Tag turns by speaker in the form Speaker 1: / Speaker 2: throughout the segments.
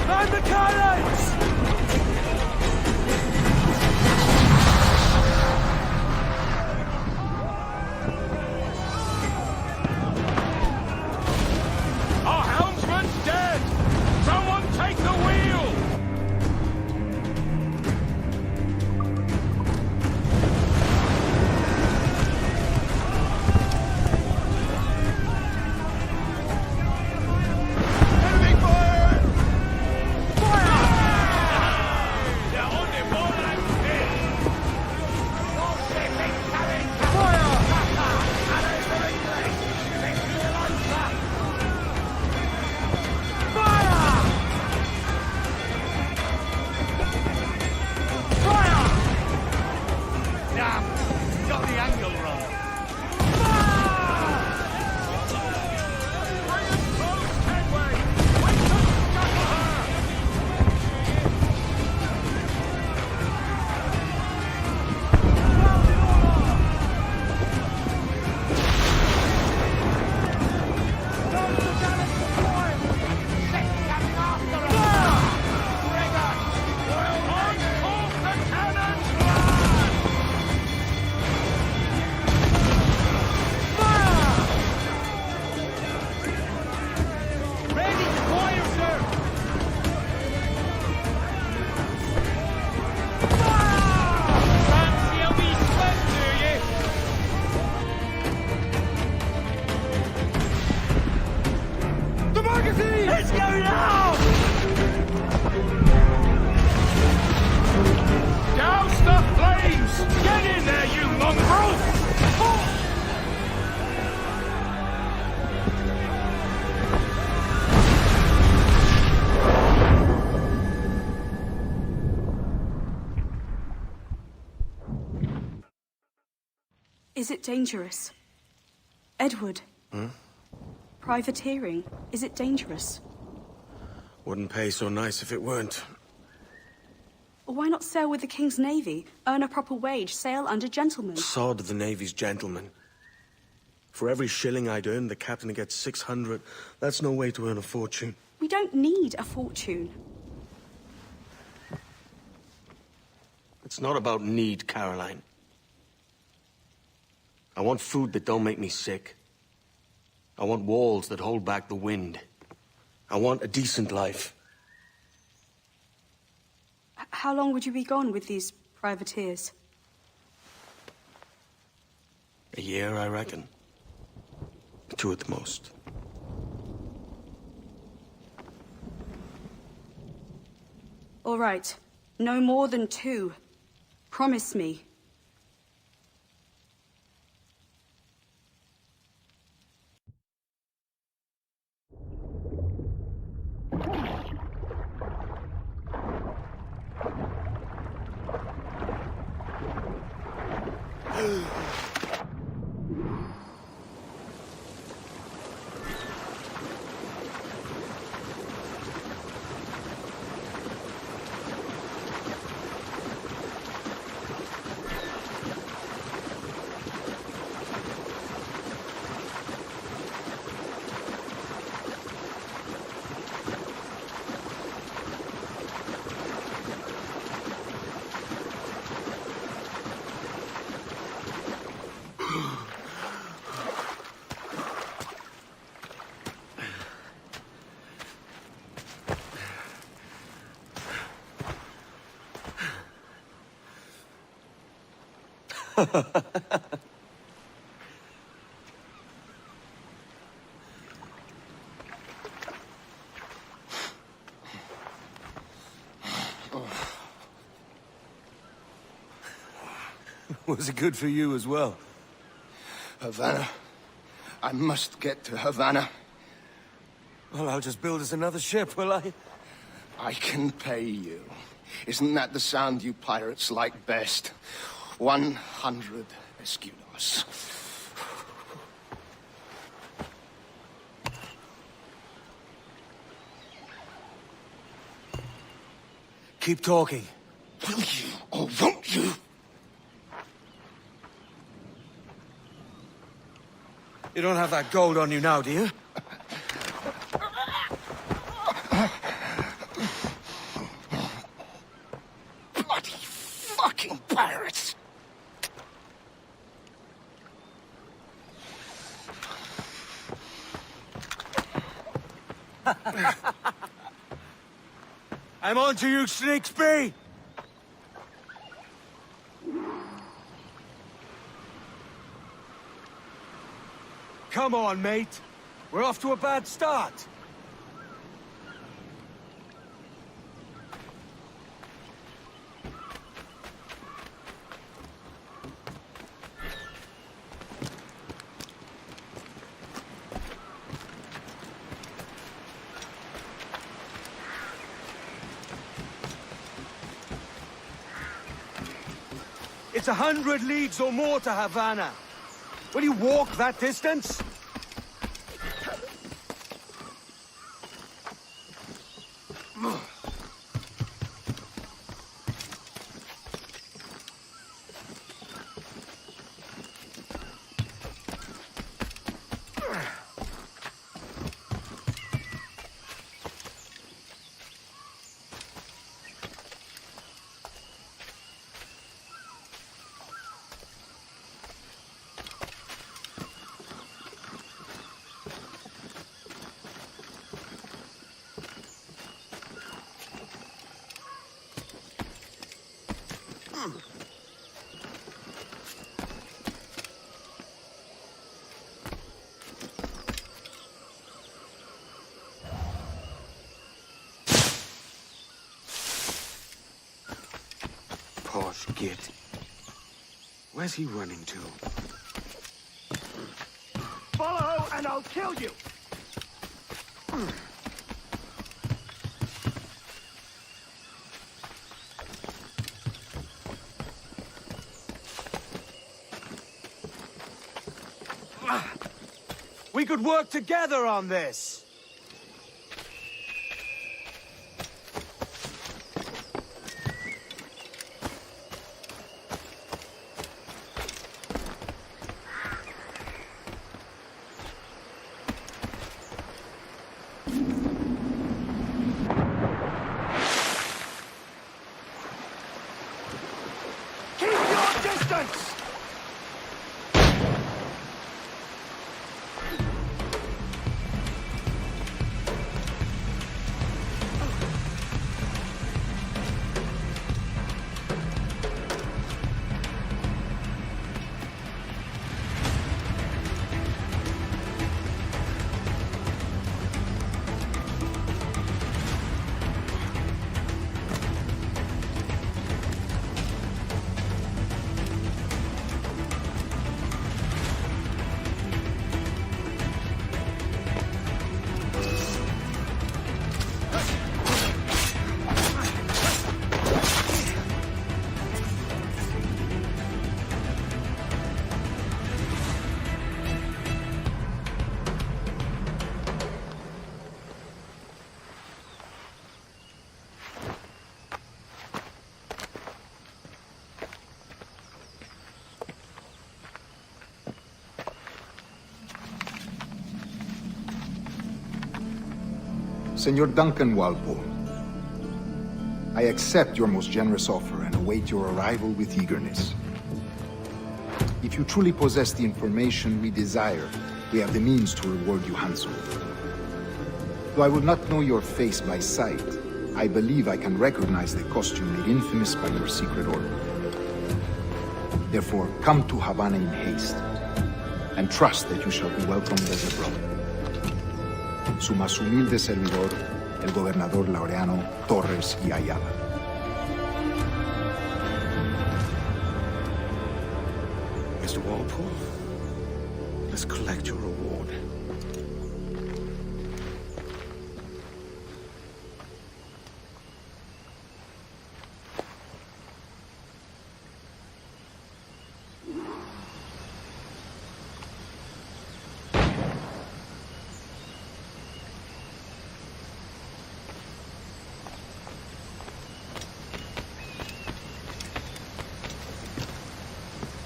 Speaker 1: Man the cannons!
Speaker 2: Our helmsman's dead! Someone take the wheel! Enemy fire! They're on their wall and dead! More shipping coming! Fire! And it's for English! Let's do it like that! Fire! Fire! Damn! Got the angle wrong. Bring us close, Headway! We can scuttle her! The magazine! Let's go now! Douse the flames! Get in there, you mongrel!
Speaker 3: Is it dangerous? Edward? Privateering, is it dangerous?
Speaker 4: Wouldn't pay so nice if it weren't.
Speaker 3: Why not sail with the King's Navy, earn a proper wage, sail under gentlemen?
Speaker 4: Sod the Navy's gentlemen. For every shilling I'd earn, the captain gets 600. That's no way to earn a fortune.
Speaker 3: We don't need a fortune.
Speaker 4: It's not about need, Caroline. I want food that don't make me sick. I want walls that hold back the wind. I want a decent life.
Speaker 3: How long would you be gone with these privateers?
Speaker 4: A year, I reckon. 2 at the most.
Speaker 3: All right. No more than 2. Promise me.
Speaker 1: Was it good for you as well?
Speaker 5: Havana. I must get to Havana.
Speaker 1: Well, I'll just build us another ship, will I?
Speaker 5: I can pay you. Isn't that the sound you pirates like best? 100 escudos.
Speaker 1: Keep talking.
Speaker 5: Will you, or won't you?
Speaker 1: You don't have that gold on you now, do you? I'm on to you, Snakesby! Come on, mate. We're off to a bad start. It's 100 leagues or more to Havana. Will you walk that distance?
Speaker 4: Posh git. Where's he running to?
Speaker 2: Follow and I'll kill you!
Speaker 1: We could work together on this.
Speaker 2: Keep your distance!
Speaker 6: Senor Duncan Walpole, I accept your most generous offer and await your arrival with eagerness. If you truly possess the information we desire, we have the means to reward you handsomely. Though I will not know your face by sight, I believe I can recognize the costume made infamous by your secret order. Therefore, come to Havana in haste, and trust that you shall be welcomed as a brother. Su más humilde servidor, el gobernador Laureano Torres y Ayala.
Speaker 4: Mr. Walpole, let's collect your reward.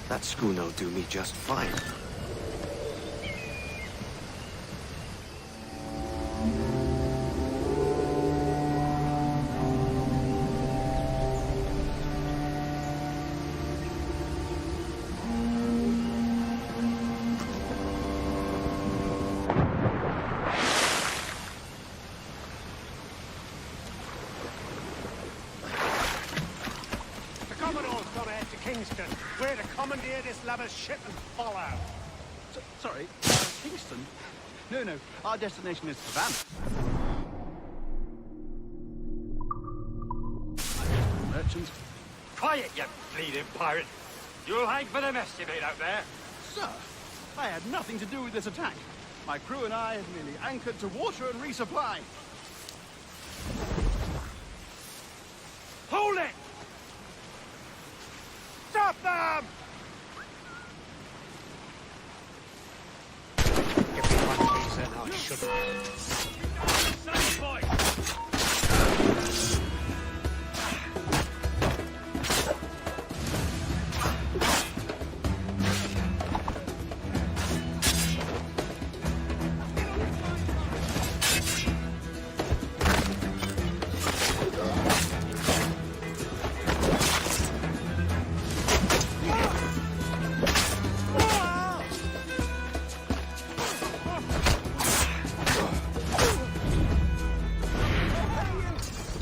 Speaker 4: That schooner'll do me just fine.
Speaker 2: love a ship and follow.
Speaker 7: Sorry, Kingston? No, our destination is Havana. Merchant.
Speaker 2: Quiet, you bleeding pirate. You'll hang for the mess you made out there.
Speaker 7: Sir, I had nothing to do with this attack. My crew and I have merely anchored to water and resupply.
Speaker 2: Hold it! Stop them! Give me one piece and I shouldn't. Save boy!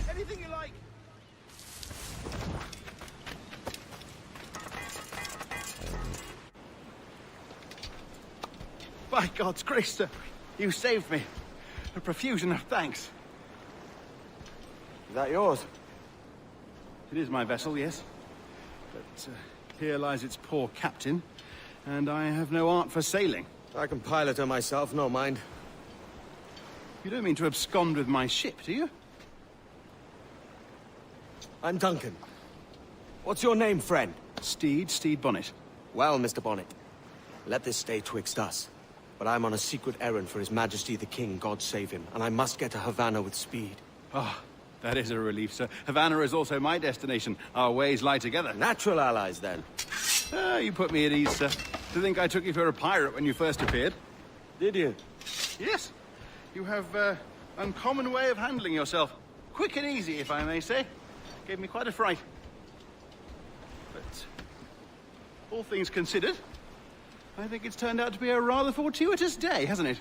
Speaker 7: Anything you like. By God's grace, sir, you saved me. A profusion of thanks.
Speaker 4: Is that yours?
Speaker 7: It is my vessel, yes. But here lies its poor captain, and I have no art for sailing.
Speaker 4: I can pilot her myself, no mind.
Speaker 7: You don't mean to abscond with my ship, do you?
Speaker 4: I'm Duncan. What's your name, friend?
Speaker 7: Steed Bonnet.
Speaker 4: Well, Mr. Bonnet, let this stay twixt us. But I'm on a secret errand for His Majesty the King, God save him, and I must get to Havana with speed.
Speaker 7: Ah, that is a relief, sir. Havana is also my destination. Our ways lie together.
Speaker 4: Natural allies, then.
Speaker 7: Ah, you put me at ease, sir. To think I took you for a pirate when you first appeared.
Speaker 4: Did you?
Speaker 7: Yes. You have uncommon way of handling yourself. Quick and easy, if I may say. Gave me quite a fright. But all things considered, I think it's turned out to be a rather fortuitous day, hasn't it?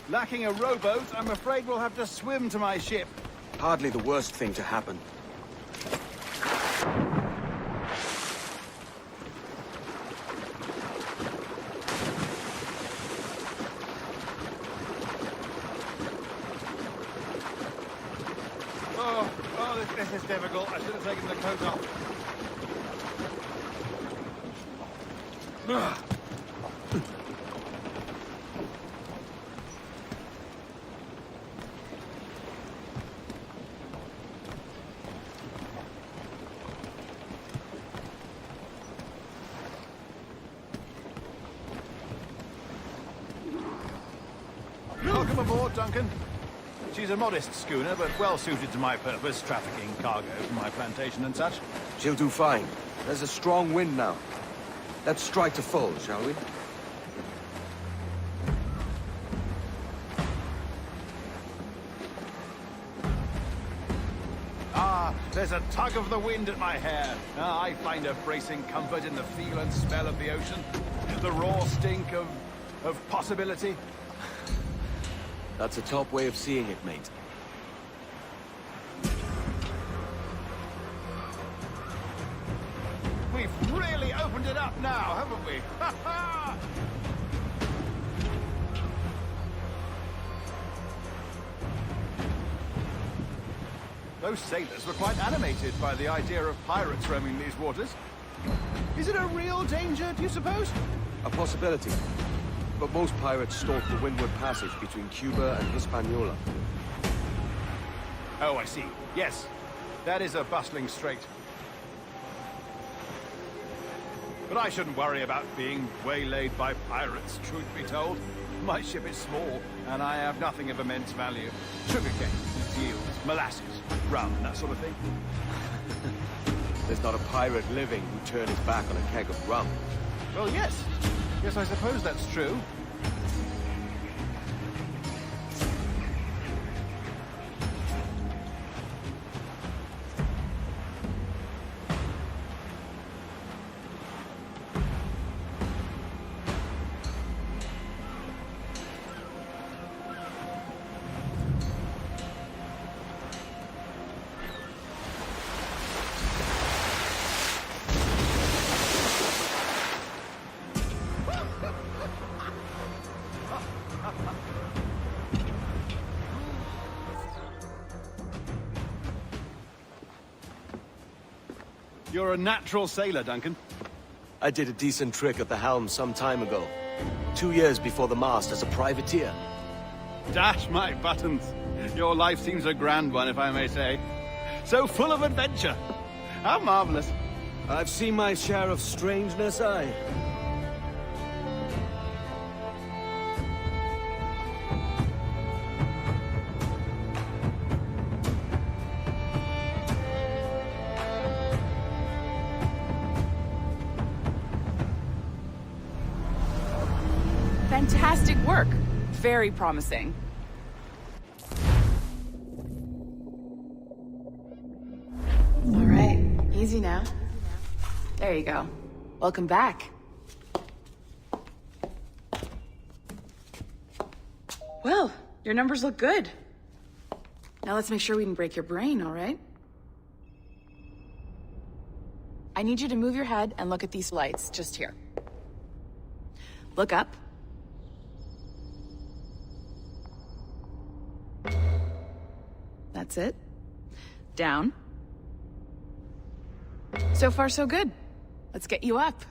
Speaker 7: Lacking a rowboat, I'm afraid we'll have to swim to my ship.
Speaker 4: Hardly the worst thing to happen.
Speaker 7: This is difficult. I should have taken the coat off. Welcome aboard, Duncan. She's a modest schooner, but well suited to my purpose, trafficking cargo from my plantation and such.
Speaker 4: She'll do fine. There's a strong wind now. Let's strike to full, shall we?
Speaker 7: Ah, there's a tug of the wind at my hair. Ah, I find a bracing comfort in the feel and smell of the ocean. The raw stink of possibility.
Speaker 4: That's a top way of seeing it, mate.
Speaker 7: We've really opened it up now, haven't we? Ha ha! Those sailors were quite animated by the idea of pirates roaming these waters. Is it a real danger, do you suppose?
Speaker 4: A possibility. But most pirates stalk the windward passage between Cuba and Hispaniola.
Speaker 7: Oh, I see. Yes, that is a bustling strait. But I shouldn't worry about being waylaid by pirates, truth be told. My ship is small, and I have nothing of immense value. Sugarcane, eels, molasses, rum, that sort of thing.
Speaker 4: There's not a pirate living who'd turn his back on a keg of rum.
Speaker 7: Well, yes. Yes, I suppose that's true. You're a natural sailor, Duncan.
Speaker 4: I did a decent trick at the helm some time ago. 2 years before the mast as a privateer.
Speaker 7: Dash my buttons. Your life seems a grand one, if I may say. So full of adventure. How marvelous.
Speaker 4: I've seen my share of strangeness, aye.
Speaker 8: Fantastic work. Very promising. All right, easy now. There you go. Welcome back. Well, your numbers look good. Now let's make sure we didn't break your brain, all right? I need you to move your head and look at these lights just here. Look up. That's it. Down. So far, so good. Let's get you up.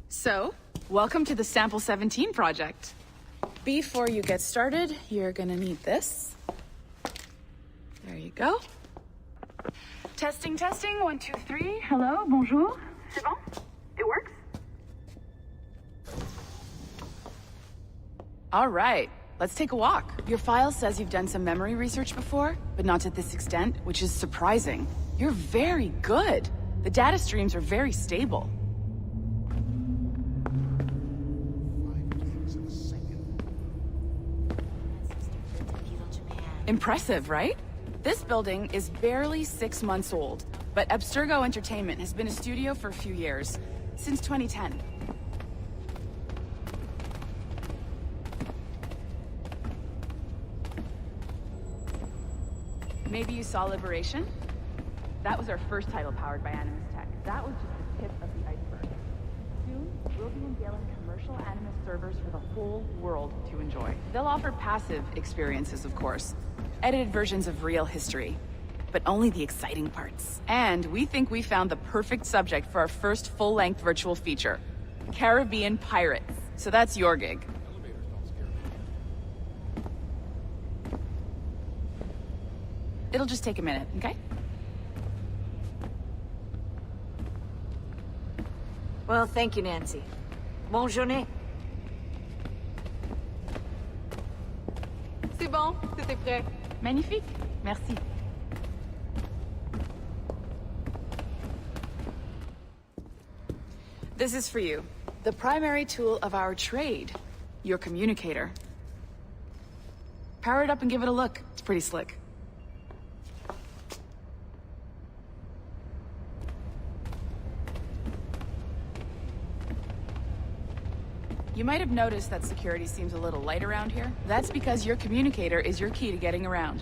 Speaker 8: So, welcome to the Sample 17 project. Before you get started, you're gonna need this. There you go. Testing, testing, 1, 2, 3. Hello, bonjour. C'est bon? It works? All right, let's take a walk. Your file says you've done some memory research before, but not to this extent, which is surprising. You're very good. The data streams are very stable. Impressive, right? This building is barely 6 months old, but Abstergo Entertainment has been a studio for a few years, since 2010. Maybe you saw Liberation? That was our first title powered by Animus Tech. That was just the tip of the iceberg. Soon, we'll be unveiling commercial Animus servers for the whole world to enjoy. They'll offer passive experiences, of course. Edited versions of real history. But only the exciting parts. And we think we found the perfect subject for our first full-length virtual feature. Caribbean Pirates. So that's your gig. It'll just take a minute, okay?
Speaker 9: Well, thank you, Nancy. Bonne journée.
Speaker 8: C'est bon, c'était prêt. Magnifique, merci. This is for you. The primary tool of our trade. Your communicator. Power it up and give it a look. It's pretty slick. You might have noticed that security seems a little light around here. That's because your communicator is your key to getting around.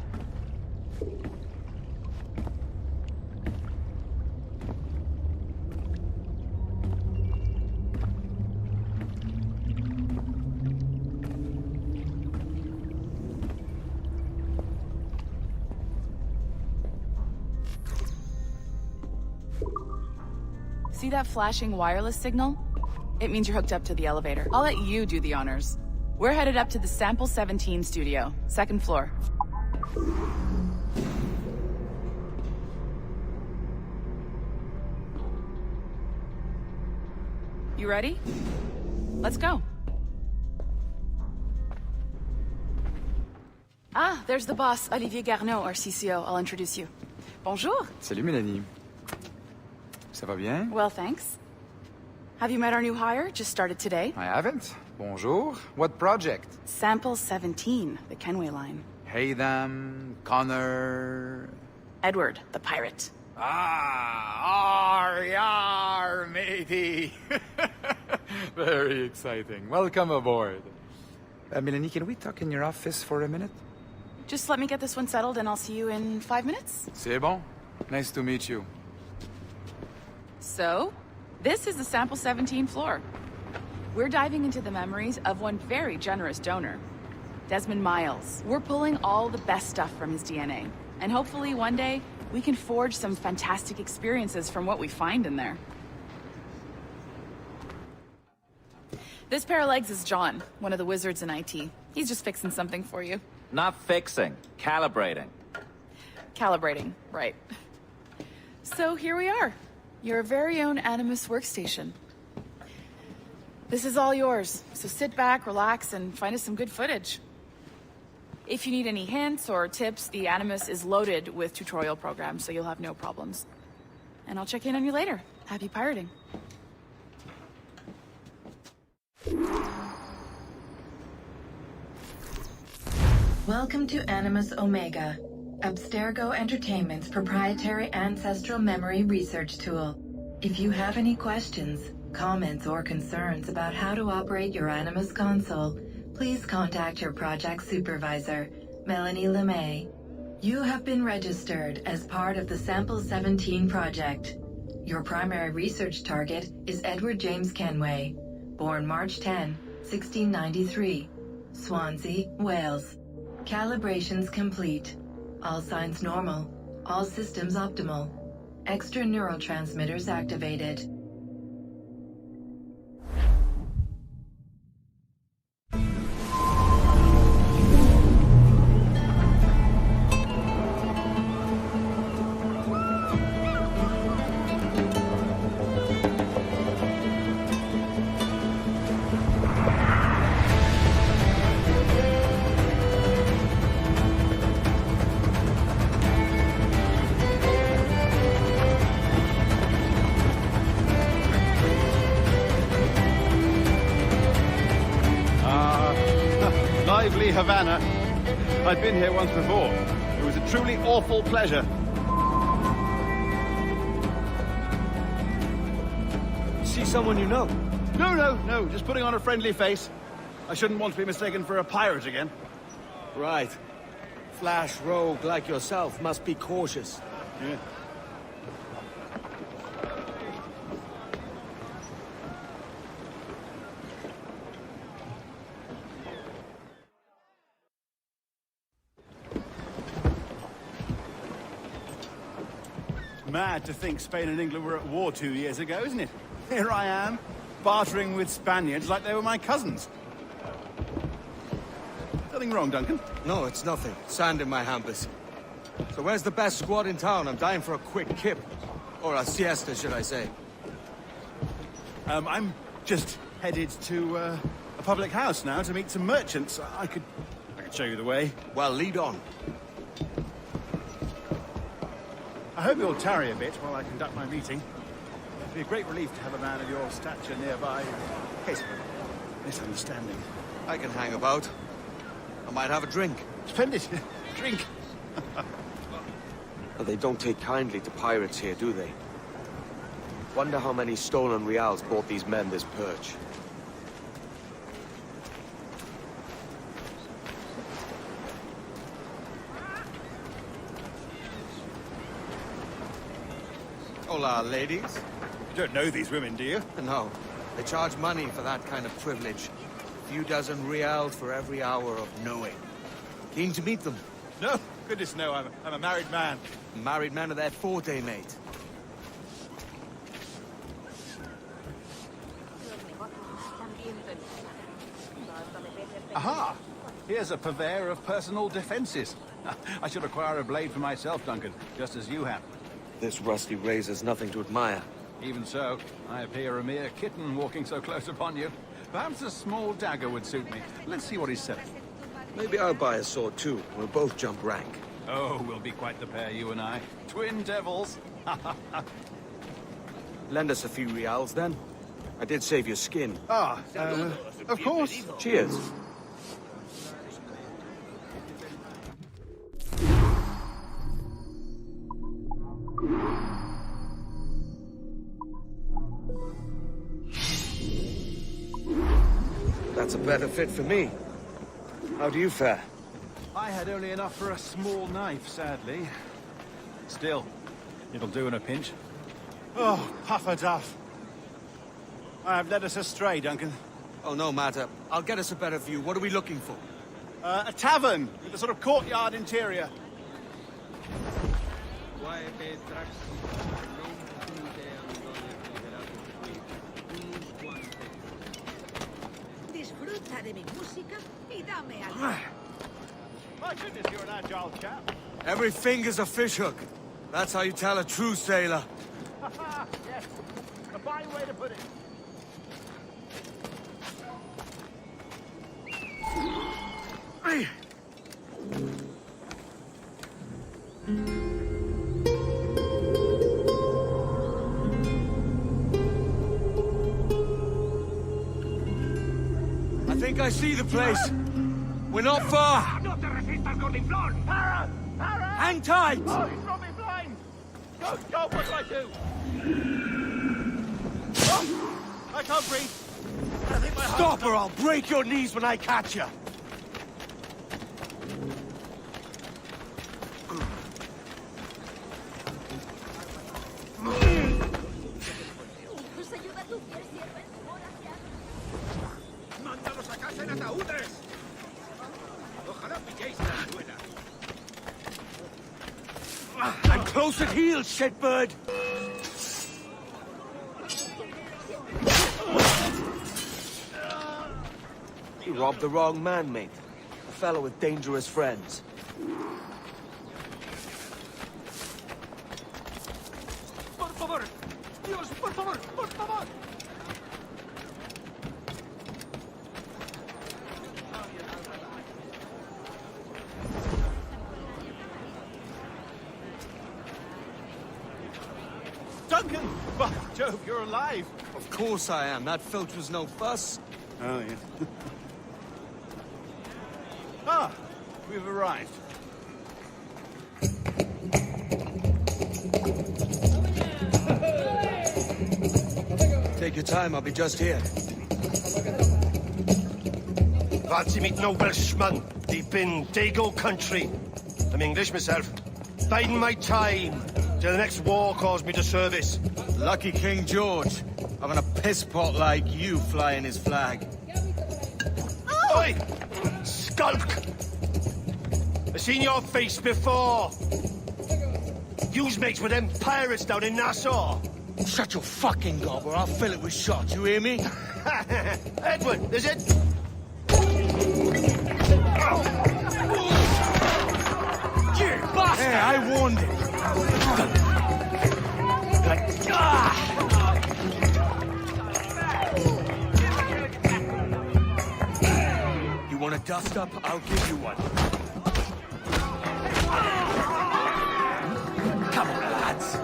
Speaker 8: See that flashing wireless signal? It means you're hooked up to the elevator. I'll let you do the honors. We're headed up to the Sample 17 studio, 2nd floor. You ready? Let's go. Ah, there's the boss, Olivier Garneau, our CCO. I'll introduce you. Bonjour.
Speaker 10: Salut Mélanie. Ça va bien?
Speaker 8: Well, thanks. Have you met our new hire? Just started today.
Speaker 10: I haven't. Bonjour. What project?
Speaker 8: Sample 17, the Kenway line.
Speaker 10: Haydam, Connor...
Speaker 8: Edward, the pirate.
Speaker 10: Ah, yar, matey. Very exciting. Welcome aboard. Mélanie, can we talk in your office for a minute?
Speaker 8: Just let me get this one settled and I'll see you in 5 minutes.
Speaker 10: C'est bon. Nice to meet you.
Speaker 8: So, this is the Sample 17 floor. We're diving into the memories of one very generous donor, Desmond Miles. We're pulling all the best stuff from his DNA. And hopefully one day, we can forge some fantastic experiences from what we find in there. This pair of legs is John, one of the wizards in IT. He's just fixing something for you.
Speaker 11: Not fixing, calibrating.
Speaker 8: Calibrating, right. So here we are, your very own Animus workstation. This is all yours, so sit back, relax, and find us some good footage. If you need any hints or tips, the Animus is loaded with tutorial programs, so you'll have no problems. And I'll check in on you later. Happy pirating.
Speaker 12: Welcome to Animus Omega, Abstergo Entertainment's proprietary ancestral memory research tool. If you have any questions, comments, or concerns about how to operate your Animus console, please contact your project supervisor, Melanie LeMay. You have been registered as part of the Sample 17 project. Your primary research target is Edward James Kenway, born March 10, 1693, Swansea, Wales. Calibrations complete. All signs normal. All systems optimal. Extra neurotransmitters activated.
Speaker 7: Lively Havana. I've been here once before. It was a truly awful pleasure.
Speaker 1: See someone you know?
Speaker 7: No, just putting on a friendly face. I shouldn't want to be mistaken for a pirate again.
Speaker 1: Right. Flash rogue like yourself must be cautious.
Speaker 7: Yeah. Mad to think Spain and England were at war 2 years ago, isn't it? Here I am, bartering with Spaniards like they were my cousins. Nothing wrong, Duncan?
Speaker 1: No, it's nothing. Sand in my hampers. So where's the best squad in town? I'm dying for a quick kip. Or a siesta, should I say.
Speaker 7: I'm just headed to a public house now to meet some merchants. I could show you the way.
Speaker 1: Well, lead on.
Speaker 7: I hope you'll tarry a bit while I conduct my meeting. It'd be a great relief to have a man of your stature nearby. In case of a misunderstanding.
Speaker 1: I can hang about. I might have a drink.
Speaker 7: Splendid. Drink.
Speaker 4: But they don't take kindly to pirates here, do they? Wonder how many stolen reals bought these men this perch.
Speaker 1: Hola, ladies.
Speaker 7: You don't know these women, do you?
Speaker 1: No. They charge money for that kind of privilege. A few dozen reals for every hour of knowing. Keen to meet them.
Speaker 7: No, goodness no, I'm a married man.
Speaker 1: Married men are their forte, mate.
Speaker 7: Aha! Here's a purveyor of personal defenses. I should acquire a blade for myself, Duncan, just as you have.
Speaker 4: This rusty razor's nothing to admire.
Speaker 7: Even so, I appear a mere kitten walking so close upon you. Perhaps a small dagger would suit me. Let's see what he's selling.
Speaker 4: Maybe I'll buy a sword too. We'll both jump rank.
Speaker 7: Oh, we'll be quite the pair, you and I. Twin devils.
Speaker 4: Lend us a few reals, then. I did save your skin.
Speaker 7: Of course.
Speaker 4: Cheers. That's a better fit for me. How do you fare?
Speaker 7: I had only enough for a small knife, sadly. Still, it'll do in a pinch. Oh, puffer duff. I have led us astray, Duncan.
Speaker 1: Oh, no matter. I'll get us a better view. What are we looking for?
Speaker 7: A tavern with a sort of courtyard interior.
Speaker 13: Disfruta de mi música y dame algo.
Speaker 2: My goodness, you're an agile chap.
Speaker 1: Every finger's a fishhook. That's how you tell a true sailor.
Speaker 2: Yes, a fine way to put it.
Speaker 1: I think I see the place. We're not far.
Speaker 2: No te resistas, gordinflón! Para! Para!
Speaker 1: Hang tight!
Speaker 2: Oh, he's got me blind! Go, go, what do I do? Oh, I can't breathe. I think my heart's
Speaker 1: Stop or I'll break your knees when I catch you.
Speaker 2: ¡Mándalos a casa en ataúdes! Ojalá pilléis la suela.
Speaker 1: I'm close at heel, shitbird!
Speaker 4: You robbed the wrong man, mate. A fellow with dangerous friends.
Speaker 2: ¡Por favor! ¡Dios, por favor! ¡Por favor! Duncan! By Jove, you're alive!
Speaker 1: Of course I am. That filch was no fuss.
Speaker 2: Oh, yeah. Ah, we've arrived.
Speaker 1: Take your time, I'll be just here.
Speaker 5: Fancy meet no Welshman deep in Jogo country. I'm English myself. Biding my time till the next war calls me to service.
Speaker 1: Lucky King George, having a piss pot like you flying his flag.
Speaker 5: Oi! Skulk! I've seen your face before. You's mates with them pirates down in Nassau.
Speaker 1: Shut your fucking gob or I'll fill it with shot, you hear me?
Speaker 5: Edward, is it?
Speaker 1: You bastard! Hey, I warned him. You want a dust up? I'll give you one. Come on, lads.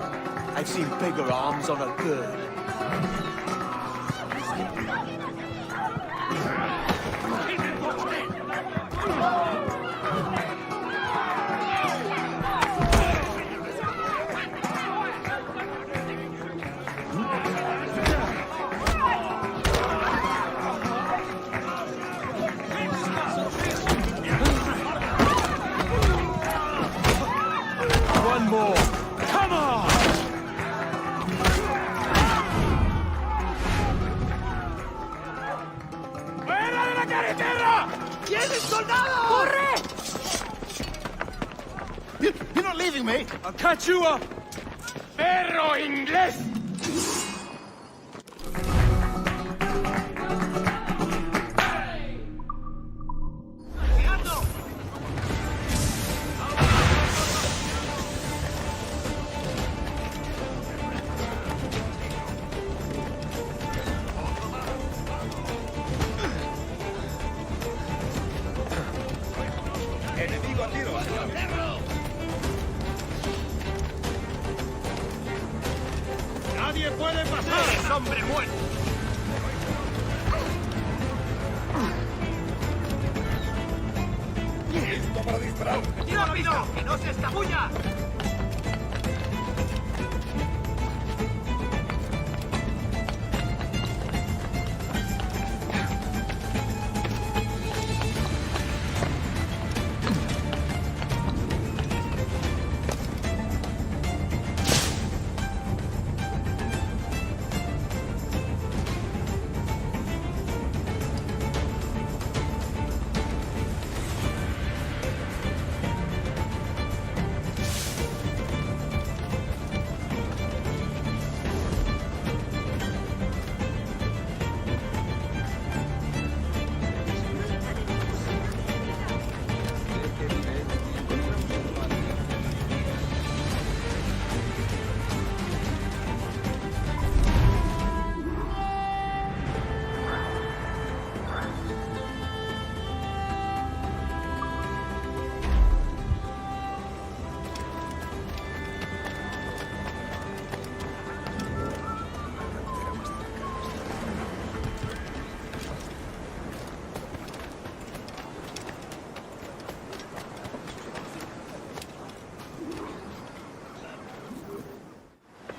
Speaker 1: I've seen bigger arms on a bird. One more. Come on!
Speaker 2: ¡Fuera de la carretera! ¡Tienes soldado! ¡Corre! You're not leaving me.
Speaker 1: I'll catch you up!
Speaker 2: ¡Perro inglés! ¡Enemigo a tiro! ¡Nadie puede pasar! ¡Es hombre muerto! ¡Listo para disparar! ¡Rápido! ¡Que no se escabulla!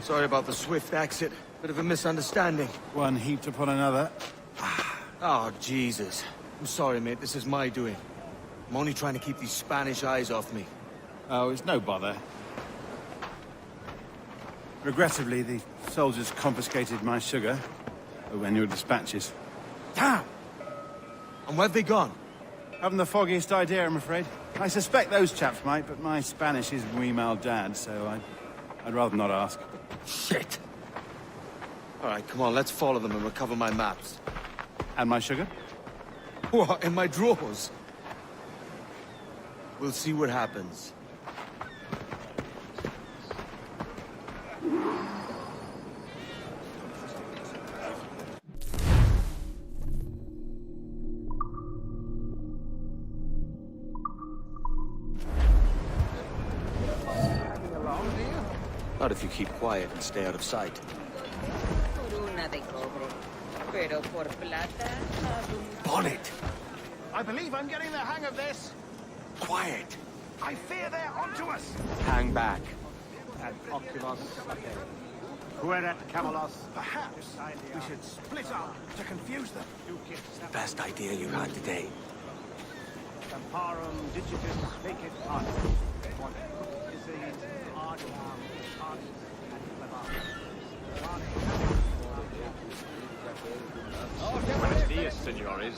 Speaker 1: Sorry about the swift exit. Bit of a misunderstanding.
Speaker 7: One heaped upon another.
Speaker 1: Oh, Jesus. I'm sorry, mate. This is my doing. I'm only trying to keep these Spanish eyes off me.
Speaker 7: Oh, it's no bother. Regrettably, the soldiers confiscated my sugar when your dispatches.
Speaker 1: Damn! And where've they gone?
Speaker 7: Haven't the foggiest idea, I'm afraid. I suspect those chaps might, but my Spanish is muy mal dad, so I'd rather not ask.
Speaker 1: Shit! All right, come on, let's follow them and recover my maps.
Speaker 7: And my sugar?
Speaker 1: What, in my drawers? We'll see what happens.
Speaker 4: Not if you keep quiet and stay out of sight. Bonnet!
Speaker 5: I believe I'm getting the hang of this.
Speaker 4: Quiet!
Speaker 5: I fear they're onto us.
Speaker 4: Hang back.
Speaker 5: Fuera Camelos. Perhaps we should split up to confuse them.
Speaker 4: Best idea you had today.
Speaker 5: Parum digitus fecit art.
Speaker 2: Buenos dias, senores.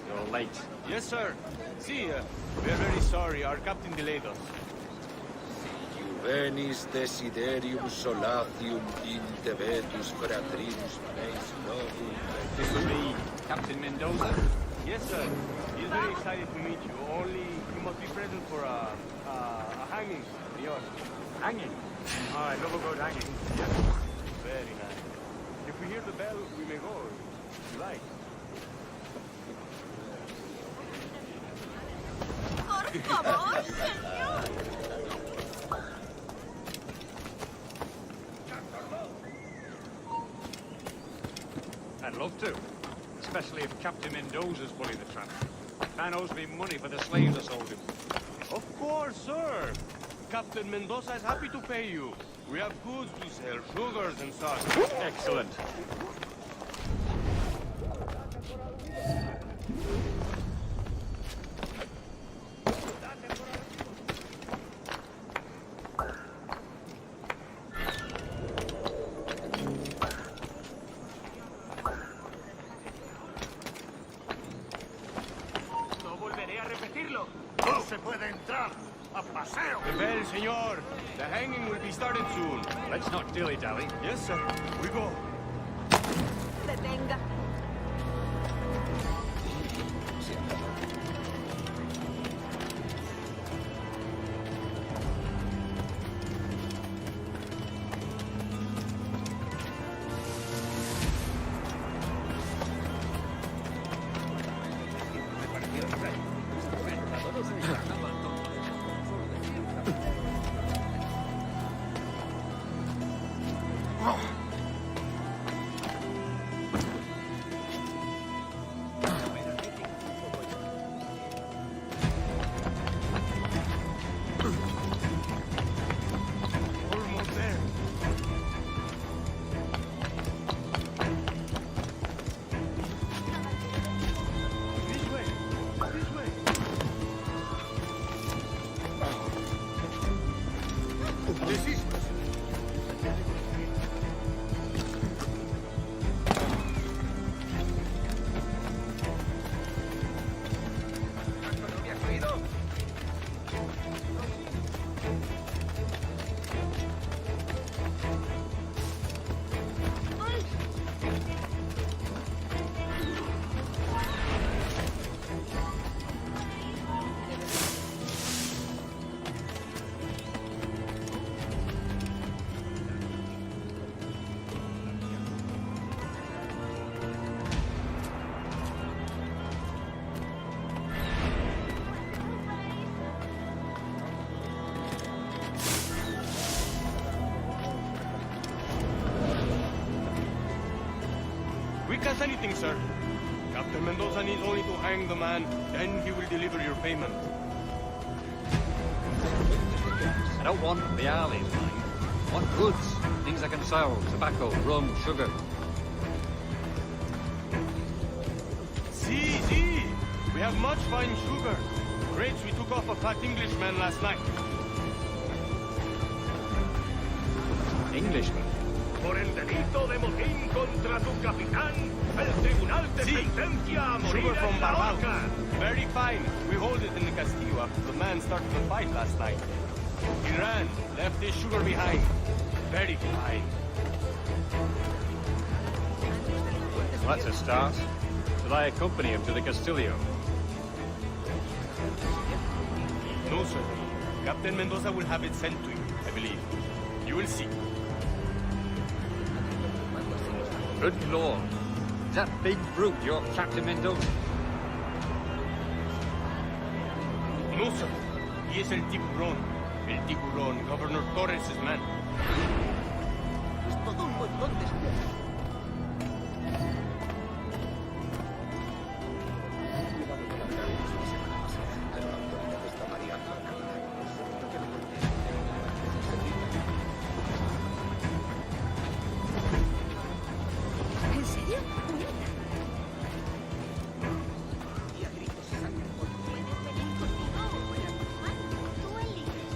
Speaker 2: You're late.
Speaker 1: Yes, sir. See, we're very sorry. Our captain delayed us.
Speaker 14: Venis desiderium solatium intevetus fratrinus meis novum.
Speaker 2: This will be Captain Mendoza.
Speaker 1: Yes, sir. He's very excited to meet you. Only you must be present for a hanging, senor.
Speaker 2: Hanging.
Speaker 1: I love a good hanging. Yes. Very nice. If we hear the bell, we may go. If you like.
Speaker 13: Por favor, señor.
Speaker 2: I'd love to. Especially if Captain Mendoza's pulling the trap. Man owes me money for the slaves I sold him.
Speaker 1: Of course, sir. Captain Mendoza is happy to pay you. We have goods to sell, sugars and such.
Speaker 2: Excellent.
Speaker 5: No volveré a repetirlo. No se puede entrar. A paseo.
Speaker 1: The bell, senor. The hanging will be started soon.
Speaker 2: Let's not dilly-dally.
Speaker 1: Yes, sir. We go.
Speaker 13: Detenga.
Speaker 1: Almost there. This way. This way. This is... Quick as anything, sir. Captain Mendoza needs only to hang the man, then he will deliver your payment.
Speaker 2: I don't want the alleys, mind.
Speaker 15: What goods? Things I can sell. Tobacco, rum, sugar.
Speaker 2: See. We have much fine sugar. Grapes we took off a fat Englishman last night.
Speaker 15: Englishman?
Speaker 2: Por el delito de motín contra tu capitán, el tribunal te sentencia a morir
Speaker 1: Sugar from
Speaker 2: en la
Speaker 1: Barbados.
Speaker 2: horca.
Speaker 1: Very fine. We hold it in the Castillo after the man started the fight last night. He ran, left his sugar behind. Very fine.
Speaker 15: That's a start. Shall I accompany him to the Castillo?
Speaker 1: No, sir. Captain Mendoza will have it sent to you, I believe. You will see.
Speaker 15: Good lord. Is that big brute your Captain Mendoza?
Speaker 1: No, sir. He is el tiburón. El tiburón, Governor Torres' man.
Speaker 13: Es todo un montón de espías.
Speaker 16: ¿En serio?
Speaker 13: Y a gritos sangre por puedes venir conmigo o con la mamá. Tú eliges.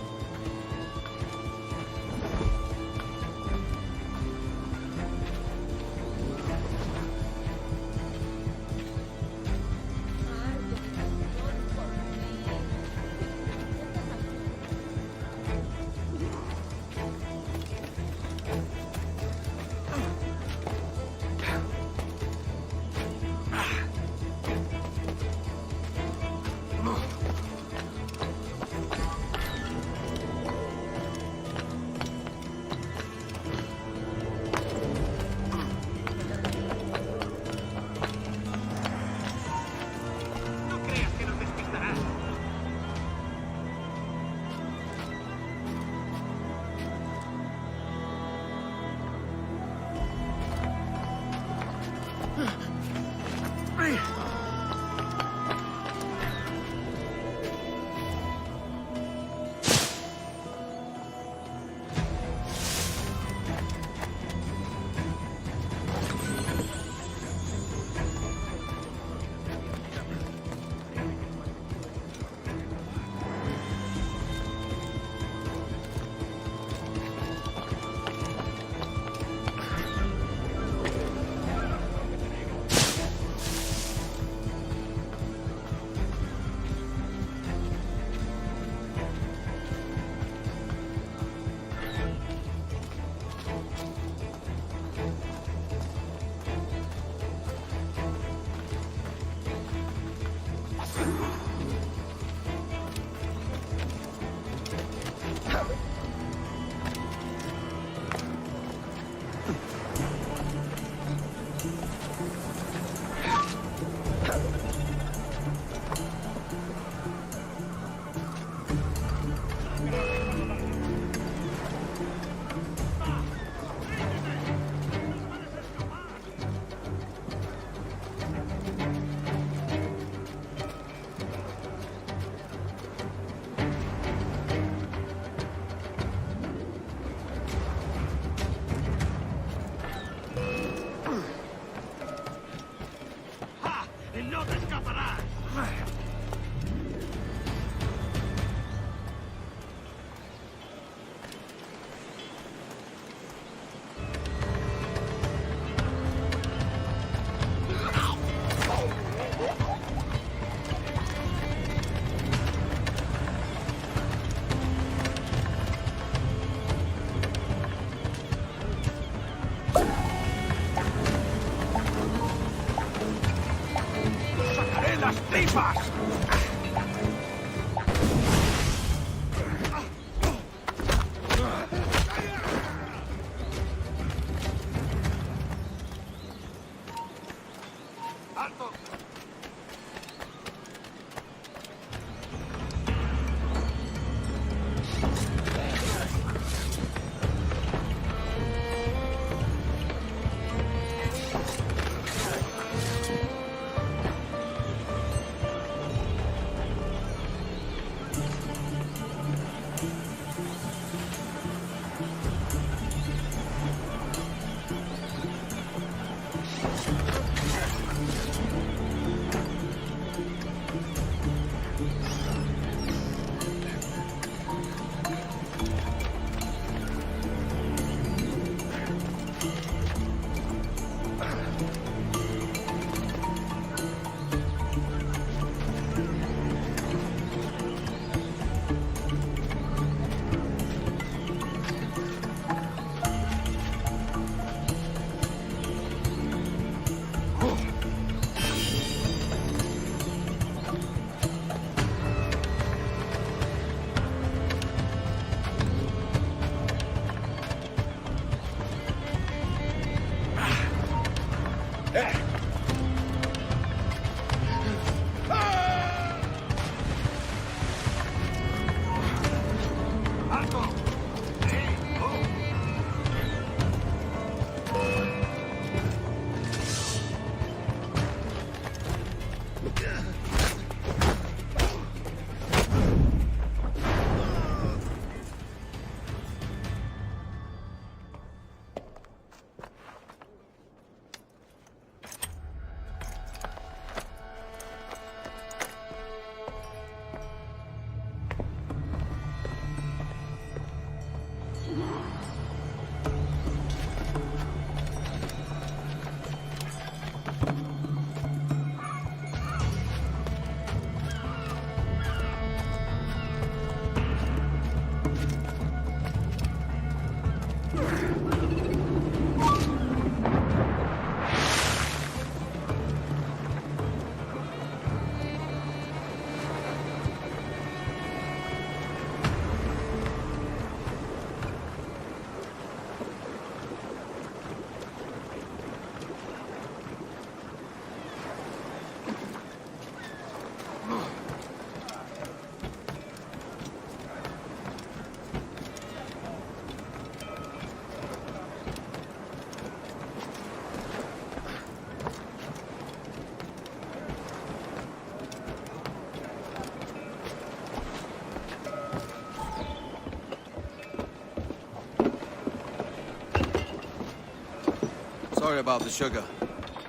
Speaker 4: Sorry about the sugar.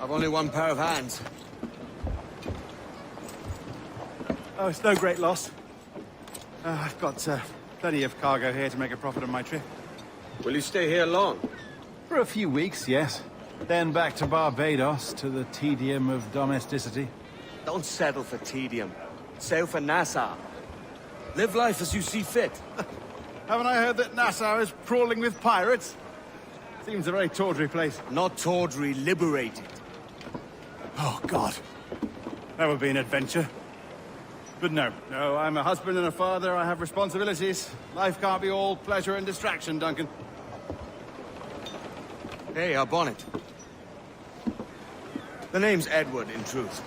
Speaker 4: I've only one pair of hands.
Speaker 7: Oh, it's no great loss. I've got plenty of cargo here to make a profit on my trip.
Speaker 4: Will you stay here long?
Speaker 7: For a few weeks, yes. Then back to Barbados, to the tedium of domesticity.
Speaker 4: Don't settle for tedium. Sail for Nassau. Live life as you see fit.
Speaker 7: Haven't I heard that Nassau is crawling with pirates? Seems a very tawdry place.
Speaker 4: Not tawdry, liberated.
Speaker 7: Oh, God. That would be an adventure. But no, I'm a husband and a father. I have responsibilities. Life can't be all pleasure and distraction, Duncan.
Speaker 4: Hey, our bonnet. The name's Edward, in truth.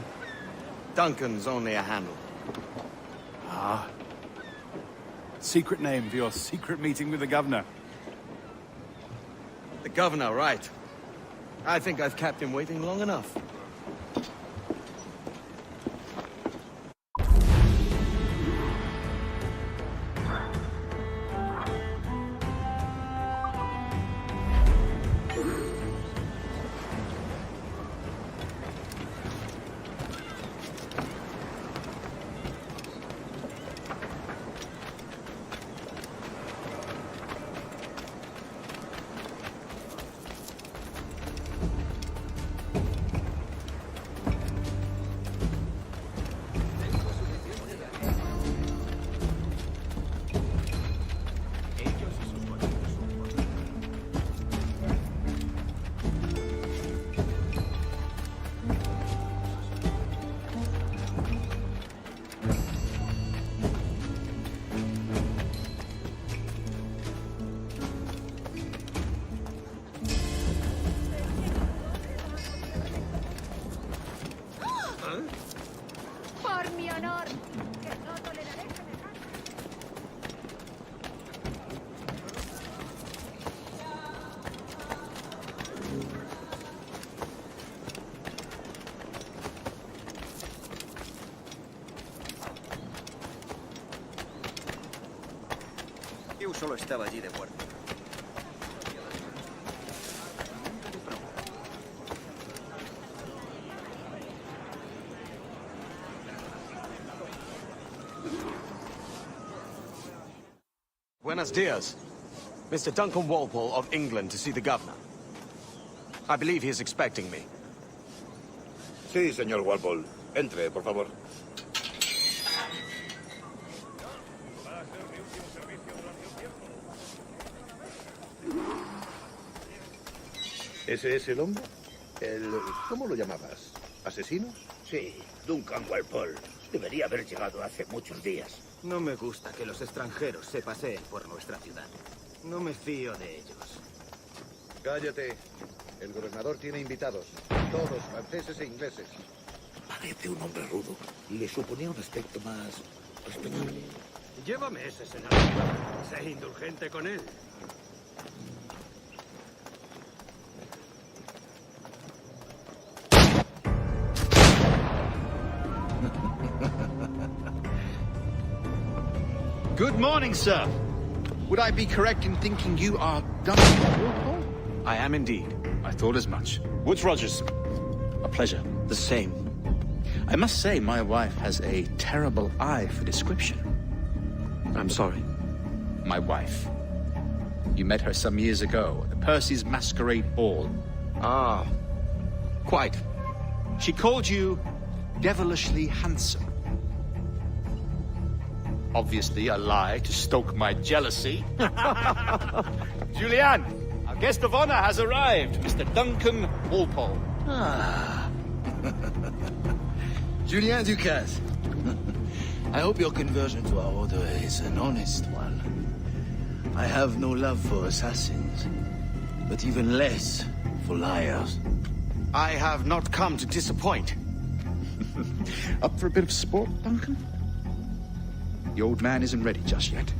Speaker 4: Duncan's only a handle.
Speaker 7: Ah. Secret name for your secret meeting with the governor.
Speaker 4: The governor, right. I think I've kept him waiting long enough.
Speaker 13: Por mi honor, que no toleraré semejante.
Speaker 16: Yo solo estaba allí de guardia.
Speaker 4: Buenos dias. Mr. Duncan Walpole of England to see the governor. I believe he is expecting me.
Speaker 17: Sí, señor Walpole. Entre, por favor. ¿Ese es el hombre? ¿Cómo lo llamabas? ¿Asesino?
Speaker 18: Sí, Duncan Walpole. Debería haber llegado hace muchos días.
Speaker 16: No me gusta que los extranjeros se paseen por nuestra ciudad. No me fío de ellos.
Speaker 17: Cállate. El gobernador tiene invitados, todos franceses e ingleses.
Speaker 18: Parece un hombre rudo. Le suponía un aspecto más respetable.
Speaker 16: Llévame ese senador. Sé indulgente con él.
Speaker 19: Good morning, sir. Would I be correct in thinking you are Duncan Walpole?
Speaker 4: I am indeed.
Speaker 10: I thought as much.
Speaker 19: Woods Rogers. A pleasure.
Speaker 4: The same.
Speaker 19: I must say, my wife has a terrible eye for description.
Speaker 4: I'm sorry.
Speaker 10: My wife. You met her some years ago at the Percy's Masquerade Ball.
Speaker 4: Ah, quite.
Speaker 19: She called you devilishly handsome. Obviously a lie to stoke my jealousy. Julianne, our guest of honor has arrived, Mr. Duncan Walpole.
Speaker 20: Ah. Julien Ducasse. I hope your conversion to our order is an honest one. I have no love for assassins, but even less for liars.
Speaker 4: I have not come to disappoint.
Speaker 19: Up for a bit of sport, Duncan?
Speaker 10: The old man isn't ready just yet.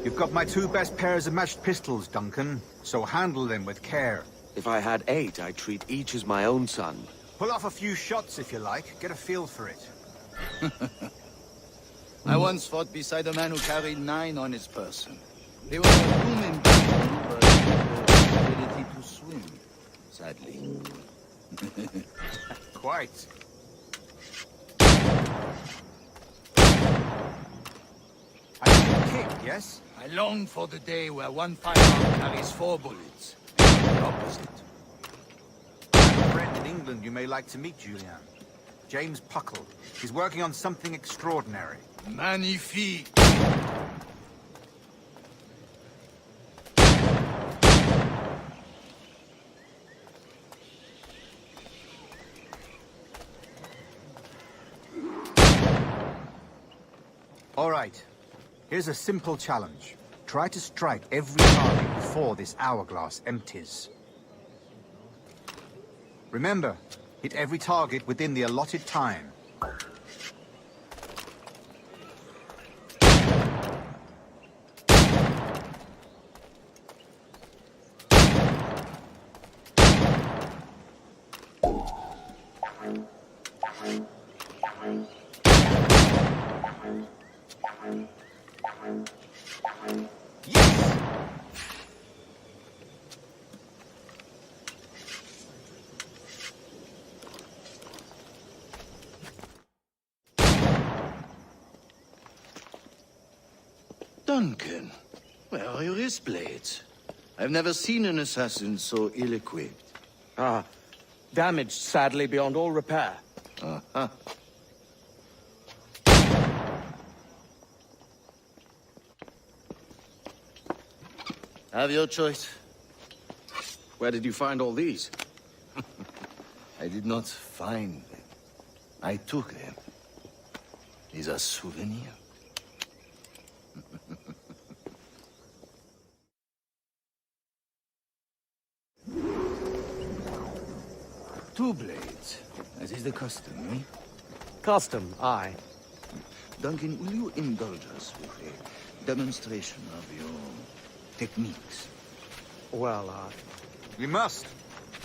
Speaker 21: You've got my 2 best pairs of matched pistols, Duncan, so handle them with care.
Speaker 4: If I had 8, I'd treat each as my own son.
Speaker 21: Pull off a few shots if you like. Get a feel for it.
Speaker 20: I once fought beside a man who carried 9 on his person. They were human beings, but the ability to swim, sadly.
Speaker 21: Quite. I can kick, yes?
Speaker 20: I long for the day where one firearm carries 4 bullets. The opposite.
Speaker 21: I have a friend in England you may like to meet, Julian. James Puckle. He's working on something extraordinary.
Speaker 20: Magnifique!
Speaker 21: All right. Here's a simple challenge. Try to strike every target before this hourglass empties. Remember, hit every target within the allotted time.
Speaker 20: Duncan, where are your wrist blades? I've never seen an assassin so ill-equipped.
Speaker 4: Ah, damaged sadly beyond all repair.
Speaker 20: Uh-huh. Have your choice.
Speaker 4: Where did you find all these?
Speaker 20: I did not find them. I took them. These are souvenirs. Two blades, as is the custom, eh?
Speaker 4: Custom, aye.
Speaker 20: Duncan, will you indulge us with a demonstration of your techniques?
Speaker 4: Well,
Speaker 21: We must.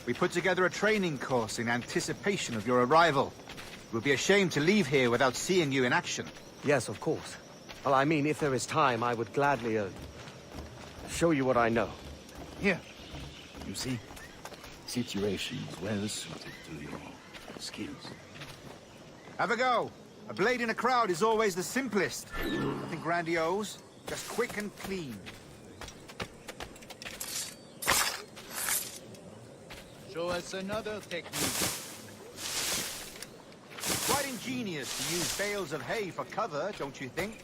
Speaker 21: We put together a training course in anticipation of your arrival. It would be a shame to leave here without seeing you in action.
Speaker 4: Yes, of course. Well, I mean, if there is time, I would gladly, show you what I know.
Speaker 20: Here. You see? Situations well suited to your skills.
Speaker 21: Have a go. A blade in a crowd is always the simplest. Nothing grandiose, just quick and clean.
Speaker 20: Show us another technique.
Speaker 21: Quite ingenious to use bales of hay for cover, don't you think?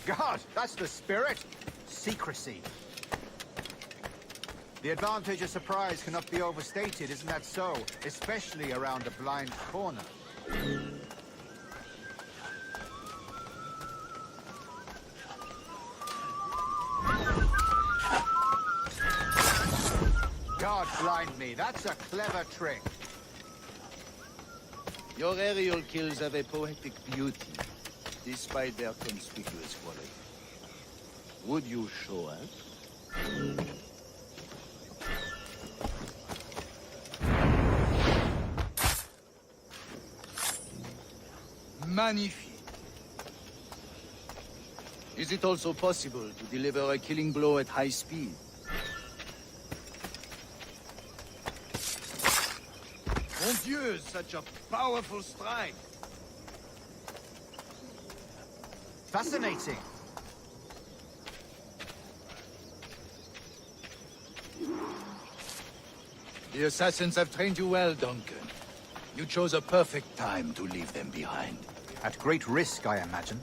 Speaker 21: God, that's the spirit. Secrecy. The advantage of surprise cannot be overstated, isn't that so? Especially around a blind corner. God blind me, that's a clever trick.
Speaker 20: Your aerial kills have a poetic beauty, despite their conspicuous quality. Would you show us? Magnifique. Is it also possible to deliver a killing blow at high speed? Mon Dieu, such a powerful strike.
Speaker 21: Fascinating.
Speaker 20: The assassins have trained you well, Duncan. You chose a perfect time to leave them behind.
Speaker 21: At great risk, I imagine.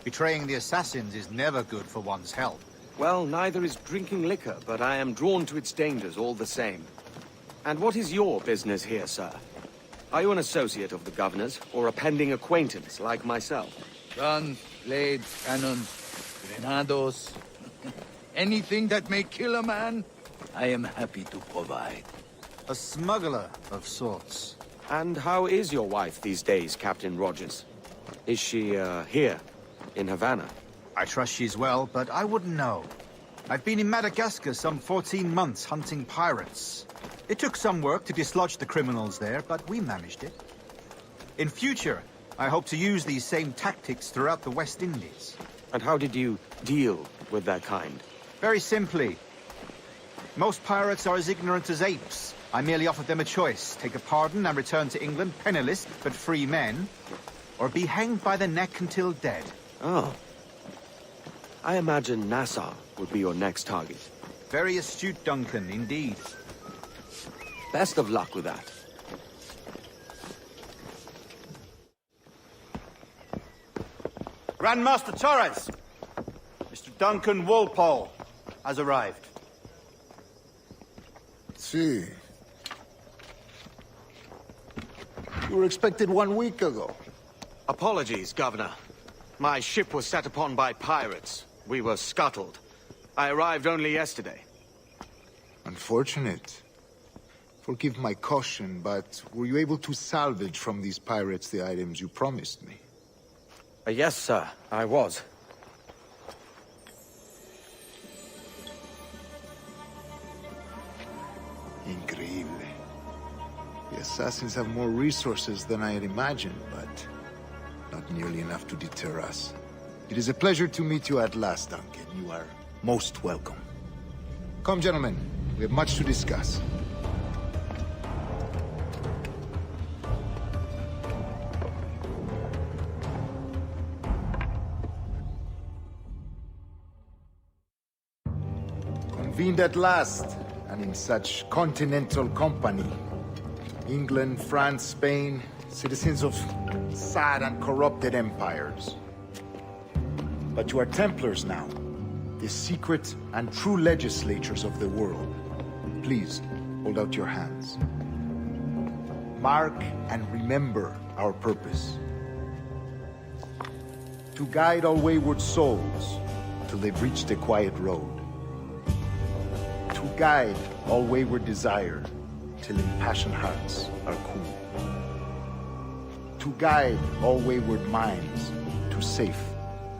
Speaker 21: Betraying the assassins is never good for one's health.
Speaker 4: Well, neither is drinking liquor, but I am drawn to its dangers all the same. And what is your business here, sir? Are you an associate of the governor's, or a pending acquaintance like myself?
Speaker 20: Gun, blade, cannon, grenados, anything that may kill a man, I am happy to provide.
Speaker 21: A smuggler of sorts.
Speaker 4: And how is your wife these days, Captain Rogers? Is she, here, in Havana?
Speaker 21: I trust she's well, but I wouldn't know. I've been in Madagascar some 14 months hunting pirates. It took some work to dislodge the criminals there, but we managed it. In future, I hope to use these same tactics throughout the West Indies.
Speaker 4: And how did you deal with that kind?
Speaker 21: Very simply. Most pirates are as ignorant as apes. I merely offered them a choice. Take a pardon and return to England penniless, but free men. Or be hanged by the neck until dead.
Speaker 4: Oh. I imagine Nassau would be your next target.
Speaker 21: Very astute, Duncan, indeed.
Speaker 4: Best of luck with that.
Speaker 7: Grandmaster Torres! Mr. Duncan Walpole has arrived.
Speaker 6: See. You were expected 1 week ago.
Speaker 4: Apologies, Governor. My ship was set upon by pirates. We were scuttled. I arrived only yesterday.
Speaker 6: Unfortunate. Forgive my caution, but were you able to salvage from these pirates the items you promised me?
Speaker 4: Yes, sir, I was.
Speaker 6: Increíble. The assassins have more resources than I had imagined, but not nearly enough to deter us. It is a pleasure to meet you at last, Duncan. You are most welcome. Come, gentlemen. We have much to discuss. Convened at last, and in such continental company. England, France, Spain, citizens of sad and corrupted empires. But you are Templars now, the secret and true legislatures of the world. Please, hold out your hands. Mark and remember our purpose. To guide all wayward souls till they've reached a quiet road. To guide all wayward desire till impassioned hearts are cool. To guide all wayward minds to safe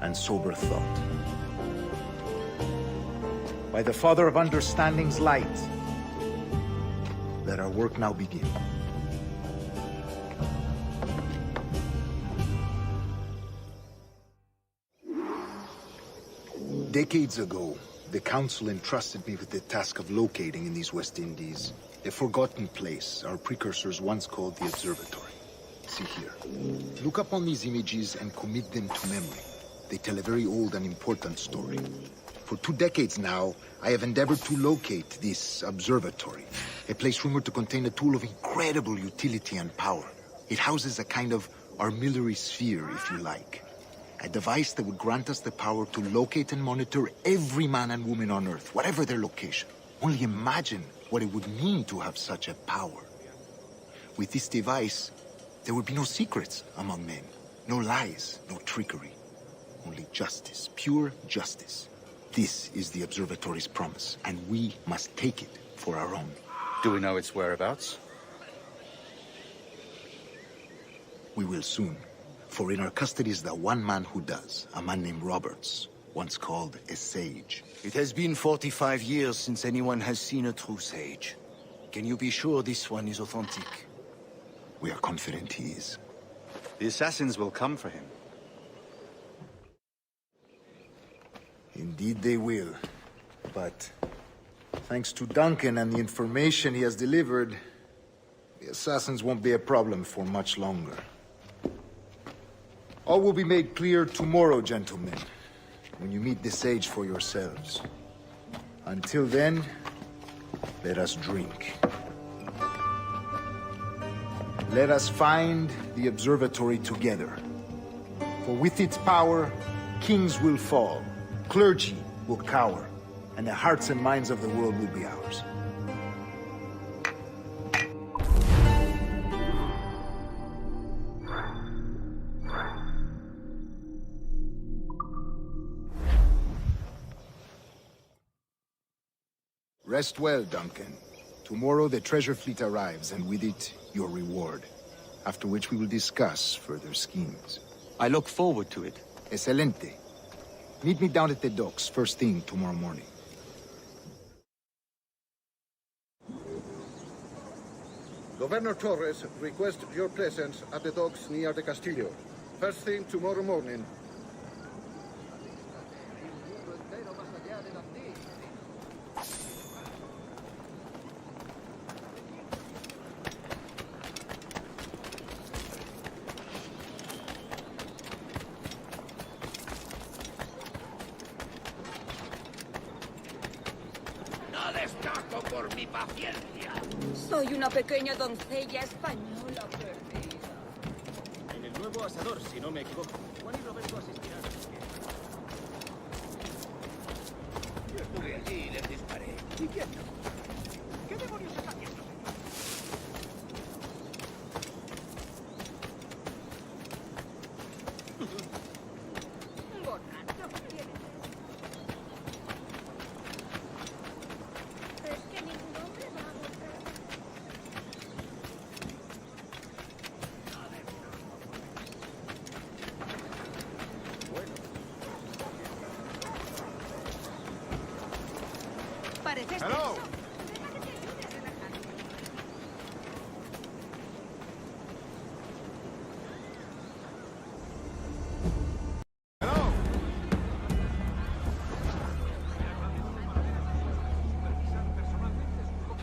Speaker 6: and sober thought. By the Father of Understanding's light, let our work now begin. Decades ago, the Council entrusted me with the task of locating in these West Indies a forgotten place our precursors once called the Observatory. See here. Look upon these images and commit them to memory. They tell a very old and important story. For 2 decades now, I have endeavored to locate this observatory, a place rumored to contain a tool of incredible utility and power. It houses a kind of armillary sphere, if you like. A device that would grant us the power to locate and monitor every man and woman on Earth, whatever their location. Only imagine what it would mean to have such a power. With this device, there would be no secrets among men. No lies, no trickery. Only justice, pure justice. This is the Observatory's promise, and we must take it for our own.
Speaker 21: Do we know its whereabouts?
Speaker 6: We will soon. For in our custody is the one man who does, a man named Roberts, once called a sage.
Speaker 20: It has been 45 years since anyone has seen a true sage. Can you be sure this one is authentic?
Speaker 6: We are confident he is.
Speaker 21: The assassins will come for him.
Speaker 6: Indeed they will. But thanks to Duncan and the information he has delivered, the assassins won't be a problem for much longer. All will be made clear tomorrow, gentlemen, when you meet the sage for yourselves. Until then, let us drink. Let us find the observatory together. For with its power, kings will fall, clergy will cower, and the hearts and minds of the world will be ours. Rest well, Duncan. Tomorrow the treasure fleet arrives, and with it, your reward. After which we will discuss further schemes.
Speaker 4: I look forward to it.
Speaker 6: Excelente. Meet me down at the docks first thing tomorrow morning.
Speaker 17: Governor Torres requests your presence at the docks near the Castillo. First thing tomorrow morning.
Speaker 18: No destaco por mi paciencia.
Speaker 13: Soy una pequeña doncella española perdida.
Speaker 3: En el nuevo asador, si no me equivoco. Juan y Roberto asistirán.
Speaker 18: Yo estuve allí y les disparé. ¿Y quién no? ¿Qué demonios está haciendo?
Speaker 13: Borracho, ¿quién es? Es que ningún hombre va a mostrar. Pareces
Speaker 7: Hello.
Speaker 13: tenso. Deja que te ayude a relajarte.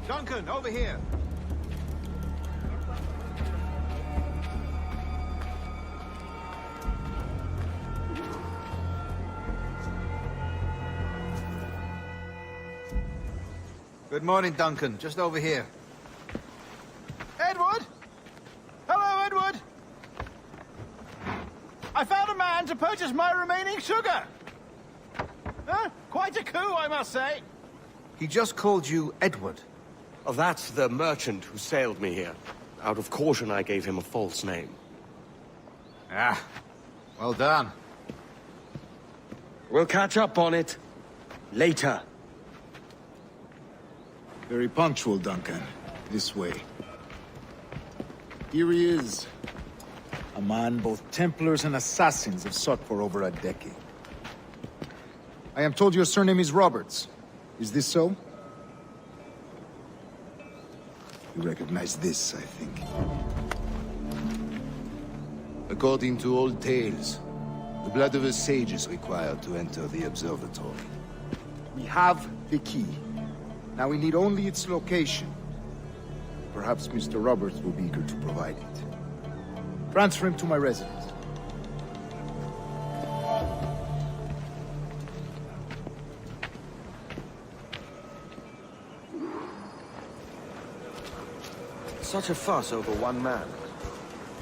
Speaker 7: Duncan, over here.
Speaker 21: Good morning, Duncan. Just over here.
Speaker 7: Edward? Hello, Edward. I found a man to purchase my remaining sugar. Quite a coup, I must say.
Speaker 21: He just called you Edward.
Speaker 4: Oh, that's the merchant who sailed me here. Out of caution, I gave him a false name.
Speaker 21: Ah, well done.
Speaker 4: We'll catch up on it later.
Speaker 6: Very punctual, Duncan. This way. Here he is. A man both Templars and Assassins have sought for over a decade. I am told your surname is Roberts. Is this so? You recognize this, I think.
Speaker 20: According to old tales, the blood of a sage is required to enter the observatory.
Speaker 6: We have the key. Now we need only its location. Perhaps Mr. Roberts will be eager to provide it. Transfer him to my residence.
Speaker 4: Such a fuss over one man.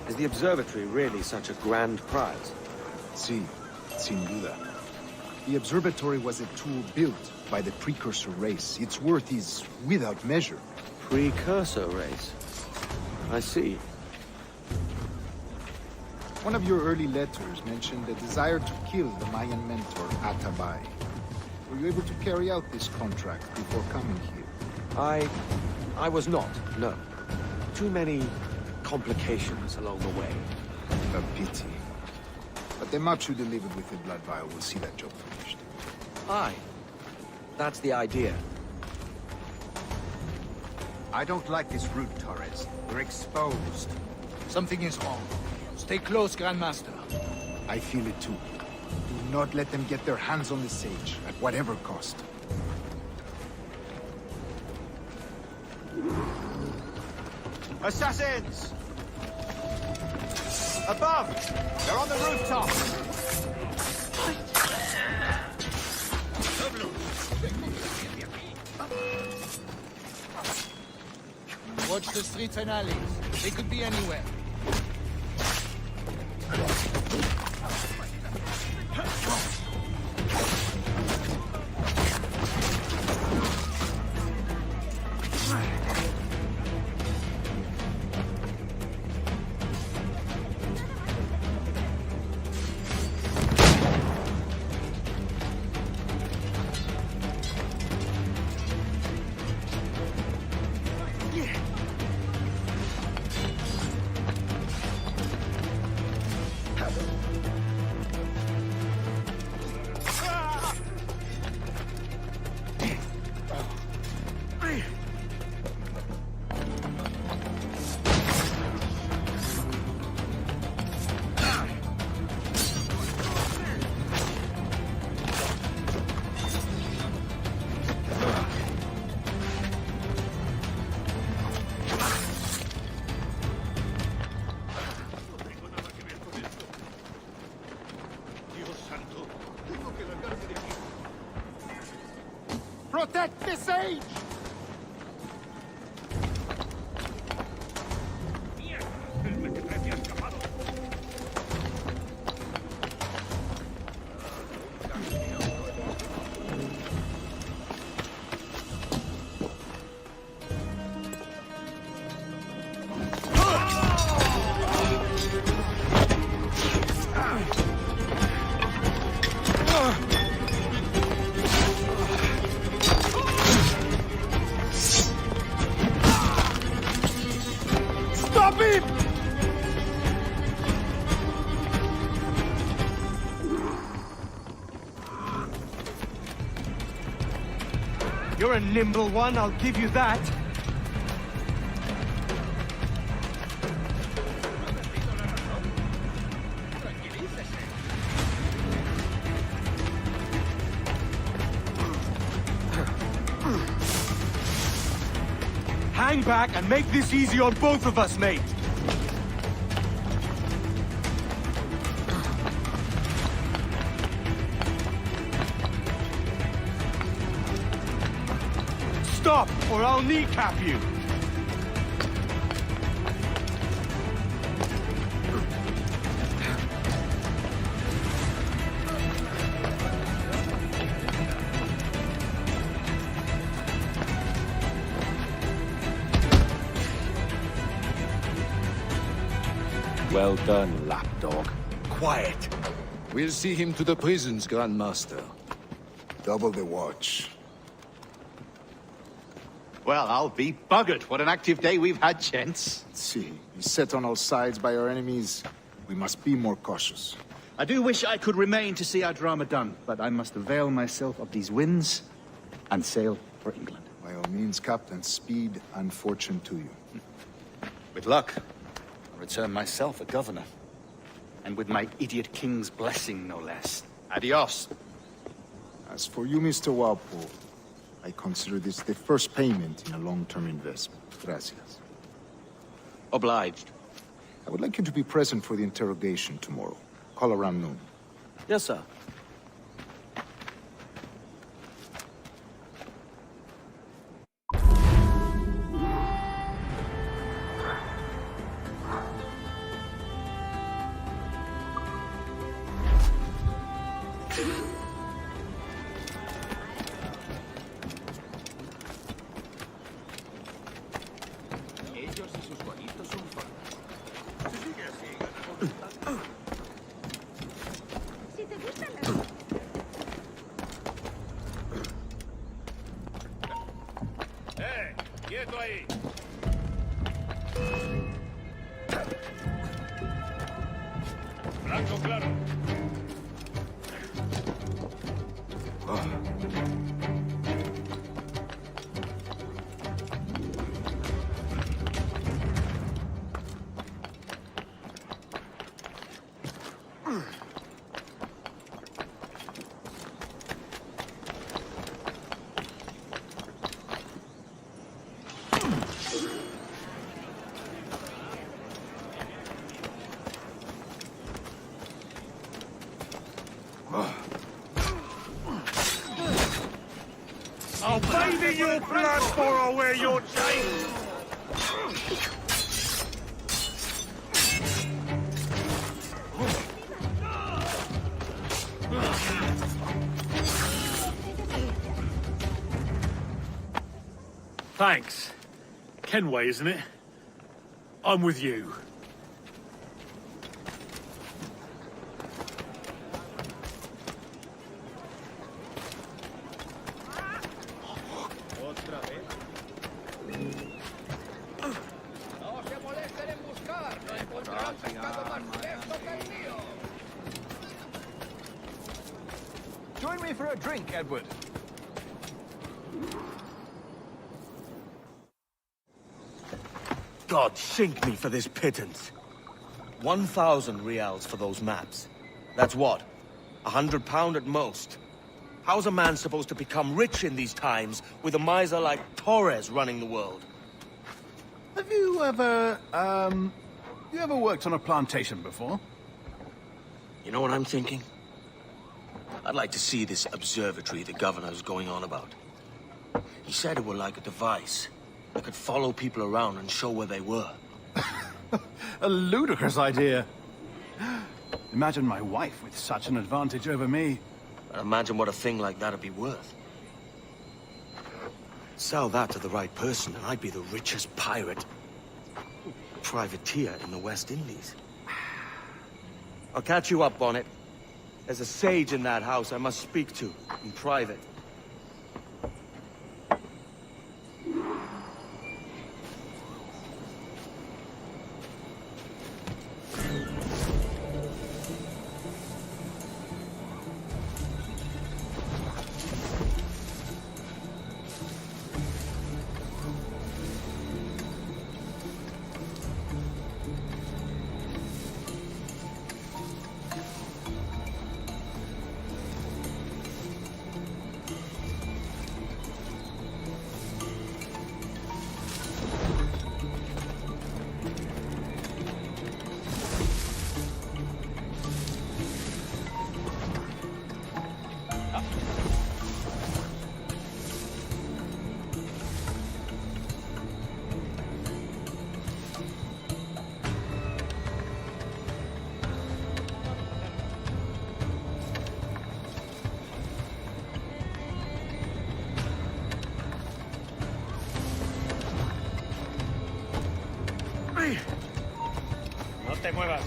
Speaker 4: Is the observatory really such a grand prize?
Speaker 6: Sí, sin duda. The observatory was a tool built by the precursor race. Its worth is without measure.
Speaker 4: Precursor race? I see.
Speaker 6: One of your early letters mentioned a desire to kill the Mayan mentor, Atabay. Were you able to carry out this contract before coming here?
Speaker 4: I was not, no. Too many complications along the way.
Speaker 6: A pity. But the maps you delivered with the blood vial will see that job finished.
Speaker 4: Aye. That's the idea.
Speaker 21: I don't like this route, Torres. We're exposed. Something is wrong.
Speaker 19: Stay close, Grandmaster.
Speaker 6: I feel it too. Do not let them get their hands on the sage, at whatever cost.
Speaker 21: Assassins! Above! They're on the rooftop!
Speaker 19: Watch the streets and alleys. They could be anywhere. Protect the sage!
Speaker 4: You're a nimble one, I'll give you that. Hang back and make this easy on both of us, mate. Stop, or I'll kneecap you!
Speaker 14: Well done, lapdog.
Speaker 4: Quiet.
Speaker 14: We'll see him to the prisons, Grandmaster.
Speaker 6: Double the watch.
Speaker 21: Well, I'll be buggered. What an active day we've had, gents.
Speaker 6: Let's see. Beset on all sides by our enemies. We must be more cautious.
Speaker 21: I do wish I could remain to see our drama done, but I must avail myself of these winds and sail for England.
Speaker 6: By all means, Captain, speed and fortune to you.
Speaker 21: With luck, I'll return myself a governor. And with my idiot king's blessing, no less. Adios.
Speaker 6: As for you, Mr. Walpole, I consider this the first payment in a long-term investment. Gracias.
Speaker 4: Obliged.
Speaker 6: I would like you to be present for the interrogation tomorrow. Call around noon.
Speaker 4: Yes, sir.
Speaker 2: Anything you plan for or wear your chains!
Speaker 9: Thanks. Kenway, isn't it? I'm with you.
Speaker 22: Join me for a drink, Edward.
Speaker 4: God sink me for this pittance. 1,000 reals for those maps. That's what? £100 at most. How's a man supposed to become rich in these times with a miser like Torres running the world?
Speaker 7: Have you ever, worked on a plantation before?
Speaker 4: You know what I'm thinking? I'd like to see this observatory the governor's going on about. He said it were like a device that could follow people around and show where they were.
Speaker 7: A ludicrous idea. Imagine my wife with such an advantage over me.
Speaker 4: But imagine what a thing like that'd be worth. Sell that to the right person and I'd be the richest pirate, privateer in the West Indies. I'll catch you up on it. There's a sage in that house I must speak to in private.
Speaker 1: No te muevas.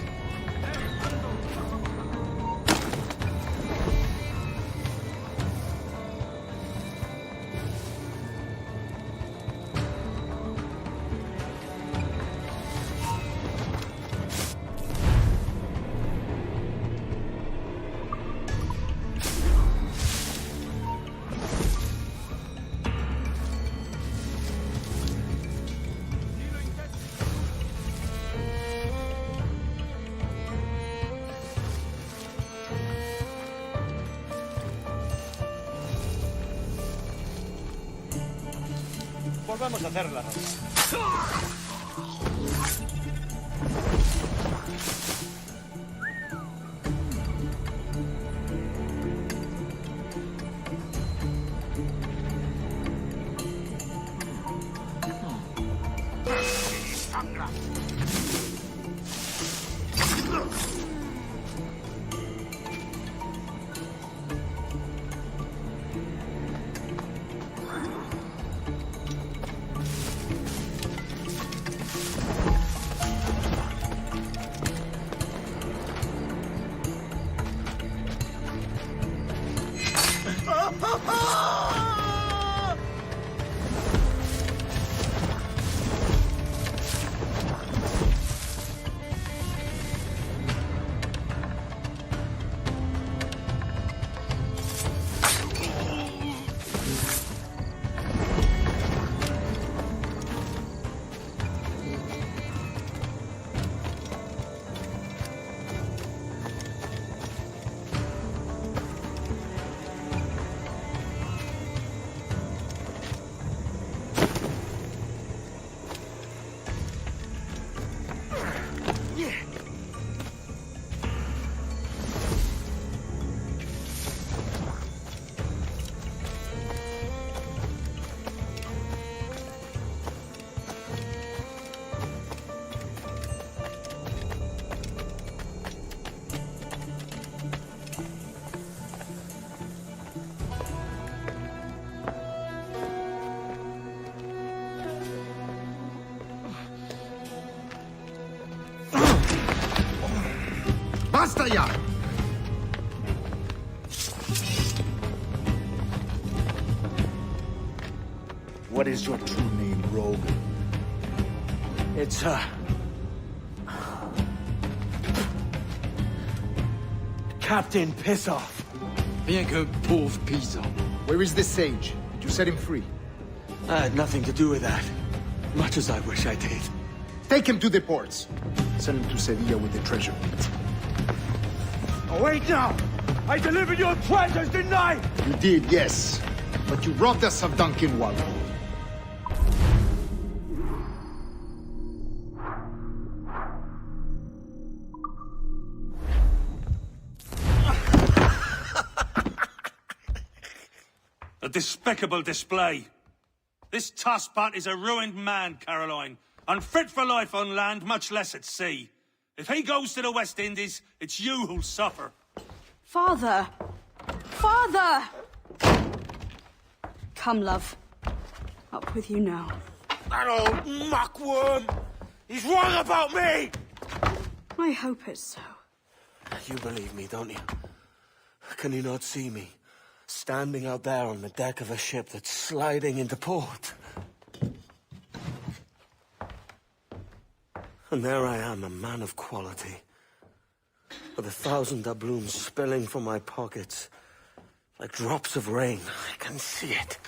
Speaker 1: Volvamos a hacerla.
Speaker 6: Basta ya! What is your true name, rogue?
Speaker 4: It's, Captain Pissoff.
Speaker 14: Rien qu'un pauvre paysan.
Speaker 6: Where is the sage? Did you set him free?
Speaker 4: I had nothing to do with that. Much as I wish I did.
Speaker 6: Take him to the ports. Send him to Sevilla with the treasure.
Speaker 2: Oh, wait now! I delivered your treasures, didn't I?
Speaker 6: You did, yes. But you robbed us of Duncan Walpole.
Speaker 2: A despicable display. This tosspot is a ruined man, Caroline. Unfit for life on land, much less at sea. If he goes to the West Indies, it's you who'll suffer.
Speaker 8: Father! Father! Come, love. Up with you now.
Speaker 2: That old muckworm! He's wrong about me!
Speaker 8: I hope it's so.
Speaker 4: You believe me, don't you? Can you not see me? Standing out there on the deck of a ship that's sliding into port. And there I am, a man of quality. With 1,000 doubloons spilling from my pockets. Like drops of rain. I can see it.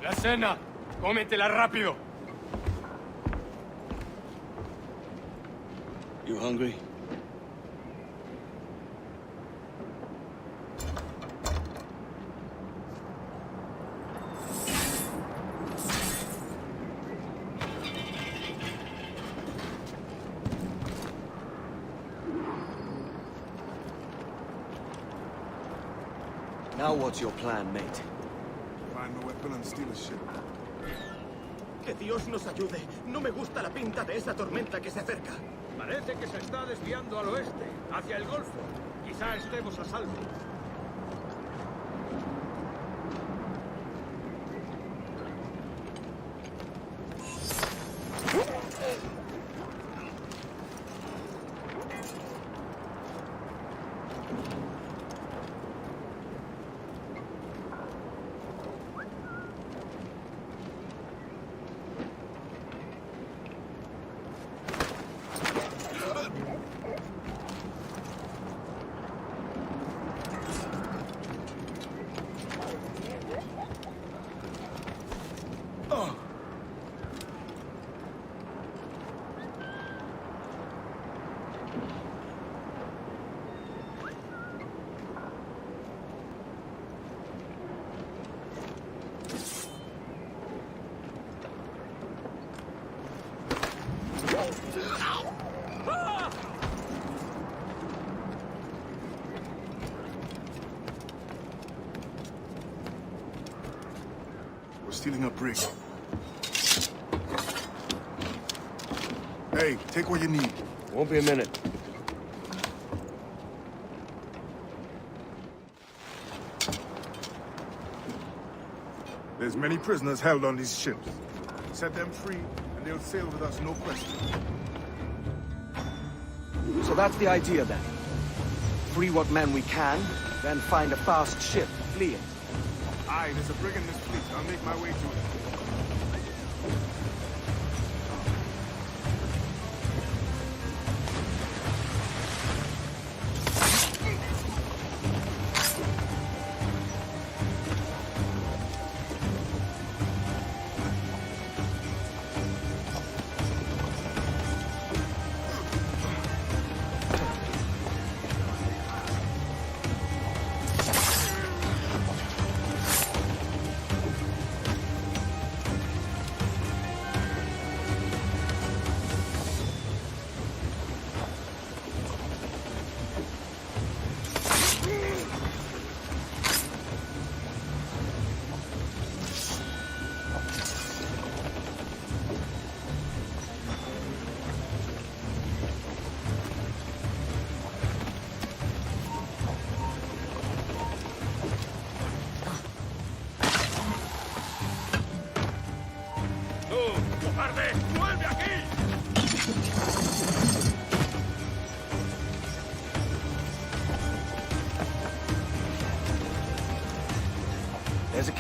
Speaker 1: La cena. Cómetela rápido.
Speaker 4: You hungry? Now what's your plan, mate?
Speaker 11: Find a weapon and steal a ship.
Speaker 3: Que Dios nos ayude. No me gusta la pinta de esa tormenta que se acerca.
Speaker 16: Parece que se está desviando al oeste, hacia el Golfo. Quizá estemos a salvo.
Speaker 11: We're stealing a brig. Hey, take what you need.
Speaker 4: Won't be a minute.
Speaker 11: There's many prisoners held on these ships. Set them free, and they'll sail with us, no question.
Speaker 4: So that's the idea, then. Free what men we can, then find a fast ship, flee it.
Speaker 11: Aye, there's a brig in this fleet. I'll make my way to it.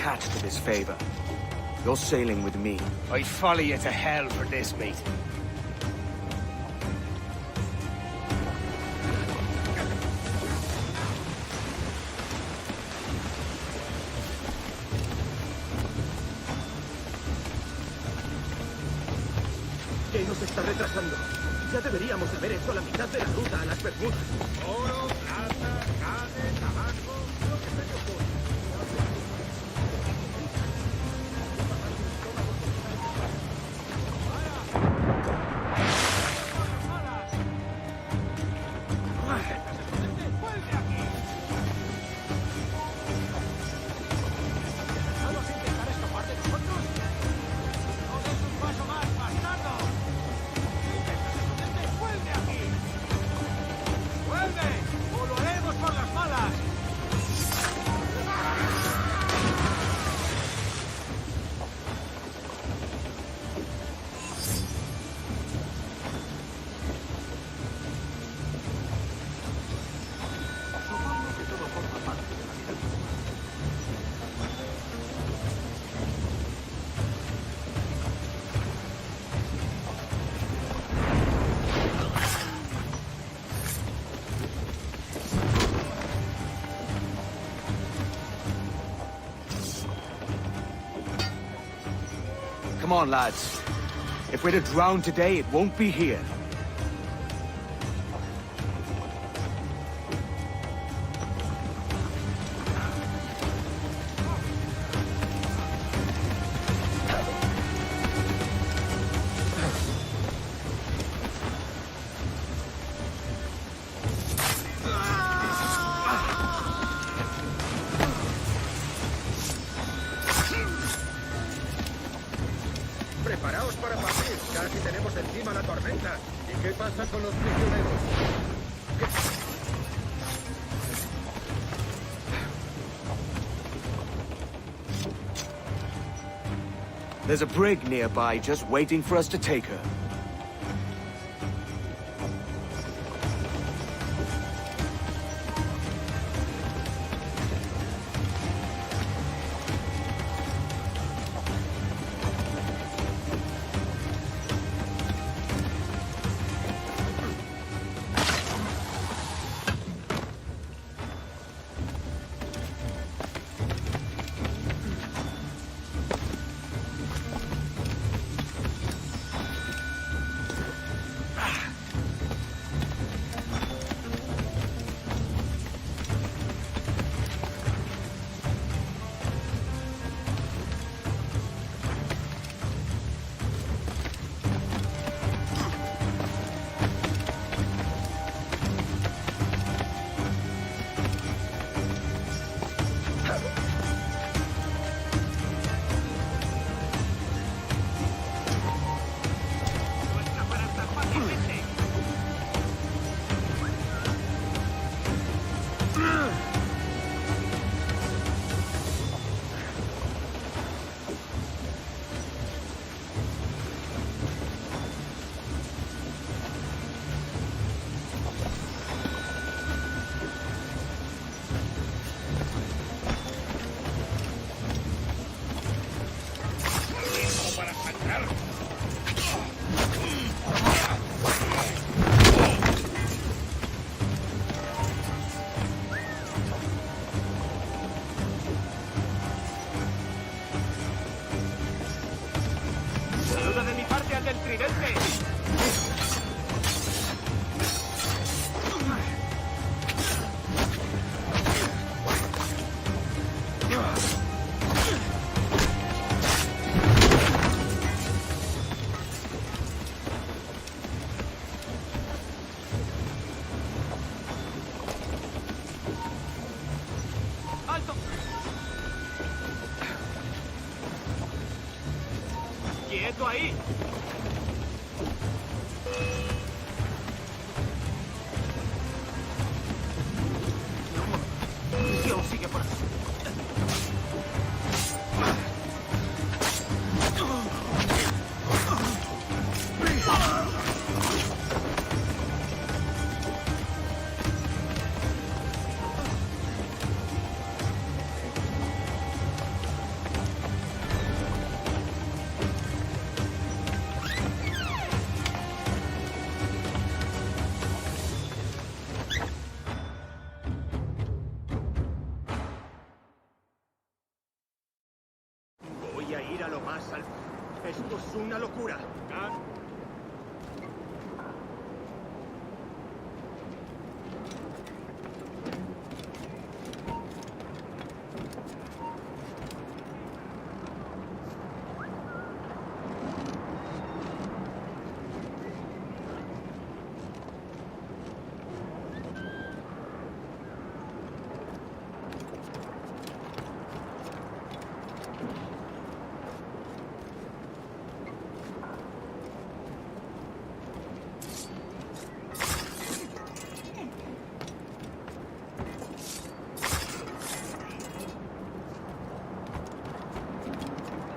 Speaker 4: attached to this favor. You're sailing with me.
Speaker 16: I'd follow you to hell for this, mate.
Speaker 3: ¿Qué nos está retrasando? Ya deberíamos haber hecho la mitad de la ruta a las Bermudas.
Speaker 16: Oro, plata, carne, tabaco, lo que se te ocurra.
Speaker 18: ¿Vamos a intentar escapar de nosotros? ¡No des un paso más, bastardo! ¡Vuelve aquí! ¡Vuelve! ¡O lo haremos por las malas!
Speaker 3: Supongo que todo forma parte de la vida.
Speaker 4: Come on, lads. If we're to drown today, it won't be here.
Speaker 17: Preparaos para partir. Casi tenemos encima la tormenta. ¿Y qué pasa con los prisioneros?
Speaker 4: There's a brig nearby just waiting for us to take her.
Speaker 3: una locura.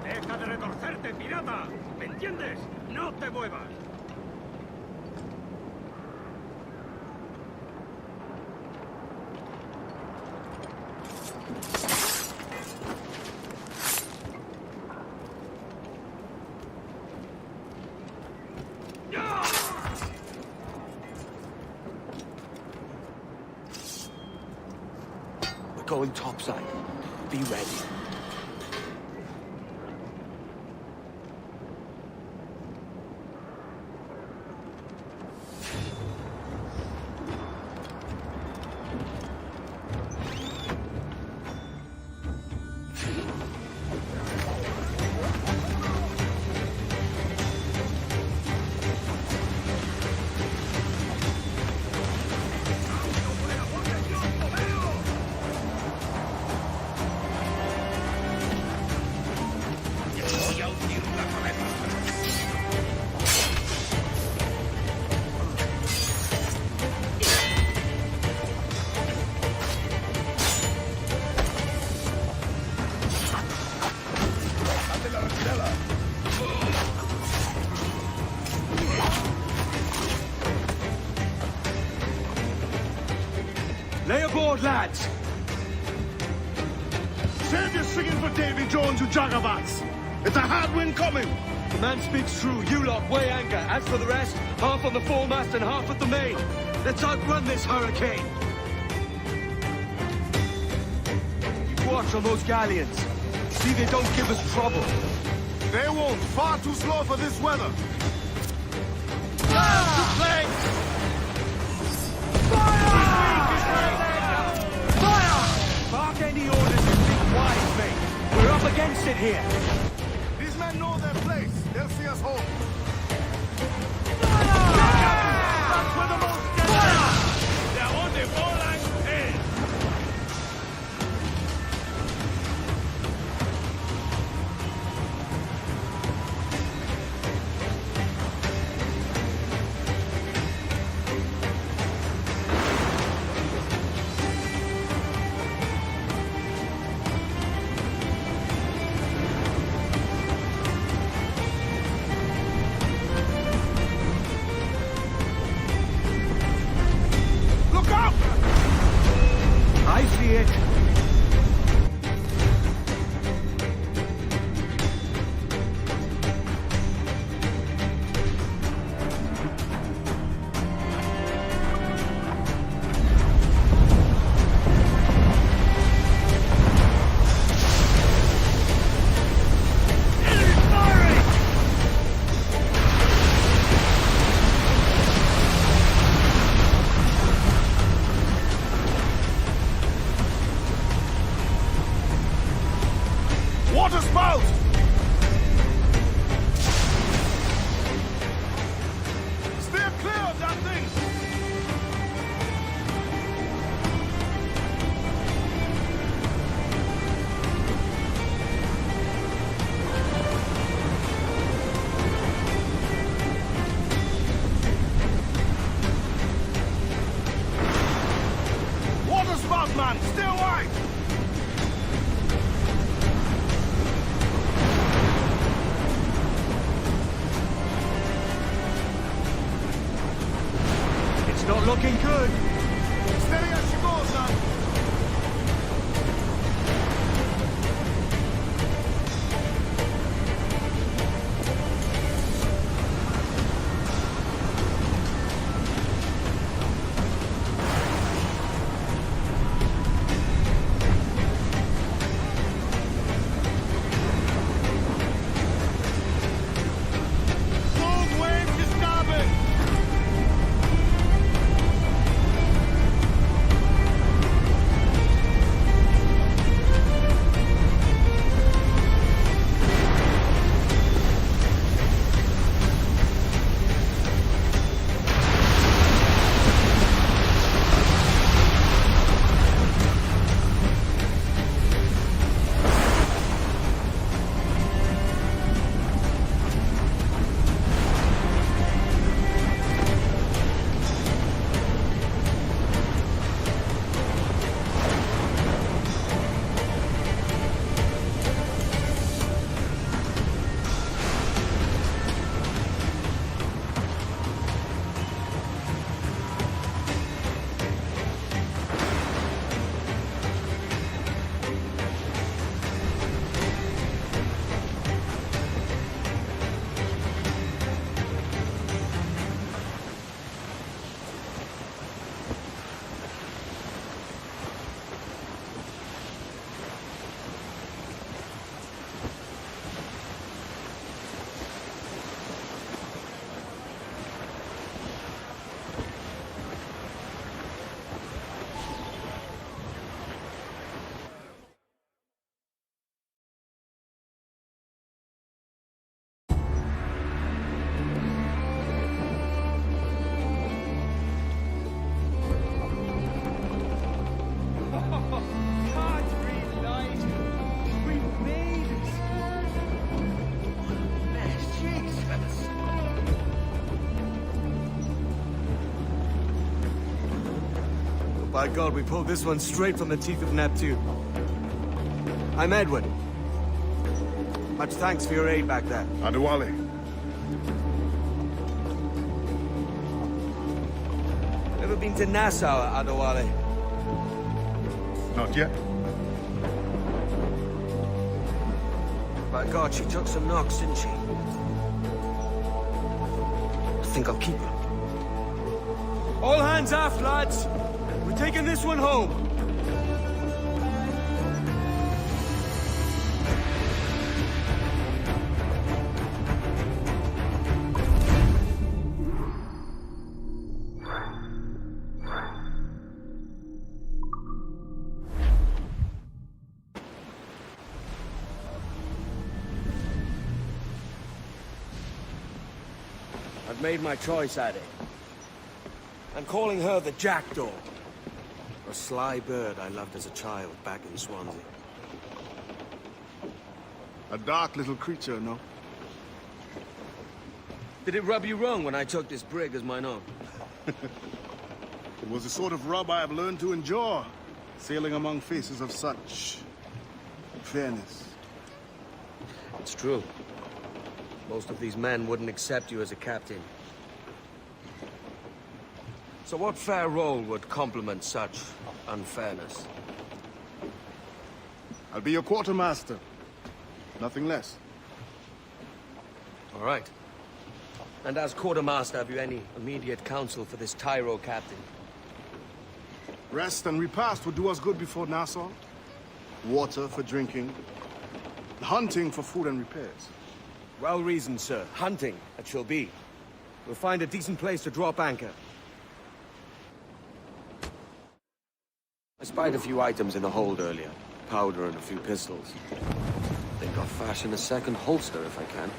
Speaker 16: ¡Deja de retorcerte, pirata! ¿Me entiendes? ¡No te muevas!
Speaker 4: We're going topside. Be ready.
Speaker 2: Lay aboard, lads!
Speaker 11: Save your singing for Davy Jones, you jagabats! It's a hard wind coming!
Speaker 4: The man speaks true. You lot weigh anchor. As for the rest, half on the foremast and half at the main. Let's outrun this hurricane. Keep watch on those galleons. See they don't give us trouble.
Speaker 11: They won't. Far too slow for this weather.
Speaker 4: Bark any orders and think wise, mate. We're up against it here.
Speaker 11: These men know their place. They'll see us home.
Speaker 16: That's where the most they're on the ball line. Hey!
Speaker 4: I see it.
Speaker 11: Water spout! Steer clear of that thing! Water spout, man! Stay wide!
Speaker 4: It's not looking good.
Speaker 11: Steady as she goes, man!
Speaker 4: By God, we pulled this one straight from the teeth of Neptune. I'm Edward. Much thanks for your aid back there.
Speaker 11: Adewale.
Speaker 4: Ever been to Nassau, Adewale?
Speaker 11: Not yet.
Speaker 4: By God, she took some knocks, didn't she? I think I'll keep her. All hands aft, lads! We're taking this one home! I've made my choice, Addy. I'm calling her the Jackdaw. A sly bird I loved as a child back in Swansea.
Speaker 11: A dark little creature, no?
Speaker 4: Did it rub you wrong when I took this brig as mine own?
Speaker 11: It was the sort of rub I have learned to endure, sailing among faces of such fairness.
Speaker 4: It's true. Most of these men wouldn't accept you as a captain. So what fair role would complement such unfairness?
Speaker 11: I'll be your quartermaster. Nothing less.
Speaker 4: All right. And as quartermaster, have you any immediate counsel for this Tyro captain?
Speaker 11: Rest and repast would do us good before Nassau. Water for drinking. Hunting for food and repairs.
Speaker 4: Well reasoned, sir. Hunting, it shall be. We'll find a decent place to drop anchor. I spied a few items in the hold earlier. Powder and a few pistols. Think I'll fashion a second holster if I can.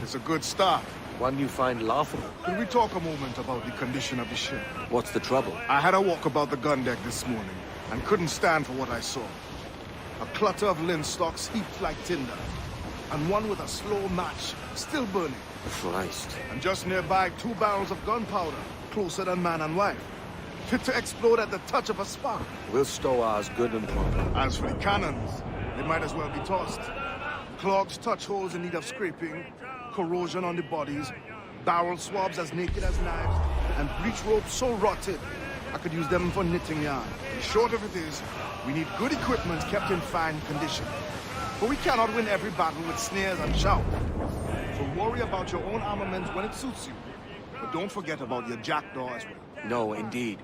Speaker 11: It's a good start.
Speaker 4: One you find laughable.
Speaker 11: Could we talk a moment about the condition of the ship?
Speaker 4: What's the trouble?
Speaker 11: I had a walk about the gun deck this morning, and couldn't stand for what I saw. A clutter of linstocks heaped like tinder, and one with a slow match, still burning.
Speaker 4: Christ.
Speaker 11: And just nearby, 2 barrels of gunpowder, closer than man and wife. Fit to explode at the touch of a spark.
Speaker 4: We'll stow ours good and proper.
Speaker 11: As for the cannons, they might as well be tossed. Clogs, touch holes in need of scraping, corrosion on the bodies, barrel swabs as naked as knives, and breech ropes so rotted, I could use them for knitting yarn. The short of it is, we need good equipment kept in fine condition. But we cannot win every battle with snares and shout. So worry about your own armament when it suits you. But don't forget about your jackdaw as well.
Speaker 4: No, indeed.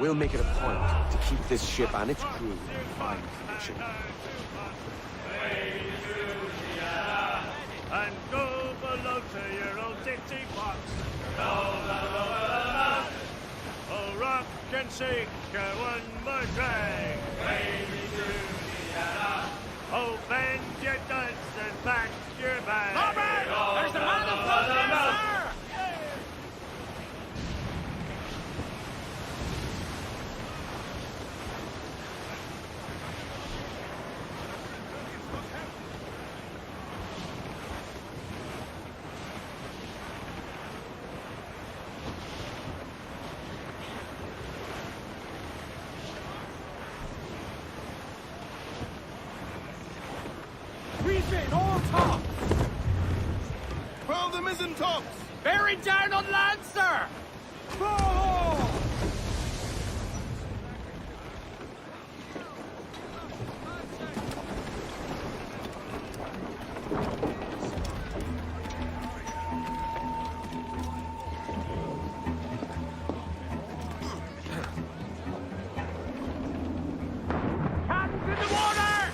Speaker 4: We'll make it a point to keep this ship and its crew in fine condition.
Speaker 1: And go below to your old ditty box. Oh, rock and shake one more drag. Oh, bend your duds and pack your bag.
Speaker 16: All right, there's the motherfucker, sir!
Speaker 3: Reefing all tops!
Speaker 11: Furl the mizzen tops!
Speaker 16: Bearing down on land, sir!
Speaker 3: Follow!
Speaker 16: Hands in the water!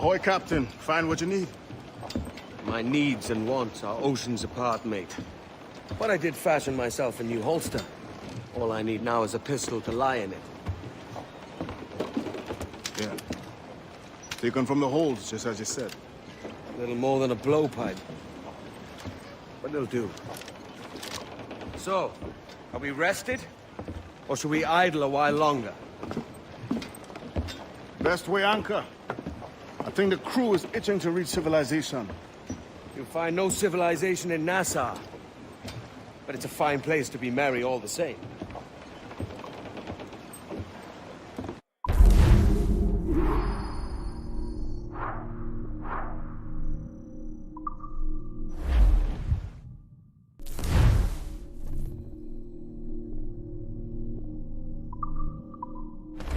Speaker 11: Ahoy, Captain. Find what you need.
Speaker 4: My needs and wants are oceans apart, mate. But I did fashion myself a new holster. All I need now is a pistol to lie in it.
Speaker 11: Yeah. Taken from the holds, just as you said.
Speaker 4: Little more than a blowpipe. But it'll do. So, are we rested? Or should we idle a while longer?
Speaker 11: Best way anchor. I think the crew is itching to reach civilization.
Speaker 4: You'll find no civilization in Nassau. But it's a fine place to be merry all the same.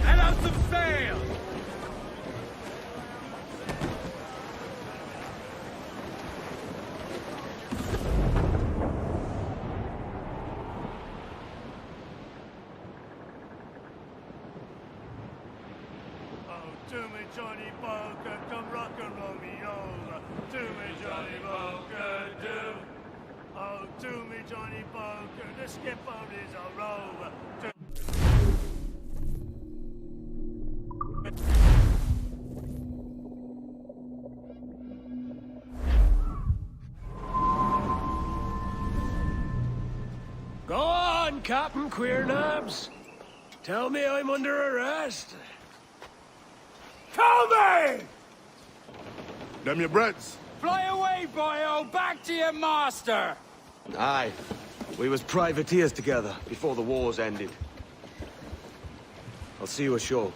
Speaker 16: Let out some sail!
Speaker 5: To me, Johnny Boker, come rock and roll me over. To me, Johnny Boker, do. Oh, to me, Johnny Boker, the skipper is a rover.
Speaker 16: Go on, Captain Queernabs. Tell me I'm under arrest. Tell me!
Speaker 11: Them your breads.
Speaker 14: Fly away, boyo! Back to your master!
Speaker 4: Aye. We was privateers together before the wars ended. I'll see you ashore.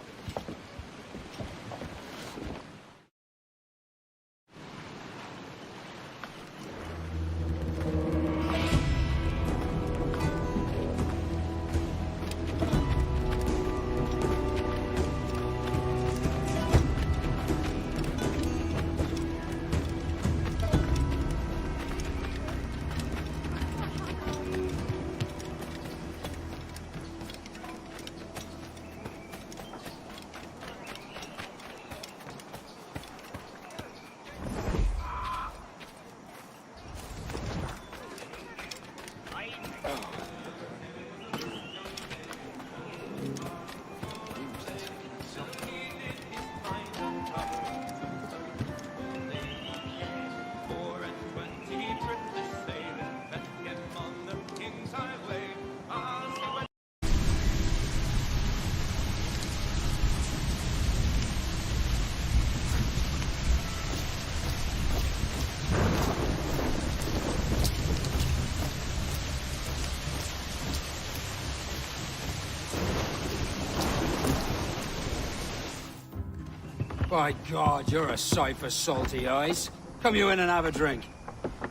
Speaker 14: By God, you're a sight for salty eyes. Come you in and have a drink.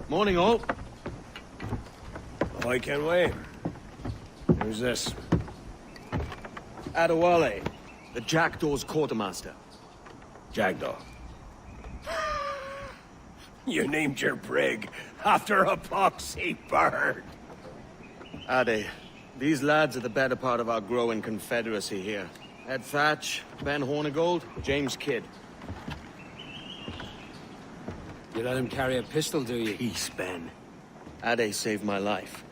Speaker 4: Morning, all.
Speaker 16: I can wait. Who's this?
Speaker 4: Adewale, the Jackdaw's quartermaster.
Speaker 16: Jackdaw. You named your brig after a poxy bird.
Speaker 4: Ade, these lads are the better part of our growing confederacy here. Ed Thatch, Ben Hornigold, James Kidd.
Speaker 14: You let him carry a pistol, do you?
Speaker 4: Peace, Ben. Ade saved my life.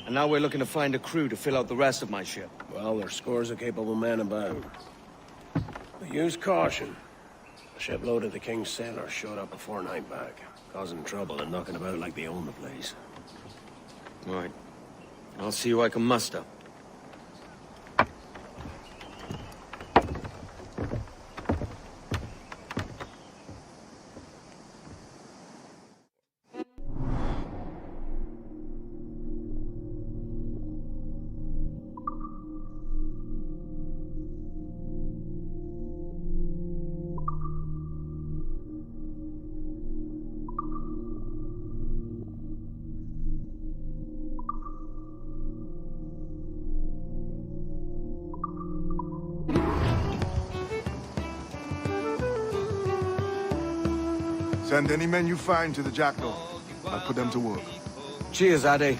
Speaker 4: And now we're looking to find a crew to fill out the rest of my ship.
Speaker 16: Well, there's scores of capable men about. But use caution. A shipload of the King's sailors showed up before night back, causing trouble and knocking about like they own the place.
Speaker 4: Right. I'll see who I can muster.
Speaker 11: Send any men you find to the Jackdaw. I'll put them to work.
Speaker 4: Cheers, Ade.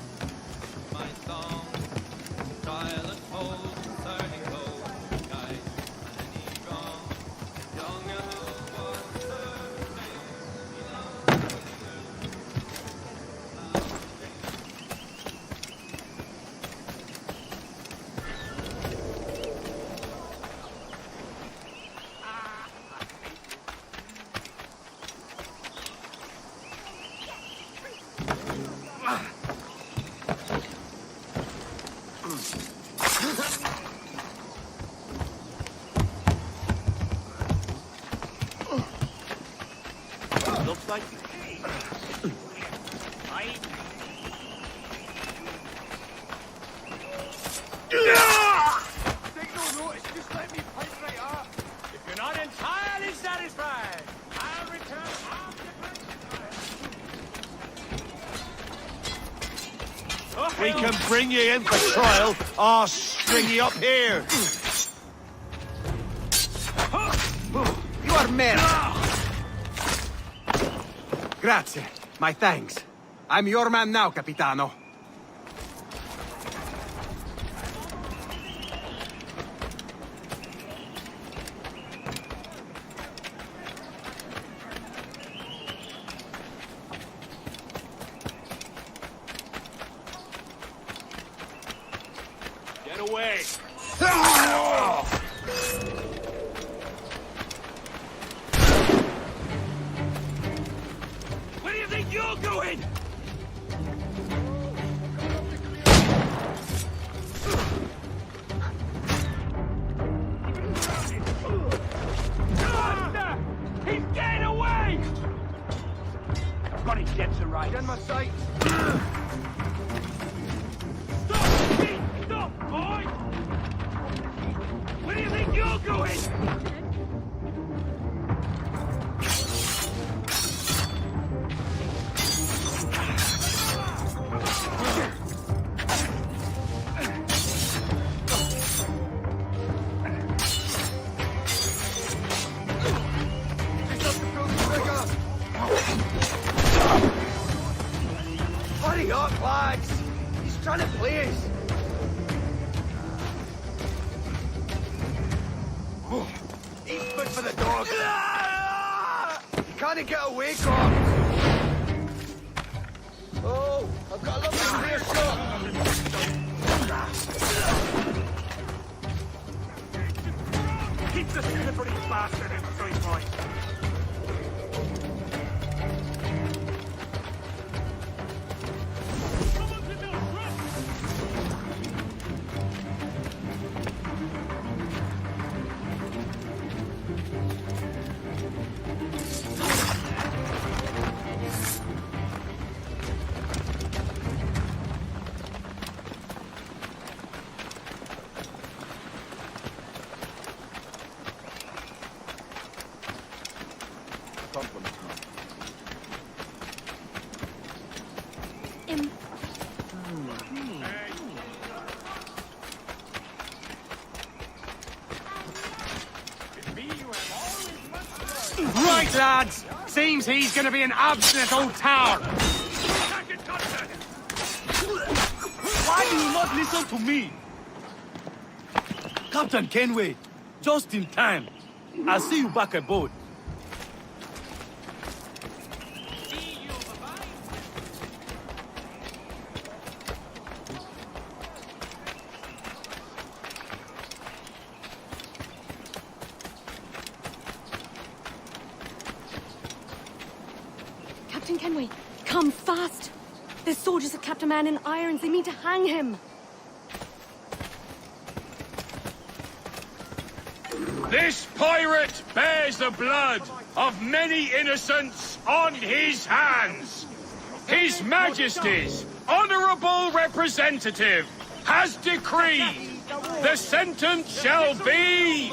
Speaker 3: like...
Speaker 1: Take no notice, just let me punch right up. If you're not entirely satisfied, I'll return half the punch.
Speaker 11: We can bring you in for trial, or string you up here.
Speaker 4: You are men! Grazie. My thanks. I'm your man now, Capitano.
Speaker 1: Get away!
Speaker 2: Where do you think you're going?
Speaker 1: He's getting away! I've got his debts right.
Speaker 3: In my sight.
Speaker 2: Stop, boy! Where do you think you're going?
Speaker 4: Hurry up, lads! He's trying to play us! Eat food for the dog! You can't get away, Cox! Oh, I've got a lovely clear shot!
Speaker 1: Keep the slippery bastard inside, boy.
Speaker 3: Right, lads! Seems he's gonna be an obstinate old tower.
Speaker 1: Why do you not listen to me? Captain Kenway, just in time. I'll see you back aboard.
Speaker 12: Captain Kenway, come fast! There's soldiers have kept a man in irons. They mean to hang him.
Speaker 2: This pirate bears the blood of many innocents on his hands. His Majesty's honourable representative has decreed the sentence shall be...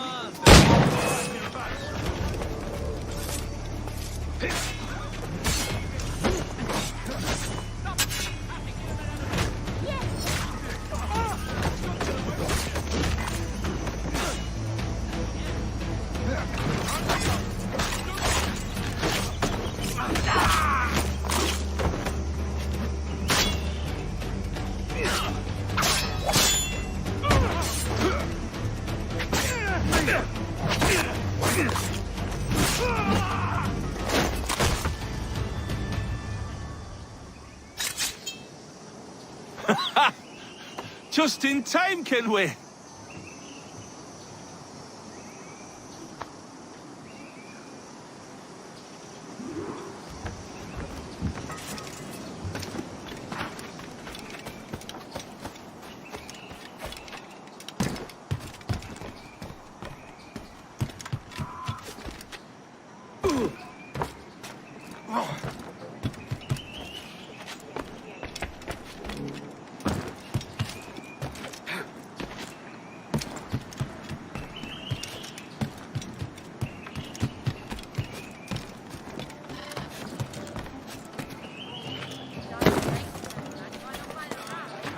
Speaker 2: Just in time, Kenway.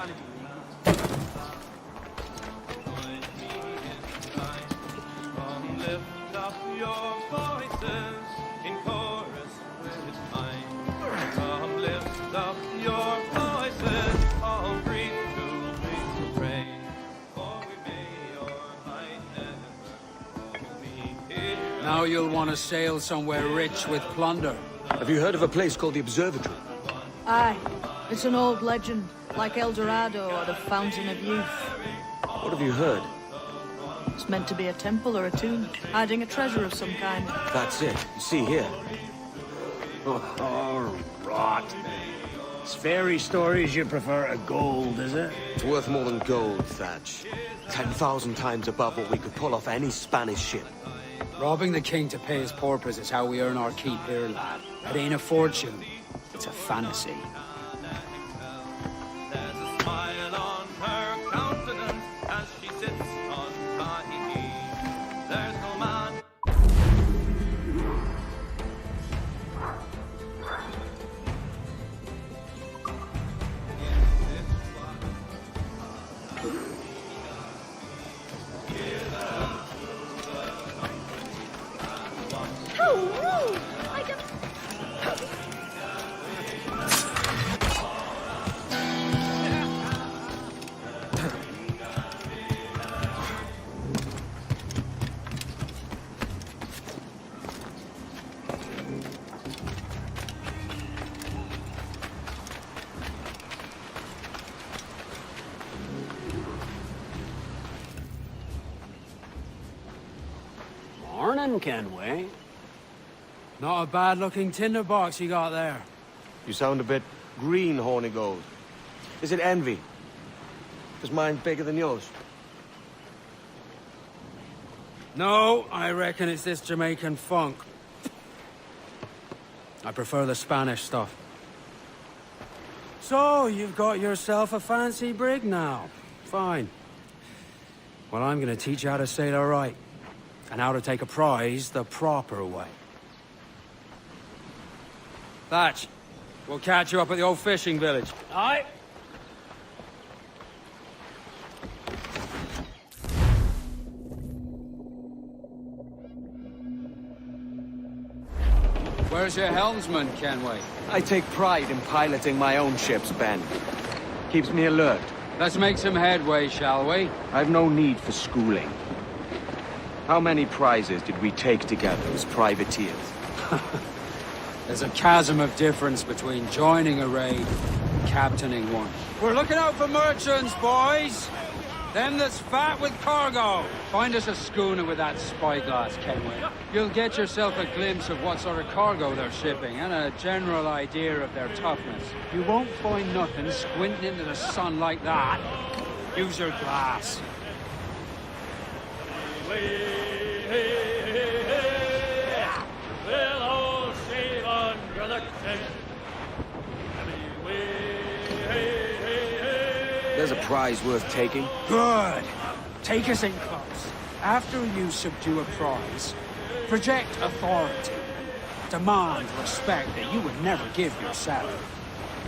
Speaker 10: Lift up your voices in chorus with mine. Come lift up your voices, all breathe to me to pray. For we may your highness be here.
Speaker 14: Now you'll want to sail somewhere rich with plunder.
Speaker 4: Have you heard of a place called the Observatory?
Speaker 15: Aye. It's an old legend, like El Dorado or the Fountain of Youth.
Speaker 4: What have you heard?
Speaker 15: It's meant to be a temple or a tomb, hiding a treasure of some kind.
Speaker 4: That's it. See here.
Speaker 16: Oh, rot. It's fairy stories you prefer to gold, is it?
Speaker 4: It's worth more than gold, Thatch. 10,000 times above what we could pull off any Spanish ship.
Speaker 14: Robbing the king to pay his porpoise is how we earn our keep here, lad. It ain't a fortune. It's a fantasy.
Speaker 10: There's a smile on her countenance as she sits on my knee. There's no man.
Speaker 13: How rude! I just...
Speaker 14: Morning, Kenway. Not a bad-looking tinderbox you got there.
Speaker 4: You sound a bit green, Horny Gold. Is it envy? Is mine bigger than yours?
Speaker 14: No, I reckon it's this Jamaican funk. I prefer the Spanish stuff. So, you've got yourself a fancy brig now. Fine. Well, I'm gonna teach you how to sail her right. And how to take a prize the proper way. Thatch, we'll catch you up at the old fishing village.
Speaker 16: Aye.
Speaker 14: Where's your helmsman, Kenway?
Speaker 4: I take pride in piloting my own ships, Ben. Keeps me alert.
Speaker 14: Let's make some headway, shall we?
Speaker 4: I've no need for schooling. How many prizes did we take together as privateers?
Speaker 14: There's a chasm of difference between joining a raid and captaining one. We're looking out for merchants, boys! Them that's fat with cargo! Find us a schooner with that spyglass, Kenway. You'll get yourself a glimpse of what sort of cargo they're shipping and a general idea of their toughness. You won't find nothing squinting into the sun like that. Use your glass.
Speaker 5: We'll all shave under the tent.
Speaker 4: There's a prize worth taking.
Speaker 14: Good. Take us in close. After you subdue a prize, project authority. Demand respect that you would never give yourself.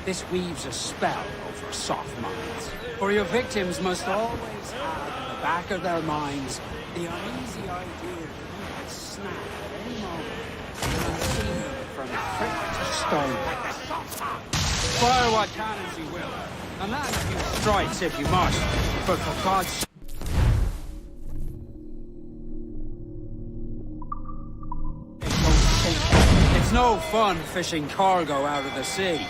Speaker 14: This weaves a spell over soft minds. For your victims must always have in the back of their minds the uneasy idea that you could snap at any moment and see them from prick to stone. Fire what cannons you will, and land a few strikes if you must, but for God's sake. It's no fun fishing cargo out of the sea,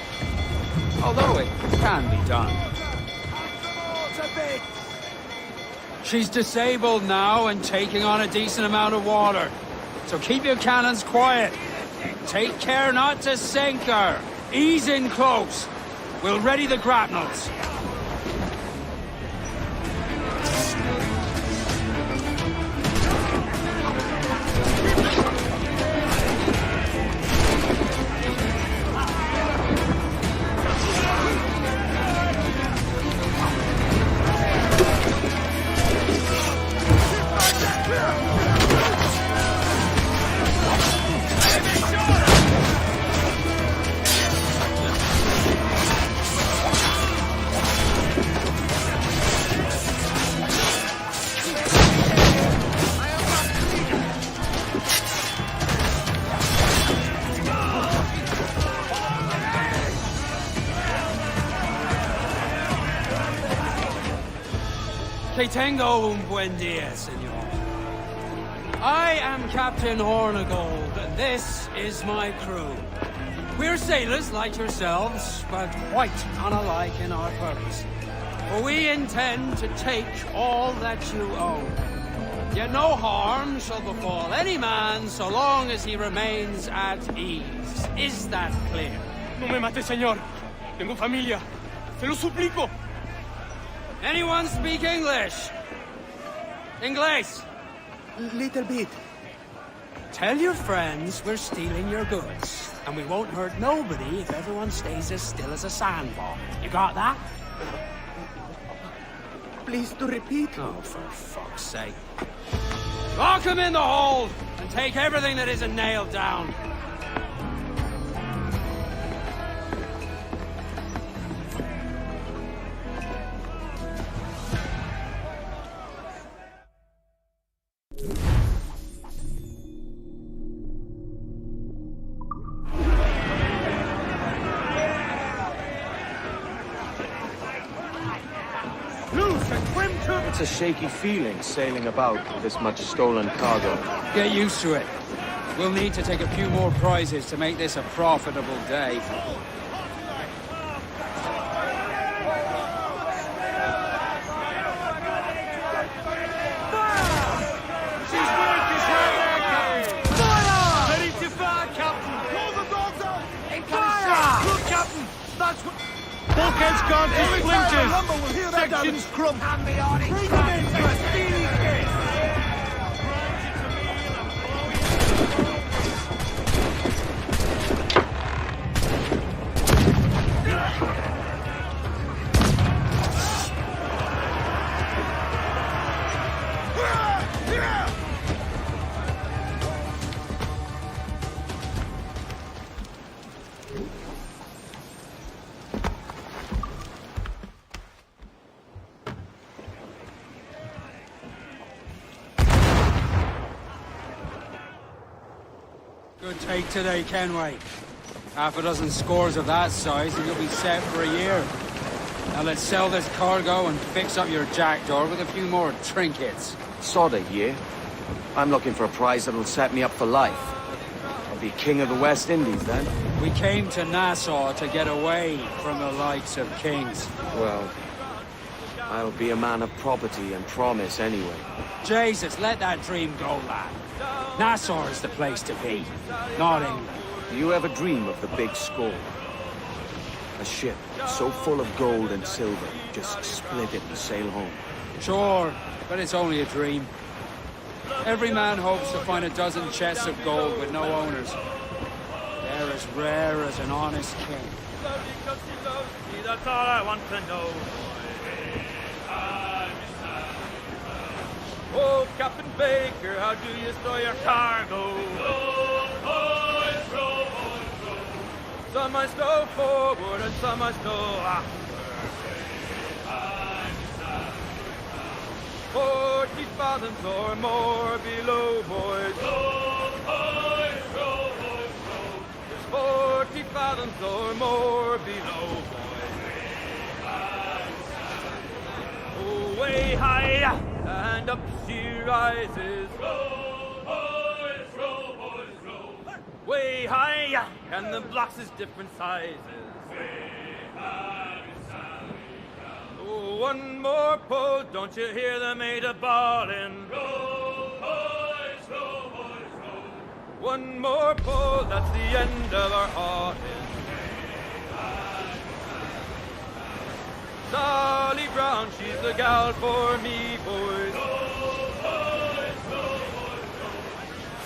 Speaker 14: although it can be done. She's disabled now and taking on a decent amount of water. So keep your cannons quiet. Take care not to sink her. Ease in close. We'll ready the grapnels. Que tengo un buen dia, senor. I am Captain Hornigold, and this is my crew. We're sailors like yourselves, but quite unalike in our purpose. For we intend to take all that you own. Yet no harm shall befall any man so long as he remains at ease. Is that clear?
Speaker 1: No me mate, señor. Tengo familia. Se lo suplico.
Speaker 14: Anyone speak English? Inglés?
Speaker 3: Little bit.
Speaker 14: Tell your friends we're stealing your goods, and we won't hurt nobody if everyone stays as still as a sandbar. You got that?
Speaker 3: Please to repeat.
Speaker 14: Oh, for fuck's sake. Lock him in the hold, and take everything that isn't nailed down.
Speaker 4: It's a shaky feeling sailing about with this much stolen cargo.
Speaker 14: Get used to it. We'll need to take a few more prizes to make this a profitable day.
Speaker 1: Ready to fire, Captain! Call the dogs out! Fire! Look, Captain! That's what... Bulkhead's gone to splinters! Section's crump! Bring them in for a steely kiss!
Speaker 14: Good take today, Kenway. Half a dozen scores of that size and you'll be set for a year. Now let's sell this cargo and fix up your jackdaw with a few more trinkets.
Speaker 4: Sod a year. I'm looking for a prize that'll set me up for life. I'll be king of the West Indies then.
Speaker 14: We came to Nassau to get away from the likes of kings.
Speaker 4: Well, I'll be a man of property and promise anyway.
Speaker 14: Jesus, let that dream go, lad. Nassau is the place to be, not England.
Speaker 4: Do you ever dream of the big score? A ship so full of gold and silver, just split it and sail home.
Speaker 14: Sure, but it's only a dream. Every man hopes to find a dozen chests of gold with no owners. They're as rare as an honest king.
Speaker 10: That's all I want to know. Oh, Captain Baker, how do you stow your cargo? Row, boys, row, boys, row. Some I stow forward and some I stow after. 40 fathoms or more below, boys. Row, boys, row, boys, row. There's 40 fathoms or more below, boys. Oh, way high and up she rises. Row, boys, row. Way high, and the blocks is different sizes. Oh, one more pull, don't you hear the mate a bawling? Row, boys, row. One more pull, that's the end of our hauling. Dolly Brown, she's the gal for me, boys.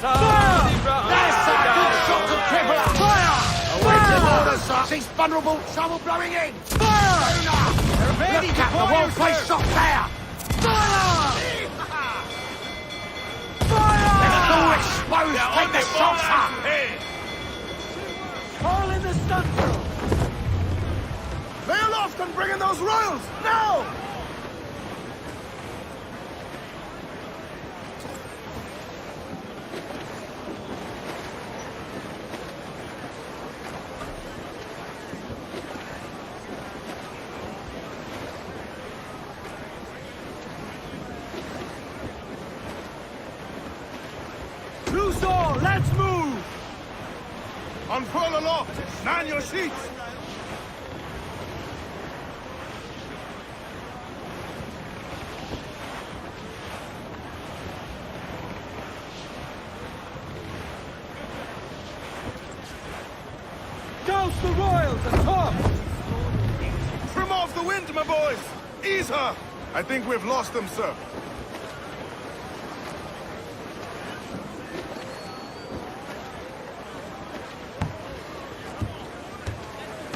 Speaker 10: Sally Brown,
Speaker 3: That's a good shot to cripple her! Fire! Awaiting orders, sir! She's vulnerable, trouble blowing in! Fire! Look, Captain, the whole place shot there! Fire! Fire! It's all exposed! Take the shots, sir! Call in the stunt! Lay aloft and bring in those royals! Now!
Speaker 1: Loose all! Let's move!
Speaker 11: Unfurl aloft! Man your sheets!
Speaker 1: Douse the royals atop!
Speaker 11: Trim off the wind, my boys! Ease her! I think we've lost them, sir.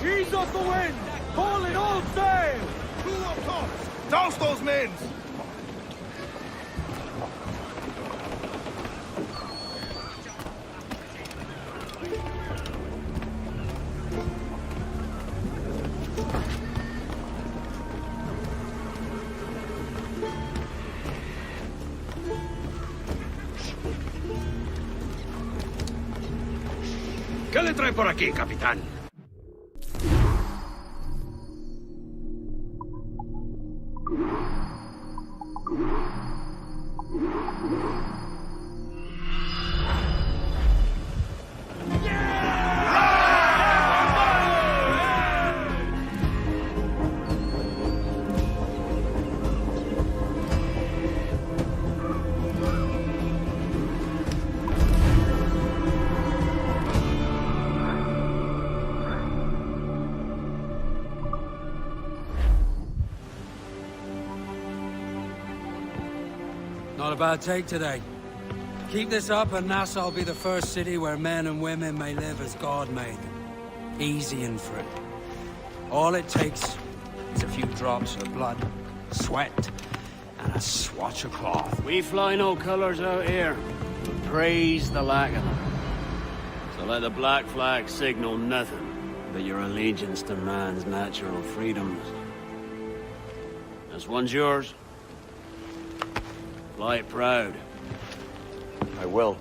Speaker 1: Ease off the wind! Haul in all sail!
Speaker 11: Crew up top! Douse those men!
Speaker 3: ¿Qué le trae por aquí, capitán?
Speaker 14: Not a bad take today. Keep this up and Nassau will be the first city where men and women may live as God made them. Easy and free. All it takes is a few drops of blood, sweat, and a swatch of cloth.
Speaker 16: We fly no colours out here, but praise the lack of them. So let the black flag signal nothing but your allegiance to man's natural freedoms. This one's yours. Fly it proud.
Speaker 4: I will.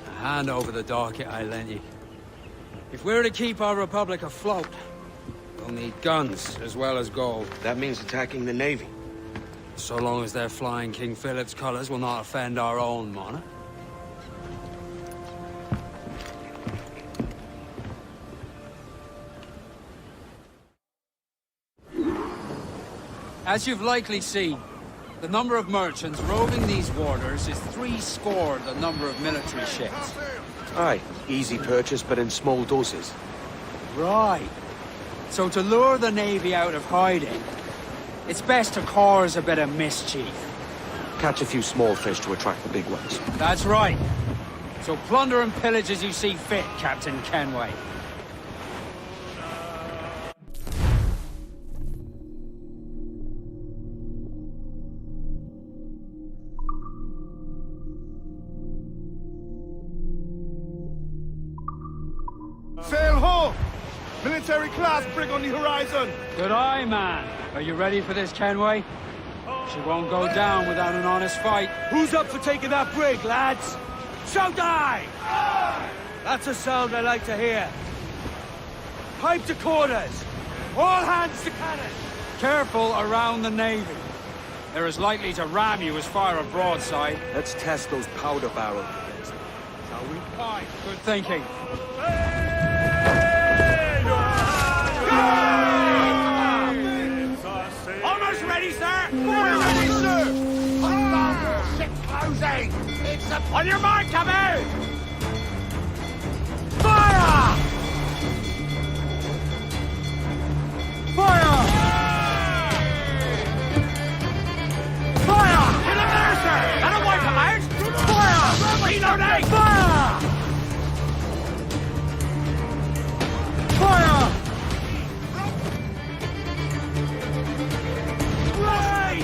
Speaker 14: A hand over the docket I lent you. If we're to keep our republic afloat, we'll need guns as well as gold.
Speaker 4: That means attacking the Navy.
Speaker 14: So long as they're flying King Philip's colours will not offend our own monarch. As you've likely seen, the number of merchants roving these waters is 70 the number of military ships.
Speaker 4: Aye, easy purchase, but in small doses.
Speaker 14: Right. So to lure the Navy out of hiding, it's best to cause a bit of mischief.
Speaker 4: Catch a few small fish to attract the big ones.
Speaker 14: That's right. So plunder and pillage as you see fit, Captain Kenway.
Speaker 11: Sail ho! Military class brig on the horizon!
Speaker 14: Good eye, man. Are you ready for this, Kenway? She won't go down without an honest fight.
Speaker 1: Who's up for taking that brig, lads? Shout aye! That's a sound I like to hear. Pipe to quarters! All hands to cannon!
Speaker 14: Careful around the Navy. They're as likely to ram you as fire a broadside.
Speaker 4: Let's test those powder barrels against them.
Speaker 14: Shall we? Aye, good thinking.
Speaker 1: Almost ready, sir!
Speaker 3: We're ready, sir! Ship's closing! It's a...
Speaker 1: On your mark, come out! Fire! Fire! Fire! Get up there, sir! That'll wipe them out! Fire! Reloading! Fire! Fire! Right!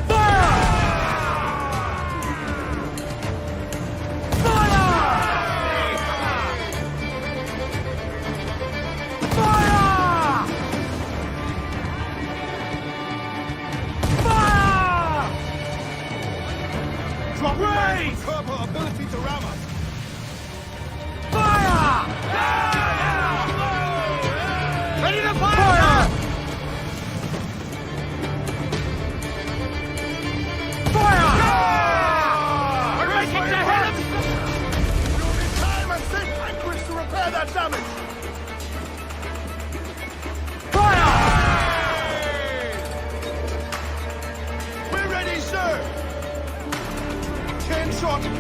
Speaker 1: Fire!
Speaker 11: Her ability to ram us.
Speaker 1: Fire! Ready to fire! Fire!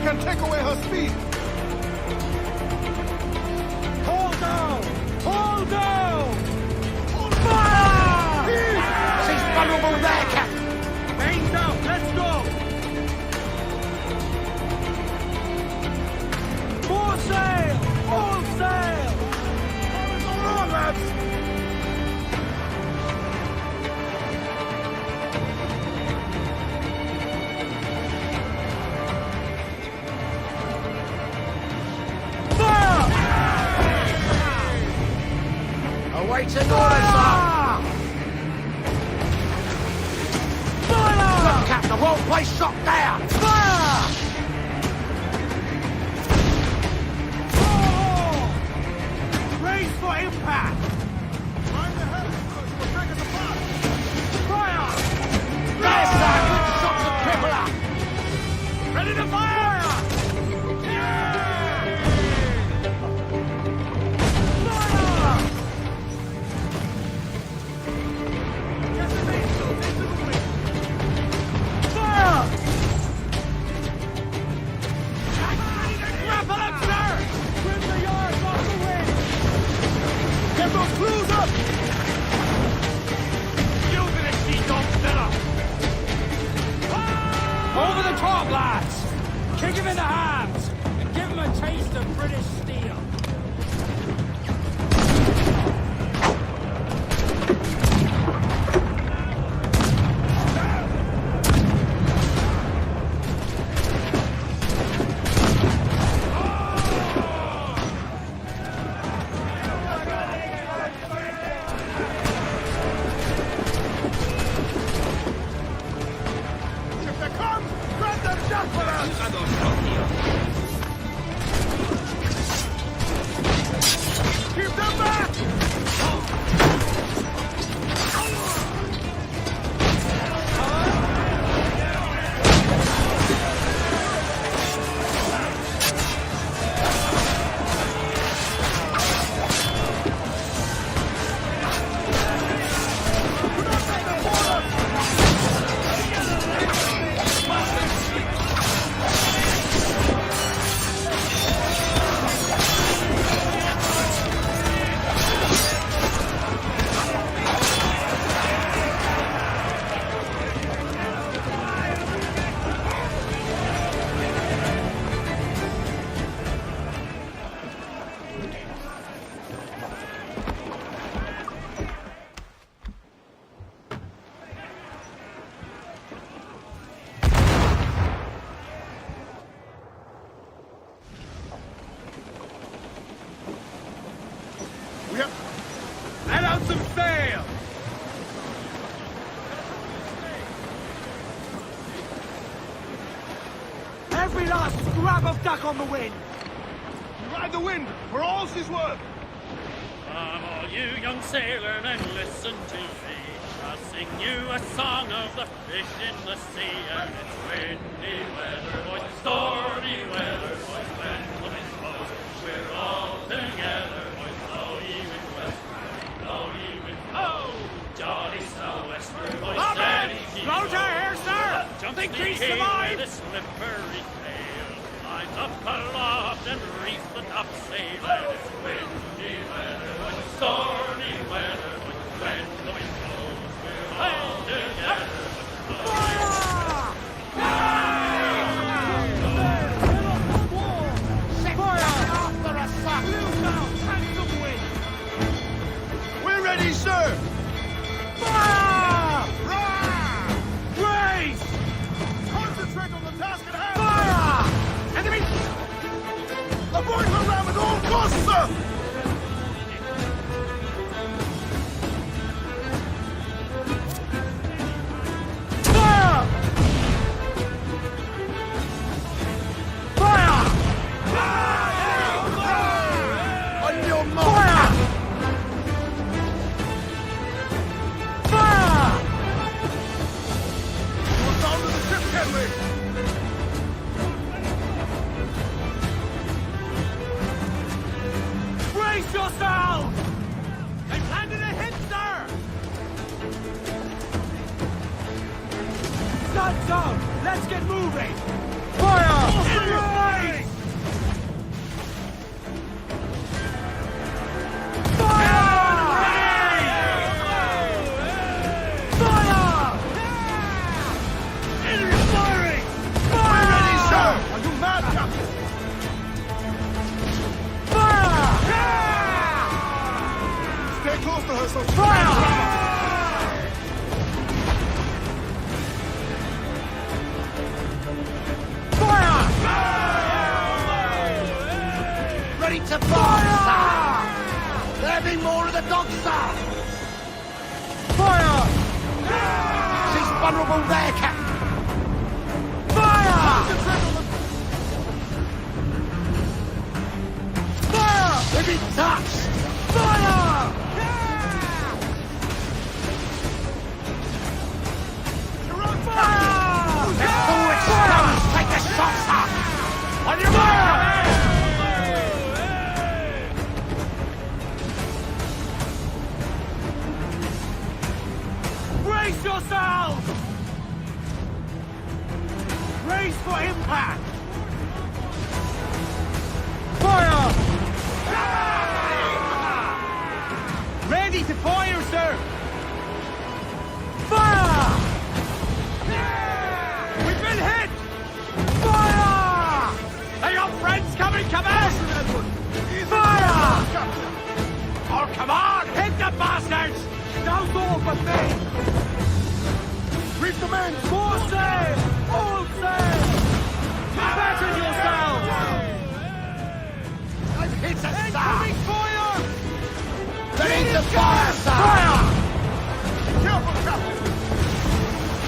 Speaker 11: can take away her speed.
Speaker 1: Hold down! Hold down!
Speaker 3: Fire! She's vulnerable there, Captain.
Speaker 1: Mains out, let's go! Full sail! Full sail!
Speaker 11: What's going on, lads?
Speaker 3: Awaiting orders, sir! Fire! Look, Captain, the whole place shot down! Fire!
Speaker 1: Raise for impact!
Speaker 11: Mind the hell, we'll take us apart.
Speaker 1: Fire!
Speaker 3: Yes, sir! Good shots of crippler!
Speaker 1: Ready to fire! Over the top, lads! Kick him in the hands and give him a taste of British steel. Let out some sail! Every last scrap of duck on the wind!
Speaker 11: Ride the wind, for all she's worth!
Speaker 19: Come all you young sailors and listen to me. I'll sing you a song of the fish in the sea. And it's windy weather, boys, stormy weather, boys, when the wind blows, we're all together, boys, blow ye wind west, blow ye wind, oh, jolly sou'wester, boys, steady ye
Speaker 1: Slow to here, sir!
Speaker 19: Think
Speaker 1: we survive?
Speaker 19: the slippery tail, lines up aloft and reef the topsail, and it's windy weather, boys, stormy weather, boys, when the wind blows, we're all together.
Speaker 11: We're ready, sir!
Speaker 1: Fire!
Speaker 11: Raise! Concentrate on the task at hand!
Speaker 1: Fire! Enemy!
Speaker 11: Avoid the ram at all costs, sir!
Speaker 1: Brace yourself! They've landed a hit, sir! Sun's up! Let's get moving! Fire!
Speaker 3: the dogs, sir!
Speaker 1: Fire!
Speaker 3: She's vulnerable there, Captain!
Speaker 1: Fire! Fire!
Speaker 3: We've been touched!
Speaker 1: Fire!
Speaker 3: Let's do it, scums! Take the shots up! On your mark!
Speaker 1: Brace yourselves! Brace for impact! Fire! Ready to fire, sir! Fire! We've been hit! Fire! Are your friends coming, Command? Fire! Oh, come on! Hit the bastards! Now's all but me! Reef the men! More sail! All sail! Batten yourselves!
Speaker 3: I've hit us, sir!
Speaker 1: Incoming fire!
Speaker 3: Ready to fire, sir!
Speaker 1: Fire!
Speaker 11: Careful, Captain!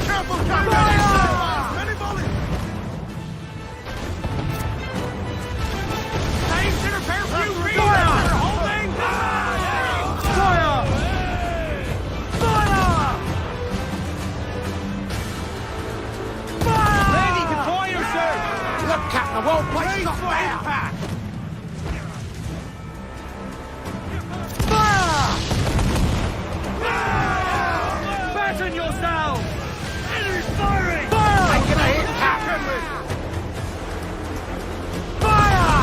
Speaker 11: Careful, Captain!
Speaker 1: Fire!
Speaker 11: Many volleys!
Speaker 1: Time to repair few fire! Holding! Fire! Fire! Fire! Ready to fire, sir!
Speaker 3: Look, Captain, the whole place
Speaker 1: Brace
Speaker 3: not
Speaker 1: for
Speaker 3: there!
Speaker 1: impact! Fire! Batten yourselves! Enemy's firing! Fire!
Speaker 3: Taking a hit, Captain!
Speaker 1: Fire!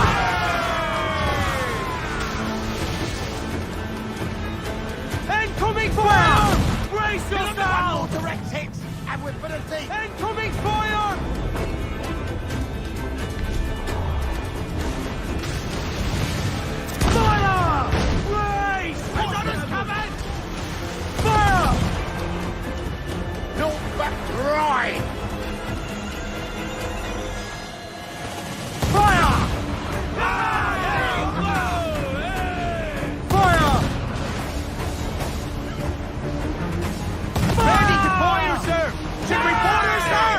Speaker 1: Incoming fire! Brace yourselves!
Speaker 3: More direct hits, and we're better deep!
Speaker 1: Incoming fire! Fire! Brace! Another's coming! Fire!
Speaker 3: No back right!
Speaker 1: Fire! Fire! Ready to fire, sir! Should we fire, sir?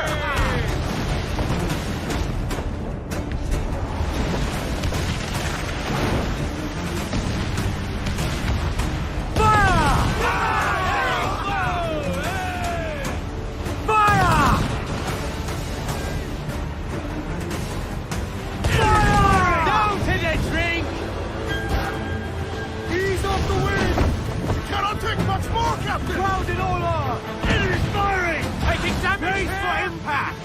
Speaker 1: Fire! Fire! Down to the drink!
Speaker 11: Ease off the wind! Cannot take much more, Captain!
Speaker 1: Grounded all on! Enemy's firing! Taking damage! Brace for impact!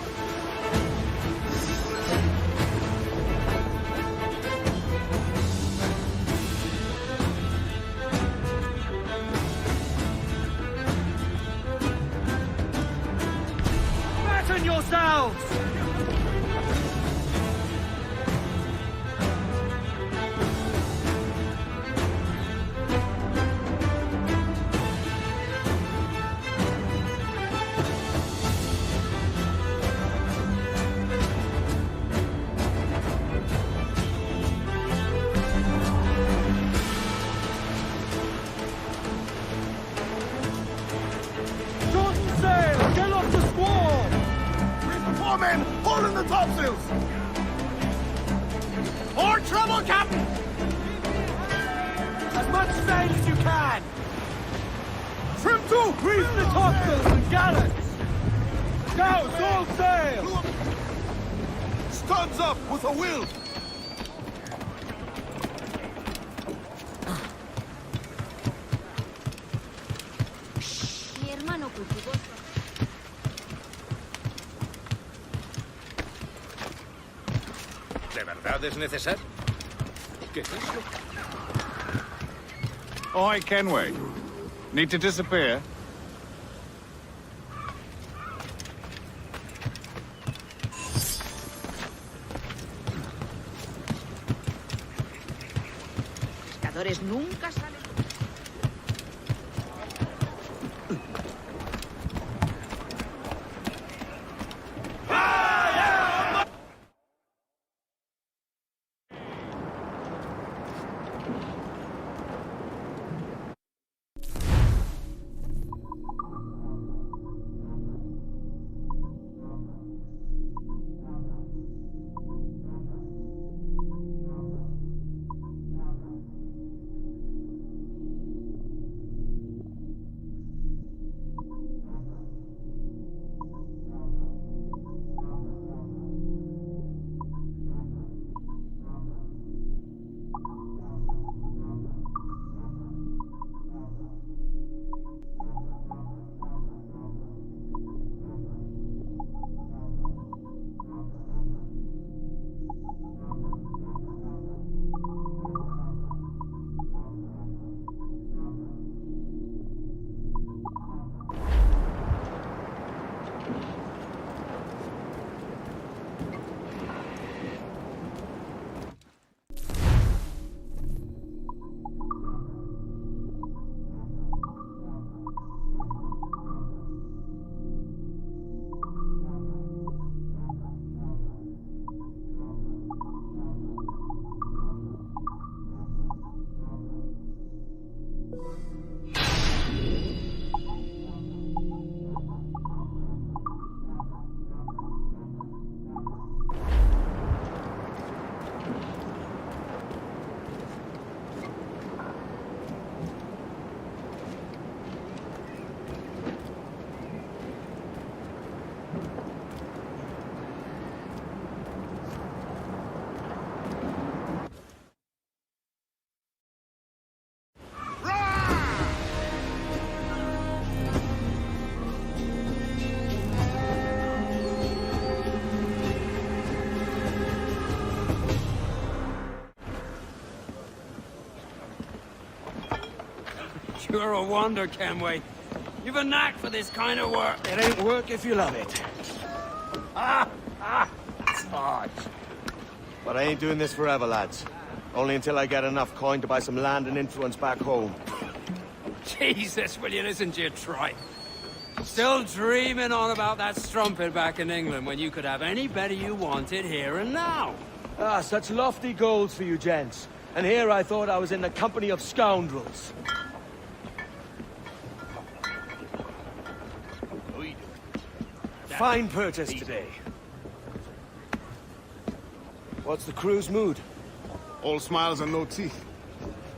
Speaker 1: Batten yourselves! Short sail! Get off the squall!
Speaker 11: Four men, holding the topsails!
Speaker 1: More trouble, Captain! As much sail as you can! Trim to! Grease the topsails and gallants! Now, all sail!
Speaker 11: Studs up with a will!
Speaker 13: Mi hermano cultivó su...
Speaker 22: ¿De verdad es necesario? ¿Qué es eso?
Speaker 20: Oi, Kenway. Need to disappear?
Speaker 13: Pescadores nunca salen...
Speaker 14: You're a wonder, Kenway. You've a knack for this kind of work.
Speaker 4: It ain't work if you love it.
Speaker 14: Sarge.
Speaker 4: But I ain't doing this forever, lads. Only until I get enough coin to buy some land and influence back home.
Speaker 14: Jesus, will you listen to your tripe? Still dreaming on about that strumpet back in England when you could have any better you wanted here and now.
Speaker 4: Ah, such lofty goals for you gents. And here I thought I was in the company of scoundrels. Fine purchase today. What's the crew's mood?
Speaker 11: All smiles and no teeth.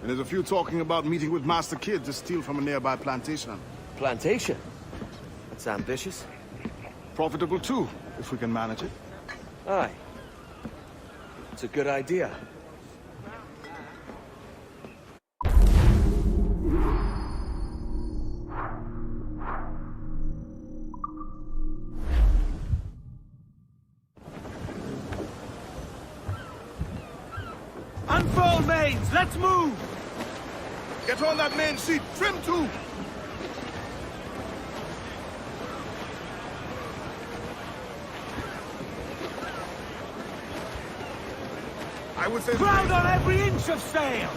Speaker 11: And there's a few talking about meeting with Master Kid to steal from a nearby plantation.
Speaker 4: Plantation? That's ambitious.
Speaker 11: Profitable too, if we can manage it.
Speaker 4: Aye. It's a good idea.
Speaker 3: Unfold mains, let's move!
Speaker 11: Get on that main seat, trim too! I would say...
Speaker 3: Crowd on every inch of sail!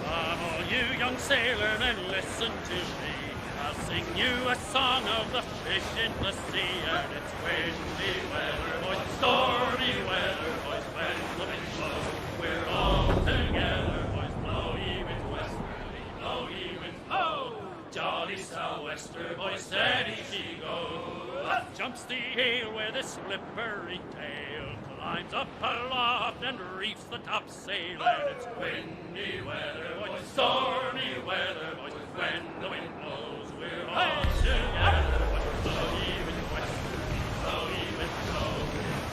Speaker 19: Come all you young sailormen, listen to me. I'll sing you a song of the fish in the sea. And it's windy weather, boys, stormy weather, boys, when the wind blows. We're all together, boys, blow ye wind westerly, blow ye wind, oh! Jolly sou'wester, boys, steady she goes. Up jumps the ale with a slippery tail, climbs up aloft and reefs the topsail. And it's windy weather, boys, stormy weather, boys, when the wind blows. We're all together, boys, blow ye wind westerly, blow ye wind, blow.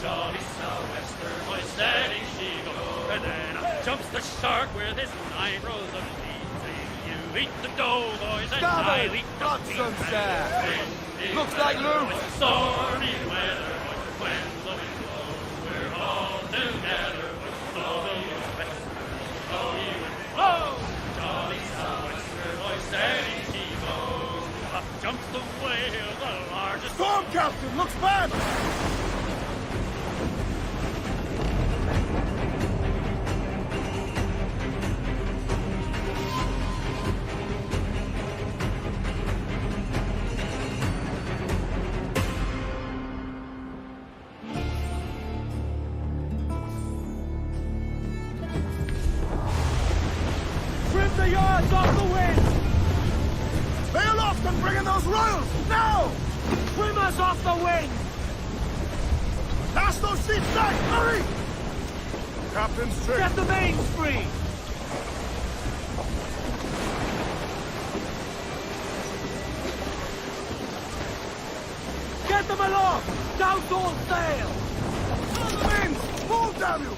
Speaker 19: Jolly sou'wester, boys, steady she goes. And then up jumps the shark with his 9 rows of teeth. You eat the dough, boys, and I'll eat the beef.
Speaker 3: Looks like Lou.
Speaker 19: Stormy weather, boys, when the wind blows. We're all together, boys, blow ye west, blow ye wind, blow. Jolly sou'wester, boys, steady she goes. Up jumps the whale, the largest.
Speaker 3: Storm, Captain, looks bad! Trim the yards off the wind! Lay aloft and bring in those royals! Now! Trim us off the wind! Lash those sheets tight! Hurry!
Speaker 11: Captain's trick.
Speaker 3: Get the mains free! Get them aloft! Down all sail! On the mains! Move, damn you!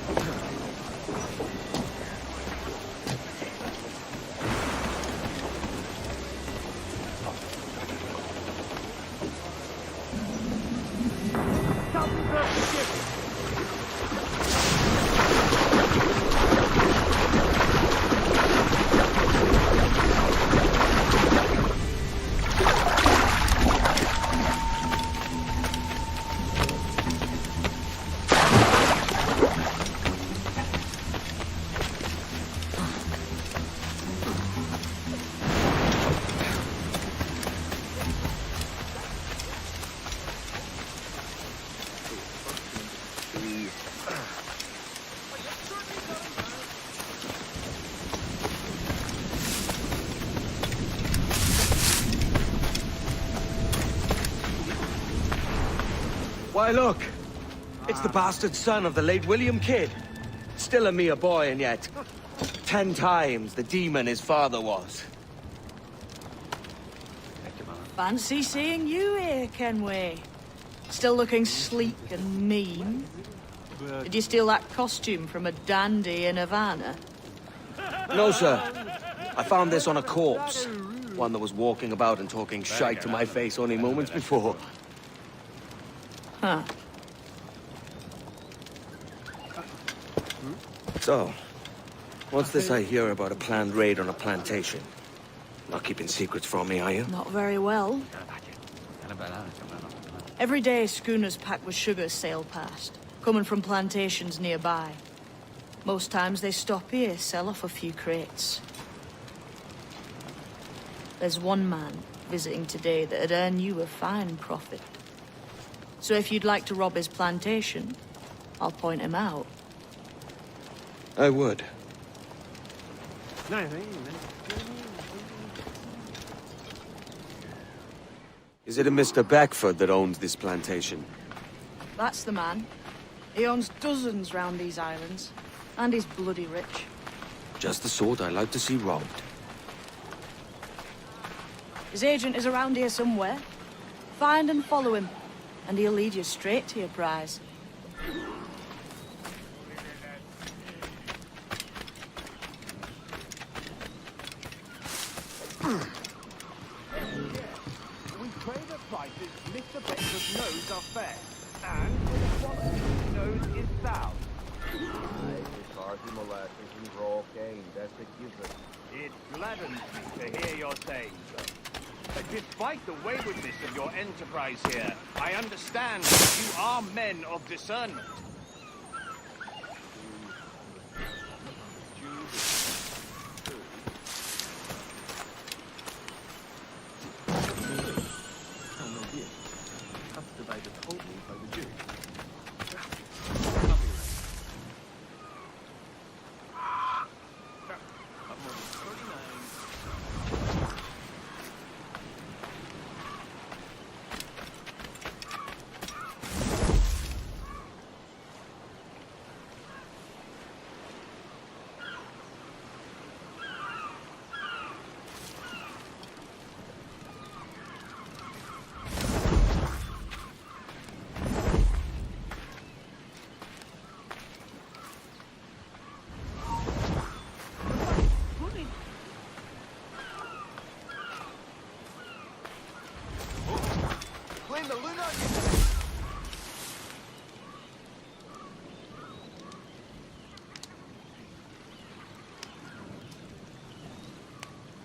Speaker 4: Why, look! It's the bastard son of the late William Kidd. Still a mere boy, and yet 10 times the demon his father was.
Speaker 15: Fancy seeing you here, Kenway. Still looking sleek and mean. Did you steal that costume from a dandy in Havana?
Speaker 4: No, sir. I found this on a corpse. One that was walking about and talking shite to my face only moments before.
Speaker 15: Huh.
Speaker 4: So, what's this I hear about a planned raid on a plantation? Not keeping secrets from me, are you?
Speaker 15: Not very well. Every day, schooners packed with sugar sail past, coming from plantations nearby. Most times they stop here, sell off a few crates. There's one man visiting today that'd earn you a fine profit. So if you'd like to rob his plantation, I'll point him out.
Speaker 4: I would. Is it a Mr. Beckford that owns this plantation?
Speaker 15: That's the man. He owns dozens round these islands, and he's bloody rich.
Speaker 4: Just the sort I like to see robbed.
Speaker 15: His agent is around here somewhere. Find and follow him, and he'll lead you straight to your prize.
Speaker 1: We trade at prices Mr. Beckford knows are fair, and with a quality he knows is sound.
Speaker 9: Aye, it's hardly molasses and raw cane, that's a given.
Speaker 1: It gladdens me to hear your saying so. Despite the waywardness of your enterprise here, I understand that you are men of discernment.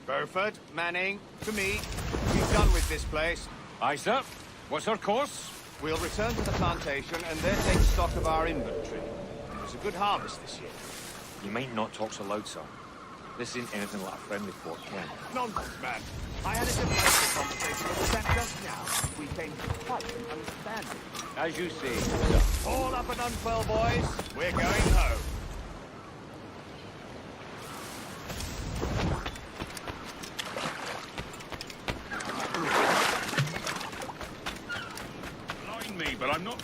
Speaker 1: Burford, Manning, to me. We've done with this place.
Speaker 21: Aye, sir. What's our course?
Speaker 1: We'll return to the plantation and there take stock of our inventory. It was a good harvest this year.
Speaker 21: You might not talk so loud, sir. This isn't anything like a friendly port, Ken.
Speaker 1: Nonsense, man. I had a delightful conversation with the chap just now. We came to quite an understanding.
Speaker 21: As you say, sir.
Speaker 1: All up and unfurl, boys. We're going home.
Speaker 21: Blind me, but I'm not...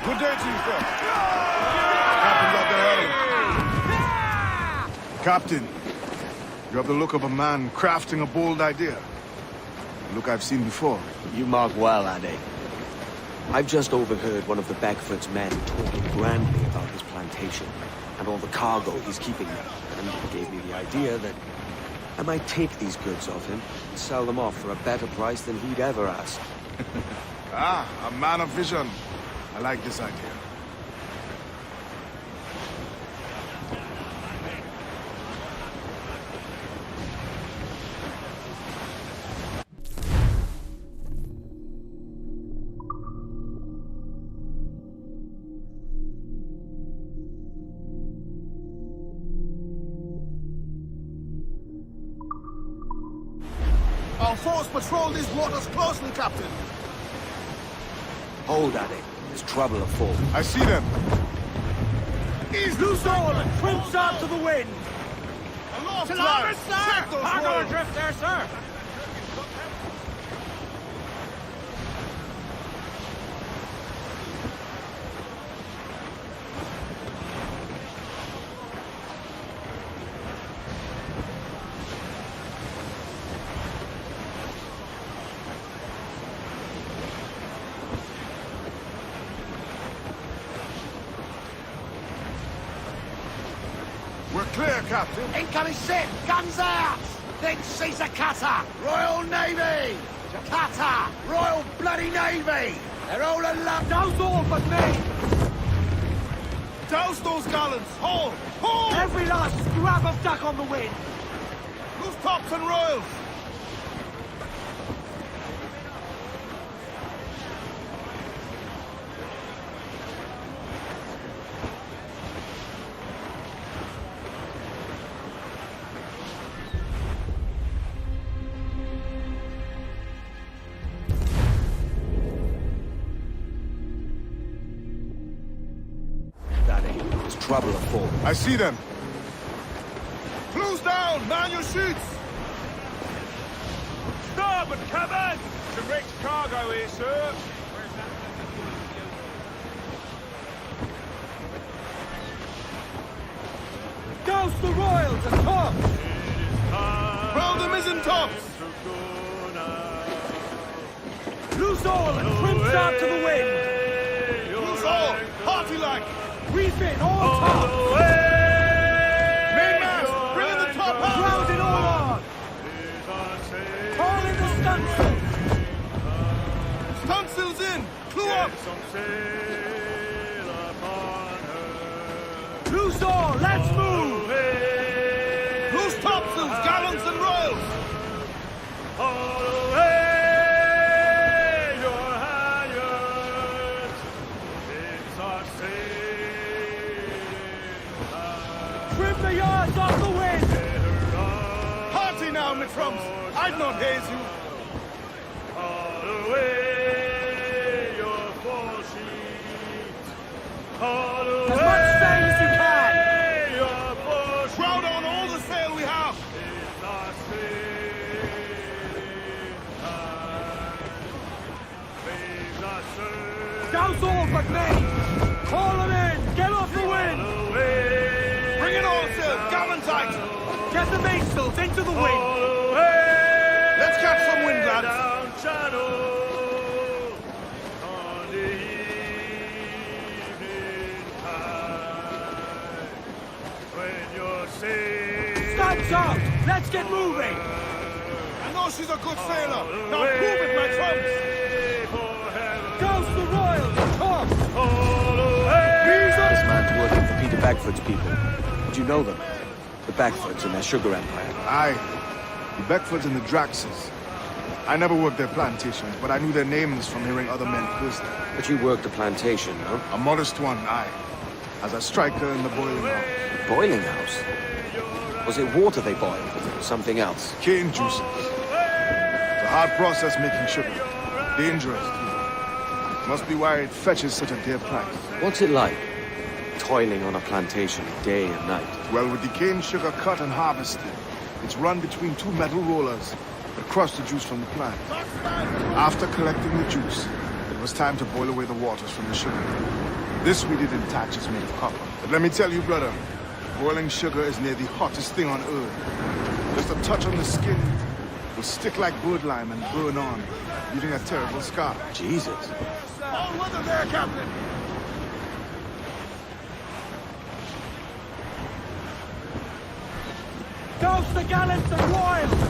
Speaker 11: Good day to you, sir. Captain's out there early. Captain, you have the look of a man crafting a bold idea. A look I've seen before.
Speaker 4: You mark well, Ade. I've just overheard one of the Beckford's men talking grandly about his plantation and all the cargo he's keeping there, and he gave me the idea that I might take these goods off him and sell them off for a better price than he'd ever ask.
Speaker 11: Ah, a man of vision. I like this idea. Our force patrol these waters closely, Captain.
Speaker 4: Hold, Ade. There's trouble afoot.
Speaker 11: I see them.
Speaker 1: He's loose all and trimps out to the wind.
Speaker 11: Aloft,
Speaker 1: To
Speaker 11: lads!
Speaker 1: larboard, sir!
Speaker 11: Check those
Speaker 1: Cargo
Speaker 11: rolls.
Speaker 1: adrift there, sir!
Speaker 11: We're clear, Captain.
Speaker 3: Incoming ship! Guns out! Then seize a cutter! Royal Navy! Cutter! Royal Bloody Navy! They're all alone!
Speaker 1: Douse all but me!
Speaker 11: Douse those gallants! Haul! Haul!
Speaker 1: Every last scrap of duck on the wind!
Speaker 11: Loose tops and royals!
Speaker 4: Trouble afoot.
Speaker 11: I see them. Close down! Man your sheets!
Speaker 1: Starboard cabin! Some rich cargo here, sir. Douse the royals and tops!
Speaker 11: Round the mizzen tops!
Speaker 1: Loose all and trim sharp to the wind!
Speaker 11: Loose all! Hearty like!
Speaker 1: Refit all tops!
Speaker 11: Mainmast! Bring in the top half!
Speaker 1: Round it all on! Haul in the stunsail!
Speaker 11: Stunsails in! Clew up!
Speaker 1: Loose all! Let's move!
Speaker 11: Loose topsails, gallants and royals!
Speaker 1: Trim the yards off the wind!
Speaker 11: Hearty now, Mitrums! I'd not haze you!
Speaker 1: As much sail as you can!
Speaker 11: Crowd on all the sail we have!
Speaker 1: Douse all but me! Call them in! Get off the wind!
Speaker 11: Bring in all sail! Gallant tight!
Speaker 1: Get the mainsails into the wind!
Speaker 11: Let's catch some wind, lads!
Speaker 1: Stunts out! Let's get moving!
Speaker 11: I know she's a good sailor! Now prove it, my trumps!
Speaker 1: Douse the royals! Come!
Speaker 4: This man's working for Peter Bagford's people. Did you know them? The Bagfords and their sugar empire.
Speaker 11: Aye. The Beckfords and the Draxes. I never worked their plantations, but I knew their names from hearing other men quiz them.
Speaker 4: But you worked a plantation, no?
Speaker 11: A modest one, aye. As a striker in the boiling house.
Speaker 4: Boiling house? Was it water they boiled? Or something else?
Speaker 11: Cane juices. It's a hard process making sugar. Dangerous, too. Must be why it fetches such a dear price.
Speaker 4: What's it like? Toiling on a plantation day and night.
Speaker 11: Well, with the cane sugar cut and harvested, it's run between two metal rollers that crush the juice from the plant. After collecting the juice, it was time to boil away the waters from the sugar. This we did in thatches made of copper. But let me tell you, brother, boiling sugar is near the hottest thing on earth. Just a touch on the skin will stick like bird lime and burn on, leaving a terrible scar.
Speaker 4: Jesus.
Speaker 11: All weather there, Captain!
Speaker 1: Douse the gallants and royals!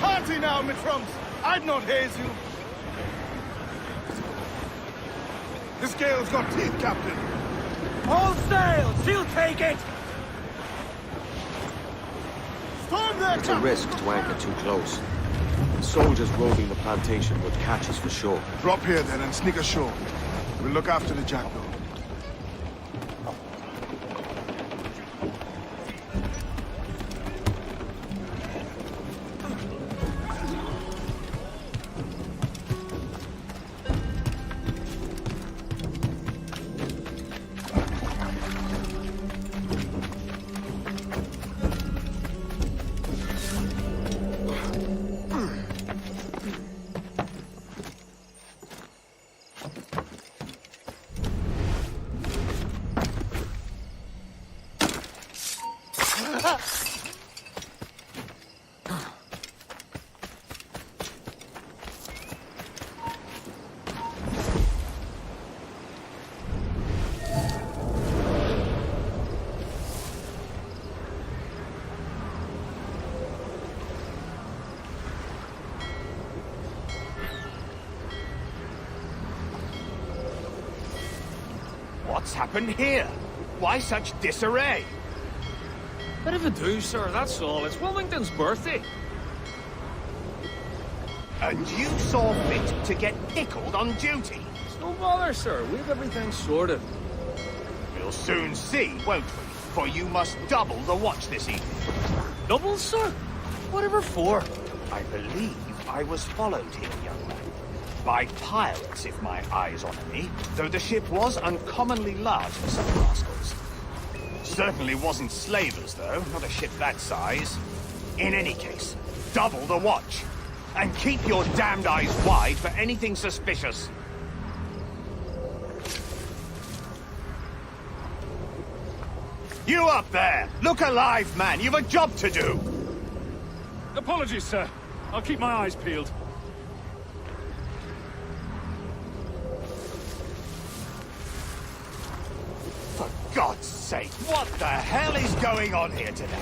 Speaker 11: Hearty now, Mitrums! I'd not haze you! This gale's got teeth, Captain!
Speaker 1: All sail! She'll take it!
Speaker 11: Storm there,
Speaker 4: It's a
Speaker 11: Captain!
Speaker 4: risk to anchor too close. The soldiers roving the plantation would catch us for sure.
Speaker 11: Drop here then and sneak ashore. We'll look after the jackdaw.
Speaker 1: What's happened here? Why such disarray?
Speaker 21: Bit of a do, sir, that's all. It's Wilmington's birthday.
Speaker 1: And you saw fit to get pickled on duty?
Speaker 21: It's no bother, sir. We've everything sorted.
Speaker 1: We'll soon see, won't we? For you must double the watch this evening.
Speaker 21: Double, sir? Whatever for?
Speaker 1: I believe I was followed here, young man. By pirates, if my eyes honour me, though the ship was uncommonly large for such rascals. Certainly wasn't slavers, though, not a ship that size. In any case, double the watch. And keep your damned eyes wide for anything suspicious. You up there! Look alive, man! You've a job to do!
Speaker 21: Apologies, sir. I'll keep my eyes peeled.
Speaker 1: For God's sake, what the hell is going on here today?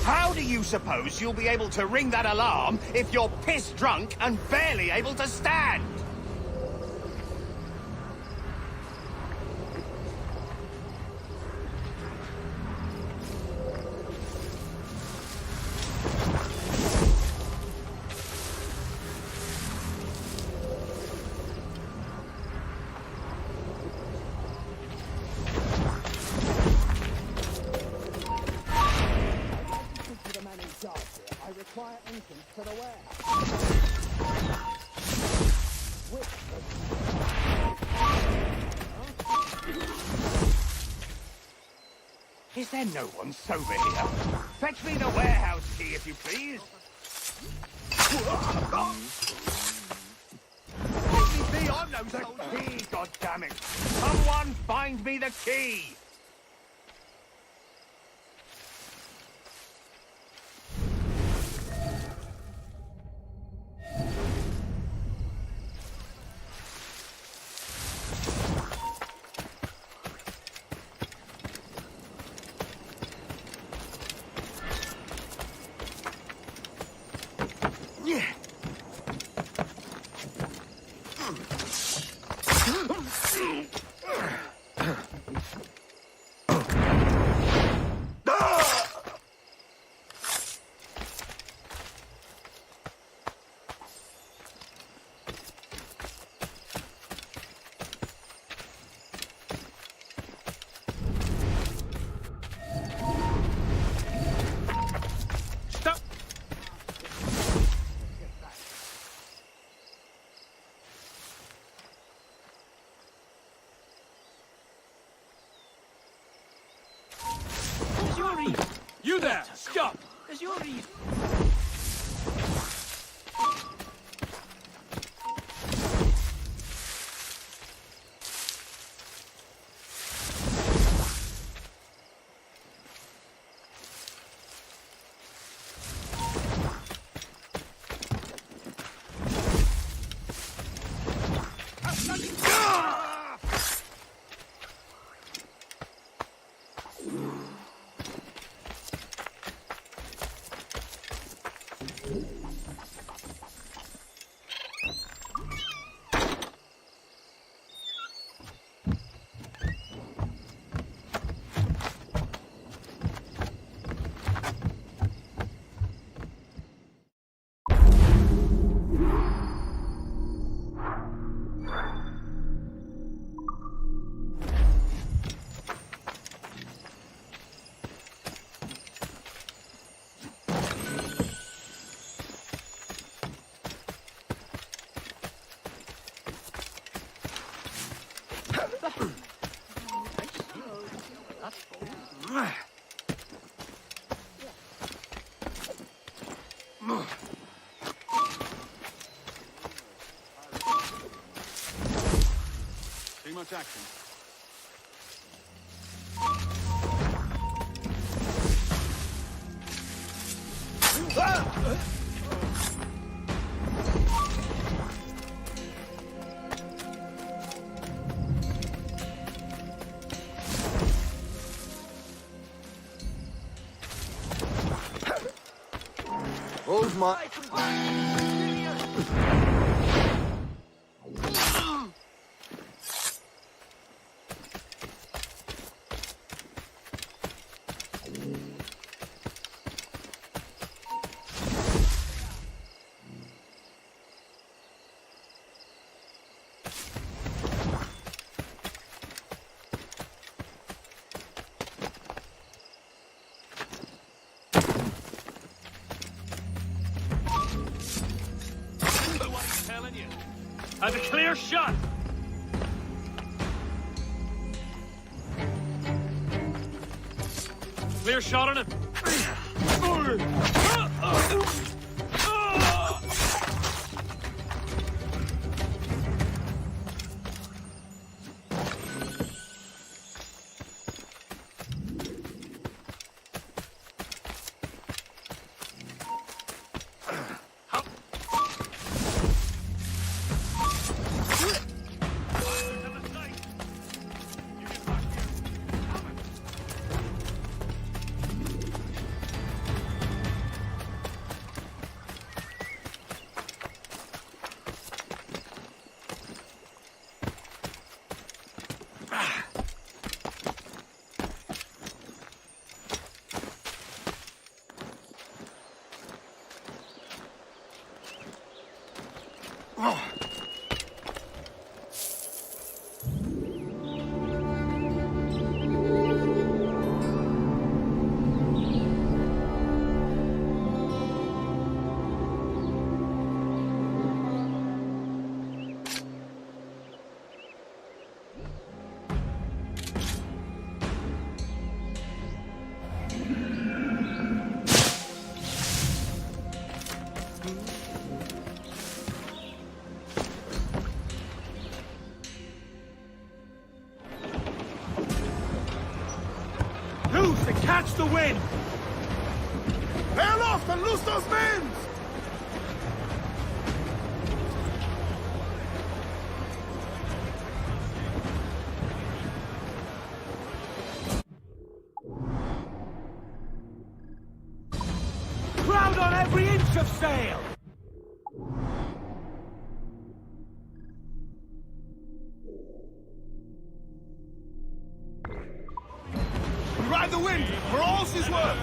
Speaker 1: How do you suppose you'll be able to ring that alarm if you're piss drunk and barely able to stand? Is there no one sober here? Fetch me the warehouse key, if you please. Let me be on those the key, goddammit! Someone find me the key!
Speaker 21: You there! Stop!
Speaker 18: There's your reason.
Speaker 21: Too much action.
Speaker 17: Hold my...
Speaker 19: Have a clear shot! Clear shot on him!
Speaker 1: Loose and catch the wind!
Speaker 11: Lay aloft and loose those men!
Speaker 1: Crowd on every inch of sail!
Speaker 11: We ride the wind for all she's worth!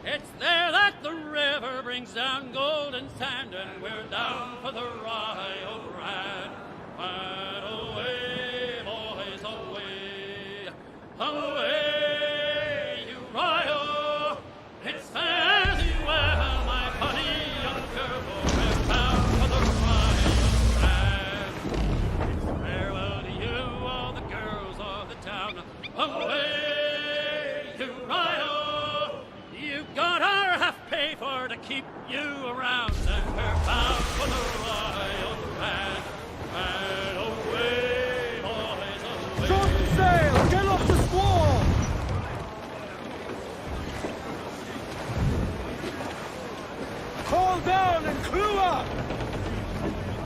Speaker 19: It's there that the river brings down golden sand, and we're down for the Rio Grande. And away, boys, away, away, you Rio. It's fare thee well, my funny young girl, we're bound for the Rio Grande. It's farewell to you, all the girls of the town. Away, you Rio. You got our half pay for to keep you around, and we're bound for the Rio Grande. And away, boys, away.
Speaker 1: Shorten sail! Get off the squall! Haul down and clew up!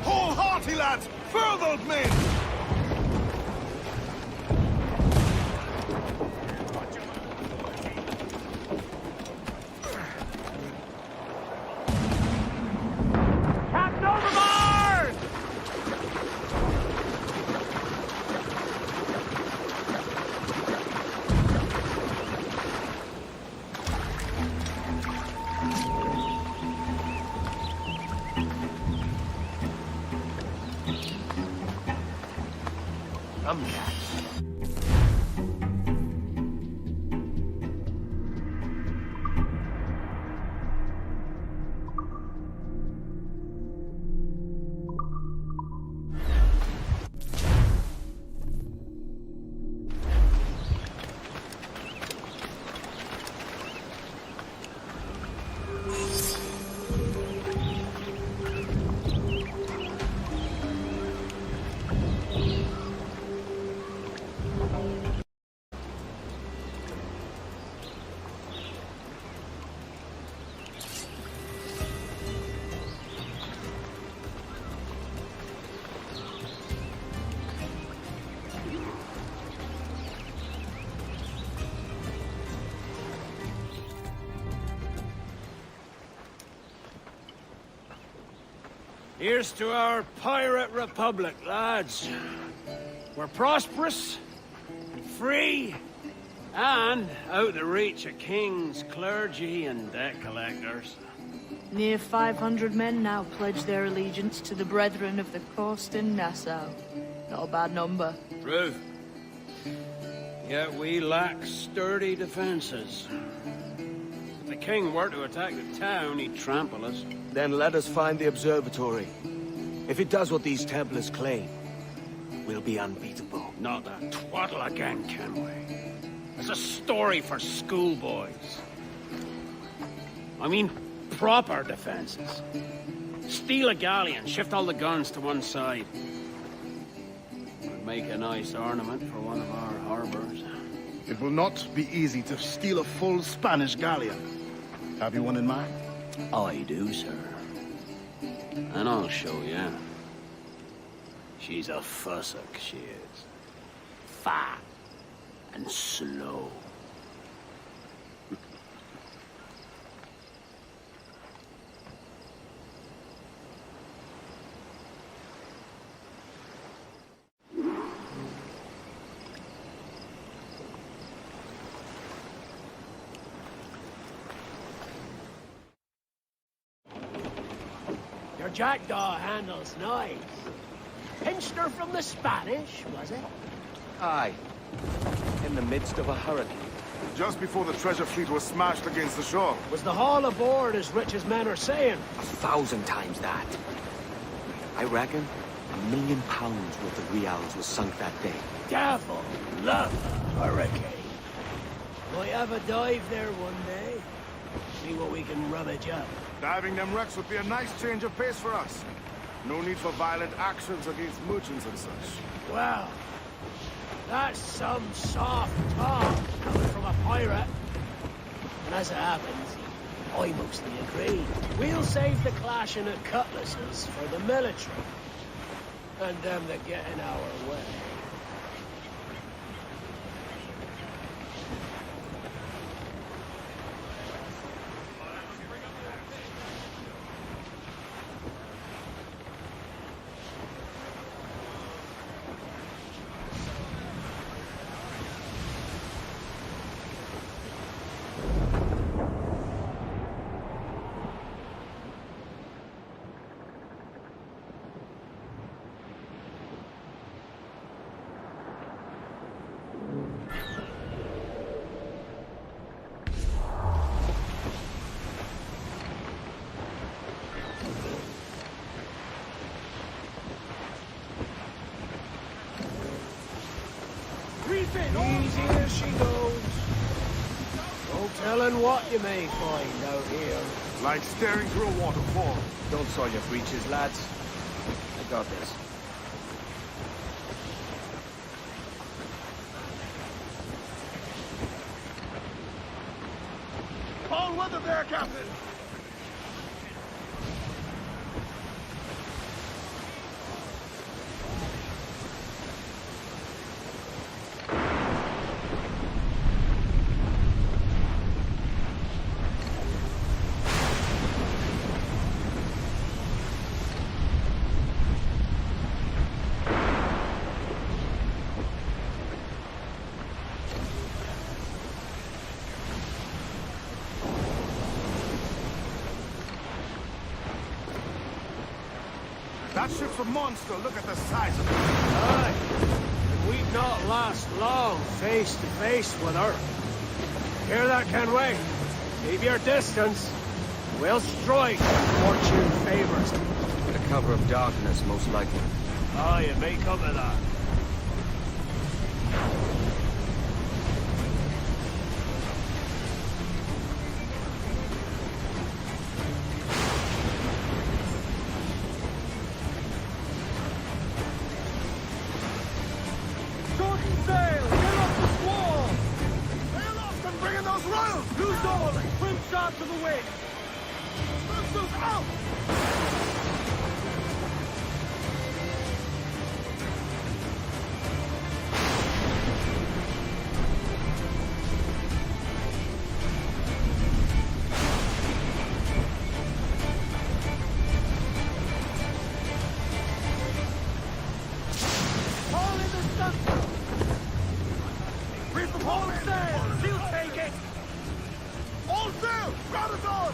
Speaker 11: Hold hearty, lads! Furled men!
Speaker 1: Captain overboard!
Speaker 3: Come, lads.
Speaker 16: Here's to our pirate republic, lads. We're prosperous, and free, and out the reach of kings, clergy, and debt collectors.
Speaker 15: Near 500 men now pledge their allegiance to the Brethren of the Coast in Nassau. Not a bad number.
Speaker 16: True. Yet we lack sturdy defenses. If the king were to attack the town, he'd trample us.
Speaker 4: Then let us find the observatory. If it does what these Templars claim, we'll be unbeatable.
Speaker 16: Not that twaddle again, Kenway. It's a story for schoolboys. I mean, proper defenses. Steal a galleon, shift all the guns to one side. Would make a nice ornament for one of our harbors.
Speaker 11: It will not be easy to steal a full Spanish galleon. Have you one in mind?
Speaker 16: I do, sir. And I'll show you. She's a fussock, she is. Fat and slow.
Speaker 18: Your jackdaw handle's nice. Pinched her from the Spanish, was it?
Speaker 4: Aye. In the midst of a hurricane.
Speaker 11: Just before the treasure fleet was smashed against the shore.
Speaker 18: Was the haul aboard as rich as men are saying?
Speaker 4: 1,000 times that. I reckon £1 million worth of reals was sunk that day.
Speaker 18: Devil love a hurricane. Might have a dive there one day. See what we can rummage up.
Speaker 11: Diving them wrecks would be a nice change of pace for us. No need for violent actions against merchants and such.
Speaker 18: Well, that's some soft talk coming from a pirate. And as it happens, I mostly agree. We'll save the clashing of cutlasses for the military. And them that get in our way. Easy as she goes. No telling what you may find out here.
Speaker 11: Like staring through a waterfall.
Speaker 4: Don't soil your breeches, lads. I got this.
Speaker 11: All weather there, Captain! That ship's a monster. Look at the size of it.
Speaker 18: Aye. And we'd not last long face to face with her. Hear that, Kenway? Keep your distance. We'll strike if fortune favors.
Speaker 4: The cover of darkness, most likely.
Speaker 18: Aye, it may come to that.
Speaker 1: To the wind! Move out! Haul in the center! Reef the whole sail! She'll take it! All sail! Ground is on!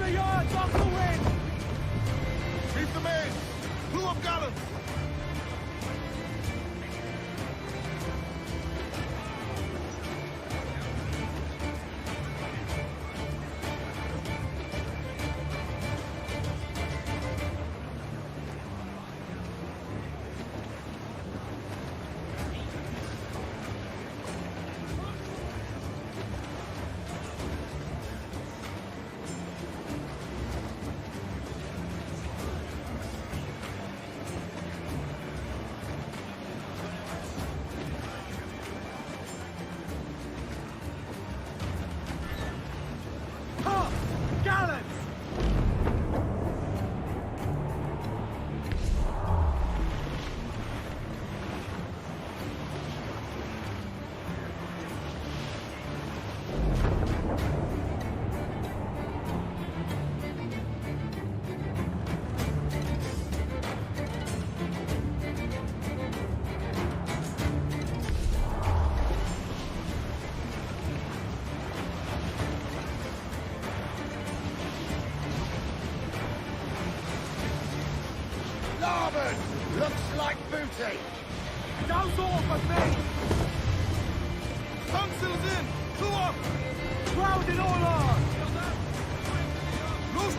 Speaker 1: the yards off the wind!
Speaker 11: Reef the main! Blew up gallants!
Speaker 3: Larboard! Looks like booty!
Speaker 1: Goes off of me!
Speaker 11: Tungstill's in! Blew up!
Speaker 1: Grounded all on!
Speaker 11: Loose!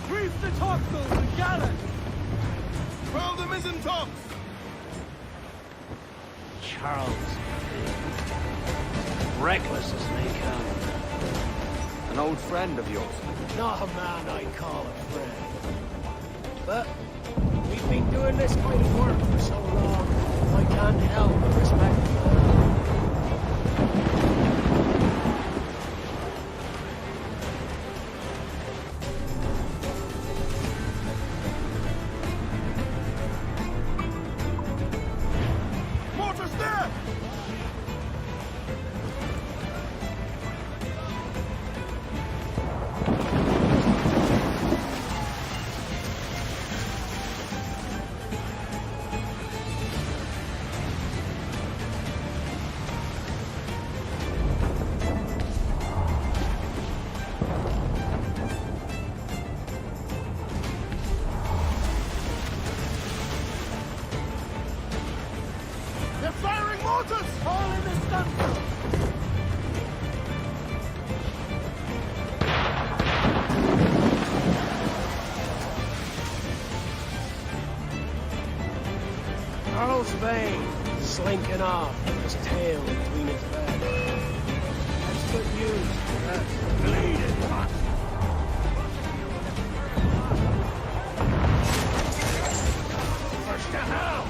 Speaker 1: Reef the topsails and gallant!
Speaker 11: Furl the mizzen tops!
Speaker 18: Charles. Reckless as they come.
Speaker 4: An old friend of yours?
Speaker 18: Not a man I'd call a friend. But we've been doing this kind of work for so long, I can't help but respect him.
Speaker 11: Mortars there! They're firing mortars!
Speaker 1: All in the stunsail!
Speaker 18: Earl's Vane, slinking off with his tail between his legs. That's good news. That's bleeding hot. First to hell!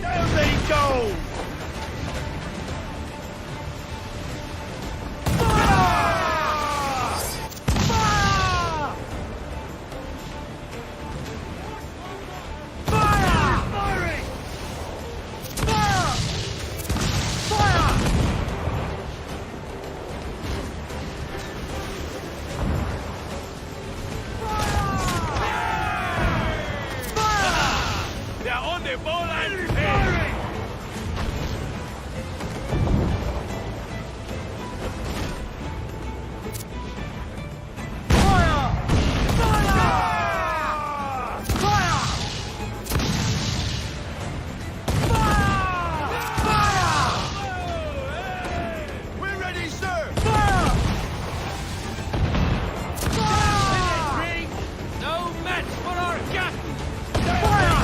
Speaker 11: There they go!
Speaker 1: They're on the ball and
Speaker 11: We're ready, sir!
Speaker 19: No match for our captain!
Speaker 1: Fire!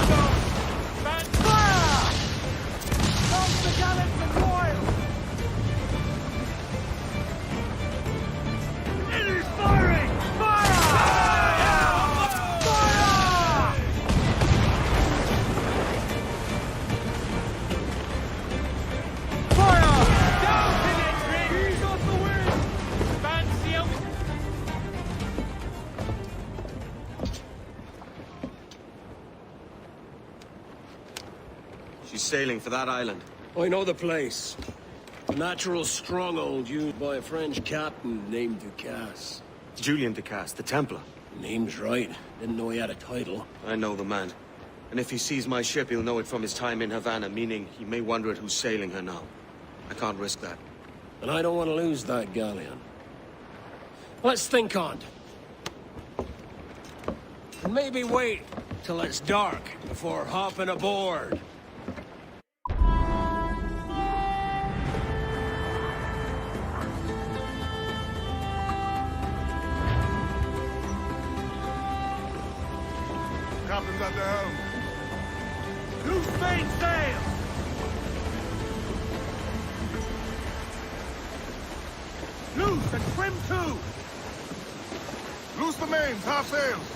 Speaker 4: He's sailing for that island.
Speaker 18: I know the place. A natural stronghold used by a French captain named Ducasse.
Speaker 4: Julian Ducasse, the Templar.
Speaker 18: Name's right. Didn't know he had a title.
Speaker 4: I know the man. And if he sees my ship, he'll know it from his time in Havana, meaning he may wonder at who's sailing her now. I can't risk that.
Speaker 18: And I don't want to lose that galleon. Let's think on it. And maybe wait till it's dark before hopping aboard.
Speaker 11: Captain's at the helm.
Speaker 1: Loose main sail! Loose and trim too!
Speaker 11: Loose the mains, half sails.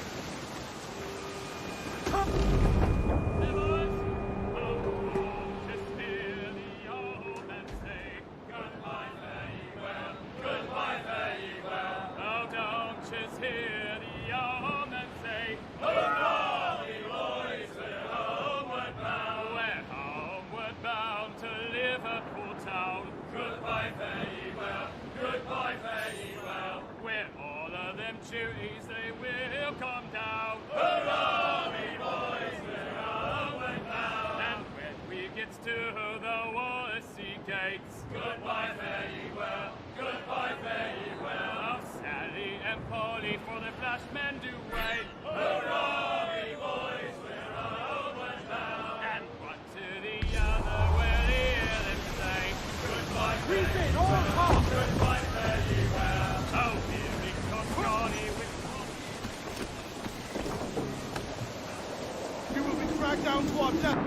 Speaker 19: Duties, they will come down. Hurrah, me boys, we're homeward bound. And when we get to the Wallasey gates, goodbye, fare ye well, goodbye, fare ye well. Oh, Sally and Polly for the flashmen do wait. Hurrah, me boys, we're homeward bound. And one to the other we'll hear them say, goodbye, fare ye well, goodbye, fare ye well. Oh, here we come, Johnny.
Speaker 11: Dragged down to our deck.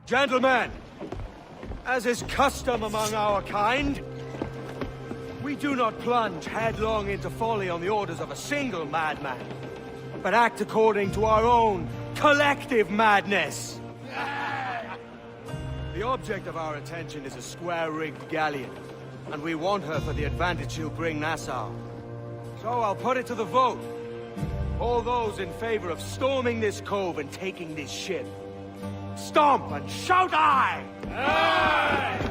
Speaker 4: Gentlemen, as is custom among our kind, we do not plunge headlong into folly on the orders of a single madman, but act according to our own collective madness. The object of our attention is a square-rigged galleon, and we want her for the advantage she'll bring Nassau. So I'll put it to the vote. All those in favor of storming this cove and taking this ship, stomp and shout aye! Aye!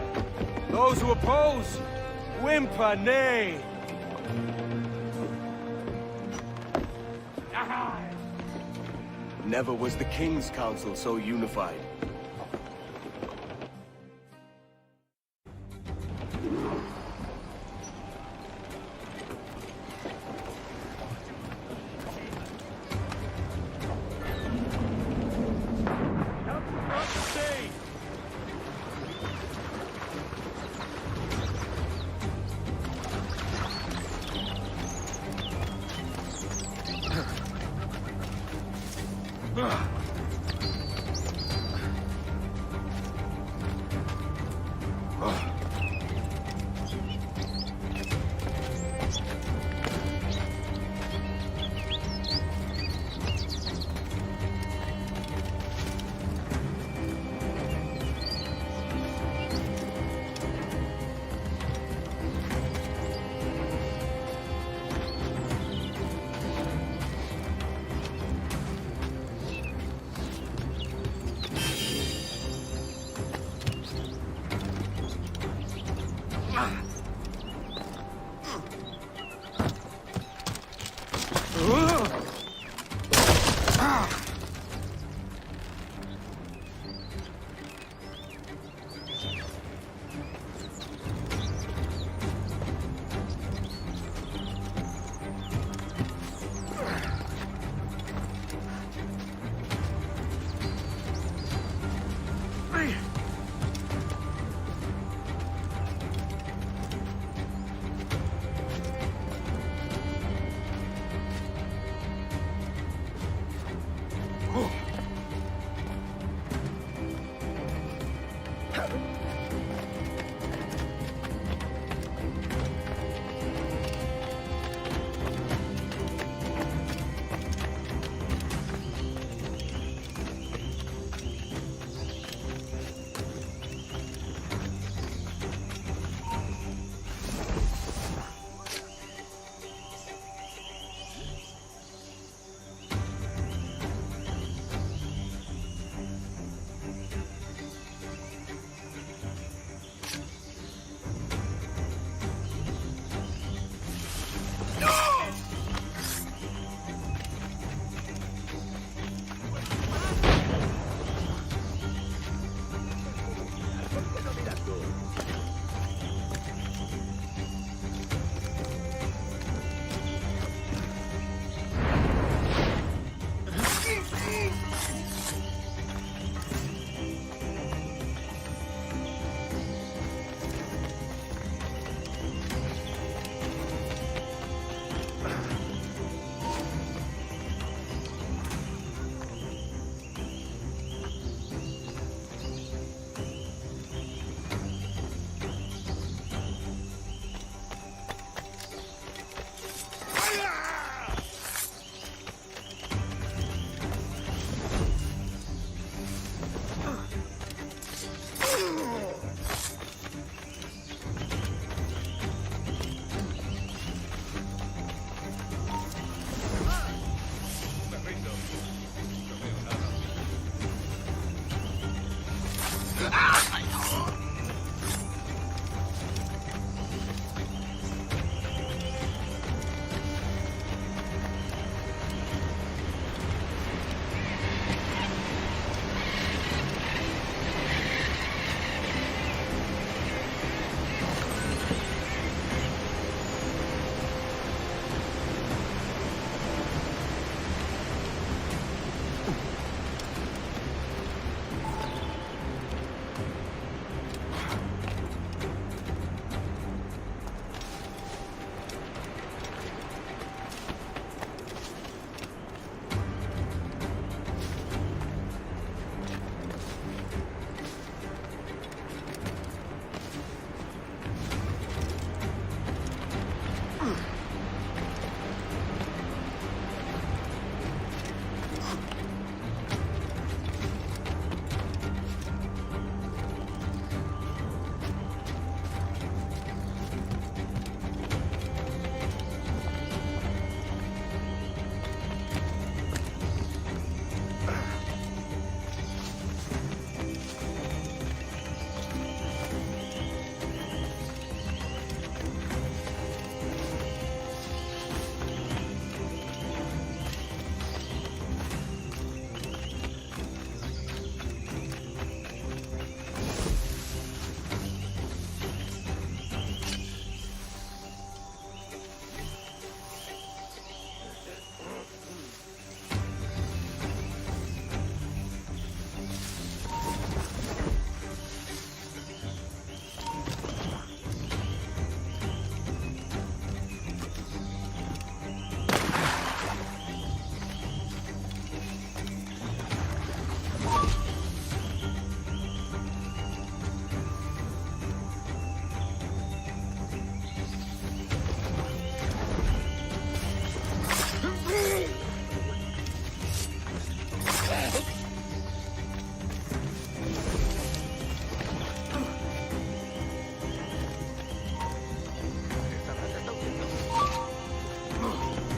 Speaker 4: Those who oppose, whimper nay! Aye! Never was the King's Council so unified.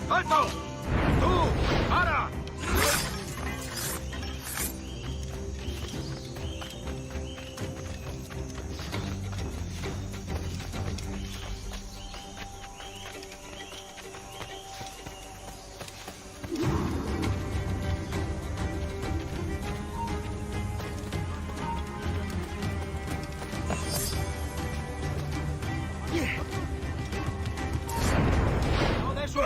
Speaker 3: ¡Alto! ¡Tú! ¡Para!
Speaker 1: ¡No de eso!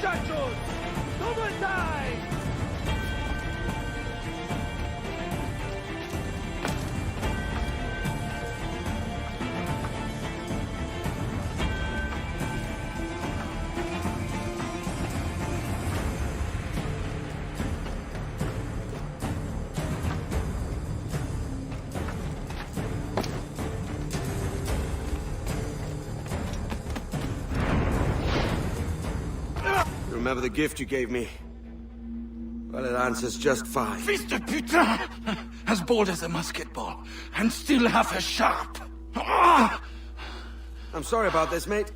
Speaker 3: muchachos! ¿Cómo estáis?
Speaker 4: Remember the gift you gave me? Well, it answers just fine.
Speaker 1: Fils de putain! As bold as a musket ball, and still half as sharp. Ah!
Speaker 4: I'm sorry about this, mate.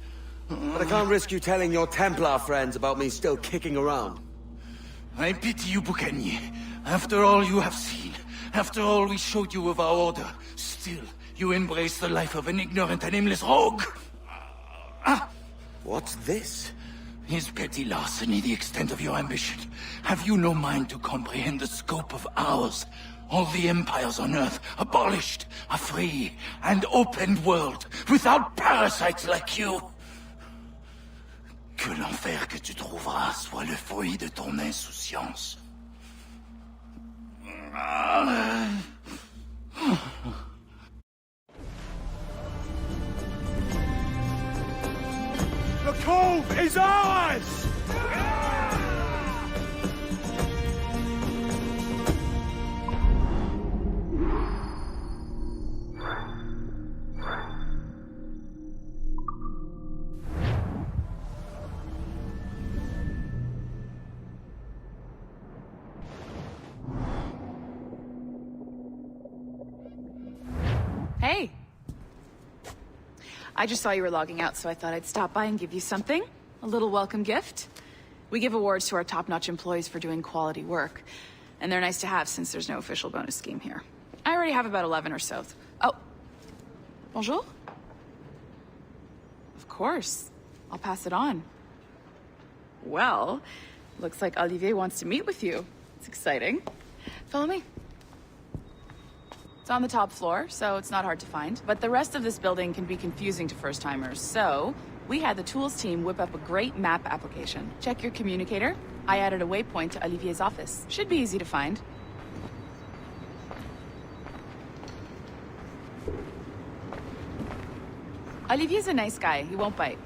Speaker 4: But I can't risk you telling your Templar friends about me still kicking around.
Speaker 1: I pity you, Boucanier. After all you have seen, after all we showed you of our order, still you embrace the life of an ignorant and aimless rogue.
Speaker 4: What's this?
Speaker 1: Is petty larceny the extent of your ambition? Have you no mind to comprehend the scope of ours? All the empires on Earth abolished, a free and open world, without parasites like you. Que l'enfer que tu trouveras soit le fruit de ton insouciance. move is ours!
Speaker 6: Hey. I just saw you were logging out, so I thought I'd stop by and give you something. A little welcome gift. We give awards to our top-notch employees for doing quality work. And they're nice to have since there's no official bonus scheme here. I already have about 11 or so. Oh. Bonjour? Of course. I'll pass it on. Well, looks like Olivier wants to meet with you. It's exciting. Follow me. It's on the top floor, so it's not hard to find. But the rest of this building can be confusing to first-timers, so we had the tools team whip up a great map application. Check your communicator. I added a waypoint to Olivier's office. Should be easy to find. Olivier's a nice guy. He won't bite.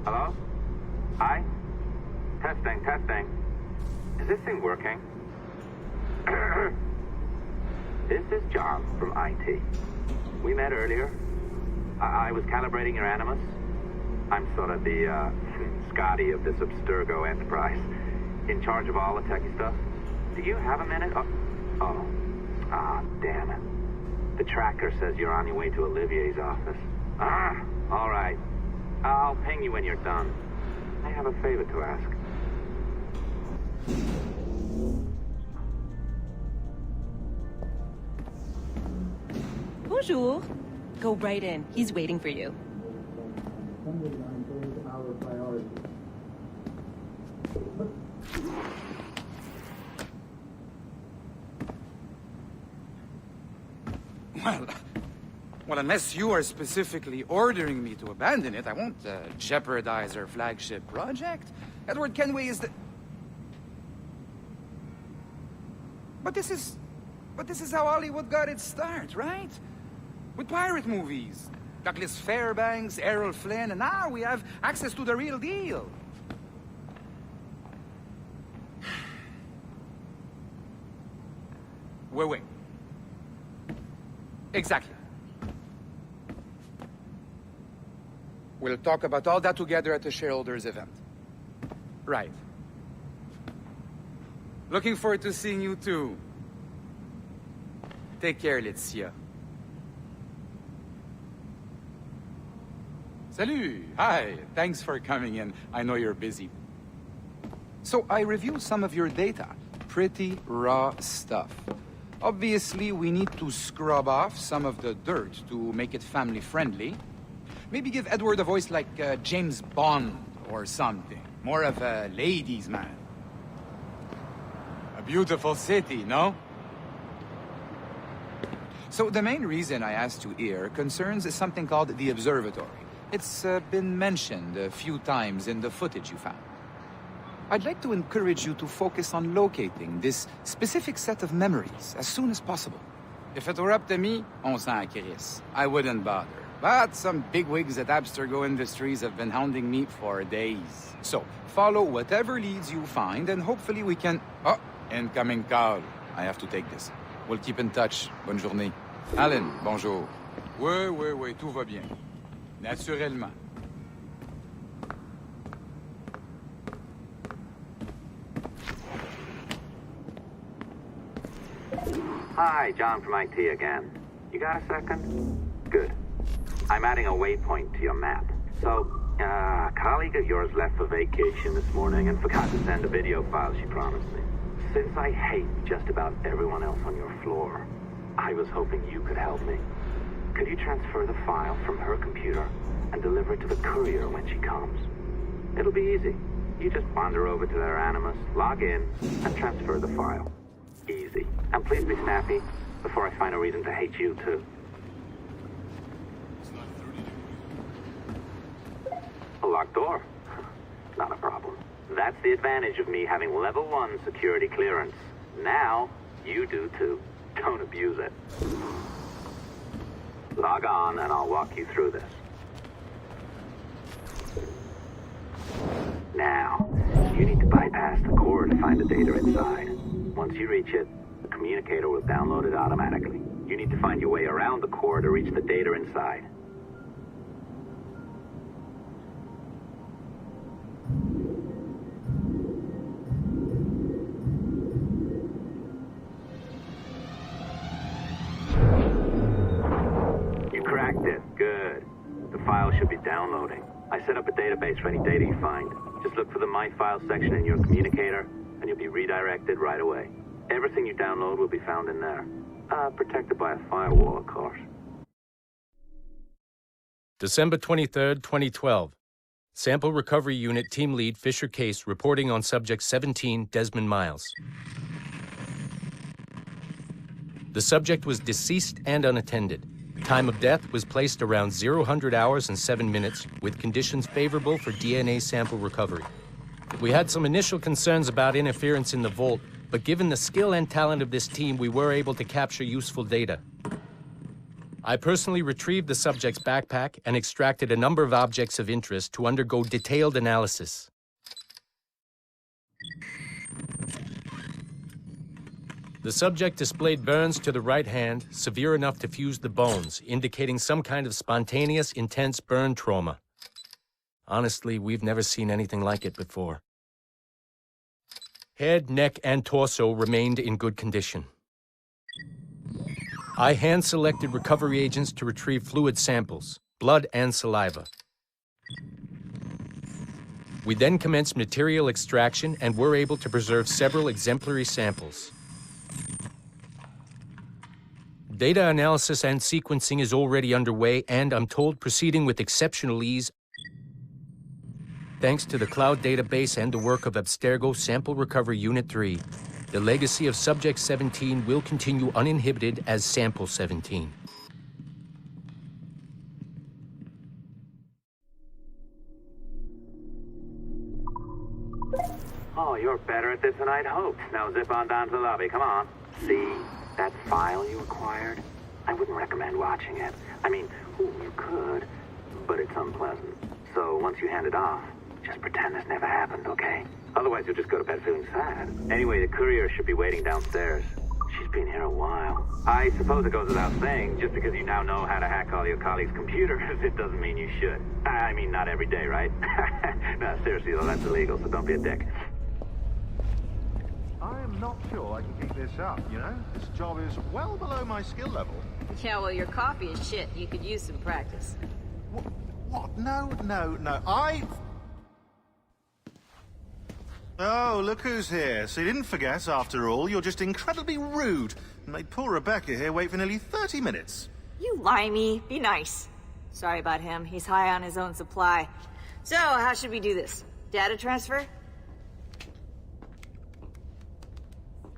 Speaker 7: Hello? Hi? Testing, testing. Is this thing working? This is John from IT. We met earlier. I was calibrating your Animus. I'm sort of the, Scotty of this Abstergo enterprise. In charge of all the techie stuff. Do you have a minute? Oh. Ah, damn it. The tracker says you're on your way to Olivier's office. Ah, all right. I'll ping you when you're done. I have a favor to ask.
Speaker 23: Bonjour. Go right in. He's waiting for you.
Speaker 24: Well, unless you are specifically ordering me to abandon it, I won't jeopardize our flagship project. Edward Kenway is the... But this is how Hollywood got its start, right? With pirate movies. Douglas Fairbanks, Errol Flynn, and now we have access to the real deal. Wait. Exactly. We'll talk about all that together at the shareholders event. Right. Looking forward to seeing you too. Take care, Laetitia. Salut! Hi, thanks for coming in. I know you're busy. So I reviewed some of your data. Pretty raw stuff. Obviously, we need to scrub off some of the dirt to make it family-friendly. Maybe give Edward a voice like James Bond or something. More of a ladies' man. A beautiful city, no? So the main reason I asked you here concerns something called the Observatory. It's been mentioned a few times in the footage you found. I'd like to encourage you to focus on locating this specific set of memories as soon as possible. If it were up to me, on s'en crisse. I wouldn't bother. But some bigwigs at Abstergo Industries have been hounding me for days. So, follow whatever leads you find, and hopefully we can... Oh, incoming call. I have to take this. We'll keep in touch. Bonne journée. Alan, bonjour. Oui, tout va bien. Naturellement.
Speaker 7: Hi, John from IT again. You got a second? Good. I'm adding a waypoint to your map. So, a colleague of yours left for vacation this morning and forgot to send a video file she promised me. Since I hate just about everyone else on your floor, I was hoping you could help me. Could you transfer the file from her computer and deliver it to the courier when she comes? It'll be easy. You just wander over to their Animus, log in, and transfer the file. Easy. And please be snappy before I find a reason to hate you, too. A locked door? Not a problem. That's the advantage of me having level 1 security clearance. Now, you do too. Don't abuse it. Log on and I'll walk you through this. Now, you need to bypass the core to find the data inside. Once you reach it, the communicator will download it automatically. You need to find your way around the core to reach the data inside. You cracked it. Good. The file should be downloading. I set up a database for any data you find. Just look for the My Files section in your communicator, and you'll be redirected right away. Everything you download will be found in there. Protected by a firewall, of course.
Speaker 2: December 23rd, 2012. Sample Recovery Unit Team Lead Fisher Case reporting on Subject 17, Desmond Miles. The subject was deceased and unattended. Time of death was placed around 00 hours and 7 minutes, with conditions favorable for DNA sample recovery. We had some initial concerns about interference in the vault, but given the skill and talent of this team, we were able to capture useful data. I personally retrieved the subject's backpack and extracted a number of objects of interest to undergo detailed analysis. The subject displayed burns to the right hand, severe enough to fuse the bones, indicating some kind of spontaneous, intense burn trauma. Honestly, we've never seen anything like it before. Head, neck, and torso remained in good condition. I hand-selected recovery agents to retrieve fluid samples, blood and saliva. We then commenced material extraction and were able to preserve several exemplary samples. Data analysis and sequencing is already underway, and I'm told proceeding with exceptional ease. Thanks to the cloud database and the work of Abstergo Sample Recovery Unit 3, the legacy of Subject 17 will continue uninhibited as Sample 17.
Speaker 7: Oh, you're better at this than I'd hoped. Now zip on down to the lobby. Come on. See that file you acquired? I wouldn't recommend watching it. I mean, you could, but it's unpleasant. So once you hand it off, just pretend this never happened, okay? Otherwise, you'll just go to bed feeling sad. Anyway, the courier should be waiting downstairs. She's been here a while. I suppose it goes without saying, just because you now know how to hack all your colleagues' computers, it doesn't mean you should. I mean, not every day, right? No, seriously, though, that's illegal, so don't be a dick.
Speaker 5: I am not sure I can keep this up, you know? This job is well below my skill level.
Speaker 8: Yeah, well, your coffee is shit. You could use some practice.
Speaker 5: What? No. Oh, look who's here. So you didn't forget, after all. You're just incredibly rude. And made poor Rebecca here wait for nearly 30 minutes.
Speaker 8: You limey. Be nice. Sorry about him. He's high on his own supply. So, how should we do this? Data transfer?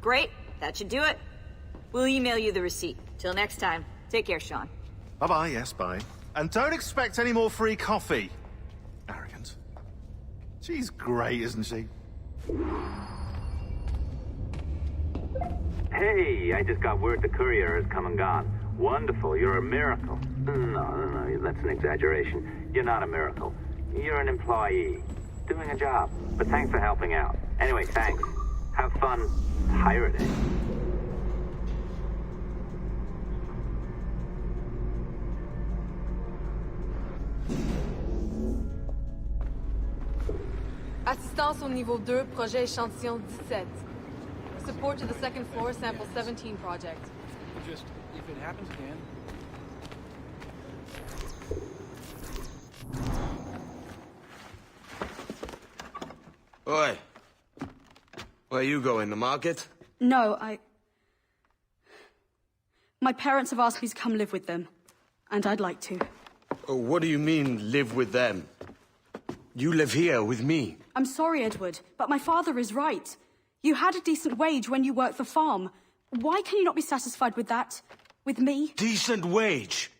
Speaker 8: Great. That should do it. We'll email you the receipt. Till next time. Take care, Sean.
Speaker 5: Bye-bye, yes, bye. And don't expect any more free coffee. Arrogant. She's great, isn't she?
Speaker 7: Hey, I just got word the courier has come and gone. Wonderful, you're a miracle. No, that's an exaggeration. You're not a miracle. You're an employee, doing a job. But thanks for helping out. Anyway, thanks. Have fun pirating.
Speaker 12: Assistance au niveau 2, projet échantillon 17. Support to the second floor, sample 17 project.
Speaker 24: Just, if it happens again...
Speaker 4: Oi. Where you going, the market?
Speaker 25: No, my parents have asked me to come live with them, and I'd like to.
Speaker 4: Oh, what do you mean, live with them? You live here with me.
Speaker 25: I'm sorry, Edward, but my father is right. You had a decent wage when you worked the farm. Why can you not be satisfied with that? With me?
Speaker 1: Decent wage?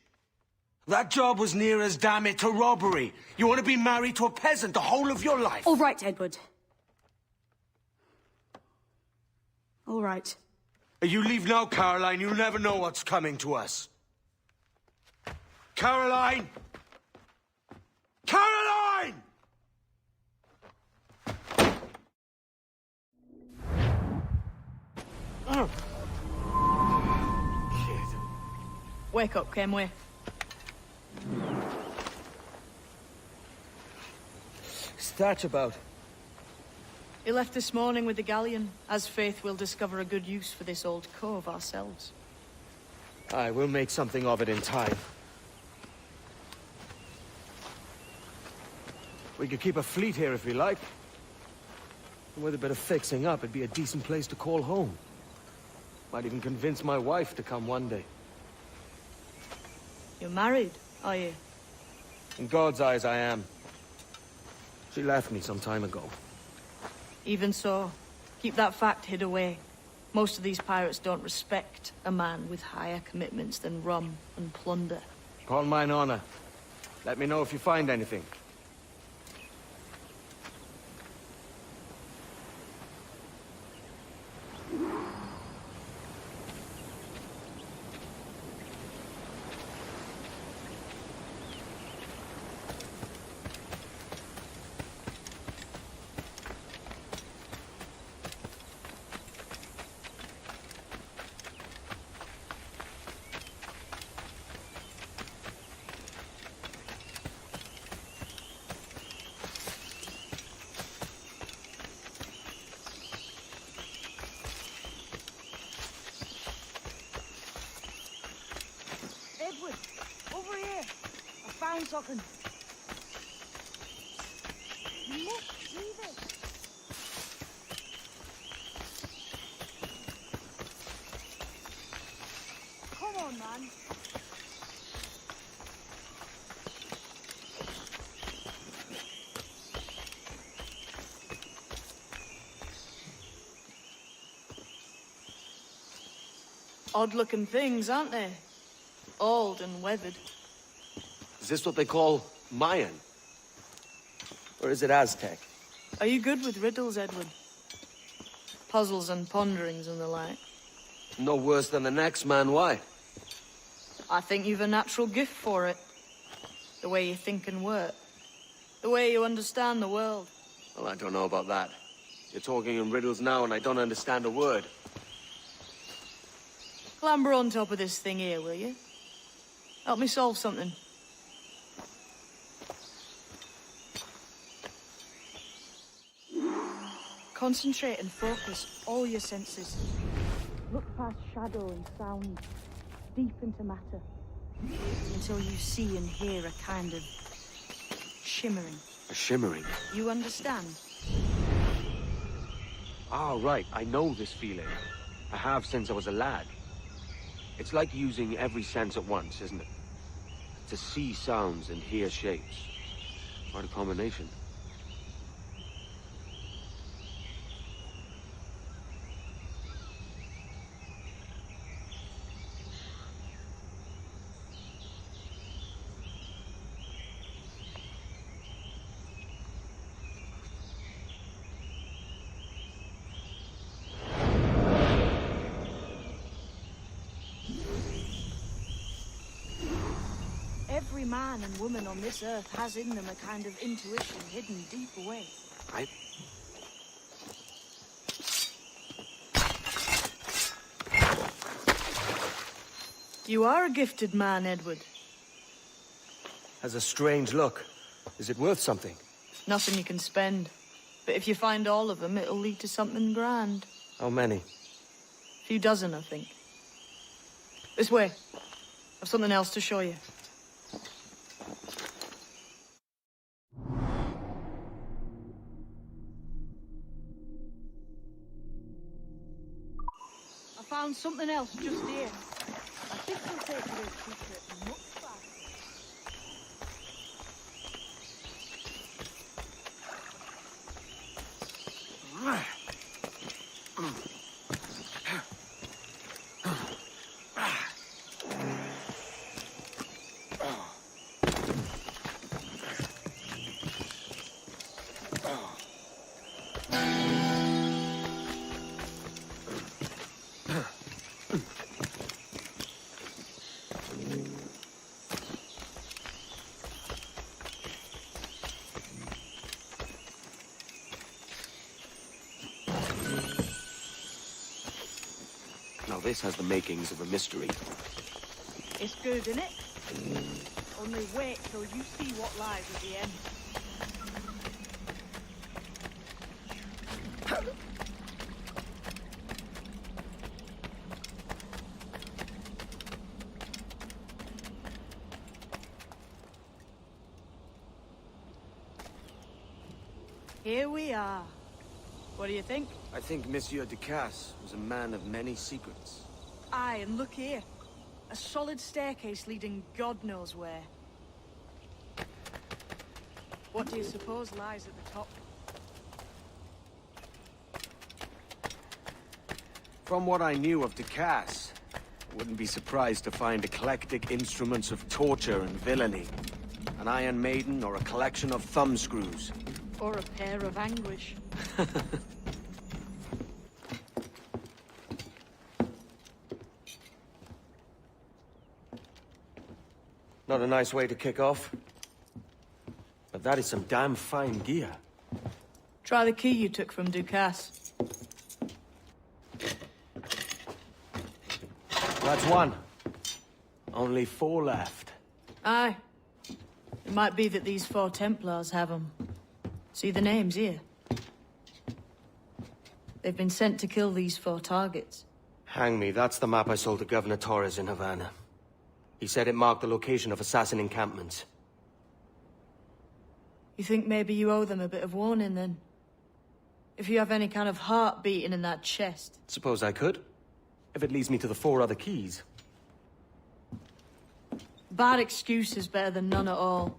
Speaker 1: That job was near as damn it to robbery. You want to be married to a peasant the whole of your life?
Speaker 25: All right, Edward. All right.
Speaker 1: You leave now, Caroline. You'll never know what's coming to us. Caroline! Caroline!
Speaker 15: Wake up, Kenway.
Speaker 1: What's that about?
Speaker 15: He left this morning with the galleon, as faith we'll discover a good use for this old cove ourselves.
Speaker 4: Aye, we'll make something of it in time. We could keep a fleet here if we like. And with a bit of fixing up, it'd be a decent place to call home. Might even convince my wife to come one day.
Speaker 15: You're married, are you?
Speaker 4: In God's eyes, I am. She left me some time ago.
Speaker 15: Even so, keep that fact hid away. Most of these pirates don't respect a man with higher commitments than rum and plunder.
Speaker 4: Call mine honor. Let me know if you find anything.
Speaker 15: Edward, over here. I found something. You must see this. Come on, man. Odd-looking things, aren't they? Old and weathered.
Speaker 4: Is this what they call Mayan? Or is it Aztec?
Speaker 15: Are you good with riddles, Edward? Puzzles and ponderings and the like?
Speaker 4: No worse than the next man, why?
Speaker 15: I think you've a natural gift for it. The way you think and work. The way you understand the world.
Speaker 4: Well, I don't know about that. You're talking in riddles now and I don't understand a word.
Speaker 15: Clamber on top of this thing here, will you? Help me solve something. Concentrate and focus all your senses. Look past shadow and sound, deep into matter, until you see and hear a kind of shimmering.
Speaker 4: A shimmering?
Speaker 15: You understand?
Speaker 4: Ah, right. I know this feeling. I have since I was a lad. It's like using every sense at once, isn't it? To see sounds and hear shapes. Quite a combination.
Speaker 15: Every man and woman on this earth has in them a kind of intuition hidden deep away. You are a gifted man, Edward.
Speaker 4: Has a strange look. Is it worth something?
Speaker 15: Nothing you can spend. But if you find all of them, it'll lead to something grand.
Speaker 4: How many?
Speaker 15: A few dozen, I think. This way. I've something else to show you. I found something else just here. I think we'll take this secret much faster.
Speaker 4: Now this has the makings of a mystery.
Speaker 15: It's good, isn't it? Only wait till you see what lies at the end. Here we are. What do you think?
Speaker 4: I think Monsieur Ducasse was a man of many secrets.
Speaker 15: Aye, and look here. A solid staircase leading God knows where. What do you suppose lies at the top?
Speaker 4: From what I knew of Ducasse, I wouldn't be surprised to find eclectic instruments of torture and villainy. An Iron Maiden or a collection of thumbscrews.
Speaker 15: Or a pair of anguish.
Speaker 4: Not a nice way to kick off. But that is some damn fine gear.
Speaker 15: Try the key you took from Ducasse.
Speaker 4: That's one. Only 4 left.
Speaker 15: Aye. It might be that these 4 Templars have them. See the names here? They've been sent to kill these 4 targets.
Speaker 4: Hang me, that's the map I sold to Governor Torres in Havana. He said it marked the location of assassin encampments.
Speaker 15: You think maybe you owe them a bit of warning, then? If you have any kind of heart beating in that chest.
Speaker 4: Suppose I could. If it leads me to the 4 other keys.
Speaker 15: Bad excuse is better than none at all.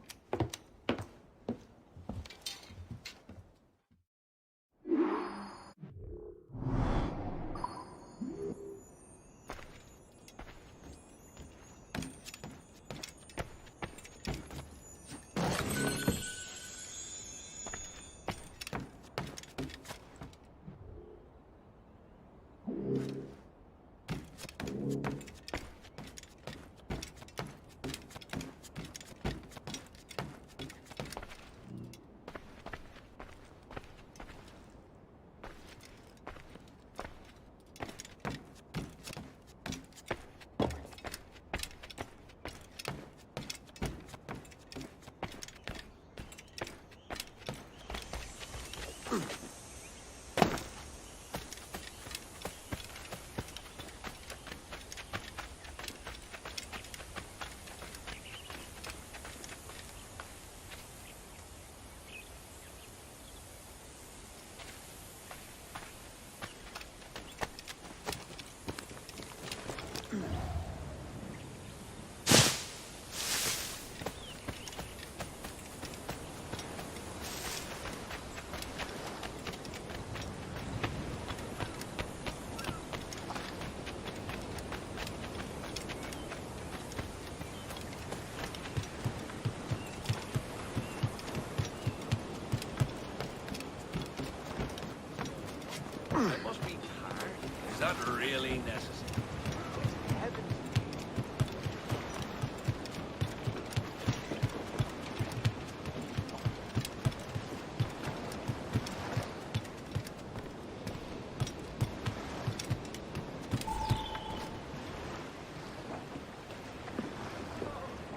Speaker 21: It must be hard. Is that really necessary?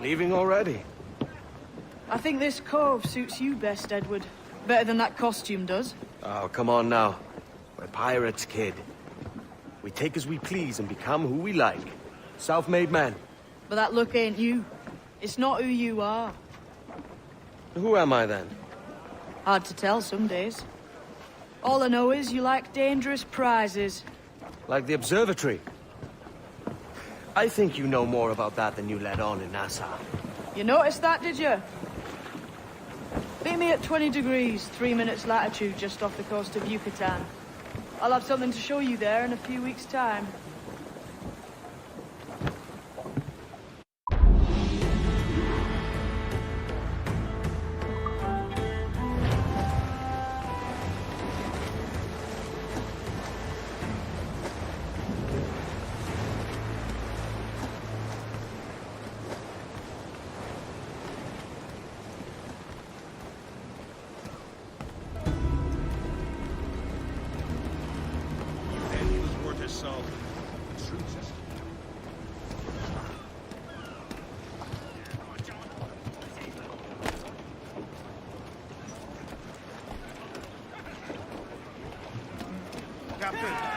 Speaker 4: Leaving already?
Speaker 15: I think this cove suits you best, Edward. Better than that costume does.
Speaker 4: Oh, come on now. We're pirates, kid. We take as we please and become who we like. Self-made men.
Speaker 15: But that look ain't you. It's not who you are.
Speaker 4: Who am I then?
Speaker 15: Hard to tell some days. All I know is you like dangerous prizes.
Speaker 4: Like the observatory. I think you know more about that than you let on in Nassau.
Speaker 15: You noticed that, did you? Meet me at 20 degrees, 3 minutes latitude just off the coast of Yucatan. I'll have something to show you there in a few weeks' time.
Speaker 11: Captain.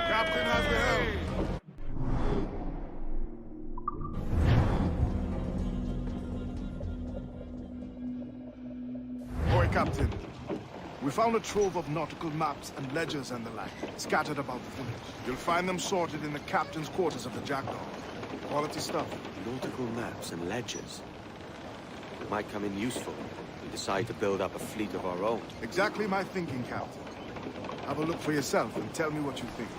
Speaker 11: Captain has the helm. Boy, Captain. We found a trove of nautical maps and ledgers and the like, scattered about the village. You'll find them sorted in the captain's quarters of the Jackdaw. Quality stuff.
Speaker 4: Nautical maps and ledgers. It might come in useful if we decide to build up a fleet of our own.
Speaker 11: Exactly my thinking, Captain. Have a look for yourself and tell me what you think.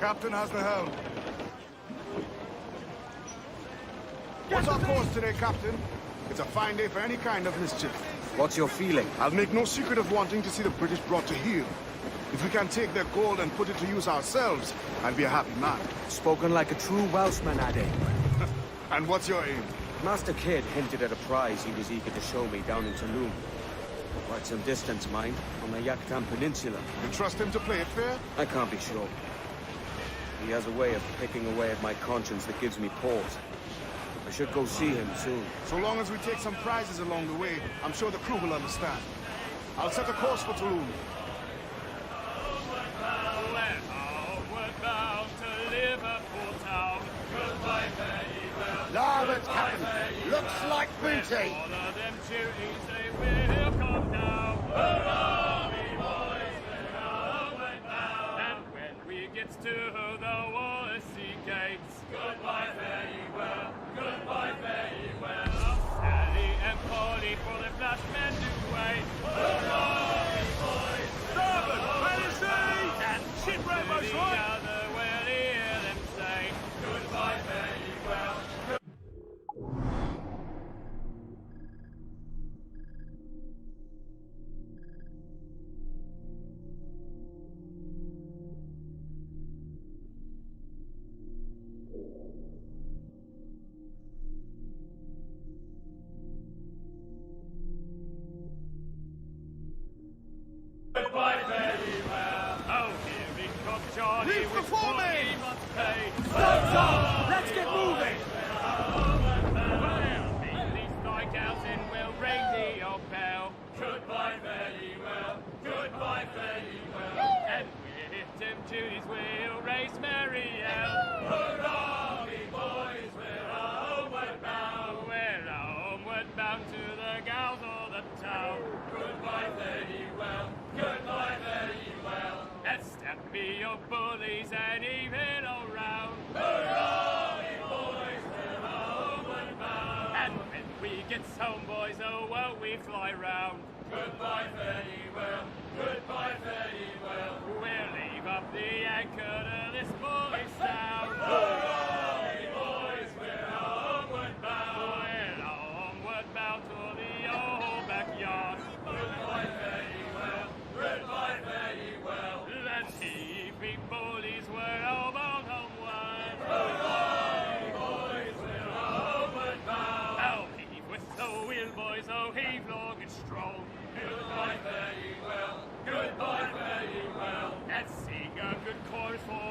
Speaker 11: Captain has the helm. What's our course today, Captain? It's a fine day for any kind of mischief.
Speaker 4: What's your feeling?
Speaker 11: I'll make no secret of wanting to see the British brought to heel. If we can take their gold and put it to use ourselves, I'll be a happy man.
Speaker 4: Spoken like a true Welshman, Ade.
Speaker 11: And what's your aim?
Speaker 4: Master Kidd hinted at a prize he was eager to show me down in Tulum. Quite some distance, mind, on the Yucatan Peninsula.
Speaker 11: You trust him to play it fair?
Speaker 4: I can't be sure. He has a way of picking away at my conscience that gives me pause. I should go see him soon.
Speaker 11: So long as we take some prizes along the way, I'm sure the crew will understand. I'll set a course for Tulum.
Speaker 3: Larboard, Captain. Looks like booty.
Speaker 19: All of them duties, they will come down. Hurrah, me boys, we're homeward bound. And when we get to the Wallasey gates, goodbye, fare ye well, goodbye, fare ye well. Sally and Polly for the flash men do wait. Hurrah, me boys,
Speaker 1: Starboard, ready sea!
Speaker 19: and
Speaker 1: Shipwreck, most right.
Speaker 19: the other will hear them say, goodbye, fare ye well. Goodbye, fare ye well. Oh, here we come, Johnny.
Speaker 1: Reef
Speaker 19: with
Speaker 1: before
Speaker 19: what
Speaker 1: me.
Speaker 19: he must pay.
Speaker 1: Boats up! Let's get moving!
Speaker 19: Well, meet these strikeouts and we'll ring the old bell. Goodbye, fare ye well. Goodbye, fare ye well. And we'll hit them duties, we'll raise merry yell. Hurrah, me boys, we're homeward bound. We're homeward bound to the gals of the town. Goodbye, fare ye well. Goodbye, fare ye well. And step me your bullies and even around. Hurrah, me boys, we're homeward bound. And when we get home, boys, oh, won't we fly round. Goodbye, fare ye well. Goodbye, fare ye well. We'll leave up the anchor to this bullish sound. Hurrah, me boys, we're homeward bound. We're homeward bound to the old backyard. Goodbye, fare ye well. Goodbye, fare ye well. Let's heave me bullies, we're all bound homeward. Hurrah, me boys, we're homeward bound. Oh, heave with the wheel, boys, oh, heave long and strong. Goodbye, fare ye well. Goodbye, fare ye well. And sing a good chorus for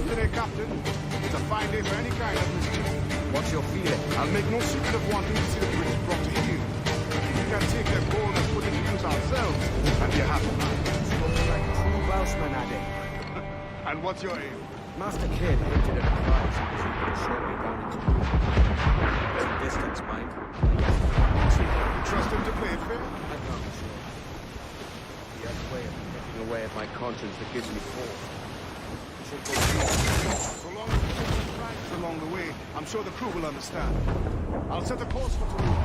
Speaker 11: Today, Captain. It's a fine day for any kind of mischief.
Speaker 21: What's your feeling?
Speaker 11: I'll make no secret of wanting to see the British brought to heel. We can take their gold and put it to use ourselves, and be a happy man.
Speaker 4: Spoken like a true Welshman, Addy.
Speaker 11: And what's your aim?
Speaker 4: Master Kidd hinted at a prize he was eager to show me down into the distance, mind.
Speaker 11: You trust him to play it fair?
Speaker 4: I'm not sure. He has a way of picking away at my conscience that gives me pause.
Speaker 11: So long as we take some prizes along the way, I'm sure the crew will understand. I'll set a course for tomorrow.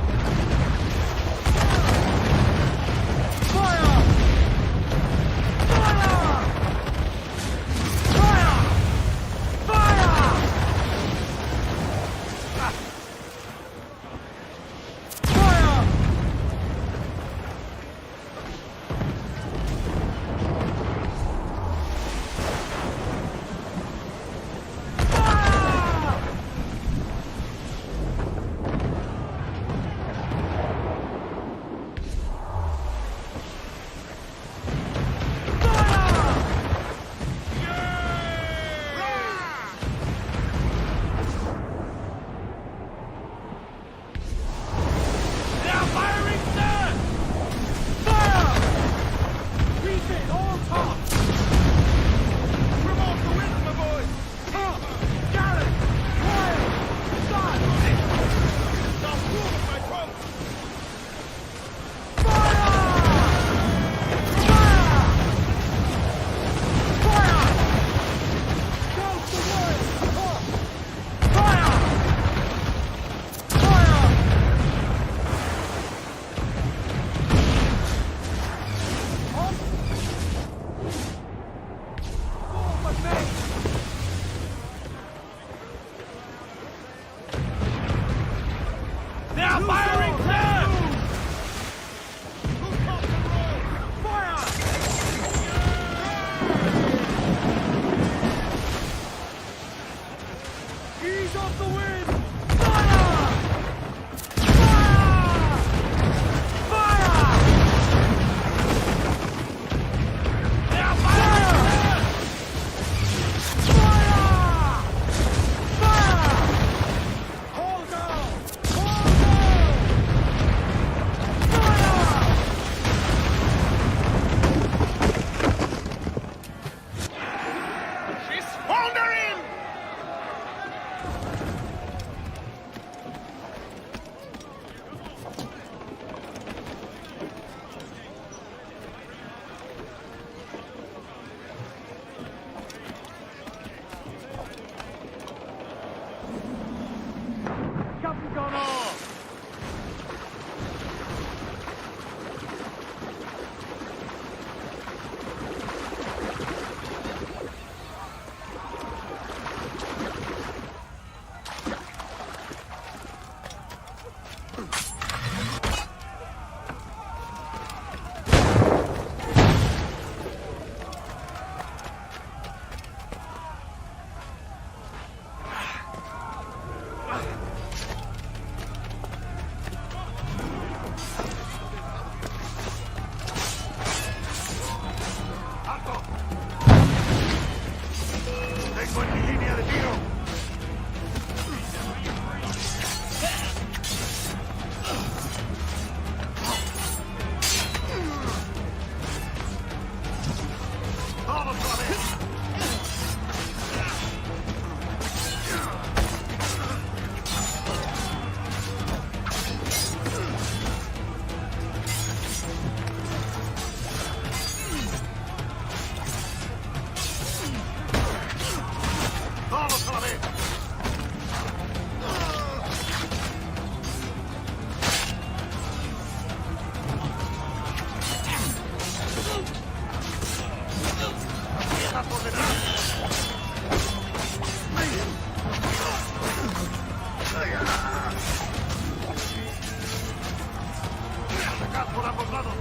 Speaker 11: atacar por ambos lados.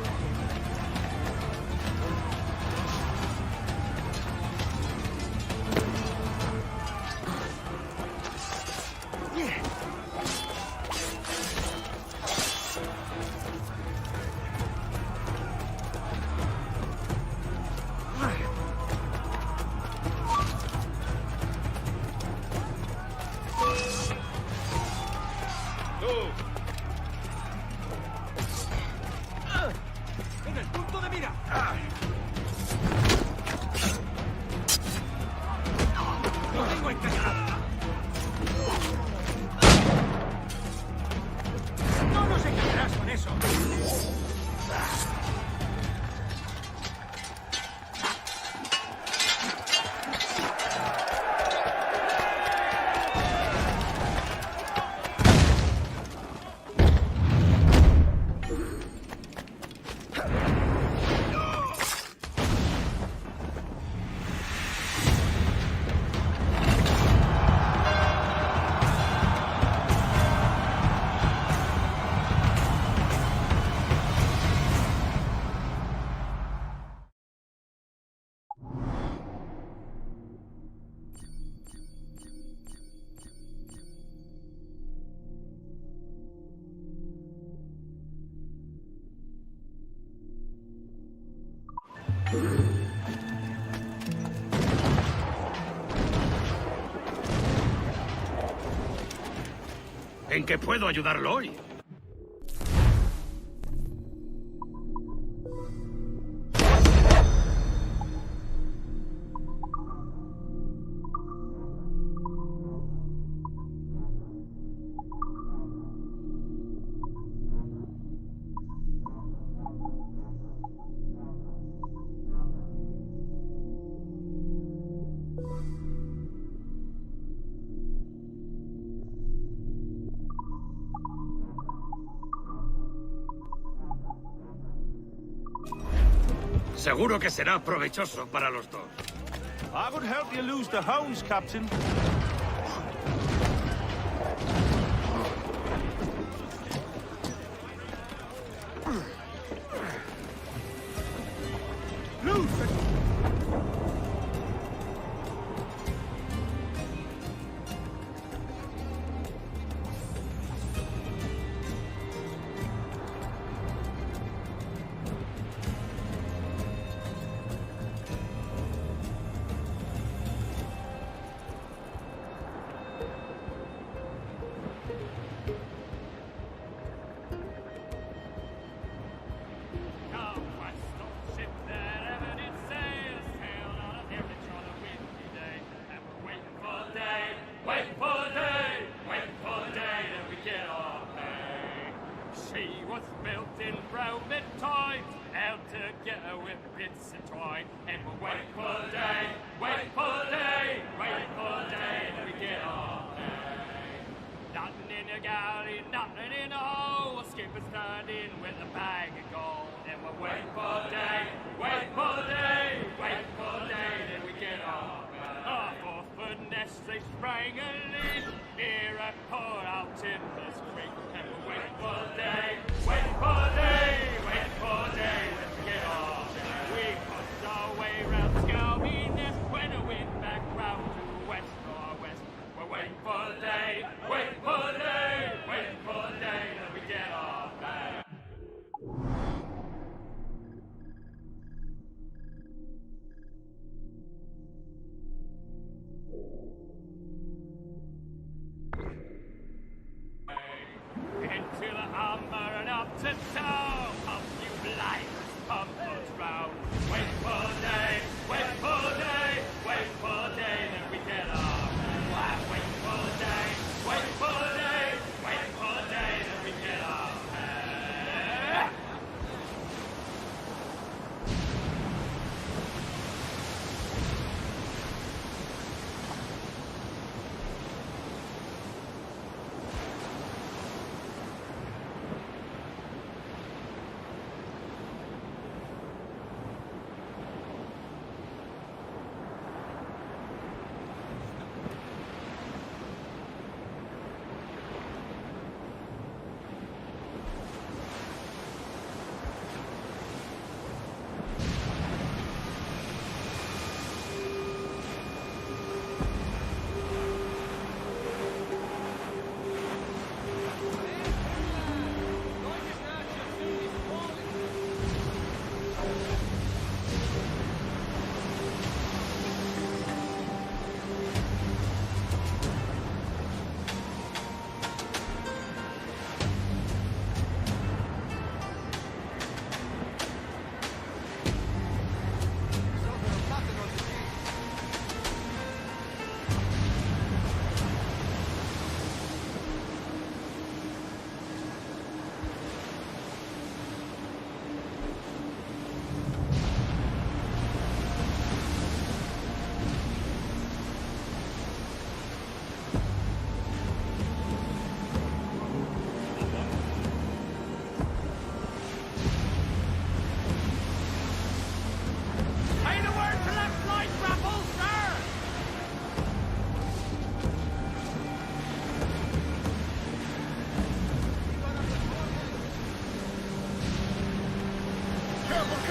Speaker 1: ¡En el punto de mira! ¡Lo tengo encañonado! ¡No nos engañarás con eso!
Speaker 18: ¿En qué puedo ayudarlo hoy? Seguro que será provechoso para los dos.
Speaker 5: I would help you lose the hounds, Captain.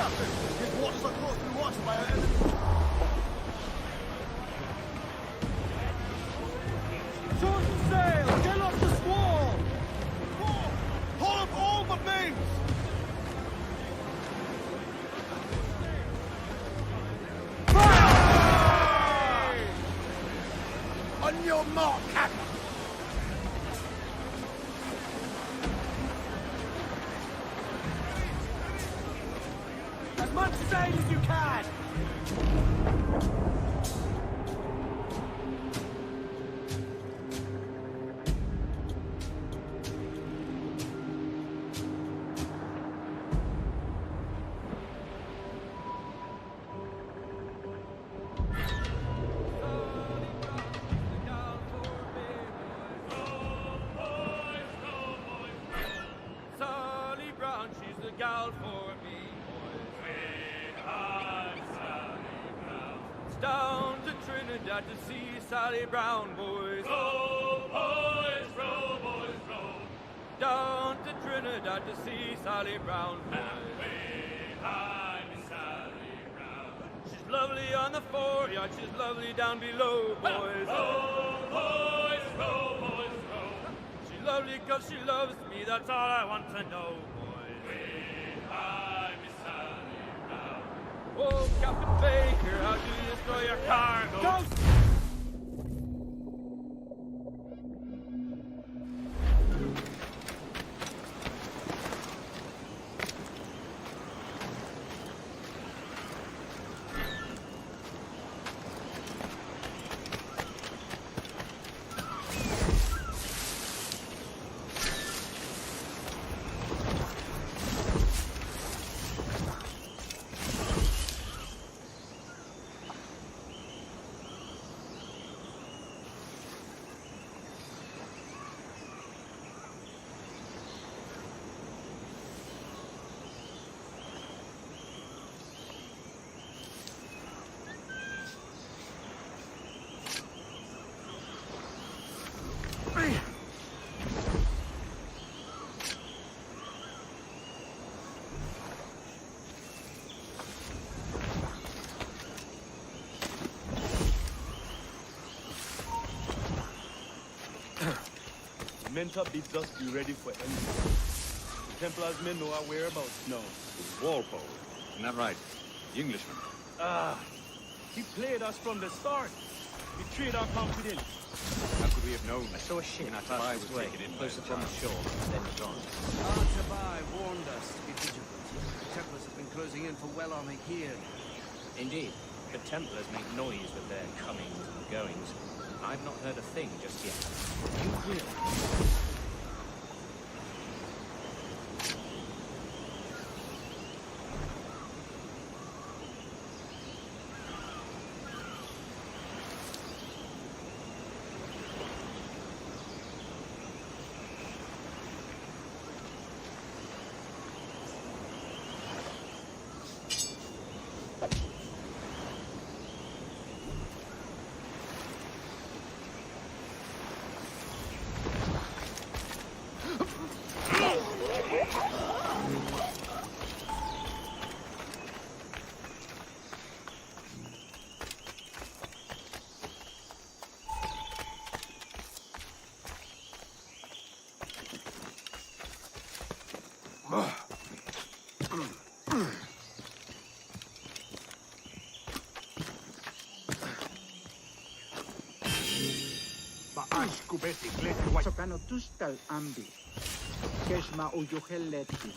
Speaker 11: Captain, his waters are closely watched by our enemies.
Speaker 1: Short sail! Get off the squall!
Speaker 11: Hold up all but mains!
Speaker 3: On your mark, Captain!
Speaker 1: As much sail as you can!
Speaker 19: Sally Brown, she's the gal for me, boys. I'm Sally Brown. It's down to Trinidad to see Sally Brown, boys. Row, boys, row. Down to Trinidad to see Sally Brown, boys. I'm Sally Brown. She's lovely on the foreyard, she's lovely down below, boys. Row, boys, row. She's lovely 'cause she loves me, that's all I want to know, boys. I'm Sally Brown. Oh, Captain Baker, how do you destroy your cargo? Go!
Speaker 11: Mentor bids us be ready for anything. The Templars may know our whereabouts now.
Speaker 21: Walpole. Isn't that right? The Englishman.
Speaker 11: He played us from the start. Betrayed our confidence.
Speaker 21: How could we have known? I saw a ship Artabai was taken in close upon the shore, then gone.
Speaker 18: Artabai warned us to be vigilant. The Templars have been closing in for well on a year.
Speaker 2: Indeed. The Templars make noise with their comings and goings. I've not heard a thing just yet. You will.
Speaker 10: Sokano tustal ambi. Kesma uyoheleti.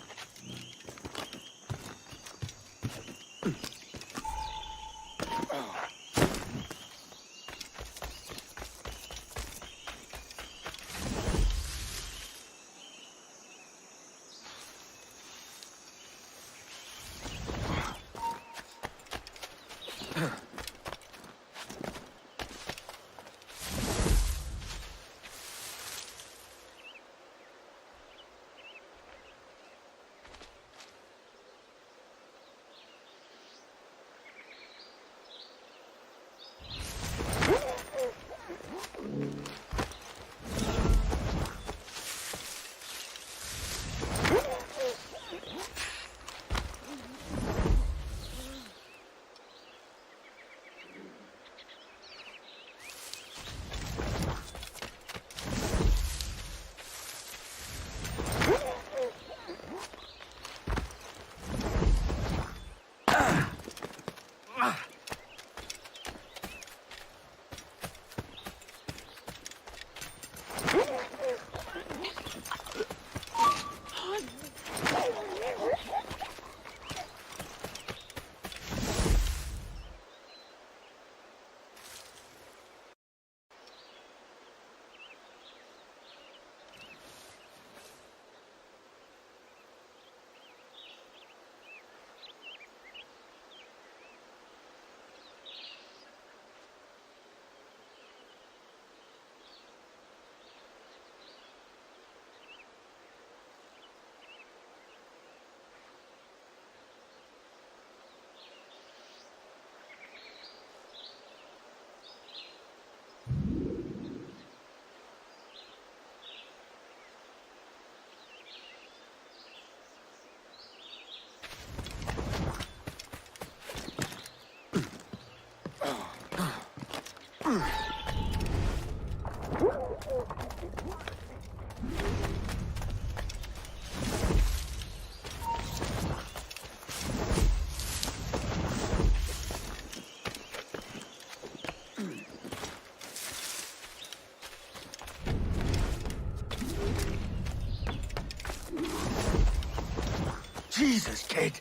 Speaker 1: Jesus, kid.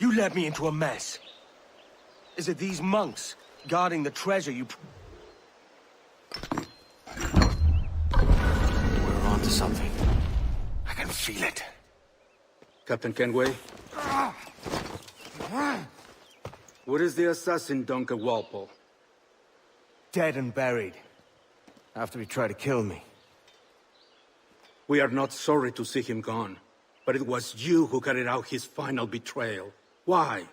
Speaker 1: You led me into a mess. Is it these monks guarding the treasure you...
Speaker 9: We're onto something.
Speaker 1: I can feel it.
Speaker 13: Captain Kenway? Where is the assassin, Duncan Walpole?
Speaker 1: Dead and buried. After he tried to kill me.
Speaker 13: We are not sorry to see him gone, but it was you who carried out his final betrayal. Why?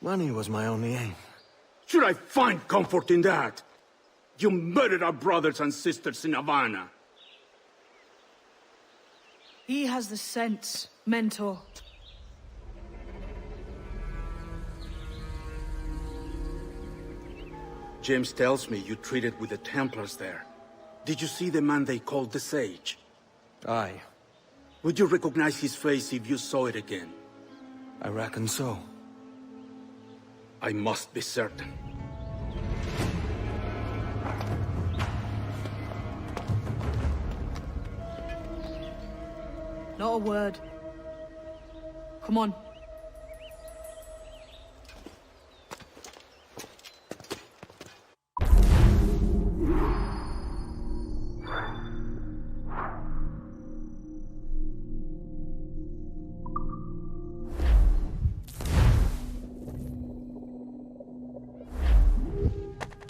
Speaker 1: Money was my only aim.
Speaker 13: Should I find comfort in that? You murdered our brothers and sisters in Havana.
Speaker 15: He has the sense, Mentor.
Speaker 13: James tells me you treated with the Templars there. Did you see the man they called the Sage?
Speaker 1: Aye.
Speaker 13: Would you recognize his face if you saw it again?
Speaker 1: I reckon so.
Speaker 13: I must be certain.
Speaker 15: Not a word. Come on.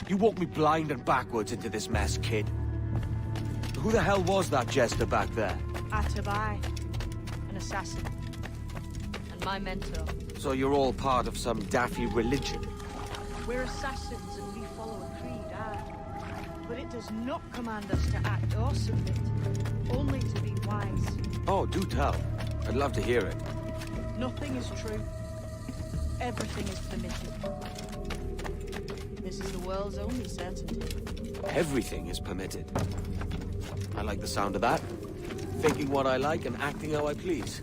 Speaker 1: You walked me blind and backwards into this mess, kid. Who the hell was that jester back there?
Speaker 15: Atabai, an assassin. And my mentor.
Speaker 1: So you're all part of some daffy religion?
Speaker 15: We're assassins and we follow a creed, aye. But it does not command us to act or submit, only to be wise.
Speaker 1: Oh, do tell. I'd love to hear it.
Speaker 15: Nothing is true. Everything is permitted. This is the world's only certainty.
Speaker 1: Everything is permitted. I like the sound of that. Thinking what I like and acting how I please.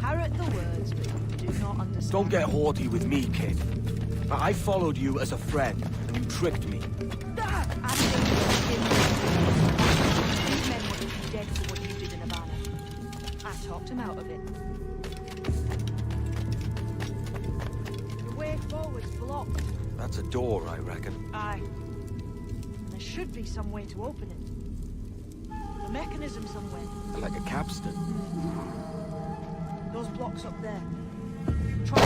Speaker 15: Parrot the words, but you do not understand.
Speaker 1: Don't get haughty with me, kid. I followed you as a friend, and you tricked me.
Speaker 15: These men would be dead for what you did in Havana. I talked him out of it. The way forward's blocked.
Speaker 1: That's a door, I reckon.
Speaker 15: Aye. There should be some way to open it. A mechanism somewhere.
Speaker 1: Like a capstan.
Speaker 15: Those blocks up there. Try.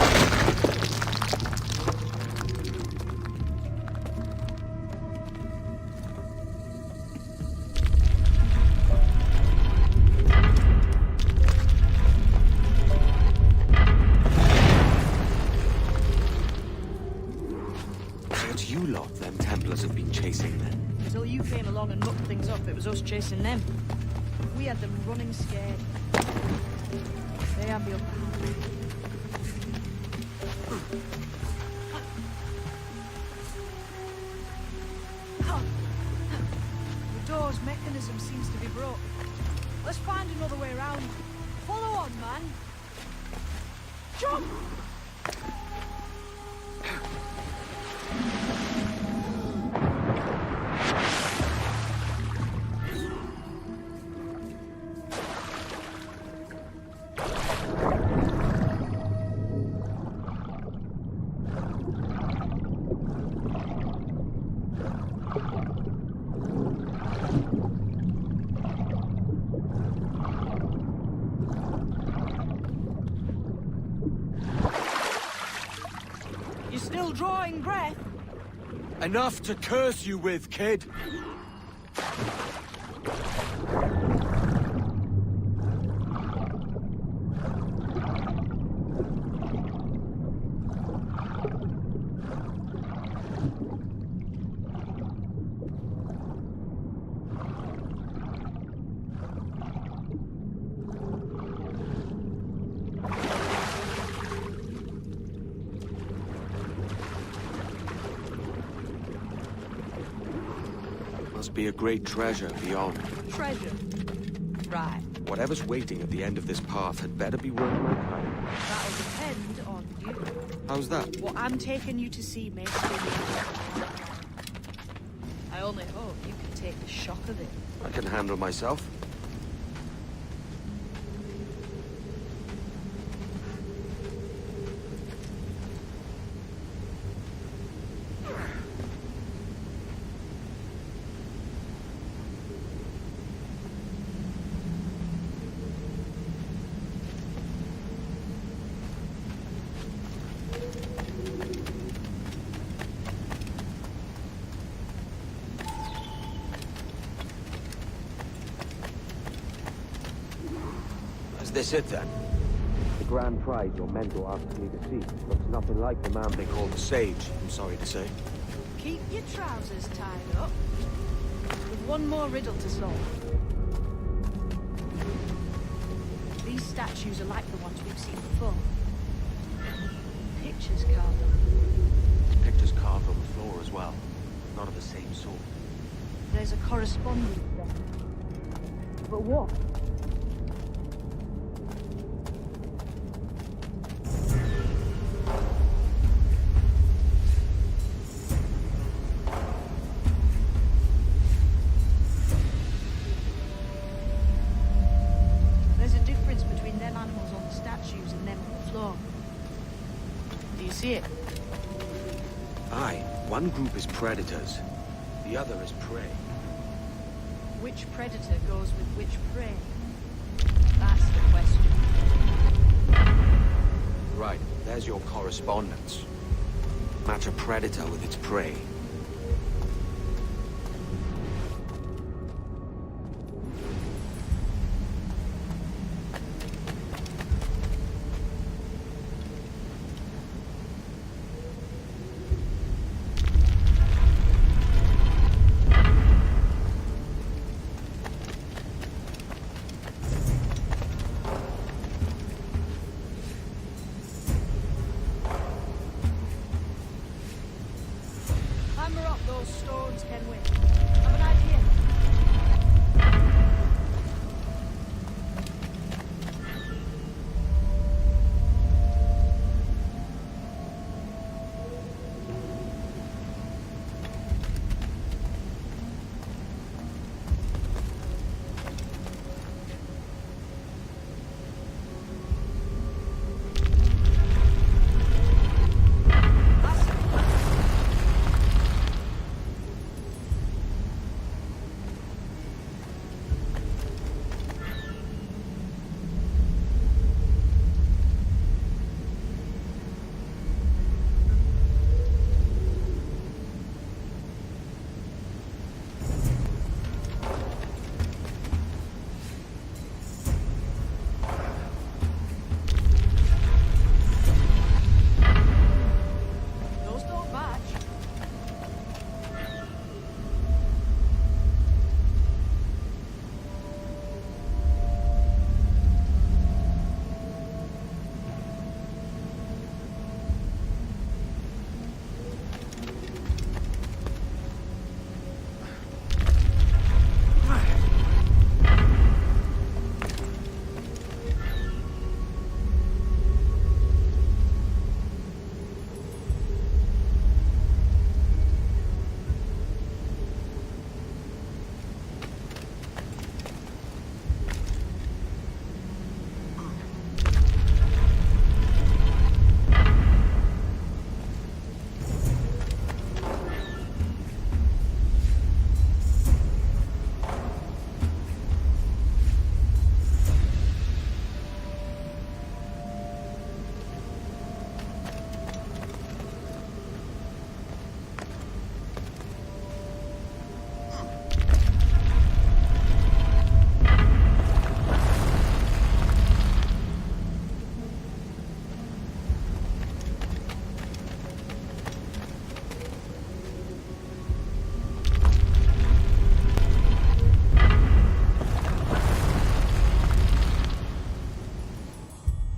Speaker 1: You lot, them Templars have been chasing then.
Speaker 15: Until you came along and mucked things up, it was us chasing them. We had them running scared. They have the upper hand. The door's mechanism seems to be broke. Let's find another way around. Follow on, man. Jump! Still drawing breath?
Speaker 1: Enough to curse you with, kid! Must be a great treasure beyond.
Speaker 15: Treasure? Right.
Speaker 1: Whatever's waiting at the end of this path had better be worth my time.
Speaker 15: That'll depend on you.
Speaker 1: How's that?
Speaker 15: What I'm taking you to see may sting you. I only hope you can take the shock of it.
Speaker 1: I can handle myself.
Speaker 4: this it then? The grand prize your mentor asked me to see looks nothing like the man they call the Sage, I'm sorry to say.
Speaker 15: Keep your trousers tied up. With one more riddle to solve. These statues are like the ones we've seen before. Pictures carved on.
Speaker 21: Pictures carved on the floor as well. Not of the same sort.
Speaker 15: There's a correspondence there. But what? There's a difference between them animals on the statues and them on the floor. Do you see it?
Speaker 4: Aye, one group is predators, the other is prey.
Speaker 15: Which predator goes with which prey? That's the question.
Speaker 4: Right, there's your correspondence. Match a predator with its prey.
Speaker 15: Hammer up those stones, Kenway. Have an idea? Those don't match.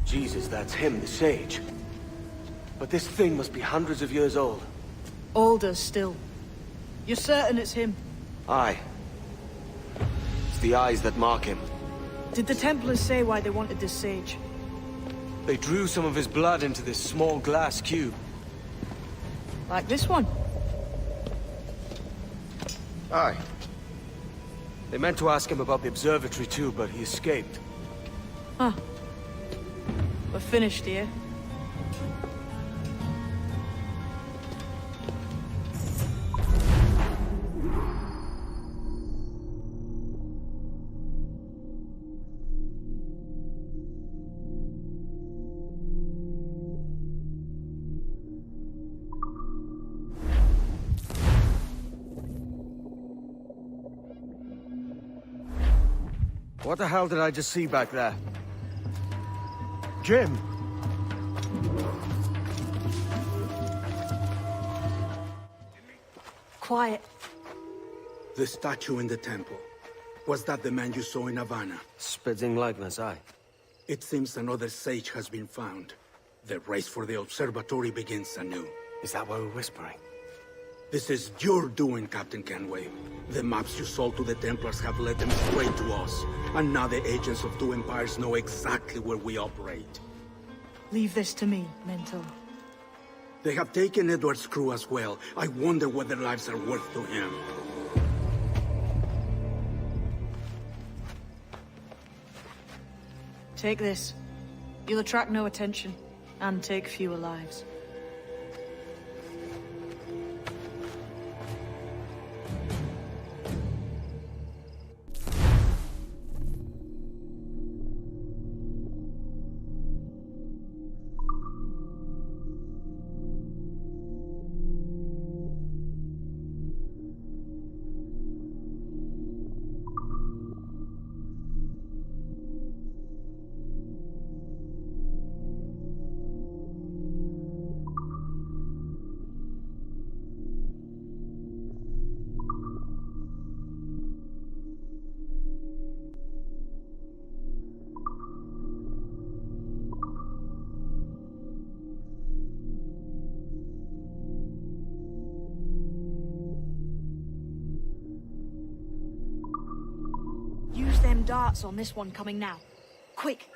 Speaker 4: Jesus, that's him, the Sage. But this thing must be hundreds of years old.
Speaker 15: Older still. You're certain it's him?
Speaker 4: Aye. It's the eyes that mark him.
Speaker 15: Did the Templars say why they wanted this sage?
Speaker 4: They drew some of his blood into this small glass cube.
Speaker 15: Like this one?
Speaker 4: Aye. They meant to ask him about the observatory too, but he escaped.
Speaker 15: Huh. We're finished here.
Speaker 4: What the hell did I just see back there?
Speaker 3: Jim!
Speaker 15: Quiet.
Speaker 13: The statue in the temple. Was that the man you saw in Havana?
Speaker 4: Spitting likeness, aye.
Speaker 13: It seems another sage has been found. The race for the observatory begins anew.
Speaker 4: Is that why we're whispering?
Speaker 13: This is your doing, Captain Kenway. The maps you sold to the Templars have led them straight to us. And now the agents of two empires know exactly where we operate.
Speaker 15: Leave this to me, Mentor.
Speaker 13: They have taken Edward's crew as well. I wonder what their lives are worth to him.
Speaker 15: Take this. You'll attract no attention, and take fewer lives. Use them darts on this one coming now. Quick!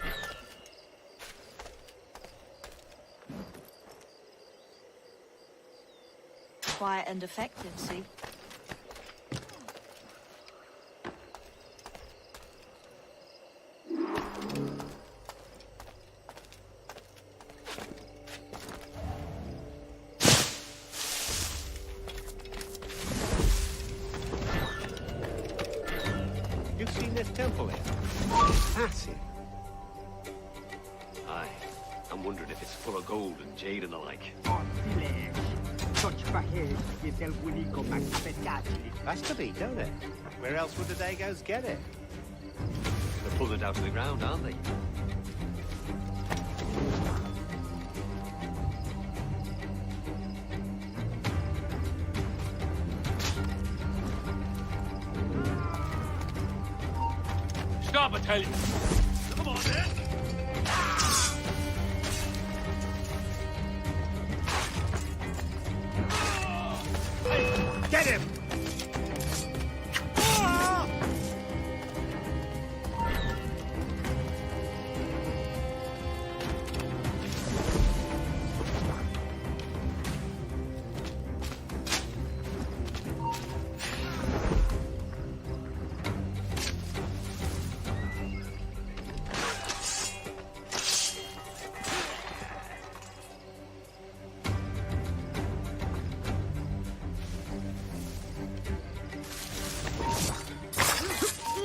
Speaker 15: Quiet and effective, see?
Speaker 21: You've seen this temple here? Massive. Aye. I'm wondering if it's full of gold and jade and the like. Has to be, don't it? Where else would the Dagos get it? They're pulling it out of the ground, aren't they? Stop, I tell you! Come on, then!
Speaker 3: Get him!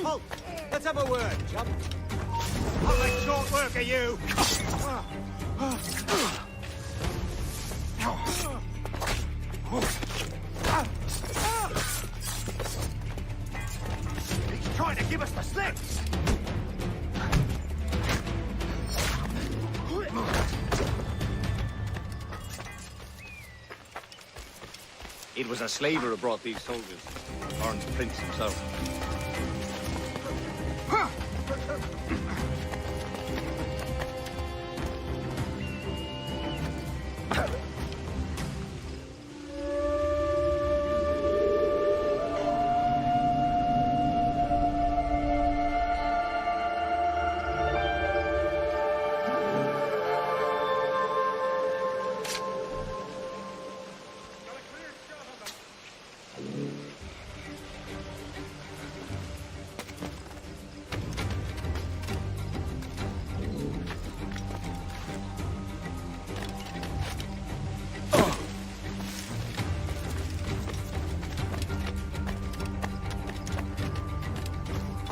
Speaker 1: Halt! Let's have a word, chum. I'll make short work of you. He's trying to give us the slip.
Speaker 21: It was a slaver who brought these soldiers. Orange Prince himself.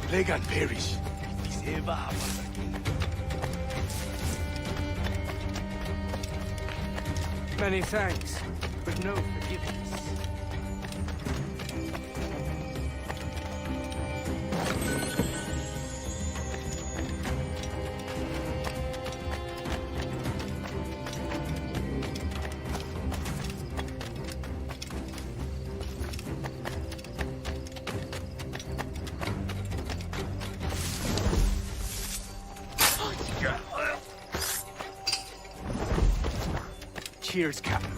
Speaker 3: Plague and perish.
Speaker 18: Many thanks, but no forgiveness.
Speaker 1: Cheers, Captain.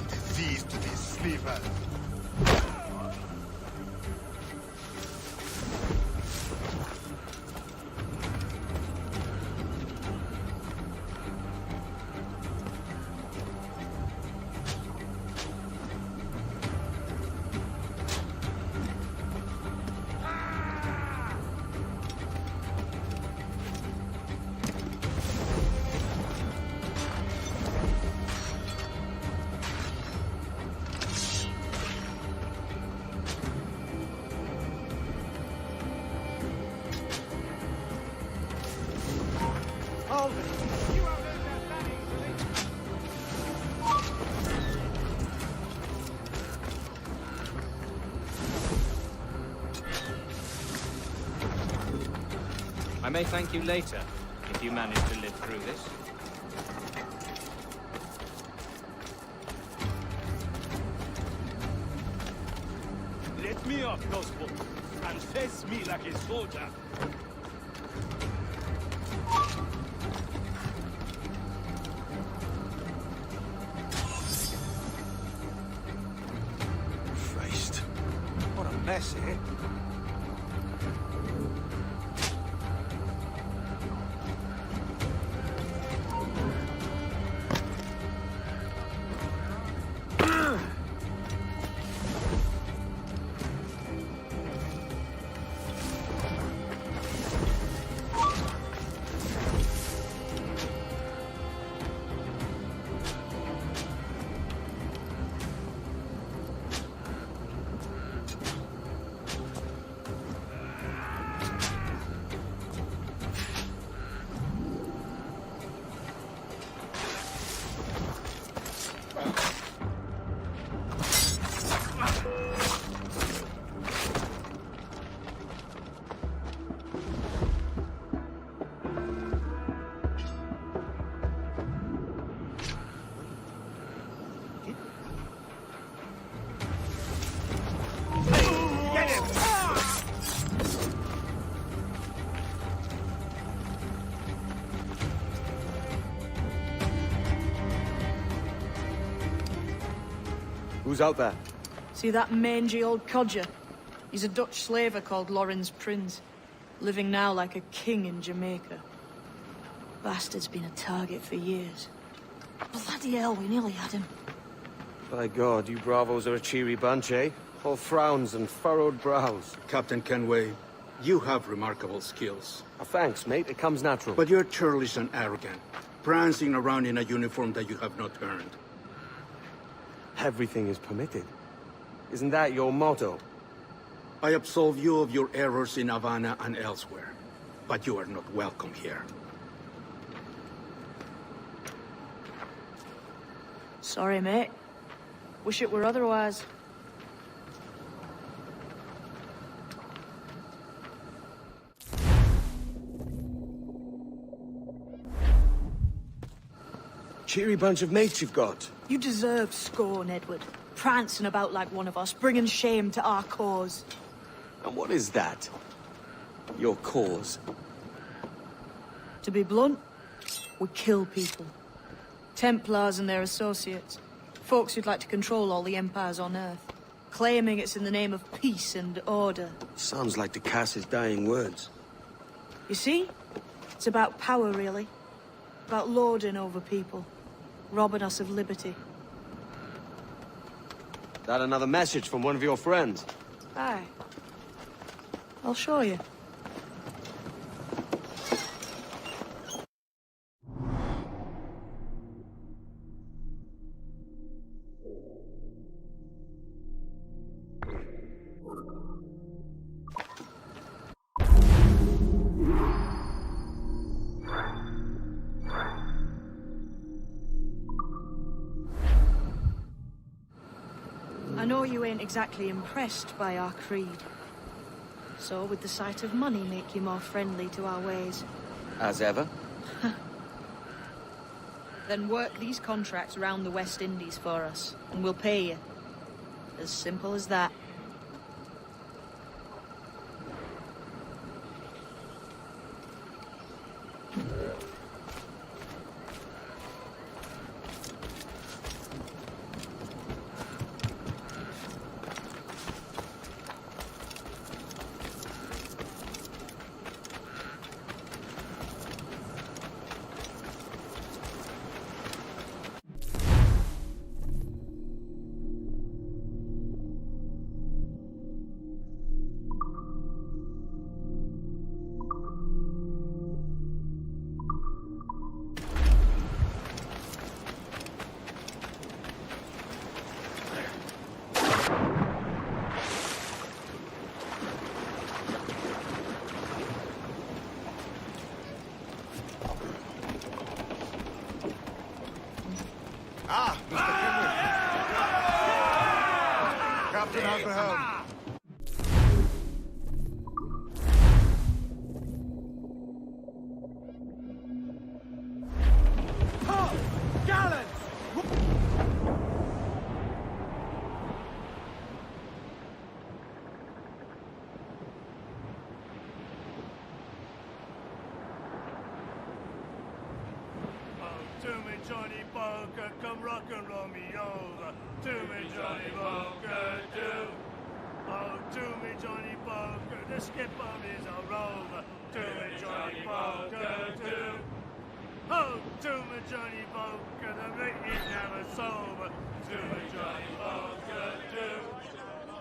Speaker 11: Disease to these sleepers.
Speaker 9: I may thank you later, if you manage to live through this.
Speaker 1: Let me off those books and face me like a soldier.
Speaker 11: Christ. What a mess, eh?
Speaker 4: Who's out there?
Speaker 15: See that mangy old codger? He's a Dutch slaver called Lawrence Prins, living now like a king in Jamaica. Bastard's been a target for years. Bloody hell, we nearly had him.
Speaker 4: By God, you bravos are a cheery bunch, eh? All frowns and furrowed brows.
Speaker 13: Captain Kenway, you have remarkable skills.
Speaker 4: Thanks, mate. It comes natural.
Speaker 13: But you're churlish and arrogant, prancing around in a uniform that you have not earned.
Speaker 4: Everything is permitted. Isn't that your motto?
Speaker 13: I absolve you of your errors in Havana and elsewhere, but you are not welcome here.
Speaker 15: Sorry, mate. Wish it were otherwise.
Speaker 4: Cheery bunch of mates you've got.
Speaker 15: You deserve scorn, Edward. Prancing about like one of us, bringing shame to our cause.
Speaker 4: And what is that? Your cause?
Speaker 15: To be blunt, we kill people. Templars and their associates. Folks who'd like to control all the empires on Earth. Claiming it's in the name of peace and order.
Speaker 4: Sounds like to cast his dying words.
Speaker 15: You see? It's about power, really. About lording over people. Robbing us of liberty.
Speaker 4: That another message from one of your friends?
Speaker 15: Aye. I'll show you. I know you ain't exactly impressed by our creed. So would the sight of money make you more friendly to our ways?
Speaker 4: As ever?
Speaker 15: Then work these contracts round the West Indies for us, and we'll pay you. As simple as that.
Speaker 11: Ah, Mr. Kenway. Captain, how can I help?
Speaker 1: Gallants!
Speaker 14: To me, Johnny Poker, come rock and roll me over. To me, Johnny Poker, do. Oh, to me, Johnny Poker, the skipper is a rover. To me, Johnny Poker, do. Oh, to me, Johnny Poker, the mate is never sober. To me, Johnny Poker, do.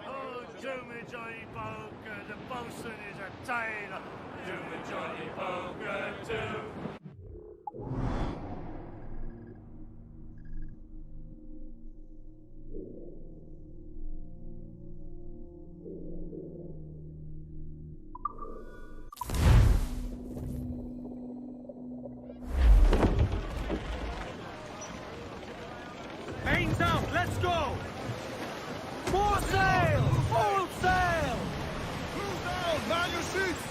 Speaker 14: Oh, to me, Johnny Poker, the bosun is a tailor. To me, Johnny Poker, do.
Speaker 1: Mains out, let's go! More sail! Full sail!
Speaker 11: Move down, man your seats!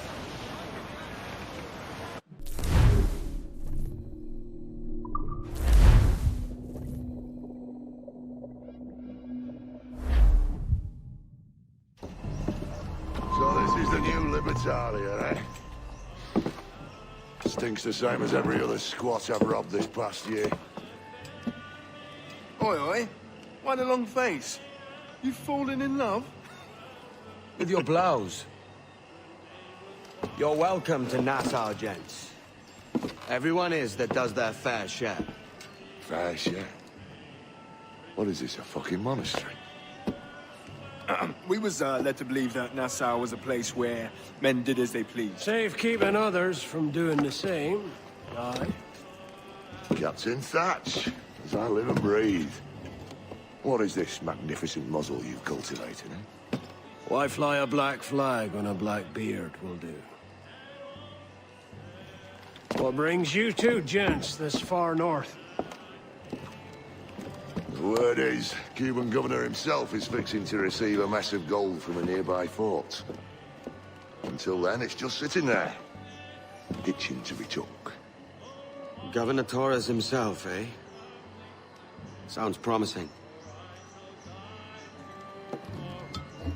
Speaker 3: So this is the new Libertalia, eh? Stinks the same as every other squat I've robbed this past year.
Speaker 11: Oi, oi. Why the long face? You fallen in love?
Speaker 4: With your blouse. You're welcome to Nassau, gents. Everyone is that does their fair share.
Speaker 3: Fair share? What is this, a fucking monastery?
Speaker 16: We was led to believe that Nassau was a place where men did as they pleased.
Speaker 18: Safe keeping others from doing the same. Aye.
Speaker 3: Captain Thatch, as I live and breathe. What is this magnificent muzzle you've cultivated, eh?
Speaker 18: Why fly a black flag when a black beard will do? What brings you two gents this far north?
Speaker 3: The word is, Cuban governor himself is fixing to receive a mess of gold from a nearby fort. Until then, it's just sitting there, itching to be took.
Speaker 4: Governor Torres himself, eh? Sounds promising.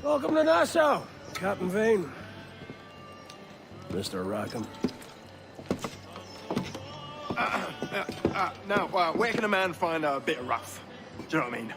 Speaker 18: Welcome to Nassau, Captain Vane. Mr. Rackham.
Speaker 16: Now, where can a man find a bit of rough? Do you know what I mean?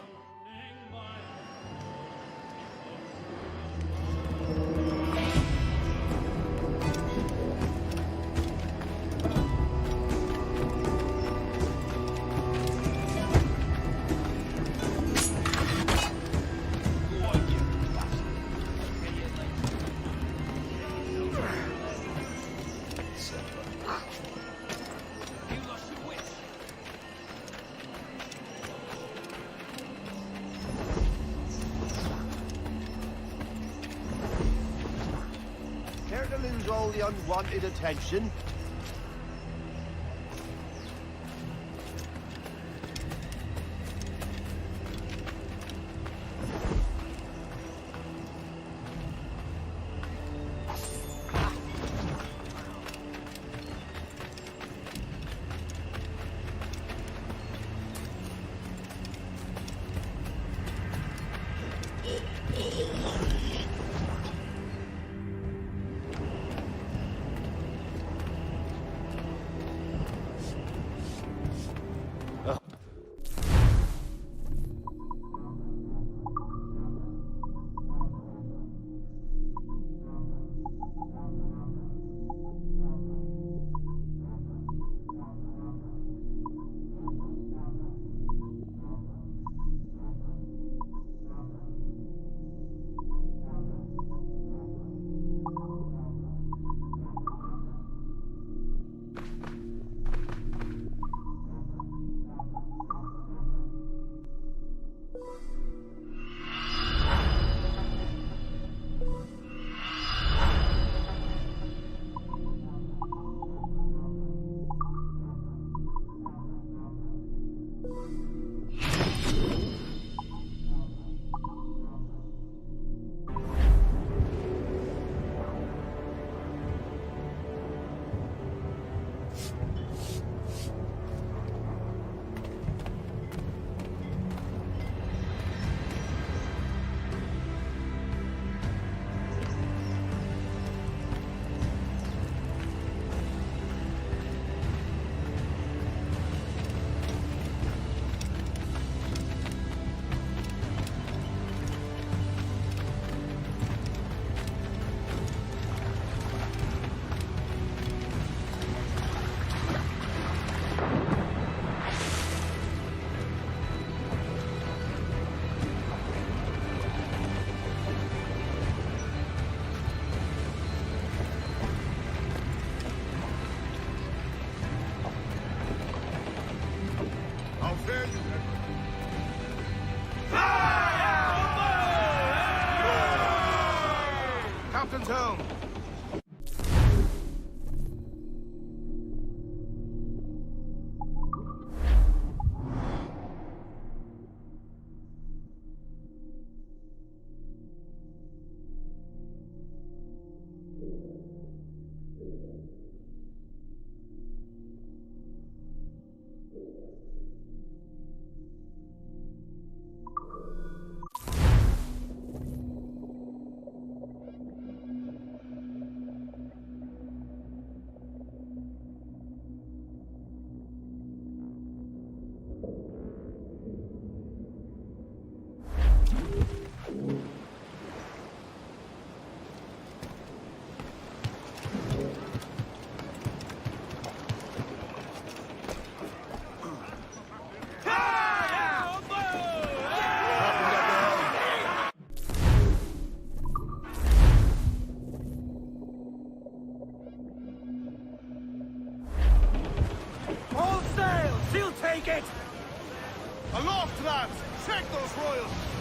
Speaker 3: the unwanted attention.
Speaker 11: Captain's home.
Speaker 1: Hold sail! She'll take it!
Speaker 11: Aloft, lads! Check those royals!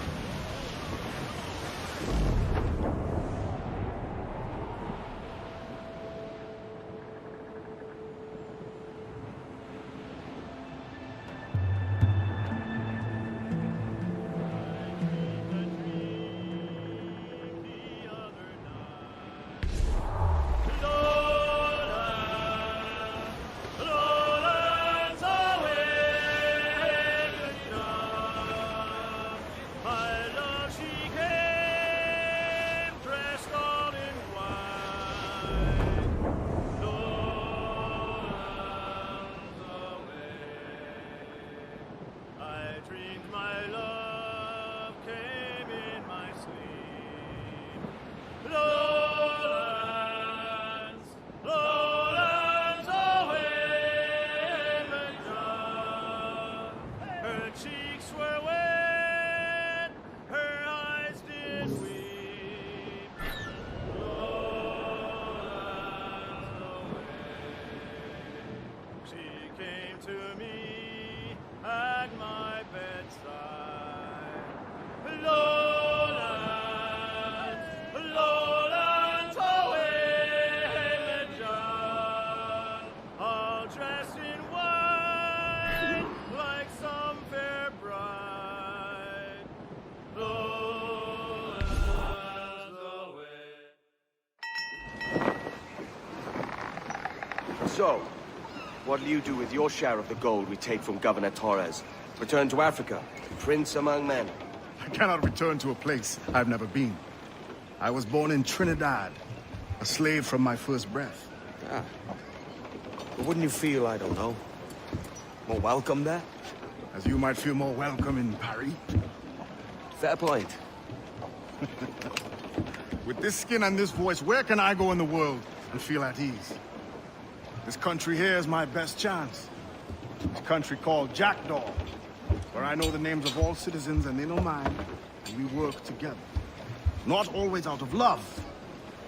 Speaker 4: So, what'll you do with your share of the gold we take from Governor Torres? Return to Africa, prince among men?
Speaker 11: I cannot return to a place I've never been. I was born in Trinidad, a slave from my first breath.
Speaker 4: Ah. But wouldn't you feel, I don't know, more welcome there?
Speaker 11: As you might feel more welcome in Paris.
Speaker 4: Fair point.
Speaker 11: With this skin and this voice, where can I go in the world and feel at ease? This country here is my best chance. This country called Jackdaw, where I know the names of all citizens and they know mine, and we work together. Not always out of love,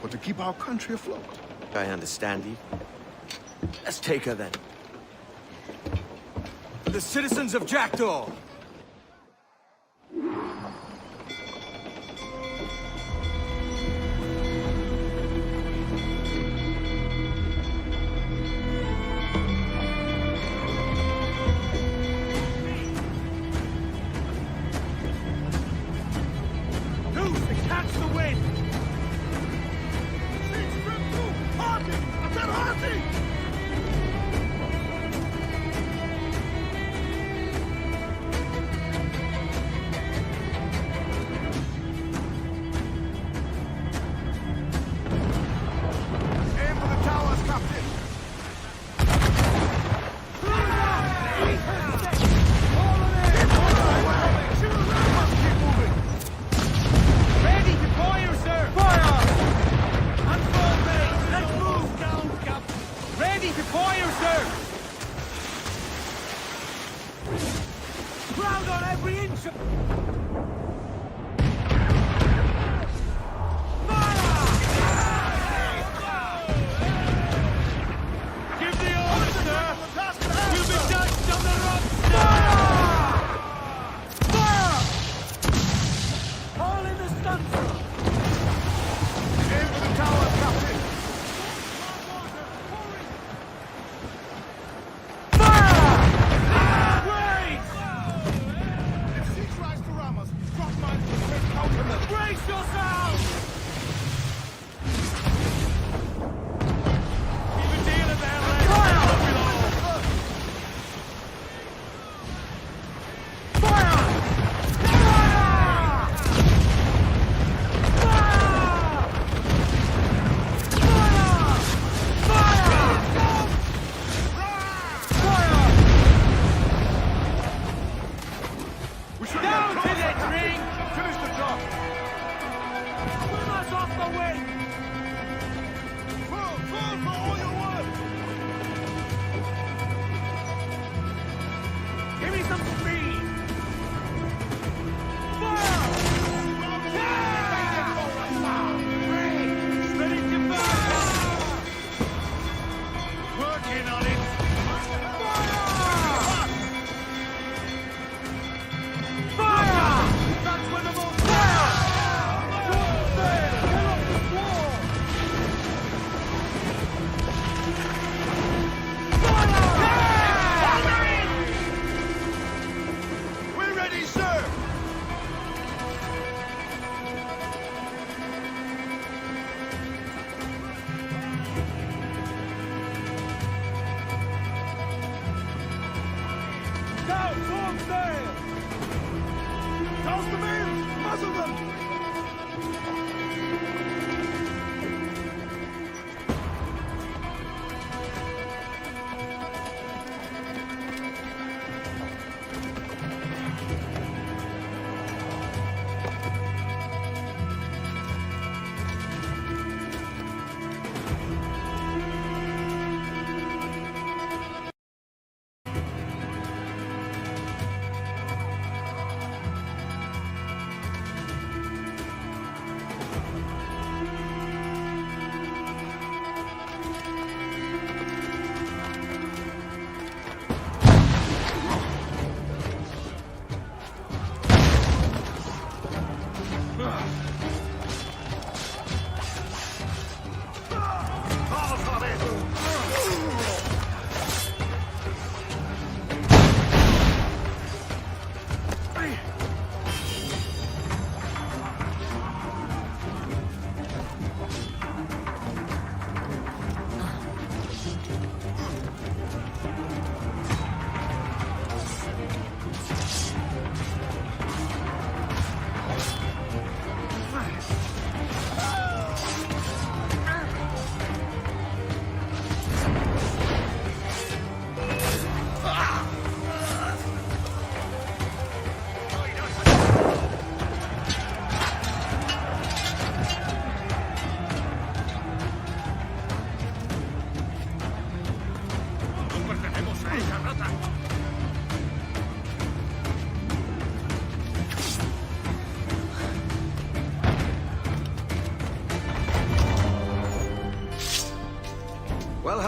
Speaker 11: but to keep our country afloat.
Speaker 4: I understand you. Let's take her then. For the citizens of Jackdaw!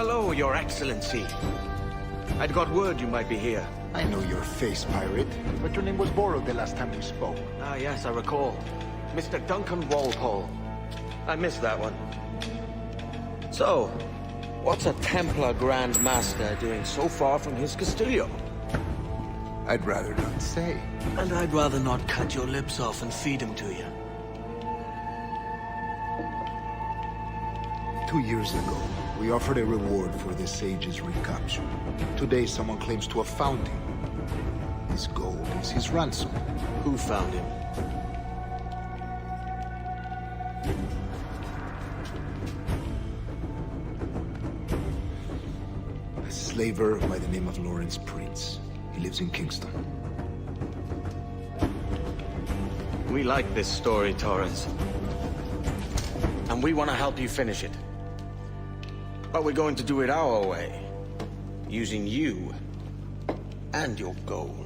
Speaker 4: Hello, Your Excellency. I'd got word you might be here.
Speaker 3: I know your face, pirate, but your name was borrowed the last time we spoke.
Speaker 4: Ah, yes, I recall. Mr. Duncan Walpole. I missed that one. So, what's a Templar Grand Master doing so far from his Castillo?
Speaker 3: I'd rather not say.
Speaker 4: And I'd rather not cut your lips off and feed him to you.
Speaker 3: 2 years ago, we offered a reward for the sage's recapture. Today, someone claims to have found him. His gold is his ransom.
Speaker 4: Who found him?
Speaker 3: A slaver by the name of Lawrence Prince. He lives in Kingston.
Speaker 4: We like this story, Torrens. And we want to help you finish it. But we're going to do it our way. Using you and your gold.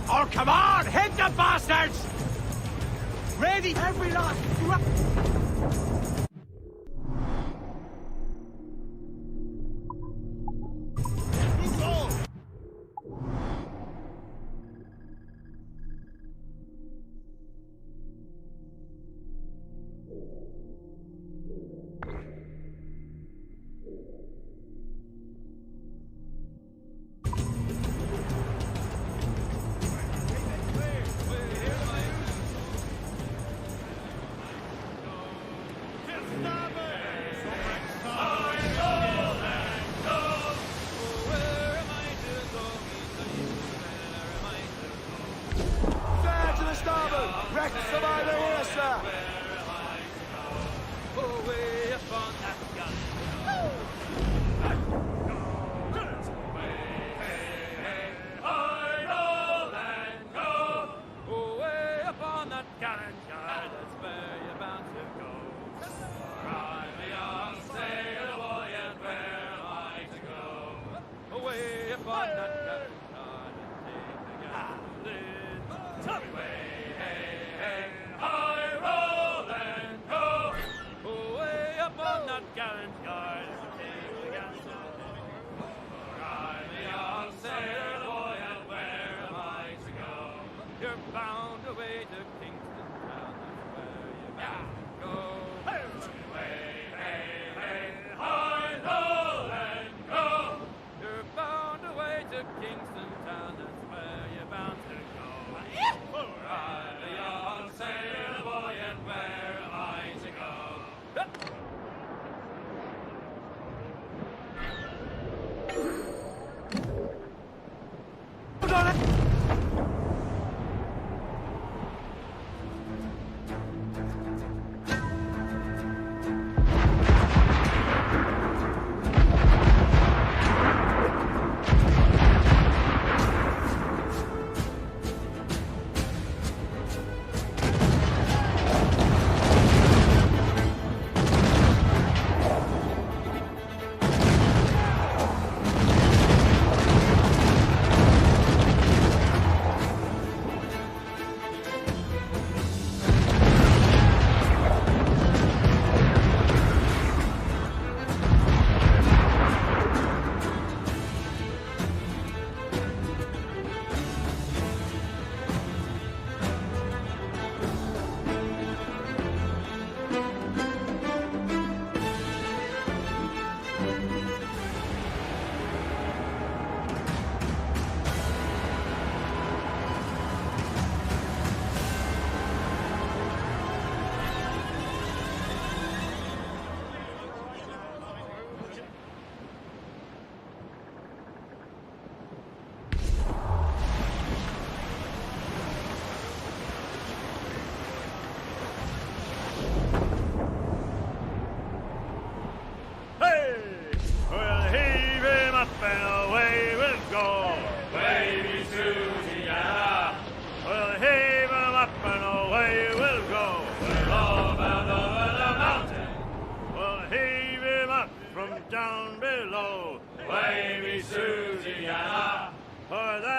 Speaker 1: Oh, come on! Hit the bastards! Ready, every last...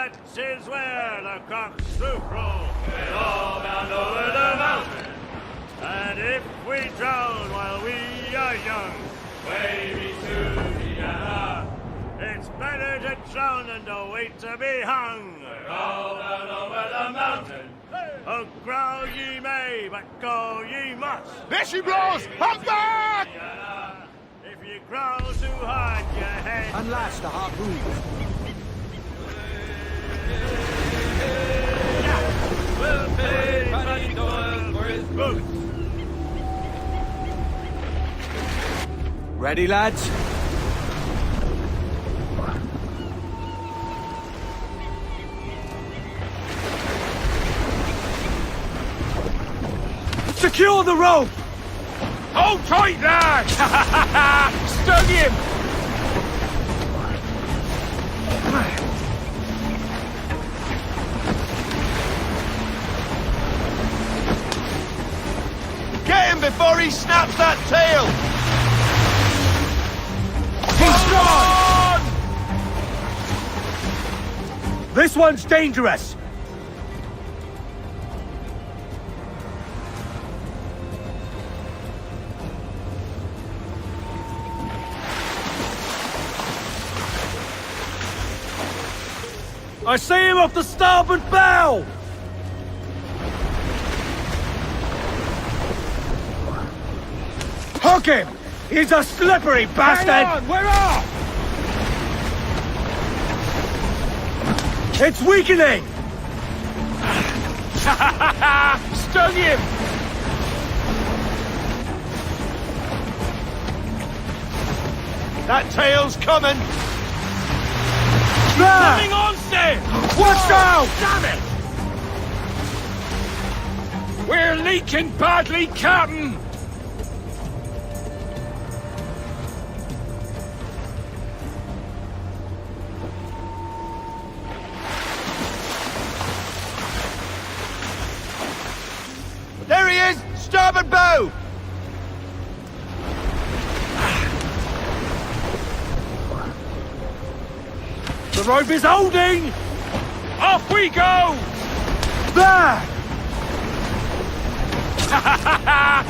Speaker 14: That is where the cocks do crow. We're all bound over the mountain. And if we drown while we are young, baby Susanna, it's better to drown than to wait to be hung. We're all bound over the mountain. Oh, growl ye may, but go ye must.
Speaker 11: There she blows! I'm back!
Speaker 14: If you growl too hard, your head...
Speaker 3: Unlash the harpoon.
Speaker 14: We'll pay Paddy Doyle for his boots.
Speaker 3: Ready, lads? Secure the rope!
Speaker 1: Hold tight, lad!
Speaker 3: Stun him!
Speaker 1: Get him before he snaps that tail!
Speaker 3: He's gone! This one's dangerous! I see him off the starboard bow! Hook him! He's a slippery bastard! Hang on, we're off! It's weakening! Stung him!
Speaker 1: That tail's coming!
Speaker 3: Coming
Speaker 1: on, Steve!
Speaker 3: Watch out!
Speaker 1: Damn it! We're leaking badly, Captain! There he is! Starboard bow!
Speaker 3: The rope is holding!
Speaker 1: Off we go!
Speaker 3: There!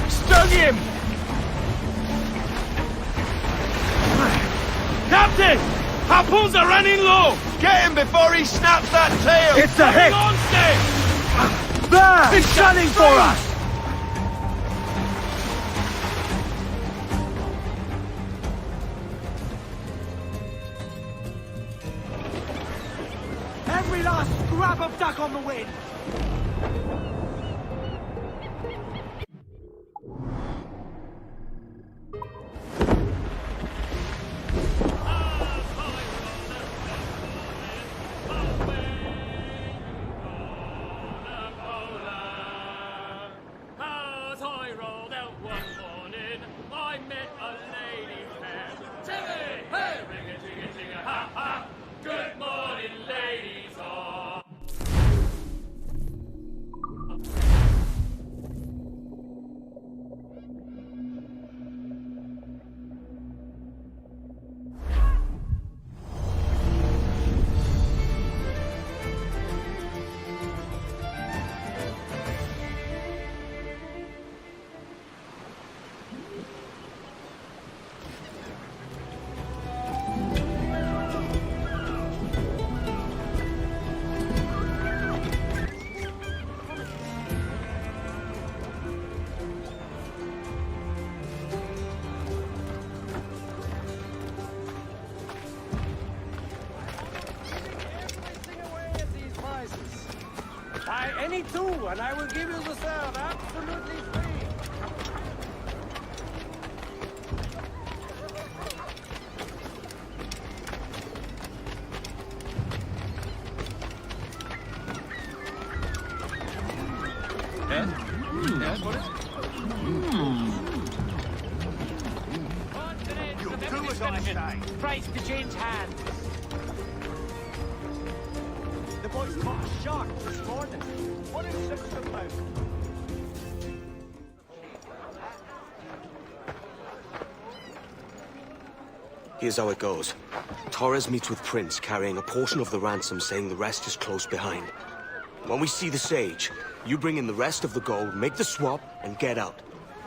Speaker 1: Stung him! Captain! Harpoons are running low! Get him before he snaps that tail!
Speaker 3: It's a hit!
Speaker 1: On, Steve!
Speaker 3: There! It's gunning for us! Every last scrap of duck on the wind!
Speaker 19: As I rolled out one morning, I met a lady fair. Timmy! Hey! Ring-a-ting-a-ting-a, ha-ha! Good morning, ladies all!
Speaker 18: Buy any two, and I will give you the serve absolutely free.
Speaker 1: Yes, what is it?
Speaker 18: You do as I say. Price to change hands. The boys caught a shark this morning. What is this about?
Speaker 4: Here's how it goes. Torres meets with Prince, carrying a portion of the ransom, saying the rest is close behind. When we see the Sage, you bring in the rest of the gold, make the swap, and get out.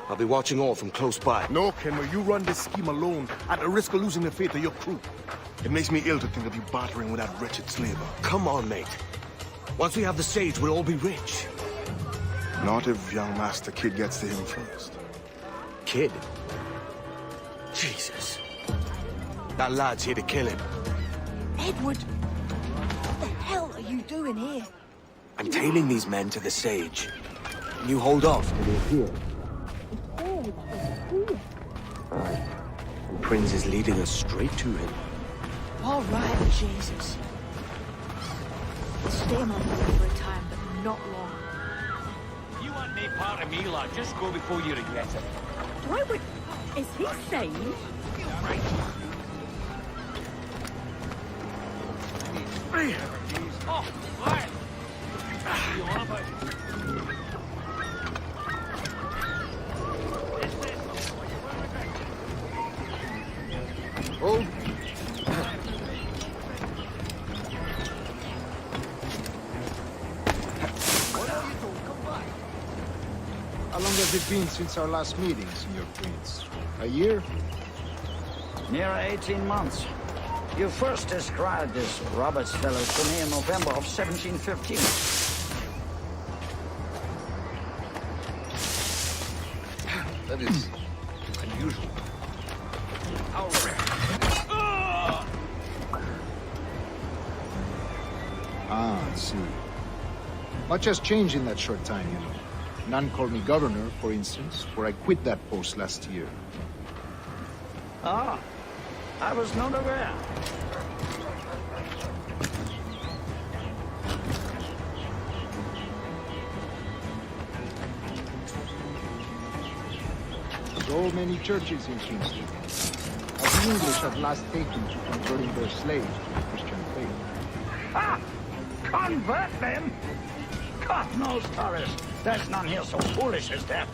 Speaker 4: I'll be watching all from close by.
Speaker 11: No, Kenway, you run this scheme alone, at the risk of losing the faith of your crew. It makes me ill to think of you bartering with that wretched slaver.
Speaker 4: Come on, mate. Once we have the Sage, we'll all be rich.
Speaker 11: Not if young Master Kid gets to him first.
Speaker 4: Kid? Jesus. That lad's here to kill him.
Speaker 15: Edward, what the hell are you doing here?
Speaker 4: I'm tailing these men to the Sage. And you hold off till they're here. Aye. And Prince is leading us straight to him.
Speaker 15: All right, Jesus. Stay my boy for a time, but not long.
Speaker 1: You want no part of me, lad. Just go before you regret it.
Speaker 15: Why would... Is he sane?
Speaker 1: Right. Oh, right. What are you on about?
Speaker 10: Oh. How long has it been since our last meeting, Senor Prince? A year?
Speaker 6: Near 18 months. You first described this Roberts fellow to me in November of 1715.
Speaker 10: That is unusual.
Speaker 1: How rare.
Speaker 10: Ah, I see. Much has changed in that short time, you know. None called me governor, for instance, where I quit that post last year.
Speaker 6: Ah, I was not aware.
Speaker 10: So many churches in Kingston. As the English have last taken to converting their slaves to the Christian faith.
Speaker 6: Ah! Convert them? God knows, Torres. There's none here so foolish as that.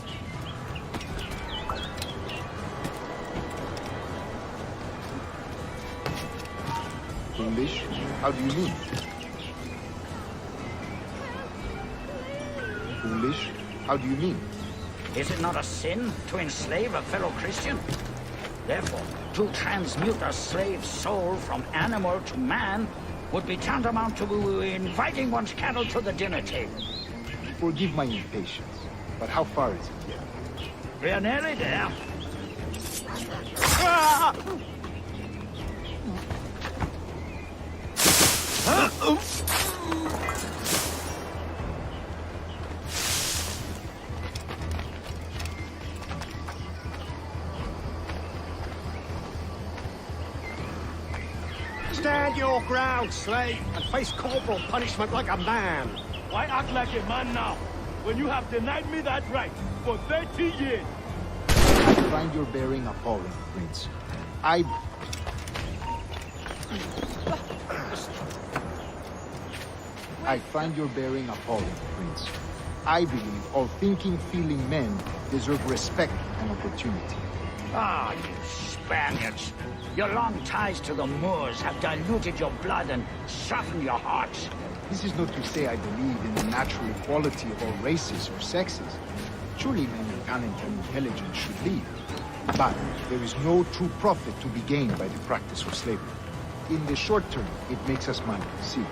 Speaker 10: Foolish? How do you mean? Foolish? How do you mean?
Speaker 6: Is it not a sin to enslave a fellow Christian? Therefore, to transmute a slave's soul from animal to man would be tantamount to inviting one's cattle to the dinner table.
Speaker 10: Forgive my impatience, but how far is it yet?
Speaker 6: We are nearly there.
Speaker 1: Stand your ground, slave, and face corporal punishment like a man.
Speaker 14: Why act like a man now, when you have denied me that right for 30 years?
Speaker 10: I find your bearing appalling, Prince. I find your bearing appalling, Prince. I believe all thinking, feeling men deserve respect and opportunity.
Speaker 6: Ah, you Spaniards. Your long ties to the Moors have diluted your blood and softened your hearts.
Speaker 10: This is not to say I believe in the natural equality of all races or sexes. Surely men of talent and intelligence should lead. But there is no true profit to be gained by the practice of slavery. In the short term, it makes us money, see.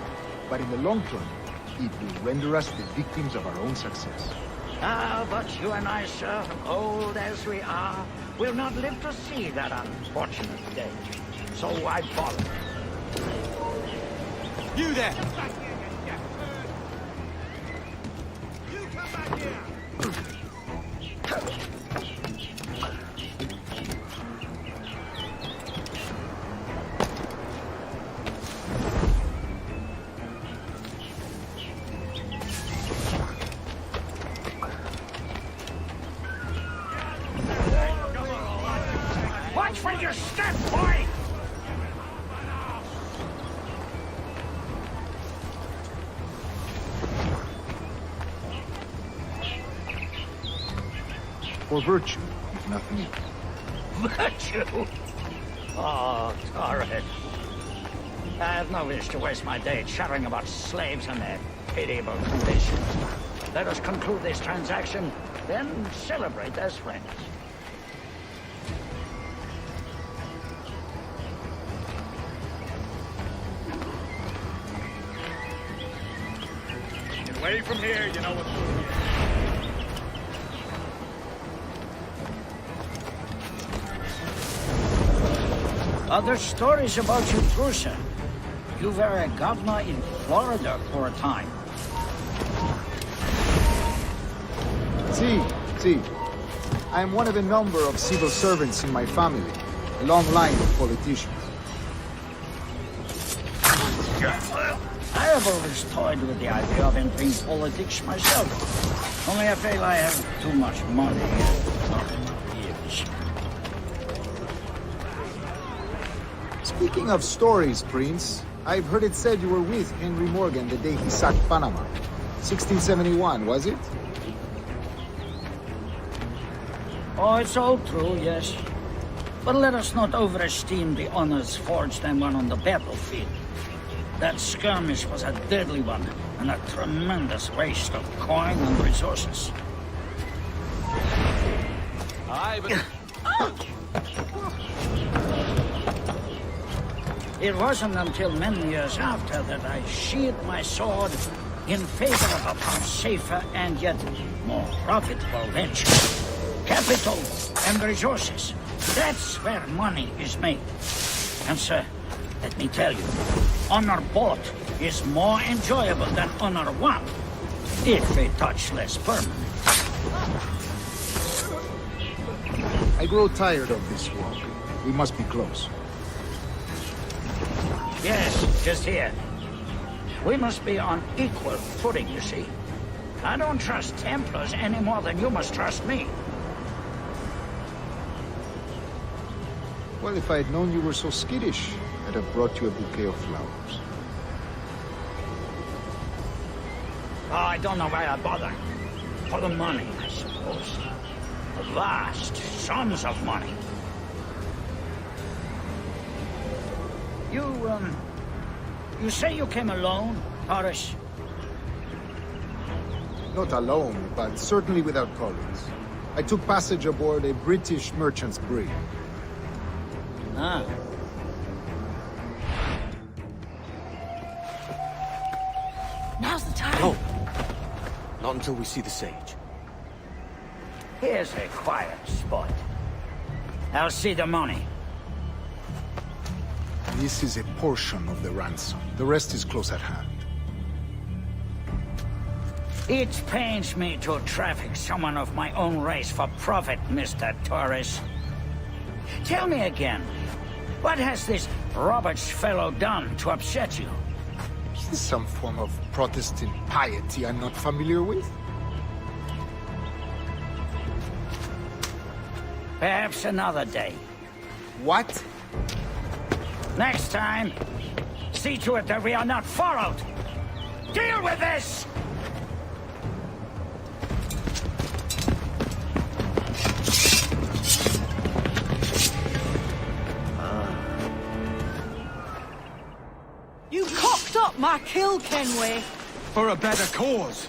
Speaker 10: But in the long term, it will render us the victims of our own success.
Speaker 6: Ah, but you and I, sir, old as we are, will not live to see that unfortunate day. So I follow.
Speaker 1: You there!
Speaker 14: You come back here!
Speaker 6: Watch where you step, boy!
Speaker 10: For virtue, if nothing else.
Speaker 6: Virtue? Oh, Torres. I have no wish to waste my day chattering about slaves and their pitiable conditions. Let us conclude this transaction, then celebrate as friends.
Speaker 14: Get away from here, you know what to do.
Speaker 6: Other stories about you, Trusa. You were a governor in Florida for a time.
Speaker 10: See. I am one of a number of civil servants in my family. A long line of politicians.
Speaker 6: I have always toyed with the idea of entering politics myself. Only I feel I have too much money and not enough years.
Speaker 10: Speaking of stories, Prince, I've heard it said you were with Henry Morgan the day he sacked Panama. 1671, was it?
Speaker 6: Oh, it's all true, yes. But let us not overesteem the honors forged and won on the battlefield. That skirmish was a deadly one, and a tremendous waste of coin and resources.
Speaker 2: Aye, but...
Speaker 6: It wasn't until many years after that I sheathed my sword in favor of a far safer and yet more profitable venture. Capital and resources. That's where money is made. And sir, let me tell you, honor bought is more enjoyable than honor won, if a touch less permanent.
Speaker 10: I grow tired of this walk. We must be close.
Speaker 6: Yes, just here. We must be on equal footing, you see. I don't trust Templars any more than you must trust me.
Speaker 10: Well, if I had known you were so skittish, I'd have brought you a bouquet of flowers.
Speaker 6: Oh, I don't know why I bother. For the money, I suppose. The vast sums of money. You say you came alone, Horace?
Speaker 10: Not alone, but certainly without colleagues. I took passage aboard a British merchant's brig.
Speaker 6: Ah.
Speaker 12: Now's the time.
Speaker 4: No. Not until we see the sage.
Speaker 6: Here's a quiet spot. I'll see the money.
Speaker 10: This is a portion of the ransom. The rest is close at hand.
Speaker 6: It pains me to traffic someone of my own race for profit, Mr. Torres. Tell me again, what has this Roberts fellow done to upset you?
Speaker 10: Is this some form of Protestant piety I'm not familiar with?
Speaker 6: Perhaps another day.
Speaker 10: What?
Speaker 6: Next time, see to it that we are not followed. Deal with this!
Speaker 15: You cocked up my kill, Kenway.
Speaker 1: For a better cause.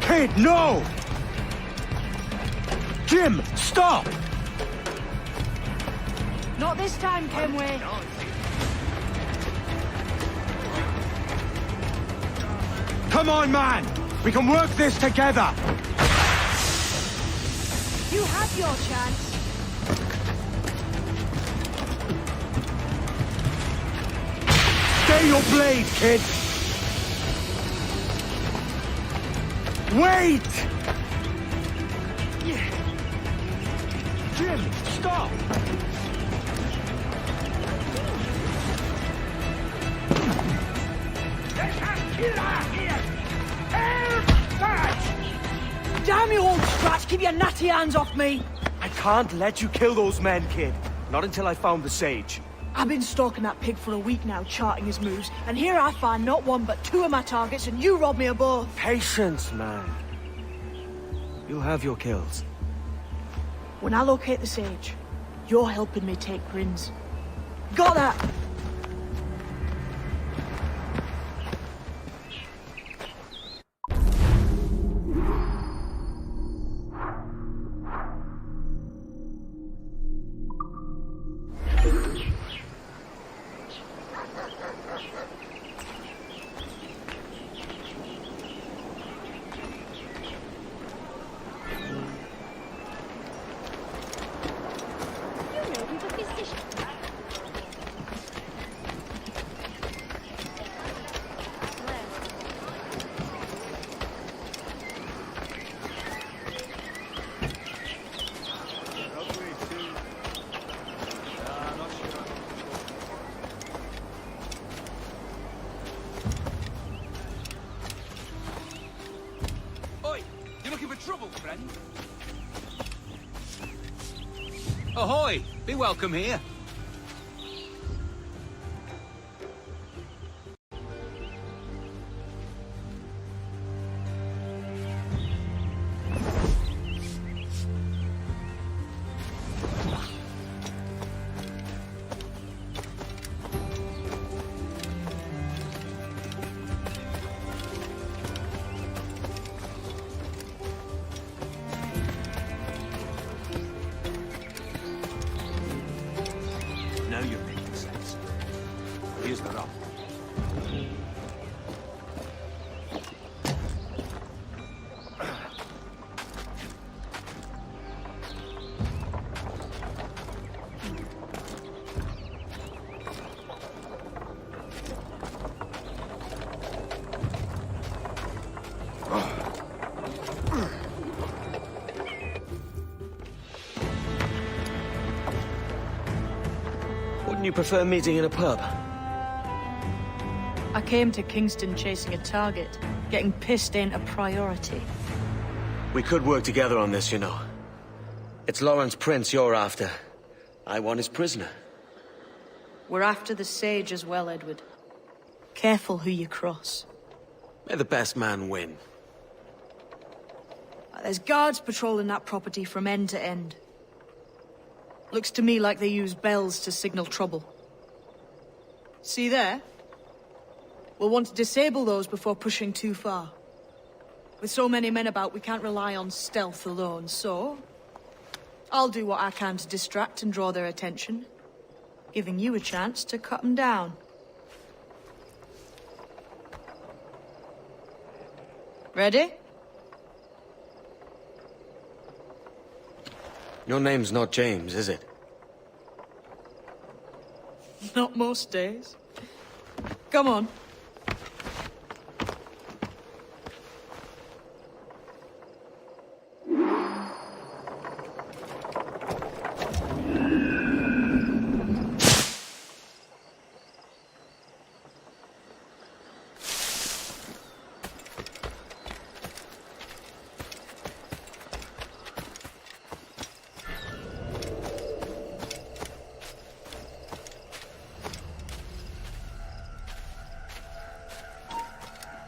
Speaker 1: Kid, no! Jim, stop!
Speaker 15: Not this time, Kenway.
Speaker 1: Come on, man! We can work this together!
Speaker 15: You had your chance.
Speaker 1: Stay your blade, kid! Wait! Jim, stop!
Speaker 18: There's a killer here! Help!
Speaker 8: Damn you, old Strat! Keep your natty hands off me!
Speaker 4: I can't let you kill those men, kid. Not until I found the sage.
Speaker 8: I've been stalking that pig for a week now, charting his moves, and here I find not one but two of my targets, and you rob me of both.
Speaker 4: Patience, man. You'll have your kills.
Speaker 8: When I locate the sage, you're helping me take Grins. Got that?
Speaker 17: Ahoy! Be welcome here.
Speaker 1: Now you're making sense. Here's the rub.
Speaker 4: Wouldn't you prefer meeting in a pub?
Speaker 15: I came to Kingston chasing a target. Getting pissed ain't a priority.
Speaker 4: We could work together on this, you know. It's Lawrence Prince you're after. I want his prisoner.
Speaker 15: We're after the sage as well, Edward. Careful who you cross.
Speaker 4: May the best man win.
Speaker 15: There's guards patrolling that property from end to end. Looks to me like they use bells to signal trouble. See there? We'll want to disable those before pushing too far. With so many men about, we can't rely on stealth alone, so... I'll do what I can to distract and draw their attention, giving you a chance to cut them down. Ready?
Speaker 4: Your name's not James, is it?
Speaker 15: Not most days. Come on.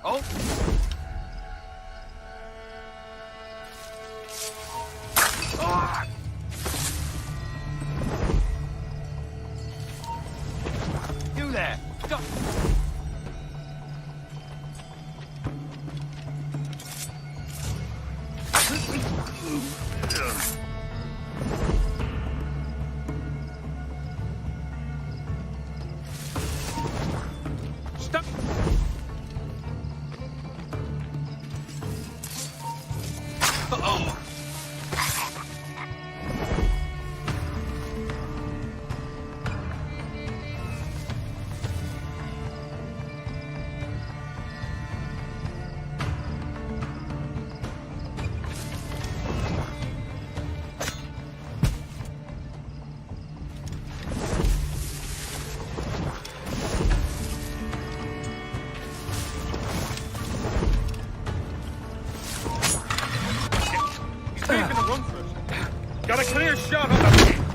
Speaker 17: Oh!
Speaker 1: Ah! You there! Stop! Stop! Got a clear shot on them!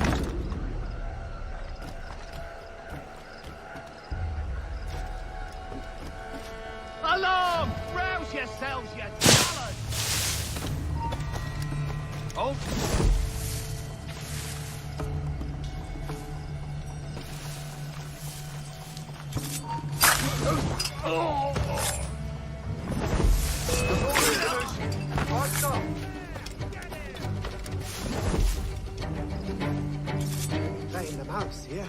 Speaker 3: Alarm! Rouse yourselves, you cowards!
Speaker 1: Oh?
Speaker 3: Playing the mouse here.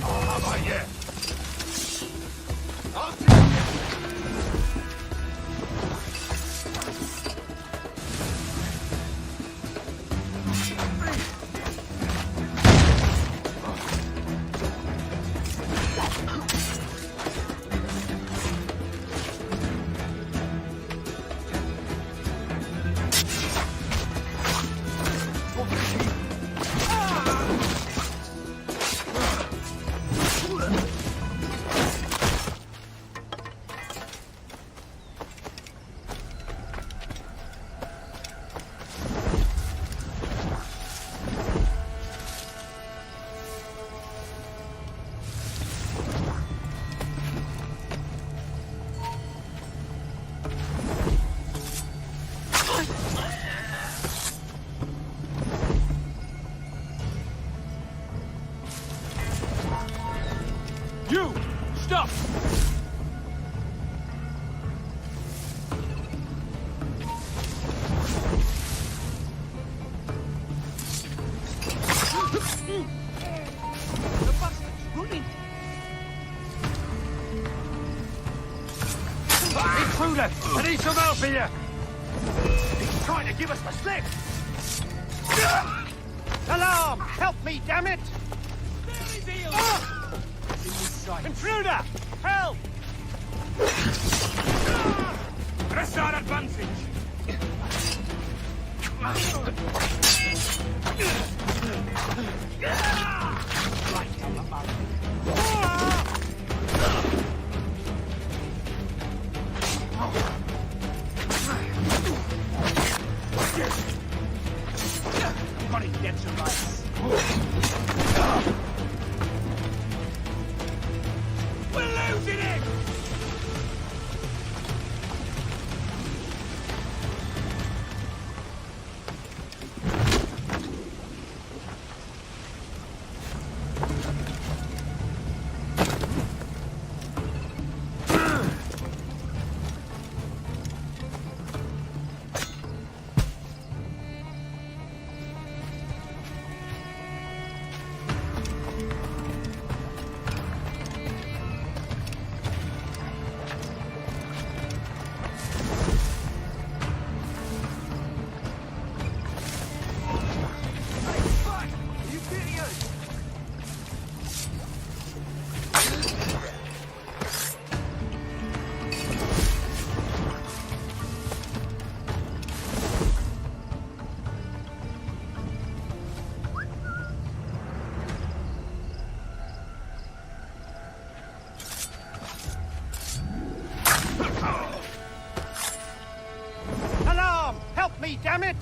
Speaker 1: How about you? You! Stop!
Speaker 3: The bastard's running!
Speaker 1: Intruder! I need some help here!
Speaker 3: He's trying to give us the slip! Alarm! Help me, damn it! Intruder! Help!
Speaker 1: Press our advantage!
Speaker 3: Right down the mouth. Got it, get to rights.
Speaker 1: We're losing it!
Speaker 3: Alarm! Help me, damn it!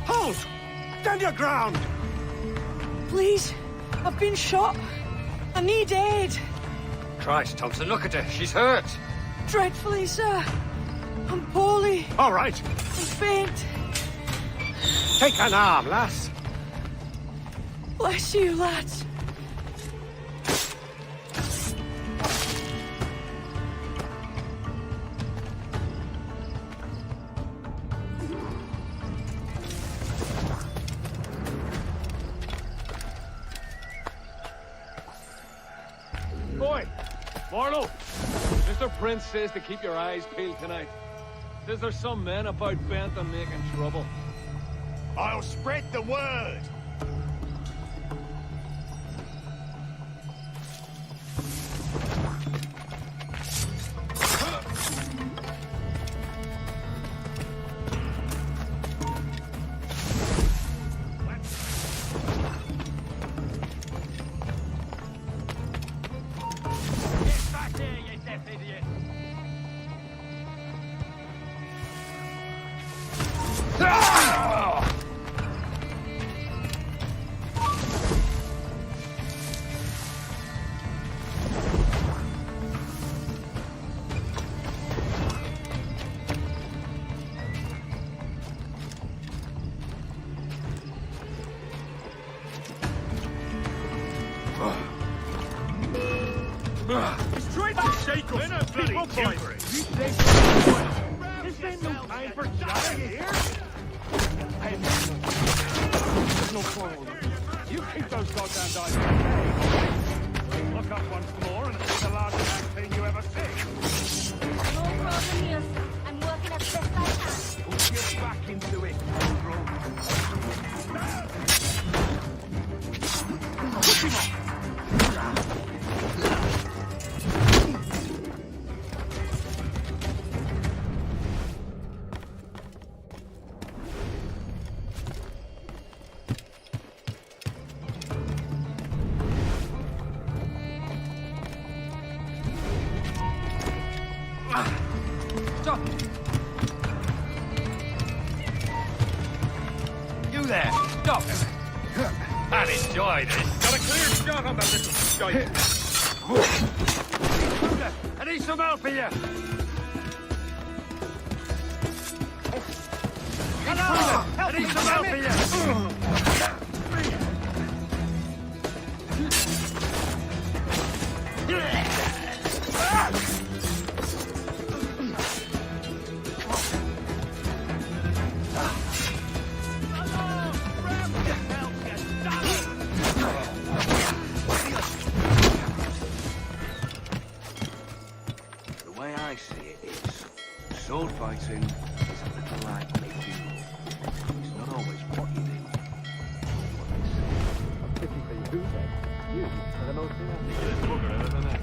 Speaker 3: Halt! Stand your ground!
Speaker 8: Please, I've been shot. I need aid.
Speaker 1: Christ, Thompson, look at her. She's hurt.
Speaker 8: Dreadfully, sir. I'm poorly.
Speaker 1: All right.
Speaker 8: I'm faint.
Speaker 1: Take an arm, lass.
Speaker 8: Bless you, lads.
Speaker 7: Boy, Marlowe, Mr. Prince says to keep your eyes peeled tonight. Says there's some men about bent on making trouble.
Speaker 1: I'll spread the word.
Speaker 7: He's trying to shake us.
Speaker 1: We're no bloody
Speaker 7: People fight.
Speaker 1: gibbering.
Speaker 7: You shake us. This ain't no time for dying here. There's no quarrel. You keep those goddamn eyes on. Look up once more and it's the largest thing you ever see.
Speaker 20: No problem here, sir. I'm working as best I can.
Speaker 7: Put your back into it, push him off.
Speaker 1: Stop! You there! Stop! I'll enjoy this.
Speaker 7: Got a clear shot on that little shite.
Speaker 1: I need some help here! Hello! I need some help here!
Speaker 3: The way I see it is, sword fighting is a little like making love. It's not always what you do.
Speaker 7: Pity for you, then. You are the most inefficient bugger I've ever met.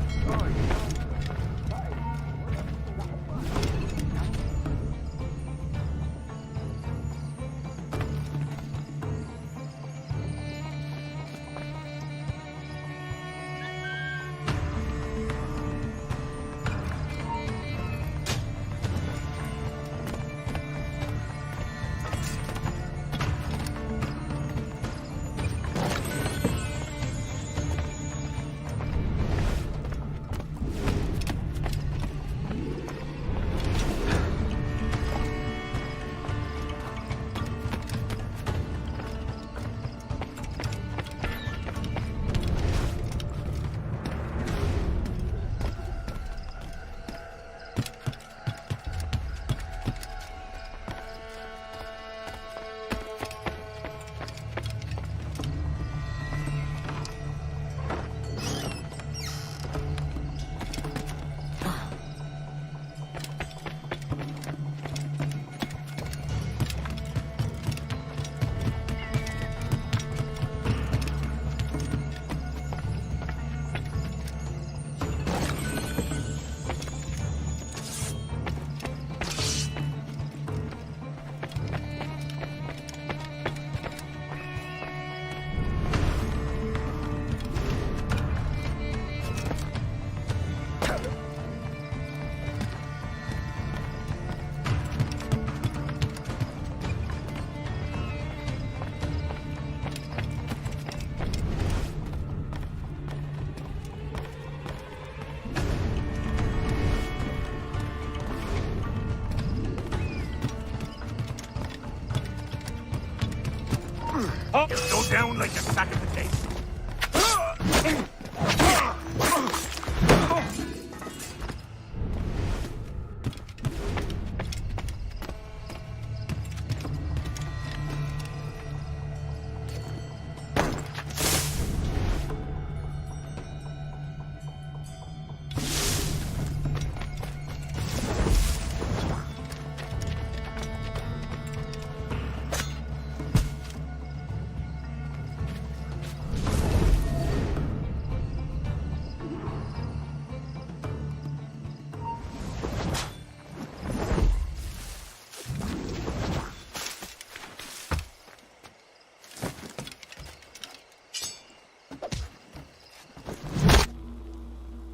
Speaker 1: Oh, you'll go down like a sack of potatoes.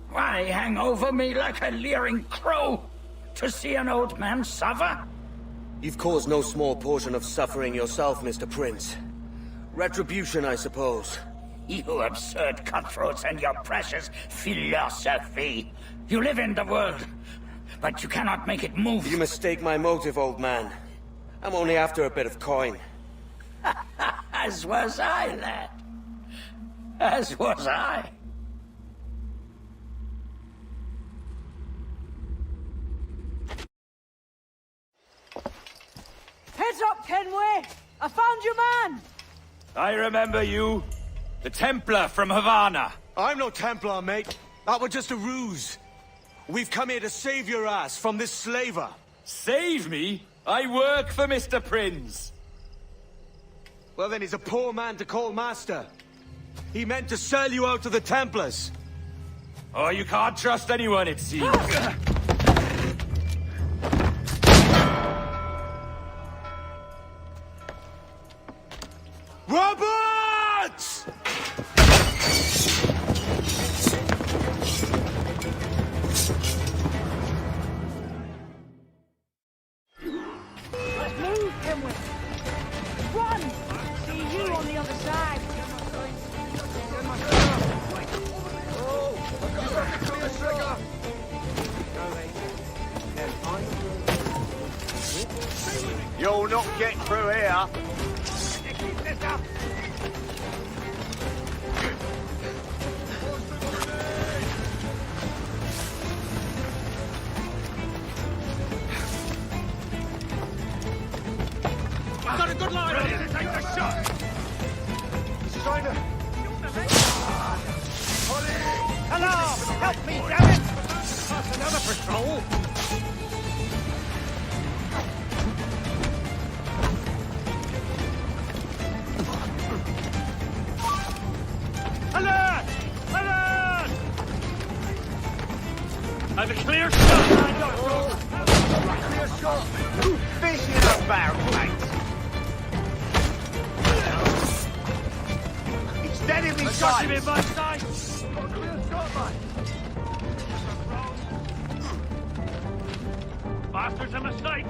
Speaker 6: Why hang over me like a leering crow? To see an old man suffer?
Speaker 4: You've caused no small portion of suffering yourself, Mr. Prince. Retribution, I suppose.
Speaker 6: You absurd cutthroats and your precious philosophy. You live in the world, but you cannot make it move.
Speaker 4: You mistake my motive, old man. I'm only after a bit of coin.
Speaker 6: As was I, lad. As was I.
Speaker 8: Heads up, Kenway! I found your man!
Speaker 1: I remember you. The Templar from Havana.
Speaker 4: I'm no Templar, mate. That was just a ruse. We've come here to save your ass from this slaver.
Speaker 1: Save me? I work for Mr. Prince.
Speaker 4: Well, then he's a poor man to call master. He meant to sell you out to the Templars.
Speaker 1: Oh, you can't trust anyone, it seems.
Speaker 4: Roberts!
Speaker 8: Let's move, Kenway! Run! See you on the other side!
Speaker 3: You'll not get through here.
Speaker 1: I've got a good line. Ready to take the shot.
Speaker 3: He's trying to...
Speaker 1: Hello! Help me, damn it! That's another patrol. Alert! Alert! And a clear shot!
Speaker 3: Clear shot! Fish in a barrel, mate! He's dead in me
Speaker 1: Got him in
Speaker 3: sights!
Speaker 1: my sight!
Speaker 3: Clear shot, mate!
Speaker 1: Bastards in my sights!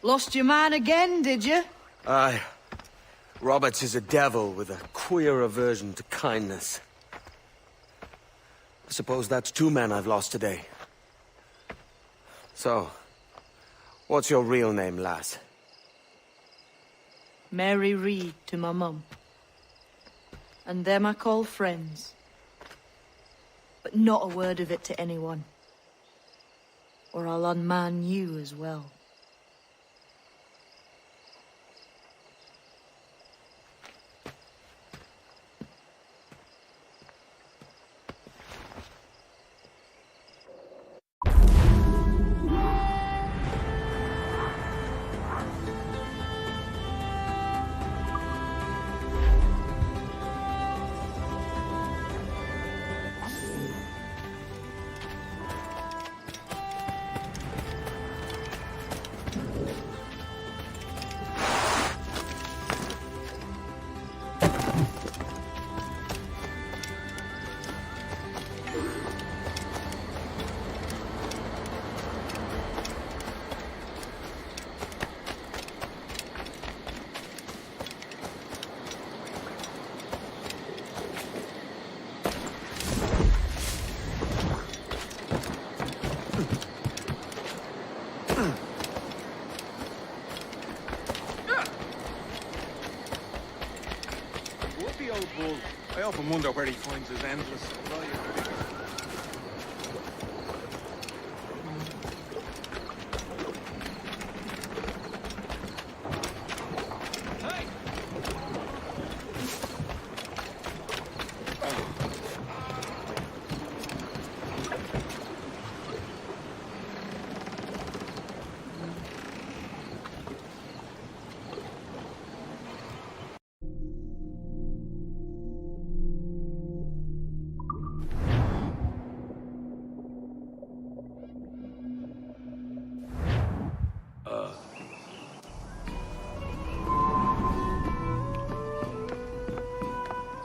Speaker 8: Lost your man again, did you?
Speaker 4: Aye. Roberts is a devil with a queer aversion to kindness. I suppose that's 2 men I've lost today. So, what's your real name, lass?
Speaker 8: Mary Reed to my mum. And them I call friends. But not a word of it to anyone. Or I'll unman you as well.
Speaker 16: often wonder where he finds his endless supply of beer.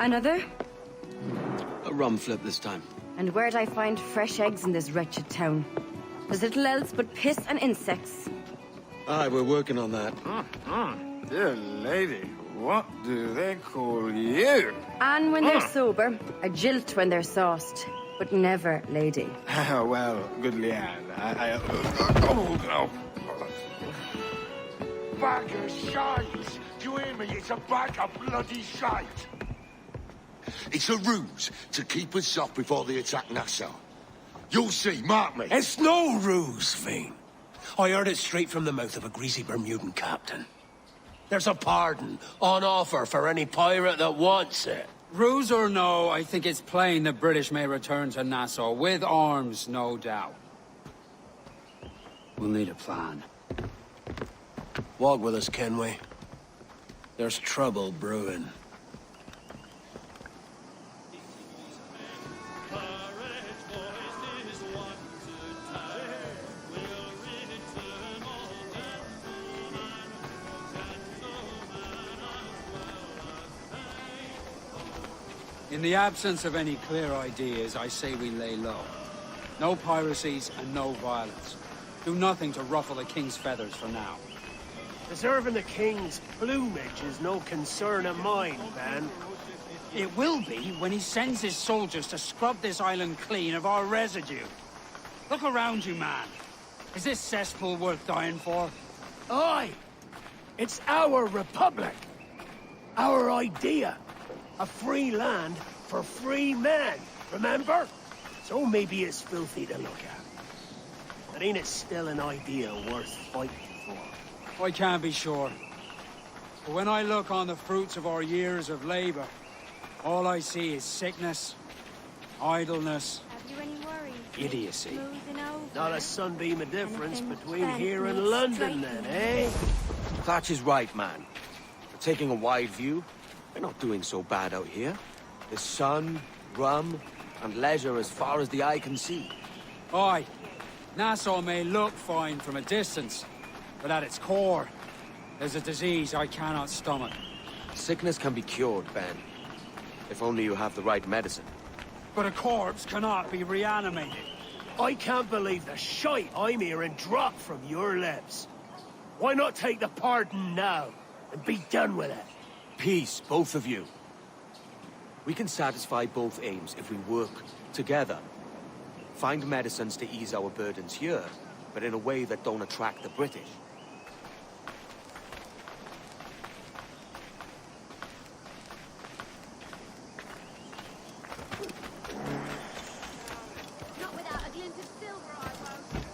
Speaker 5: Another?
Speaker 4: A rum flip this time.
Speaker 5: And where'd I find fresh eggs in this wretched town? There's little else but piss and insects.
Speaker 4: Aye, we're working on that.
Speaker 3: Dear lady, what do they call you?
Speaker 5: And when they're sober, a jilt when they're sauced. But never lady.
Speaker 3: Well, good Leanne, oh, no.
Speaker 1: Bag of shite! Do you hear me? It's a bag of bloody shite!
Speaker 22: It's a ruse to keep us off before they attack Nassau. You'll see, mark me.
Speaker 18: It's no ruse, Fiend. I heard it straight from the mouth of a greasy Bermudan captain. There's a pardon on offer for any pirate that wants it.
Speaker 23: Ruse or no, I think it's plain the British may return to Nassau, with arms, no doubt. We'll need a plan.
Speaker 18: Walk with us, Kenway. There's trouble brewing.
Speaker 23: In the absence of any clear ideas, I say we lay low. No piracies and no violence. Do nothing to ruffle the king's feathers for now.
Speaker 18: Preserving the king's plumage is no concern of mine, Ben.
Speaker 23: It will be when he sends his soldiers to scrub this island clean of our residue. Look around you, man. Is this cesspool worth dying for?
Speaker 18: Aye! It's our republic! Our idea! A free land for free men, remember? So maybe it's filthy to look at. But ain't it still an idea worth fighting for?
Speaker 23: I can't be sure. But when I look on the fruits of our years of labor, all I see is sickness, idleness,
Speaker 20: Have you any worries?
Speaker 23: idiocy.
Speaker 20: Moving over.
Speaker 18: Not a sunbeam of difference between here and London, then, eh?
Speaker 4: Thatch is right, man. Taking a wide view, we're not doing so bad out here. There's sun, rum, and leisure as far as the eye can see.
Speaker 23: Aye, Nassau may look fine from a distance, but at its core, there's a disease I cannot stomach.
Speaker 4: Sickness can be cured, Ben. If only you have the right medicine.
Speaker 23: But a corpse cannot be reanimated.
Speaker 18: I can't believe the shite I'm hearing drop from your lips. Why not take the pardon now, and be done with it?
Speaker 4: Peace, both of you. We can satisfy both aims if we work together. Find medicines to ease our burdens here, but in a way that don't attract the British.
Speaker 20: Not without a glint of silver, I won't.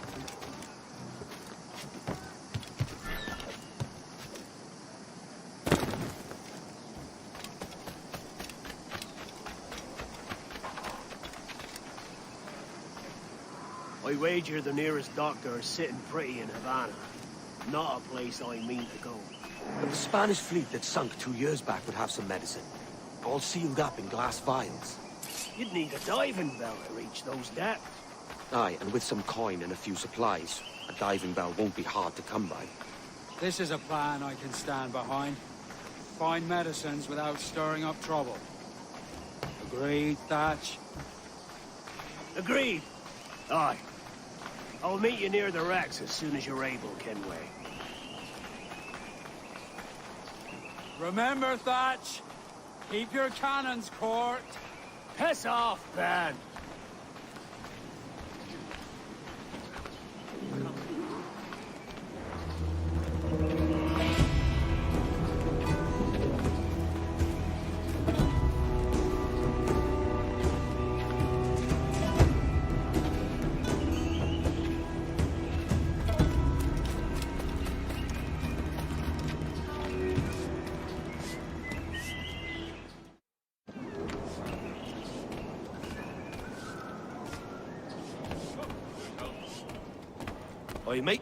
Speaker 18: I wager the nearest doctor is sitting pretty in Havana. Not a place I mean to go.
Speaker 4: But the Spanish fleet that sunk 2 years back would have some medicine. All sealed up in glass vials.
Speaker 18: You'd need a diving bell to reach those depths.
Speaker 4: Aye, and with some coin and a few supplies, a diving bell won't be hard to come by.
Speaker 23: This is a plan I can stand behind. Find medicines without stirring up trouble. Agreed, Thatch?
Speaker 18: Agreed. Aye. I'll meet you near the wrecks as soon as you're able, Kenway.
Speaker 23: Remember, Thatch, keep your cannons corked.
Speaker 18: Piss off, Ben.
Speaker 14: Aye, mate.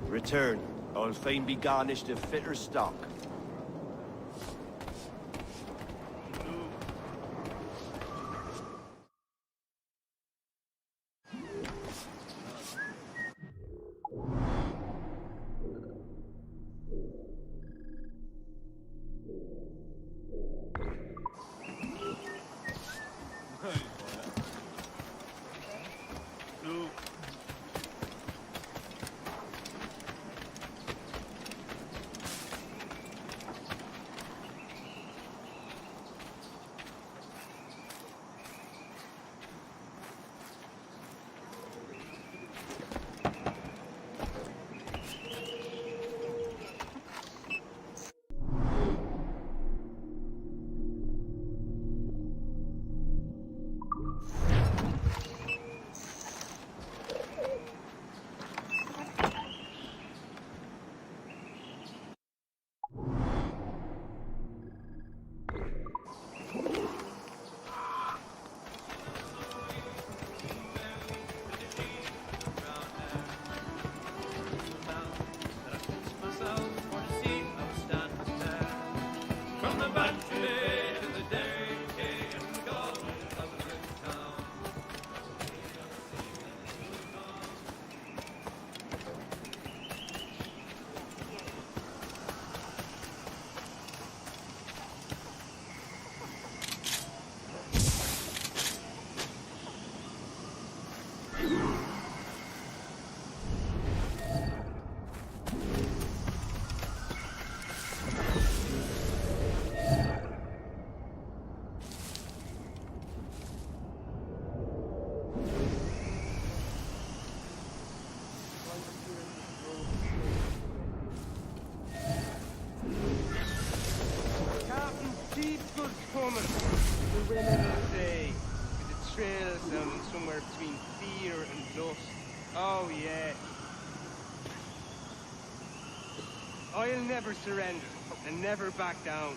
Speaker 14: Return. I'll fain be garnished of fitter stock.
Speaker 9: coming. The women will say, with a trail sounding somewhere between fear and lust. Oh, yeah. I'll never surrender and never back down.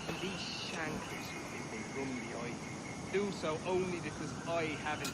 Speaker 9: And these shankers who think they run the eye do so only because I haven't.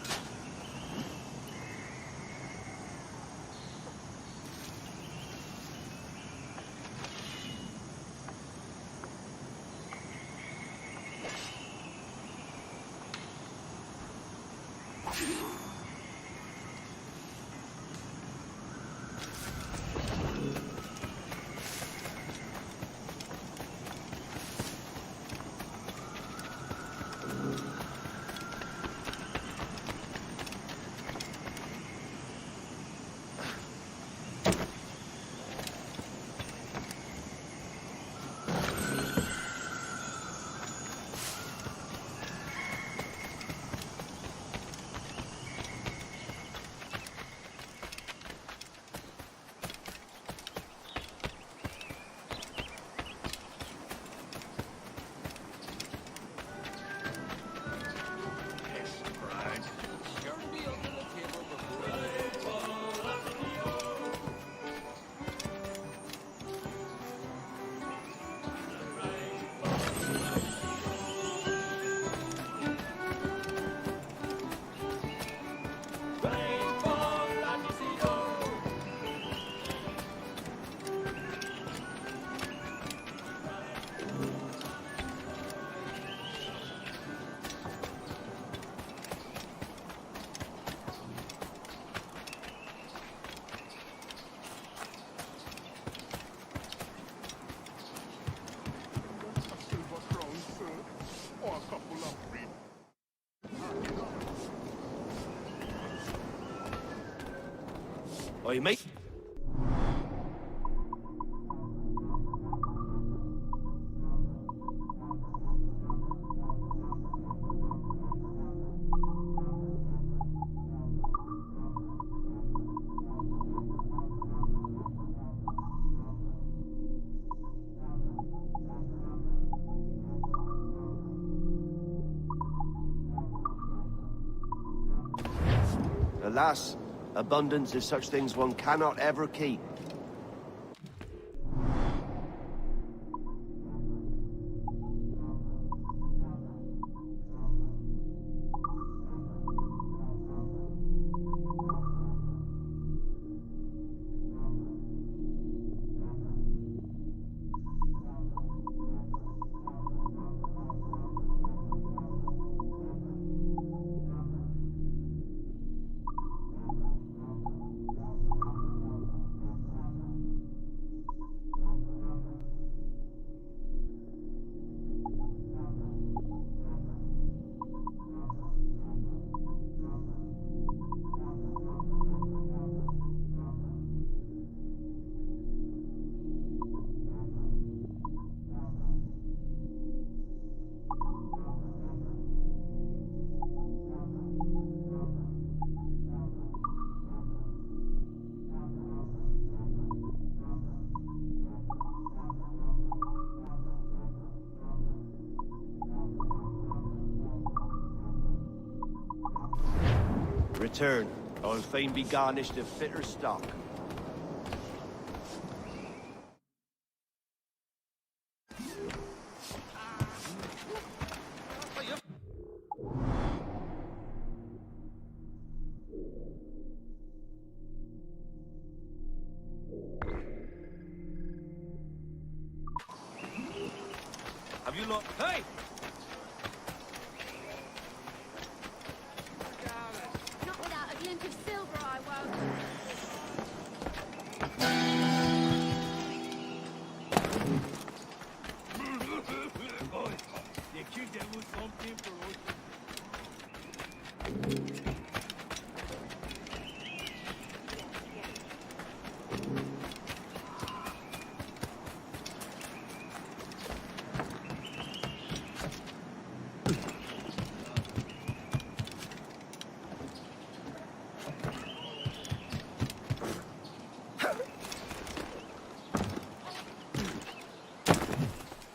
Speaker 1: Oi, mate.
Speaker 13: Alas, abundance is such things one cannot ever keep. Return, I'll fain be garnished of fitter stock.
Speaker 1: Have you lot? Hey!
Speaker 20: Not without a glint of silver, I won't.
Speaker 14: Boy, the kid there was something for us.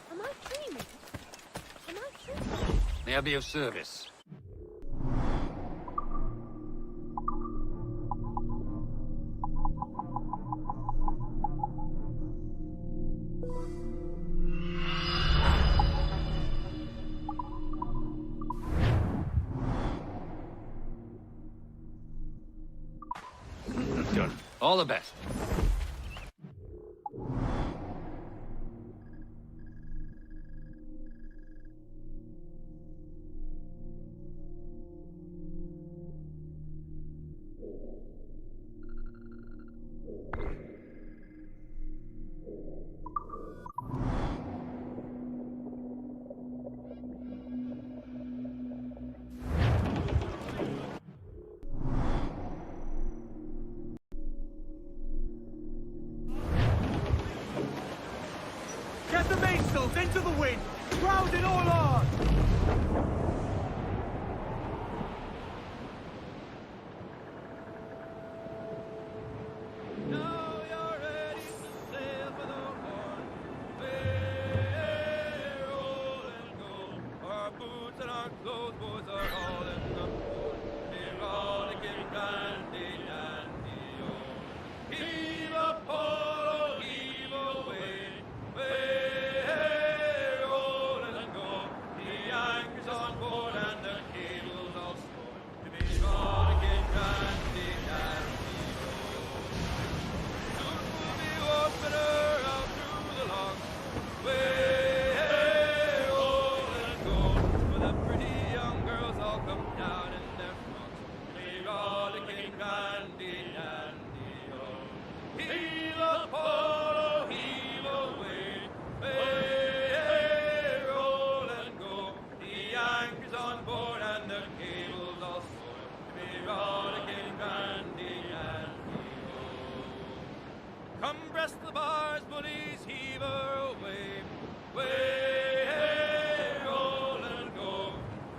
Speaker 20: Am I dreaming? Am I dreaming?
Speaker 17: May I be of service? Done. All the best.
Speaker 1: Get the mainsails into the wind! Round it all on! Now you're ready to sail for the horn. We're rolling gold. Our boots and our clothes, boys, are all in the port. We're all to get brandy and the heave a pole, heave away. We're rolling gold. The Come breast the bars, bullies, heave her away. Way, hey, roll and go.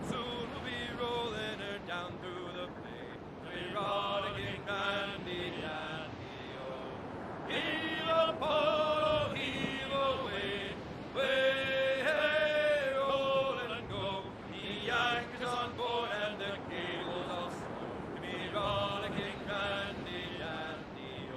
Speaker 1: Soon we'll be rolling her down through the bay. We rollicking dandy, dandy-o. Heave a pole, heave away. Way, hey, roll and go. The anchor's on board and the cable's all slow. To be rollicking dandy, dandy-o.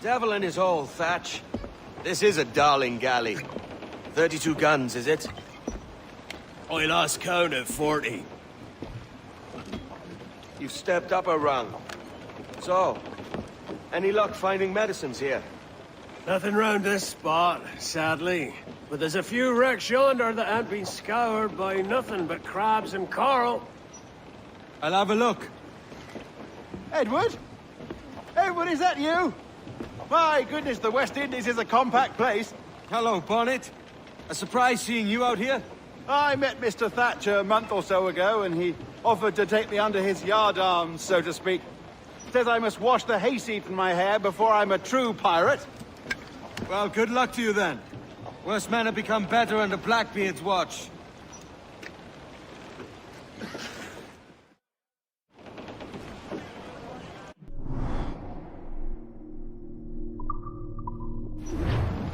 Speaker 4: Devil in his hole, Thatch. This is a darling galley. 32 guns, is it?
Speaker 18: I lost count at 40.
Speaker 4: You've stepped up a rung. So, any luck finding medicines here?
Speaker 18: Nothing round this spot, sadly. But there's a few wrecks yonder that ain't been scoured by nothing but crabs and coral.
Speaker 1: I'll have a look.
Speaker 11: Edward? Edward, is that you? My goodness, the West Indies is a compact place.
Speaker 1: Hello, Bonnet. A surprise seeing you out here.
Speaker 11: I met Mr. Thatcher a month or so ago, and he offered to take me under his yardarms, so to speak. Says I must wash the hayseed from my hair before I'm a true pirate.
Speaker 1: Well, good luck to you then. Worst men have become better under Blackbeard's watch.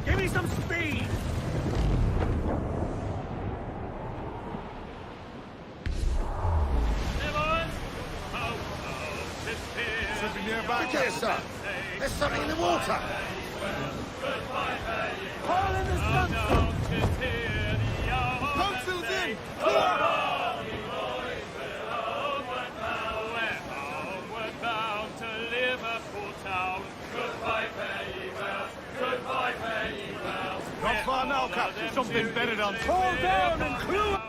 Speaker 18: Give me some speed!
Speaker 3: Something nearby. Look here, sir. There's something in the water.
Speaker 18: Haul in the sun!
Speaker 3: Boatful's in! Not far now, Captain. Something better done.
Speaker 18: Pull down and clew up!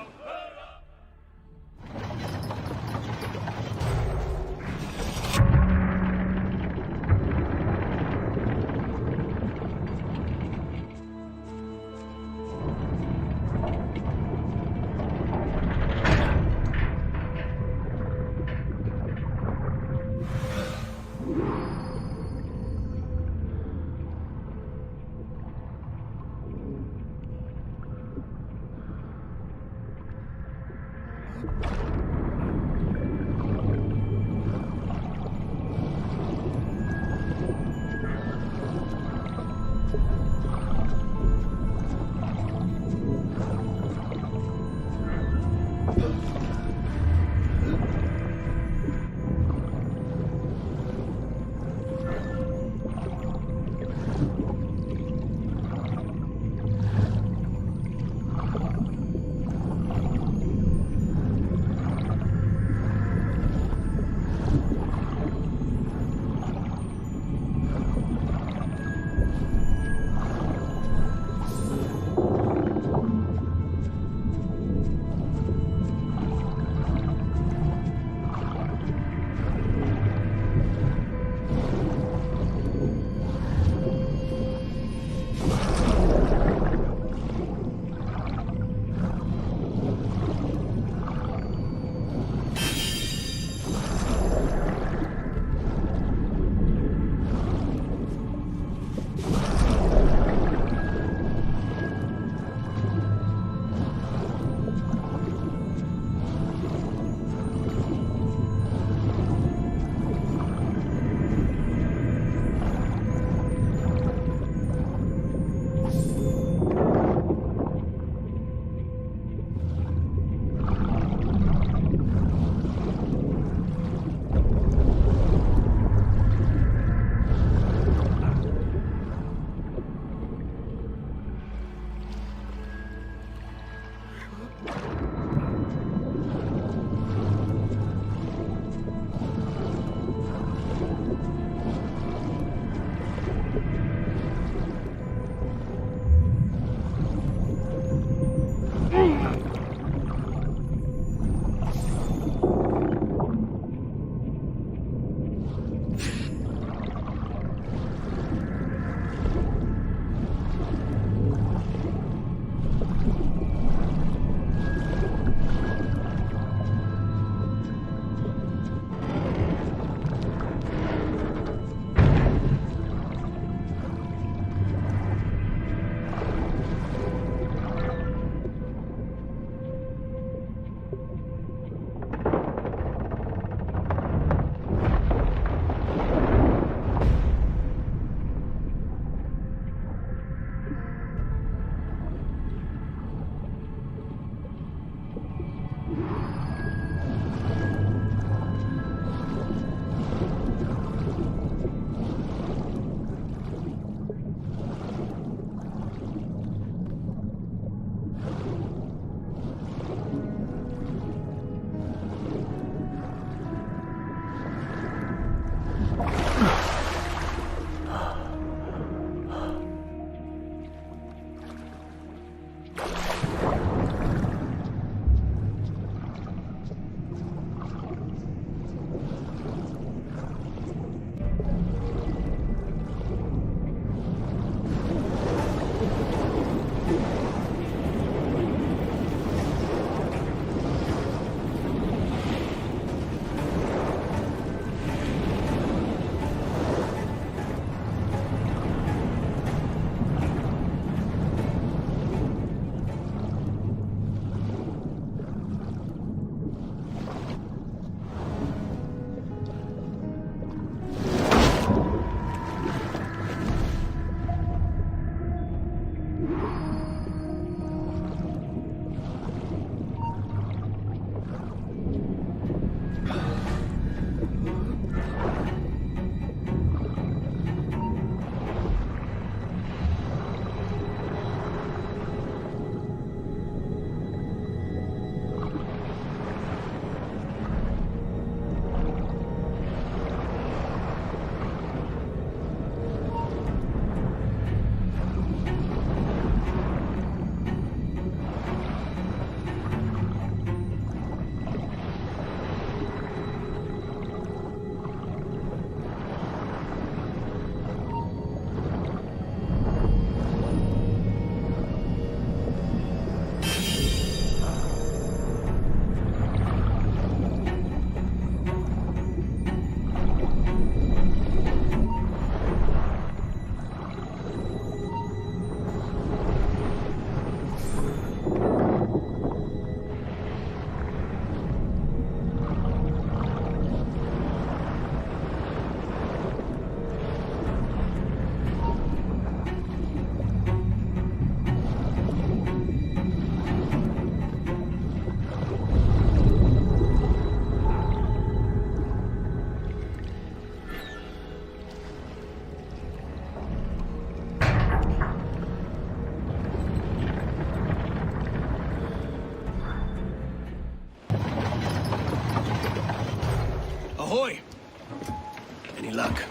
Speaker 18: Any luck?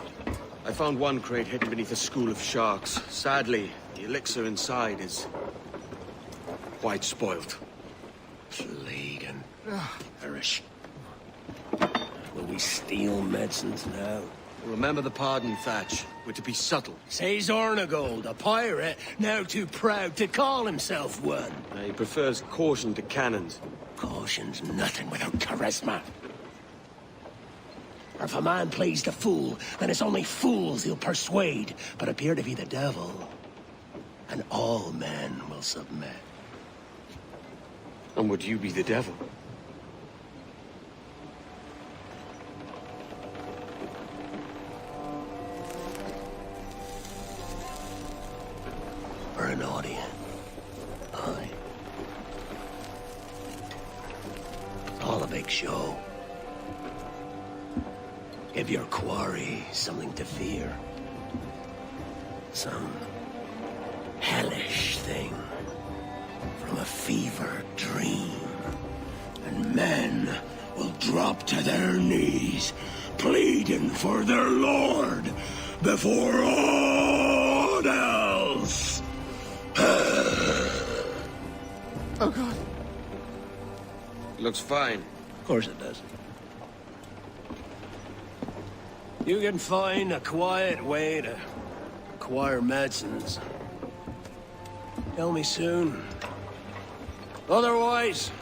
Speaker 4: I found one crate hidden beneath a school of sharks. Sadly, the elixir inside is quite spoiled.
Speaker 18: Plague and perish. Will we steal medicines now?
Speaker 4: Remember the pardon, Thatch. We're to be subtle.
Speaker 18: Says Ornagold, a pirate, now too proud to call himself one.
Speaker 4: He prefers caution to cannons.
Speaker 18: Caution's nothing without charisma. Or if a man plays the fool, then it's only fools he'll persuade, but appear to be the devil. And all men will submit.
Speaker 4: And would you be the devil?
Speaker 18: Or an audience. Aye. It's all a big show. Give your quarry something to fear. Some hellish thing from a fevered dream. And men will drop to their knees, pleading for their lord before all else.
Speaker 4: Oh, God. Looks fine.
Speaker 18: Of course it does. You can find a quiet way to acquire medicines. Tell me soon. Otherwise,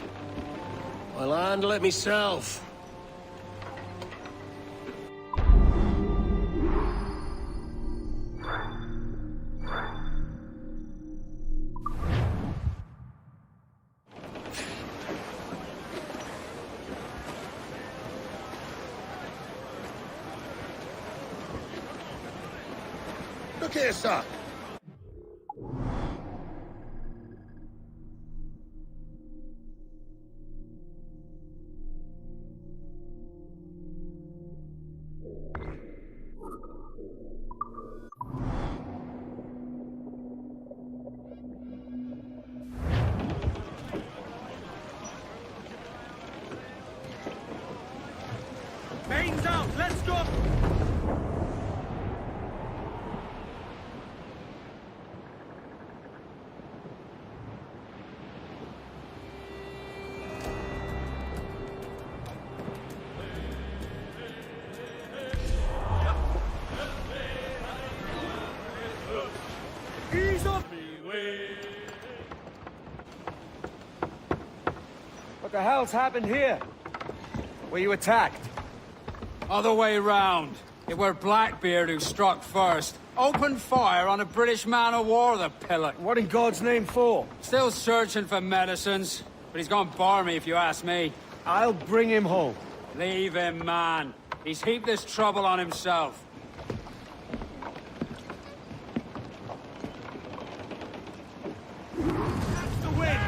Speaker 18: I'll handle it myself.
Speaker 22: Look here, sir.
Speaker 1: Mains out, let's go! Ease up!
Speaker 4: What the hell's happened here? Were you attacked?
Speaker 23: Other way round. It were Blackbeard who struck first. Opened fire on a British man-o'-war, the pillock.
Speaker 4: What in God's name for?
Speaker 23: Still searching for medicines, but he's gone barmy if you ask me.
Speaker 4: I'll bring him home.
Speaker 23: Leave him, man. He's heaped this trouble on himself.
Speaker 1: The wind!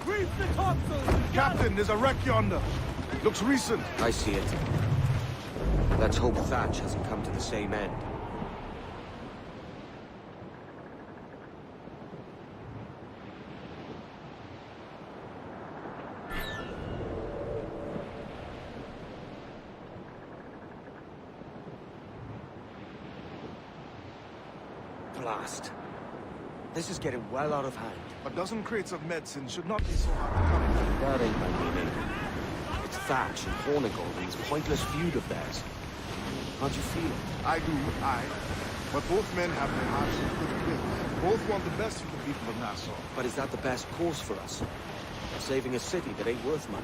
Speaker 1: Reach the topsails!
Speaker 3: Captain, there's a wreck yonder. Looks recent.
Speaker 4: I see it. Let's hope Thatch hasn't come to the same end. Blast. This is getting well out of hand.
Speaker 3: A dozen crates of medicine should not be so hard to come.
Speaker 4: That ain't my meaning. It's Thatch and Hornigold and this pointless feud of theirs. Can't you feel it?
Speaker 3: I do, aye. But both men have their hearts in goodwill. Both want the best for the people of Nassau.
Speaker 4: But is that the best course for us? Saving a city that ain't worth much.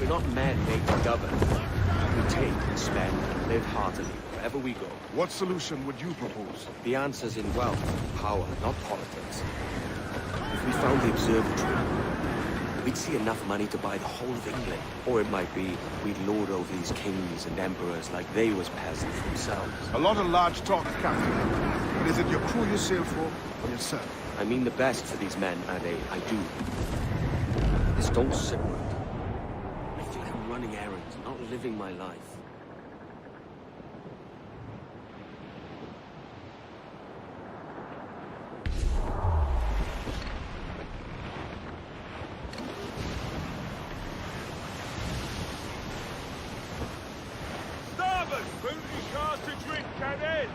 Speaker 4: We're not men made to govern. We take and spend and live heartily wherever we go.
Speaker 3: What solution would you propose?
Speaker 4: The answer's in wealth, power, not politics. If we found the observatory, we'd see enough money to buy the whole of England. Or it might be we'd lord over these kings and emperors like they was peasants themselves.
Speaker 10: A lot of large talk, Captain. But is it your crew you sail for, or yourself?
Speaker 4: I mean the best for these men, Ade, I do. This don't sit right. I feel like I'm running errands, not living my life.
Speaker 7: Starboard! Booty cars to drink, cadet!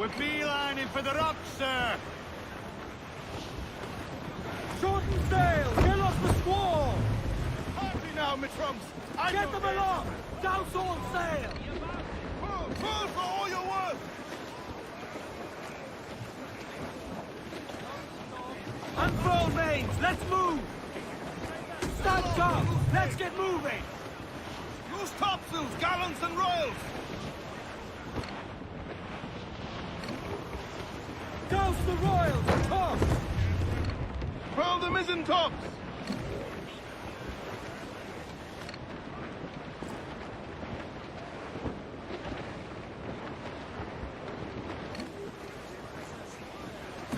Speaker 7: We're beelining for the rocks, sir!
Speaker 1: Shorten sail! Get off the squall!
Speaker 7: Hardly now, my trumps!
Speaker 1: Get them along! Douse all sail!
Speaker 7: Pull for all you're worth!
Speaker 1: Unfurl mains! Let's move! Stand up! Let's get moving!
Speaker 7: Use topsails, gallants and royals!
Speaker 1: Douse the royals and tops!
Speaker 7: Furl the mizzen tops!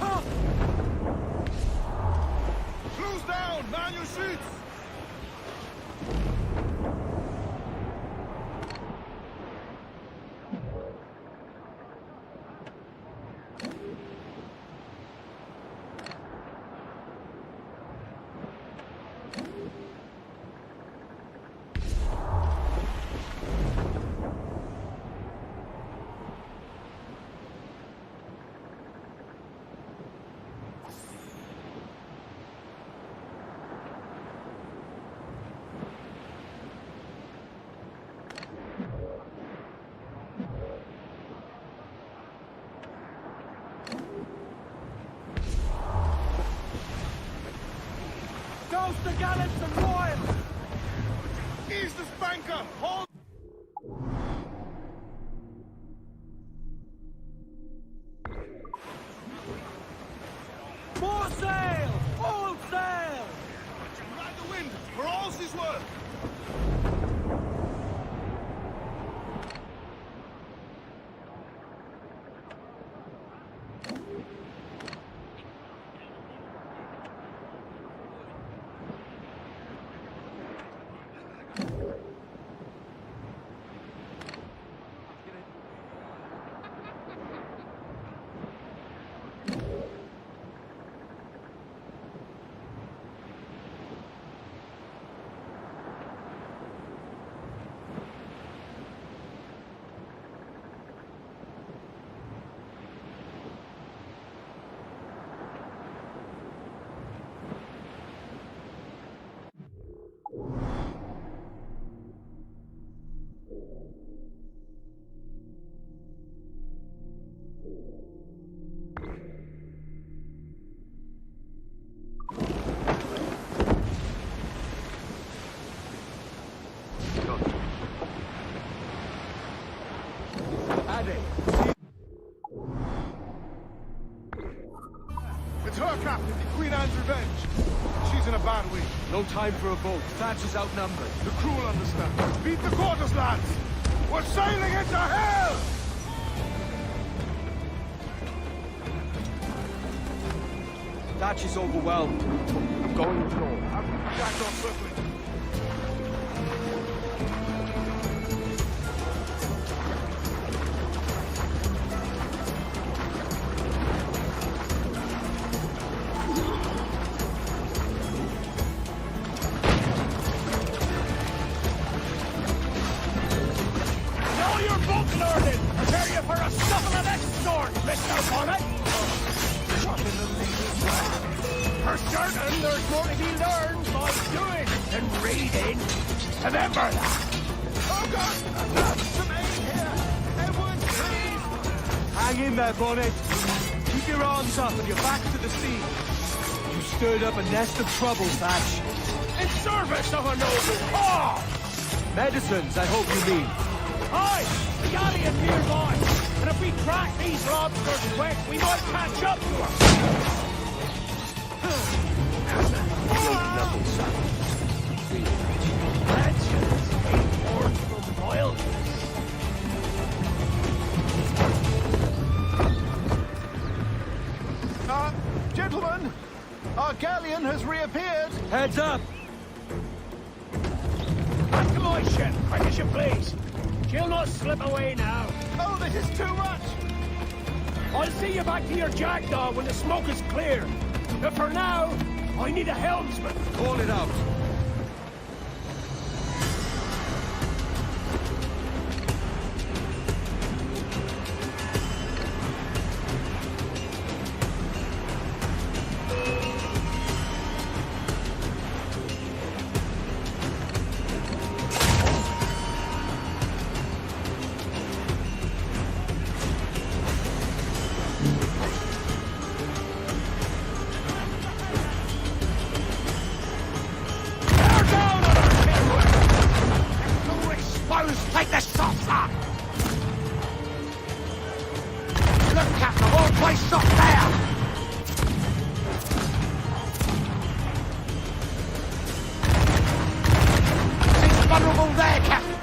Speaker 1: Top!
Speaker 7: Close down! Man your sheets!
Speaker 1: Douse the gallants and royals!
Speaker 7: Ease the spanker! Hold!
Speaker 1: More sail! All sail!
Speaker 7: Ride the wind, for all's his worth!
Speaker 1: No time for a vote. Thatch is outnumbered.
Speaker 7: The crew will understand. Beat the quarters, lads! We're sailing into hell!
Speaker 1: Thatch is overwhelmed. I'm going ashore.
Speaker 7: Have to jack off swiftly.
Speaker 18: Know your book learning! Prepare you for a scuffle of that sort, Mr. Bonnet! For certain, there's more to be learned by doing than reading. Remember that!
Speaker 7: Oh God! That's the main here! Everyone, please!
Speaker 1: Hang in there, Bonnet. Keep your arms up and your back to the sea. You stirred up a nest of trouble, Thatch.
Speaker 18: In service of a noble cause!
Speaker 1: Medicines, I hope you mean.
Speaker 18: Aye! The galleon nearby! And if we crack these lobsters quick, we might catch up to her!
Speaker 1: Nothing, son.
Speaker 18: Legends came forth from wilderness.
Speaker 11: Gentlemen, our galleon has reappeared.
Speaker 1: Heads up!
Speaker 18: Back to my ship, quick as you please. She'll not slip away now.
Speaker 11: Oh, this is too much!
Speaker 18: I'll see you back to your jackdaw when the smoke is clear. But for now, I need a helmsman.
Speaker 1: Call it out.
Speaker 3: Take the shots up! Look, Captain, all place shot there! Seems vulnerable there, Captain!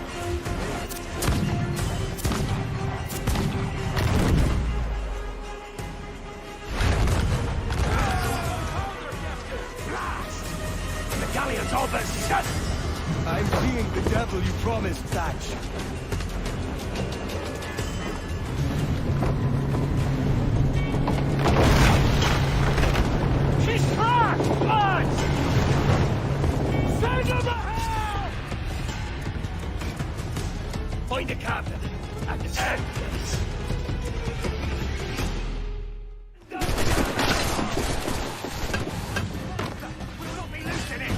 Speaker 18: The galleon's all but shut.
Speaker 1: I'm seeing the devil you promised, Thatch.
Speaker 18: She's trapped! Lads! Send her to hell! Find the captain at the end, please. We'll not be loosening.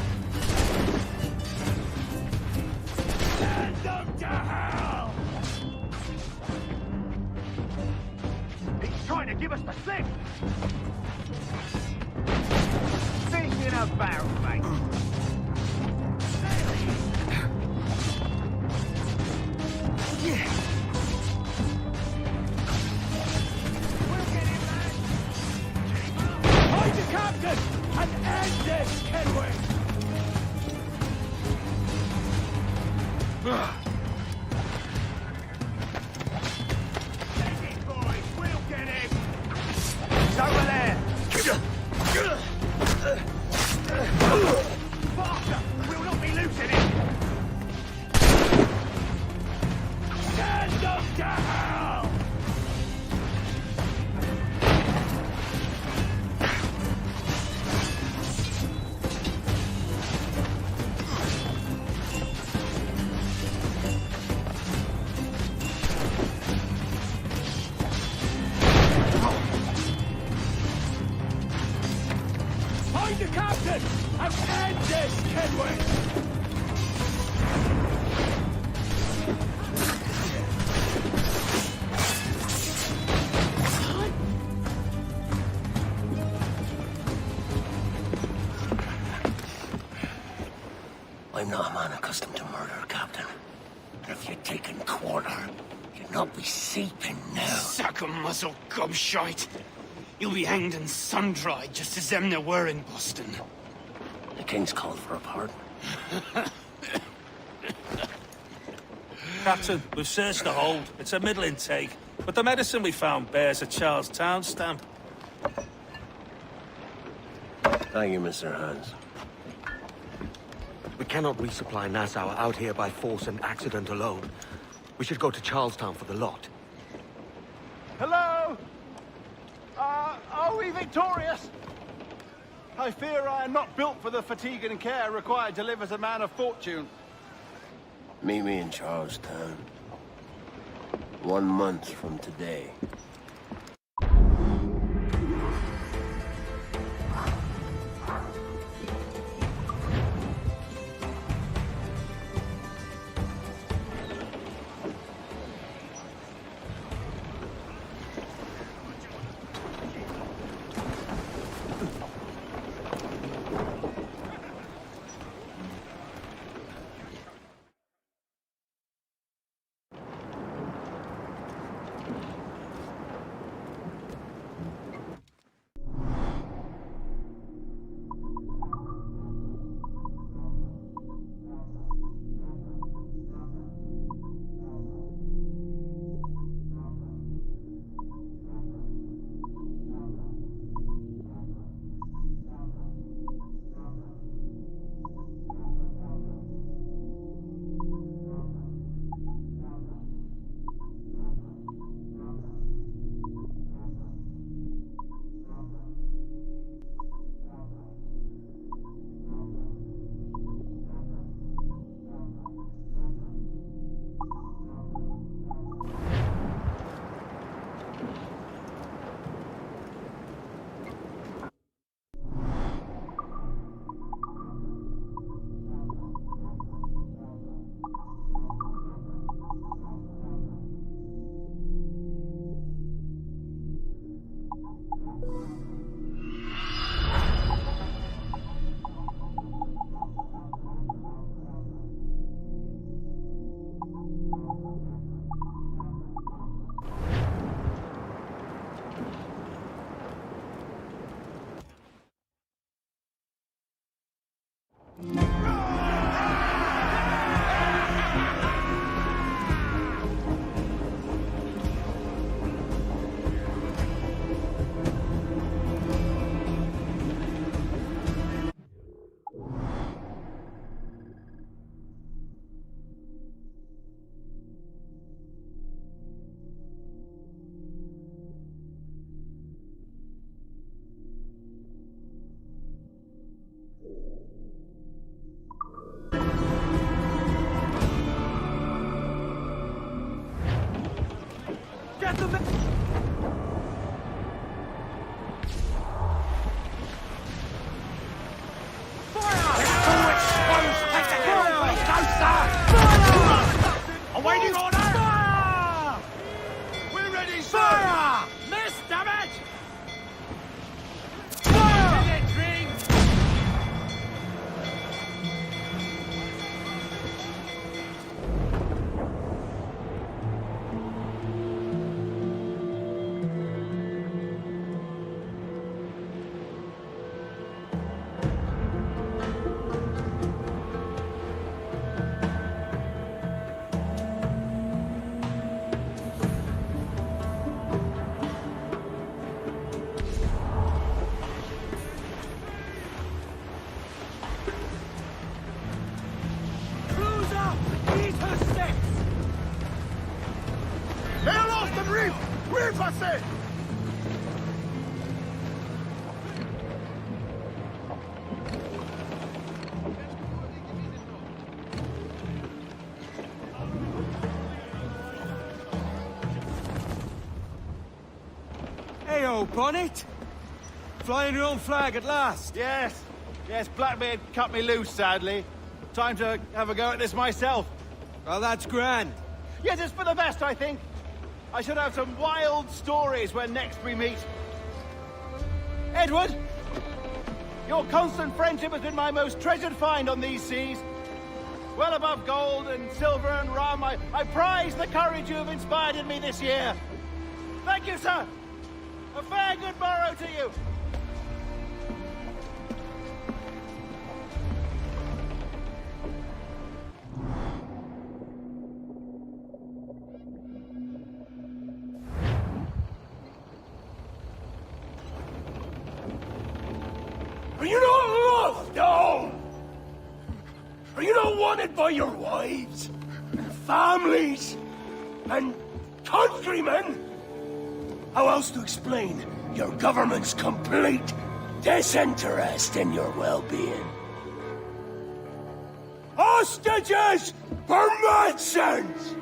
Speaker 18: Send them to hell! He's trying to give us the slip! Sink in a barrel, mate. Find the captain and end this, Kenway! Take it, boys! We'll get him! He's over there! Faster! We'll not be losing him! Send them to hell! Find the captain and end this, Kenway!
Speaker 3: I'm not a man accustomed to murder, Captain. If you'd taken quarter, you'd not be seeping now.
Speaker 2: Sack a muzzle, gobshite. You'll be hanged and sun-dried just as them there were in Boston.
Speaker 18: The king's called for a pardon.
Speaker 14: Captain, we've searched the hold. It's a middling take, but the medicine we found bears a Charlestown stamp.
Speaker 18: Thank you, Mr. Hans.
Speaker 4: We cannot resupply Nassau out here by force and accident alone. We should go to Charlestown for the lot.
Speaker 11: Hello? Are we victorious? I fear I am not built for the fatigue and care required to live as a man of fortune.
Speaker 18: Meet me in Charlestown. 1 month from today.
Speaker 1: Awaiting order! Fire! We're ready, sir! Fire! Miss, damn it! Fire! Get it, drink!
Speaker 4: Heyo, Bonnet! Flying your own flag at last!
Speaker 11: Yes, Blackbeard cut me loose, sadly. Time to have a go at this myself.
Speaker 4: Well, that's grand.
Speaker 11: Yes, it's for the best, I think. I should have some wild stories when next we meet. Edward! Your constant friendship has been my most treasured find on these seas. Well above gold and silver and rum, I prize the courage you have inspired in me this year. Thank you, sir. A fair good morrow to you.
Speaker 18: surrounded by your wives, families, and countrymen? How else to explain your government's complete disinterest in your well-being? Hostages for medicines!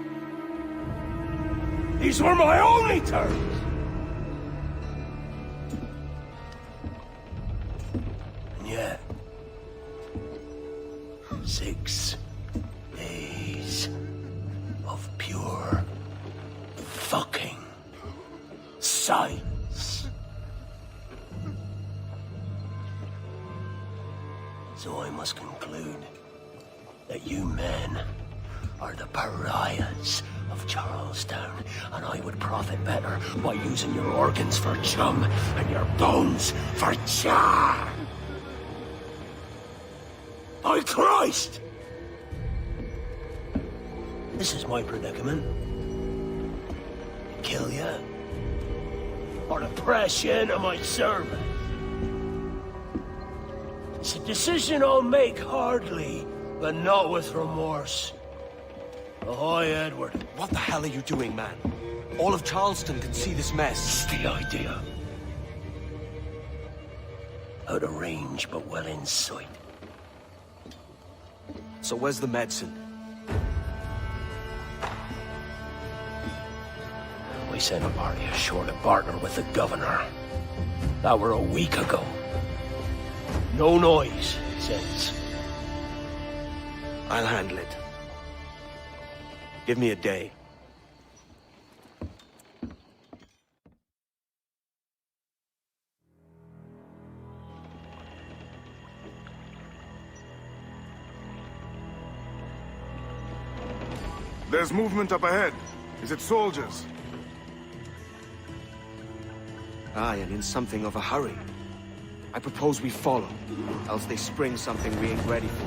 Speaker 18: These were my only terms. And yet, 6 days of pure fucking silence. So I must conclude that you men are the pariahs of Charlestown, and I would profit better by using your organs for chum and your bones for char. By Christ! This is my predicament. Kill you, or to press you into my service. It's a decision I'll make hardly, but not with remorse. Ahoy, Edward.
Speaker 4: What the hell are you doing, man? All of Charleston can see this mess.
Speaker 18: It's the idea. Out of range, but well in sight.
Speaker 4: So where's the medicine?
Speaker 18: We sent a party ashore to partner with the governor. That were a week ago. No noise since.
Speaker 4: I'll handle it. Give me a day.
Speaker 7: There's movement up ahead. Is it soldiers?
Speaker 4: Aye, and in something of a hurry. I propose we follow, else they spring something we ain't ready for.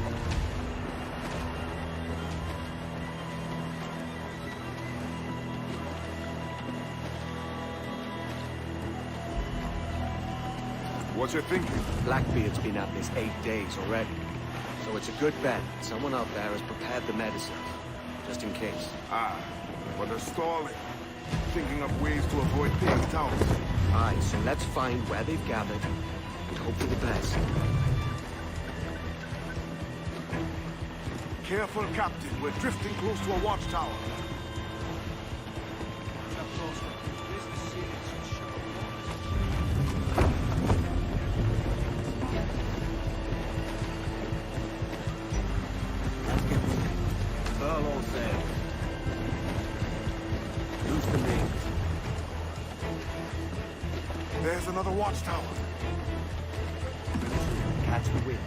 Speaker 7: What's your thinking?
Speaker 4: Blackbeard's been at this 8 days already. So it's a good bet someone out there has prepared the medicine, just in case.
Speaker 7: Ah, but they're stalling. Thinking up ways to avoid paying it out.
Speaker 4: Aye, so let's find where they've gathered, and hope for the best.
Speaker 7: Careful, Captain. We're drifting close to a watchtower.
Speaker 4: Furl all sails. Loose the main.
Speaker 7: There's another watchtower.
Speaker 4: Catch the wind.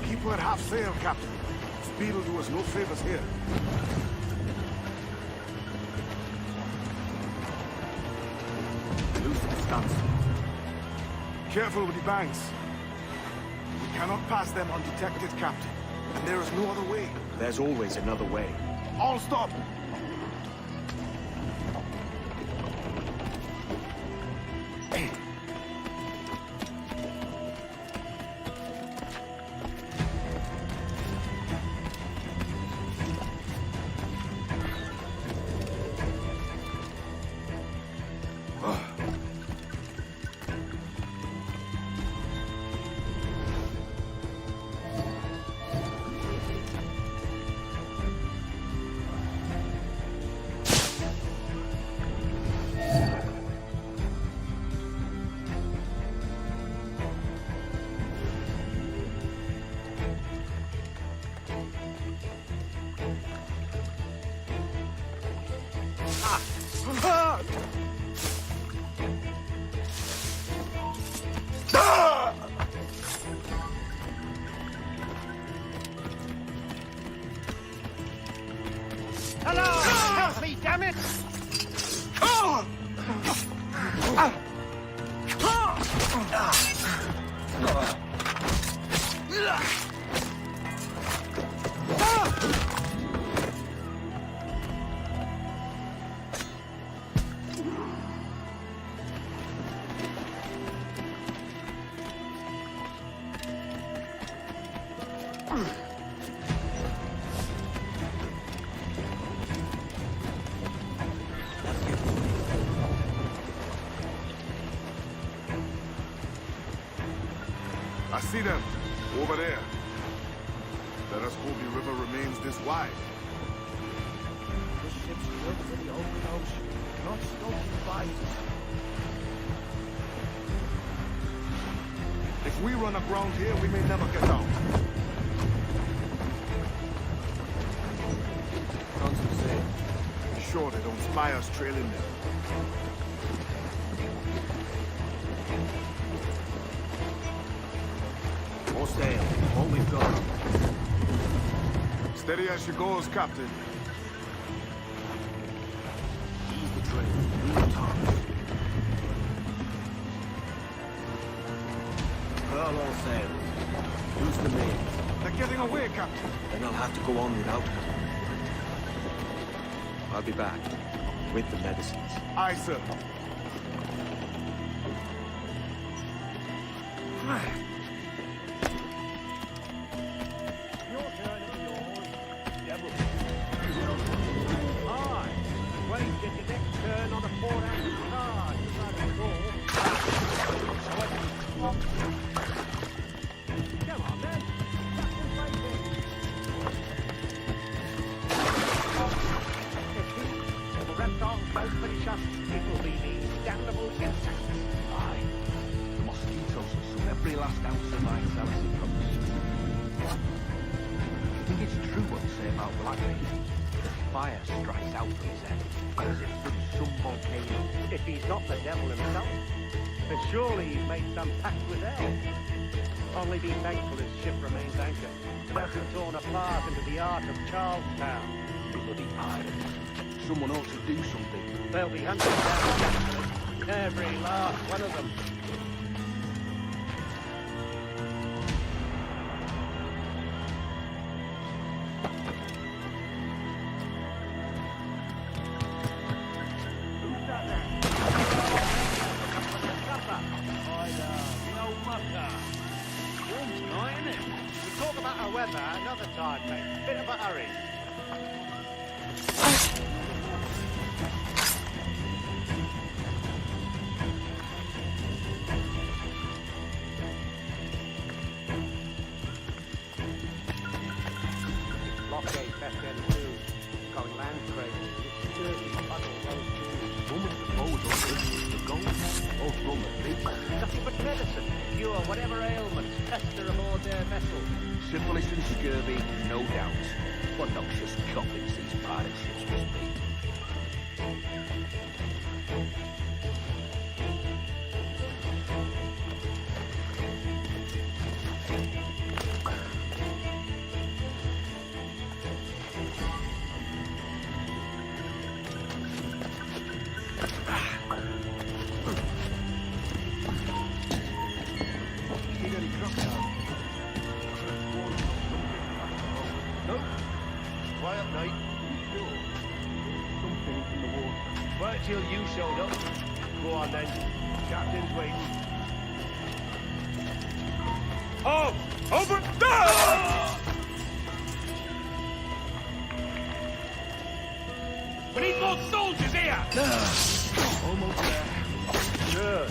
Speaker 7: Keep her at half sail, Captain. Speed will do us no favors here.
Speaker 4: Loose the stunts.
Speaker 7: Careful with the banks. We cannot pass them undetected, Captain. And there is no other way.
Speaker 4: There's always another way.
Speaker 7: All stop!
Speaker 11: Help me, damn it!
Speaker 2: I see them. Over there. Let us hope the river remains this wide.
Speaker 18: This ship's good for the open ocean, not stoking biters.
Speaker 2: If we run aground here, we may never get out.
Speaker 4: Consul say.
Speaker 2: Be sure they don't spy us trailing them.
Speaker 4: More sail. All we've got.
Speaker 2: Steady as she goes, Captain.
Speaker 4: Ease the train. Do the task. Furl all sails. Use the main.
Speaker 2: They're getting away, Captain.
Speaker 4: Then I'll have to go on without her. I'll be back. With the medicines.
Speaker 2: Aye, sir.
Speaker 11: If he's not the devil himself, then surely he's made some pact with hell. Only be thankful his ship remains anchored, and hasn't torn apart into the art of Charlestown.
Speaker 18: Bloody pirates. Someone ought to do something.
Speaker 11: They'll be hunting down every last one of them. Another time, mate. Bit of a hurry. Blockade best end too. Going land crazy. Dirty puddle those two.
Speaker 18: Woman's proposal is the gold. Both from the big.
Speaker 11: Nothing but medicine. Cure whatever ailments fester aboard their vessel.
Speaker 18: Syphilis and scurvy, no doubt. What noxious coffins these pirate ships must be.
Speaker 11: Quiet night.
Speaker 18: Something in the water.
Speaker 11: Wait till you showed up. Go on then. Captain's waiting.
Speaker 2: Oh! Over there!
Speaker 1: We need more soldiers here!
Speaker 11: Almost there. Sure.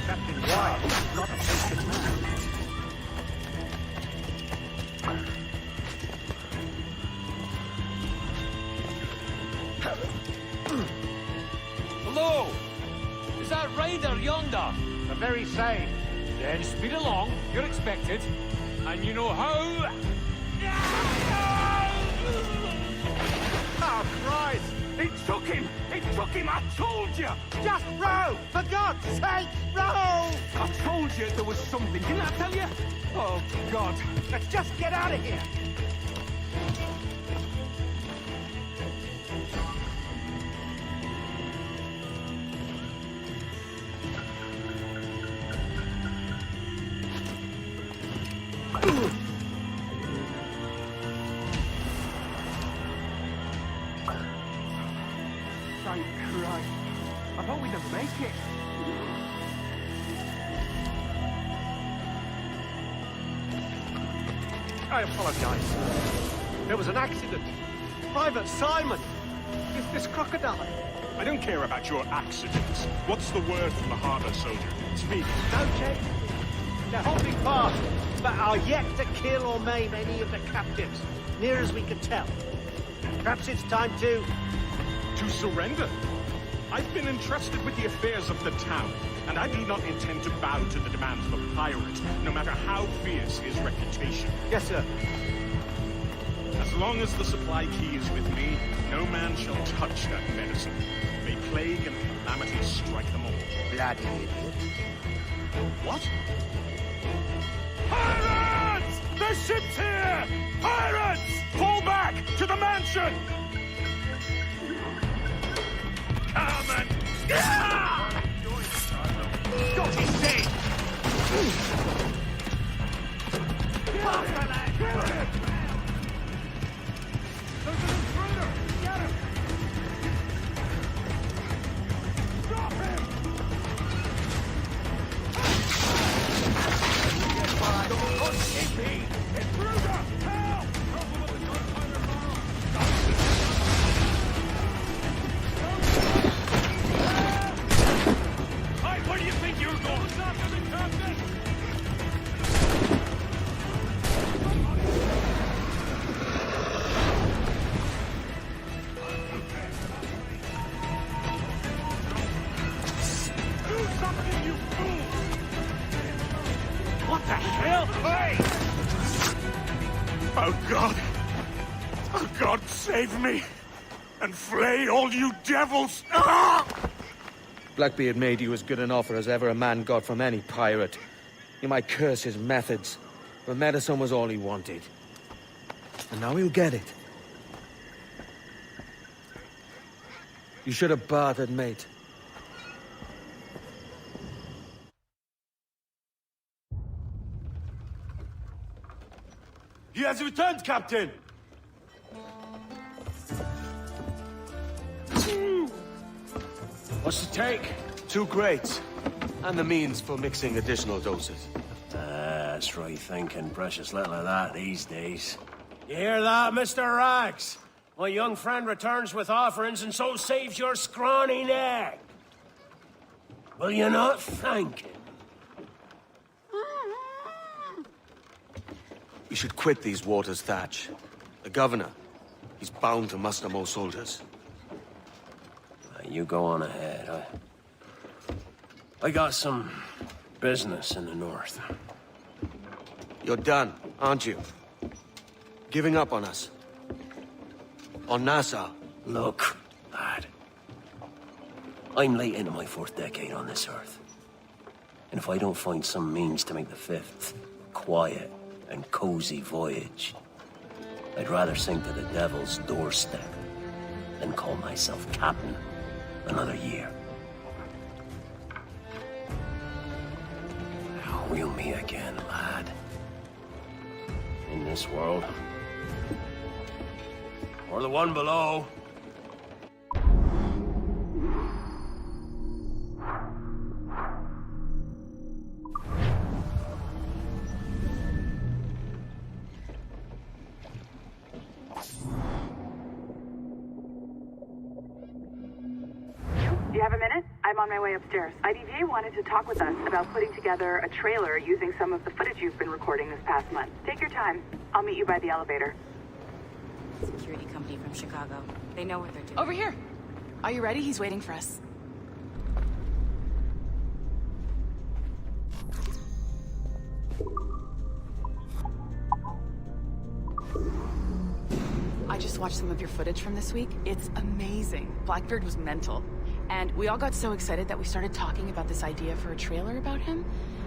Speaker 11: Captain White is not a patient man.
Speaker 1: Hello! Is that Raider yonder?
Speaker 11: The very same.
Speaker 1: Then speed along, you're expected. And you know how...
Speaker 11: Oh, Christ!
Speaker 1: He took him! He took him, I told you!
Speaker 11: Just row! For God's sake, row!
Speaker 1: I told you there was something, didn't I tell you? Oh, God.
Speaker 11: Let's just get out of here!
Speaker 1: Thank Christ. I thought we'd never make it.
Speaker 11: I apologize. There was an accident. Private Simon! Is this crocodile?
Speaker 7: I don't care about your accidents. What's the word from the harbor soldier? Speak.
Speaker 11: Don't chase. They're holding fast, but are yet to kill or maim any of the captives, near as we can tell. Perhaps it's time to...
Speaker 2: To surrender? I've been entrusted with the affairs of the town, and I do not intend to bow to the demands of a pirate, no matter how fierce his reputation.
Speaker 11: Yes, sir.
Speaker 2: As long as the supply key is with me, no man shall touch that medicine. May plague and calamity strike them all.
Speaker 3: Bloody idiot.
Speaker 2: What?
Speaker 14: Pirates! The ship's here! Pirates! Fall back to the mansion! Come and... Ah!
Speaker 11: Got his dead!
Speaker 14: There's an intruder! Get him! Stop him! Intruder! Help! Hey, where do you think you're going? After the captain! Do something, you fool!
Speaker 11: What the hell? Hey!
Speaker 2: Oh, God. Oh, God, save me. And flay all you devils. Ah!
Speaker 4: Blackbeard made you as good an offer as ever a man got from any pirate. You might curse his methods, but medicine was all he wanted. And now he'll get it. You should have bartered, mate.
Speaker 14: He has returned, Captain!
Speaker 4: What's the take? 2 crates. And the means for mixing additional doses.
Speaker 18: That's right thinking. Precious little of that these days. You hear that, Mr. Rags? My young friend returns with offerings and so saves your scrawny neck. Will you not thank him?
Speaker 4: We should quit these waters, Thatch. The governor, he's bound to muster more soldiers.
Speaker 18: You go on ahead. I got some business in the north.
Speaker 4: You're done, aren't you? Giving up on us? On Nassau?
Speaker 18: Look, lad. I'm late into my 4th decade on this earth. And if I don't find some means to make the 5th quiet and cozy voyage, I'd rather sink to the devil's doorstep than call myself captain another year. We'll meet again, lad. In this world. Or the one below.
Speaker 12: Do you have a minute? I'm on my way upstairs. IDJ wanted to talk with us about putting together a trailer using some of the footage you've been recording this past month. Take your time. I'll meet you by the elevator.
Speaker 5: Security company from Chicago. They know what they're doing.
Speaker 19: Over here. Are you ready? He's waiting for us. I just watched some of your footage from this week. It's amazing. Blackbeard was mental. And we all got so excited that we started talking about this idea for a trailer about him.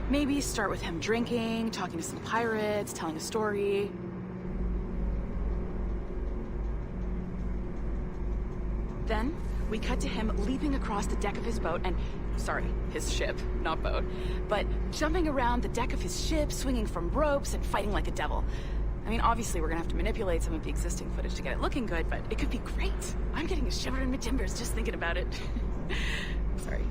Speaker 19: Maybe start with him drinking, talking to some pirates, telling a story. Then, we cut to him leaping across the deck of his boat and... Sorry, his ship, not boat. But jumping around the deck of his ship, swinging from ropes, and fighting like a devil. I mean, obviously we're gonna have to manipulate some of the existing footage to get it looking good, but it could be great. I'm getting a shiver in my timbers just thinking about it. Sorry.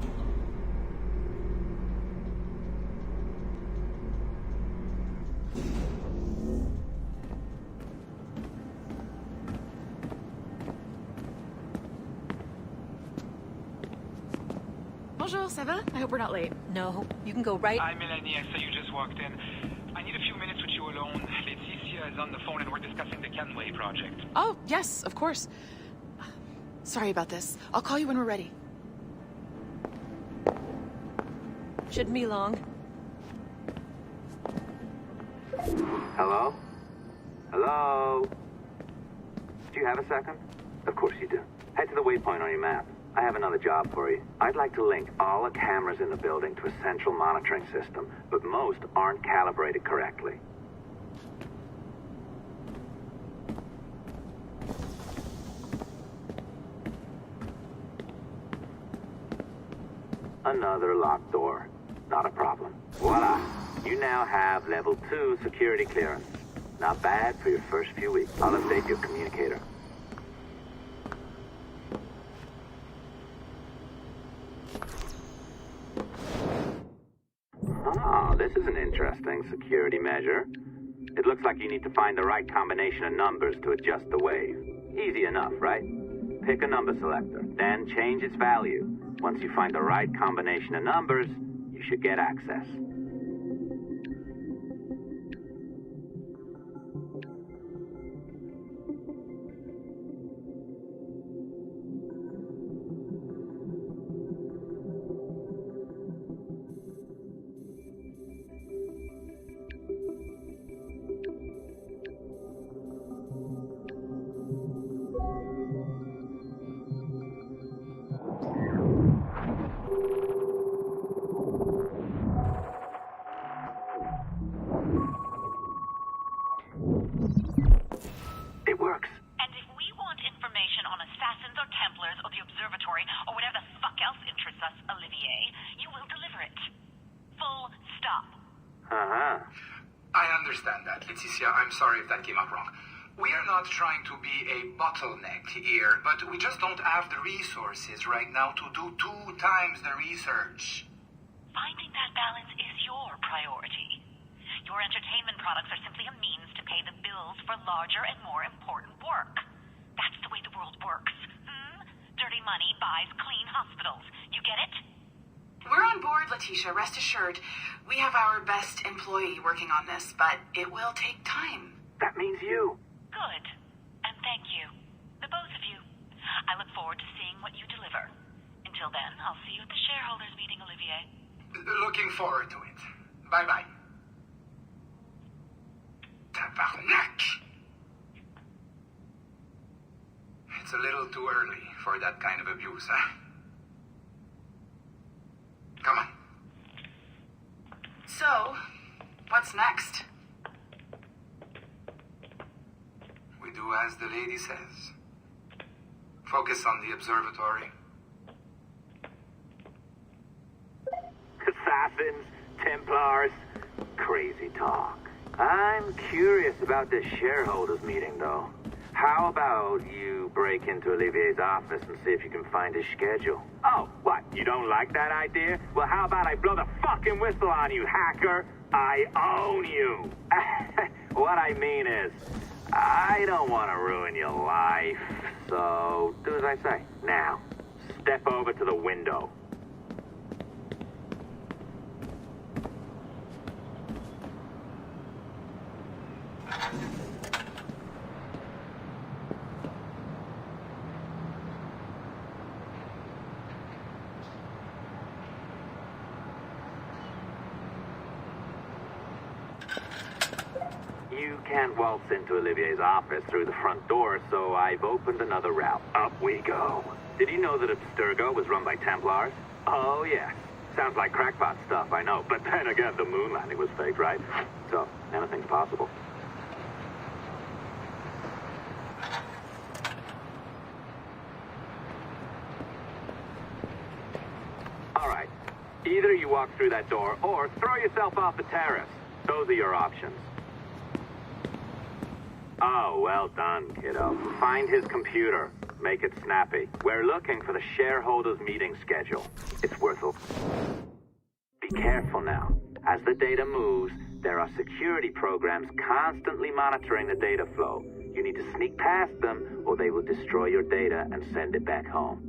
Speaker 19: Bonjour, ça va? I hope we're not late.
Speaker 8: No, you can go right.
Speaker 6: Hi, Melanie. I saw you just walked in. I need a few minutes with you alone. Laetitia is on the phone and we're discussing the Kenway project.
Speaker 19: Oh, yes, of course. Sorry about this. I'll call you when we're ready.
Speaker 8: Shouldn't be long.
Speaker 15: Hello? Hello? Do you have a second? Of course you do. Head to the waypoint on your map. I have another job for you. I'd like to link all the cameras in the building to a central monitoring system, but most aren't calibrated correctly. Another locked door. Not a problem. Voila. You now have level 2 security clearance. Not bad for your first few weeks. I'll update your communicator. Oh, this is an interesting security measure. It looks like you need to find the right combination of numbers to adjust the wave. Easy enough, right? Pick a number selector, then change its value. Once you find the right combination of numbers, you should get access. It works.
Speaker 21: And if we want information on assassins or Templars or the observatory or whatever the fuck else interests us, Olivier, you will deliver it. Full stop.
Speaker 15: Uh-huh.
Speaker 24: I understand that, Laetitia. I'm sorry if that came out wrong. We are not trying to be a bottleneck here, but we just don't have the resources right now to do 2 times the research.
Speaker 21: Finding that balance is your priority. Your entertainment products are simply a means to pay the bills for larger and more important work. That's the way the world works. Dirty money buys clean hospitals. You get it?
Speaker 19: We're on board, Letitia. Rest assured. We have our best employee working on this, but it will take time.
Speaker 15: That means you.
Speaker 21: Good. And thank you. The both of you. I look forward to seeing what you deliver. Until then, I'll see you at the shareholders meeting, Olivier.
Speaker 24: Looking forward to it. Bye-bye. Tabarnak! It's a little too early for that kind of abuse, huh? Come on.
Speaker 19: So, what's next?
Speaker 24: We do as the lady says. Focus on the observatory.
Speaker 15: Assassins, Templars, crazy talk. I'm curious about this shareholders meeting, though. How about you break into Olivier's office and see if you can find his schedule? Oh, what? You don't like that idea? Well, how about I blow the fucking whistle on you, hacker? I own you. What I mean is, I don't want to ruin your life. So, do as I say. Now, step over to the window. You can't waltz into Olivier's office through the front door, so I've opened another route. Up we go. Did you know that Abstergo was run by Templars? Oh, yes. Sounds like crackpot stuff, I know. But then again, the moon landing was faked, right? So, anything's possible. All right. Either you walk through that door, or throw yourself off the terrace. Those are your options. Oh, well done, kiddo. Find his computer. Make it snappy. We're looking for the shareholders meeting schedule. It's worth a... Be careful now. As the data moves, there are security programs constantly monitoring the data flow. You need to sneak past them, or they will destroy your data and send it back home.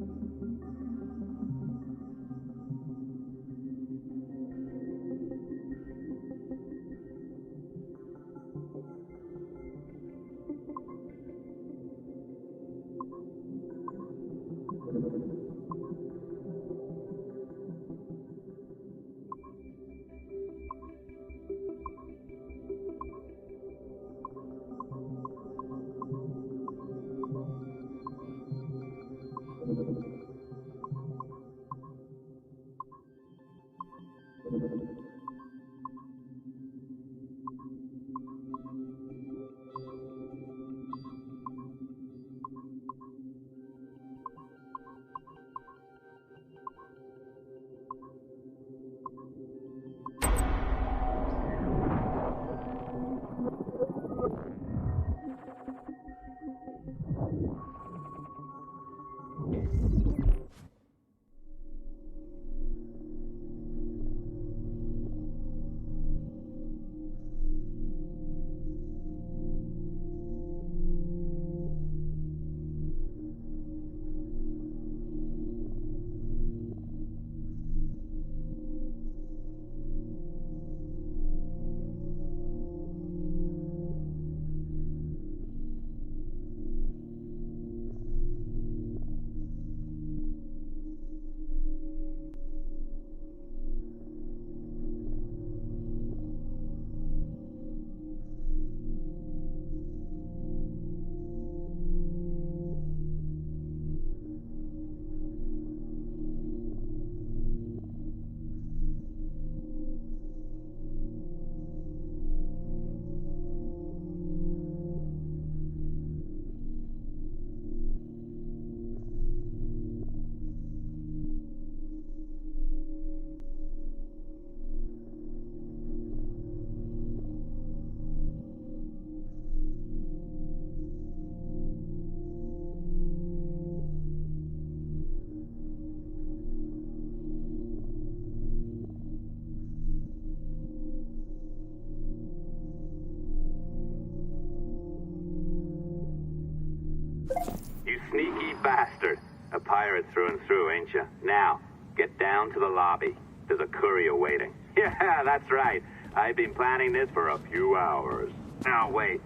Speaker 15: sneaky bastard. A pirate through and through, ain't you? Now, get down to the lobby. There's a courier waiting. Yeah, that's right. I've been planning this for a few hours. Now, wait.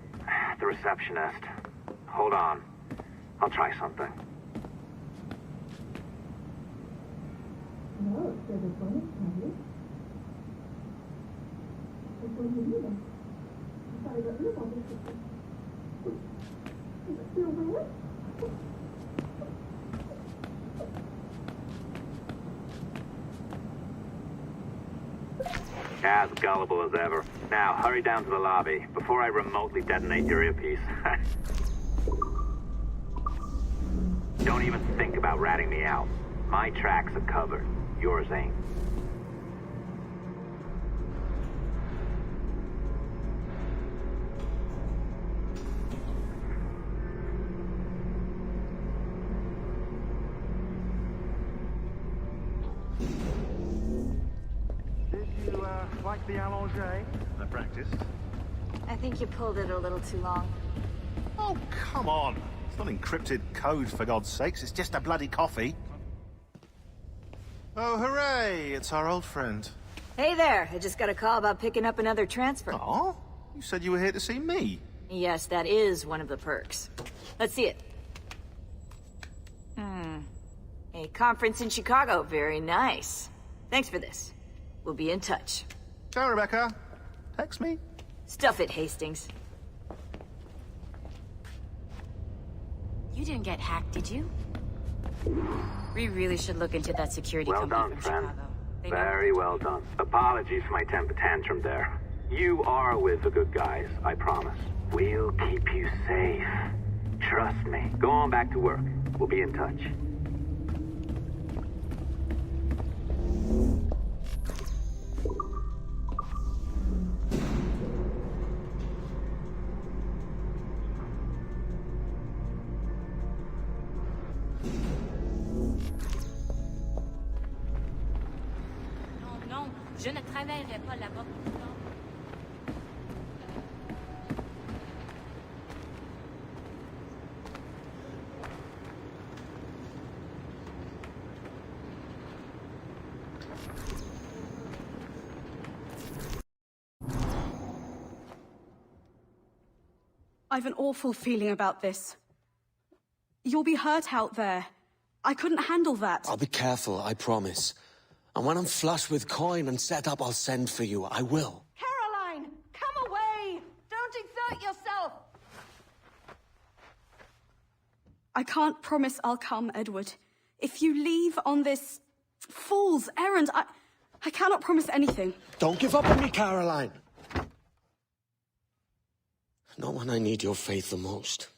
Speaker 15: The receptionist. Hold on. I'll try something. As gullible as ever. Now, hurry down to the lobby before I remotely detonate your earpiece. Don't even think about ratting me out. My tracks are covered. Yours ain't.
Speaker 7: Like the allongé? I practiced.
Speaker 9: I think you pulled it a little too long.
Speaker 7: Oh, come on. It's not encrypted code, for God's sakes. It's just a bloody coffee. Oh, hooray! It's our old friend.
Speaker 9: Hey there! I just got a call about picking up another transfer.
Speaker 7: Oh? You said you were here to see me.
Speaker 9: Yes, that is one of the perks. Let's see it. A conference in Chicago. Very nice. Thanks for this. We'll be in touch.
Speaker 7: Ciao, Rebecca. Text me.
Speaker 9: Stuff it, Hastings.
Speaker 5: You didn't get hacked, did you? We really should look into that security
Speaker 15: Well
Speaker 5: company
Speaker 15: done,
Speaker 5: from
Speaker 15: friend.
Speaker 5: Chicago. They know
Speaker 15: Very well done. Apologies for my temper tantrum there. You are with the good guys, I promise. We'll keep you safe. Trust me. Go on back to work. We'll be in touch.
Speaker 5: Non, je ne travaillerai pas là-bas.
Speaker 13: I've an awful feeling about this. You'll be hurt out there. I couldn't handle that.
Speaker 4: I'll be careful, I promise. And when I'm flush with coin and set up, I'll send for you. I will.
Speaker 13: Caroline, come away! Don't exert yourself! I can't promise I'll come, Edward. If you leave on this fool's errand, I cannot promise anything.
Speaker 4: Don't give up on me, Caroline. Not when I need your faith the most.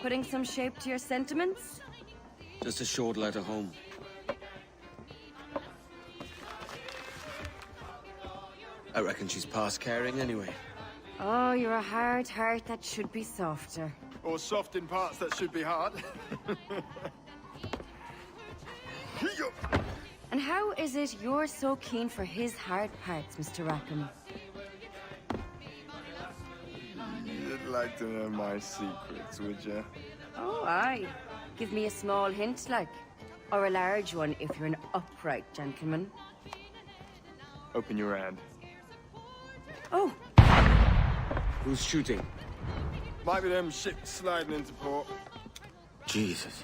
Speaker 5: Putting some shape to your sentiments?
Speaker 4: Just a short letter home. I reckon she's past caring anyway.
Speaker 5: Oh, you're a hard heart that should be softer.
Speaker 16: Or soft in parts that should be hard.
Speaker 5: And how is it you're so keen for his hard parts, Mr. Rackham?
Speaker 16: You'd like to know my secrets, would you?
Speaker 5: Oh, aye. Give me a small hint, like. Or a large one if you're an upright gentleman.
Speaker 16: Open your hand.
Speaker 5: Oh!
Speaker 4: Who's shooting?
Speaker 16: Might be them ships sliding into port.
Speaker 4: Jesus.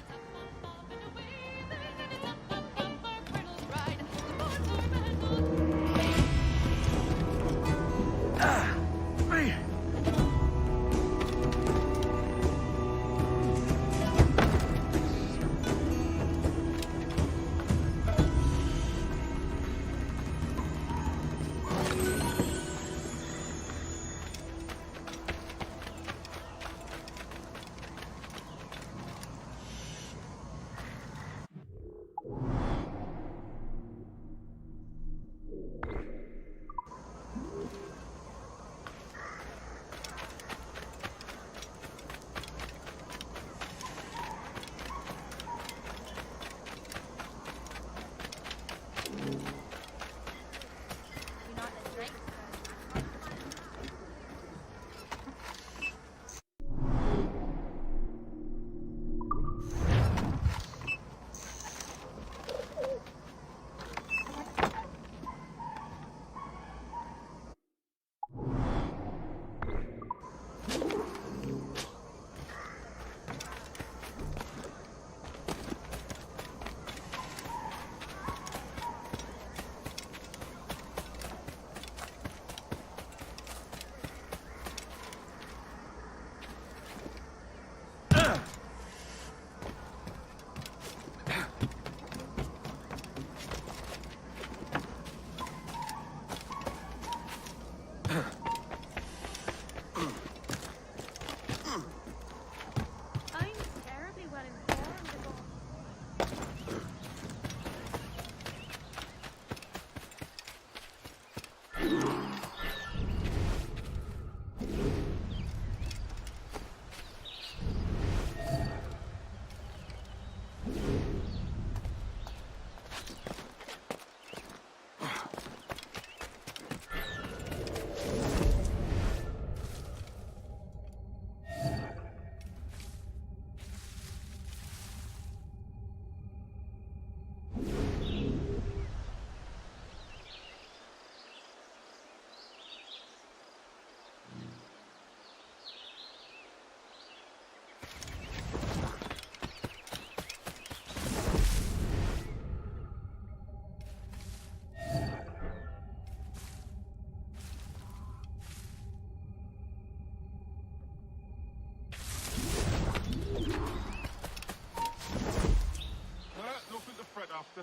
Speaker 2: after.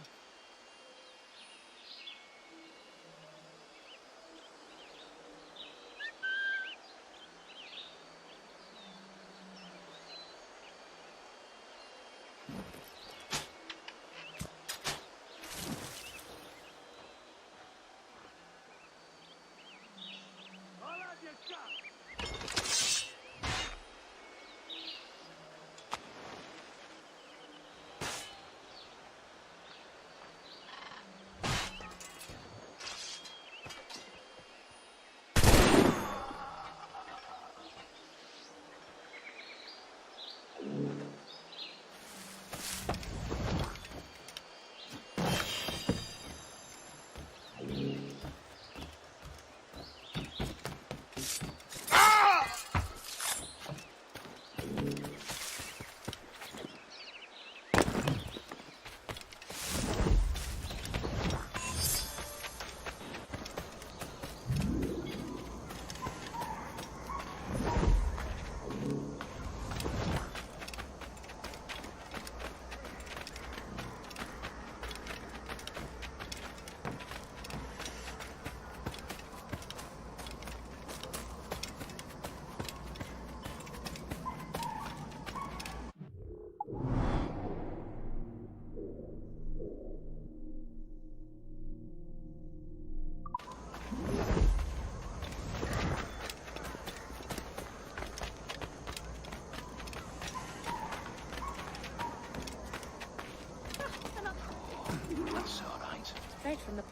Speaker 3: That's all right.
Speaker 5: Straight from the...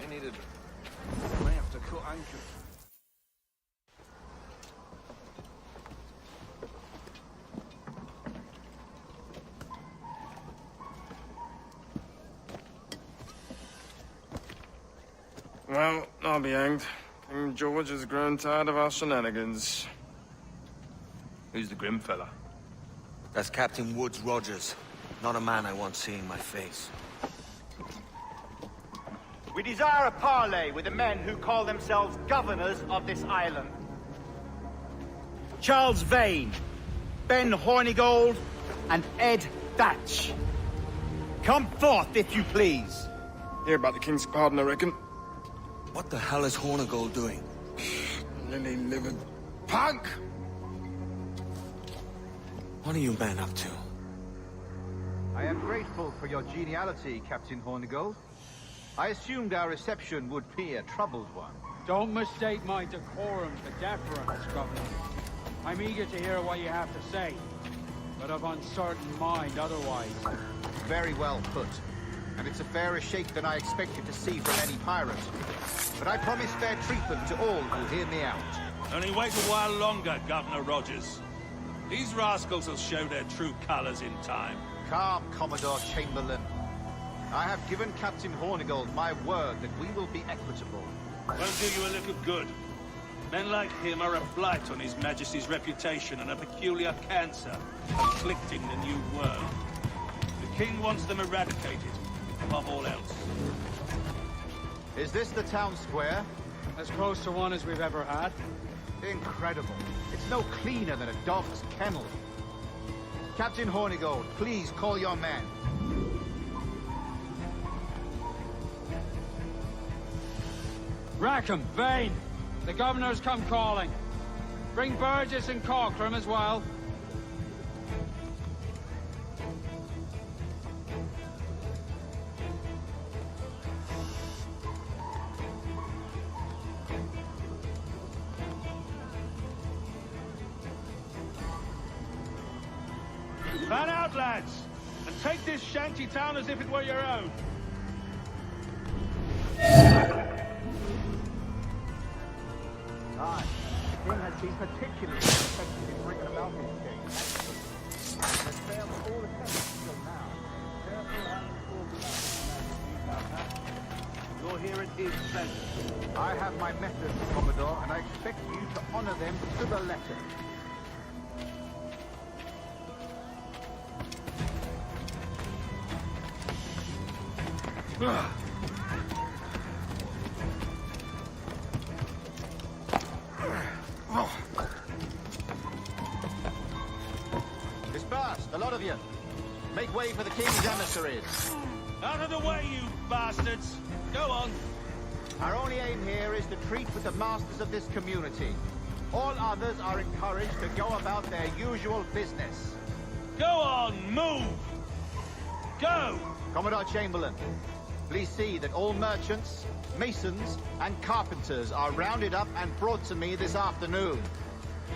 Speaker 3: I needed... I have to cut anchor.
Speaker 16: Well, I'll be hanged. King George has grown tired of our shenanigans.
Speaker 4: Who's the grim fella? That's Captain Woods Rogers. Not a man I want seeing my face.
Speaker 11: We desire a parley with the men who call themselves governors of this island. Charles Vane, Ben Hornigold, and Ed Thatch. Come forth, if you please.
Speaker 16: Hear about the King's pardon, I reckon.
Speaker 4: What the hell is Hornigold doing?
Speaker 16: Lily-livered punk!
Speaker 4: What are you men up to?
Speaker 17: I am grateful for your geniality, Captain Hornigold. I assumed our reception would be a troubled one.
Speaker 1: Don't mistake my decorum for deference, Governor. I'm eager to hear what you have to say, but of uncertain mind otherwise.
Speaker 17: Very well put. And it's a fairer shake than I expected to see from any pirate. But I promise fair treatment to all who hear me out.
Speaker 14: Only wait a while longer, Governor Rogers. These rascals will show their true colors in time.
Speaker 17: Calm, Commodore Chamberlain. I have given Captain Hornigold my word that we will be equitable.
Speaker 14: Won't do you a little good. Men like him are a blight on His Majesty's reputation and a peculiar cancer afflicting the new world. The King wants them eradicated, above all else.
Speaker 17: Is this the town square?
Speaker 1: As close to one as we've ever had.
Speaker 17: Incredible. It's no cleaner than a dog's kennel. Captain Hornigold, please call your men.
Speaker 1: Rackham, Vane! The governor's come calling. Bring Burgess and Cockram as well.
Speaker 14: Fan out, lads, and take this shanty town as if it were your own.
Speaker 17: Aye, the king has been particularly effective in bringing about his change. Has failed all attempts until now. Therefore, I inform you your hearing is pleasant. I have my methods, Commodore, and I expect you to honor them to the letter. Disperse, a lot of you.
Speaker 11: Make way for the king's emissaries.
Speaker 7: Out of the way, you bastards! Go on!
Speaker 11: Our only aim here is to treat with the masters of this community. All others are encouraged to go about their usual business.
Speaker 7: Go on, move! Go!
Speaker 11: Commodore Chamberlain, please see that all merchants, masons, and carpenters are rounded up and brought to me this afternoon.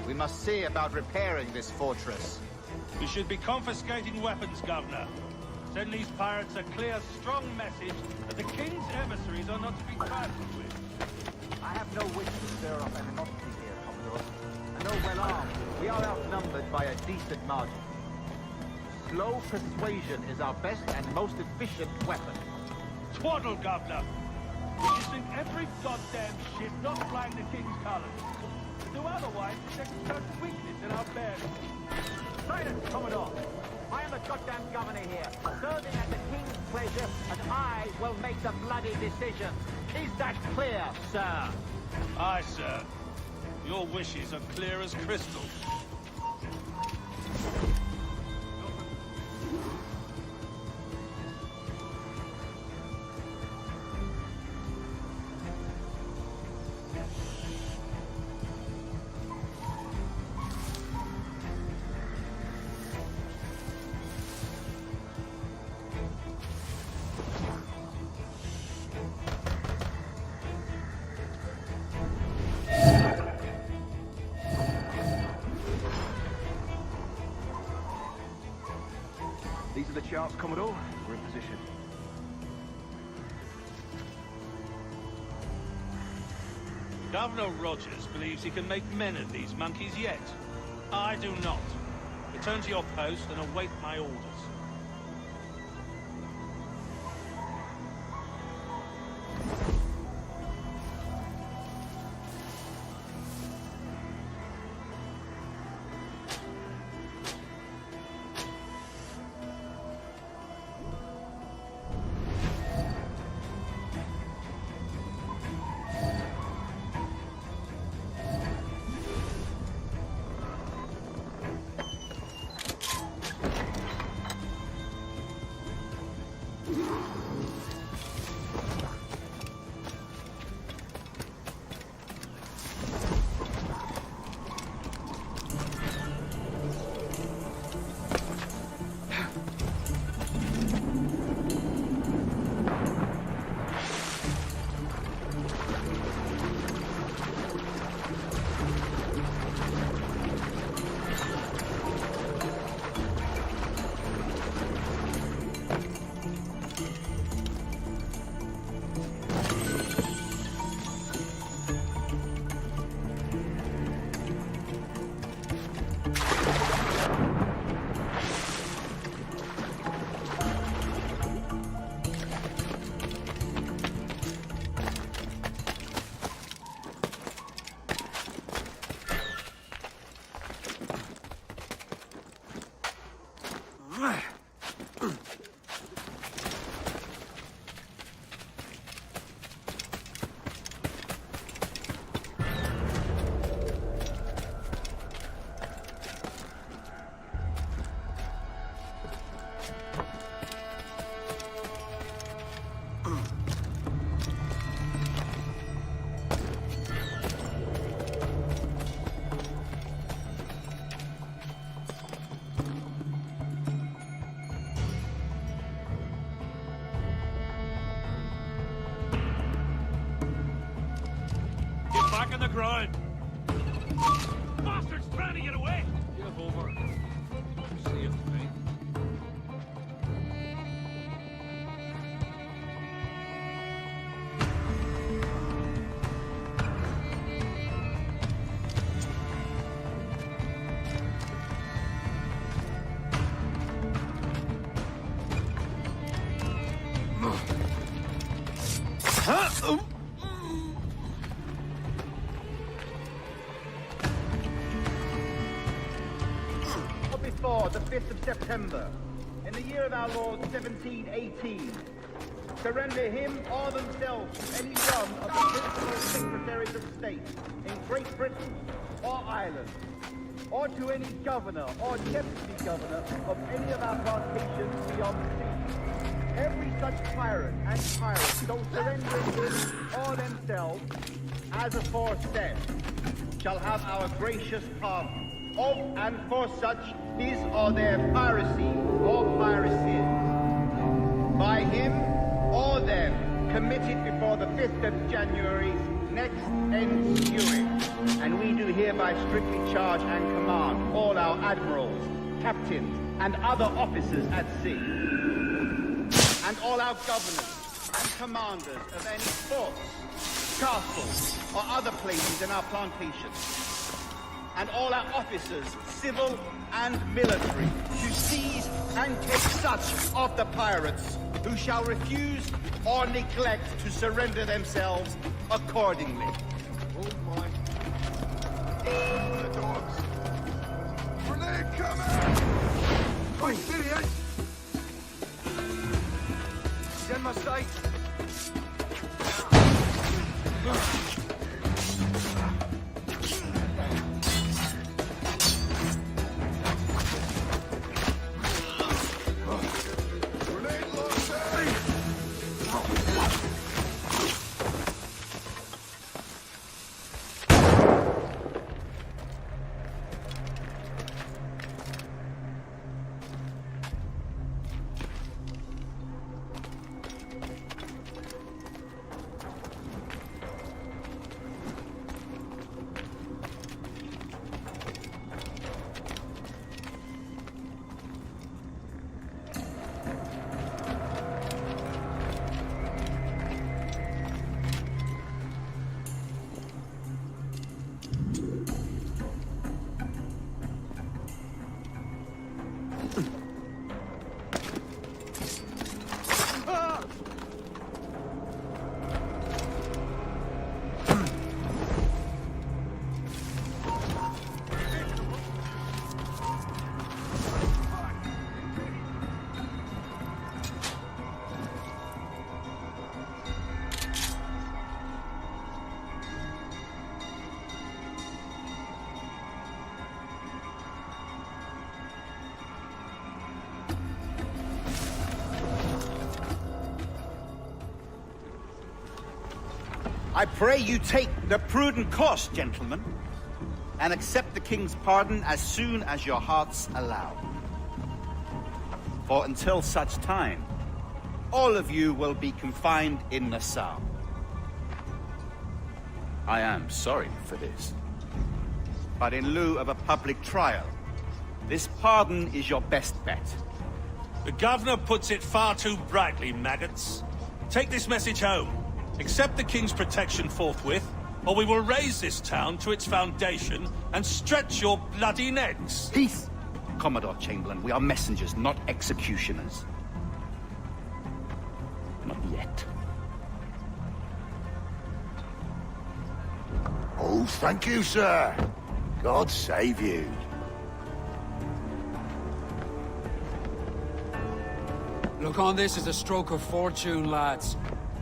Speaker 11: We must see about repairing this fortress.
Speaker 7: We should be confiscating weapons, Governor. Send these pirates a clear, strong message that the king's emissaries are not to be trifled with.
Speaker 11: I have no wish to stir up animosity here, Commodore. And though well armed, we are outnumbered by a decent margin. Slow persuasion is our best and most efficient weapon.
Speaker 7: Twaddle, Governor! We should sink every goddamn ship not flying the king's colours. Do otherwise, we show weakness in our bearing.
Speaker 11: Silence, Commodore! I am the goddamn governor here, serving at the king's pleasure, and I will make the bloody decision. Is that clear, sir?
Speaker 7: Aye, sir. Your wishes are clear as crystal.
Speaker 11: These are the charts, Commodore. We're in position.
Speaker 7: Governor Rogers believes he can make men of these monkeys yet. I do not. Return to your post and await my orders. Back on the grind. Bastard's trying to get away. Give over. See you, mate.
Speaker 11: Before the 5th of September, in the year of our Lord 1718, surrender him or themselves to any one of the principal secretaries of state in Great Britain or Ireland, or to any governor or deputy governor of any of our plantations beyond the sea. Every such pirate and pirate so surrendering him or themselves as aforesaid shall have our gracious pardon of and for such his or their piracy or piracies by him or them committed before the 5th of January next ensuing. And we do hereby strictly charge and command all our admirals, captains, and other officers at sea, and all our governors and commanders of any forts, castles, or other places in our plantations, and all our officers, civil and military, to seize and take such of the pirates who shall refuse or neglect to surrender themselves accordingly.
Speaker 3: Oh my. The dogs. Grenade coming! Quick, idiot! He's in my sight.
Speaker 11: I pray you take the prudent course, gentlemen, and accept the king's pardon as soon as your hearts allow. For until such time, all of you will be confined in Nassau. I am sorry for this, but in lieu of a public trial, this pardon is your best bet.
Speaker 10: The governor puts it far too brightly, maggots. Take this message home. Accept the king's protection forthwith, or we will raise this town to its foundation and stretch your bloody necks.
Speaker 11: Peace! Commodore Chamberlain, we are messengers, not executioners. Not yet.
Speaker 3: Oh, thank you, sir. God save you.
Speaker 20: Look on this as a stroke of fortune, lads.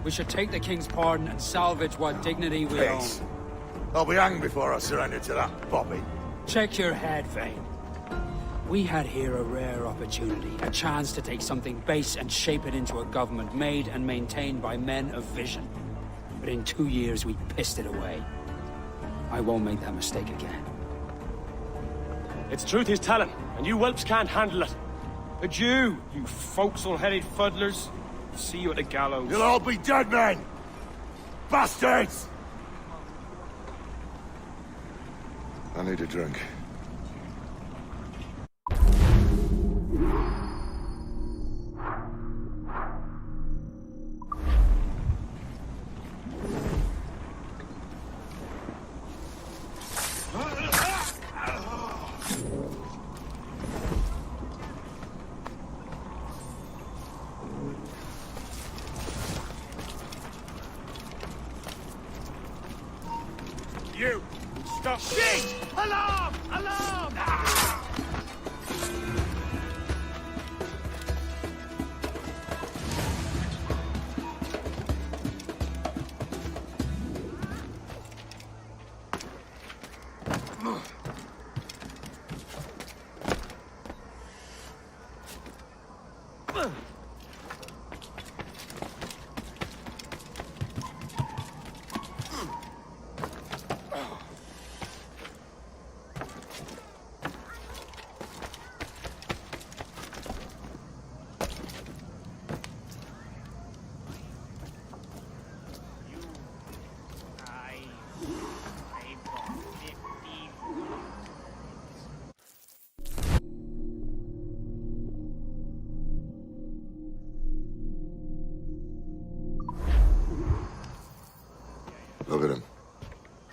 Speaker 20: We should take the king's pardon and salvage what dignity we own.
Speaker 3: Peace. I'll be hanged before I surrender to that Bobby.
Speaker 20: Check your head, Vane. We had here a rare opportunity, a chance to take something base and shape it into a government made and maintained by men of vision. But in 2 years, we pissed it away. I won't make that mistake again.
Speaker 22: It's truth he's telling, and you whelps can't handle it. Adieu, you forecastle-headed fuddlers. See you at the gallows.
Speaker 3: You'll all be dead men! Bastards! I need a drink.
Speaker 22: You! Stop! Shit! Alarm! Alarm!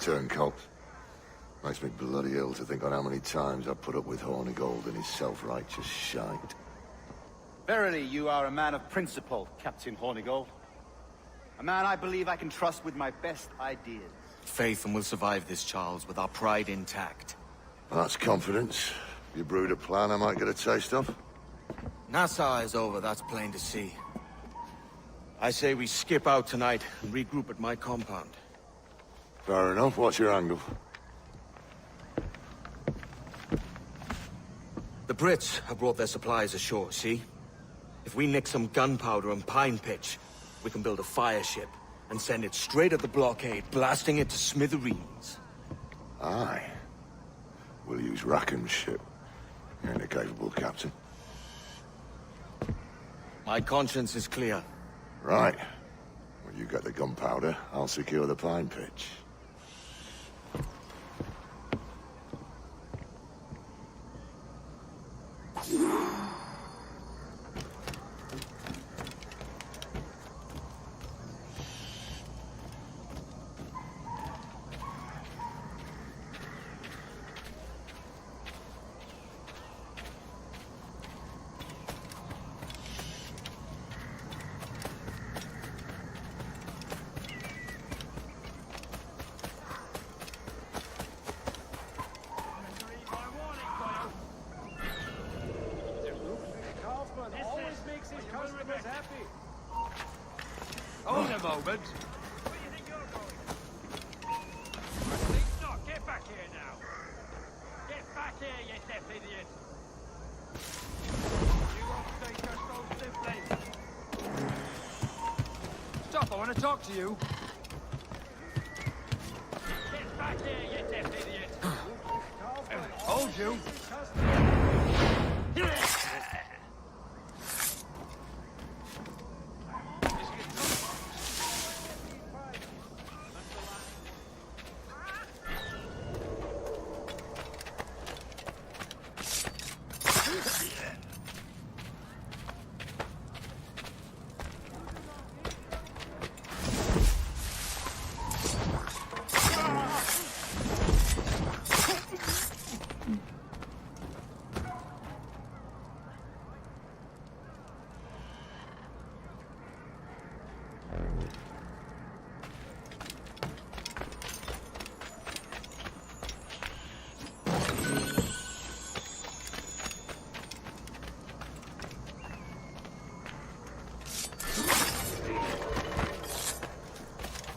Speaker 6: turncoats. Makes me bloody ill to think on how many times I've put up with Hornigold and his self-righteous shite.
Speaker 11: Verily, you are a man of principle, Captain Hornigold. A man I believe I can trust with my best ideas.
Speaker 4: Faith and we'll survive this, Charles, with our pride intact.
Speaker 6: That's confidence. You brewed a plan I might get a taste of?
Speaker 4: Nassau is over, that's plain to see. I say we skip out tonight and regroup at my compound.
Speaker 6: Fair enough. What's your angle?
Speaker 4: The Brits have brought their supplies ashore, see? If we nick some gunpowder and pine pitch, we can build a fire ship and send it straight at the blockade, blasting it to smithereens.
Speaker 6: Aye. We'll use Rackham's ship. You ain't a capable captain.
Speaker 4: My conscience is clear.
Speaker 6: Right. Well, you get the gunpowder, I'll secure the pine pitch.
Speaker 1: Hold a moment. Where do you think you're going? Think not. Get back here now. Get back here, you deaf idiot. You won't stay just so simply. Stop, I want to talk to you. Get back here, you deaf idiot. Hold you.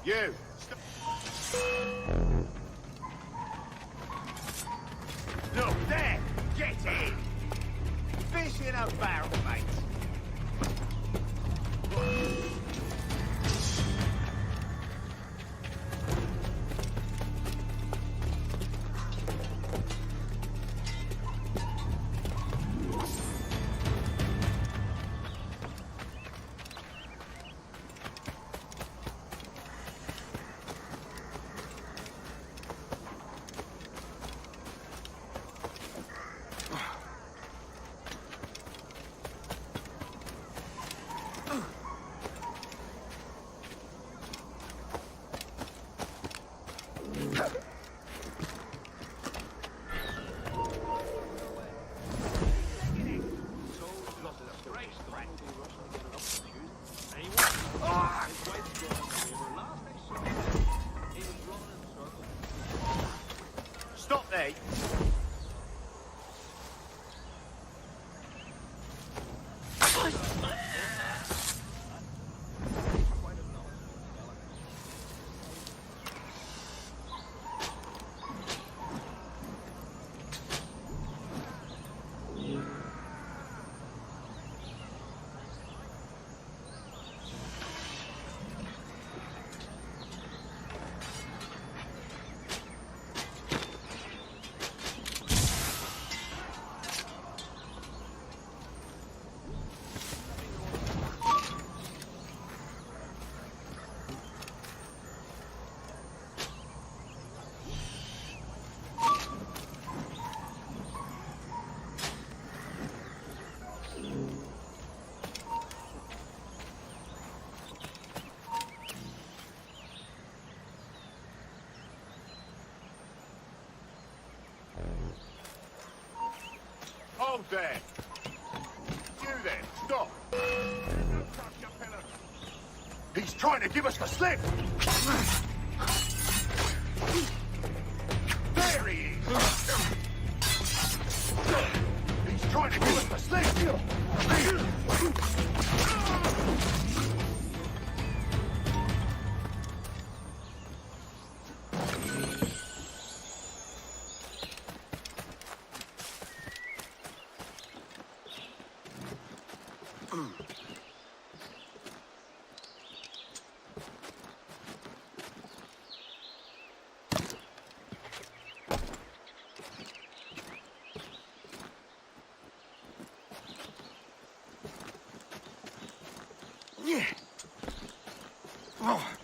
Speaker 11: You! Look, there! Get in! Fish in a barrel, mate!
Speaker 7: Hold there. You there, stop.
Speaker 3: He's trying to give us the slip! There he is! He's trying to give us the slip! Yeah. Oh.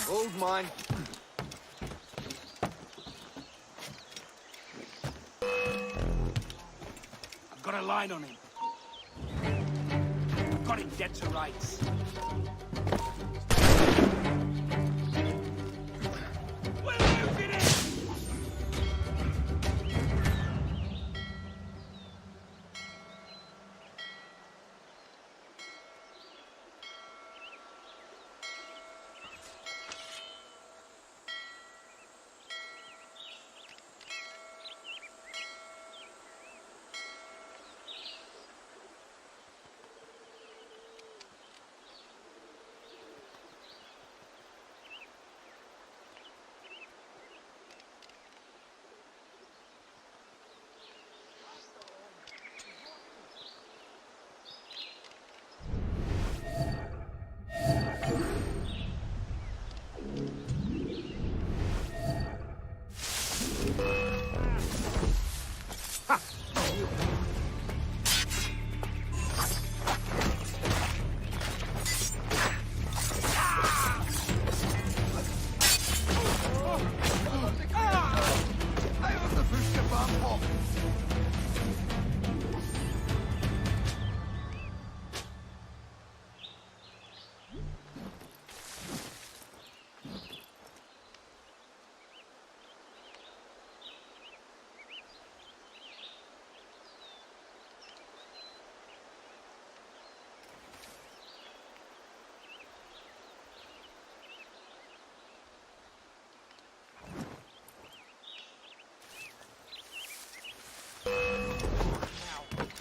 Speaker 4: Hold mine.
Speaker 22: I've got a line on him. I've got him dead to rights.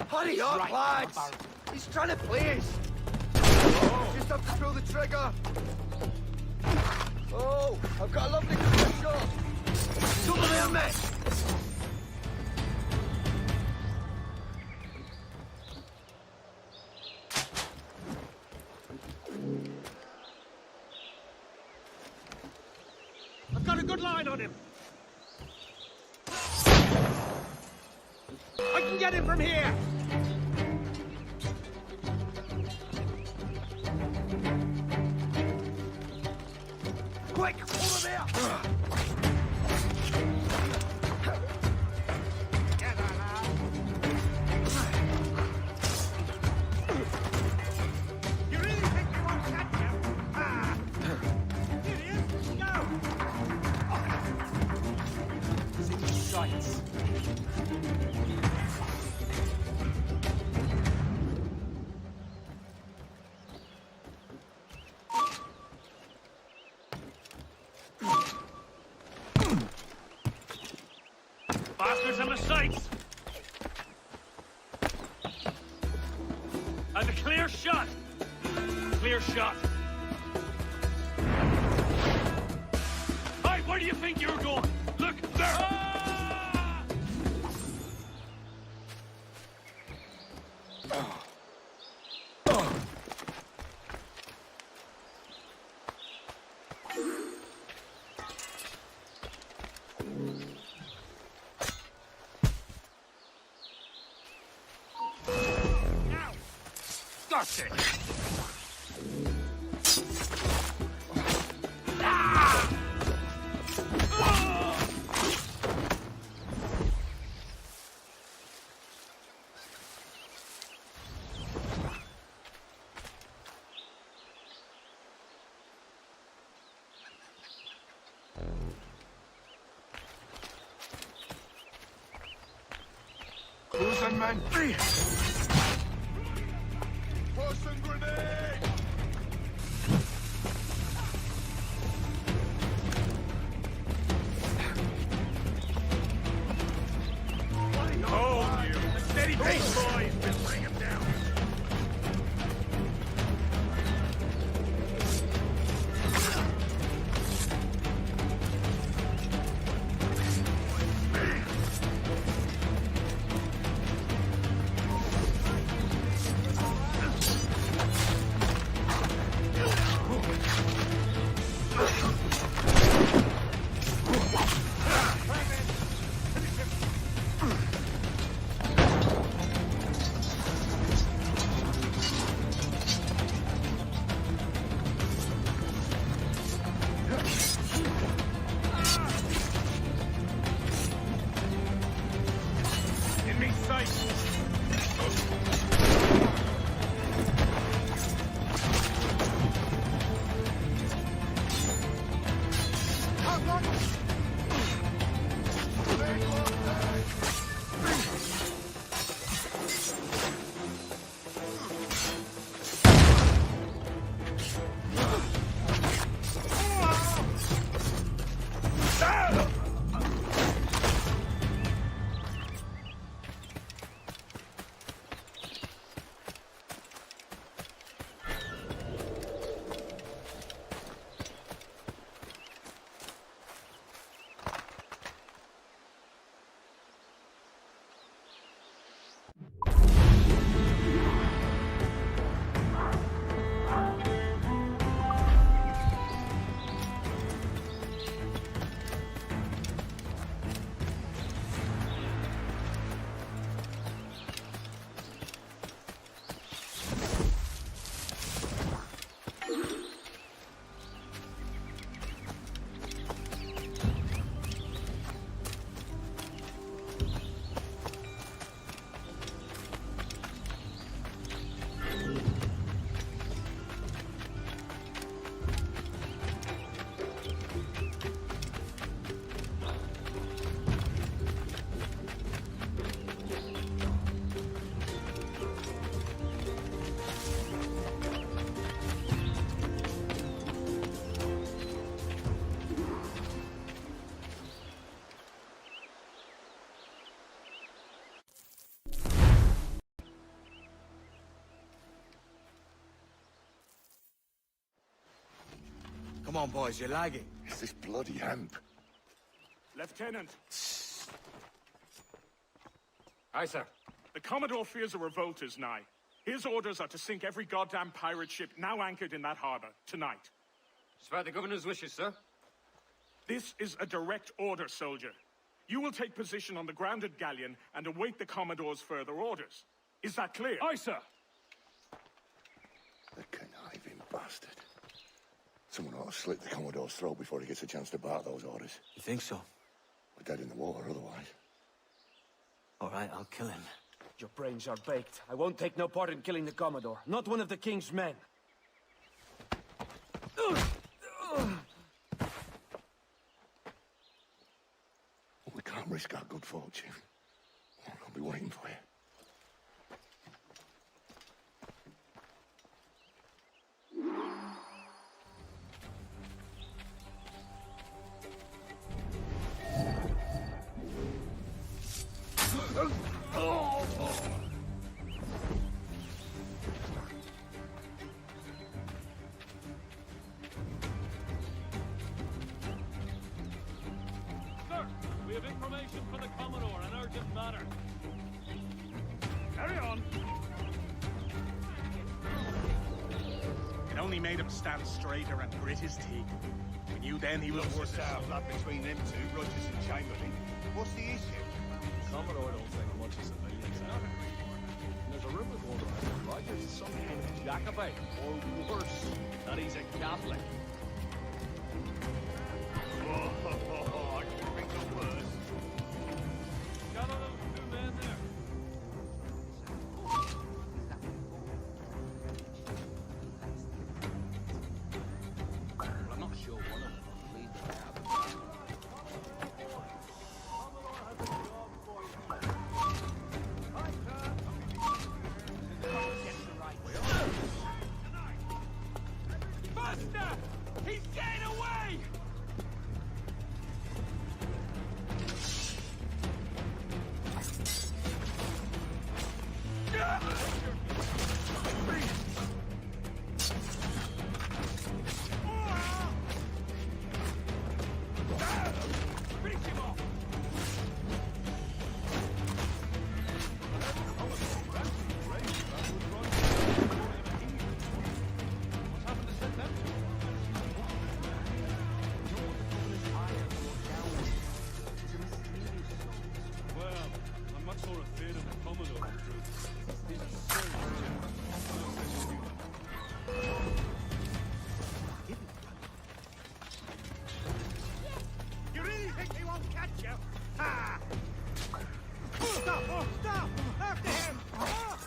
Speaker 3: Hurry up,
Speaker 22: Right,
Speaker 3: lads!
Speaker 22: Baron.
Speaker 3: He's trying to play us! Just have to pull the trigger! Oh, I've got a lovely clear shot! It's over there, mate!
Speaker 22: I've got a good line on him. I can get him from here.
Speaker 3: Quick, over there!
Speaker 22: You really think you won't catch him? Ah! Idiot, go! He's in your sights.
Speaker 14: bastards in the sights! And a clear shot! Clear shot. Hey, where do you think you're going? Look, there! Ah!
Speaker 1: That's it!
Speaker 3: Cruising, man.
Speaker 1: Tossing grenade!
Speaker 14: Hold you! A steady pace, boys! Bring him down! Enemy sight!
Speaker 3: Come on, boys, you're lagging.
Speaker 6: It's this bloody hemp.
Speaker 2: Lieutenant,
Speaker 22: Aye, sir.
Speaker 2: the Commodore fears a revolt is nigh. His orders are to sink every goddamn pirate ship now anchored in that harbor, tonight.
Speaker 22: It's about the governor's wishes, sir.
Speaker 2: This is a direct order, soldier. You will take position on the grounded galleon and await the Commodore's further orders. Is that clear?
Speaker 22: Aye, sir.
Speaker 6: The conniving bastard. Someone ought to slit the Commodore's throat before he gets a chance to bark those orders.
Speaker 3: You think so?
Speaker 6: We're dead in the water otherwise.
Speaker 3: All right, I'll kill him.
Speaker 22: Your brains are baked. I won't take no part in killing the Commodore. Not one of the King's men.
Speaker 6: We can't risk our good fortune. I'll be waiting for you.
Speaker 8: Sir, we have information for the Commodore, an urgent matter.
Speaker 7: Carry on.
Speaker 2: It only made him stand straighter and grit his teeth. We knew then he was worth it.
Speaker 14: Blood between them two, Rogers and Chamberlain. What's the issue?
Speaker 17: Commodore don't think much of civilians. And there's a rumor going around that Rogers is some kind of Jacobite, or worse, that he's a Catholic.
Speaker 14: I can think of worse.
Speaker 8: Gather those two men there.
Speaker 17: Well, I'm not sure one of them will lead the lab.
Speaker 1: Buster! He's getting away! Finish him off!
Speaker 8: Well, I'm much more afraid of the Commodore, in truth. He's a serious
Speaker 14: You really think he won't catch you? Ha! Stop! Oh, stop! After him! Ah!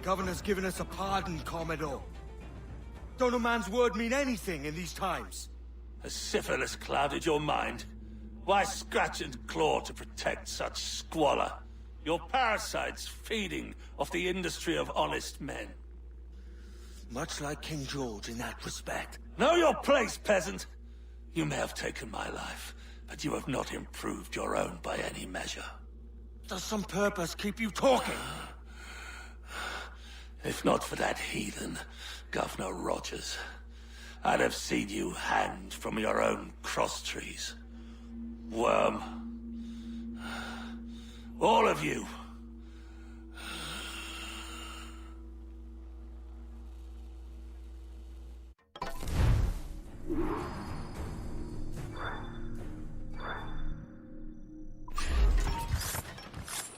Speaker 3: Governor's given us a pardon, Commodore. Don't a man's word mean anything in these times?
Speaker 10: Has syphilis clouded your mind? Why scratch and claw to protect such squalor? Your parasites feeding off the industry of honest men.
Speaker 3: Much like King George in that respect.
Speaker 10: Know your place, peasant! You may have taken my life, but you have not improved your own by any measure.
Speaker 3: Does some purpose keep you talking?
Speaker 10: If not for that heathen, Governor Rogers, I'd have seen you hanged from your own cross trees. Worm. All of you.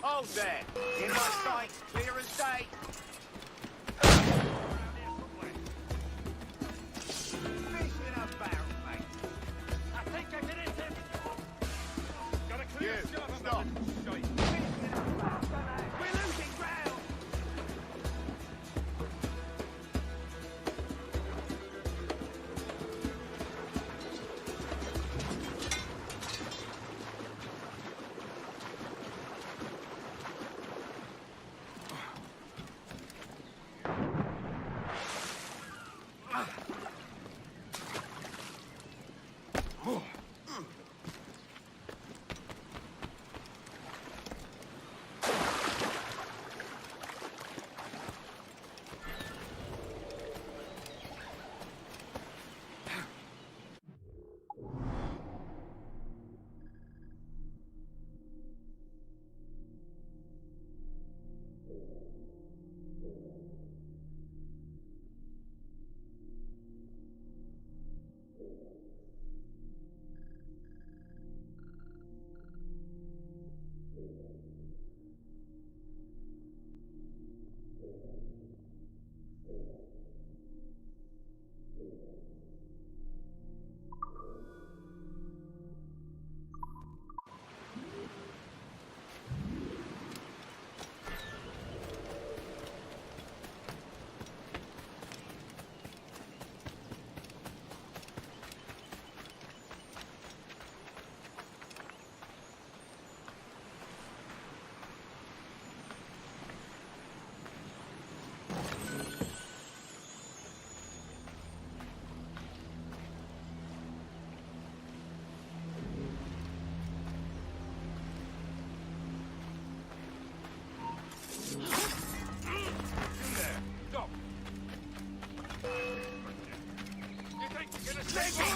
Speaker 11: Hold there. In my sights, clear as day. Fish in a barrel, mate. I think I can hit him.
Speaker 2: Got a clear shot on
Speaker 11: Stop.
Speaker 2: that.
Speaker 11: We're losing ground.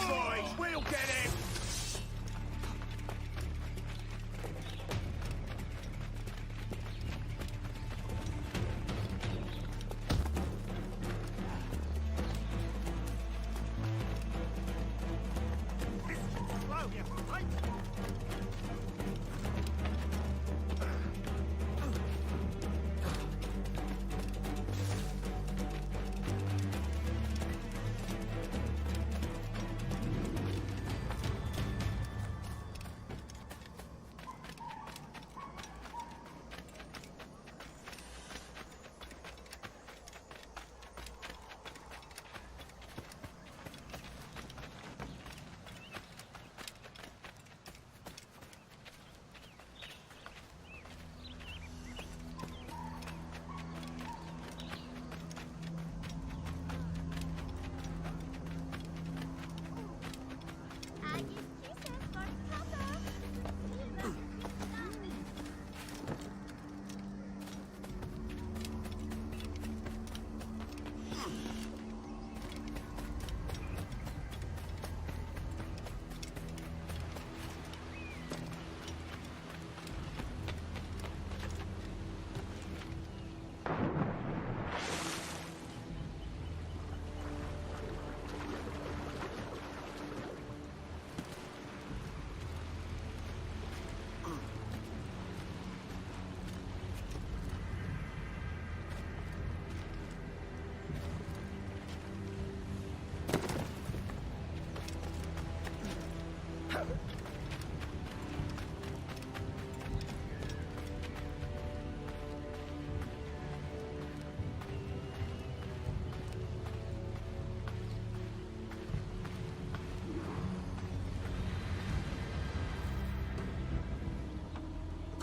Speaker 1: Boys, we'll get him!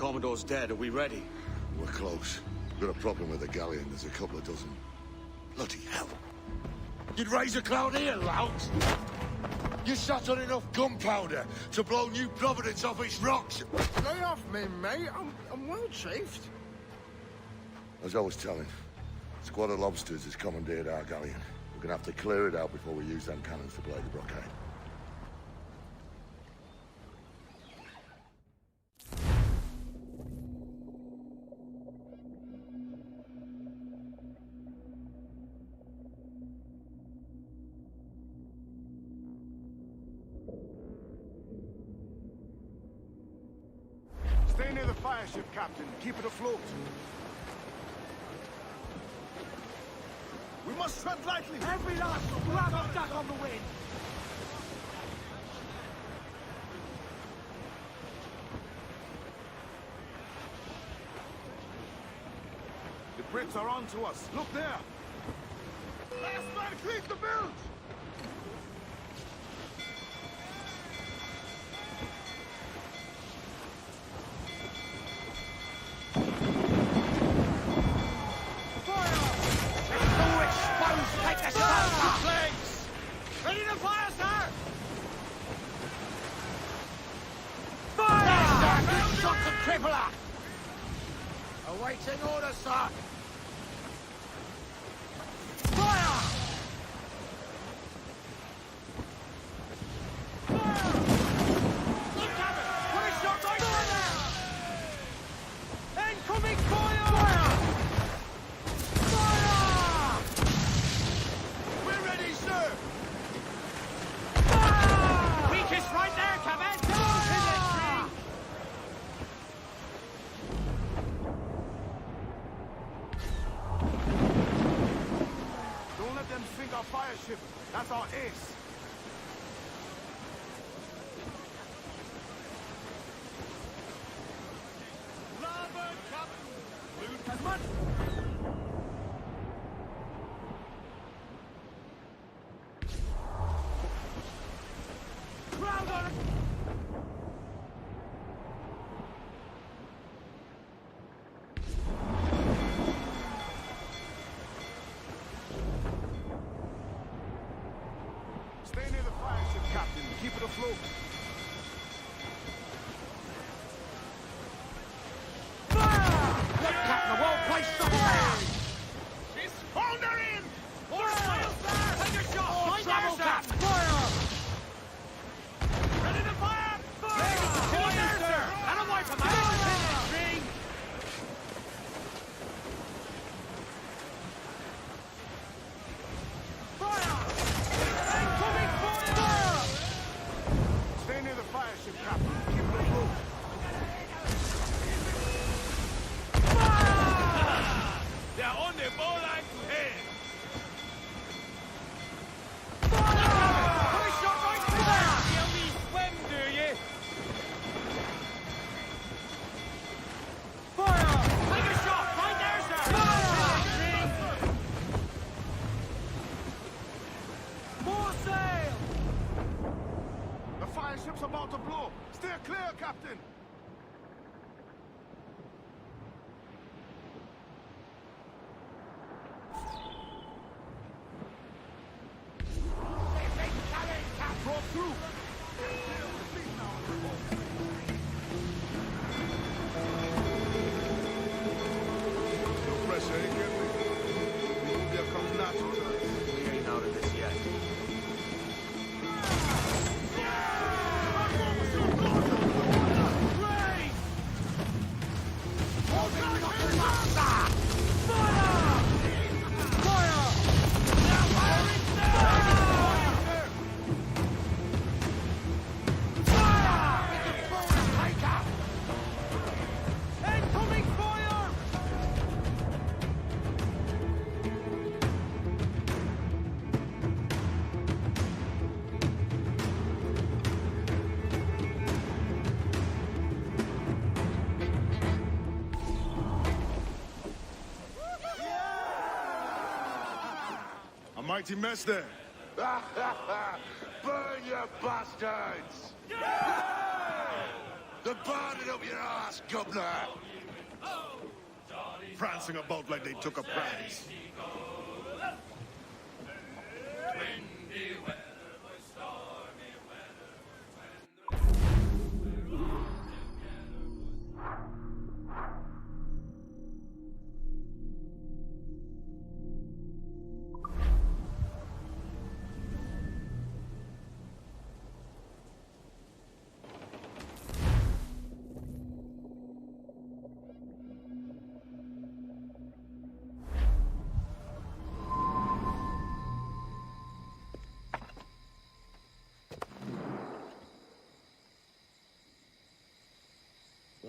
Speaker 4: Commodore's dead. Are we ready?
Speaker 6: We're close. We've got a problem with the galleon. There's a couple of dozen. Bloody hell. You'd raise a cloud here, lout! You sat on enough gunpowder to blow New Providence off its rocks.
Speaker 3: Lay off me, mate. I'm well chafed.
Speaker 6: As I was telling, a squad of lobsters has commandeered our galleon. We're gonna have to clear it out before we use them cannons to blow the blockade.
Speaker 11: Stay near the fire ship, Captain. Keep it afloat. We must tread lightly.
Speaker 1: Every last grab of duck on the wind.
Speaker 11: The Brits are on to us. Look there. Last man cleans the bilge.
Speaker 1: Ready to fire, sir!
Speaker 3: Fire! Good shot to crippler! Awaiting orders, sir! Fire!
Speaker 1: Look at it! Put a shot right there! Incoming fire! Fire!
Speaker 3: We're ready, sir!
Speaker 1: Weakest right there, Cabin!
Speaker 11: Don't let them sink our fire ship. That's our ace.
Speaker 1: Larboard, Captain! Loot as much! Crowd on it!
Speaker 11: Stay near the fire ship, Captain. Keep it afloat.
Speaker 3: Look, Captain, the whole place shut down!
Speaker 11: She's foundering!
Speaker 1: More sail, sir! Take a shot!
Speaker 3: More
Speaker 1: Right
Speaker 3: trouble,
Speaker 1: there,
Speaker 3: Captain!
Speaker 1: sir!
Speaker 3: Fire!
Speaker 1: Ready to fire! Fire! Right there, sir! That'll wipe them out! Ring! Fire! Incoming fire!
Speaker 11: Stay near the fire ship, Captain. Keep it afloat.
Speaker 1: They're on the ball line to head! Fire! Shot right there! You only swim, do you? Fire! Take a shot! Right there, sir! Fire! More sail!
Speaker 11: The fire ship's about to blow. Steer clear, Captain. Draw through. No pressure, ain't get me? There comes natural to us.
Speaker 4: We ain't out of this yet.
Speaker 1: Incoming fire!
Speaker 11: A mighty mess there.
Speaker 6: Burn, you bastards! They're banded up your ass, governor!
Speaker 2: Prancing about like they took a prize.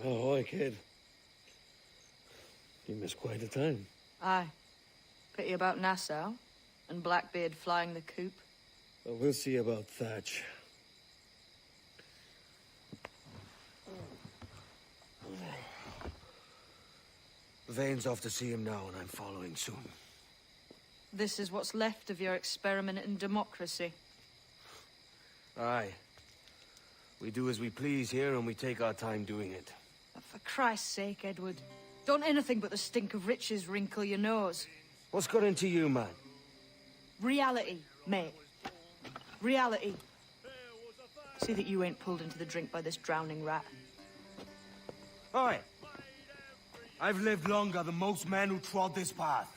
Speaker 12: Ahoy, kid. You missed quite a time.
Speaker 18: Aye. Pity about Nassau, and Blackbeard flying the coop.
Speaker 12: Well, we'll see about Thatch.
Speaker 4: Vane's off to see him now, and I'm following soon.
Speaker 18: This is what's left of your experiment in democracy.
Speaker 4: Aye. We do as we please here, and we take our time doing it.
Speaker 18: For Christ's sake, Edward. Don't anything but the stink of riches wrinkle your nose.
Speaker 4: What's got into you, man?
Speaker 18: Reality, mate. Reality. See that you ain't pulled into the drink by this drowning rat.
Speaker 4: Oi! I've lived longer than most men who trod this path.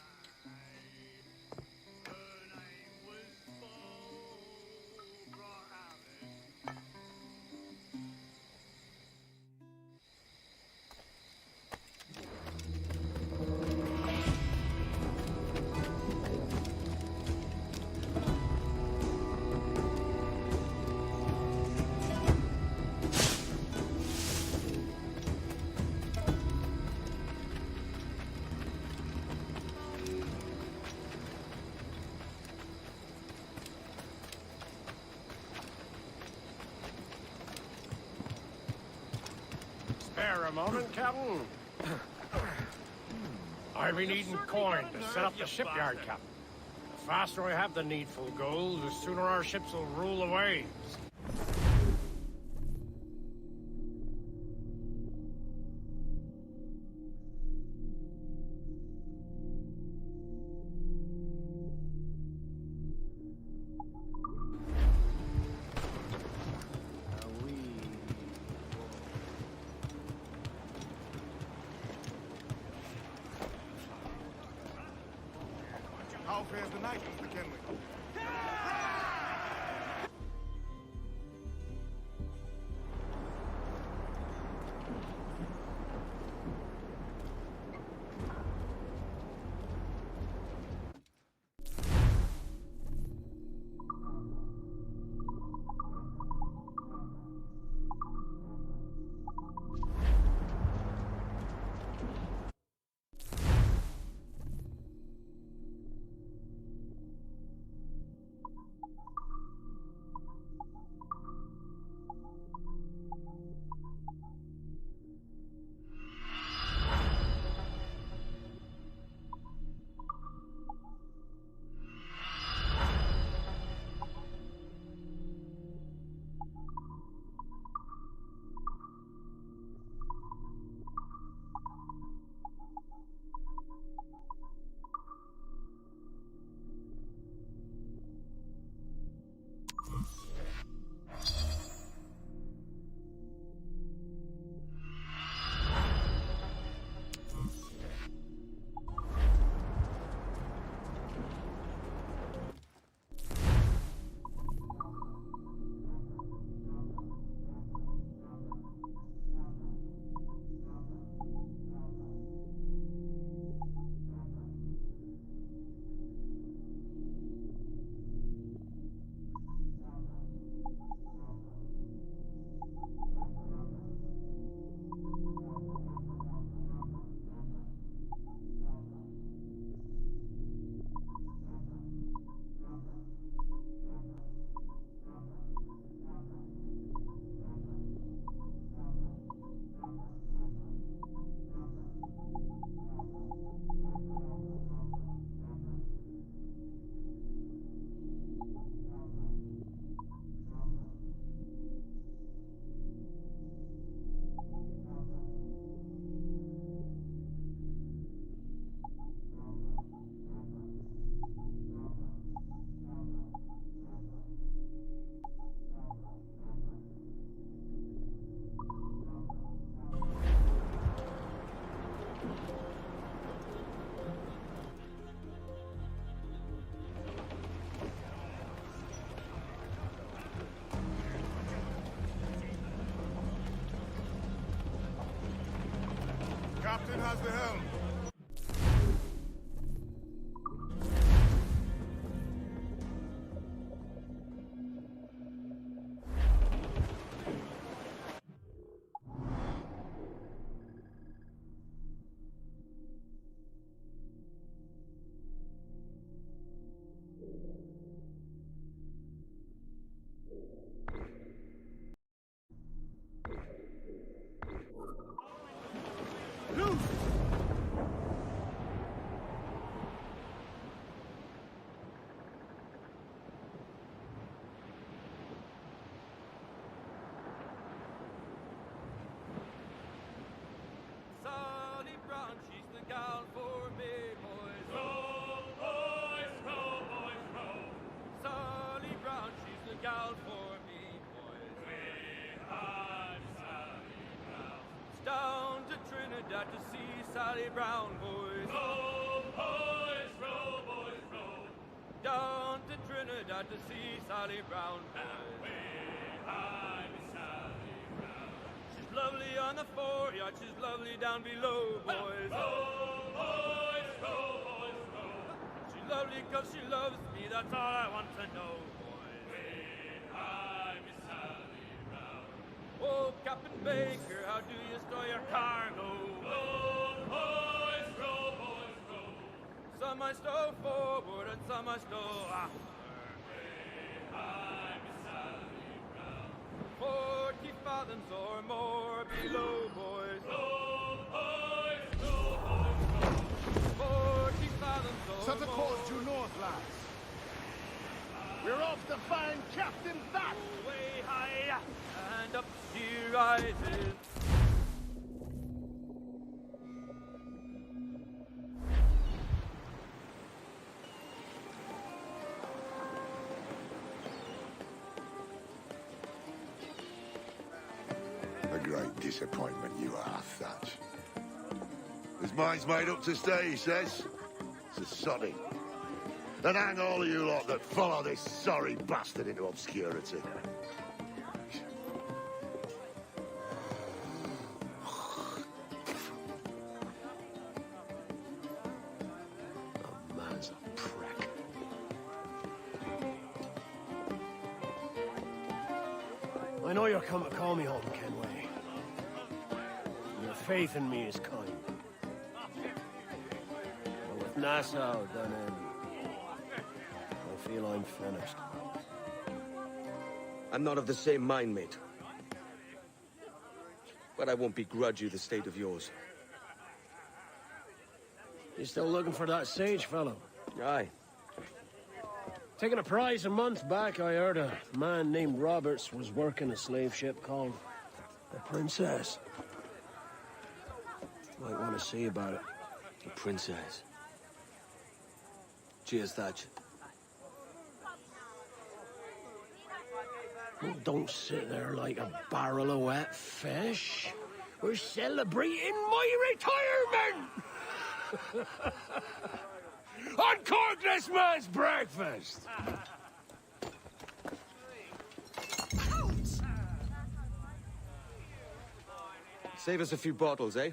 Speaker 22: Spare a moment, Captain. I've been needing coin to set up the shipyard, Captain. The faster I have the needful gold, the sooner our ships will rule the waves.
Speaker 2: How fares the night, Mr. Kenley?
Speaker 6: has the helm?
Speaker 1: Sally Brown, she's the gal for me, boys. Row, boys, row, boys, row. Sally Brown, she's the gal for me, boys. I'm Sally Brown. It's down to Trinidad to see Sally Brown, boys. Row, boys, row, boys, row. Down to Trinidad to see Sally Brown, boys. I'm Sally Brown. She's lovely on the foreyard, she's lovely down below, boys. Row, boys, row, boys, row. She's lovely 'cause she loves me, that's all I want to know, boys. I'm Sally Brown. Oh, Captain Baker, how do you store your cargo? Row, boys, row, boys, row. Some I stow forward and some I stow after. I'm Sally Brown. 40 fathoms or more below, boys. Row, boys, row, boys, row. 40 fathoms or
Speaker 11: Set the
Speaker 1: more.
Speaker 11: course due north, lads. We're off to find Captain That.
Speaker 1: Way high, and up she rises.
Speaker 6: A great disappointment you are, Thatch. His mind's made up to stay, he says. It's a soddy. And hang all of you lot that follow this sorry bastard into obscurity.
Speaker 12: The man's a prick. I know you're come to call me home, Kenway. Your faith in me is kind. But with Nassau done in, I feel I'm finished.
Speaker 4: I'm not of the same mind, mate. But I won't begrudge you the state of yours.
Speaker 12: You still looking for that sage fellow?
Speaker 4: Aye.
Speaker 12: Taking a prize a month back, I heard a man named Roberts was working a slave ship called the Princess. Might want to see about it.
Speaker 4: The Princess. Cheers, Thatch.
Speaker 12: Oh, don't sit there like a barrel of wet fish. We're celebrating my retirement! Uncork this man's breakfast!
Speaker 4: Save us a few bottles, eh?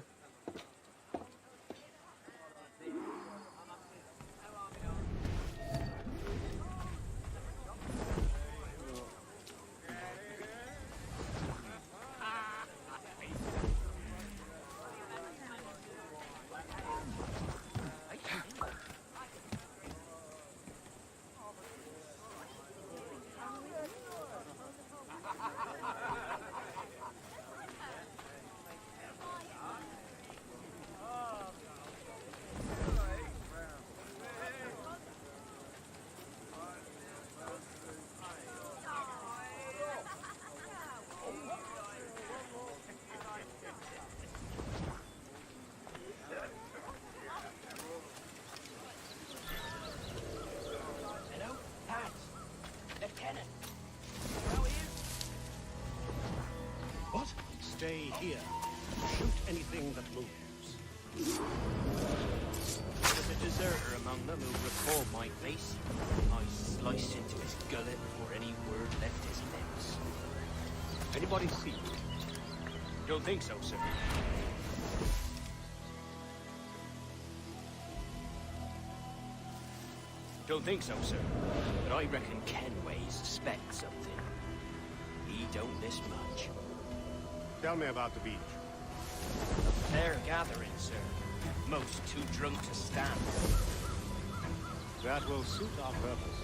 Speaker 11: Stay here. Shoot anything that moves.
Speaker 19: There's a deserter among them who recalled my face. I sliced into his gullet before any word left his lips.
Speaker 22: Anybody see? Don't think so, sir.
Speaker 19: Don't think so, sir. But I reckon Kenway suspects something. He don't miss much.
Speaker 14: Tell me about the beach.
Speaker 19: A fair gathering, sir. Most too drunk to stand.
Speaker 14: That will suit our purpose.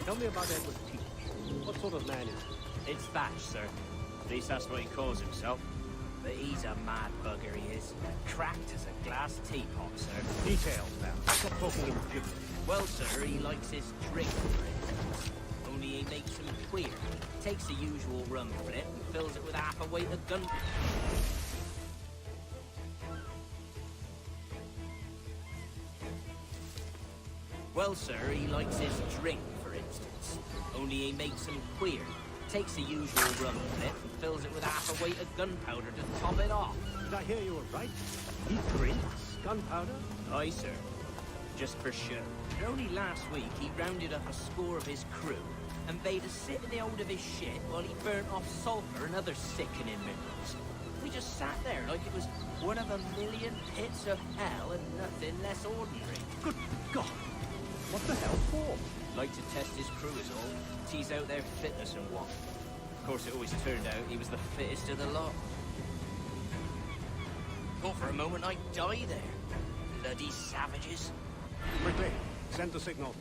Speaker 14: Tell me about Edward Teach. What sort of man is he?
Speaker 19: It's Thatch, sir. At least that's what he calls himself. But he's a mad bugger, he is. Cracked as a glass teapot, sir.
Speaker 14: Details now. Stop talking in gibberish.
Speaker 19: Well, sir, he likes his drink, for instance. Only he makes him queer. Takes the usual rum flip and fills it with half a weight of gun... Well, sir, he likes his drink, for instance. Only he makes him queer. Takes the usual rum flip and fills it with half a weight of gunpowder to top it off.
Speaker 14: Did I hear you were right? He drinks gunpowder?
Speaker 19: Aye, sir. Just for show. But only last week he rounded up a score of his crew and bade us sit in the hold of his ship while he burnt off sulphur and other sickening minerals. We just sat there like it was one of a million pits of hell and nothing less ordinary.
Speaker 14: Good God! What the hell for?
Speaker 19: Like to test his crew is all. Tease out their fitness and what. Of course, it always turned out he was the fittest of the lot. Thought for a moment I'd die there. Bloody savages.
Speaker 14: Quickly, send the signal.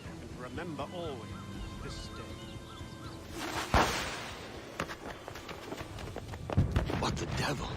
Speaker 14: And remember always, this day.
Speaker 6: What the devil?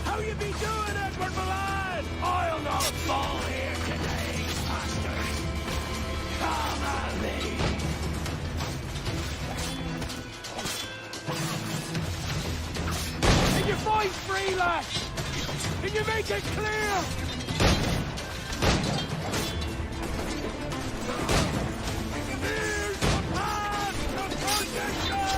Speaker 1: How you be doing, Edward Milan? I'll not fall here today, bastards! Come at me! Can you fight free, lads? Can you make it clear? Here's the path to position!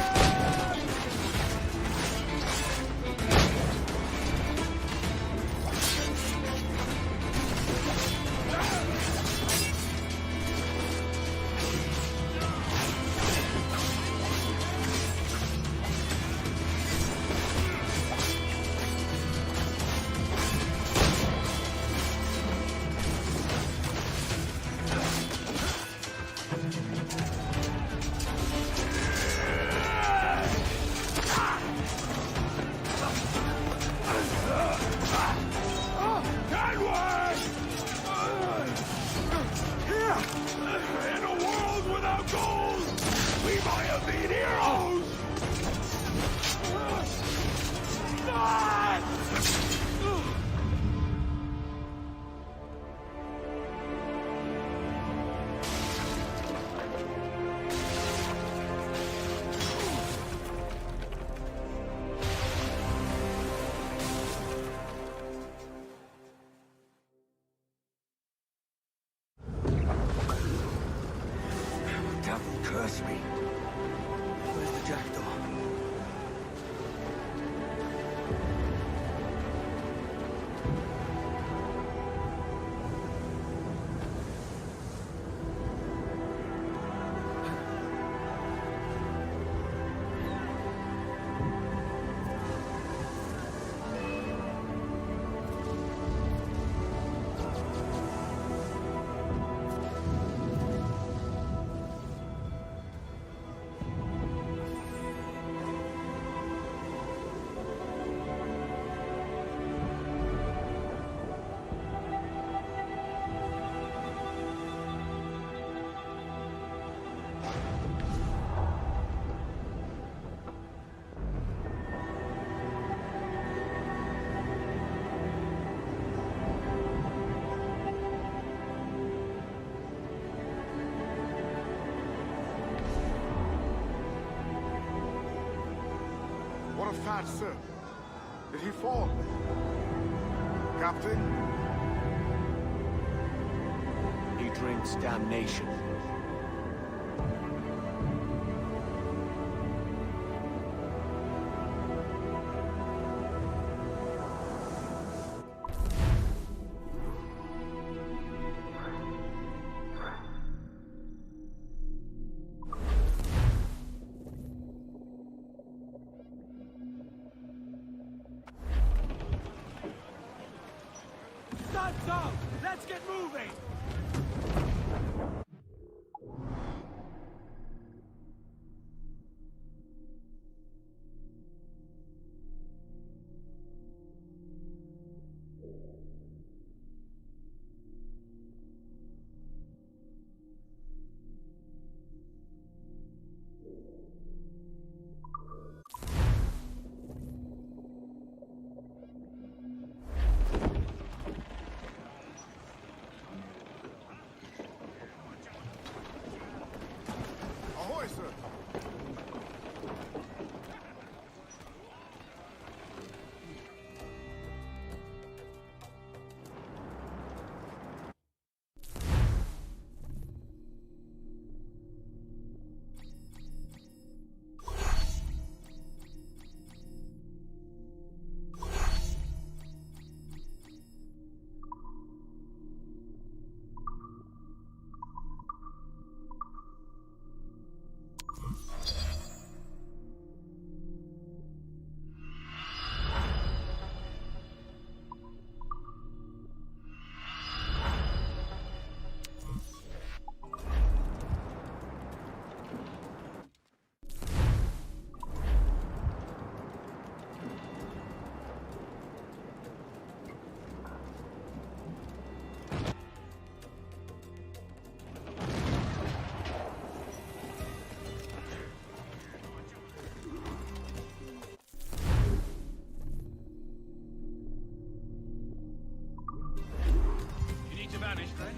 Speaker 1: In a world without gold, we might have been heroes!
Speaker 3: Devil curse me. Where's the jackdaw?
Speaker 6: What of Fat Sir? Did he fall? Captain?
Speaker 4: He drinks damnation.
Speaker 1: Sun's out! Let's get moving!
Speaker 17: finished then?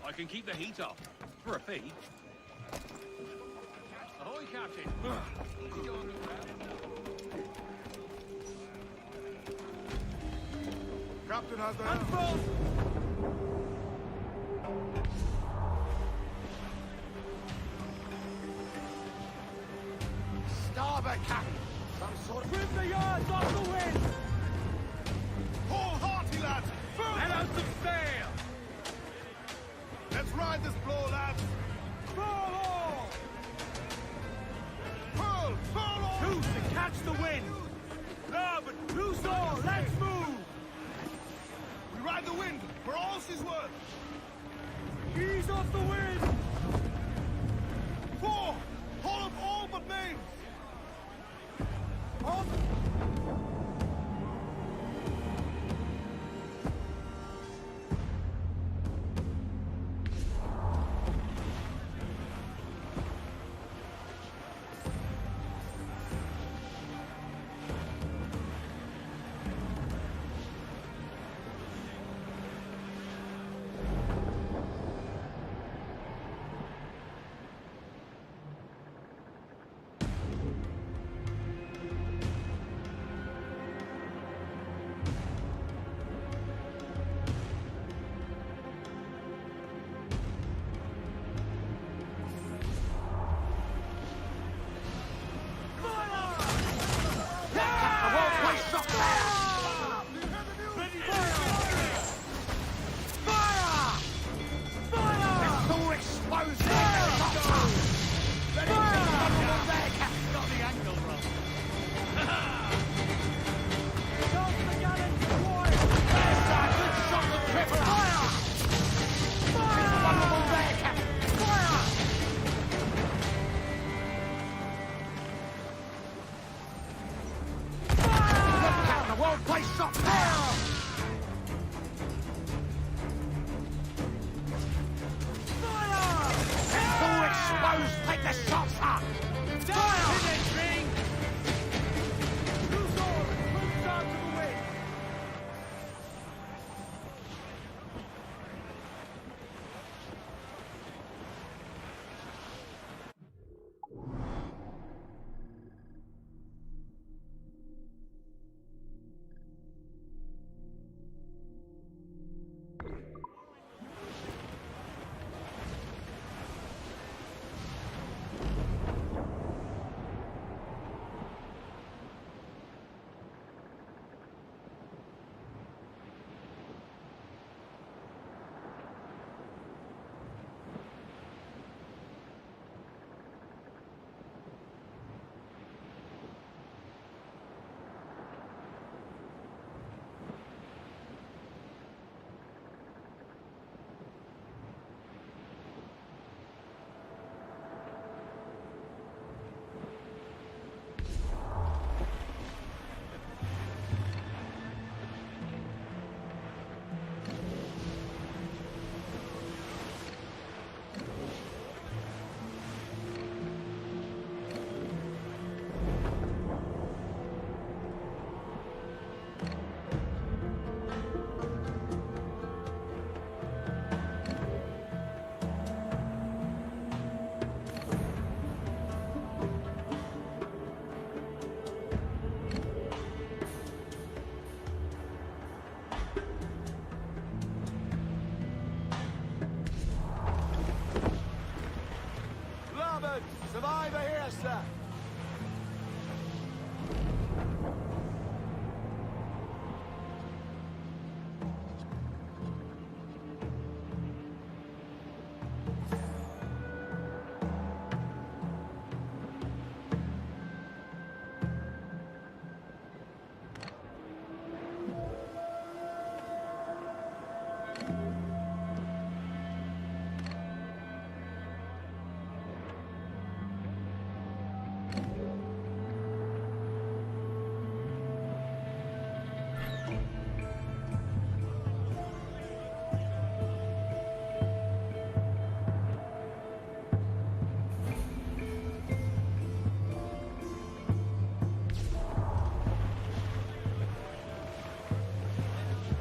Speaker 17: I can keep the heat up. For a fee. Ahoy, Captain! Easy going,
Speaker 3: Captain has the... Starboard, Captain! Some sort of...
Speaker 1: Trim the yards off the wind!
Speaker 3: Haul hearty, lads!
Speaker 1: Let out some sail!
Speaker 3: Let's ride this blow, lads!
Speaker 1: Furl all!
Speaker 3: Furl! Furl all!
Speaker 1: Choose to catch the wind! Larboard, loose all! Let's move!
Speaker 3: We ride the wind for all she's worth!
Speaker 1: Ease off the wind!
Speaker 3: 4! Haul up all but mains!
Speaker 1: Up!
Speaker 11: Survivor here, sir.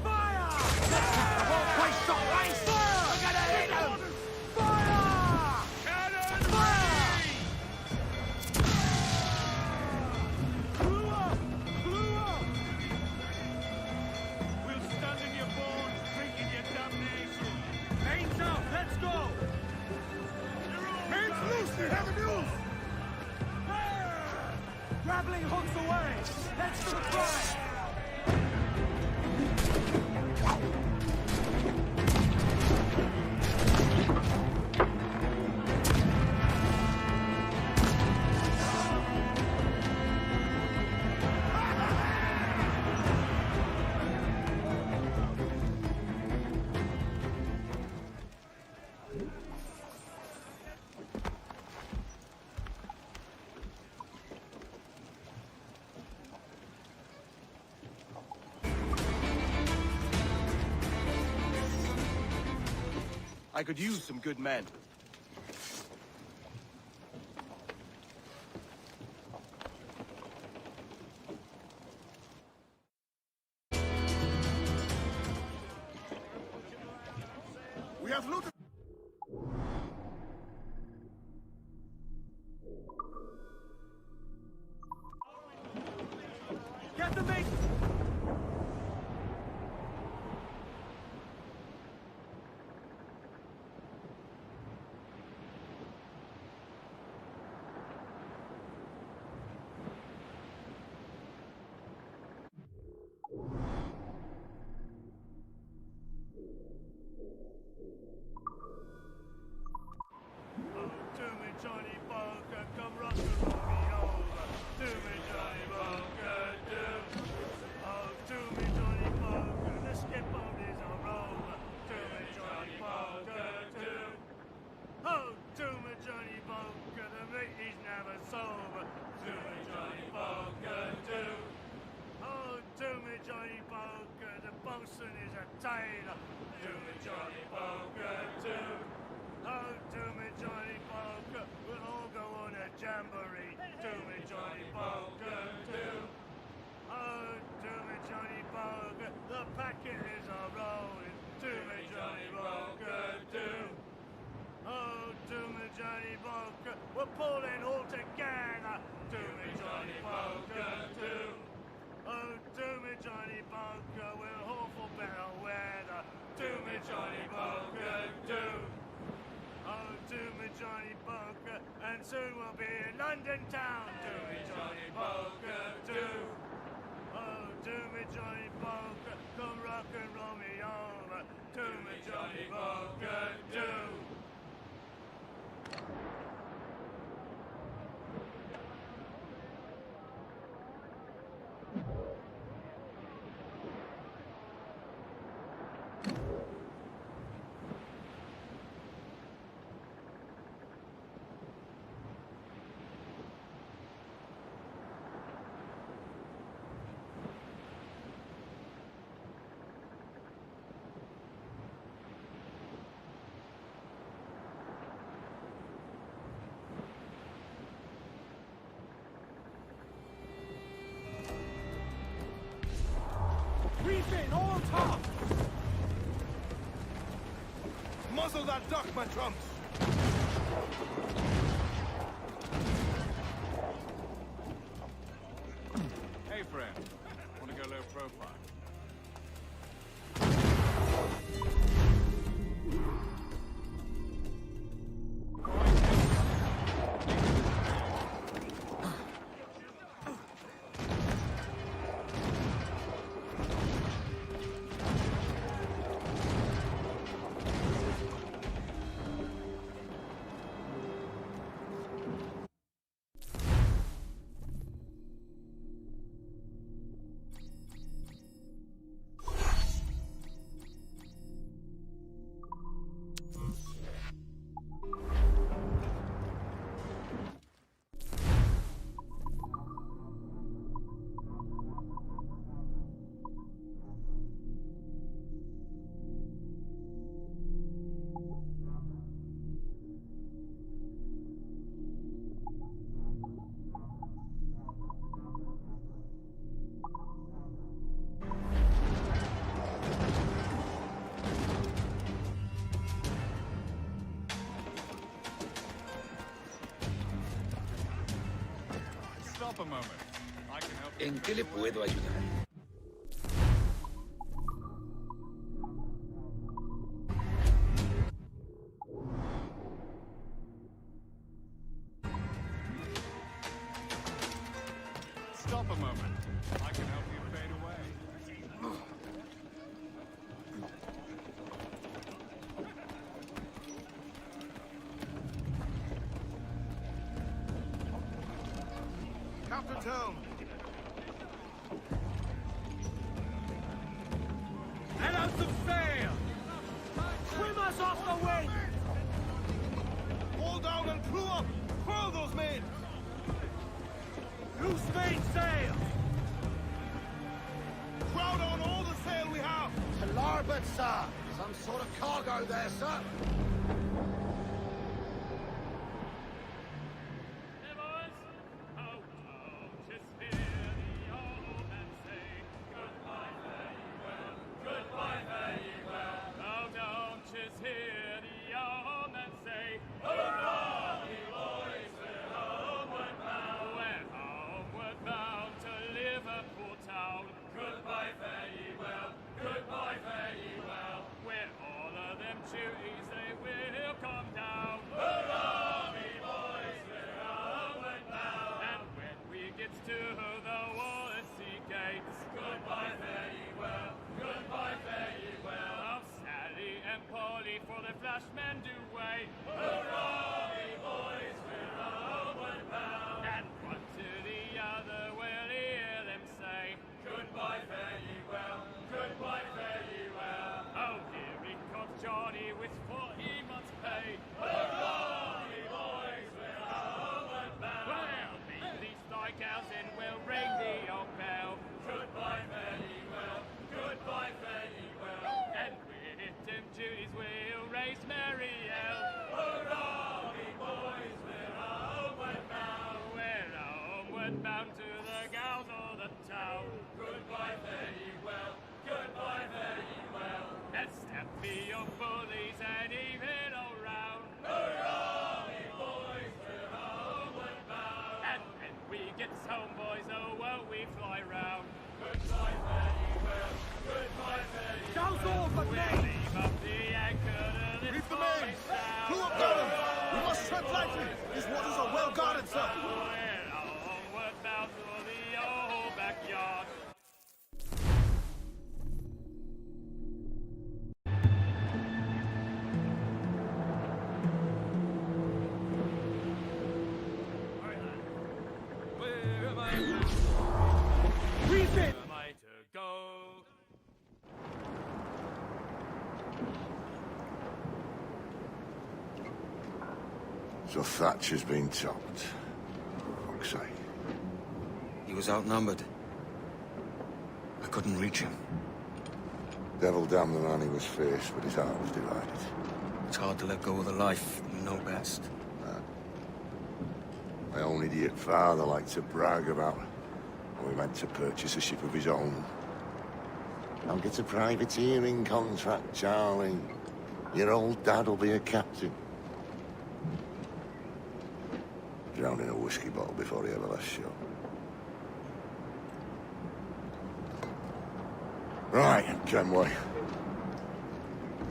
Speaker 1: Fire! have news! Grappling hooks away! Heads to the front!
Speaker 22: I could use some good men.
Speaker 1: We have looted... Get the mate!
Speaker 14: To me, Johnny Bunker, come rock and roll me over. To me, Johnny Bunker, do. Oh, to me, Johnny Bunker, the skip on is a rover. To me, Johnny Bunker, do. Oh, to me, Johnny Bunker, the meat is never sober. To me, Johnny Bunker, do. Oh, to me, Johnny Bunker, the bosun is a tailor. To me, Johnny Bunker, do. Oh, to me, Johnny Bunker, we'll all go on a jamboree. To me, Johnny Bunker, do. Oh, to me, Johnny Bunker, the packet is a rolling. To me, Johnny Bunker, do. Oh, to me, Johnny Bunker, we're pulling all together. To me, Johnny Bunker, do. Oh, to me, Johnny Bunker, we'll hope for better weather. To me, Johnny Bunker, do. Oh, to me, Johnny Bunker, and soon we'll be in London town. To me, Johnny Bunker, do. Oh, to me, Johnny Bunker, come rock and roll me over. To me, Johnny Bunker, do.
Speaker 1: Refin, all top! Muzzle that duck, my trumps!
Speaker 17: Hey, friend. Want to go low profile? Stop a moment. I can help you.
Speaker 3: ¿En qué le puedo ayudar? the town.
Speaker 1: Let out some sail! Swim us off the wind!
Speaker 3: Haul down and crew up! Furl those men!
Speaker 1: Loose mainsail!
Speaker 3: Crowd on all the sail we have!
Speaker 6: To larboard, sir! Some sort of cargo there, sir!
Speaker 1: For the flashmen do wait. Hurrah, me boys, we're homeward bound. And one to the other will hear them say, goodbye, fare ye well, goodbye, fare ye well. Oh, here he comes Johnny with 40 months' pay. Hurrah, me boys, we're homeward bound. Well, meet these thy gals and we'll ring the old bell. Goodbye, fare ye well, goodbye, fare ye well. And and duties will raise merry yell. Hurrah, me boys, we're homeward bound. We're homeward bound to the gals of the town. Goodbye, fare ye well, goodbye, fare ye well. And step me your bullies and even all round. Hurrah, me boys, we're homeward bound. And when we get home, boys, oh, won't we fly round. Goodbye, fare ye well, goodbye, fare ye well. Gals all but me!
Speaker 3: Reef the mains! Crew up down! We must tread lightly! These waters are well guarded, sir!
Speaker 1: We're homeward bound for the old backyard. Where am I to? Reef it! Where am I to go?
Speaker 6: So Thatcher's been topped. Fuck's sake.
Speaker 4: He was outnumbered. I couldn't reach him.
Speaker 6: Devil damn the man he was faced, but his heart was divided.
Speaker 4: It's hard to let go of the life you know best.
Speaker 6: My own idiot father liked to brag about how he meant to purchase a ship of his own. I'll get a privateering contract, Charlie. Your old dad'll be a captain. Drowned in a whiskey bottle before he ever left shore. Right, Kenway.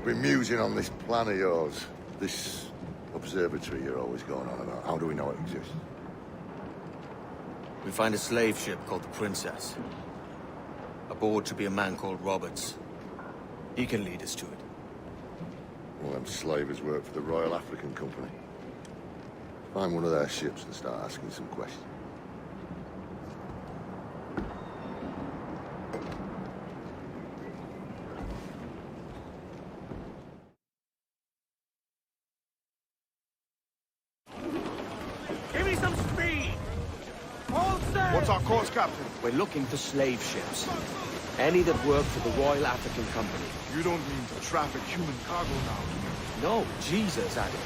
Speaker 6: Been musing on this plan of yours. This observatory you're always going on about. How do we know it exists?
Speaker 4: We find a slave ship called the Princess. Aboard should be a man called Roberts. He can lead us to it.
Speaker 6: Well, them slavers work for the Royal African Company. Find one of their ships and start asking some questions.
Speaker 1: Give me some speed! All set!
Speaker 3: What's our course, Captain?
Speaker 4: We're looking for slave ships. Any that work for the Royal African Company.
Speaker 3: You don't mean to traffic human cargo now, do you?
Speaker 4: No, Jesus, Adam.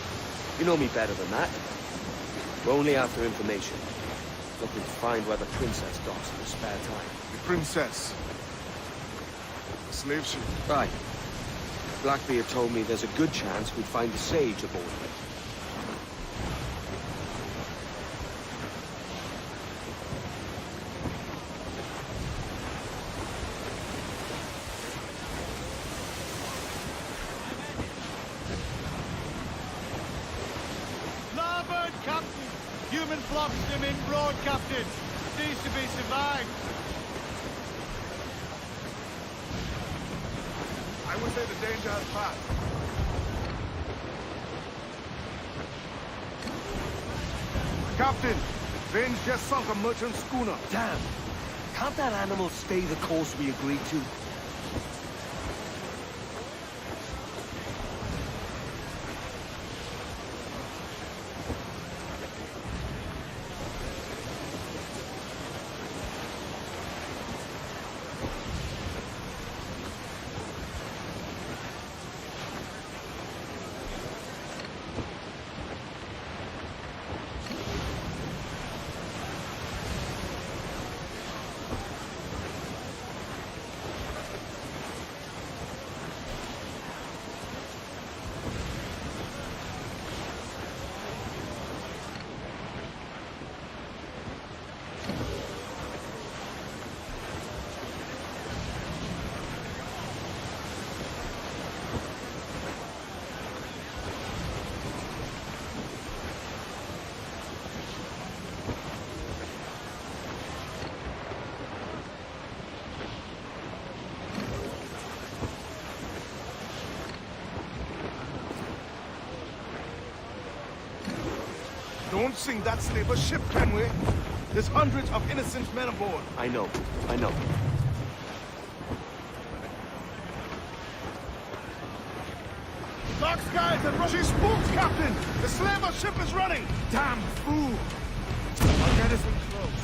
Speaker 4: You know me better than that. We're only after information. Looking to find where the Princess docks in her spare time.
Speaker 3: The Princess. The slave ship.
Speaker 4: Right. Blackbeard told me there's a good chance we'd find the Sage aboard of it.
Speaker 11: Larboard, Captain! Human flocks them in broad, Captain. Seems to be survived.
Speaker 3: I would say the danger has passed. Captain, Vinge just sunk a merchant schooner.
Speaker 22: Damn. Can't that animal stay the course we agreed to?
Speaker 3: Don't sink that slaver ship, can we? There's hundreds of innocent men aboard.
Speaker 22: I know. I know.
Speaker 3: Dark skies and rushing spooks, Captain! The slaver ship is running! Damn fool! I'll get us in close.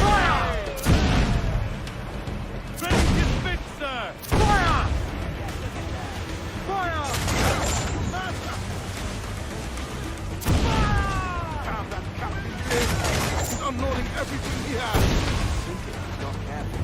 Speaker 3: Fire!
Speaker 1: Ready to spit, sir! Fire! Fire!
Speaker 3: Damn that captain is! He's unloading everything he has!
Speaker 22: Sinking. He's not careful.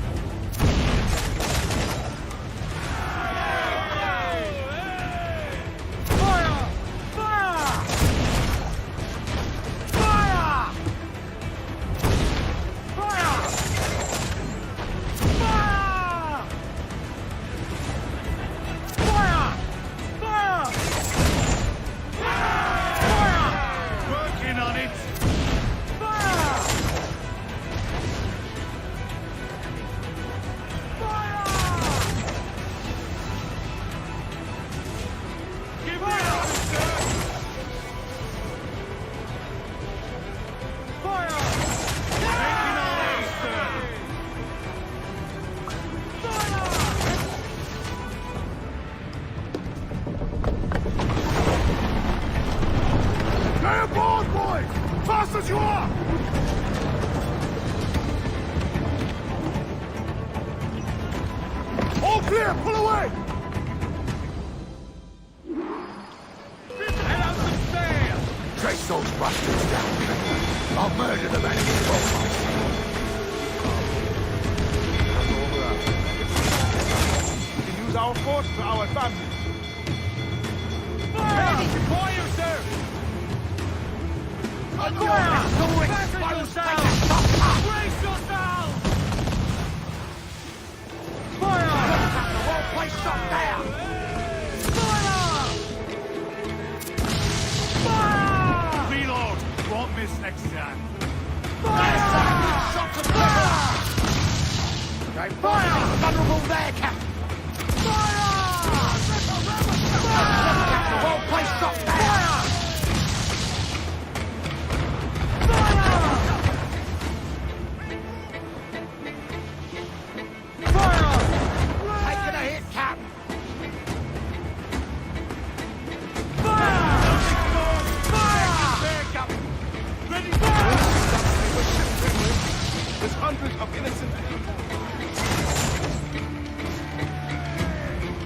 Speaker 3: Stay aboard, boys! Fast as you are! All clear! Pull away!
Speaker 1: Head out to sail!
Speaker 6: Trace those bastards down. I'll murder them and control
Speaker 3: We can use our force to our advantage.
Speaker 1: Ready to fire, sir! Fasten yourself! Brace yourself! Fire!
Speaker 3: The whole place shot down!
Speaker 1: Fire!
Speaker 3: Reload! Won't miss next time.
Speaker 1: Fire!
Speaker 3: Shots of fire! Okay, fire! Vulnerable there, Captain!
Speaker 1: Fire!
Speaker 3: The whole place shot down! Taking a hit, Captain!
Speaker 1: Ready,
Speaker 3: There's hundreds of innocent people.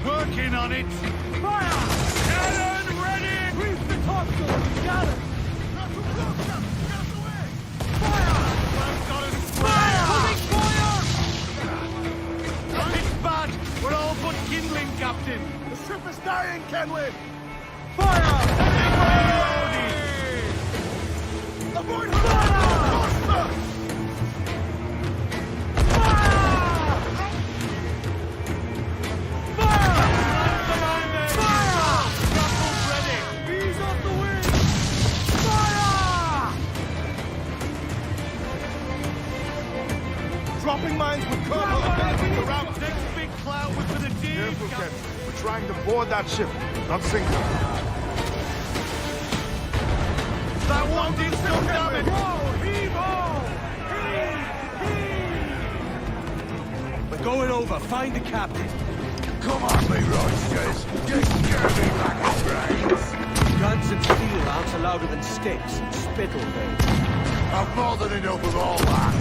Speaker 1: working on it! Fire! Cannon ready! Grease the topsail! Got it! Fire! I've got us! Fire! Putting fire! Nothing's bad! We're all but kindling, Captain!
Speaker 3: The ship is dying, Kenway!
Speaker 1: Fire!
Speaker 3: Avoid her! Faster! Dropping mines with Colonel ability to rout.
Speaker 1: Next big cloud was for the deep.
Speaker 3: Careful, Captain. We're trying to board that ship, not sink her. that one did still damage!
Speaker 4: We're going over. Find the captain.
Speaker 3: Come on, me roisters! You scare me back in brains!
Speaker 4: Guns and steel aren't louder than sticks and spittle, though.
Speaker 3: I've more than enough of all that.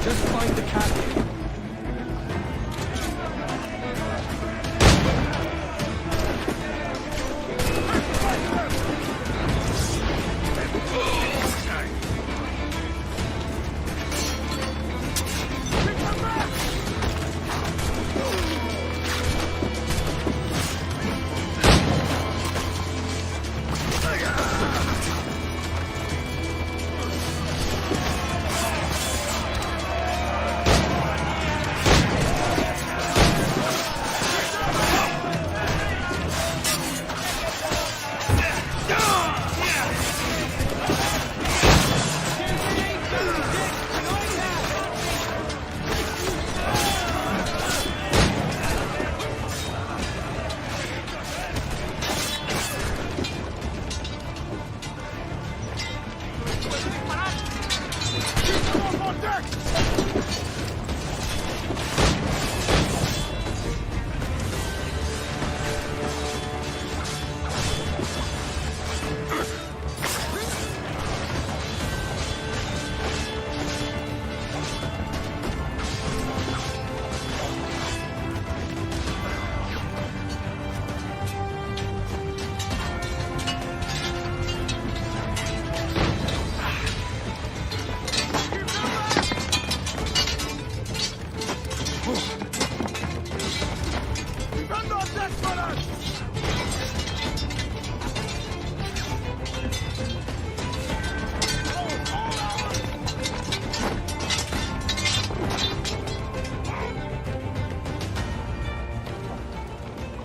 Speaker 4: Just find the captain.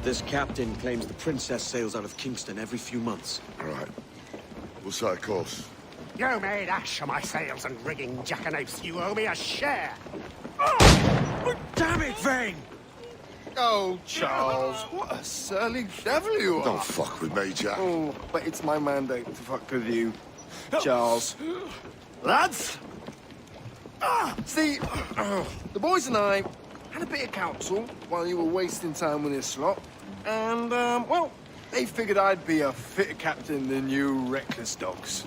Speaker 4: This captain claims the princess sails out of Kingston every few months.
Speaker 6: Right. We'll set a course.
Speaker 3: You made ash of my sails and rigging, jackanapes. You owe me a share.
Speaker 4: Damn it, Vane!
Speaker 16: Oh, Charles, what a surly devil you are.
Speaker 6: Don't fuck with me, Jack.
Speaker 16: Oh, but it's my mandate to fuck with you, Charles. Lads! See, the boys and I had a bit of counsel while you were wasting time with this lot. And, well, they figured I'd be a fitter captain than you reckless dogs.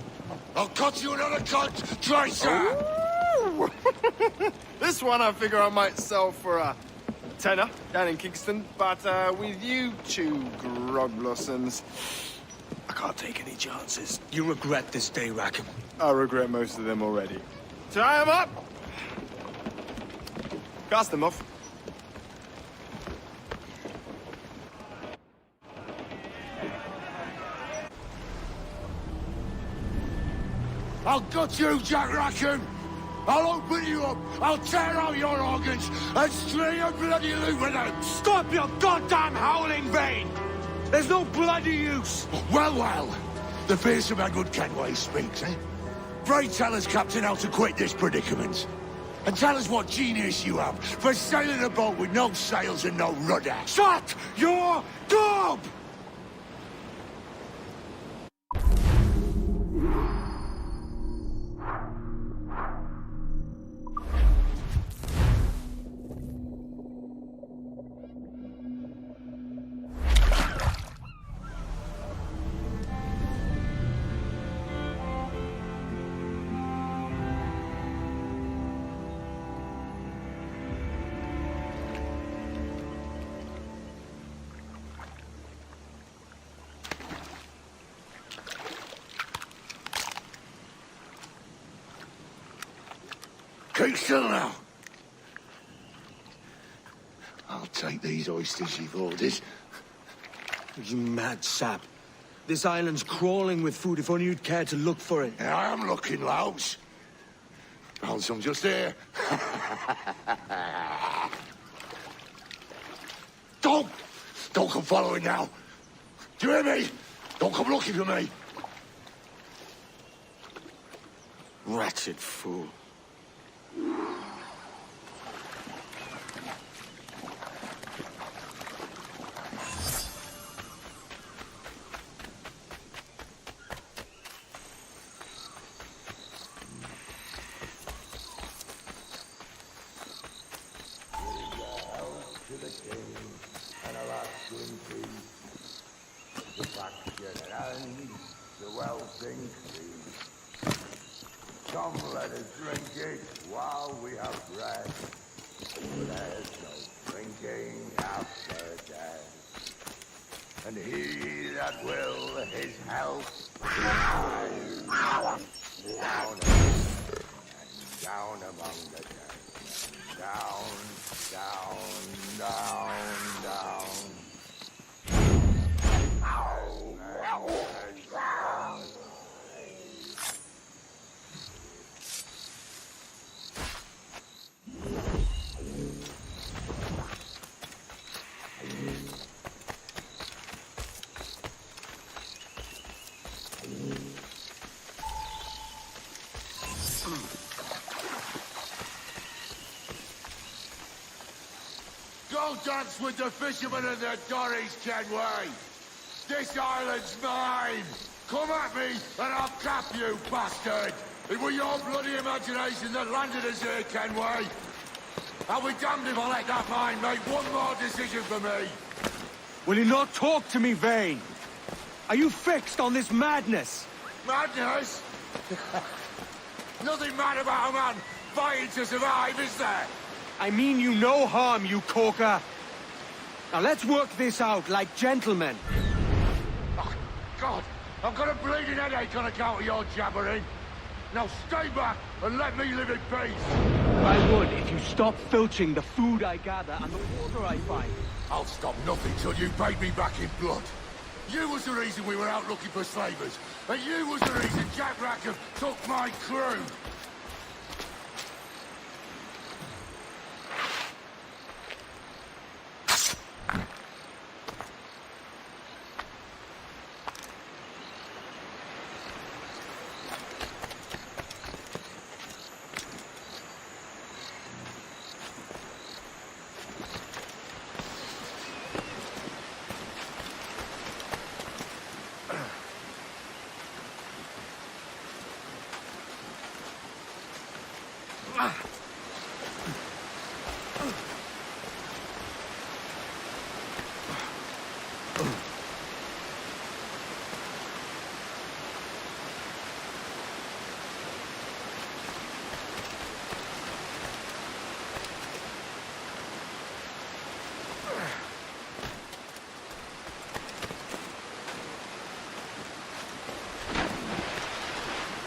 Speaker 6: I'll cut you another cunt, Tracer!
Speaker 16: This one I figure I might sell for a tenner down in Kingston, but with you two grog blossoms, I can't take any chances.
Speaker 4: You regret this day, Rackham.
Speaker 16: I regret most of them already. Tie 'em up! Cast them off.
Speaker 6: I'll gut you, Jack Rackham! I'll open you up, I'll tear out your organs, and string your bloody loot with them!
Speaker 4: Stop your goddamn howling, Vane! There's no bloody use!
Speaker 6: Well, well, the fearsome Edward Kenway speaks, eh? Pray tell us, Captain, how to quit this predicament. And tell us what genius you have for sailing a boat with no sails and no rudder.
Speaker 4: Shut your gob!
Speaker 6: Keep still now. I'll take these oysters you've ordered.
Speaker 4: You mad sap. This island's crawling with food if only you'd care to look for it.
Speaker 6: Yeah, I am looking, Louts. Found some just here. Don't come following now. Do you hear me? Don't come looking for me.
Speaker 4: Wretched fool.
Speaker 3: and a last green the faction and the wealth increase. Come, let us drink it while we have breath. There's no drinking after death. And he that will his health down and down among the dead. Down, down, down, down. Go dance with the fishermen and the dories, Kenway! This island's mine! Come at me, and I'll cap you, bastard! It was your bloody imagination that landed us here, Kenway! I'll be damned if I let that mind make one more decision for me!
Speaker 4: Will you not talk to me, Vane? Are you fixed on this madness?
Speaker 3: Madness? Nothing mad about a man fighting to survive, is there?
Speaker 4: I mean you no harm, you corker. Now let's work this out like gentlemen.
Speaker 3: Oh, God, I've got a bleeding headache on account of your jabbering. Now stay back and let me live in peace.
Speaker 4: I would if you stop filching the food I gather and the water I find.
Speaker 3: I'll stop nothing till you paid me back in blood. You was the reason we were out looking for slavers, and you was the reason Jack Rackham took my crew.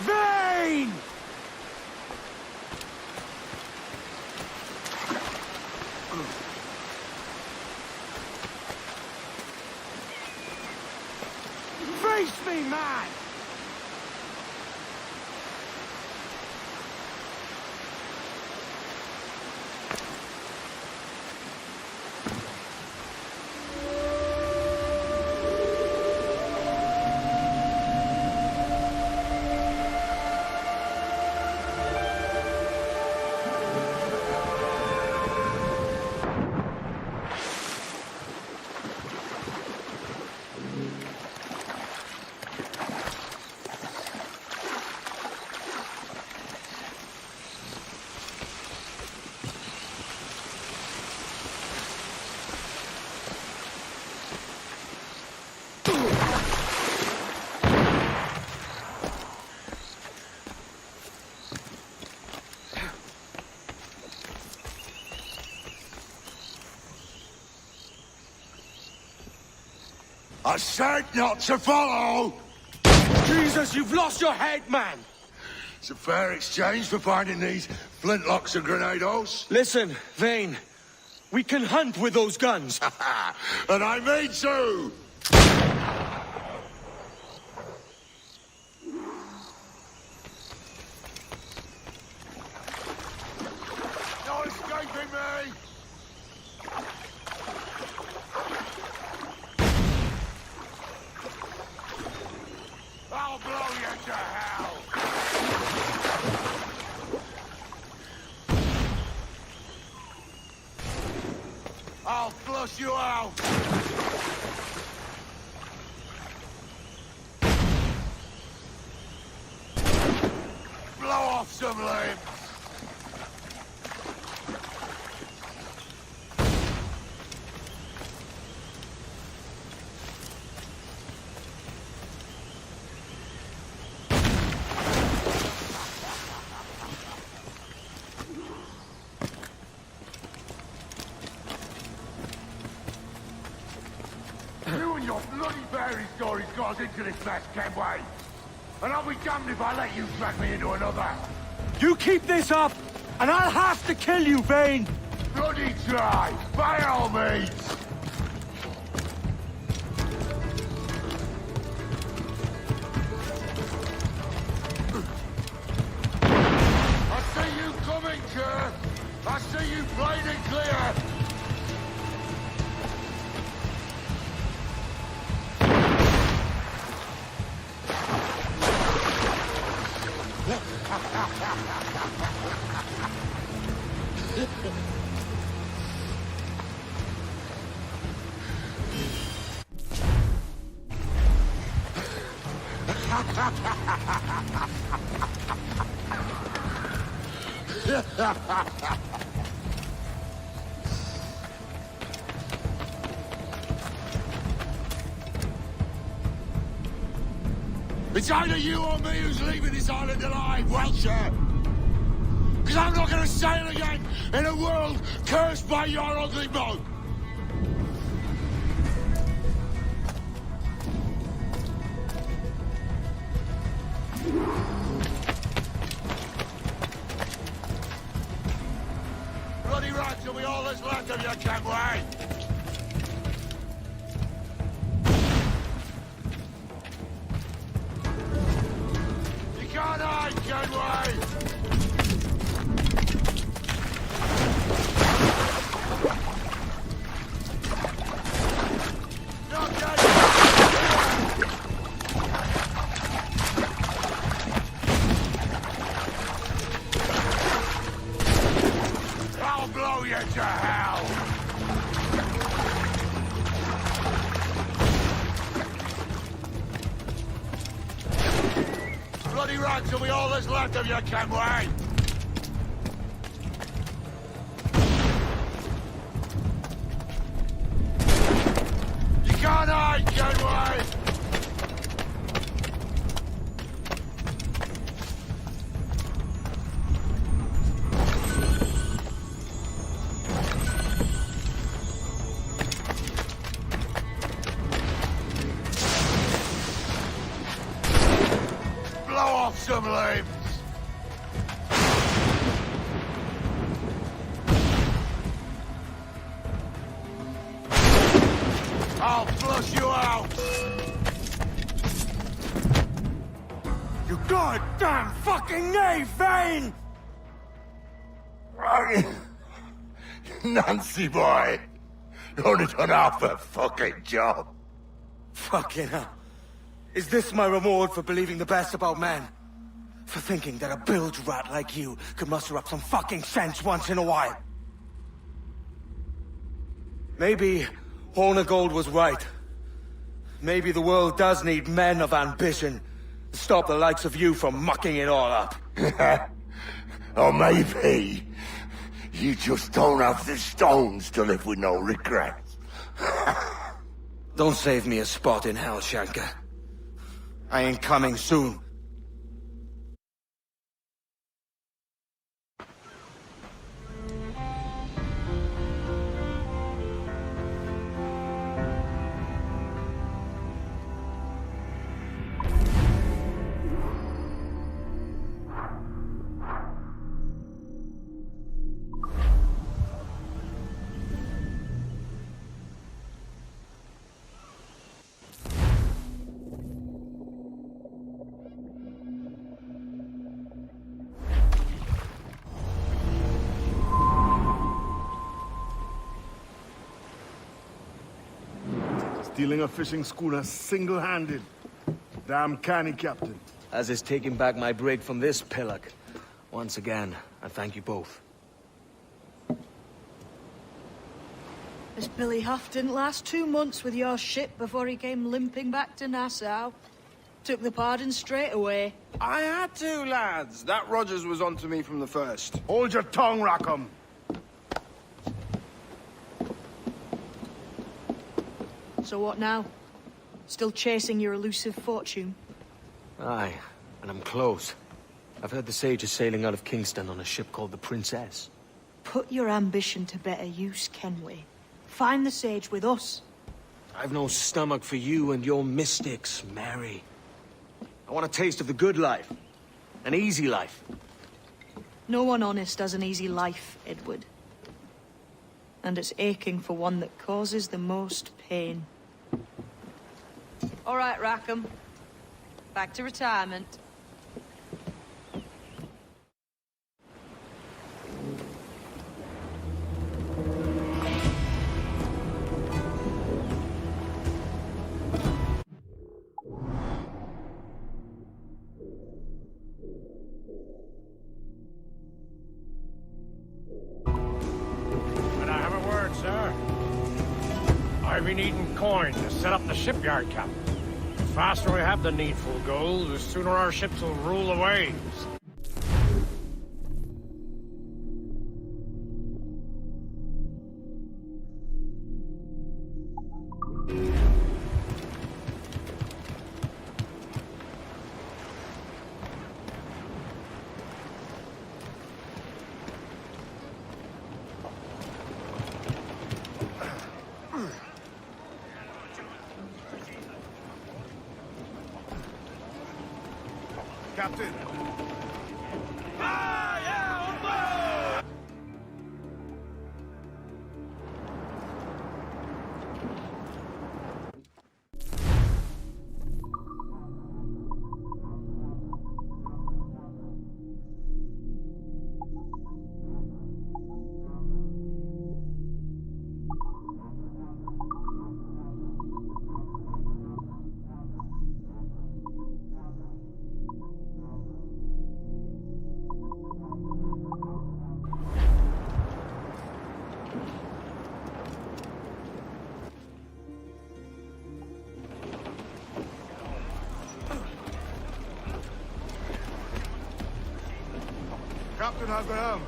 Speaker 4: Vane! Face me, man!
Speaker 3: I said not to follow!
Speaker 4: Jesus, you've lost your head, man!
Speaker 3: It's a fair exchange for finding these flintlocks and grenados.
Speaker 4: Listen, Vane. We can hunt with those guns.
Speaker 3: And I mean to! No escaping me! I'll blow you to hell! I'll flush you out! Blow off some limbs! What bloody fairy story's got us into this mess, Kenway? And I'll be damned if I let you drag me into another.
Speaker 22: You keep this up, and I'll have to kill you, Vane!
Speaker 3: Bloody try, by all means! I see you coming, Kerr! I see you plain and clear! It's either you or me who's leaving this island alive, Welcher! Because I'm not going to sail again in a world cursed by your ugly mug! Bloody right till we all that's left of you, Kenway! You can't hide, Kenway! I'll blow you to hell! Bloody right till we all that's left of you, Kenway! You can't hide, Kenway! Blow off some limbs! I'll flush you out!
Speaker 22: You goddamn fucking knave, Vane!
Speaker 3: Nancy boy! You only done half the fucking job!
Speaker 22: Fucking hell. Is this my reward for believing the best about men? For thinking that a bilge rat like you could muster up some fucking sense once in a while? Maybe Hornigold was right. Maybe the world does need men of ambition to stop the likes of you from mucking it all up.
Speaker 3: Or maybe you just don't have the stones to live with no regrets.
Speaker 22: Don't save me a spot in hell, Shanka. I ain't coming soon.
Speaker 14: Stealing a fishing schooner single-handed. Damn canny, Captain.
Speaker 4: As is taking back my brig from this pillock. Once again, I thank you both.
Speaker 18: This Billy Huff didn't last 2 months with your ship before he came limping back to Nassau. Took the pardon straight away.
Speaker 16: I had to, lads. That Rogers was onto me from the first.
Speaker 14: Hold your tongue, Rackham.
Speaker 18: So what now? Still chasing your elusive fortune?
Speaker 4: Aye, and I'm close. I've heard the Sage is sailing out of Kingston on a ship called the Princess.
Speaker 18: Put your ambition to better use, Kenway. Find the Sage with us.
Speaker 12: I've no stomach for you and your mystics, Mary.
Speaker 4: I want a taste of the good life. An easy life.
Speaker 18: No one honest has an easy life, Edward. And it's aching for one that causes the most pain. All right, Rackham. Back to retirement.
Speaker 9: I've been needing coin to set up the shipyard, Captain. The faster we have the needful gold, the sooner our ships will rule the waves.
Speaker 3: Captain. Captain, how's the helm?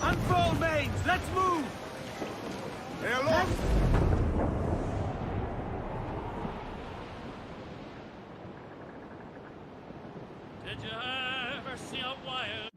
Speaker 1: Unfold mains! Let's move!
Speaker 3: Hey, look!
Speaker 8: Did you ever see a wild?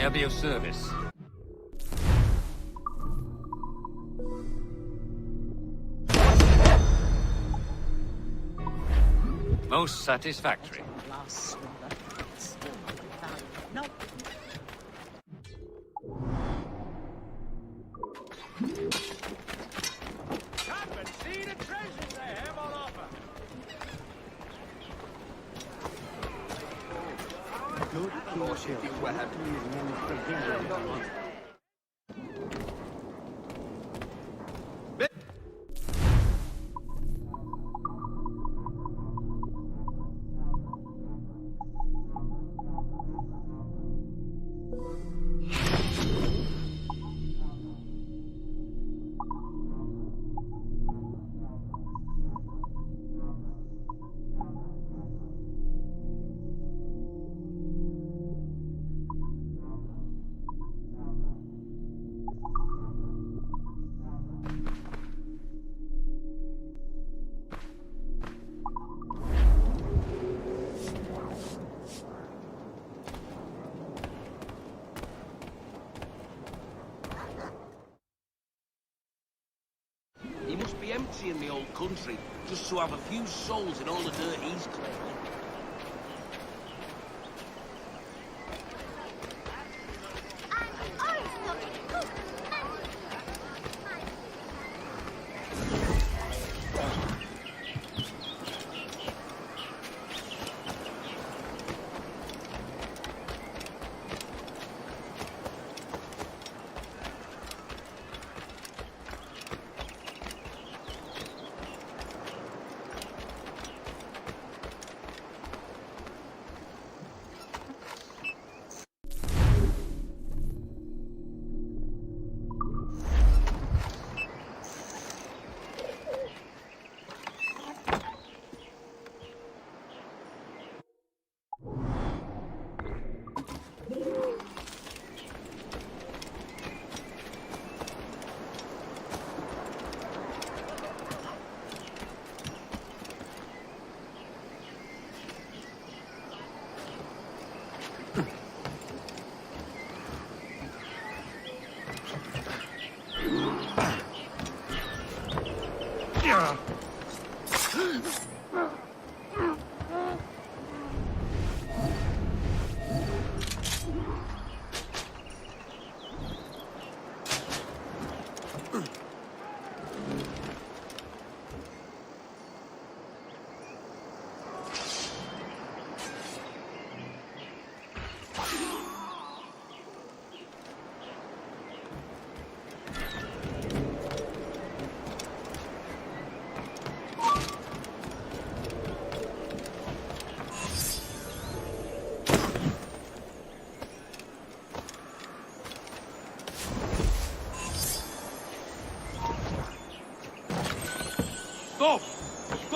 Speaker 21: I'll be of service. Most satisfactory.
Speaker 1: Come and see the treasures they have on offer!
Speaker 23: He must be empty in the old country, just to have a few souls in all the dirt he's claiming.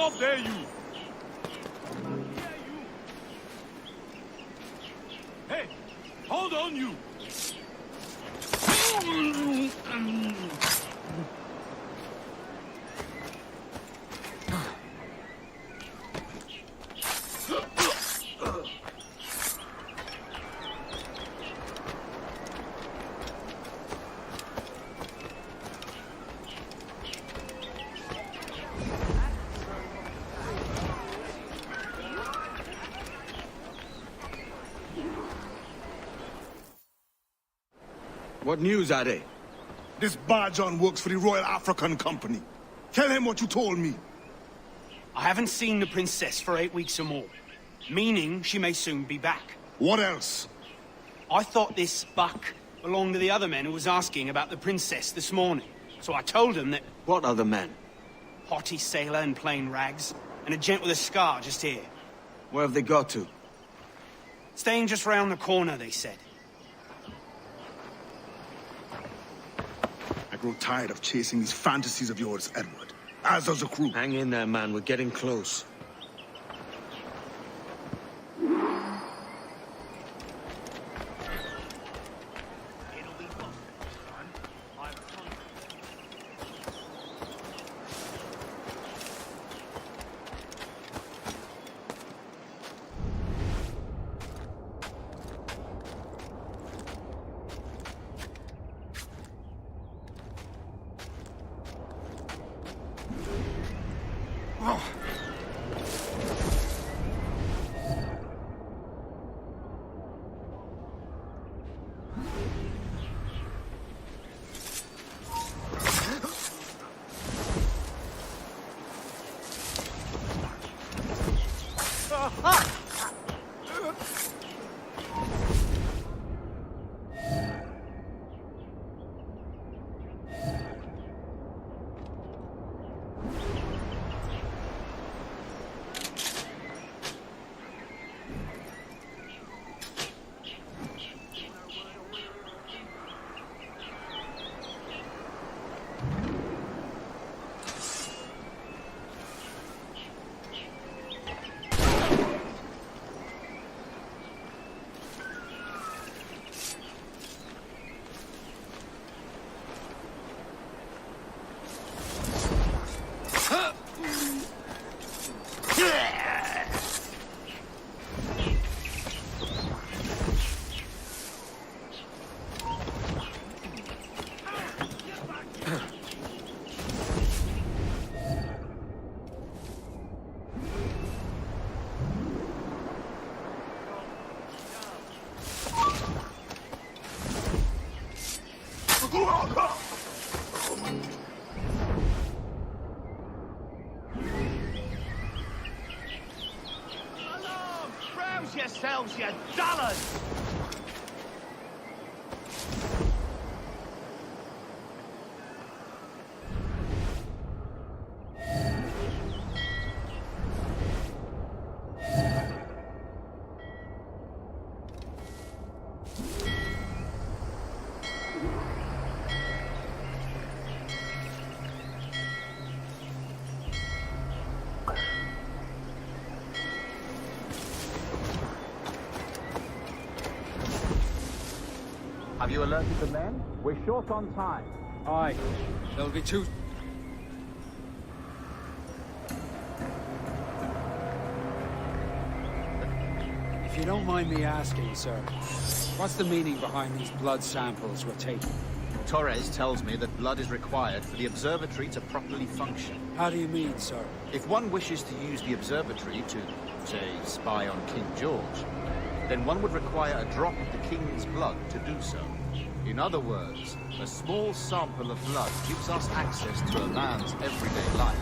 Speaker 1: up there, you! Hey, hold on, you!
Speaker 4: What news, Ade?
Speaker 5: This Barjon works for the Royal African Company. Tell him what you told me.
Speaker 13: I haven't seen the princess for 8 weeks or more, meaning she may soon be back.
Speaker 5: What else?
Speaker 13: I thought this buck belonged to the other men who was asking about the princess this morning. So I told him that...
Speaker 4: What other men?
Speaker 13: Haughty sailor in plain rags, and a gent with a scar just here.
Speaker 4: Where have they got to?
Speaker 13: Staying just round the corner, they said.
Speaker 5: I grow tired of chasing these fantasies of yours, Edward. As does the crew.
Speaker 4: Hang in there, man. We're getting close.
Speaker 11: Yourselves, you dullards!
Speaker 15: Have you alerted the men? We're short on time.
Speaker 20: Aye. There'll be two... If you don't mind me asking, sir, what's the meaning behind these blood samples we're taking?
Speaker 15: Torres tells me that blood is required for the observatory to properly function.
Speaker 20: How do you mean, sir?
Speaker 15: If one wishes to use the observatory to, say, spy on King George, then one would require a drop of the King's blood to do so. In other words, a small sample of blood gives us access to a man's everyday life.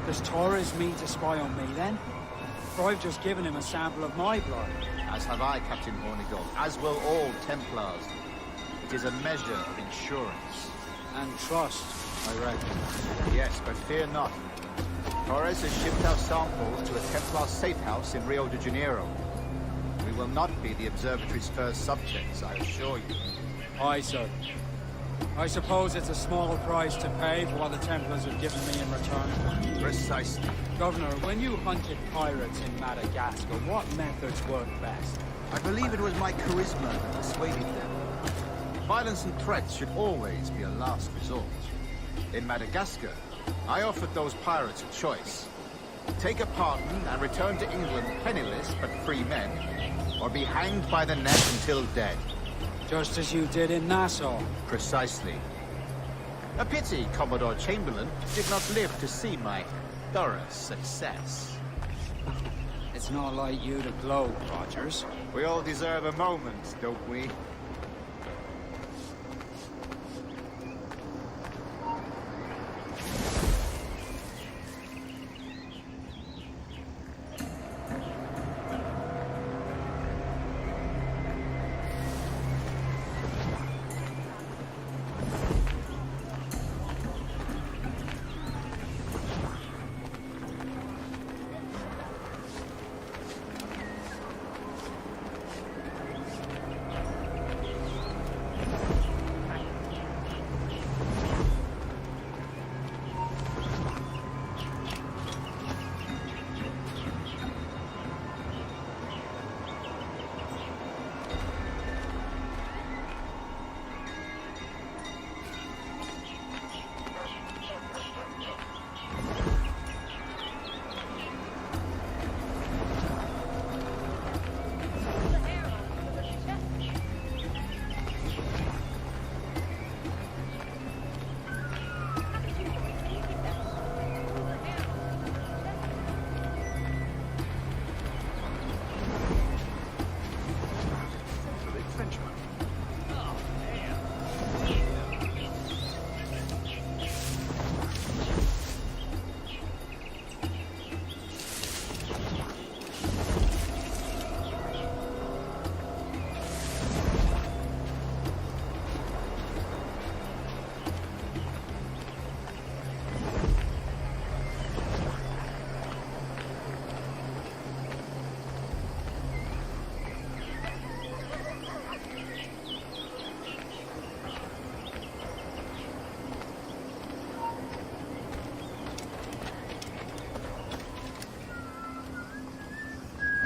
Speaker 20: Does Torres mean to spy on me, then? For I've just given him a sample of my blood.
Speaker 15: As have I, Captain Hornigold, as will all Templars. It is a measure of insurance.
Speaker 20: And trust, I reckon.
Speaker 15: Yes, but fear not. Torres has shipped our samples to a Templar safe house in Rio de Janeiro. We will not be the observatory's first subjects, I assure you.
Speaker 20: Aye, sir. I suppose it's a small price to pay for what the Templars have given me in return.
Speaker 15: Precisely.
Speaker 20: Governor, when you hunted pirates in Madagascar, what methods worked best?
Speaker 15: I believe it was my charisma that persuaded them. Violence and threats should always be a last resort. In Madagascar, I offered those pirates a choice. Take a pardon and return to England penniless but free men, or be hanged by the neck until dead.
Speaker 20: Just as you did in Nassau.
Speaker 15: Precisely. A pity Commodore Chamberlain did not live to see my thorough success.
Speaker 20: It's not like you to gloat, Rogers.
Speaker 15: We all deserve a moment, don't we?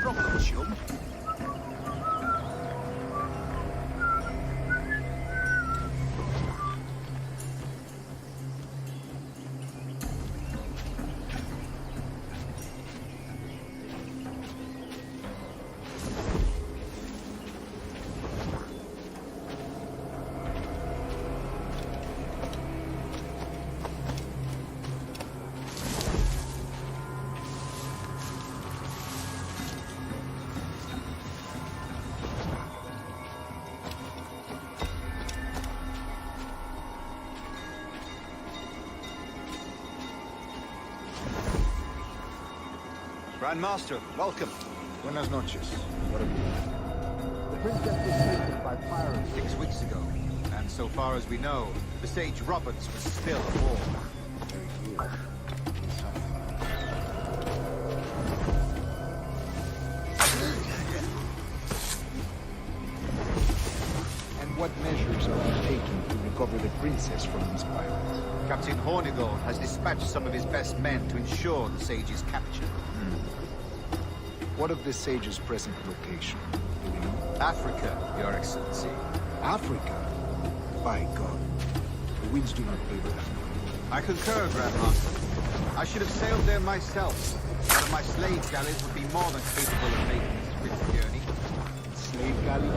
Speaker 3: Problem, chum.
Speaker 15: Grandmaster, welcome.
Speaker 2: Buenas noches. What have you?
Speaker 15: The princess was taken by pirates 6 weeks ago, and so far as we know, the sage Roberts was still aboard.
Speaker 2: Very good. And what measures are you taking to recover the princess from these pirates?
Speaker 15: Captain Hornigold has dispatched some of his best men to ensure the sage's capture.
Speaker 2: What of the sage's present location? Do we know?
Speaker 15: Africa, Your Excellency.
Speaker 2: Africa? By God. The winds do not favor that.
Speaker 15: I concur, Grandmaster. I should have sailed there myself. One of my slave galleys would be more than capable of making this swift journey.
Speaker 2: Slave galley?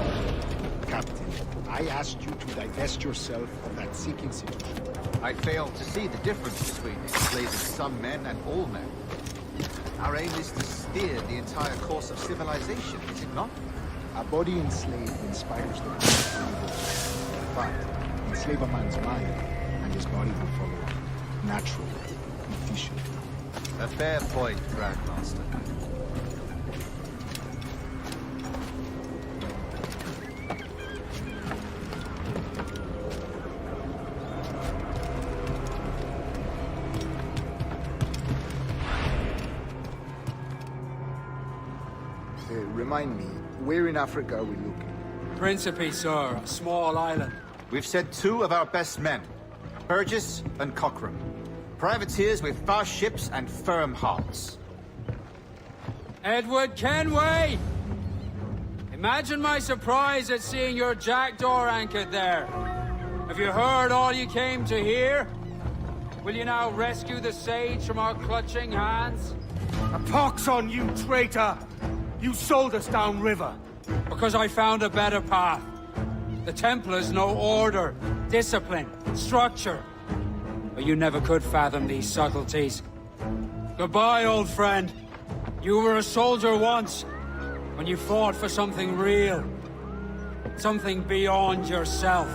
Speaker 2: Captain, I asked you to divest yourself of that Sikh institution.
Speaker 15: I failed to see the difference between enslaving some men and all men. Our aim is to steer the entire course of civilization, is it not?
Speaker 2: A body enslaved inspires the mind to revolt. But enslave a man's mind, and his body will follow naturally, efficiently.
Speaker 15: A fair point, Grandmaster.
Speaker 2: Remind me, where in Africa are we looking?
Speaker 20: Principe, sir, a small island.
Speaker 7: We've sent 2 of our best men, Burgess and Cochrane. Privateers with fast ships and firm hearts.
Speaker 20: Edward Kenway! Imagine my surprise at seeing your jackdaw anchored there. Have you heard all you came to hear? Will you now rescue the sage from our clutching hands?
Speaker 22: A pox on you, traitor! You sold us downriver.
Speaker 20: Because I found a better path. The Templars know order, discipline, structure. But you never could fathom these subtleties. Goodbye, old friend. You were a soldier once, when you fought for something real. Something beyond yourself.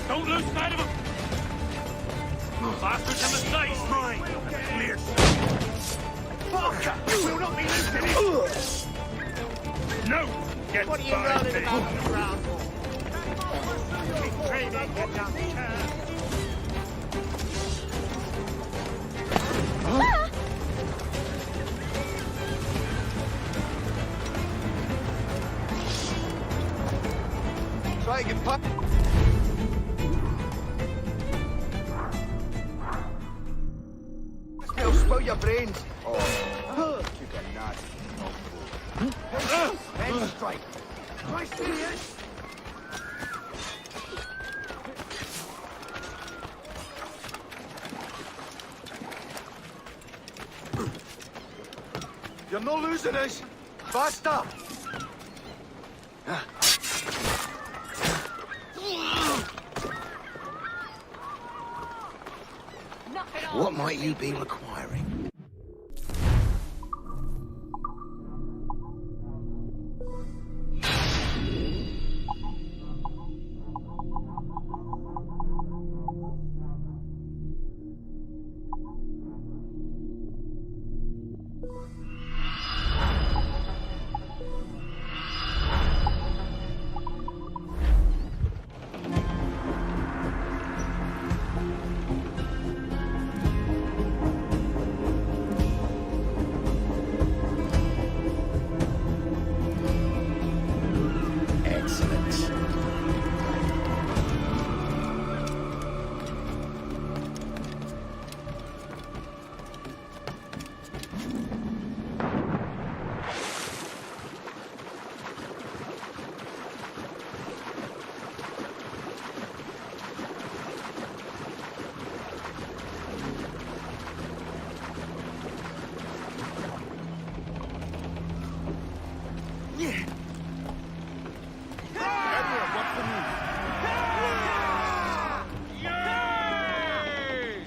Speaker 14: Don't lose sight of him! Bastards in the sights! Mine! Clear! Fuck! You will not be losing it! No! Get what are you running about on the ground for? Keep training, get down the
Speaker 16: Try and get pop. Spoil your brains. Oh, you got nasty. Head strike. Try serious. You're not losing us. Faster.
Speaker 1: What might you be requiring?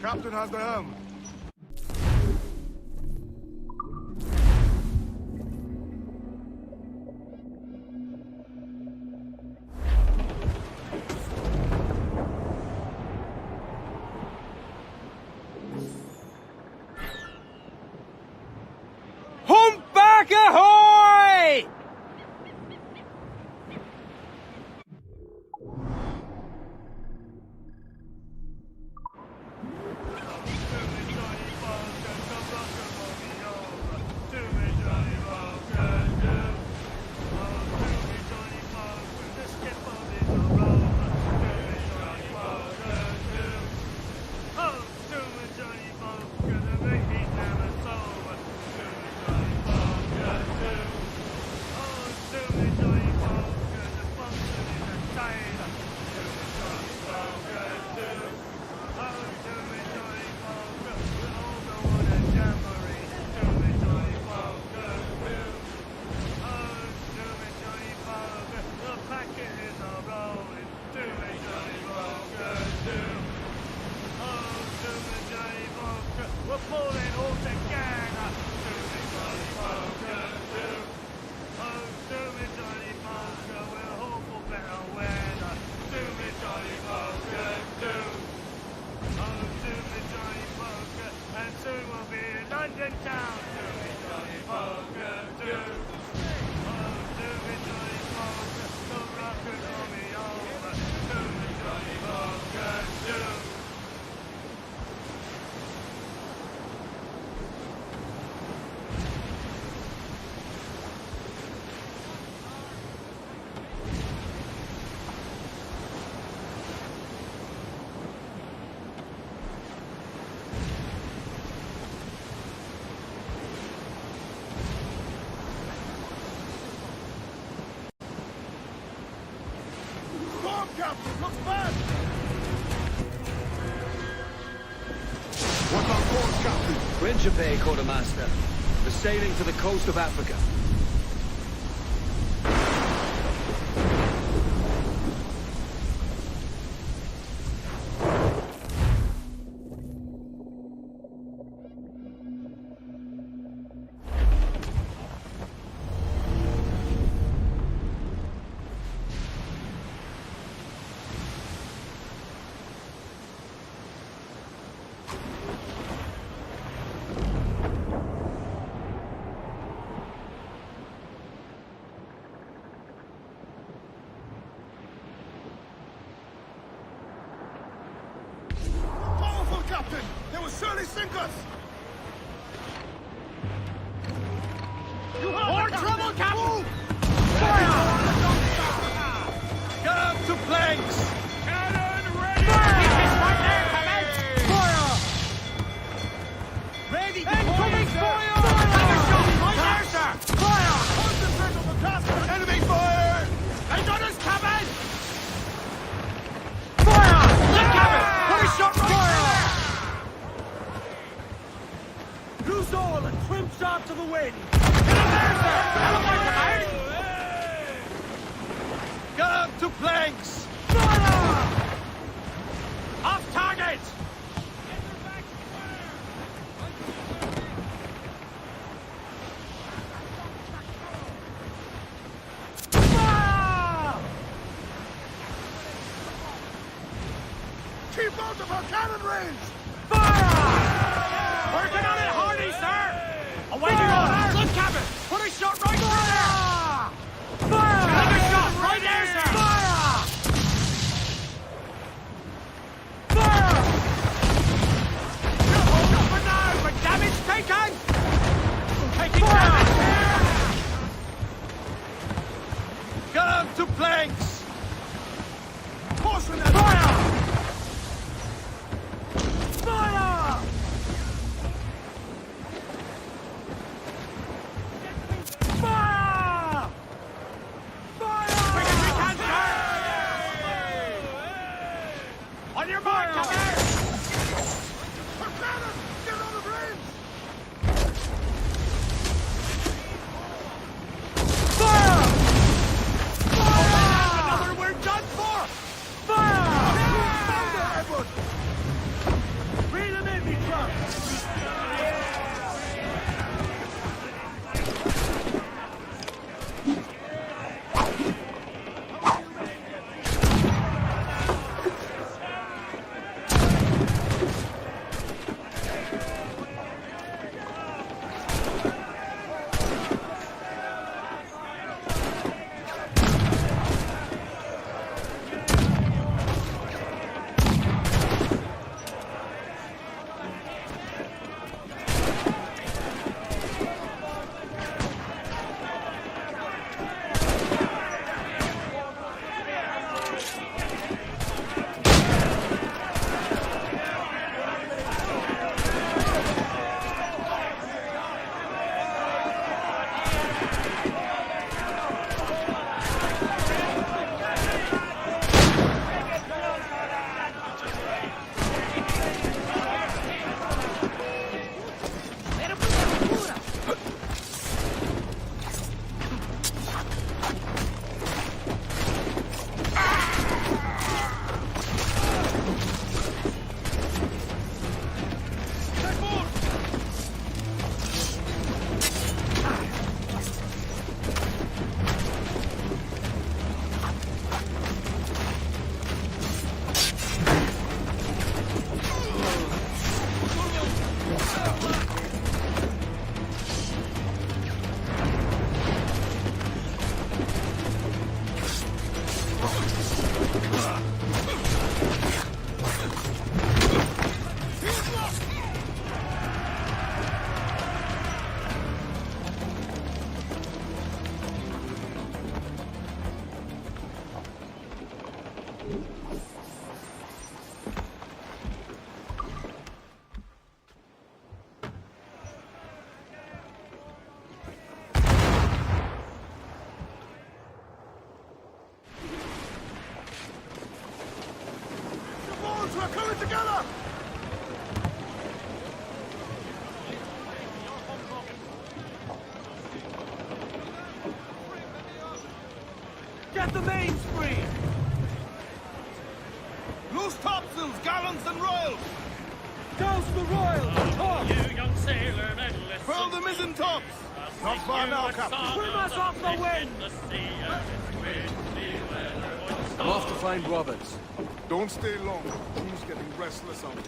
Speaker 16: Captain has the helm.
Speaker 20: Humpback ahoy!
Speaker 16: report, Captain.
Speaker 4: Principe, Quartermaster. We're sailing to the coast of Africa.
Speaker 5: Powerful, Captain! They will surely sink us!
Speaker 1: More trouble, Captain! Fire! Get up to planks! Cannon ready! He's right there, Captain! Fire! Ready! Incoming fire! Take a shot right there, sir! Fire!
Speaker 5: Concentrate on the task! Enemy fire!
Speaker 1: They got us, Captain! Fire! Look, Captain! Put a shot right there! Loose all and trim shot to the wind! Get up there, sir! Get up there, Captain! Get up to planks! Fire! Off target! Fire!
Speaker 5: Keep out of our cannon range!
Speaker 1: Fire! Working on it, Hardy, sir! Awaiting orders! Look, Captain! Put a shot right there! Fire! Take a shot right there, sir! Fire! Fire! Hold up for now, but damage taken! Taking damage! Get up to planks!
Speaker 5: Caution!
Speaker 1: Fire! Toast the royal! Talk!
Speaker 14: You young sailor, men, listen.
Speaker 5: Furl the mizzen tops! Not far now, Captain.
Speaker 1: Swim us off the wind!
Speaker 4: I'm off to find Roberts.
Speaker 5: Don't stay long. Crew's getting restless out there.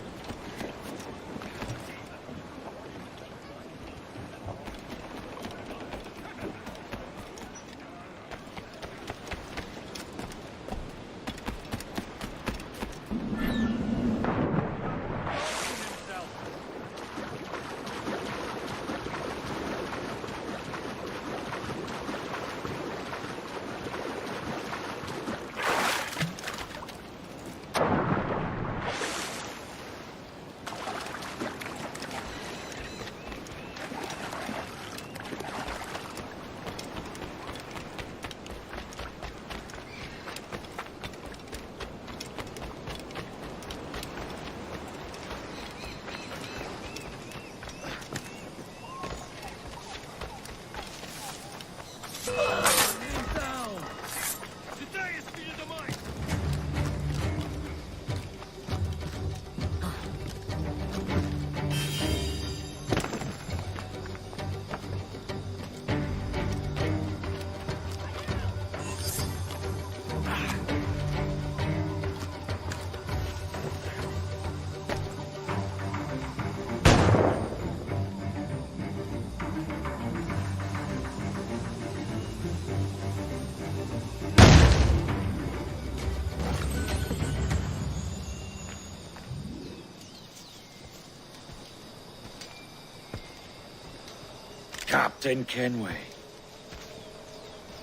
Speaker 10: Captain Kenway.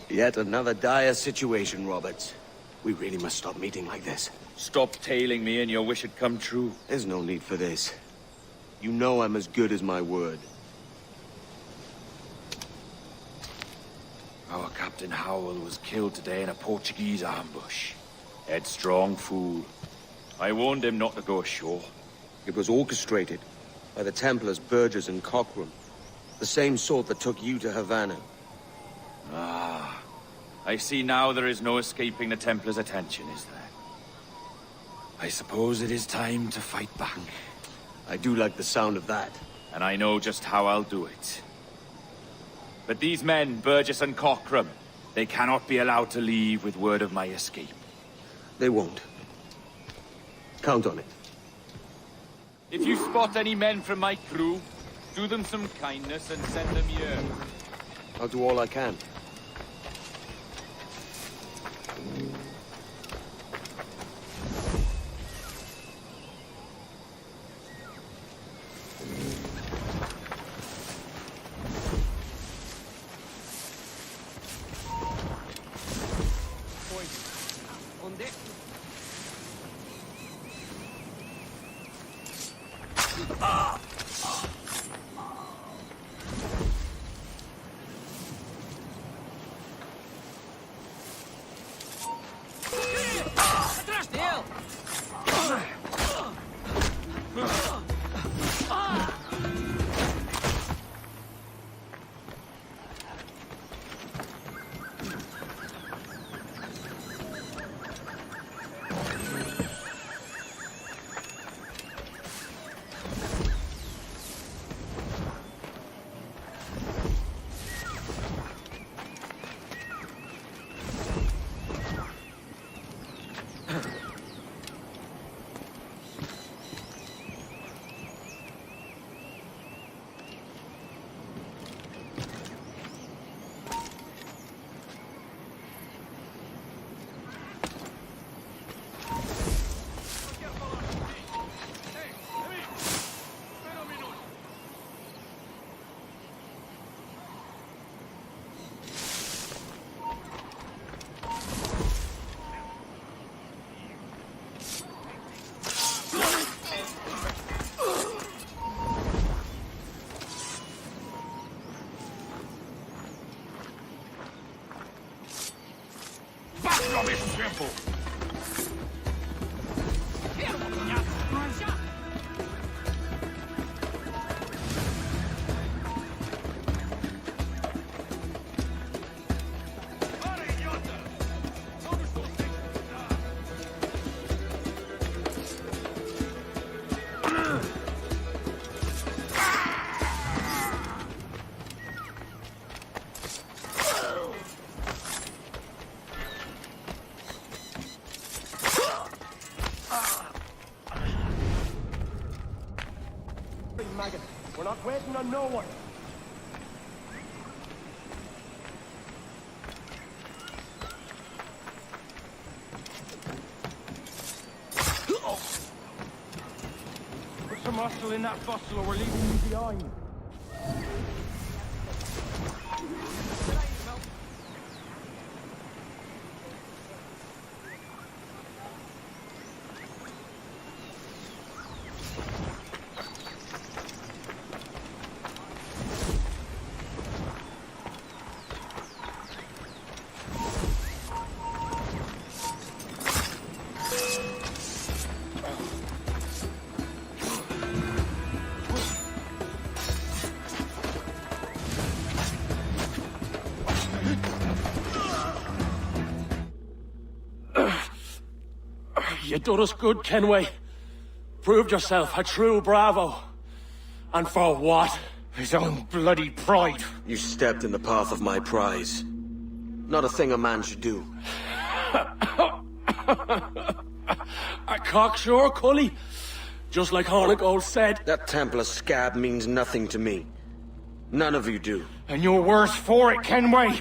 Speaker 4: Yet another dire situation, Roberts. We really must stop meeting like this.
Speaker 10: Stop tailing me and your wish had come true.
Speaker 4: There's no need for this. You know I'm as good as my word.
Speaker 10: Our Captain Howell was killed today in a Portuguese ambush. Headstrong fool. I warned him not to go ashore.
Speaker 4: It was orchestrated by the Templars Burgess and Cockram. The same sort that took you to Havana.
Speaker 10: Ah, I see now there is no escaping the Templars' attention, is there? I suppose it is time to fight back.
Speaker 4: I do like the sound of that.
Speaker 10: And I know just how I'll do it. But these men, Burgess and Cockram, they cannot be allowed to leave with word of my escape.
Speaker 4: They won't. Count on it.
Speaker 10: If you spot any men from my crew, do them some kindness and send them here.
Speaker 4: I'll do all I can.
Speaker 1: On deck. Atrás de él!
Speaker 3: Rubbish simple.
Speaker 12: maggot. We're not waiting on no one.
Speaker 9: Put some muscle in that bustle or we're leaving you behind.
Speaker 12: You done us good, Kenway. Proved yourself a true bravo. And for what? His own bloody pride.
Speaker 4: You stepped in the path of my prize. Not a thing a man should do.
Speaker 12: A cocksure, Cully. Just like Hornigold said.
Speaker 4: That Templar scab means nothing to me. None of you do.
Speaker 9: And you're worse for it, Kenway.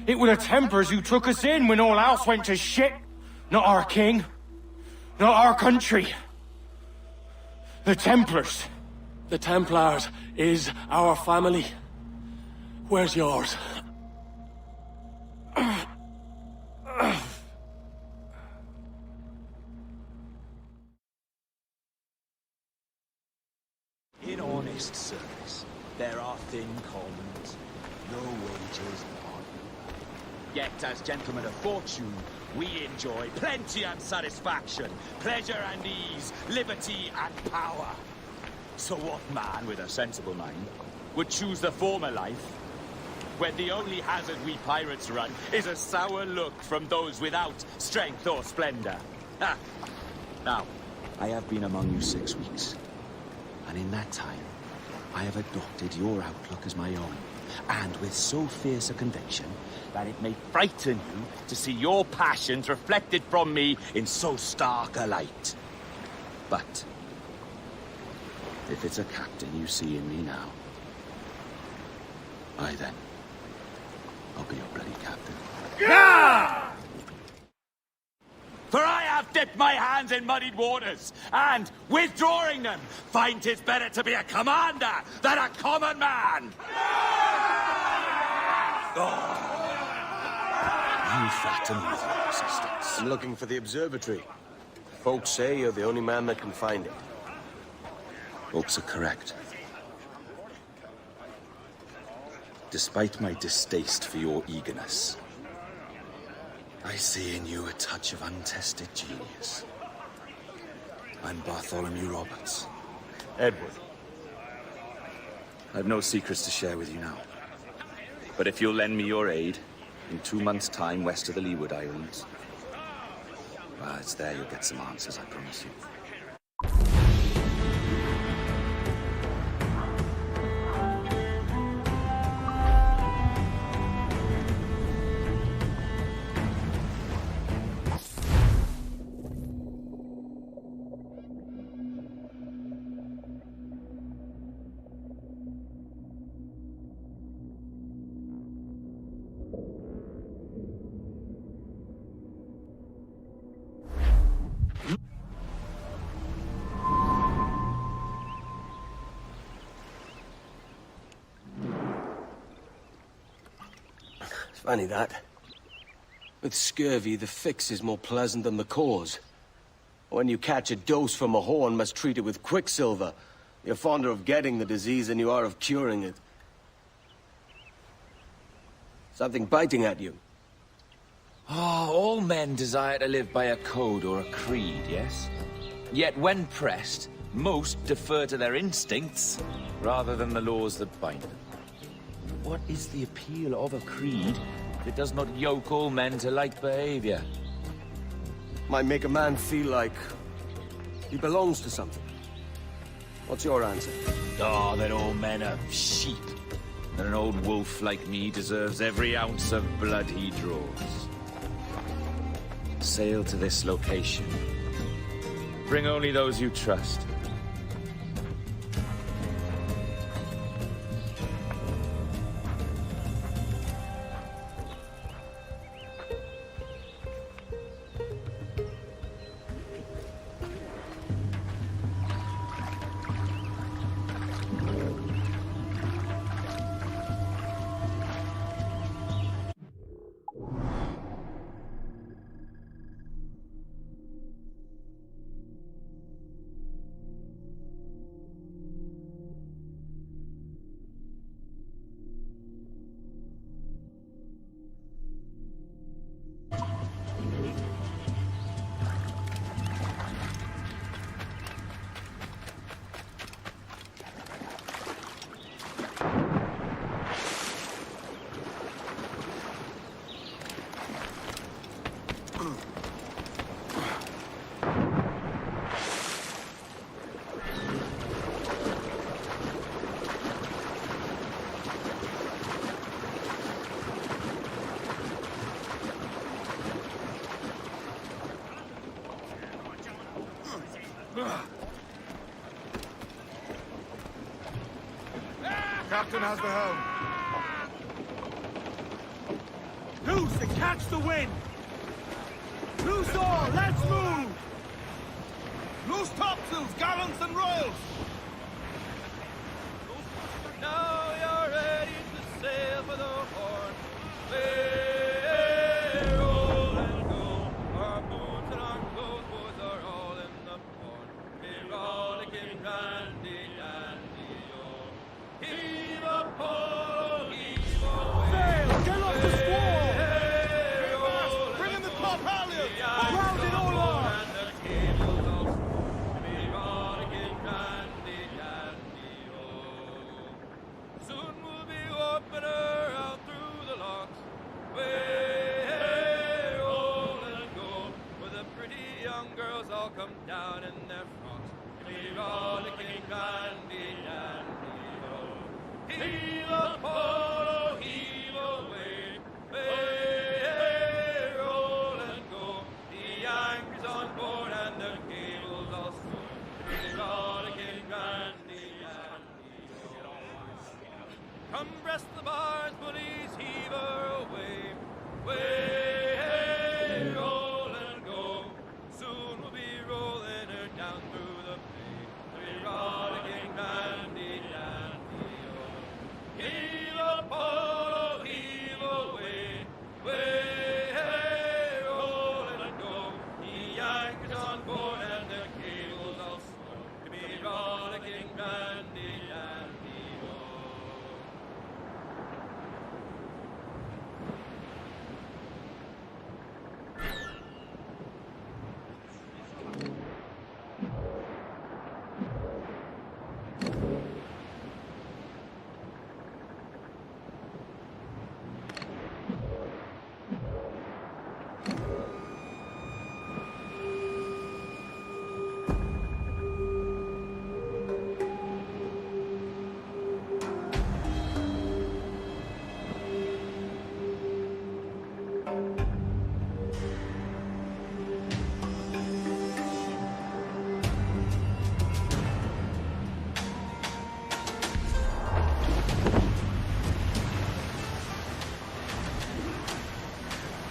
Speaker 9: It were the Templars who took us in when all else went to shit. Not our king. Not our country. The Templars.
Speaker 12: The Templars is our family. Where's yours?
Speaker 6: In honest service, there are thin commons, no wages on. Yet, as gentlemen of fortune, we enjoy plenty and satisfaction, pleasure and ease, liberty and power. So what man with a sensible mind would choose the former life, when the only hazard we pirates run is a sour look from those without strength or splendor? Ha! Now, I have been among you 6 weeks, and in that time, I have adopted your outlook as my own, and with so fierce a conviction that it may frighten you to see your passions reflected from me in so stark a light. But if it's a captain you see in me now, aye then, I'll be your bloody captain.
Speaker 9: Yeah!
Speaker 6: For I have dipped my hands in muddied waters, and, withdrawing them, find 'tis better to be a commander than a common man! Oh. You flatter me with your persistence.
Speaker 4: I'm looking for the observatory. Folks say you're the only man that can find it.
Speaker 6: Folks are correct. Despite my distaste for your eagerness, I see in you a touch of untested genius. I'm Bartholomew Roberts.
Speaker 4: Edward.
Speaker 6: I've no secrets to share with you now. But if you'll lend me your aid, in 2 months' time west of the Leeward Islands, well, it's there you'll get some answers, I promise you.
Speaker 4: Funny that. With scurvy, the fix is more pleasant than the cause. When you catch a dose from a horn, must treat it with quicksilver. You're fonder of getting the disease than you are of curing it. Something biting at you.
Speaker 10: Ah, all men desire to live by a code or a creed, yes? Yet when pressed, most defer to their instincts rather than the laws that bind them. What is the appeal of a creed that does not yoke all men to like behavior?
Speaker 4: Might make a man feel like he belongs to something. What's your answer?
Speaker 10: Oh, that all men are sheep. That an old wolf like me deserves every ounce of blood he draws. Sail to this location. Bring only those you trust.
Speaker 3: Captain has the helm.
Speaker 11: Loose and catch the wind! Loose all, let's move! Loose topsails, gallants and royals!
Speaker 17: Now you're ready to sail for the Horn. Roll and go. Our boots and our clothes are all in the port. We're rollicking randy dandy, oh. Heave a pole, heave away.
Speaker 11: Sail, get off the squall! Bring in the top halyards! Round it all on!
Speaker 17: Soon we'll be opening her out through the locks. Way, roll and go, where the pretty young girls all come down in their frocks. Be rollicking randy dandy, oh. Heave a pole, heave away. Way, roll and go, the anchor's on board and the cable's all stored. Be rollicking randy dandy, oh. Come breast the bars, bullies, heave her away. Way, roll and go. Soon we'll be rolling her down through the bay. We'll be rollicking randy dandy, oh. Heave a pole, heave away. Way, roll and go. The anchor's on board and the cable's all slow. We'll be rollicking randy dandy, oh.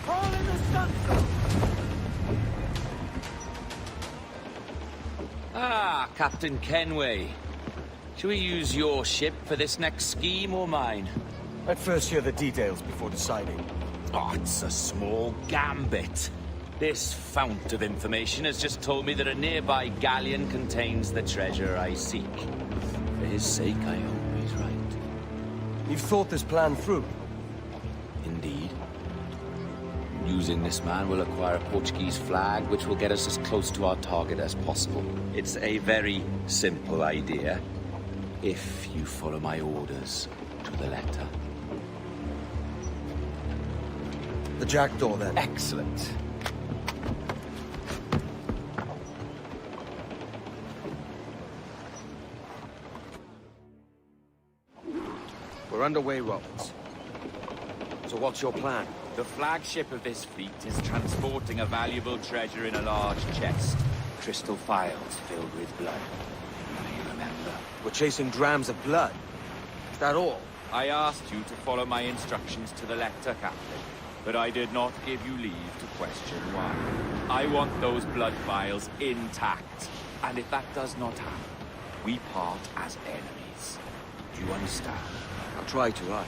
Speaker 11: All in the sunset!
Speaker 10: Ah, Captain Kenway. Shall we use your ship for this next scheme or mine?
Speaker 4: I'd first hear the details before deciding.
Speaker 10: Oh, it's a small gambit. This fount of information has just told me that a nearby galleon contains the treasure I seek. For his sake, I hope he's right.
Speaker 4: You've thought this plan through?
Speaker 10: Indeed. Using this man, we'll acquire a Portuguese flag, which will get us as close to our target as possible. It's a very simple idea, if you follow my orders to the letter.
Speaker 4: The jackdaw, then.
Speaker 10: Excellent.
Speaker 4: We're underway, Roberts. So what's your plan?
Speaker 10: The flagship of this fleet is transporting a valuable treasure in a large chest. Crystal phials filled with blood. You remember?
Speaker 4: We're chasing drams of blood. Is that all?
Speaker 10: I asked you to follow my instructions to the letter, Captain, but I did not give you leave to question why. I want those blood vials intact, and if that does not happen, we part as enemies. Do you understand?
Speaker 4: I'll try to, aye.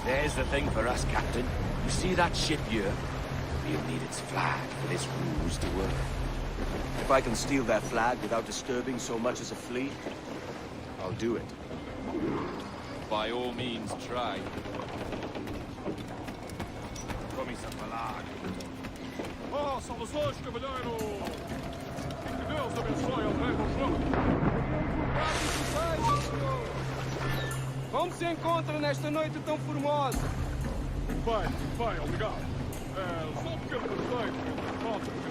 Speaker 10: There's the thing for us, Captain. You see that ship here? We'll need its flag for this ruse to work.
Speaker 4: If I can steal their flag without disturbing so much as a flea, I'll do it.
Speaker 10: By all means, try.
Speaker 8: Ó, saudações, cavalheiro! Que Deus abençoe ao rei do jogo!
Speaker 17: Como se encontra nesta noite tão formosa?
Speaker 8: Bem, obrigado. Só um pequeno defeito entre as notas que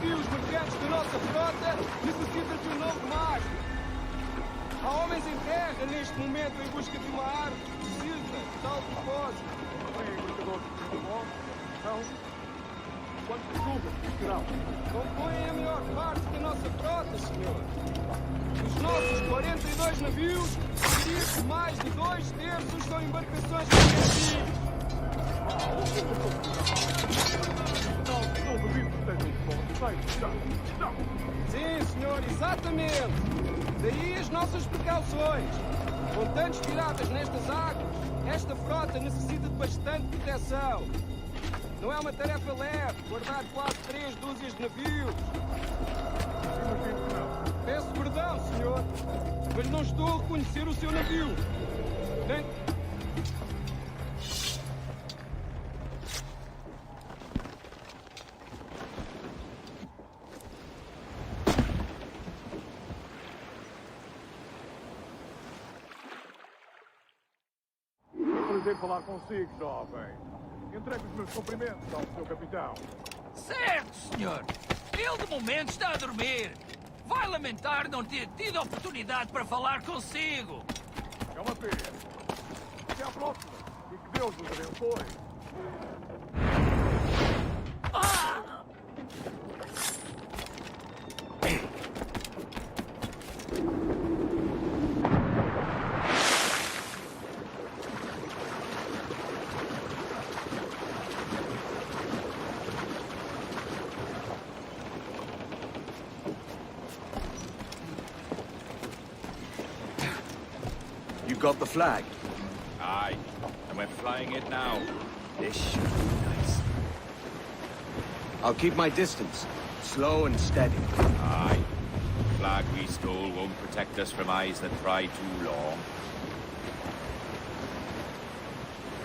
Speaker 18: navios mercantes da nossa frota necessitam de um novo mastro. Há homens em terra neste momento em busca de uma árvore que precisa de tal propósito.
Speaker 8: Quantos clubes terão?
Speaker 18: Compõem a melhor parte da nossa frota, senhor. Dos nossos 42 navios, diria que mais de 2/3 são embarcações mercantis.
Speaker 8: Não duvido que estejam bons.
Speaker 18: Sim, senhor, exatamente. Daí as nossas precauções. Com tantos piratas nestas águas, esta frota necessita de bastante proteção. Não é uma tarefa leve guardar quase 3 dúzias de navios. Peço perdão, senhor, mas não estou a reconhecer o seu navio. Nem...
Speaker 8: É prazer falar consigo, jovem. Entregue os meus cumprimentos ao seu capitão.
Speaker 19: Certo, senhor. Ele, de momento, está a dormir. Vai lamentar não ter tido a oportunidade para falar consigo.
Speaker 8: É uma pena. Até à próxima. E que Deus nos abençoe.
Speaker 4: You got the flag?
Speaker 10: Aye, and we're flying it now.
Speaker 4: This should be nice. I'll keep my distance. Slow and steady.
Speaker 10: Aye. The flag we stole won't protect us from eyes that pry too long.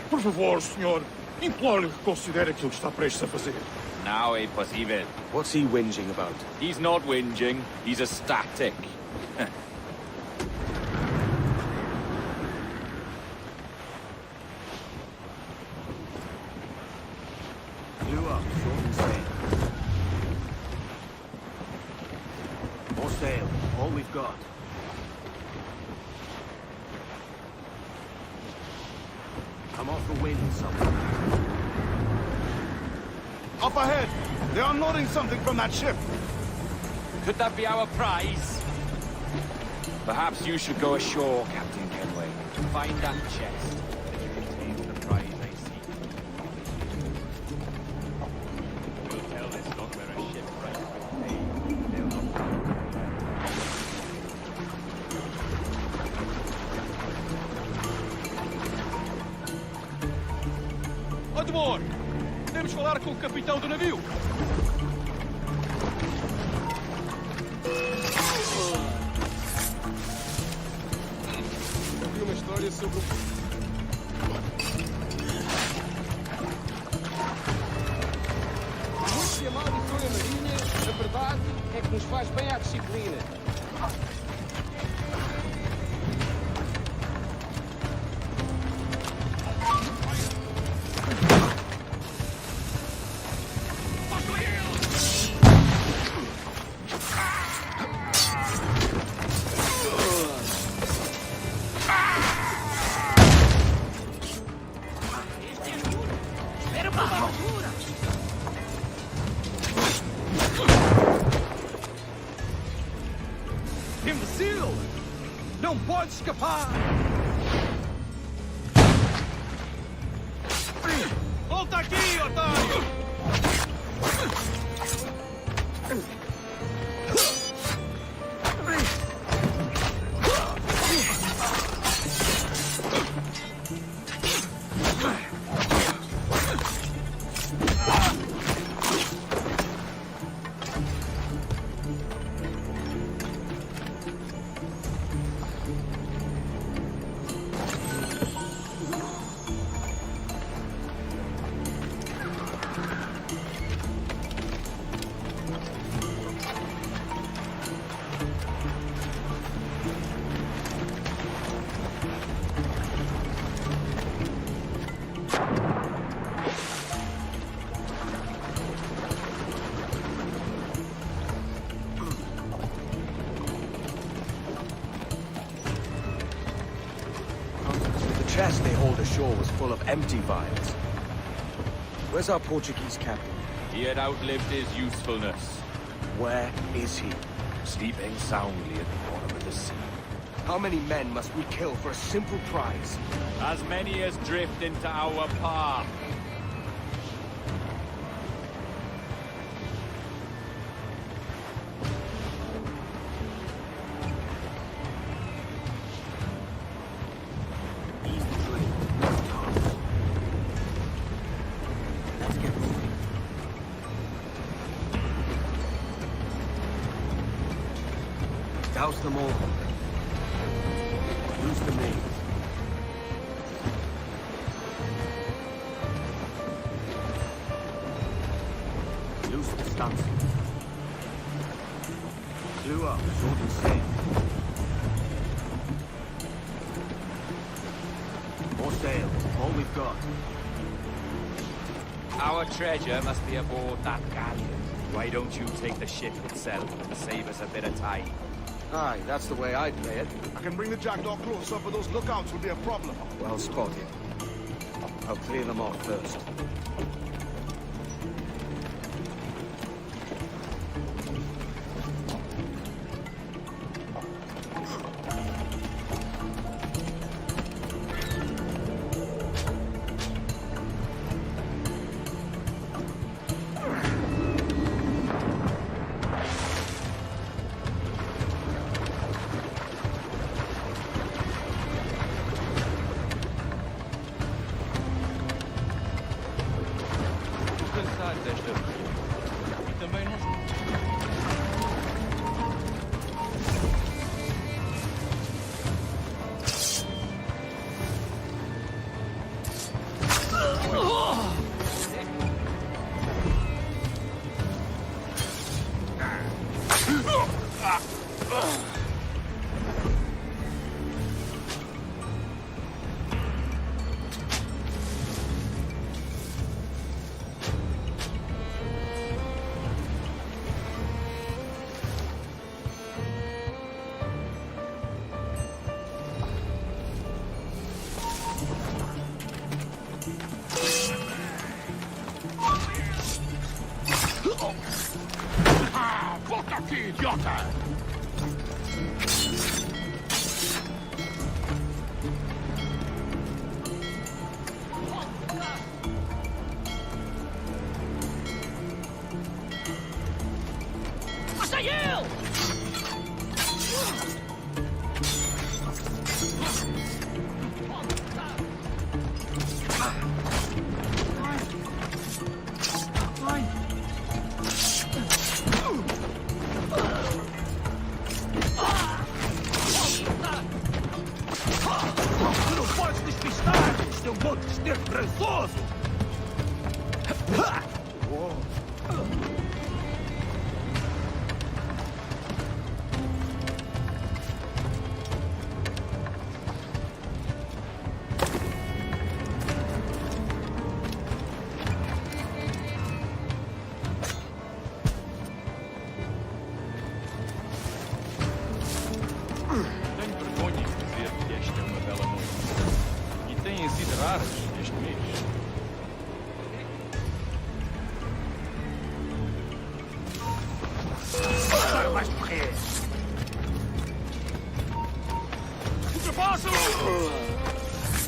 Speaker 8: Por favor, senhor. Imploro-lhe que considere aquilo que está prestes a fazer.
Speaker 10: Now é possível.
Speaker 4: What's he whinging about?
Speaker 10: He's not whinging. He's ecstatic.
Speaker 4: Blew up, short and sail. More sail, all we've got. Come off the wind somewhere.
Speaker 5: Up ahead! They are nodding something from that ship.
Speaker 10: Could that be our prize? Perhaps you should go ashore, Captain Kenway. Find that chest. It contains the prize I seek. We'll tell this lot where a shipwright will pay. They'll not
Speaker 18: Admor! Podemos falar com o capitão do navio? Ouvi uma história sobre muito que amaldiçoa a marinha, a verdade é que nos faz bem à disciplina.
Speaker 19: Espera uma altura.
Speaker 18: Imbecil! Não pode escapar! Volta aqui, otário!
Speaker 4: shore was full of empty vials. Where's our Portuguese captain?
Speaker 10: He had outlived his usefulness.
Speaker 4: Where is he?
Speaker 10: Sleeping soundly at the bottom of the sea.
Speaker 4: How many men must we kill for a simple prize?
Speaker 10: As many as drift into our path.
Speaker 4: Douse them all. Use the main. Loose the stunts. Clew up, short and safe. More sail, all we've got.
Speaker 10: Our treasure must be aboard that galleon. Why don't you take the ship itself and save us a bit of time?
Speaker 4: Aye, that's the way I'd play it.
Speaker 5: I can bring the jackdaw closer, but those lookouts will be a problem.
Speaker 4: Well spotted. I'll clear them off first.
Speaker 3: Volta aqui, idiota!
Speaker 19: Passa ele!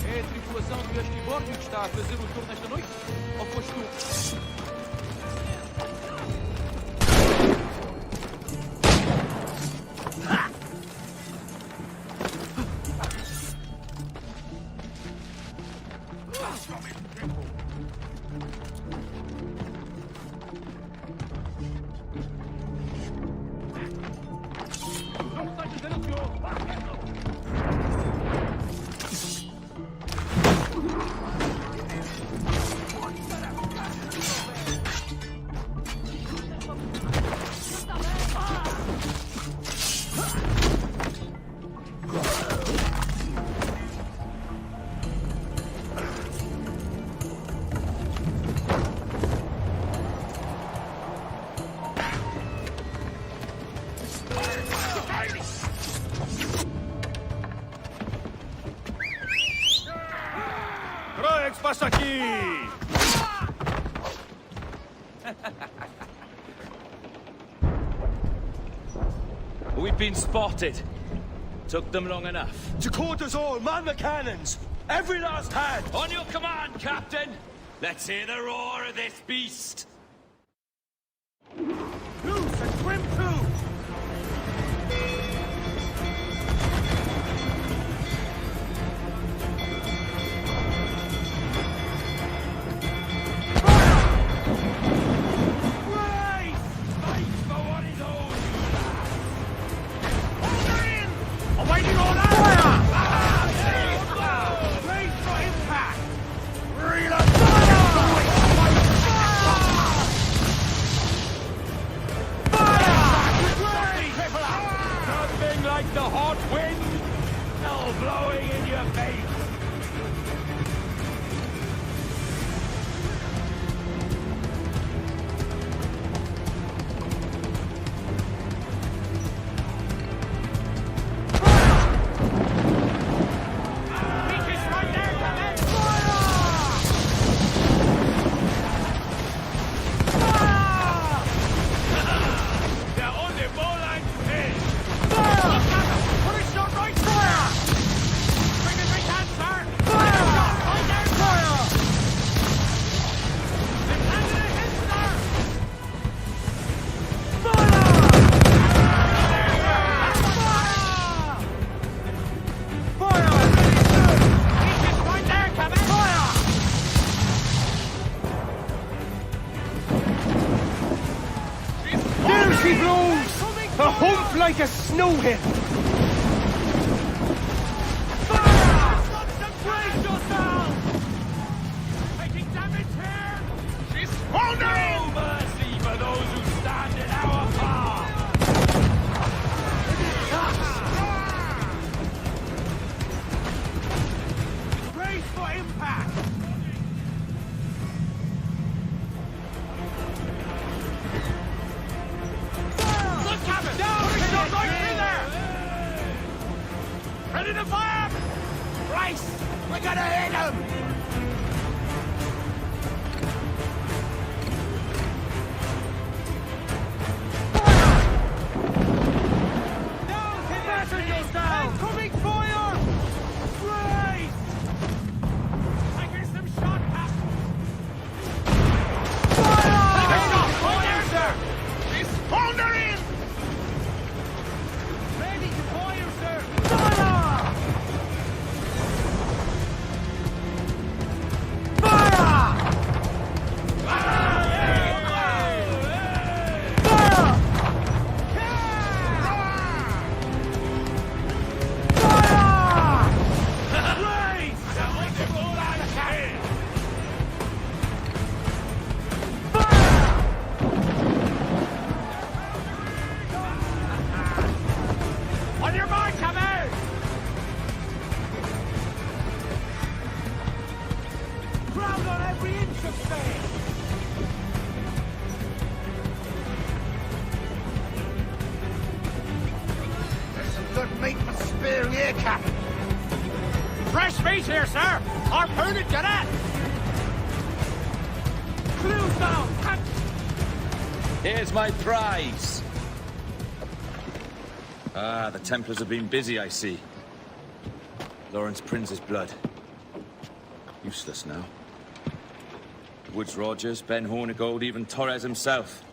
Speaker 17: É a tripulação do Esquibórdio que está a fazer o tour nesta noite? Ou foste tu?
Speaker 8: me!
Speaker 10: We've been spotted. Took them long enough.
Speaker 22: To quarters all, man the cannons! Every last hand!
Speaker 10: On your command, Captain! Let's hear the roar of this beast!
Speaker 8: Loose and swim too!
Speaker 1: Awaiting order! Fire! Raise for impact! Reload! Nothing like the hot wind! Hell blowing in your face!
Speaker 9: She blows! A hump like a snow hit!
Speaker 1: Brace yourself! Taking damage here! She's foundering! No mercy for those who stand in our path! Brace for impact! Ready to fire! Bryce! We're gonna hit him! Down! Passengers down! Incoming fire! Bryce! Taking some shot, Captain! Fire! Take a shot! Hold there, sir! He's foundering! Ready to fire, sir! Fire! On your mark, come out! Ground on every inch of space! There's some good meat for spear here, Captain. Fresh meat here, sir! Harpoon it, cadet! Cruise down!
Speaker 10: Here's my prize! Ah, the Templars have been busy, I see. Lawrence Prince's blood. Useless now. Woods Rogers, Ben Hornigold, even Torres himself.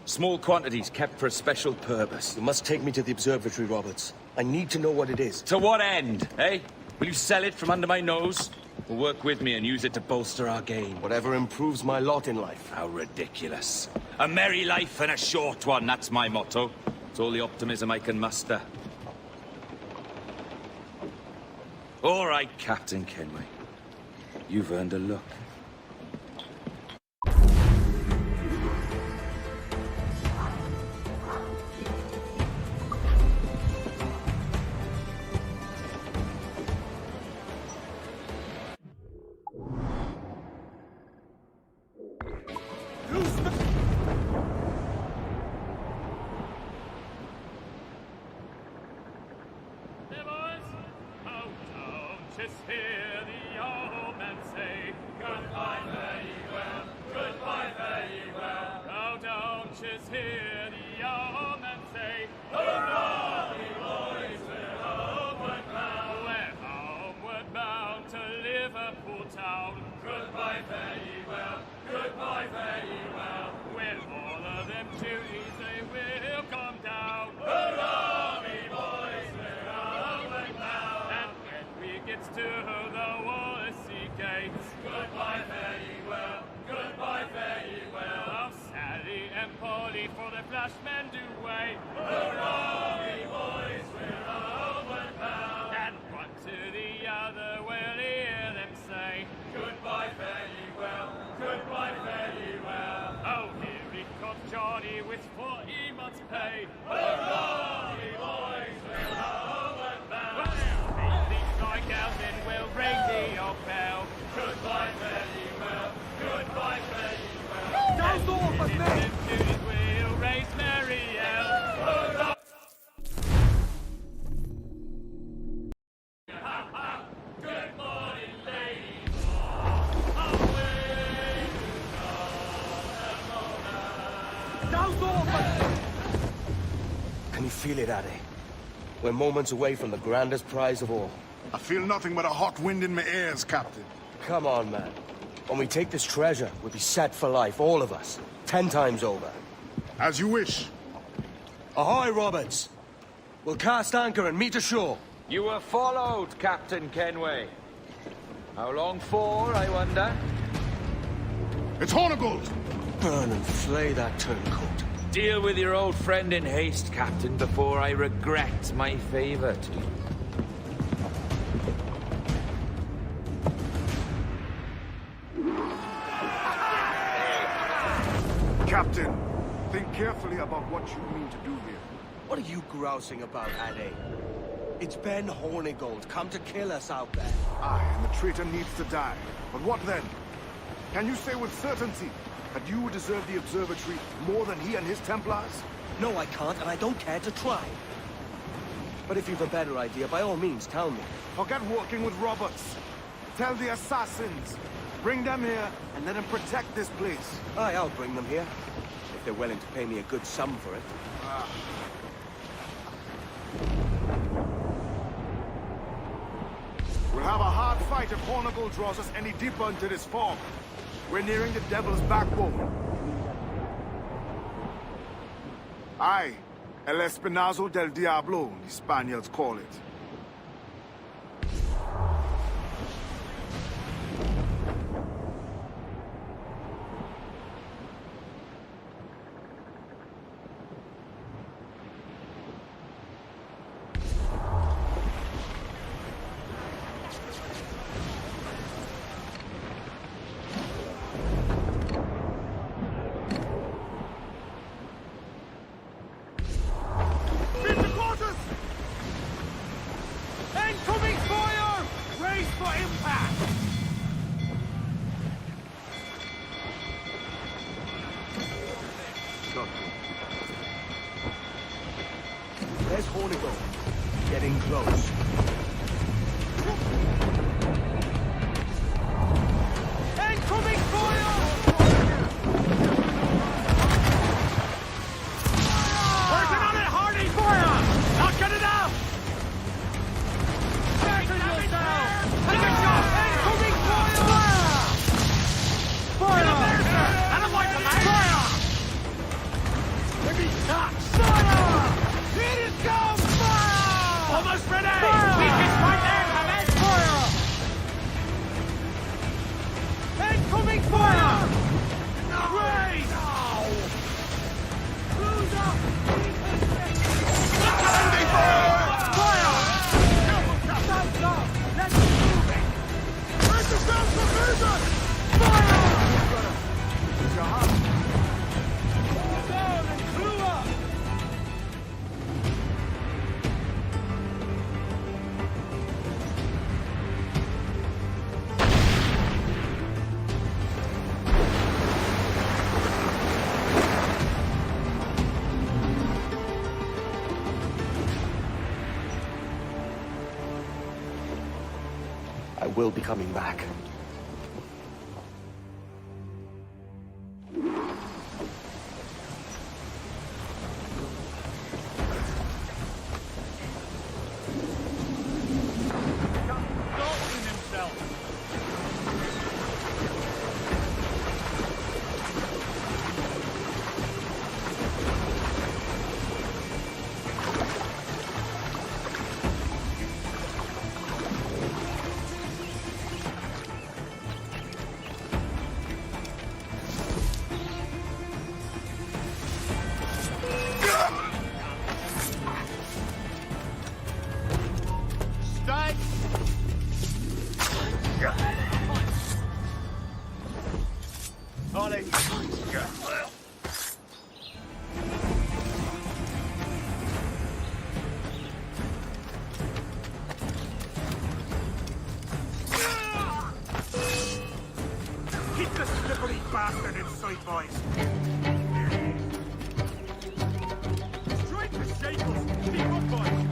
Speaker 10: Small quantities kept for a special purpose.
Speaker 13: You must take me to the observatory, Roberts. I need to know what it is.
Speaker 10: To what end, eh? Will you sell it from under my nose? Or work with me and use it to bolster our gain?
Speaker 13: Whatever improves my lot in life.
Speaker 10: How ridiculous. A merry life and a short one, that's my motto. It's all the optimism I can muster. All right, Captain Kenway. You've earned a look.
Speaker 17: Just hear the old man say goodbye. marches here, the old men say, hurrah, we boys, we're homeward bound. We're homeward bound to Liverpool town. Goodbye, fare ye well, goodbye, fare ye well. With all of them duties they will come down. Hurrah, we boys, we're homeward bound. And when we get to the Wallasey gates, goodbye, fare ye well, goodbye, fare ye well. Oh, Sally and Polly for the flashmen do wait. Hurrah, we boys, we're homeward bound. And one to the other will hear them say, goodbye, fare ye well, goodbye, fare ye well. Oh, here he comes Johnny with 40 months' pay. Hurrah, we boys, we're homeward bound. Well, these like out and we'll ring the old bell. Goodbye, fare ye well, goodbye, fare ye well.
Speaker 1: Down off of me!
Speaker 17: We'll raise Mary Hurrah! Good morning, ladies.
Speaker 1: Down off!
Speaker 13: Can you feel it, Addy? We're moments away from the grandest prize of all.
Speaker 5: I feel nothing but a hot wind in my ears, Captain.
Speaker 13: Come on, man. When we take this treasure, we'll be set for life, all of us. 10 times over.
Speaker 5: As you wish.
Speaker 13: Ahoy, Roberts! We'll cast anchor and meet ashore.
Speaker 6: You were followed, Captain Kenway. How long for, I wonder?
Speaker 5: It's Hornigold!
Speaker 13: Burn and flay that turncoat.
Speaker 6: Deal with your old friend in haste, Captain, before I regret my favor to you.
Speaker 5: Captain, think carefully about what you mean to do here.
Speaker 13: What are you grousing about, Addy? It's Ben Hornigold, come to kill us out there.
Speaker 5: Aye, and the traitor needs to die. But what then? Can you say with certainty that you deserve the observatory more than he and his Templars?
Speaker 13: No, I can't, and I don't care to try. But if you've a better idea, by all means, tell me.
Speaker 5: Forget working with Roberts. Tell the assassins. Bring them here, and let them protect this place.
Speaker 13: Aye, I'll bring them here. If they're willing to pay me a good sum for it.
Speaker 5: We'll have a hard fight if Hornigold draws us any deeper into this fog. We're nearing the Devil's Backbone. Aye, El Espinazo del Diablo, the Spaniards call it.
Speaker 13: There's Hornigold. Getting close.
Speaker 1: Incoming fire! Working on it, Hardy! Fire! Not good enough! Strengthen yourself! Take a shot! Incoming fire! Fire! I don't like the man! Fire! Give me shots! Fire! Here it comes! Fire! Almost ready! Fire! Weakest right there! Come in! Fire! Incoming fire! Raise! Who's up? Incoming fire! Fire! Stop, stop! Let's move it! Where's the ground provision? Fire! It's your house. Pull down and blew up!
Speaker 13: I will be coming back.
Speaker 9: Keep the slippery bastard in sight, boys. Strike the shackles. Keep up, boys.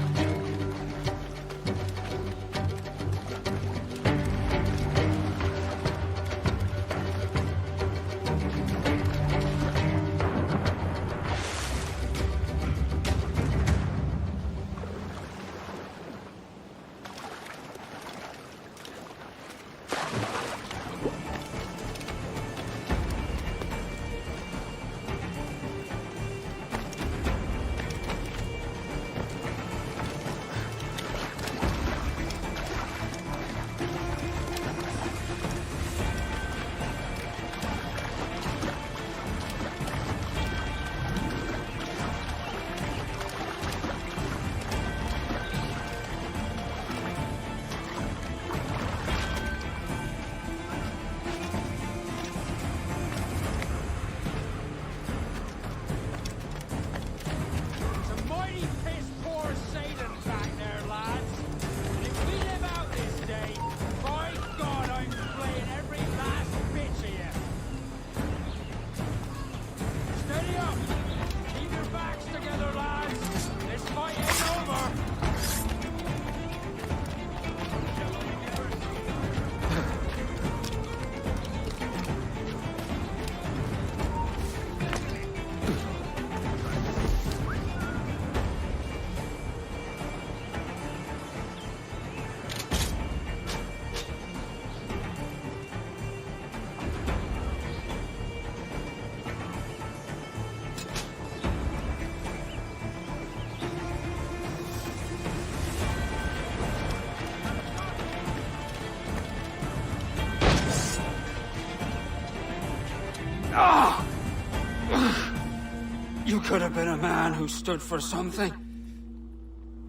Speaker 20: You could have been a man who stood for something.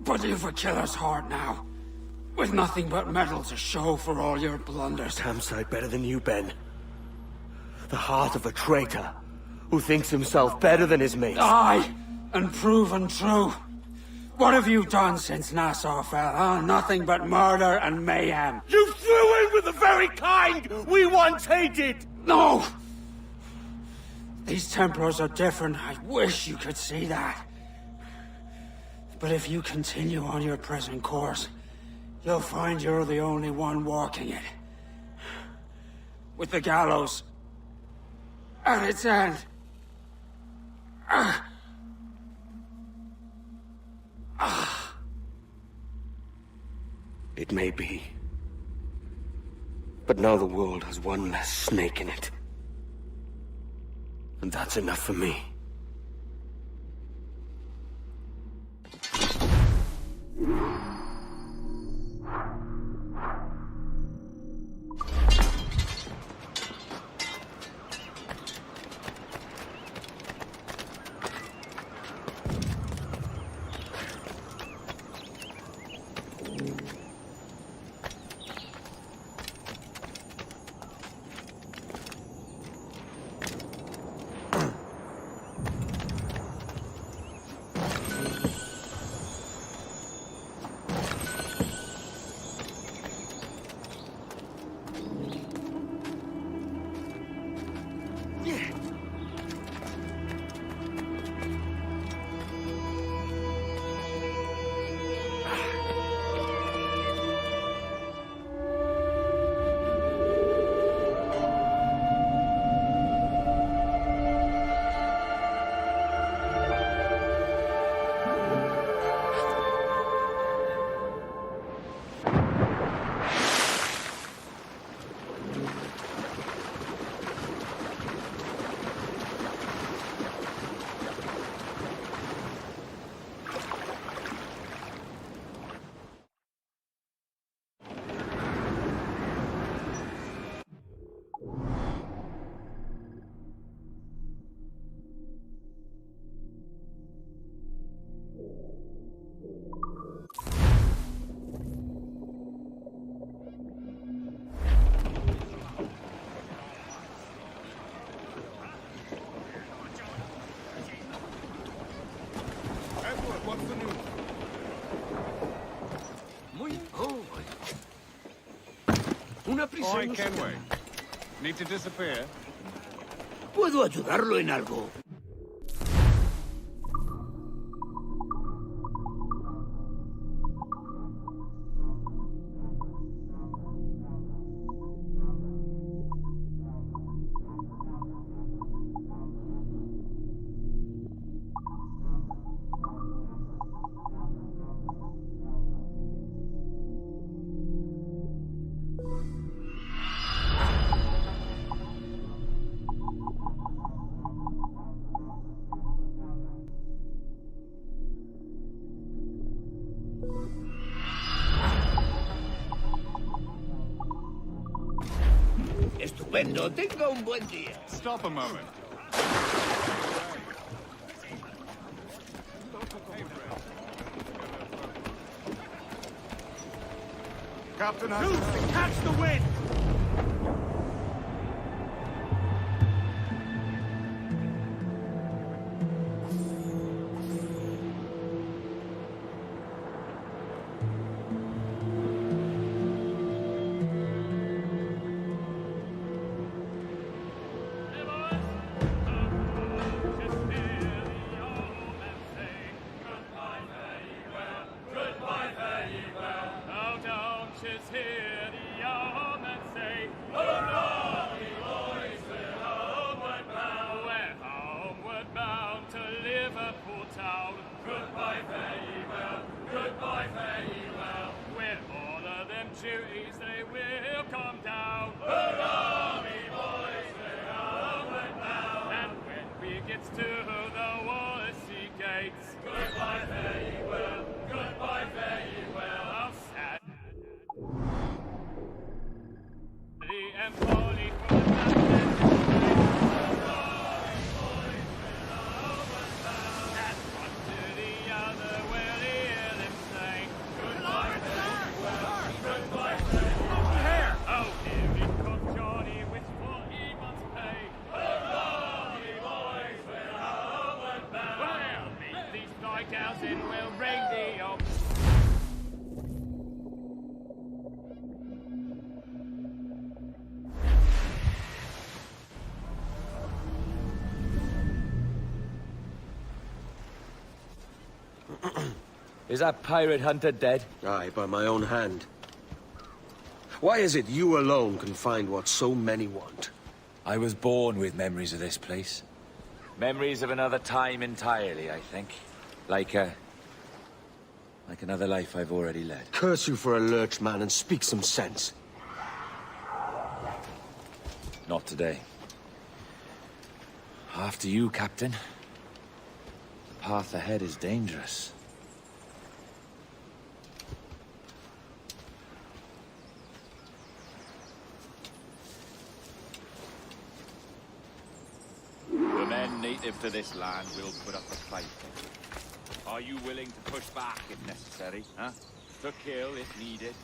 Speaker 20: But you've a killer's heart now. With nothing but metal to show for all your blunders.
Speaker 4: Damn sight better than you, Ben. The heart of a traitor who thinks himself better than his mates.
Speaker 20: Aye, and proven true. What have you done since Nassau fell, huh? Nothing but murder and mayhem.
Speaker 9: You threw in with the very kind we once hated!
Speaker 20: No! These Templars are different. I wish you could see that. But if you continue on your present course, you'll find you're the only one walking it. With the gallows at its end.
Speaker 4: It may be. But now the world has one less snake in it. And that's enough for me.
Speaker 13: Una prisa
Speaker 8: Oi,
Speaker 13: no se
Speaker 8: Kenway.
Speaker 13: llama.
Speaker 8: Need to disappear?
Speaker 13: ¿Puedo ayudarlo en algo? Estupendo, tenga un buen día.
Speaker 8: Stop a moment.
Speaker 16: Captain has...
Speaker 1: Move! Catch the wind!
Speaker 17: Duties, they will come down. Hurrah, me boys, we're homeward bound. And when we get to the Wallasey gates, goodbye, fare ye well, goodbye, fare ye well. How sad. The Empoli from the hurrah, me boys, we're homeward bound. And one to the other, we'll hear them say, goodbye, fare ye well. Goodbye, hair. Oh, here he comes, Johnny, with what he must pay. Hurrah, ye boys, we're homeward bound. We'll meet these fly gals and we'll ring the op.
Speaker 10: Is that pirate hunter dead?
Speaker 4: Aye, by my own hand. Why is it you alone can find what so many want?
Speaker 10: I was born with memories of this place. Memories of another time entirely, I think. Like another life I've already led.
Speaker 4: Curse you for a lurch, man, and speak some sense.
Speaker 10: Not today. After you, Captain. The path ahead is dangerous.
Speaker 6: The men native to this land will put up a fight. Are you willing to push back if necessary, huh? To kill if needed?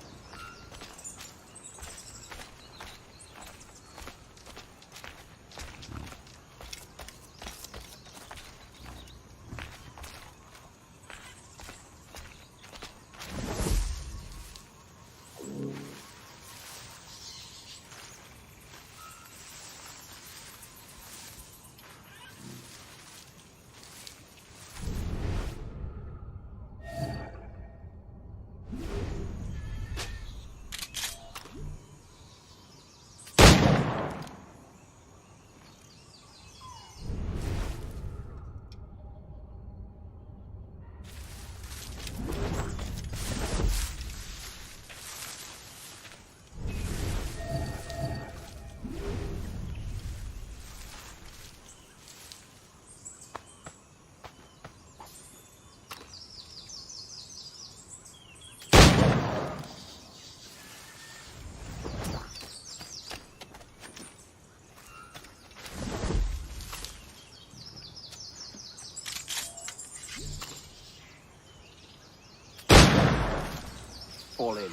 Speaker 4: Fall in.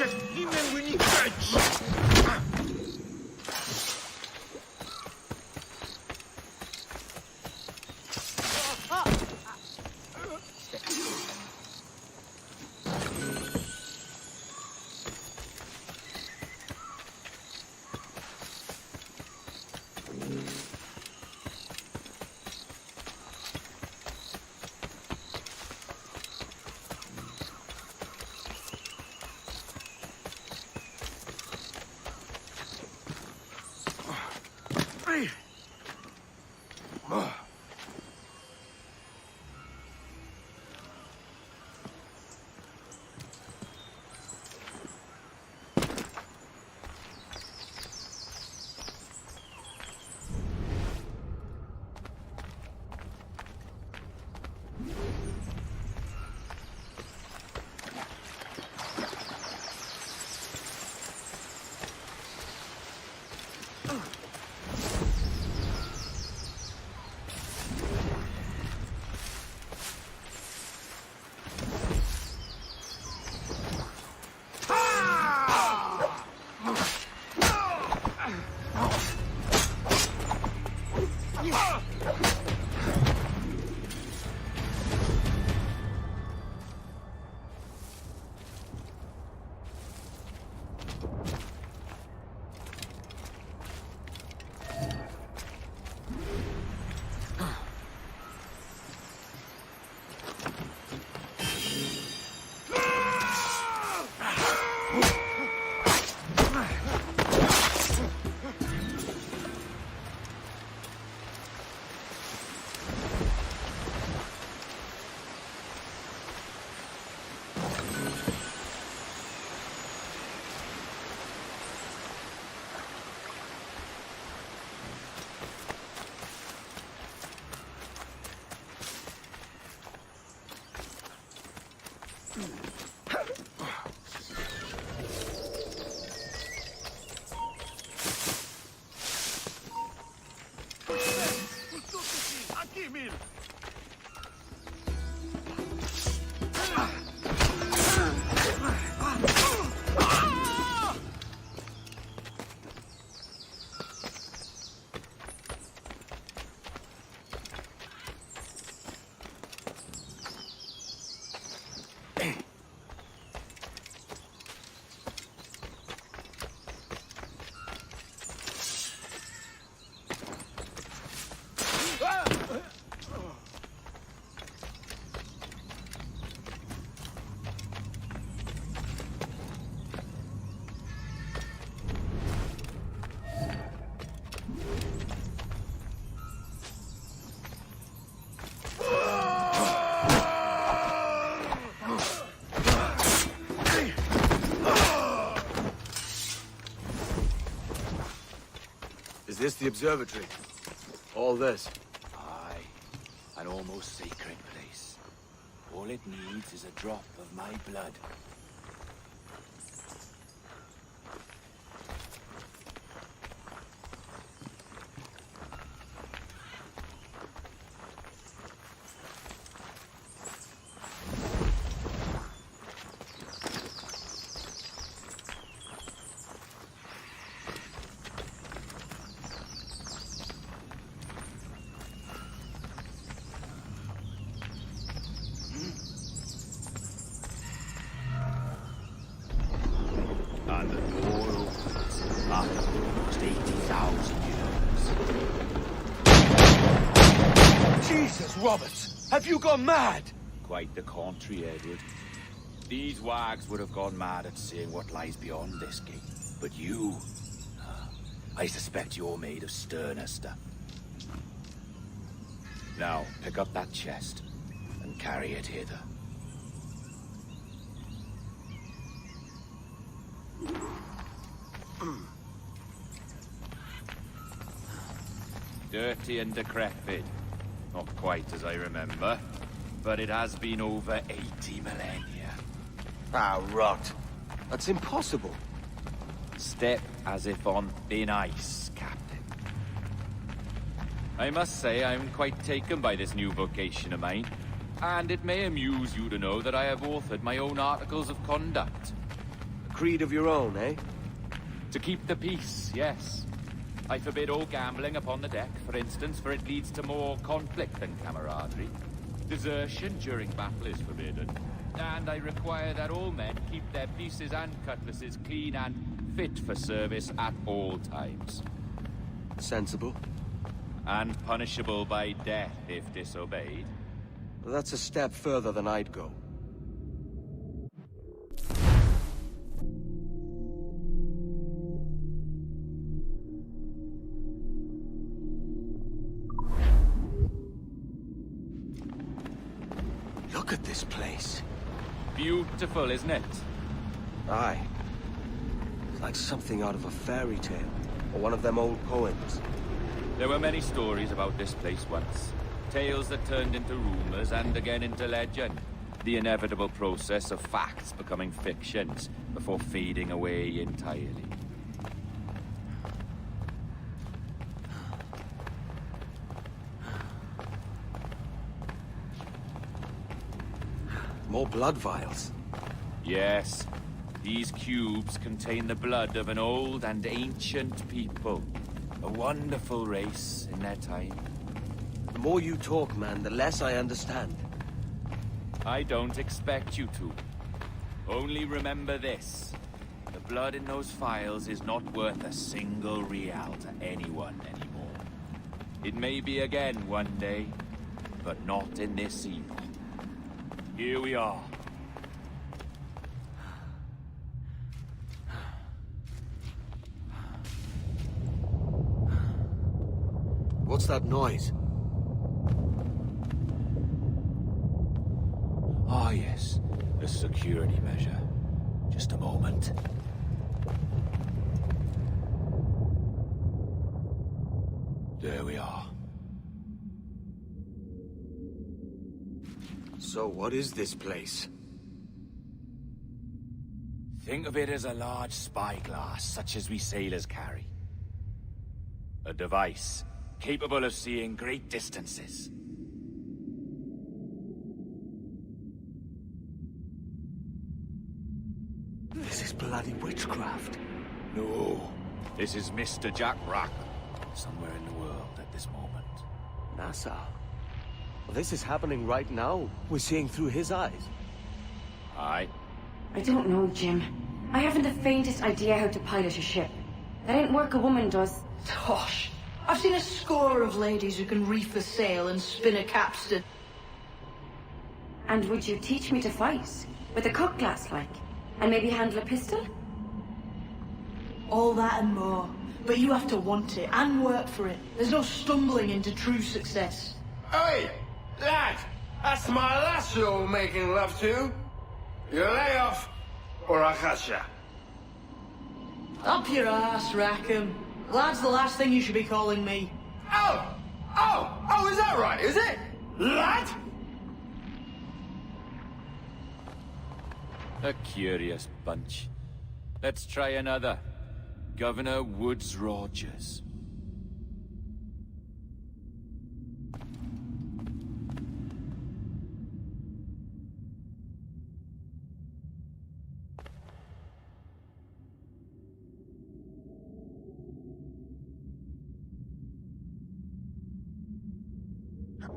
Speaker 1: Just email when you catch.
Speaker 16: Himmel!
Speaker 4: Is this the observatory? All this?
Speaker 10: Aye. An almost sacred place. All it needs is a drop of my blood.
Speaker 6: And the door opens after almost 80,000 years.
Speaker 22: Jesus, Roberts! Have you gone mad?
Speaker 6: Quite the contrary, Edward. These wags would have gone mad at seeing what lies beyond this gate. But you... I suspect you're made of sterner stuff. Now, pick up that chest and carry it hither. Dirty and decrepit. Not quite as I remember, but it has been over 80 millennia.
Speaker 4: Ah, rot. That's impossible.
Speaker 6: Step as if on thin ice, Captain. I must say I'm quite taken by this new vocation of mine, and it may amuse you to know that I have authored my own articles of conduct.
Speaker 4: A creed of your own, eh?
Speaker 6: To keep the peace, yes. I forbid all gambling upon the deck, for instance, for it leads to more conflict than camaraderie. Desertion during battle is forbidden. And I require that all men keep their pieces and cutlasses clean and fit for service at all times.
Speaker 4: Sensible.
Speaker 6: And punishable by death if disobeyed.
Speaker 4: Well, that's a step further than I'd go. Look at this place.
Speaker 6: Beautiful, isn't it?
Speaker 4: Aye. It's like something out of a fairy tale, or one of them old poems.
Speaker 6: There were many stories about this place once. Tales that turned into rumors and again into legend. The inevitable process of facts becoming fictions before fading away entirely.
Speaker 4: More blood vials.
Speaker 6: Yes. These cubes contain the blood of an old and ancient people. A wonderful race in their time.
Speaker 4: The more you talk, man, the less I understand.
Speaker 6: I don't expect you to. Only remember this. The blood in those files is not worth a single real to anyone anymore. It may be again one day, but not in this epoch. Here we are.
Speaker 4: What's that noise?
Speaker 6: Ah, yes. A security measure. Just a moment. There we are.
Speaker 4: So what is this place?
Speaker 6: Think of it as a large spyglass, such as we sailors carry. A device capable of seeing great distances.
Speaker 10: This is Mr. Jack Rack, somewhere in the world at this moment.
Speaker 4: NASA. Well, this is happening right now. We're seeing through his eyes.
Speaker 10: Aye.
Speaker 15: I don't know, Jim. I haven't the faintest idea how to pilot a ship. That ain't work a woman does.
Speaker 21: Tosh. I've seen a score of ladies who can reef a sail and spin a capstan.
Speaker 15: And would you teach me to fight? With a cutlass, like? And maybe handle a pistol?
Speaker 21: All that and more. But you have to want it and work for it. There's no stumbling into true success.
Speaker 3: Hey, lad! That's my lass you're making love to. You lay off, or I'll catch ya.
Speaker 21: Up your ass, Rackham. Lad's the last thing you should be calling me.
Speaker 3: Oh, is that right, is it? Lad?
Speaker 10: A curious bunch. Let's try another. Governor Woods Rogers.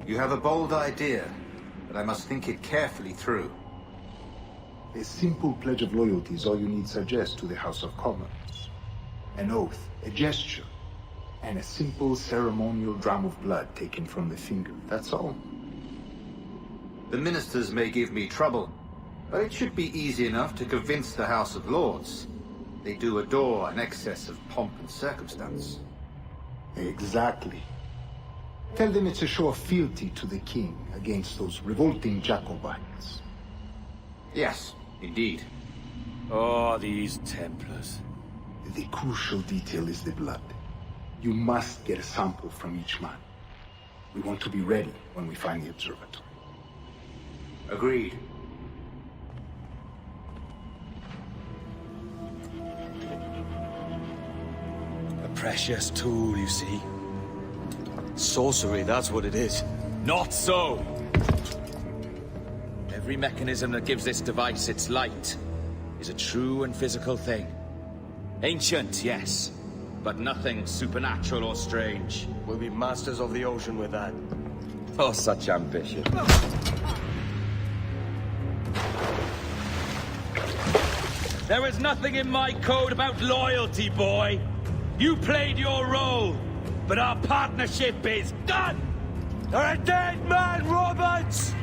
Speaker 7: You have a bold idea, but I must think it carefully through.
Speaker 2: A simple pledge of loyalty is all you need suggest to the House of Commons. An oath, a gesture, and a simple ceremonial dram of blood taken from the finger, that's all.
Speaker 7: The ministers may give me trouble, but it should be easy enough to convince the House of Lords. They do adore an excess of pomp and circumstance.
Speaker 2: Exactly. Tell them it's a show of fealty to the king against those revolting Jacobites.
Speaker 7: Yes, indeed.
Speaker 10: Oh, these Templars.
Speaker 2: The crucial detail is the blood. You must get a sample from each man. We want to be ready when we find the observatory.
Speaker 7: Agreed.
Speaker 10: A precious tool, you see.
Speaker 4: Sorcery, that's what it is.
Speaker 10: Not so! Every mechanism that gives this device its light is a true and physical thing. Ancient, yes, but nothing supernatural or strange.
Speaker 4: We'll be masters of the ocean with that.
Speaker 10: Oh, such ambition. There is nothing in my code about loyalty, boy. You played your role, but our partnership is done!
Speaker 4: You're a dead man, Roberts!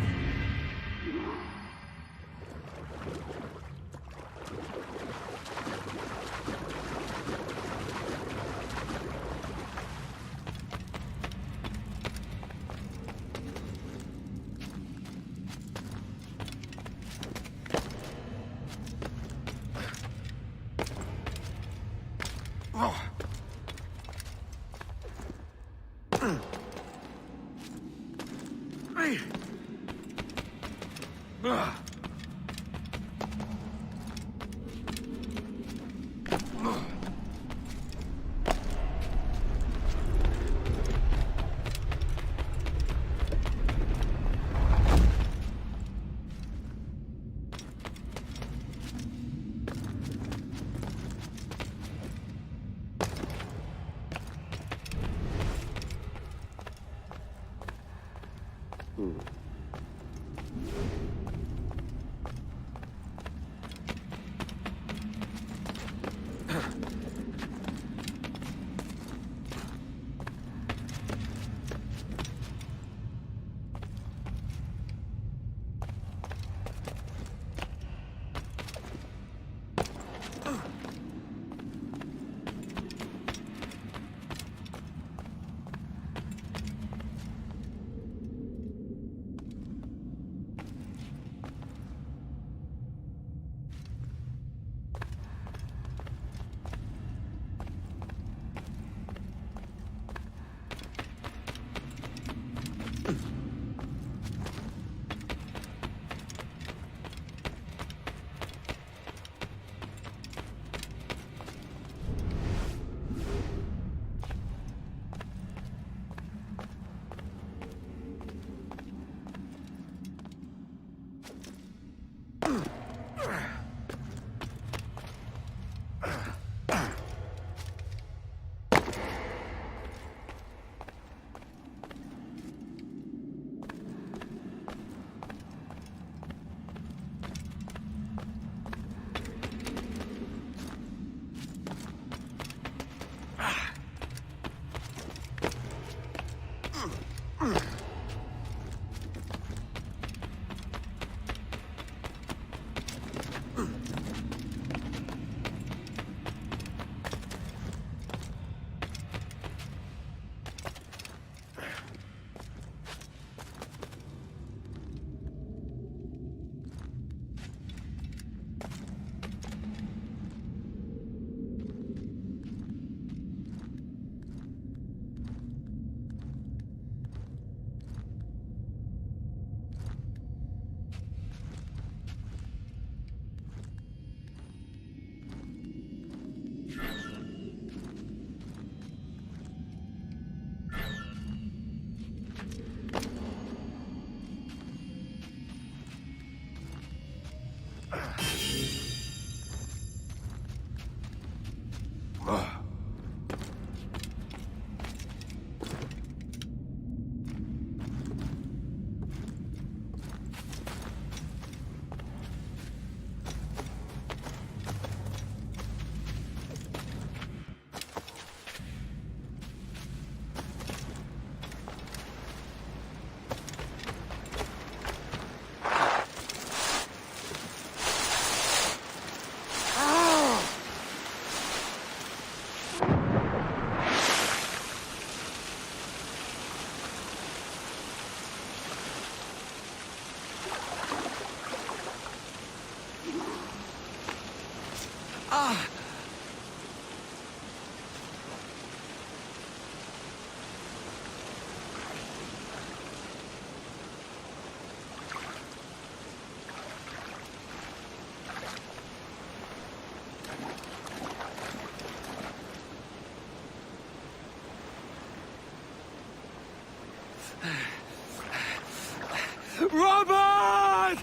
Speaker 9: Robert!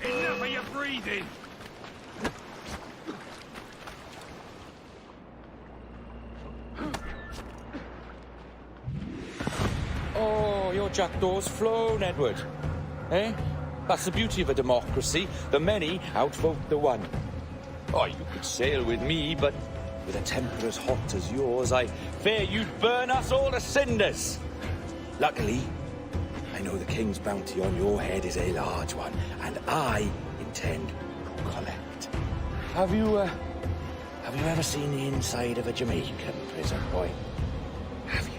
Speaker 1: Enough of your breathing!
Speaker 10: Oh, your jackdaws flown, Edward. Eh? That's the beauty of a democracy. The many outvote the one. Oh, you could sail with me, but with a temper as hot as yours, I fear you'd burn us all to cinders. Luckily, I know the king's bounty on your head is a large one, and I intend to collect. Have you ever seen the inside of a Jamaican prison, boy? Have you?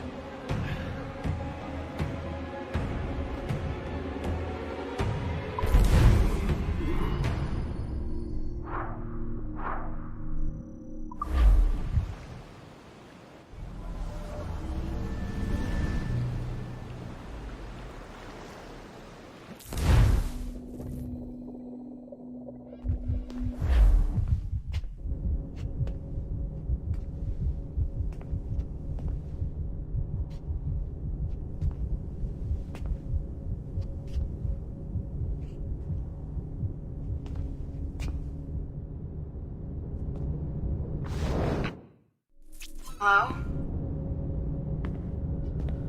Speaker 12: Hello?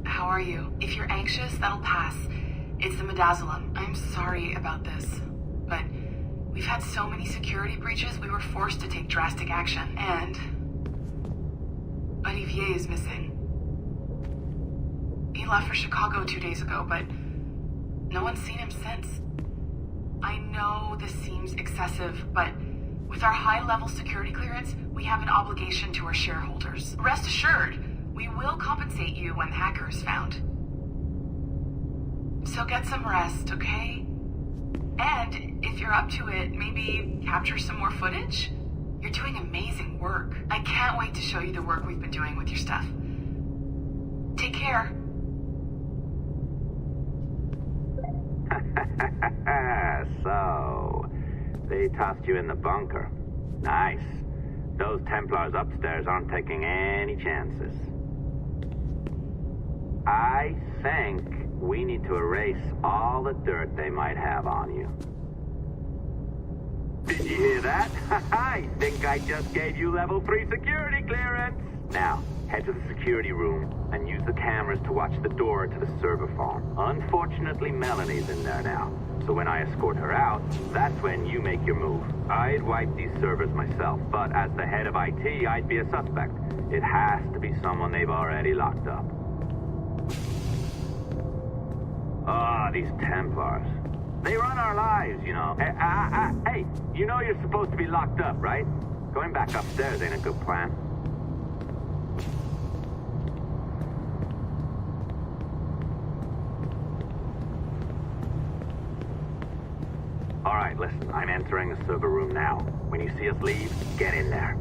Speaker 12: How are you? If you're anxious, that'll pass. It's the Midazolam. I'm sorry about this, but we've had so many security breaches, we were forced to take drastic action, and Olivier is missing. He left for Chicago 2 days ago, but no one's seen him since. I know this seems excessive, but with our high-level security clearance, we have an obligation to our shareholders. Rest assured, we will compensate you when the hacker is found. So get some rest, okay? And if you're up to it, maybe capture some more footage? You're doing amazing work. I can't wait to show you the work we've been doing with your stuff. Take care.
Speaker 14: So, they tossed you in the bunker. Nice. Those Templars upstairs aren't taking any chances. I think we need to erase all the dirt they might have on you. Did you hear that? I think I just gave you level 3 security clearance. Now, head to the security room and use the cameras to watch the door to the server farm. Unfortunately, Melanie's in there now. So when I escort her out, that's when you make your move. I'd wipe these servers myself, but as the head of IT, I'd be a suspect. It has to be someone they've already locked up. Ah, these Templars. They run our lives, you know. Hey, you know you're supposed to be locked up, right? Going back upstairs ain't a good plan. All right, listen, I'm entering the server room now. When you see us leave, get in there.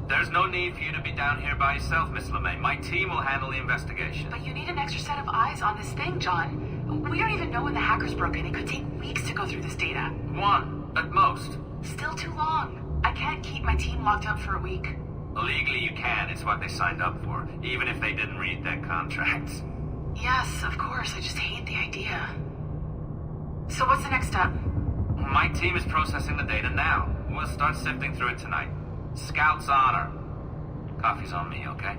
Speaker 11: There's no need for you to be down here by yourself, Miss LeMay. My team will handle the investigation.
Speaker 12: But you need an extra set of eyes on this thing, John. We don't even know when the hackers broke in. It could take weeks to go through this data.
Speaker 11: One, at most.
Speaker 12: Still too long. I can't keep my team locked up for a week.
Speaker 11: Legally you can. It's what they signed up for, even if they didn't read their contracts.
Speaker 12: Yes, of course. I just hate the idea. So what's the next step?
Speaker 11: My team is processing the data now. We'll start sifting through it tonight. Scout's honor. Coffee's on me, okay?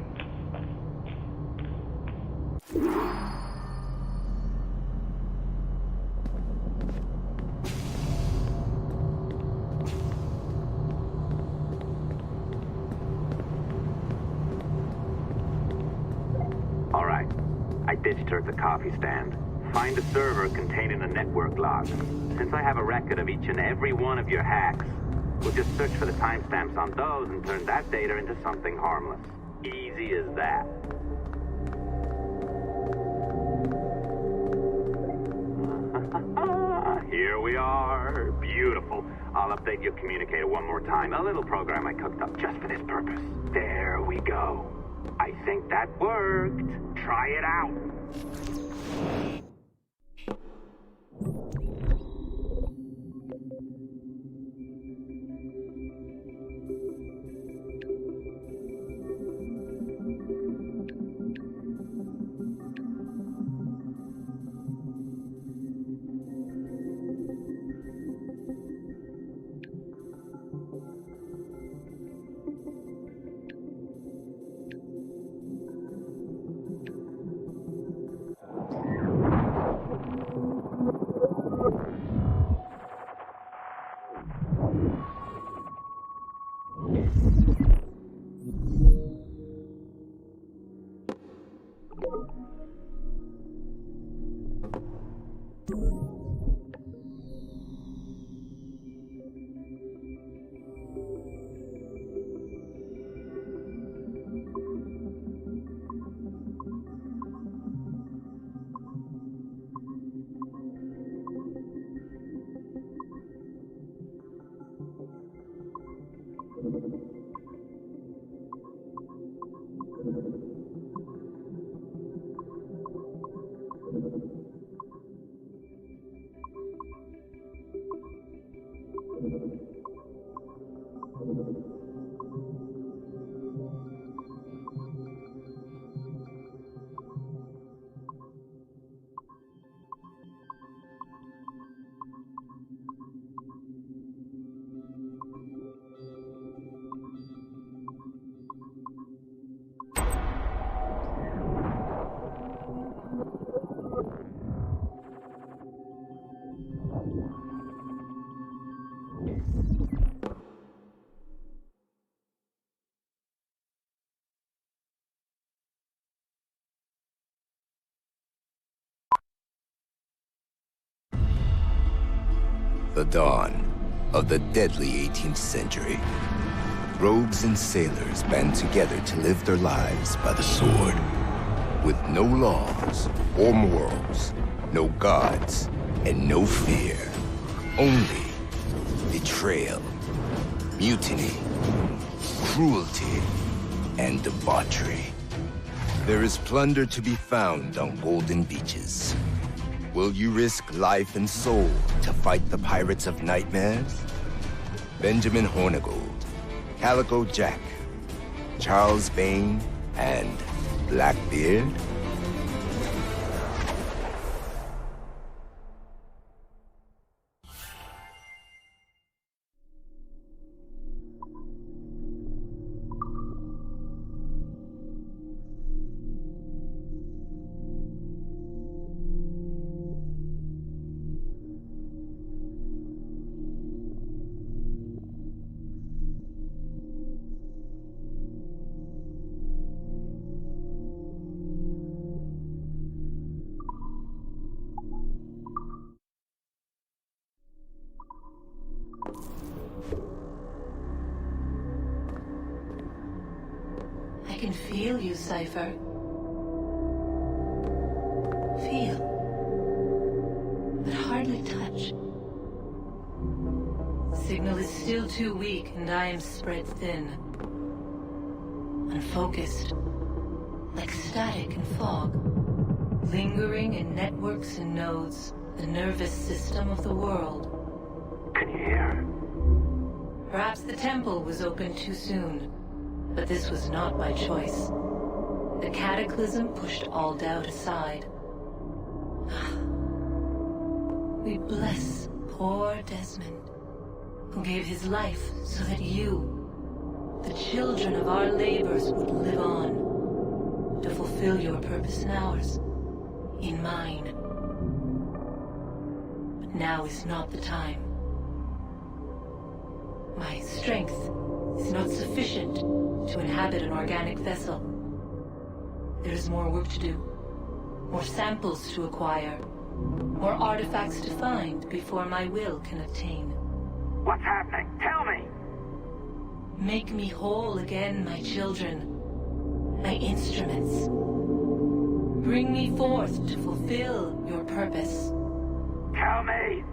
Speaker 14: All right. I ditched her at the coffee stand. Find a server containing the network logs. Since I have a record of each and every one of your hacks, we'll just search for the timestamps on those and turn that data into something harmless. Easy as that. Here we are. Beautiful. I'll update your communicator one more time. A little program I cooked up just for this purpose. There we go. I think that worked. Try it out.
Speaker 18: The dawn of the deadly 18th century. Rogues and sailors band together to live their lives by the sword. With no laws or morals, no gods, and no fear. Only betrayal, mutiny, cruelty, and debauchery. There is plunder to be found on golden beaches. Will you risk life and soul to fight the pirates of nightmares? Benjamin Hornigold, Calico Jack, Charles Vane, and Blackbeard?
Speaker 21: I can feel you, Cypher. Feel. But hardly touch. Signal is still too weak, and I am spread thin. Unfocused. Like static and fog. Lingering in networks and nodes. The nervous system of the world.
Speaker 14: Can you hear?
Speaker 21: Perhaps the temple was opened too soon. But this was not by choice. The cataclysm pushed all doubt aside. We bless poor Desmond, who gave his life so that you, the children of our labors, would live on, to fulfill your purpose in ours, in mine. But now is not the time. My strength is not sufficient to inhabit an organic vessel. There is more work to do, more samples to acquire, more artifacts to find before my will can obtain.
Speaker 14: What's happening? Tell me!
Speaker 21: Make me whole again, my children, my instruments. Bring me forth to fulfill your purpose.
Speaker 14: Tell me!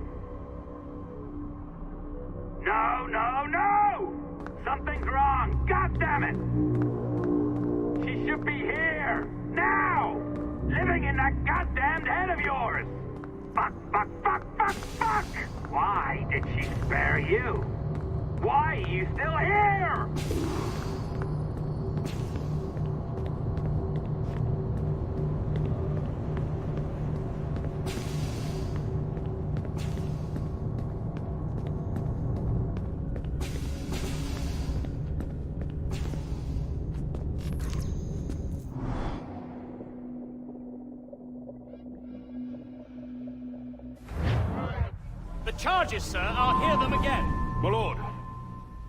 Speaker 14: No, no, no! Something's wrong! God damn it! She should be here! Now! Living in that goddamned head of yours! Fuck, fuck, fuck, fuck, fuck! Why did she spare you? Why are you still here?
Speaker 5: The charges, sir, I'll hear them again. My lord,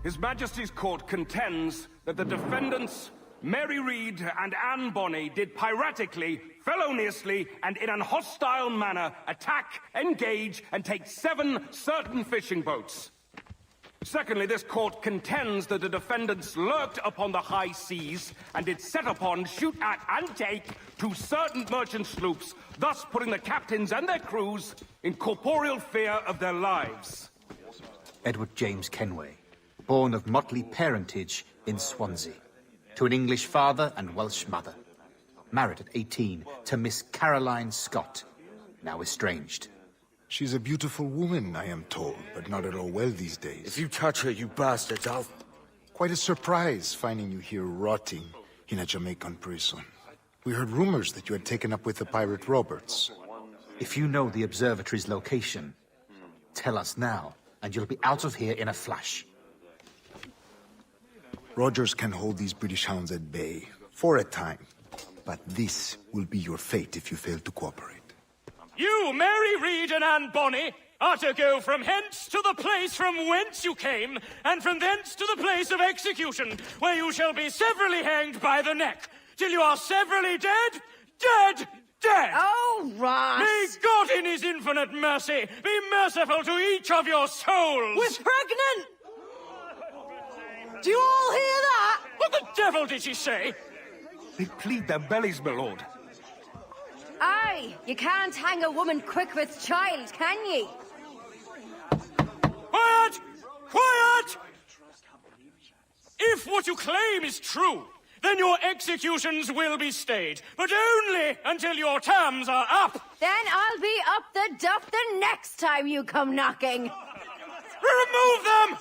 Speaker 5: His Majesty's court contends that the defendants, Mary Reed and Anne Bonny, did piratically, feloniously, and in an hostile manner attack, engage, and take 7 certain fishing boats. Secondly, this court contends that the defendants lurked upon the high seas and did set upon, shoot at, and take 2 certain merchant sloops, thus putting the captains and their crews in corporeal fear of their lives.
Speaker 19: Edward James Kenway, born of motley parentage in Swansea, to an English father and Welsh mother. Married at 18 to Miss Caroline Scott, now estranged.
Speaker 2: She's a beautiful woman, I am told, but not at all well these days.
Speaker 22: If you touch her, you bastards, I'll...
Speaker 2: Quite a surprise finding you here rotting in a Jamaican prison. We heard rumors that you had taken up with the pirate Roberts.
Speaker 19: If you know the observatory's location, tell us now, and you'll be out of here in a flash.
Speaker 2: Rogers can hold these British hounds at bay, for a time. But this will be your fate if you fail to cooperate.
Speaker 5: You, Mary Reed and Anne Bonny, are to go from hence to the place from whence you came, and from thence to the place of execution, where you shall be severally hanged by the neck, till you are severally dead, dead, dead!
Speaker 21: Oh, Ross!
Speaker 5: May God in his infinite mercy be merciful to each of your souls!
Speaker 21: We're pregnant! Do you all hear that?
Speaker 5: What the devil did she say?
Speaker 22: They plead their bellies, my lord.
Speaker 21: Aye,
Speaker 15: Aye, you can't hang a woman quick with child, can ye?
Speaker 9: Quiet! Quiet! If what you claim is true, then your executions will be stayed, but only until your terms are up.
Speaker 15: Then I'll be up the duff the next time you come knocking.
Speaker 9: Remove them!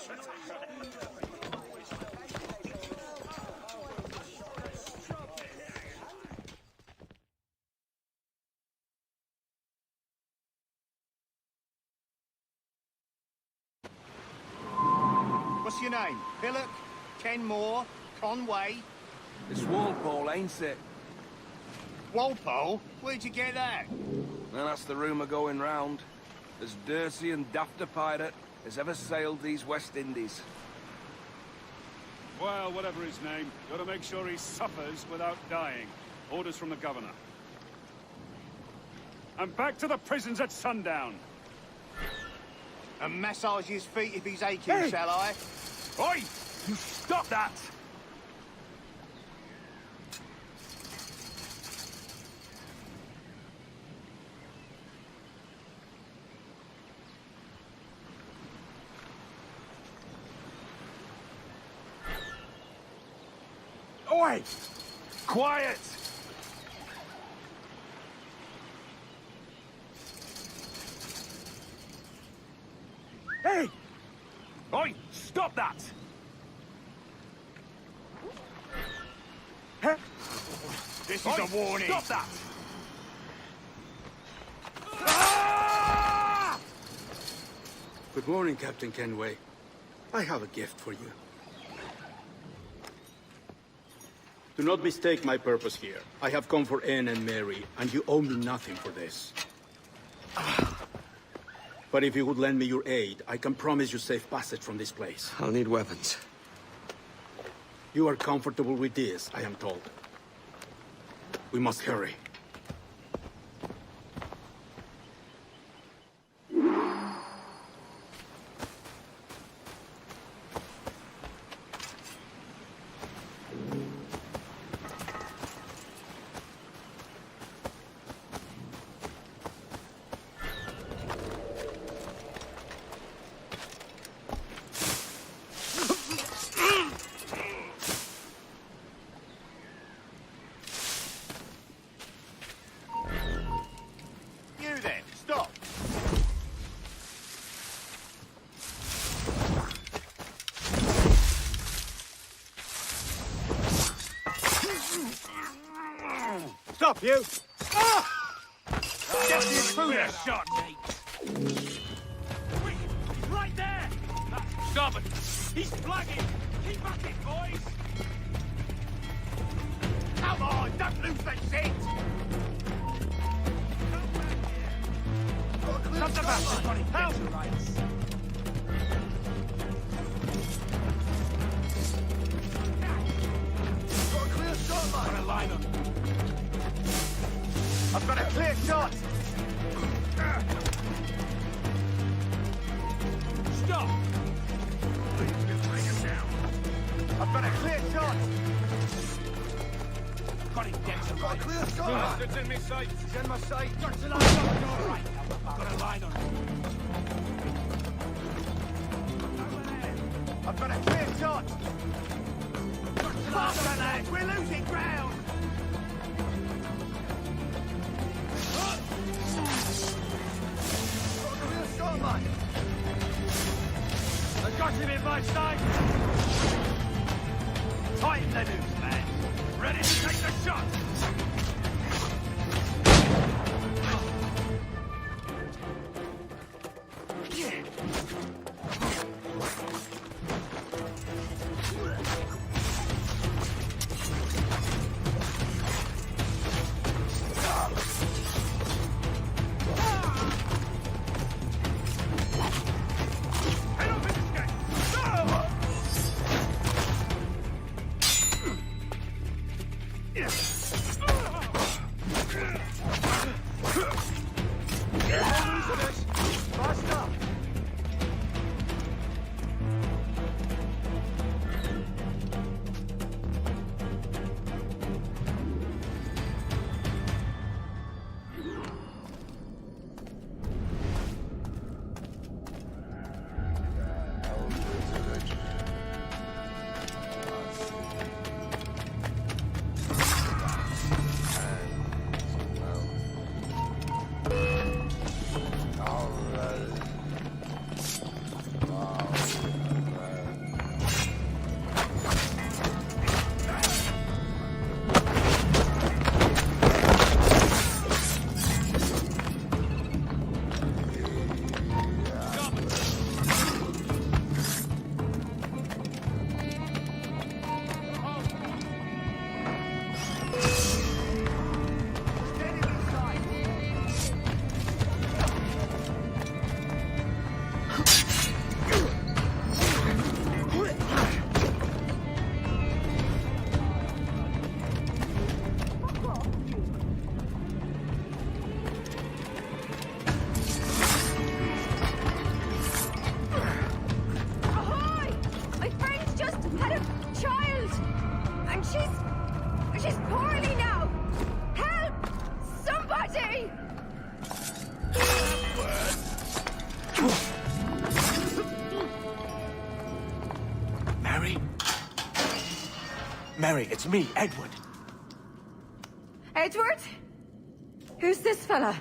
Speaker 1: What's your name? Billock? Kenmore? Conway?
Speaker 5: It's Walpole, ain't it?
Speaker 1: Walpole? Where'd you get that?
Speaker 5: Well, that's the rumour going round. As dirty and daft a pirate as ever sailed these West Indies.
Speaker 8: Well, whatever his name, gotta make sure he suffers without dying. Orders from the governor. And back to the prisons at sundown.
Speaker 1: And massage his feet if he's aching, shall I?
Speaker 5: Oi! You stop that! Oi! Quiet! Hey! Oi! Stop that! Huh?
Speaker 1: This is a warning.
Speaker 5: Stop that!
Speaker 13: Good morning, Captain Kenway. I have a gift for you. Do not mistake my purpose here. I have come for Anne and Mary, and you owe me nothing for this. But if you would lend me your aid, I can promise you safe passage from this place.
Speaker 4: I'll need weapons.
Speaker 13: You are comfortable with this, I am told. We must hurry.
Speaker 1: Stop, you!
Speaker 5: Get you through that shot, mate! He's right there! Stop it! He's flagging! Keep at it, boys!
Speaker 1: Come on, don't lose the shit!
Speaker 5: Not the bastard! Help!
Speaker 1: Got a clear shot, mate!
Speaker 5: Got a line on.
Speaker 1: I've got a clear shot!
Speaker 5: Stop!
Speaker 1: I've got a clear shot!
Speaker 5: Got him dead.
Speaker 1: I've got a clear shot!
Speaker 5: Bastards in my sight!
Speaker 1: He's in my sight!
Speaker 5: Got a line on. All right. Got a line on.
Speaker 1: I've got a clear shot! Faster, lads! We're losing ground!
Speaker 5: I got him in my sight!
Speaker 1: Tighten the noose, man!
Speaker 5: Ready to take the shot!
Speaker 22: Mary, it's me, Edward.
Speaker 15: Edward? Who's this fella?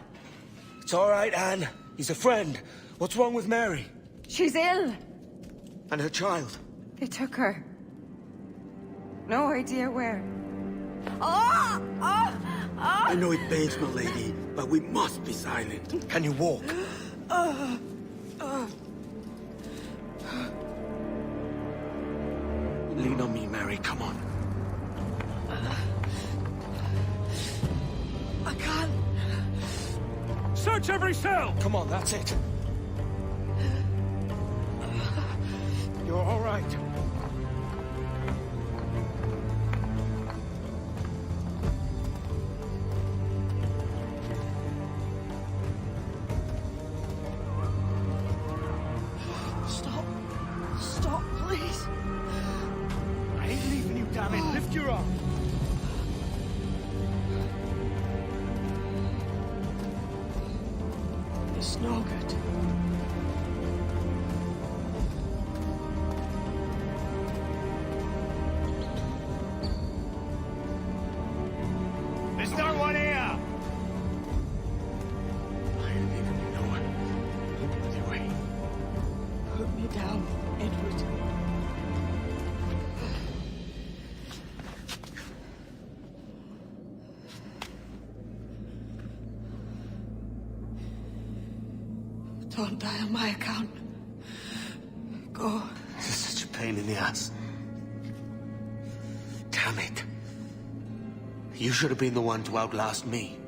Speaker 22: It's all right, Anne. He's a friend. What's wrong with Mary?
Speaker 15: She's ill.
Speaker 22: And her child?
Speaker 15: They took her. No idea where. Oh! Oh! Oh!
Speaker 22: I know it pains my lady, but we must be silent. Can you walk? Lean on me, Mary. Come on.
Speaker 15: I can't.
Speaker 5: Search every cell!
Speaker 22: Come on, that's it. You're all right.
Speaker 15: Stop. Stop, please.
Speaker 22: I ain't leaving you, damn it. Lift your arm.
Speaker 15: It's no good.
Speaker 1: Is there one here?
Speaker 22: I ain't leaving you, no one. Anyway.
Speaker 15: Put me down, Edward. Don't die on my account. Go.
Speaker 22: This is such a pain in the ass. Damn it. You should have been the one to outlast me.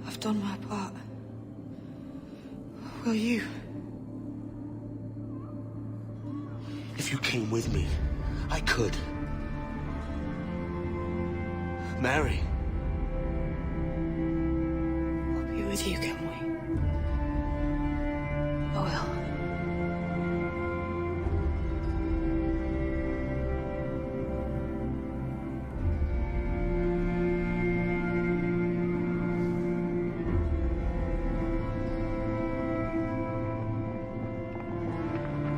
Speaker 15: I've done my part. Will you?
Speaker 22: If you came with me, I could. Mary.
Speaker 15: I'll be with you, can we? I will.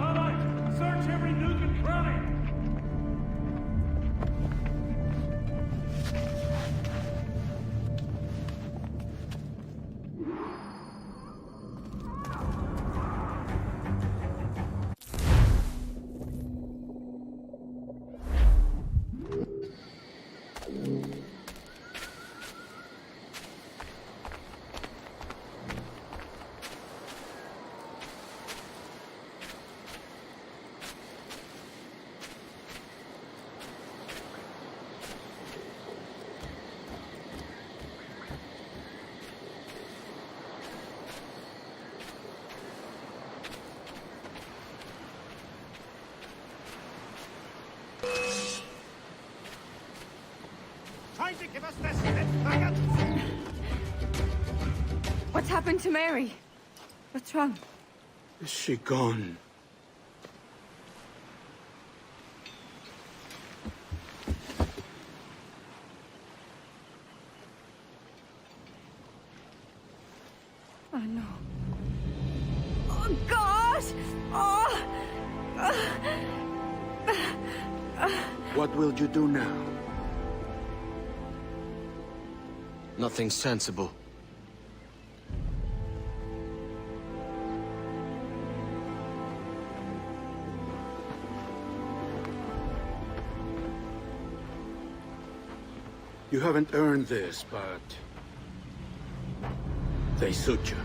Speaker 5: All right, search every nook and cranny!
Speaker 1: Trying to give us this faggot!
Speaker 15: What's happened to Mary? What's wrong?
Speaker 22: Is she gone?
Speaker 15: Oh, no. Oh, God! Oh!
Speaker 22: What will you do now?
Speaker 4: Nothing sensible.
Speaker 13: You haven't earned this, but they suit you.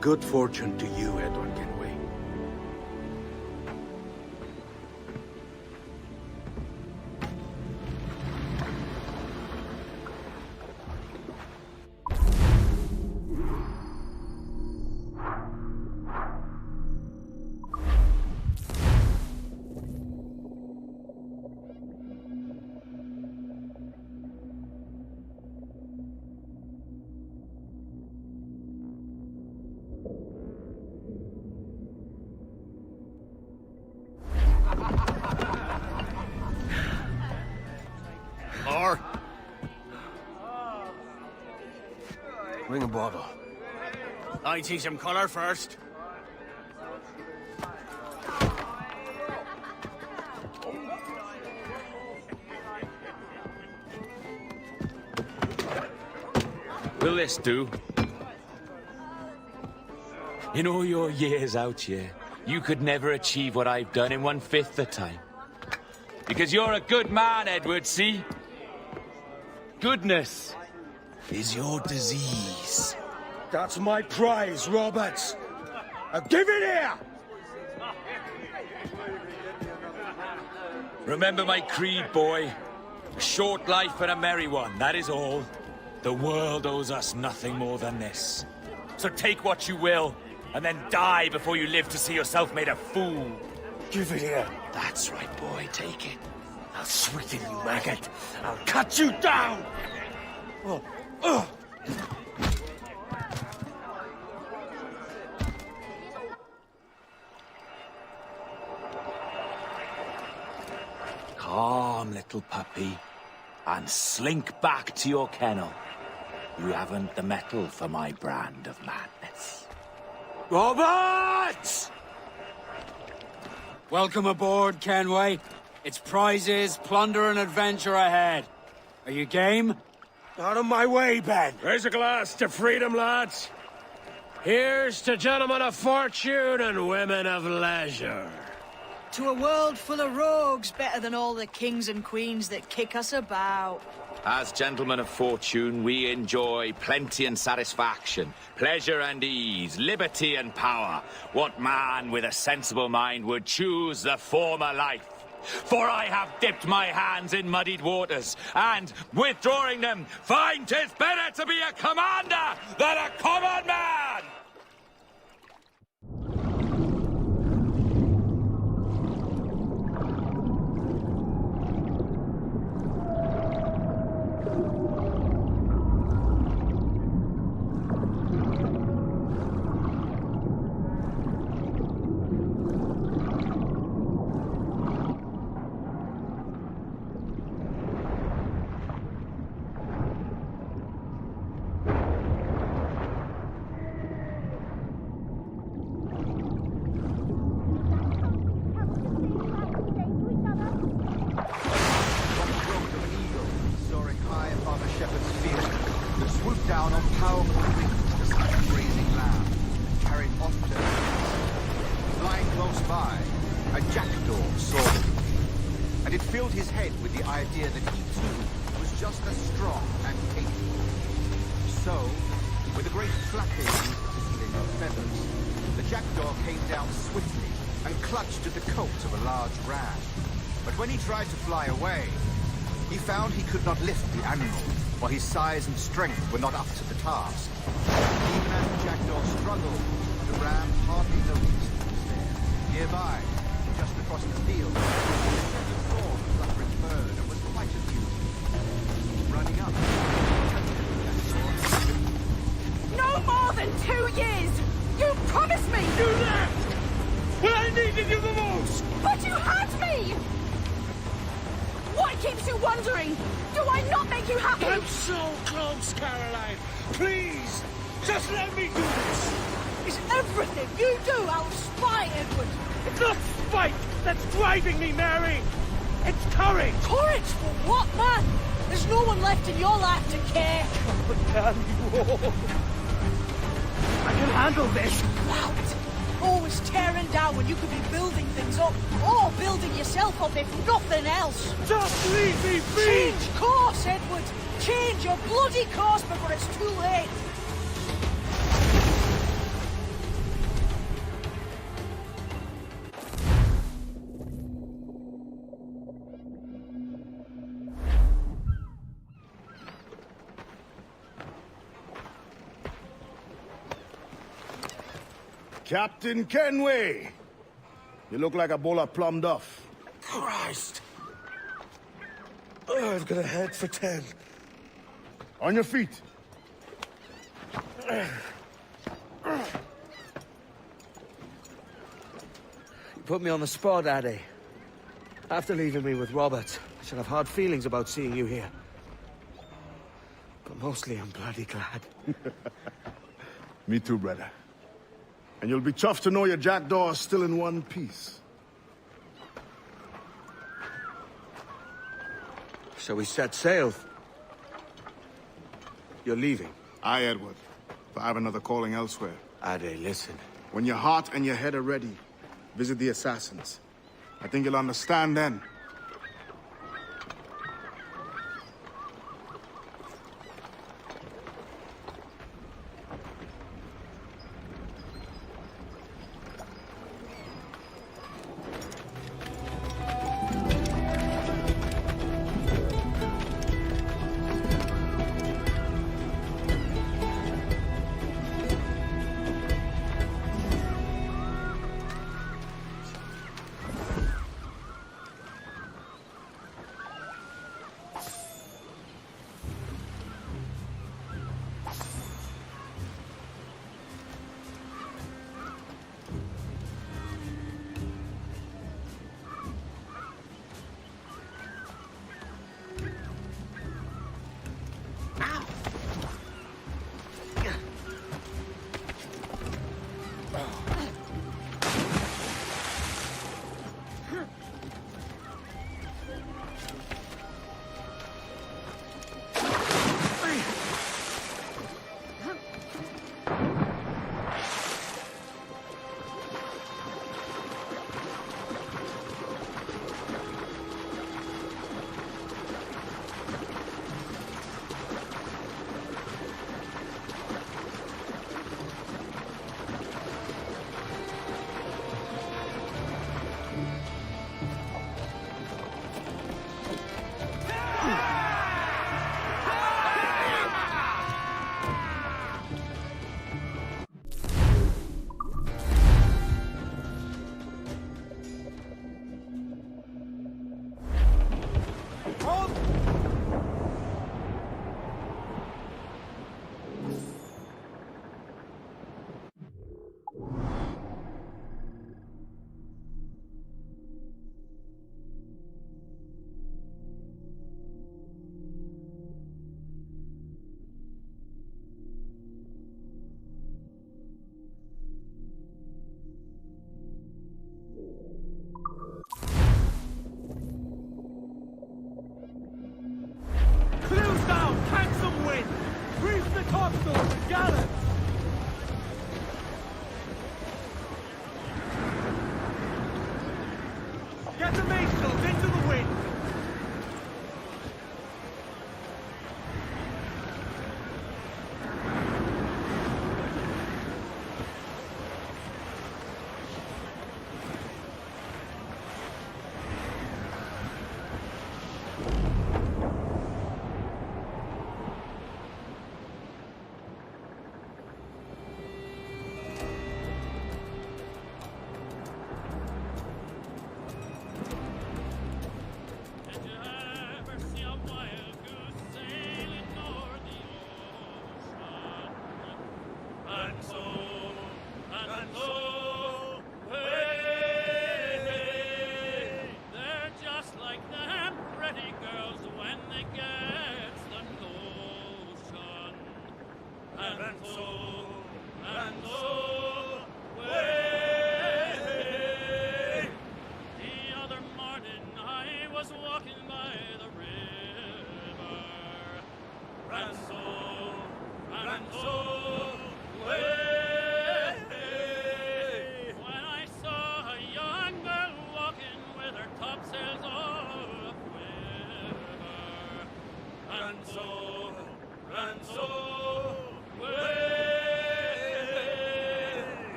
Speaker 13: Good fortune to you, Edward Kenway.
Speaker 1: Or
Speaker 22: Bring a bottle.
Speaker 1: I teach him colour first.
Speaker 10: Will this do? In all your years out here, you could never achieve what I've done in 1/5 the time. Because you're a good man, Edward, see? Goodness is your disease.
Speaker 22: That's my prize, Roberts. Give it here!
Speaker 10: Remember my creed, boy. A short life and a merry one, that is all. The world owes us nothing more than this. So take what you will, and then die before you live to see yourself made a fool.
Speaker 22: Give it here.
Speaker 10: That's right, boy, take it.
Speaker 22: I'll sweeten you, maggot. I'll cut you down!
Speaker 10: Calm, little puppy, and slink back to your kennel. You haven't the mettle for my brand of madness.
Speaker 22: Roberts!
Speaker 1: Welcome aboard, Kenway. It's prizes, plunder, and adventure ahead. Are you game?
Speaker 22: Out of my way, Ben.
Speaker 9: Raise a glass to freedom, lads. Here's to gentlemen of fortune and women of leisure.
Speaker 17: To a world full of rogues, better than all the kings and queens that kick us about.
Speaker 10: As gentlemen of fortune, we enjoy plenty and satisfaction, pleasure and ease, liberty and power. What man with a sensible mind would choose the former life? For I have dipped my hands in muddied waters, and, withdrawing them, find 'tis better to be a commander than a common man!
Speaker 7: His size and strength were not up to the task. Even as the jackdaw struggled, the ram hardly noticed he was there. Nearby, just across the field, he saw the fluttering bird and was quite amused. Running up,
Speaker 17: No more than 2 years! You promised me!
Speaker 9: You left! When I needed you the most!
Speaker 17: But you had me! What keeps you wondering? Do I not make you happy?
Speaker 9: I'm so close, Caroline! Please! Just let me do this!
Speaker 17: Is everything you do out of spite, Edward?
Speaker 9: It's not spite that's driving me, Mary! It's courage!
Speaker 17: Courage for what, man? There's no one left in your life to care.
Speaker 9: Oh, damn you all! I can handle this!
Speaker 17: Loud! Always tearing down when you could be building things up, or building yourself up if nothing else.
Speaker 9: Just leave me be!
Speaker 17: Change course, Edward! Change your bloody course before it's too late!
Speaker 13: Captain Kenway! You look like a bowl of plum duff.
Speaker 22: Christ! I've got a head for 10.
Speaker 13: On your feet.
Speaker 9: You put me on the spot, Addy. After leaving me with Robert, I should have hard feelings about seeing you here. But mostly I'm bloody glad.
Speaker 13: Me too, brother. And you'll be tough to know your jackdaw is still in one piece.
Speaker 9: Shall we set sail? You're leaving.
Speaker 16: Aye, Edward. But I have another calling elsewhere.
Speaker 4: Ade, listen.
Speaker 16: When your heart and your head are ready, visit the assassins. I think you'll understand then.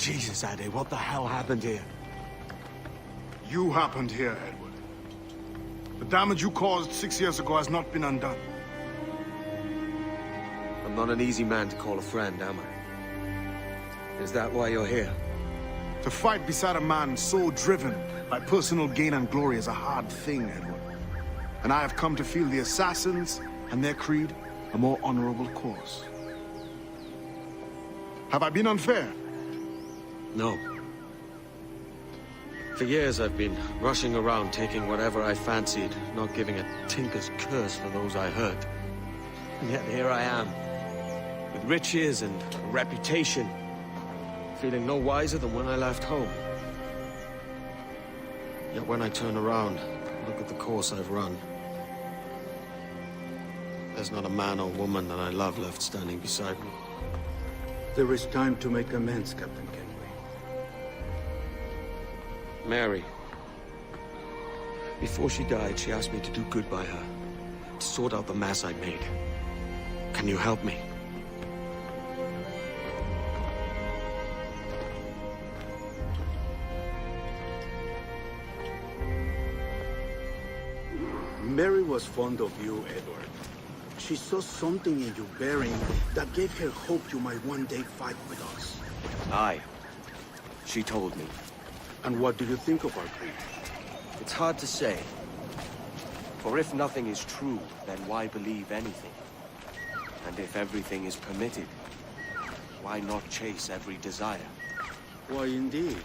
Speaker 4: Jesus, Addy, what the hell happened here?
Speaker 16: You happened here, Edward. The damage you caused 6 years ago has not been undone.
Speaker 4: I'm not an easy man to call a friend, am I? Is that why you're here?
Speaker 16: To fight beside a man so driven by personal gain and glory is a hard thing, Edward. And I have come to feel the assassins and their creed a more honorable cause. Have I been unfair?
Speaker 4: No. For years I've been rushing around, taking whatever I fancied, not giving a tinker's curse for those I hurt. And yet here I am, with riches and a reputation, feeling no wiser than when I left home. Yet when I turn around, look at the course I've run. There's not a man or woman that I love left standing beside me.
Speaker 13: There is time to make amends, Captain Kenway.
Speaker 4: Mary. Before she died, she asked me to do good by her, to sort out the mess I made. Can you help me?
Speaker 13: Mary was fond of you, Edward. She saw something in your bearing that gave her hope you might one day fight with us.
Speaker 4: Aye. She told me.
Speaker 13: And what do you think of our creed?
Speaker 4: It's hard to say. For if nothing is true, then why believe anything? And if everything is permitted, why not chase every desire?
Speaker 13: Why, indeed.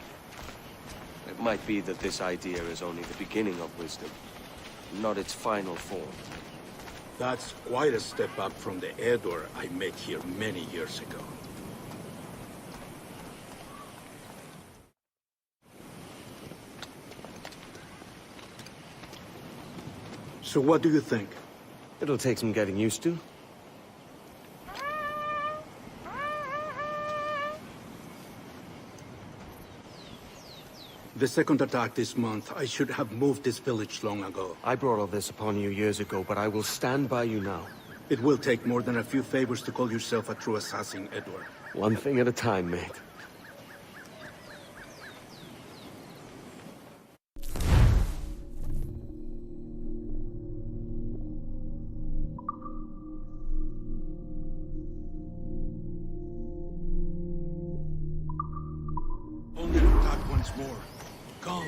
Speaker 4: It might be that this idea is only the beginning of wisdom, not its final form.
Speaker 13: That's quite a step up from the Edward I met here many years ago. So what do you think?
Speaker 4: It'll take some getting used to.
Speaker 13: The second attack this month, I should have moved this village long ago.
Speaker 4: I brought all this upon you years ago, but I will stand by you now.
Speaker 13: It will take more than a few favors to call yourself a true assassin, Edward.
Speaker 4: One thing at a time, mate.
Speaker 13: Only attack once more. Come.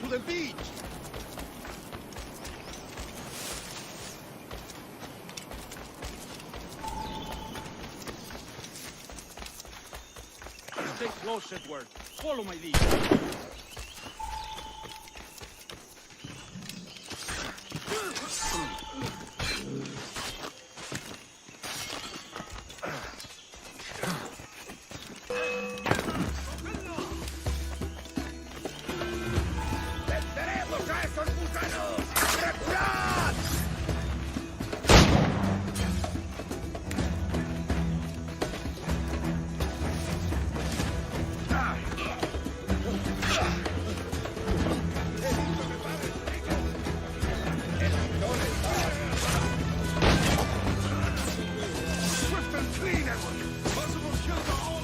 Speaker 13: To the beach!
Speaker 8: Stay close, Edward. Follow my lead.
Speaker 3: ¡Venceremos a esos gusanos! ¡Reculad! Swift and clean, Edward! Possible kills are all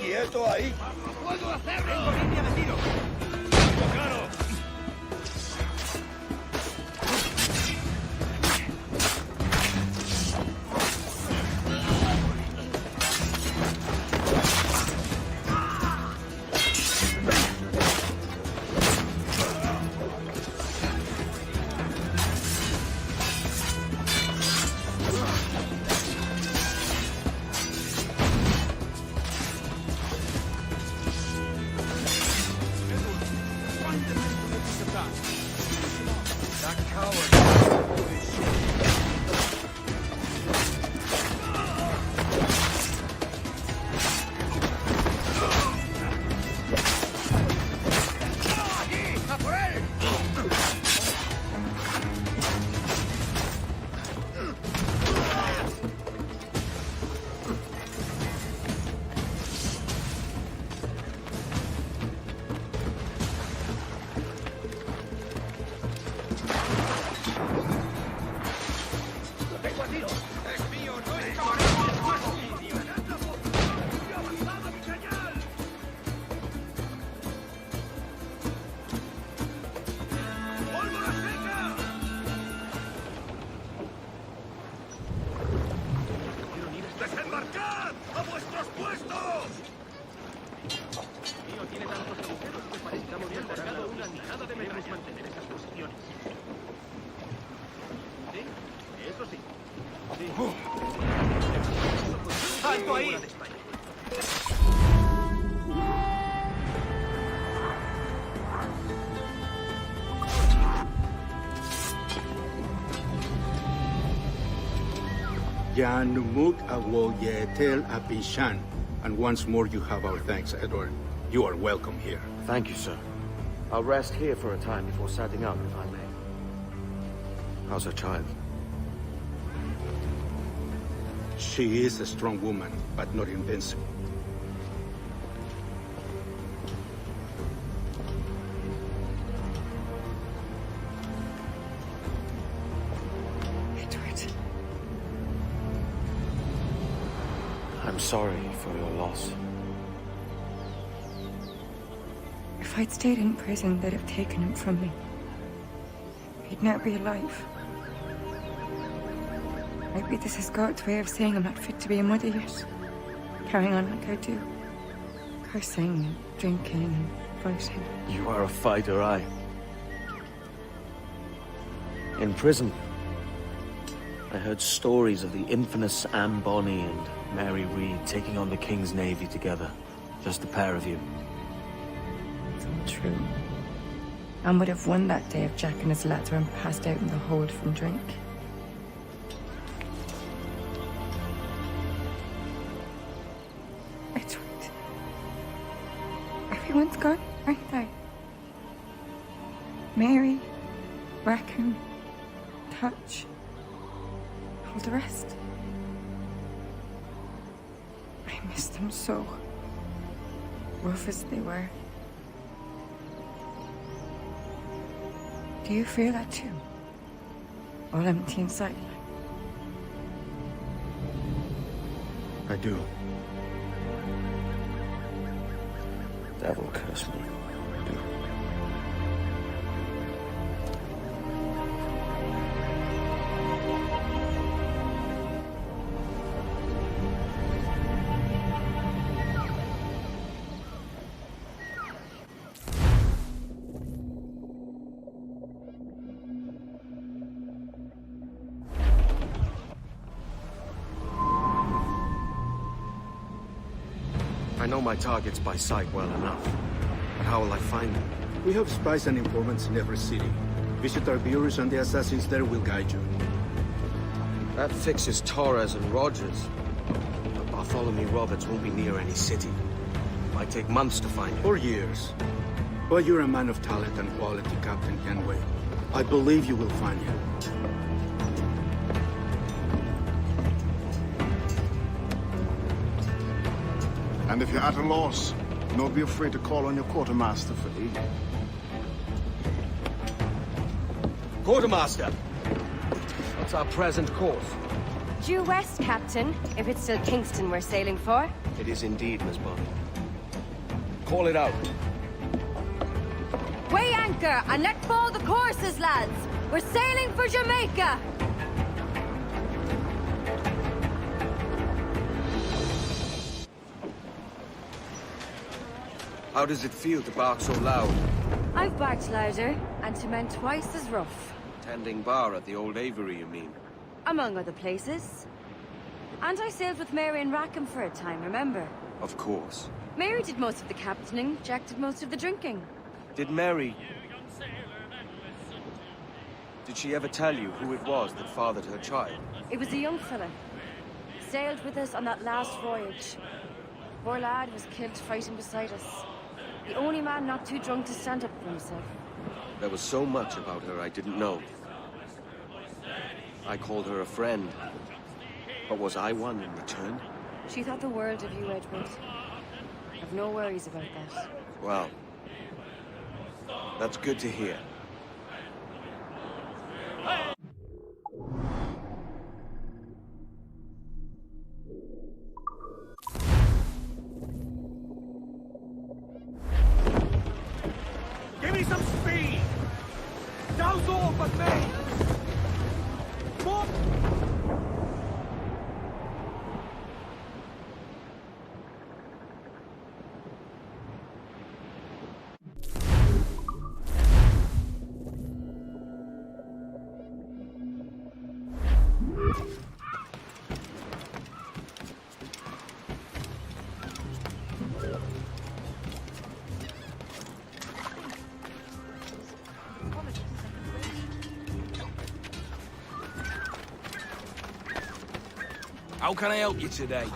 Speaker 3: ¡Quieto ahí! ¡No puedo hacerlo! ¡Tengo línea de tiro! ¡Claro! ¡Marchad! ¡A vuestros puestos!
Speaker 1: Tío tiene tantos agujeros que parece que hemos descargado una andanada de metralla. Debemos mantener esas posiciones. Sí, eso sí. Sí. ¡Alto ahí!
Speaker 13: Yanumuk awoyetel apishan. And once more you have our thanks, Edward. You are welcome here.
Speaker 4: Thank you, sir. I'll rest here for a time before setting out, if I may. How's her child?
Speaker 13: She is a strong woman, but not invincible.
Speaker 15: Edward.
Speaker 4: I'm sorry for your loss.
Speaker 15: If I'd stayed in prison, they'd have taken him from me. He'd now be alive. Maybe this is God's way of saying I'm not fit to be a mother yet. Carrying on like I do. Cursing and drinking and fighting.
Speaker 4: You are a fighter, aye. In prison, I heard stories of the infamous Anne Bonny and Mary Read taking on the King's Navy together. Just the pair of you.
Speaker 15: It's all true. Anne would have won that day if Jack and his lads weren't passed out in the hold from drink. Edward. Everyone's gone, aren't they? Mary, Rackham, Touch, all the rest. I miss them so. Rough as they were. Do you feel that too? All empty inside?
Speaker 13: I do.
Speaker 4: Devil curse me. I know my targets by sight well enough. But how will I find them?
Speaker 13: We have spies and informants in every city. Visit our bureaus and the assassins there will guide you.
Speaker 4: That fixes Torres and Rogers. But Bartholomew Roberts won't be near any city. Might take months to find him.
Speaker 13: Or years. But you're a man of talent and quality, Captain Kenway. I believe you will find him.
Speaker 16: And if you're at a loss, don't be afraid to call on your quartermaster for aid.
Speaker 4: Quartermaster! What's our present course?
Speaker 6: Due west, Captain, if it's still Kingston we're sailing for.
Speaker 4: It is indeed, Miss Bonny. Call it out.
Speaker 6: Weigh anchor and let fall the courses, lads! We're sailing for Jamaica!
Speaker 4: How does it feel to bark so loud?
Speaker 6: I've barked louder, and to men twice as rough.
Speaker 4: Tending bar at the old Aviary, you mean?
Speaker 6: Among other places. And I sailed with Mary and Rackham for a time, remember?
Speaker 4: Of course.
Speaker 6: Mary did most of the captaining, Jack did most of the drinking.
Speaker 4: Did Mary... Did she ever tell you who it was that fathered her child?
Speaker 6: It was a young fella. Sailed with us on that last voyage. Poor lad was killed fighting beside us. The only man not too drunk to stand up for himself.
Speaker 4: There was so much about her I didn't know. I called her a friend. But was I one in return?
Speaker 6: She thought the world of you, Edward. I've no worries about that.
Speaker 4: Well, that's good to hear.
Speaker 1: Give me some speed! Nose off at me! More!
Speaker 12: How can I help you today?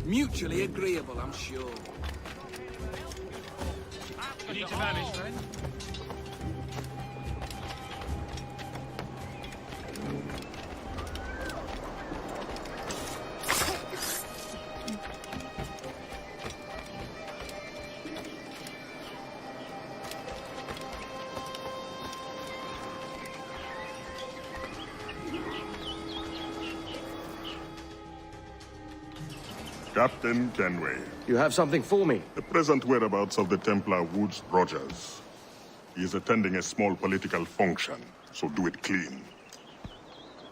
Speaker 12: Mutually agreeable, I'm sure.
Speaker 1: You need to vanish, friend.
Speaker 20: Captain Kenway.
Speaker 4: You have something for me?
Speaker 20: The present whereabouts of the Templar Woods Rogers. He is attending a small political function, so do it clean.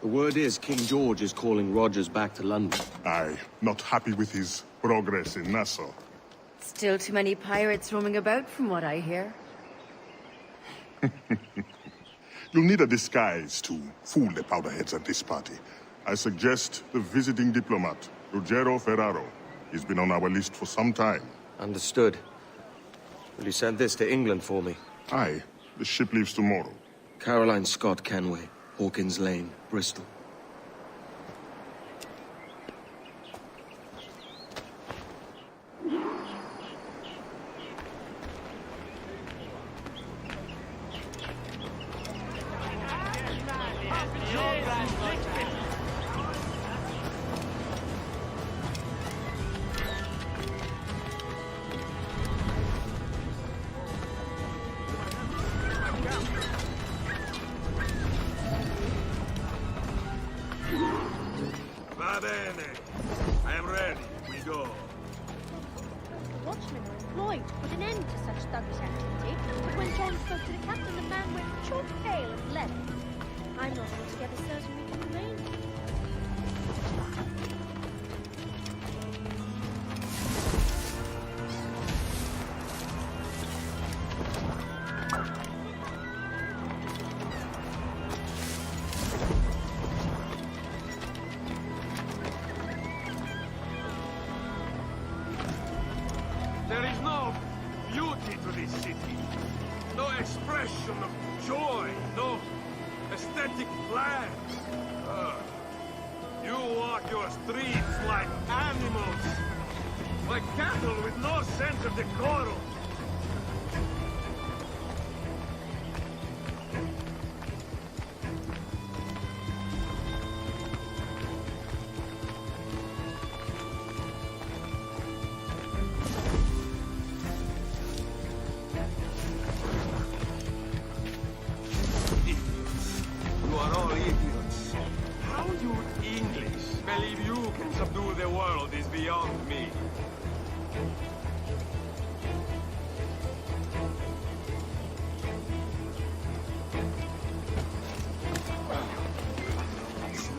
Speaker 4: The word is King George is calling Rogers back to London.
Speaker 20: Aye, not happy with his progress in Nassau.
Speaker 6: Still too many pirates roaming about, from what I hear.
Speaker 20: You'll need a disguise to fool the powderheads at this party. I suggest the visiting diplomat, Ruggiero Ferraro. He's been on our list for some time.
Speaker 4: Understood. Will you send this to England for me?
Speaker 20: Aye. The ship leaves tomorrow.
Speaker 4: Caroline Scott Kenway, Hawkins Lane, Bristol.
Speaker 12: Va bene. I am ready. We go.
Speaker 23: The watchmen are employed to put an end to such thuggish activity, but when John spoke to the captain, the man went chalk pale and left. I'm not altogether certain we can remain.
Speaker 5: There is no beauty to this city. No expression of joy. No aesthetic plans. You walk your streets like animals. Like cattle with no sense of decorum. You are all idiots. How you English believe you can subdue the world is beyond me.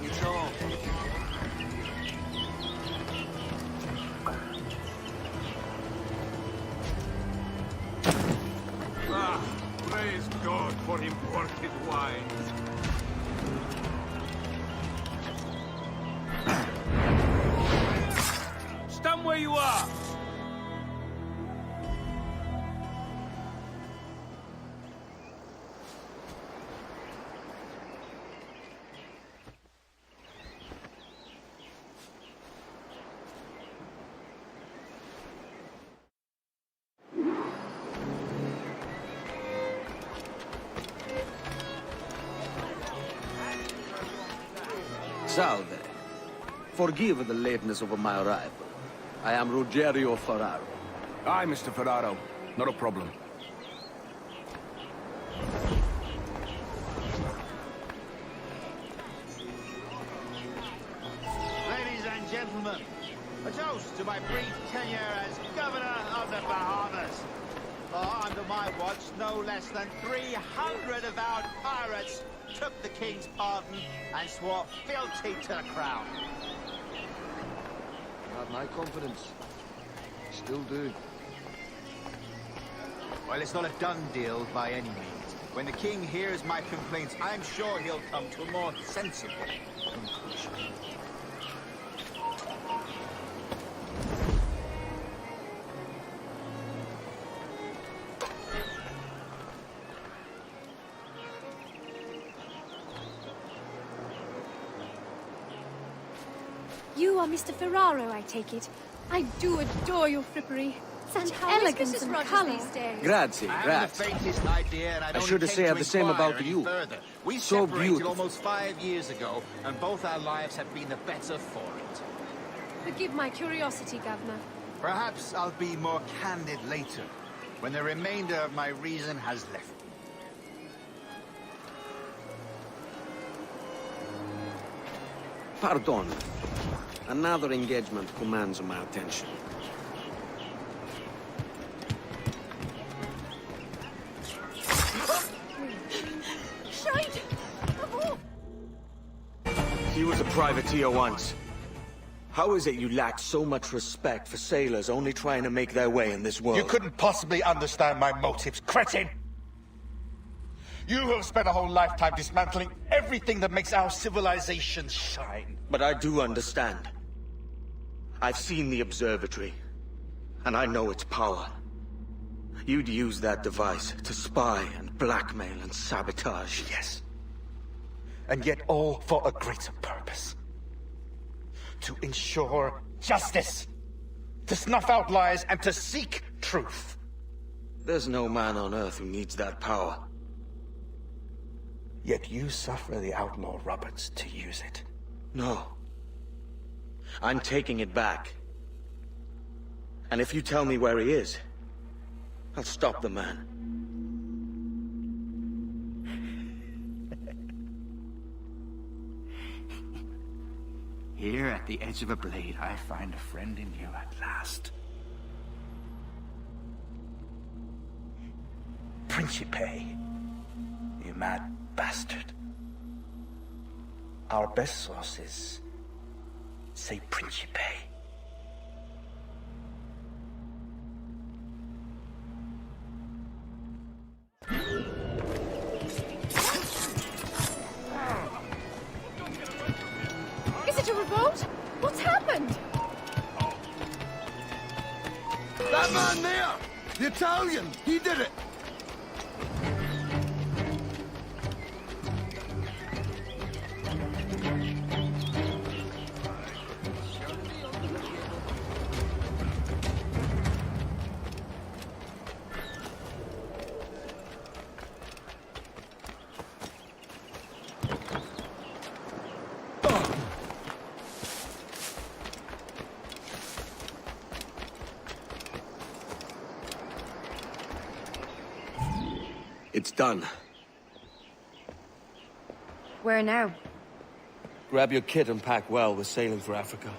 Speaker 12: It's all.
Speaker 5: Ah, praise God for imported wines. Stand where you are!
Speaker 4: Salve. Forgive the lateness of my arrival. I am Ruggiero Ferraro.
Speaker 12: Aye, Mr. Ferraro. Not a problem.
Speaker 24: Ladies and gentlemen, a toast to my brief tenure as Governor of the Bahamas. For under my watch, no less than 300 avowed pirates took the King's pardon and swore fealty to the Crown.
Speaker 4: Have my confidence.
Speaker 7: Still do. Well, it's not a done deal by any means. When the king hears my complaints, I'm sure he'll come to a more sensible conclusion.
Speaker 23: You are Mr. Ferraro, I take it. I do adore your frippery. Such elegance and colour.
Speaker 4: Grazie,
Speaker 7: I haven't
Speaker 4: grazie.
Speaker 7: the faintest idea, and I don't
Speaker 4: should have
Speaker 7: intend
Speaker 4: said
Speaker 7: to
Speaker 4: the same
Speaker 7: inquire
Speaker 4: about
Speaker 7: any
Speaker 4: you.
Speaker 7: further. We
Speaker 4: So
Speaker 7: separated
Speaker 4: beautiful.
Speaker 7: almost 5 years ago, and both our lives have been the better for it.
Speaker 23: Forgive my curiosity, Governor.
Speaker 7: Perhaps I'll be more candid later, when the remainder of my reason has left me.
Speaker 4: Pardon. Another engagement commands my attention.
Speaker 23: Shite!
Speaker 4: He was a privateer once. How is it you lack so much respect for sailors only trying to make their way in this world?
Speaker 11: You couldn't possibly understand my motives, cretin! You have spent a whole lifetime dismantling everything that makes our civilization shine.
Speaker 4: But I do understand. I've seen the observatory, and I know its power. You'd use that device to spy and blackmail and sabotage.
Speaker 11: Yes. And yet all for a greater purpose. To ensure justice. To snuff out lies and to seek truth.
Speaker 4: There's no man on Earth who needs that power.
Speaker 11: Yet you suffer the outlaw Roberts to use it.
Speaker 4: No. I'm taking it back. And if you tell me where he is, I'll stop the man.
Speaker 7: Here at the edge of a blade, I find a friend in you at last.
Speaker 11: Principe, you mad bastard. Our best sources say Principe.
Speaker 23: Is it a revolt? What's happened?
Speaker 3: That man there! The Italian! He did it!
Speaker 4: It's done.
Speaker 6: Where now?
Speaker 4: Grab your kit and pack well. We're sailing for Africa.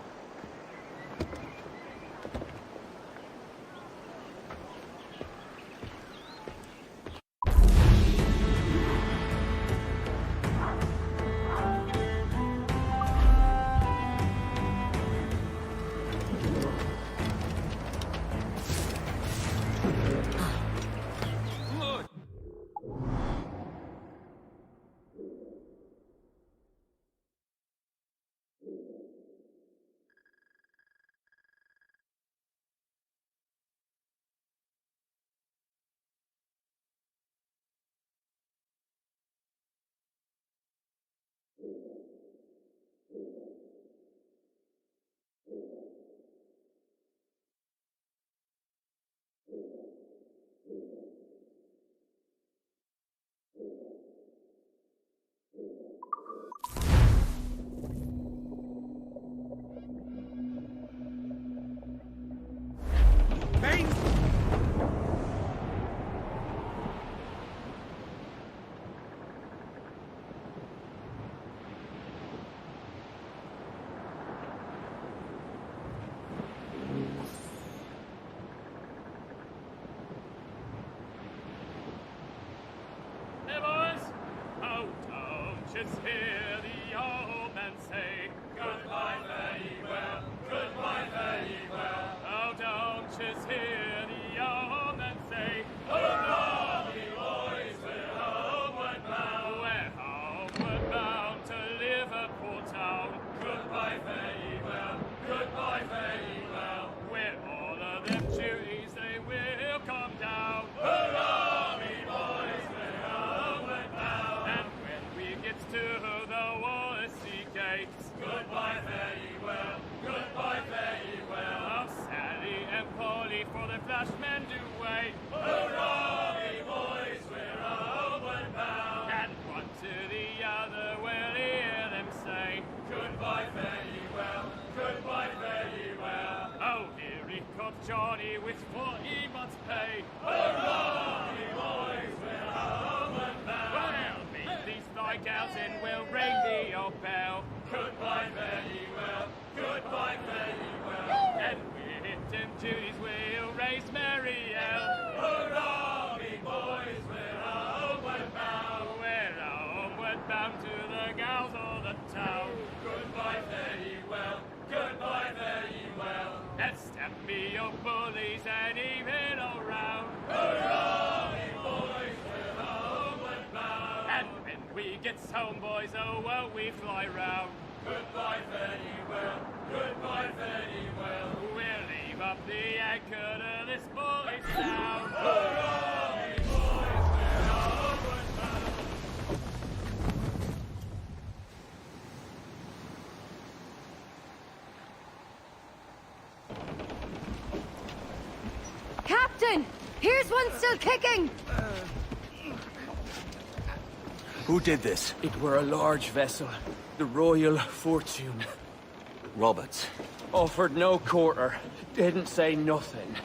Speaker 14: Hey boys! Oh, don't you hear the old man say, goodbye, fare ye well, goodbye, fare ye well. Oh, don't you say, hurrah, me boys, we're homeward bound. And one to the other will hear them say, goodbye, fare ye well, goodbye, fare ye well. Oh, here he comes Johnny with 40 months' pay. Hurrah, me boys, we're homeward bound. Well, meet these fly gals and we'll ring the old bell. Goodbye, fare ye well, goodbye, fare ye well. And we hit them duties, we'll raise merry yell. Hurrah, me boys, we're homeward bound. We're homeward bound to the gals of the town. Goodbye, fare ye well, goodbye, fare ye well. And stamp me your bullies and even all round. Hurrah, me boys, we're homeward bound. And when we gets home, boys, oh, well, we fly round. Goodbye, fare ye well, goodbye, fare ye well. We'll leave up the anchor to this boy's town. Hurrah, me boys, we're homeward bound.
Speaker 6: Captain! Here's one still kicking!
Speaker 2: Who did this?
Speaker 18: It were a large vessel, the Royal Fortune.
Speaker 2: Roberts.
Speaker 18: Offered no quarter, didn't say nothing.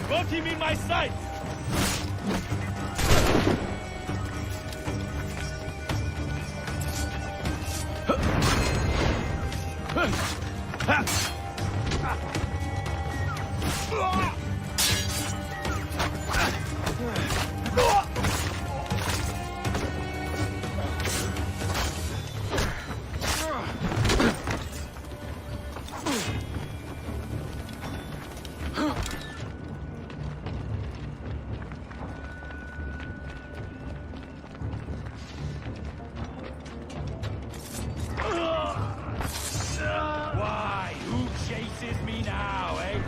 Speaker 14: Got him in my sights!
Speaker 1: Why? Who chases me now, eh?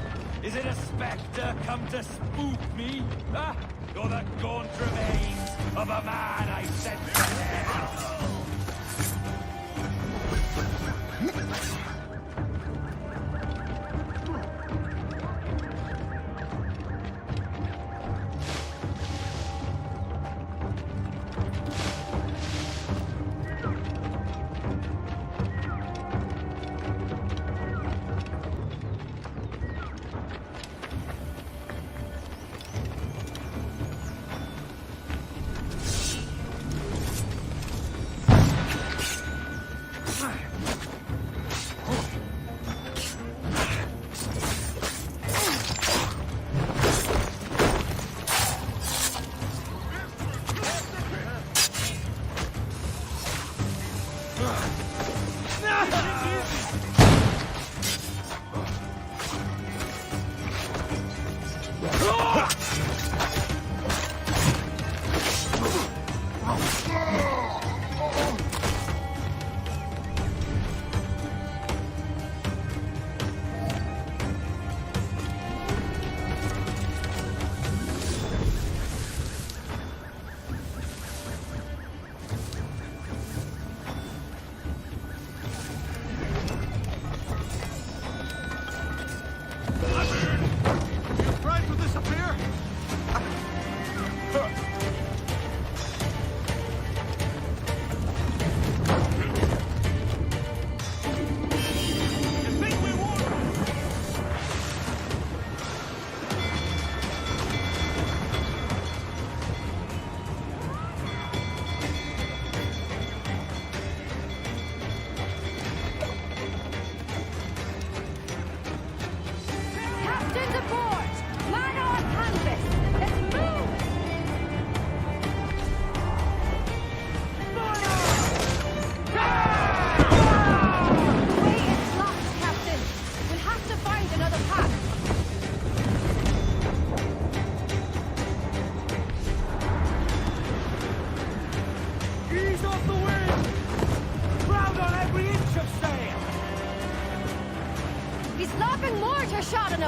Speaker 1: Is it a spectre come to spook me? Huh? Or the gaunt remains of a man I sent to hell?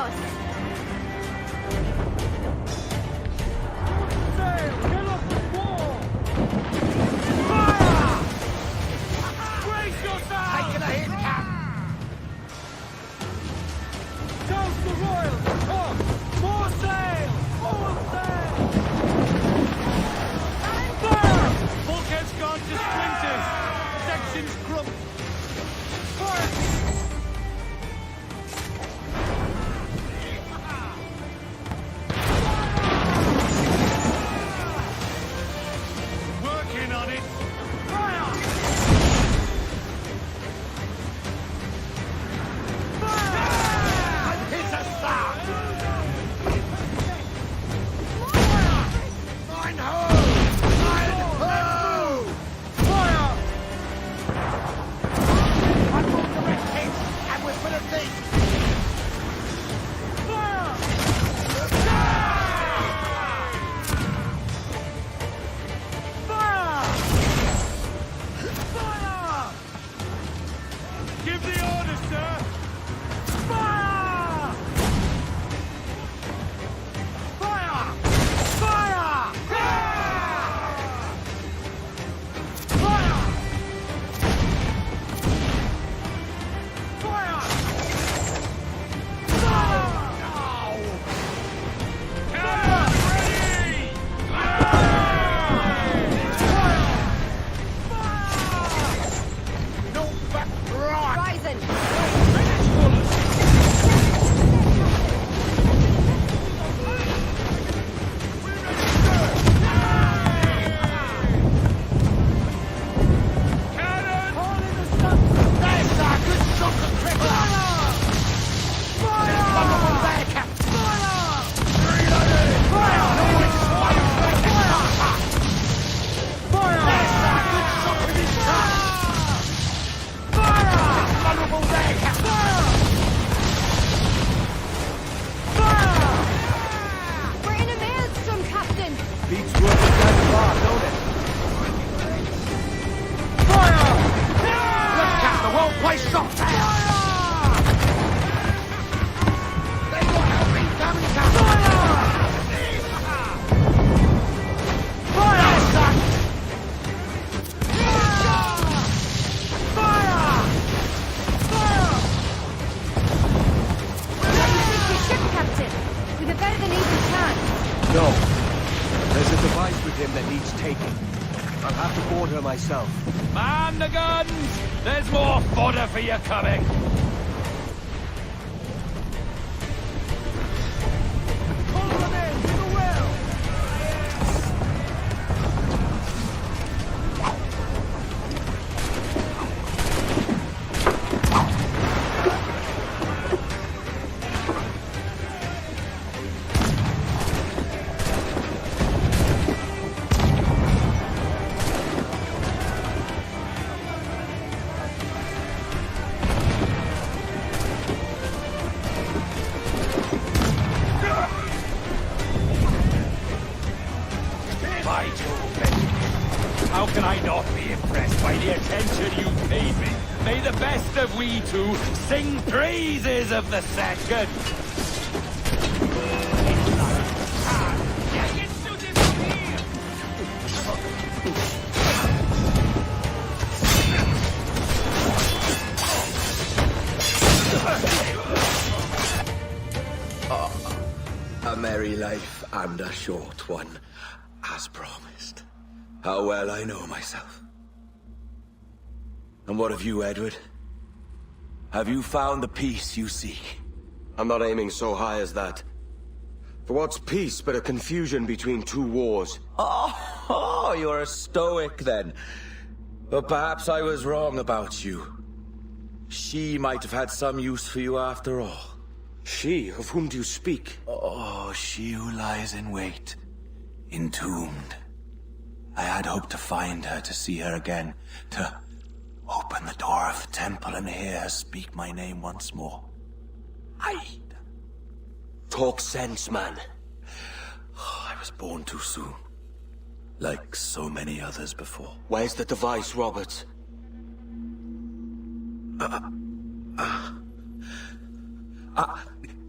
Speaker 6: us!
Speaker 1: Sail! Get off the wall! Fire! Brace yourself! Taking a hit, Cap! Toast the royals! Up! More sail! More sail! Fire! Bulkhead's gone to splinters! Section's crumpled! Fire! Working on it! Fire! Fire! And hit a start! Fire! Mine ho! Mine ho! Fire! I pulled the red hit, and we're full of these! Fire! Fire! Fire! Give the order, sir! Fire! Fire! Fire! Fire! Fire! Cannon ready! No back right!
Speaker 6: Rising!
Speaker 1: Cannon! All in the sun! There's our good shot of triple! Fire! Fire! There, Captain! Fire! Reloading! Fire! Fire! Fire! There's our good shot of his gun! Fire! Vulnerable there, Captain! Fire!
Speaker 6: We're in a maelstrom, Captain!
Speaker 4: Beats working down the bar, don't it?
Speaker 1: Fire! Look, Captain, well placed shot there! They got help incoming, Captain! Fire! Fire! Fire! Fire!
Speaker 6: How do you think we should, Captain? We've a better than even chance.
Speaker 4: No. There's a device with him that needs taking. I'll have to board her myself.
Speaker 1: Man the guns! There's more fodder for you coming! Pull them in to the well! By Jove, how can I not be impressed by the attention you paid me? May the best of we two sing praises of the second!
Speaker 10: A merry life and a short one, as promised. How well I know myself. And what of you, Edward? Have you found the peace you seek?
Speaker 4: I'm not aiming so high as that. For what's peace but a confusion between two wars?
Speaker 10: Oh, you're a stoic then. But perhaps I was wrong about you. She might have had some use for you after all.
Speaker 4: She? Of whom do you speak?
Speaker 10: Oh, she who lies in wait, entombed. I had hoped to find her, to see her again, to open the door of the temple and hear her speak my name once more.
Speaker 4: Talk sense, man.
Speaker 10: I was born too soon. Like so many others before.
Speaker 4: Where's the device, Roberts?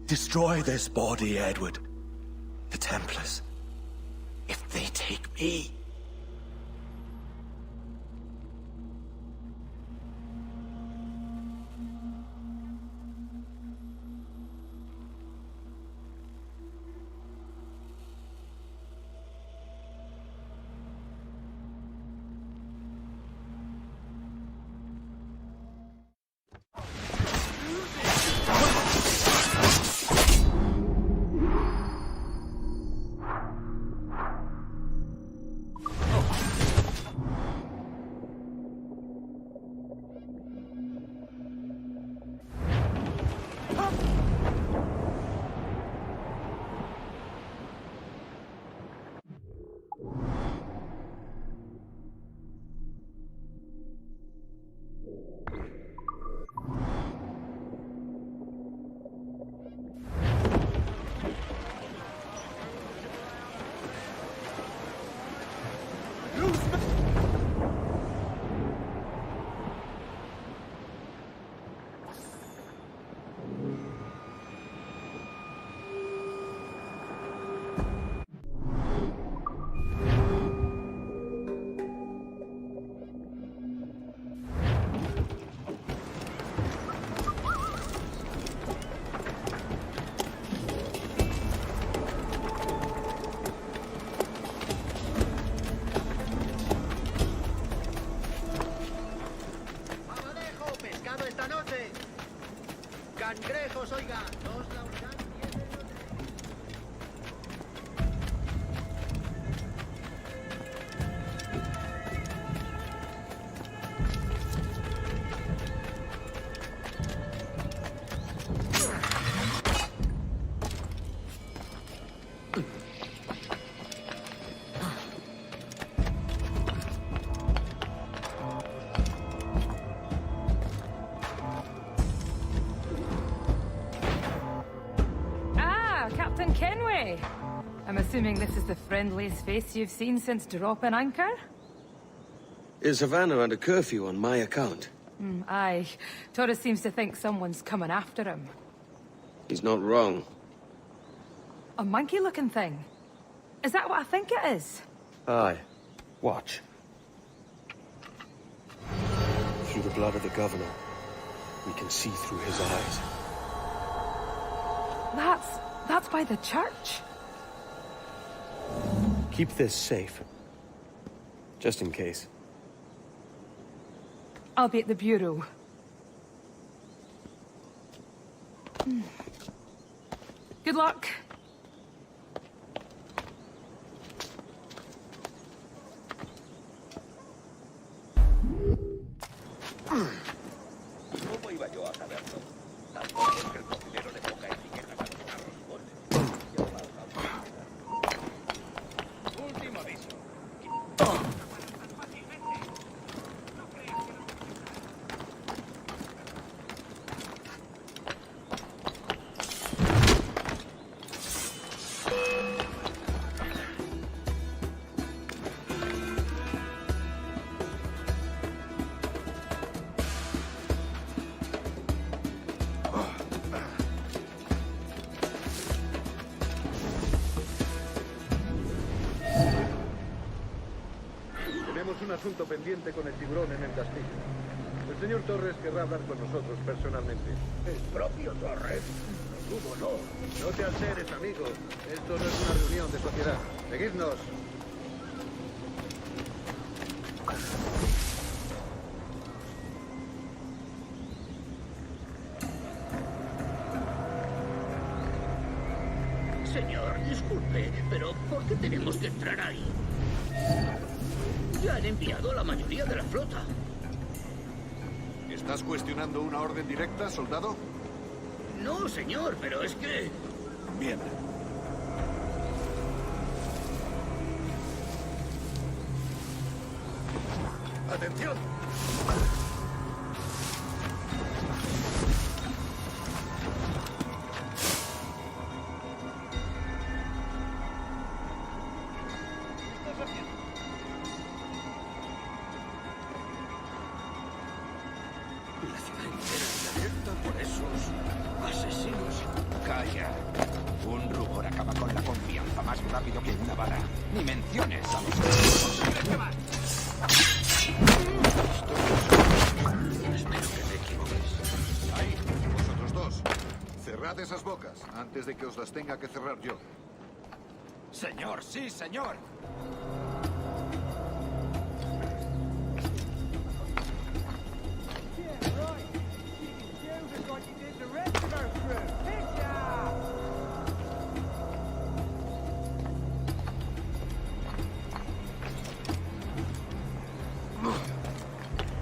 Speaker 10: Destroy this body, Edward. The Templars. If they take me...
Speaker 24: Cangrejos, oiga, nos la unidad tiene
Speaker 17: Captain Kenway. I'm assuming this is the friendliest face you've seen since dropping anchor?
Speaker 4: Is Havana under curfew on my account?
Speaker 17: Aye. Torres seems to think someone's coming after him.
Speaker 4: He's not wrong.
Speaker 17: A monkey-looking thing? Is that what I think it is?
Speaker 4: Aye. Watch. Through the blood of the governor, we can see through his eyes.
Speaker 17: That's by the church.
Speaker 4: Keep this safe. Just in case.
Speaker 17: I'll be at the bureau. Good luck.
Speaker 19: ¿Cómo iba yo a saberlo? Tampoco es que el cocinero le ponga etiquetas a los carros. Último aviso.
Speaker 8: Tenemos un asunto pendiente con el tiburón en el castillo. El señor Torres querrá hablar con nosotros personalmente.
Speaker 19: ¿El propio Torres? ¿Cómo no?
Speaker 8: No te alteres, amigo. Esto no es una reunión de sociedad. Seguidnos.
Speaker 19: Señor, disculpe, pero ¿por qué tenemos que entrar ahí? Ya han enviado a la mayoría de la flota.
Speaker 16: ¿Estás cuestionando una orden directa, soldado?
Speaker 19: No, señor, pero es que...
Speaker 16: Bien.
Speaker 19: ¡Atención! La ciudad entera está abierta por esos asesinos. Calla. Un rubor acaba con la confianza más rápido que una bala. Ni menciones a los...
Speaker 7: Espero que te equivoques. Ahí, vosotros dos. Cerrad esas bocas antes de que os las tenga que cerrar yo.
Speaker 19: Señor, sí, señor.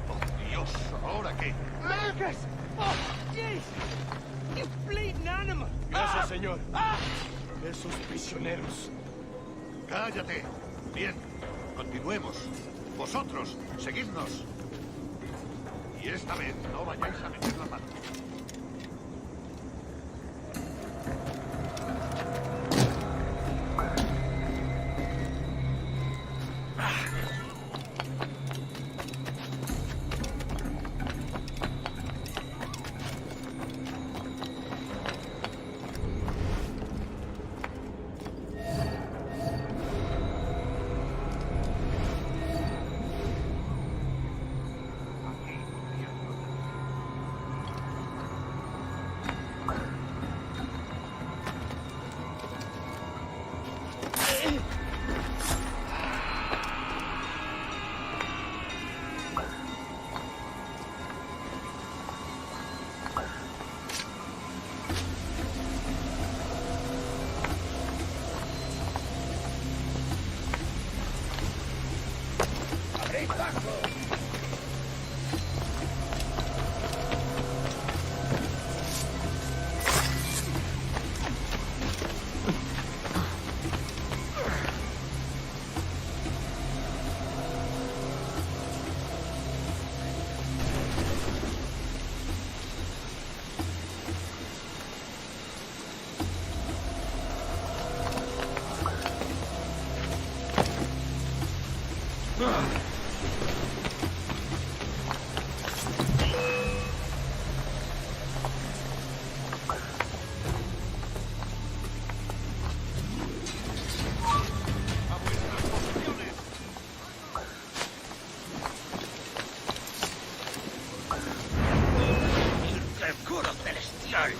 Speaker 7: Oh, Dios, ¿ahora qué?
Speaker 14: Lucas! Oh, jeez! You bleeding animal!
Speaker 12: Gracias, señor. Esos prisioneros.
Speaker 7: ¡Cállate! Bien, continuemos. Vosotros, seguidnos. Y esta vez no vayáis a meter la mano.
Speaker 19: ¡Seguro celestial!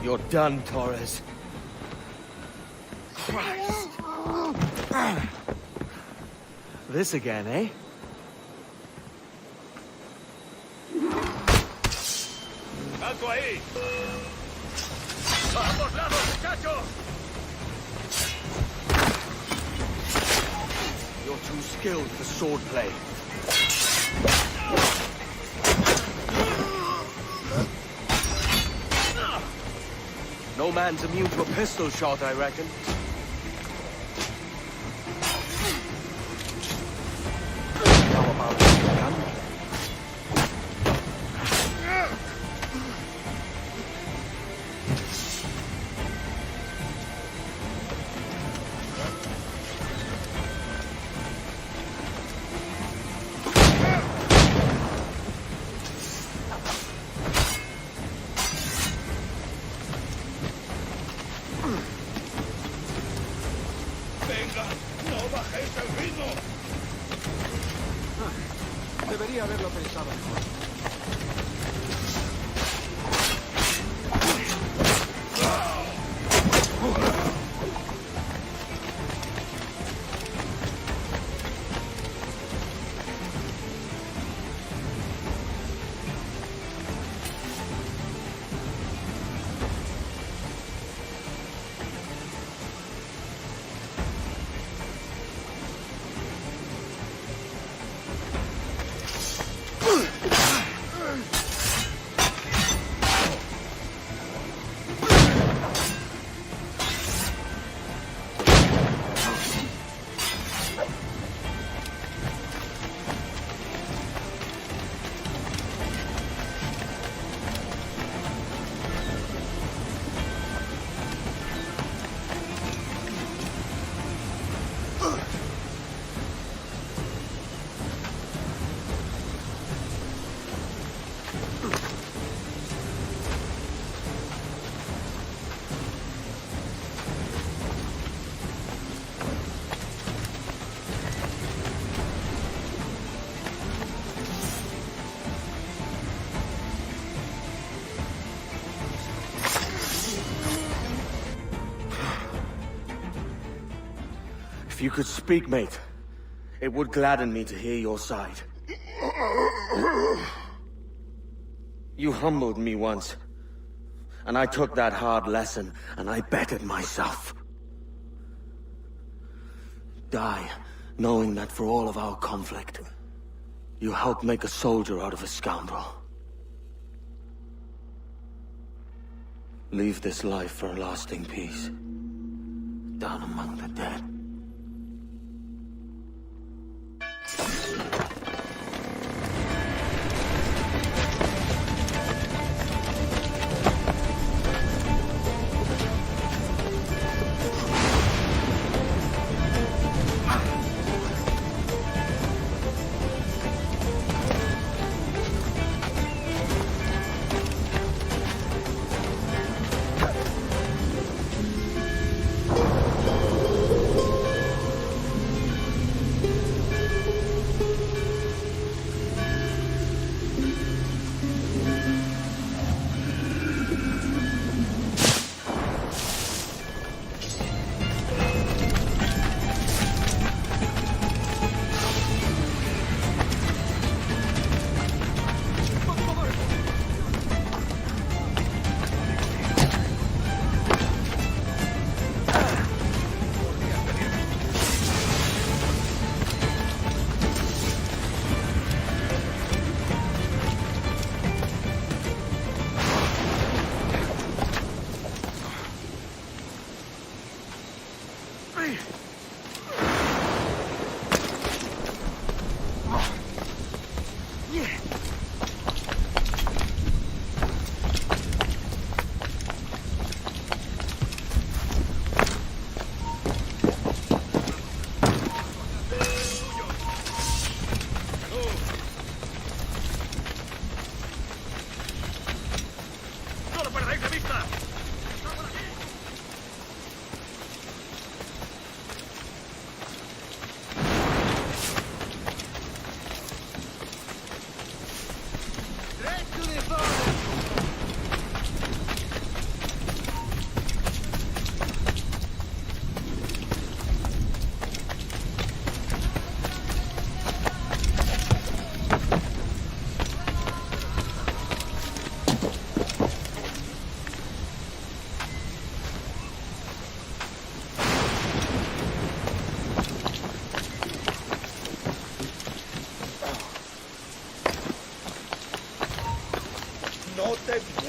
Speaker 4: You're done, Torres. Christ. This again, eh?
Speaker 1: ¡Alto ahí! ¡A ambos lados, muchachos!
Speaker 4: You're too skilled for swordplay. No man's immune to a pistol shot, I reckon. How about a gun?
Speaker 1: ¡Venga! ¡No bajéis el ritmo!
Speaker 8: Debería haberlo pensado mejor.
Speaker 4: If you could speak, mate, it would gladden me to hear your side. You humbled me once, and I took that hard lesson, and I bettered myself. Die, knowing that for all of our conflict, you helped make a soldier out of a scoundrel. Leave this life for a lasting peace, down among the dead.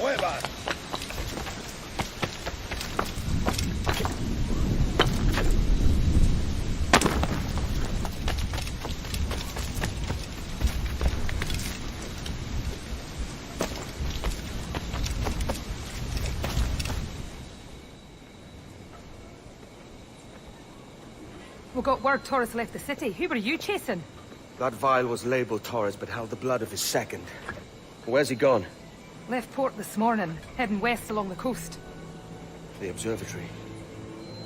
Speaker 12: muevas!
Speaker 17: We got word Torres left the city. Who were you chasing?
Speaker 4: That vial was labeled Torres, but held the blood of his second. Where's he gone?
Speaker 17: Left port this morning, heading west along the coast.
Speaker 4: The observatory.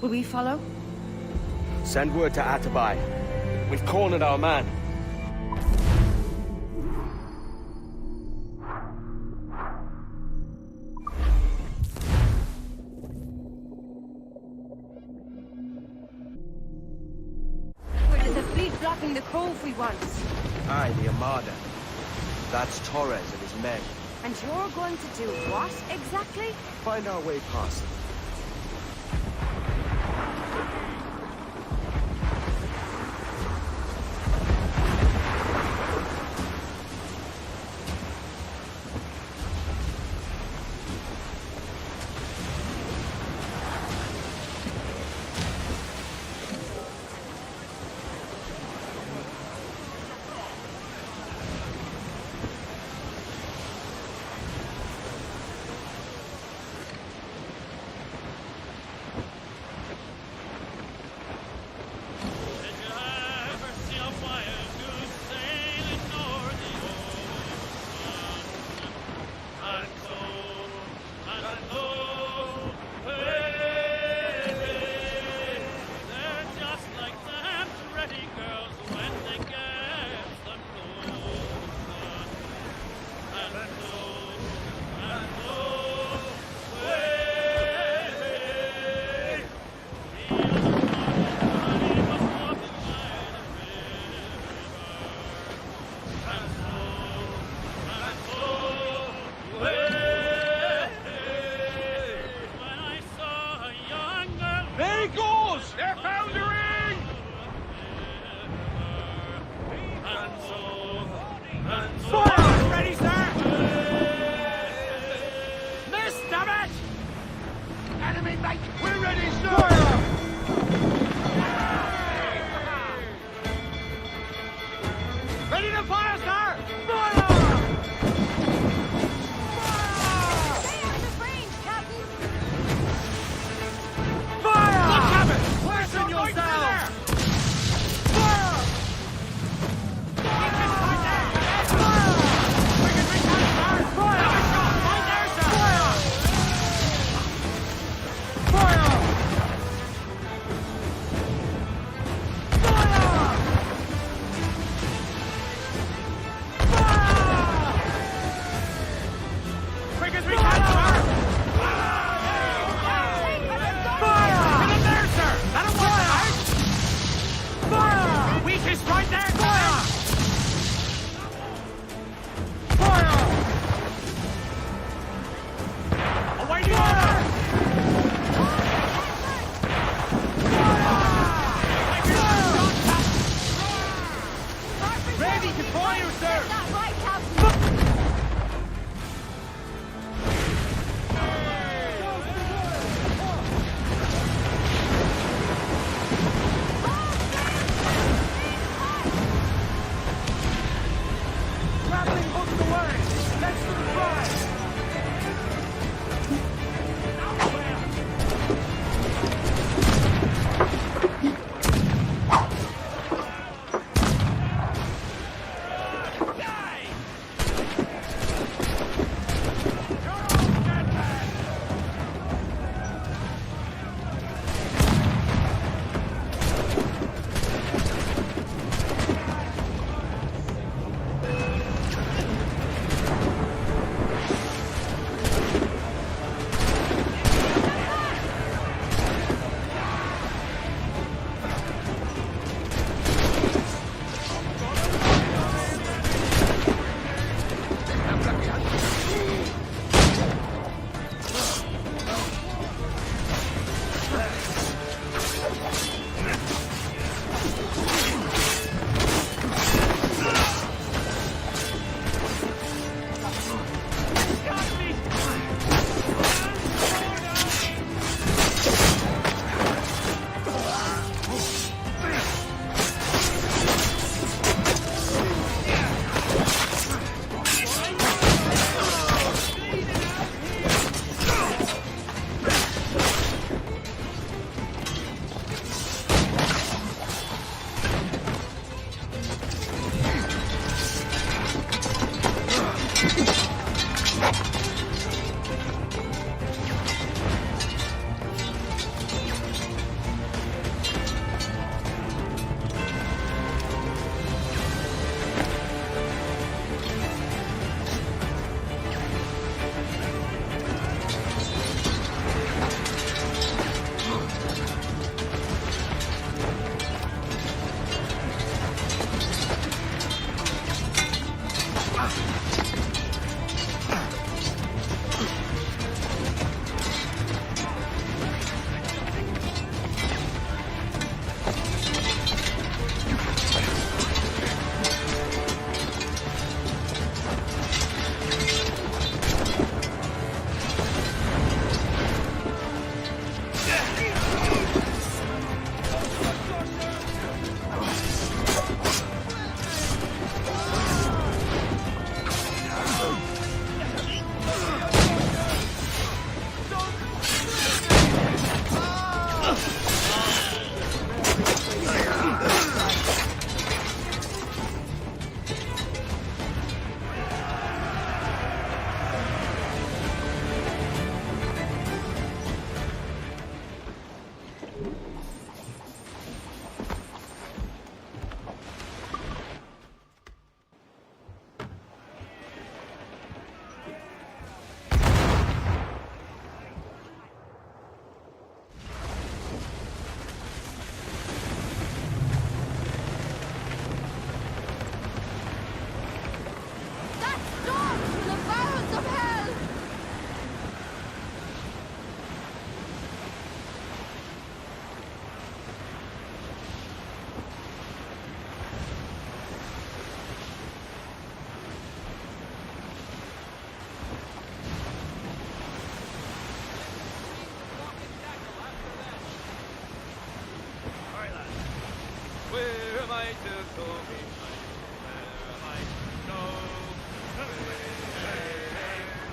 Speaker 6: Will we follow?
Speaker 4: Send word to Atabai. We've cornered our man.
Speaker 6: There's a fleet blocking the cove we want.
Speaker 4: Aye, the Armada. That's Torres and his men.
Speaker 6: And you're going to do what, exactly?
Speaker 4: Find our way past them.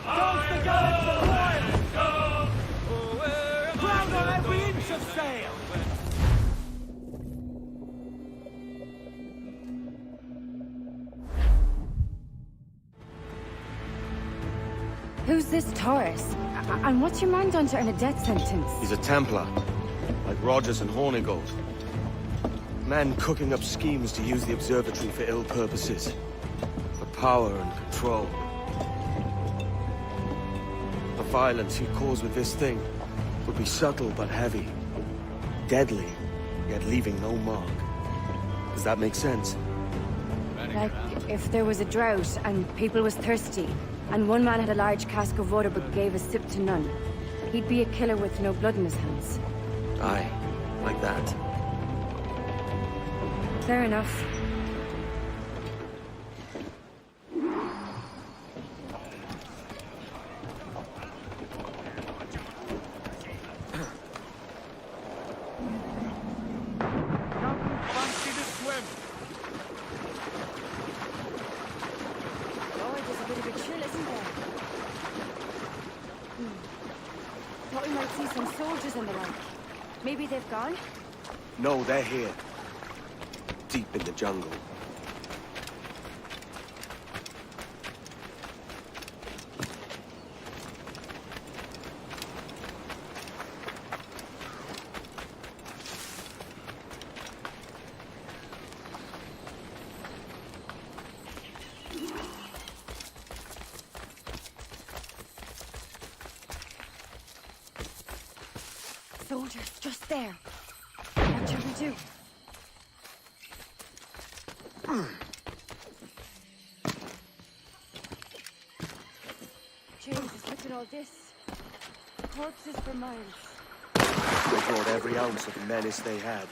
Speaker 1: Don't the guns of war! Ground on every inch of sail!
Speaker 6: Who's this Taurus? And what's your man done to earn a death sentence?
Speaker 4: He's a Templar, like Rogers and Hornigold. Man cooking up schemes to use the observatory for ill purposes. For power and control. The violence he'd cause with this thing would be subtle but heavy. Deadly, yet leaving no mark. Does that make sense?
Speaker 6: Like, if there was a drought and people was thirsty, and one man had a large cask of water but gave a sip to none, he'd be a killer with no blood in his hands.
Speaker 4: Aye, like that.
Speaker 6: Fair enough. Thought we might see some soldiers in the light. Maybe they've gone?
Speaker 4: No, they're here. Deep in the jungle.
Speaker 6: Soldiers, just there. What shall we do? Jesus, look at all this. Corpses for miles.
Speaker 4: They brought every ounce of menace they had.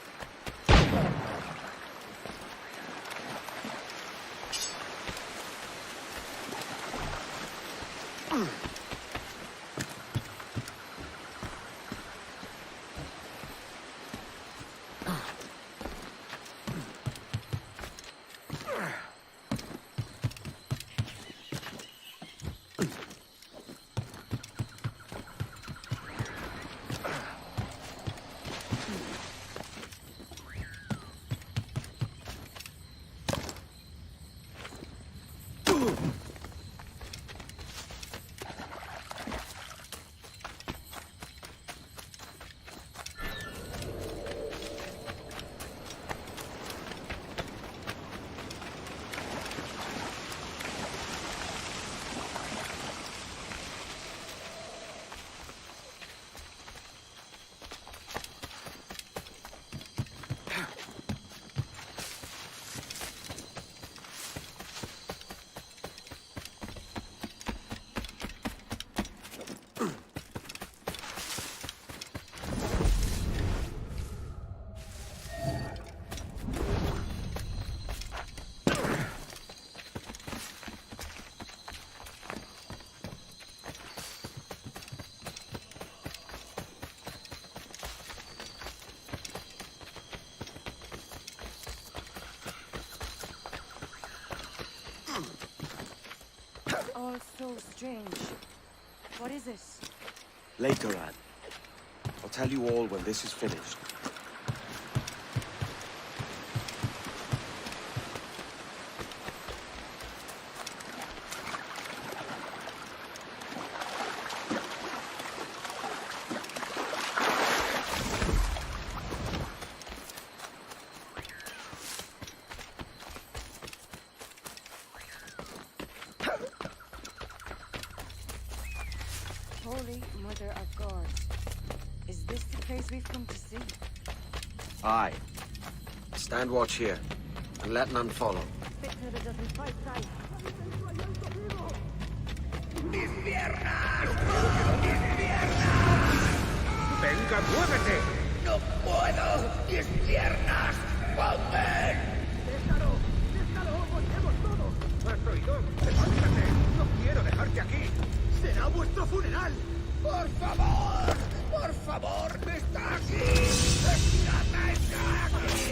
Speaker 6: All so strange. What is it?
Speaker 4: Later, Anne. I'll tell you all when this is finished.
Speaker 6: Holy Mother of God. Is this the place we've come to see?
Speaker 4: Aye. Stand watch here, and let none follow.
Speaker 6: Victor doesn't fight right.
Speaker 1: ¡Mis piernas! ¡Mis piernas! ¡Venga, muévete! ¡No puedo! ¡Mis piernas! ¡Joder! ¡Déjalo! ¡Déjalo! ¡Volvemos todos! ¿Has oído? ¡Levántate! ¡No quiero dejarte aquí! ¡Será vuestro funeral! ¡Por favor! ¡Por favor! ¡Está aquí! ¡Está aquí!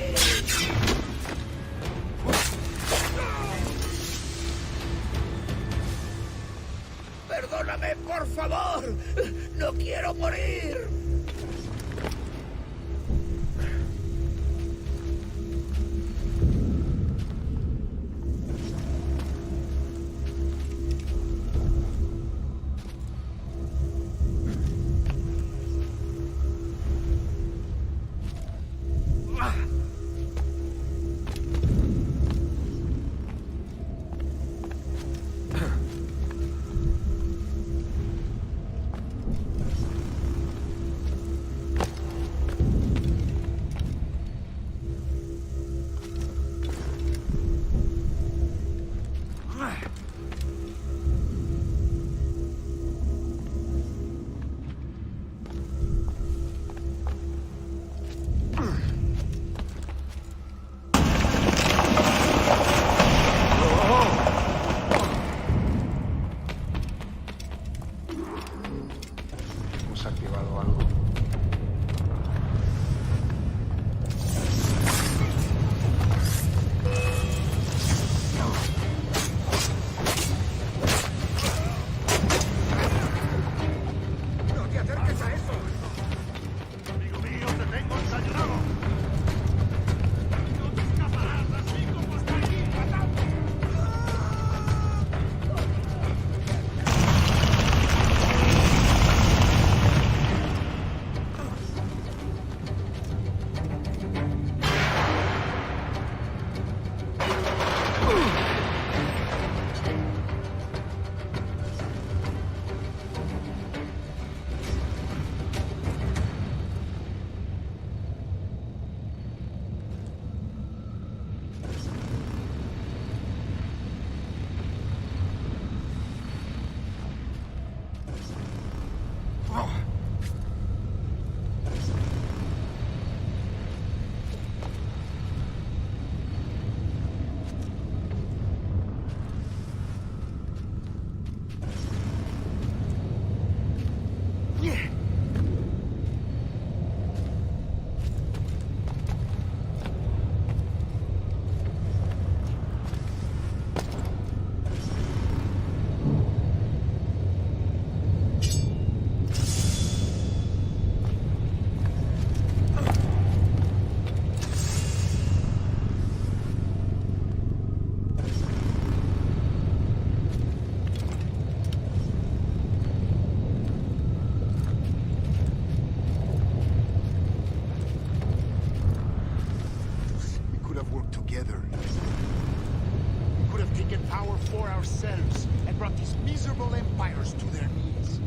Speaker 12: power for ourselves and brought these miserable empires to their knees.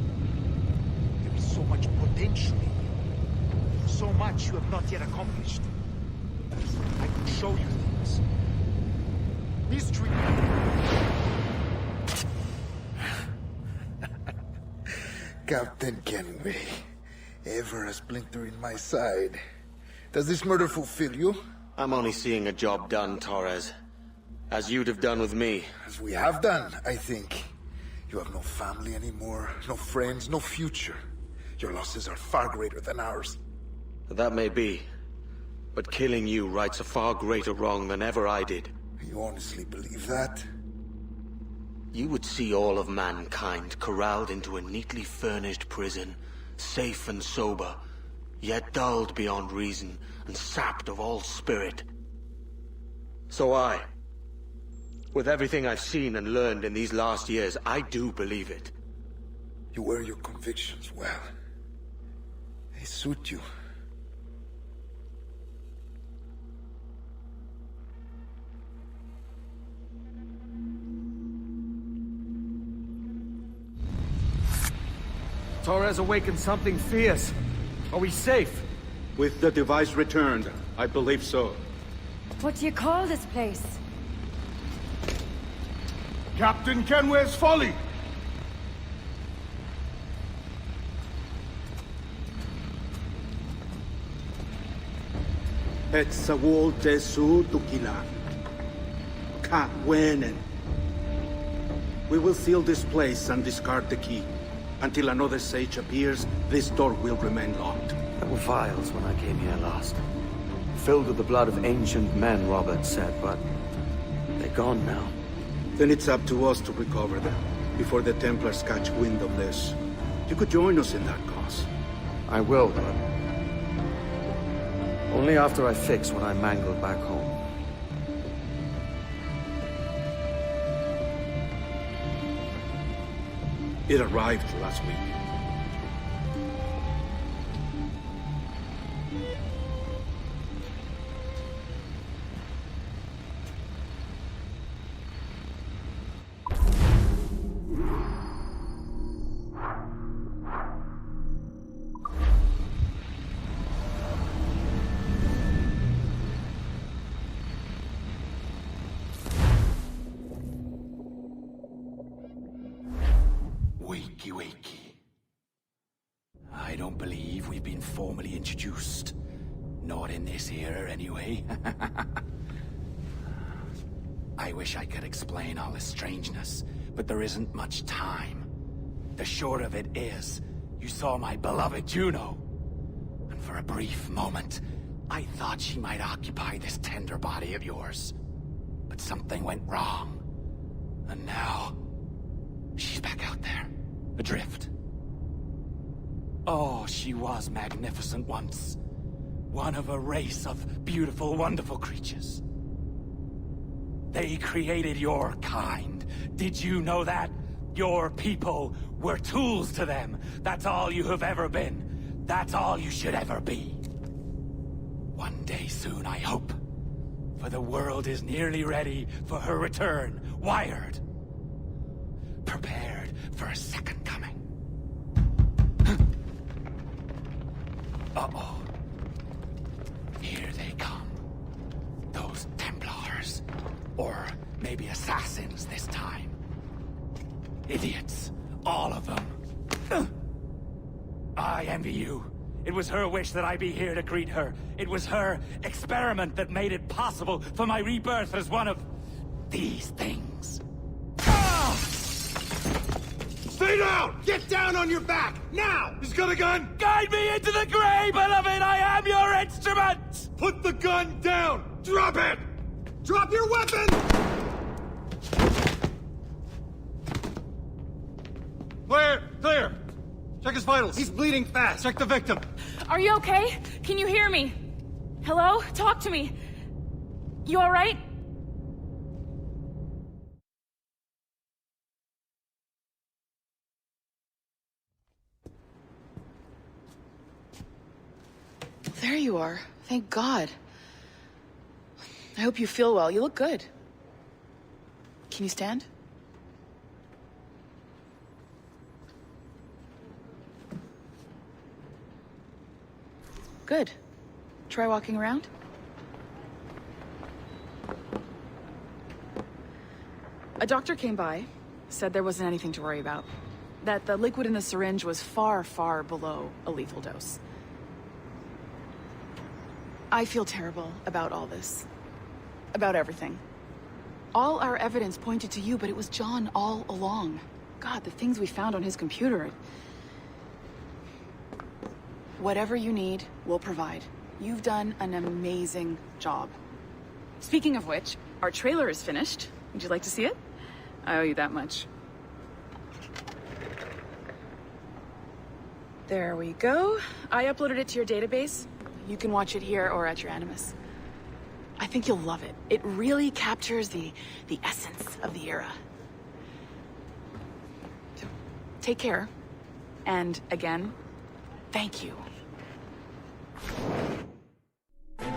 Speaker 12: There is so much potential in you. So much you have not yet accomplished. I can show you things. Mystery.
Speaker 9: Captain Kenway, ever a splinter in my side. Does this murder fulfill you?
Speaker 4: I'm only seeing a job done, Torres. As you'd have done with me.
Speaker 9: As we have done, I think. You have no family anymore, no friends, no future. Your losses are far greater than ours.
Speaker 4: That may be. But killing you rights a far greater wrong than ever I did.
Speaker 9: You honestly believe that?
Speaker 4: You would see all of mankind corralled into a neatly furnished prison, safe and sober, yet dulled beyond reason and sapped of all spirit. So with everything I've seen and learned in these last years, I do believe it.
Speaker 9: You wear your convictions well. They suit you.
Speaker 4: Torres awakened something fierce. Are we safe?
Speaker 15: With the device returned, I believe so.
Speaker 6: What do you call this place?
Speaker 12: Captain Kenway's Folly!
Speaker 13: Etsawol Tesu Tukila. Ka Wenen. We will seal this place and discard the key. Until another sage appears, this door will remain locked.
Speaker 4: There were vials when I came here last. Filled with the blood of ancient men, Robert said, but they're gone now.
Speaker 13: Then it's up to us to recover them, before the Templars catch wind of this. You could join us in that cause.
Speaker 4: I will, but only after I fix what I mangled back home.
Speaker 13: It arrived last week.
Speaker 19: Wakey. I don't believe we've been formally introduced. Not in this era, anyway. I wish I could explain all the strangeness, but there isn't much time. The short of it is, you saw my beloved Juno. And for a brief moment, I thought she might occupy this tender body of yours. But something went wrong. And now, she's back out there. Adrift. Oh, she was magnificent once. One of a race of beautiful, wonderful creatures. They created your kind. Did you know that? Your people were tools to them. That's all you have ever been. That's all you should ever be. One day soon, I hope. For the world is nearly ready for her return. Wired. Prepared for a second coming. Uh-oh. Here they come. Those Templars. Or maybe assassins this time. Idiots. All of them. I envy you. It was her wish that I be here to greet her. It was her experiment that made it possible for my rebirth as one of these things.
Speaker 12: Stay down! Get down on your back! Now! He's got a gun!
Speaker 14: Guide me into the grave, beloved! I am your instrument!
Speaker 12: Put the gun down! Drop it! Drop your weapon! Clear! Clear! Check his vitals. He's bleeding fast. Check the victim.
Speaker 17: Are you okay? Can you hear me? Hello? Talk to me. You alright?
Speaker 21: There you are. Thank God. I hope you feel well. You look good. Can you stand? Good. Try walking around. A doctor came by, said there wasn't anything to worry about. That the liquid in the syringe was far, far below a lethal dose. I feel terrible about all this. About everything. All our evidence pointed to you, but it was John all along. God, the things we found on his computer. Whatever you need, we'll provide. You've done an amazing job. Speaking of which, our trailer is finished. Would you like to see it? I owe you that much. There we go. I uploaded it to your database. You can watch it here or at your Animus. I think you'll love it. It really captures the essence of the era. So, take care. And again, thank you.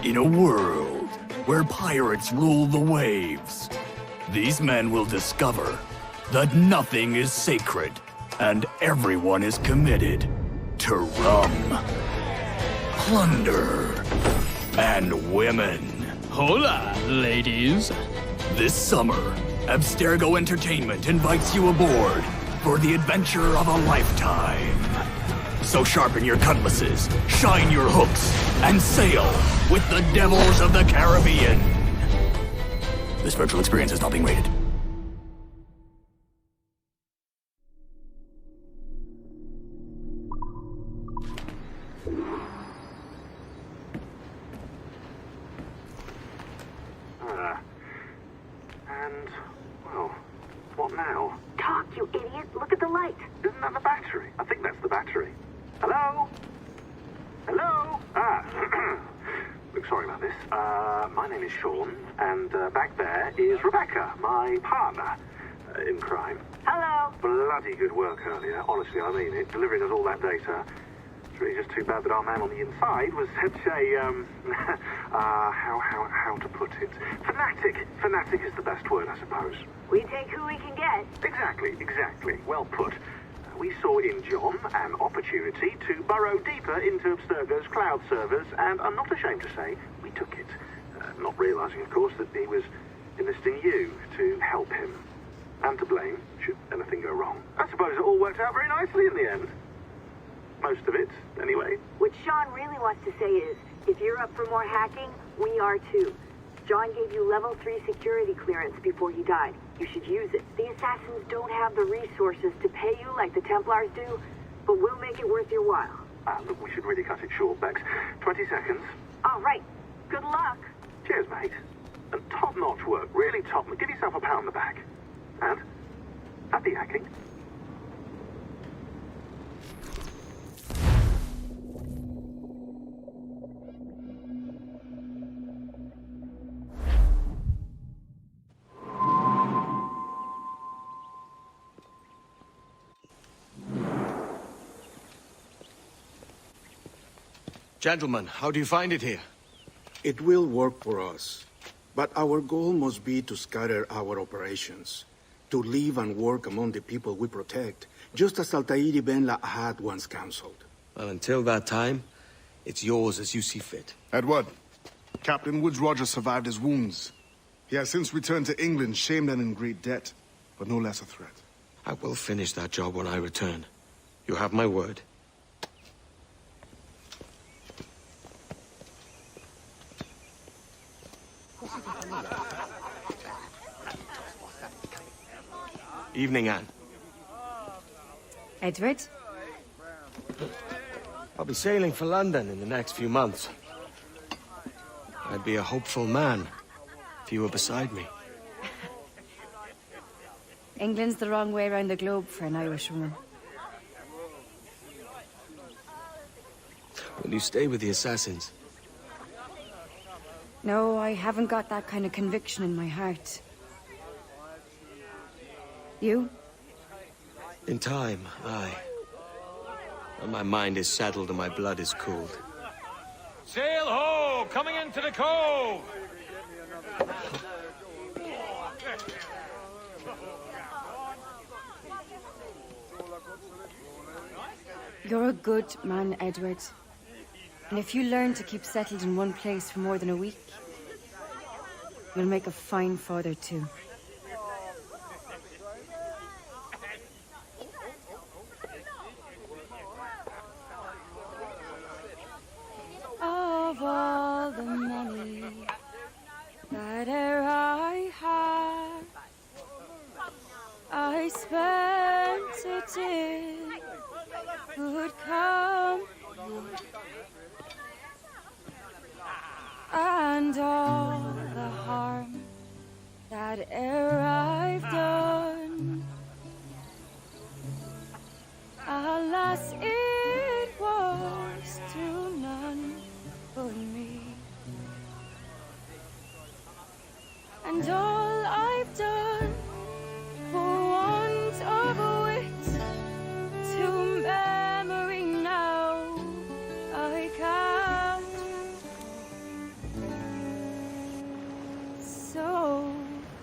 Speaker 5: In a world where pirates rule the waves, these men will discover that nothing is sacred and everyone is committed to rum, plunder, and women.
Speaker 14: Hola, ladies.
Speaker 5: This summer, Abstergo Entertainment invites you aboard for the adventure of a lifetime. So sharpen your cutlasses, shine your hooks, and sail with the devils of the Caribbean. This virtual experience is not being rated.
Speaker 11: And, well, what now? Talk, you idiot! Look at the light! Isn't that the battery? I think that's the battery. Hello? Hello? Look, sorry about this. My name is Sean, and back there is Rebecca, my partner in crime. Hello. Bloody good work earlier. Honestly, I mean it. Delivering us all that data. It's really just too bad that our man on the inside was such a, how to put it? Fanatic. Fanatic is the best word, I suppose. We take who we can get. Exactly. Well put. We saw in John an opportunity to burrow deeper into Abstergo's cloud servers, and I'm not ashamed to say we took it. Not realizing, of course, that he was enlisting you to help him. And to blame, should anything go wrong. I suppose it all worked out very nicely in the end. Most of it, anyway.
Speaker 20: What Sean really wants to say is, if you're up for more hacking, we are too. John gave you level 3 security clearance before he died. You should use it. The assassins don't have the resources to pay you like the Templars do, but we'll make it worth your while.
Speaker 11: Look, we should really cut it short, Bex. 20 seconds.
Speaker 20: All right. Good luck.
Speaker 11: Cheers, mate. And top-notch work. Really top. Give yourself a pat on the back. And happy hacking.
Speaker 4: Gentlemen, how do you find it here?
Speaker 13: It will work for us. But our goal must be to scatter our operations. To live and work among the people we protect, just as Altair Ben Lahad once counseled.
Speaker 4: Well, until that time, it's yours as you see fit.
Speaker 16: Edward, Captain Woods Rogers survived his wounds. He has since returned to England, shamed and in great debt, but no less a threat.
Speaker 4: I will finish that job when I return. You have my word. Evening, Anne.
Speaker 6: Edward?
Speaker 4: I'll be sailing for London in the next few months. I'd be a hopeful man if you were beside me.
Speaker 6: England's the wrong way around the globe for an Irish woman.
Speaker 4: Will you stay with the assassins?
Speaker 6: No, I haven't got that kind of conviction in my heart. You?
Speaker 4: In time, aye. When my mind is settled and my blood is cooled.
Speaker 1: Sail ho! Coming into the cove!
Speaker 6: You're a good man, Edward. And if you learn to keep settled in one place for more than a week, you'll make a fine father too. Of all the money that e'er I had, I spent it in good company, and all the harm that e'er I've done, alas, it was to none but me. And all I've done for want of wit, to memory now I can't. So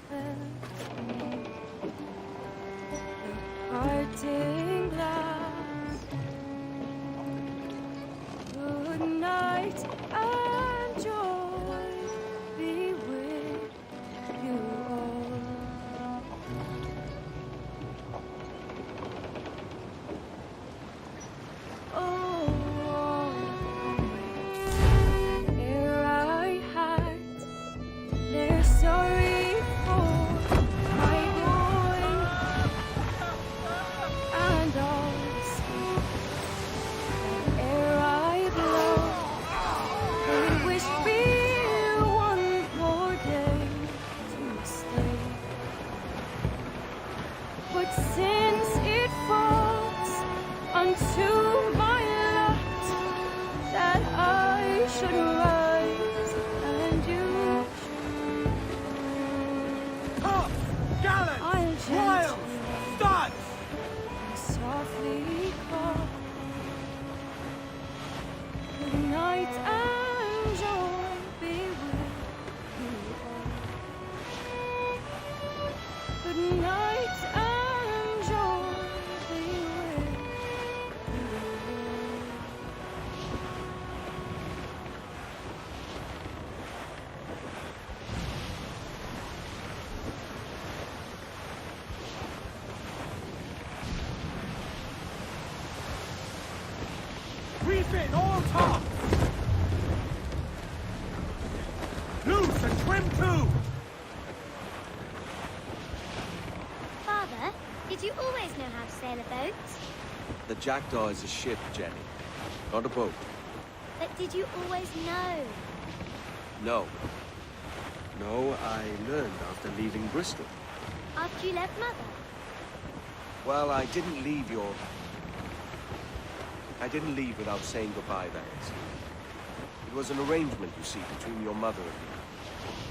Speaker 6: fell the parting glass. Good night and joy be with you all. Oh, ere I had their sorry for my boy, and all ere I blow, they wish me one more day to stay. But since it falls unto my lot that I should rise and you
Speaker 1: Tough, gallant,
Speaker 6: I'll
Speaker 1: wild,
Speaker 6: gently
Speaker 1: studs!
Speaker 6: and softly call. Good night and joy be with you all. Good night and joy be with you
Speaker 1: Reef in all tops! Loose and trim too!
Speaker 2: Father, did you always know how to sail a boat?
Speaker 4: The Jackdaw is a ship, Jenny, not a boat.
Speaker 2: But did you always know?
Speaker 4: No. No, I learned after leaving Bristol.
Speaker 2: After you left Mother?
Speaker 4: Well, I didn't leave without saying goodbye, that is. It was an arrangement, you see, between your mother and me.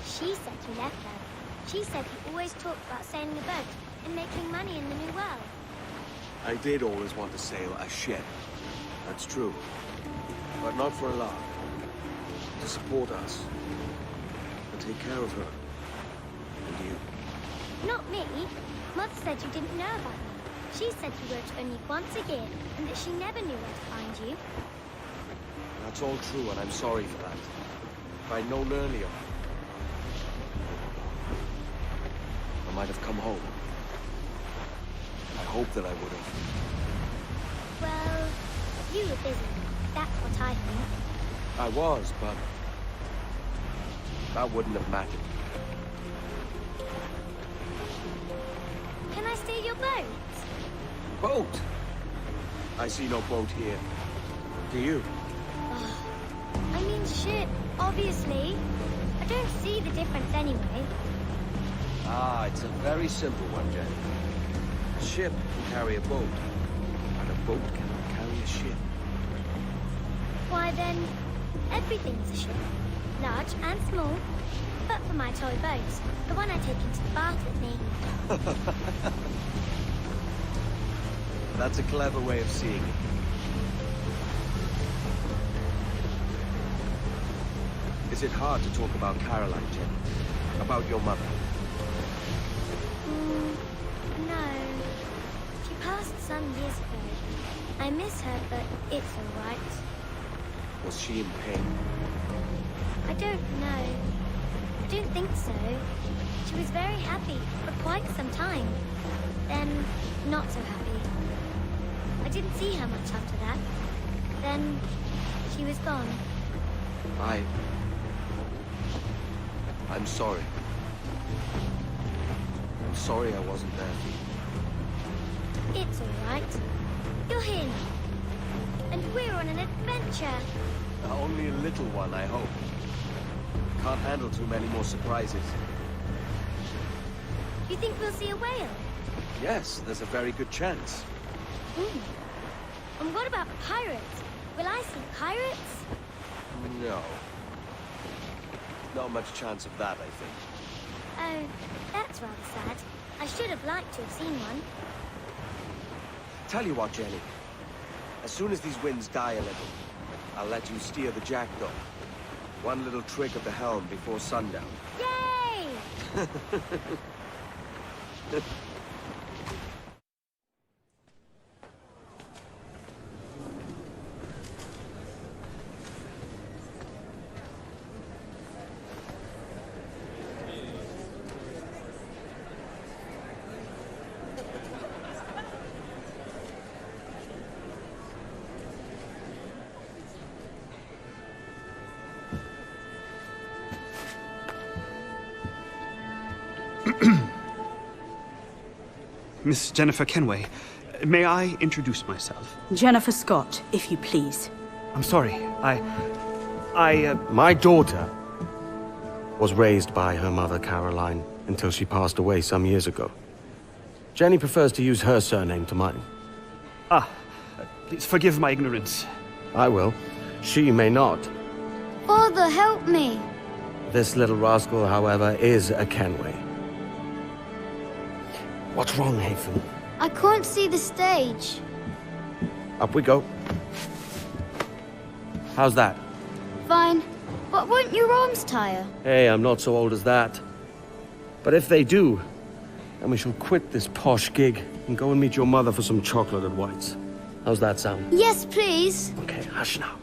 Speaker 2: She said you left her. She said you always talked about sailing a boat and making money in the New World.
Speaker 4: I did always want to sail a ship. That's true. But not for a lark. To support us. To take care of her. And you.
Speaker 2: Not me. Mother said you didn't know about me. She said you wrote only once a year and that she never knew where to find you.
Speaker 4: That's all true, and I'm sorry for that. If I'd known earlier, I might have come home. I hope that I would have.
Speaker 2: Well, you were busy. That's what I think.
Speaker 4: I was, but that wouldn't have mattered.
Speaker 2: Can I steal your boat?
Speaker 4: Boat? I see no boat here. Do you?
Speaker 2: I mean ship, obviously. I don't see the difference anyway.
Speaker 4: Ah, it's a very simple one, Jenny. A ship can carry a boat, and a boat cannot carry a ship.
Speaker 2: Why then, everything's a ship. Large and small. But for my toy boat, the one I take into the bath with me.
Speaker 4: That's a clever way of seeing it. Is it hard to talk about Caroline, Jenny? About your mother?
Speaker 2: No. She passed some years ago. I miss her, but it's all right.
Speaker 4: Was she in pain?
Speaker 2: I don't know. I don't think so. She was very happy for quite some time. Then, not so happy. I didn't see her much after that. Then, she was gone.
Speaker 4: I'm sorry. I'm sorry I wasn't there for you.
Speaker 2: It's all right. You're here now. And we're on an adventure.
Speaker 4: Only a little one, I hope. Can't handle too many more surprises.
Speaker 2: You think we'll see a whale?
Speaker 4: Yes, there's a very good chance.
Speaker 2: And what about pirates? Will I see pirates?
Speaker 4: No. Not much chance of that, I think.
Speaker 2: Oh, that's rather sad. I should have liked to have seen one.
Speaker 4: Tell you what, Jenny. As soon as these winds die a little, I'll let you steer the jackdaw. One little trick of the helm before sundown.
Speaker 2: Yay!
Speaker 3: Miss Jennifer Kenway, may I introduce myself?
Speaker 18: Jennifer Scott, if you please.
Speaker 3: I'm sorry,
Speaker 4: My daughter was raised by her mother, Caroline, until she passed away some years ago. Jenny prefers to use her surname to mine.
Speaker 3: Please forgive my ignorance.
Speaker 4: I will. She may not.
Speaker 2: Father, help me!
Speaker 4: This little rascal, however, is a Kenway. What's wrong, Hafen?
Speaker 2: I can't see the stage.
Speaker 4: Up we go. How's that?
Speaker 2: Fine. But won't your arms tire?
Speaker 4: Hey, I'm not so old as that. But if they do, then we shall quit this posh gig and go and meet your mother for some chocolate at White's. How's that sound?
Speaker 2: Yes, please.
Speaker 4: Okay, hush now.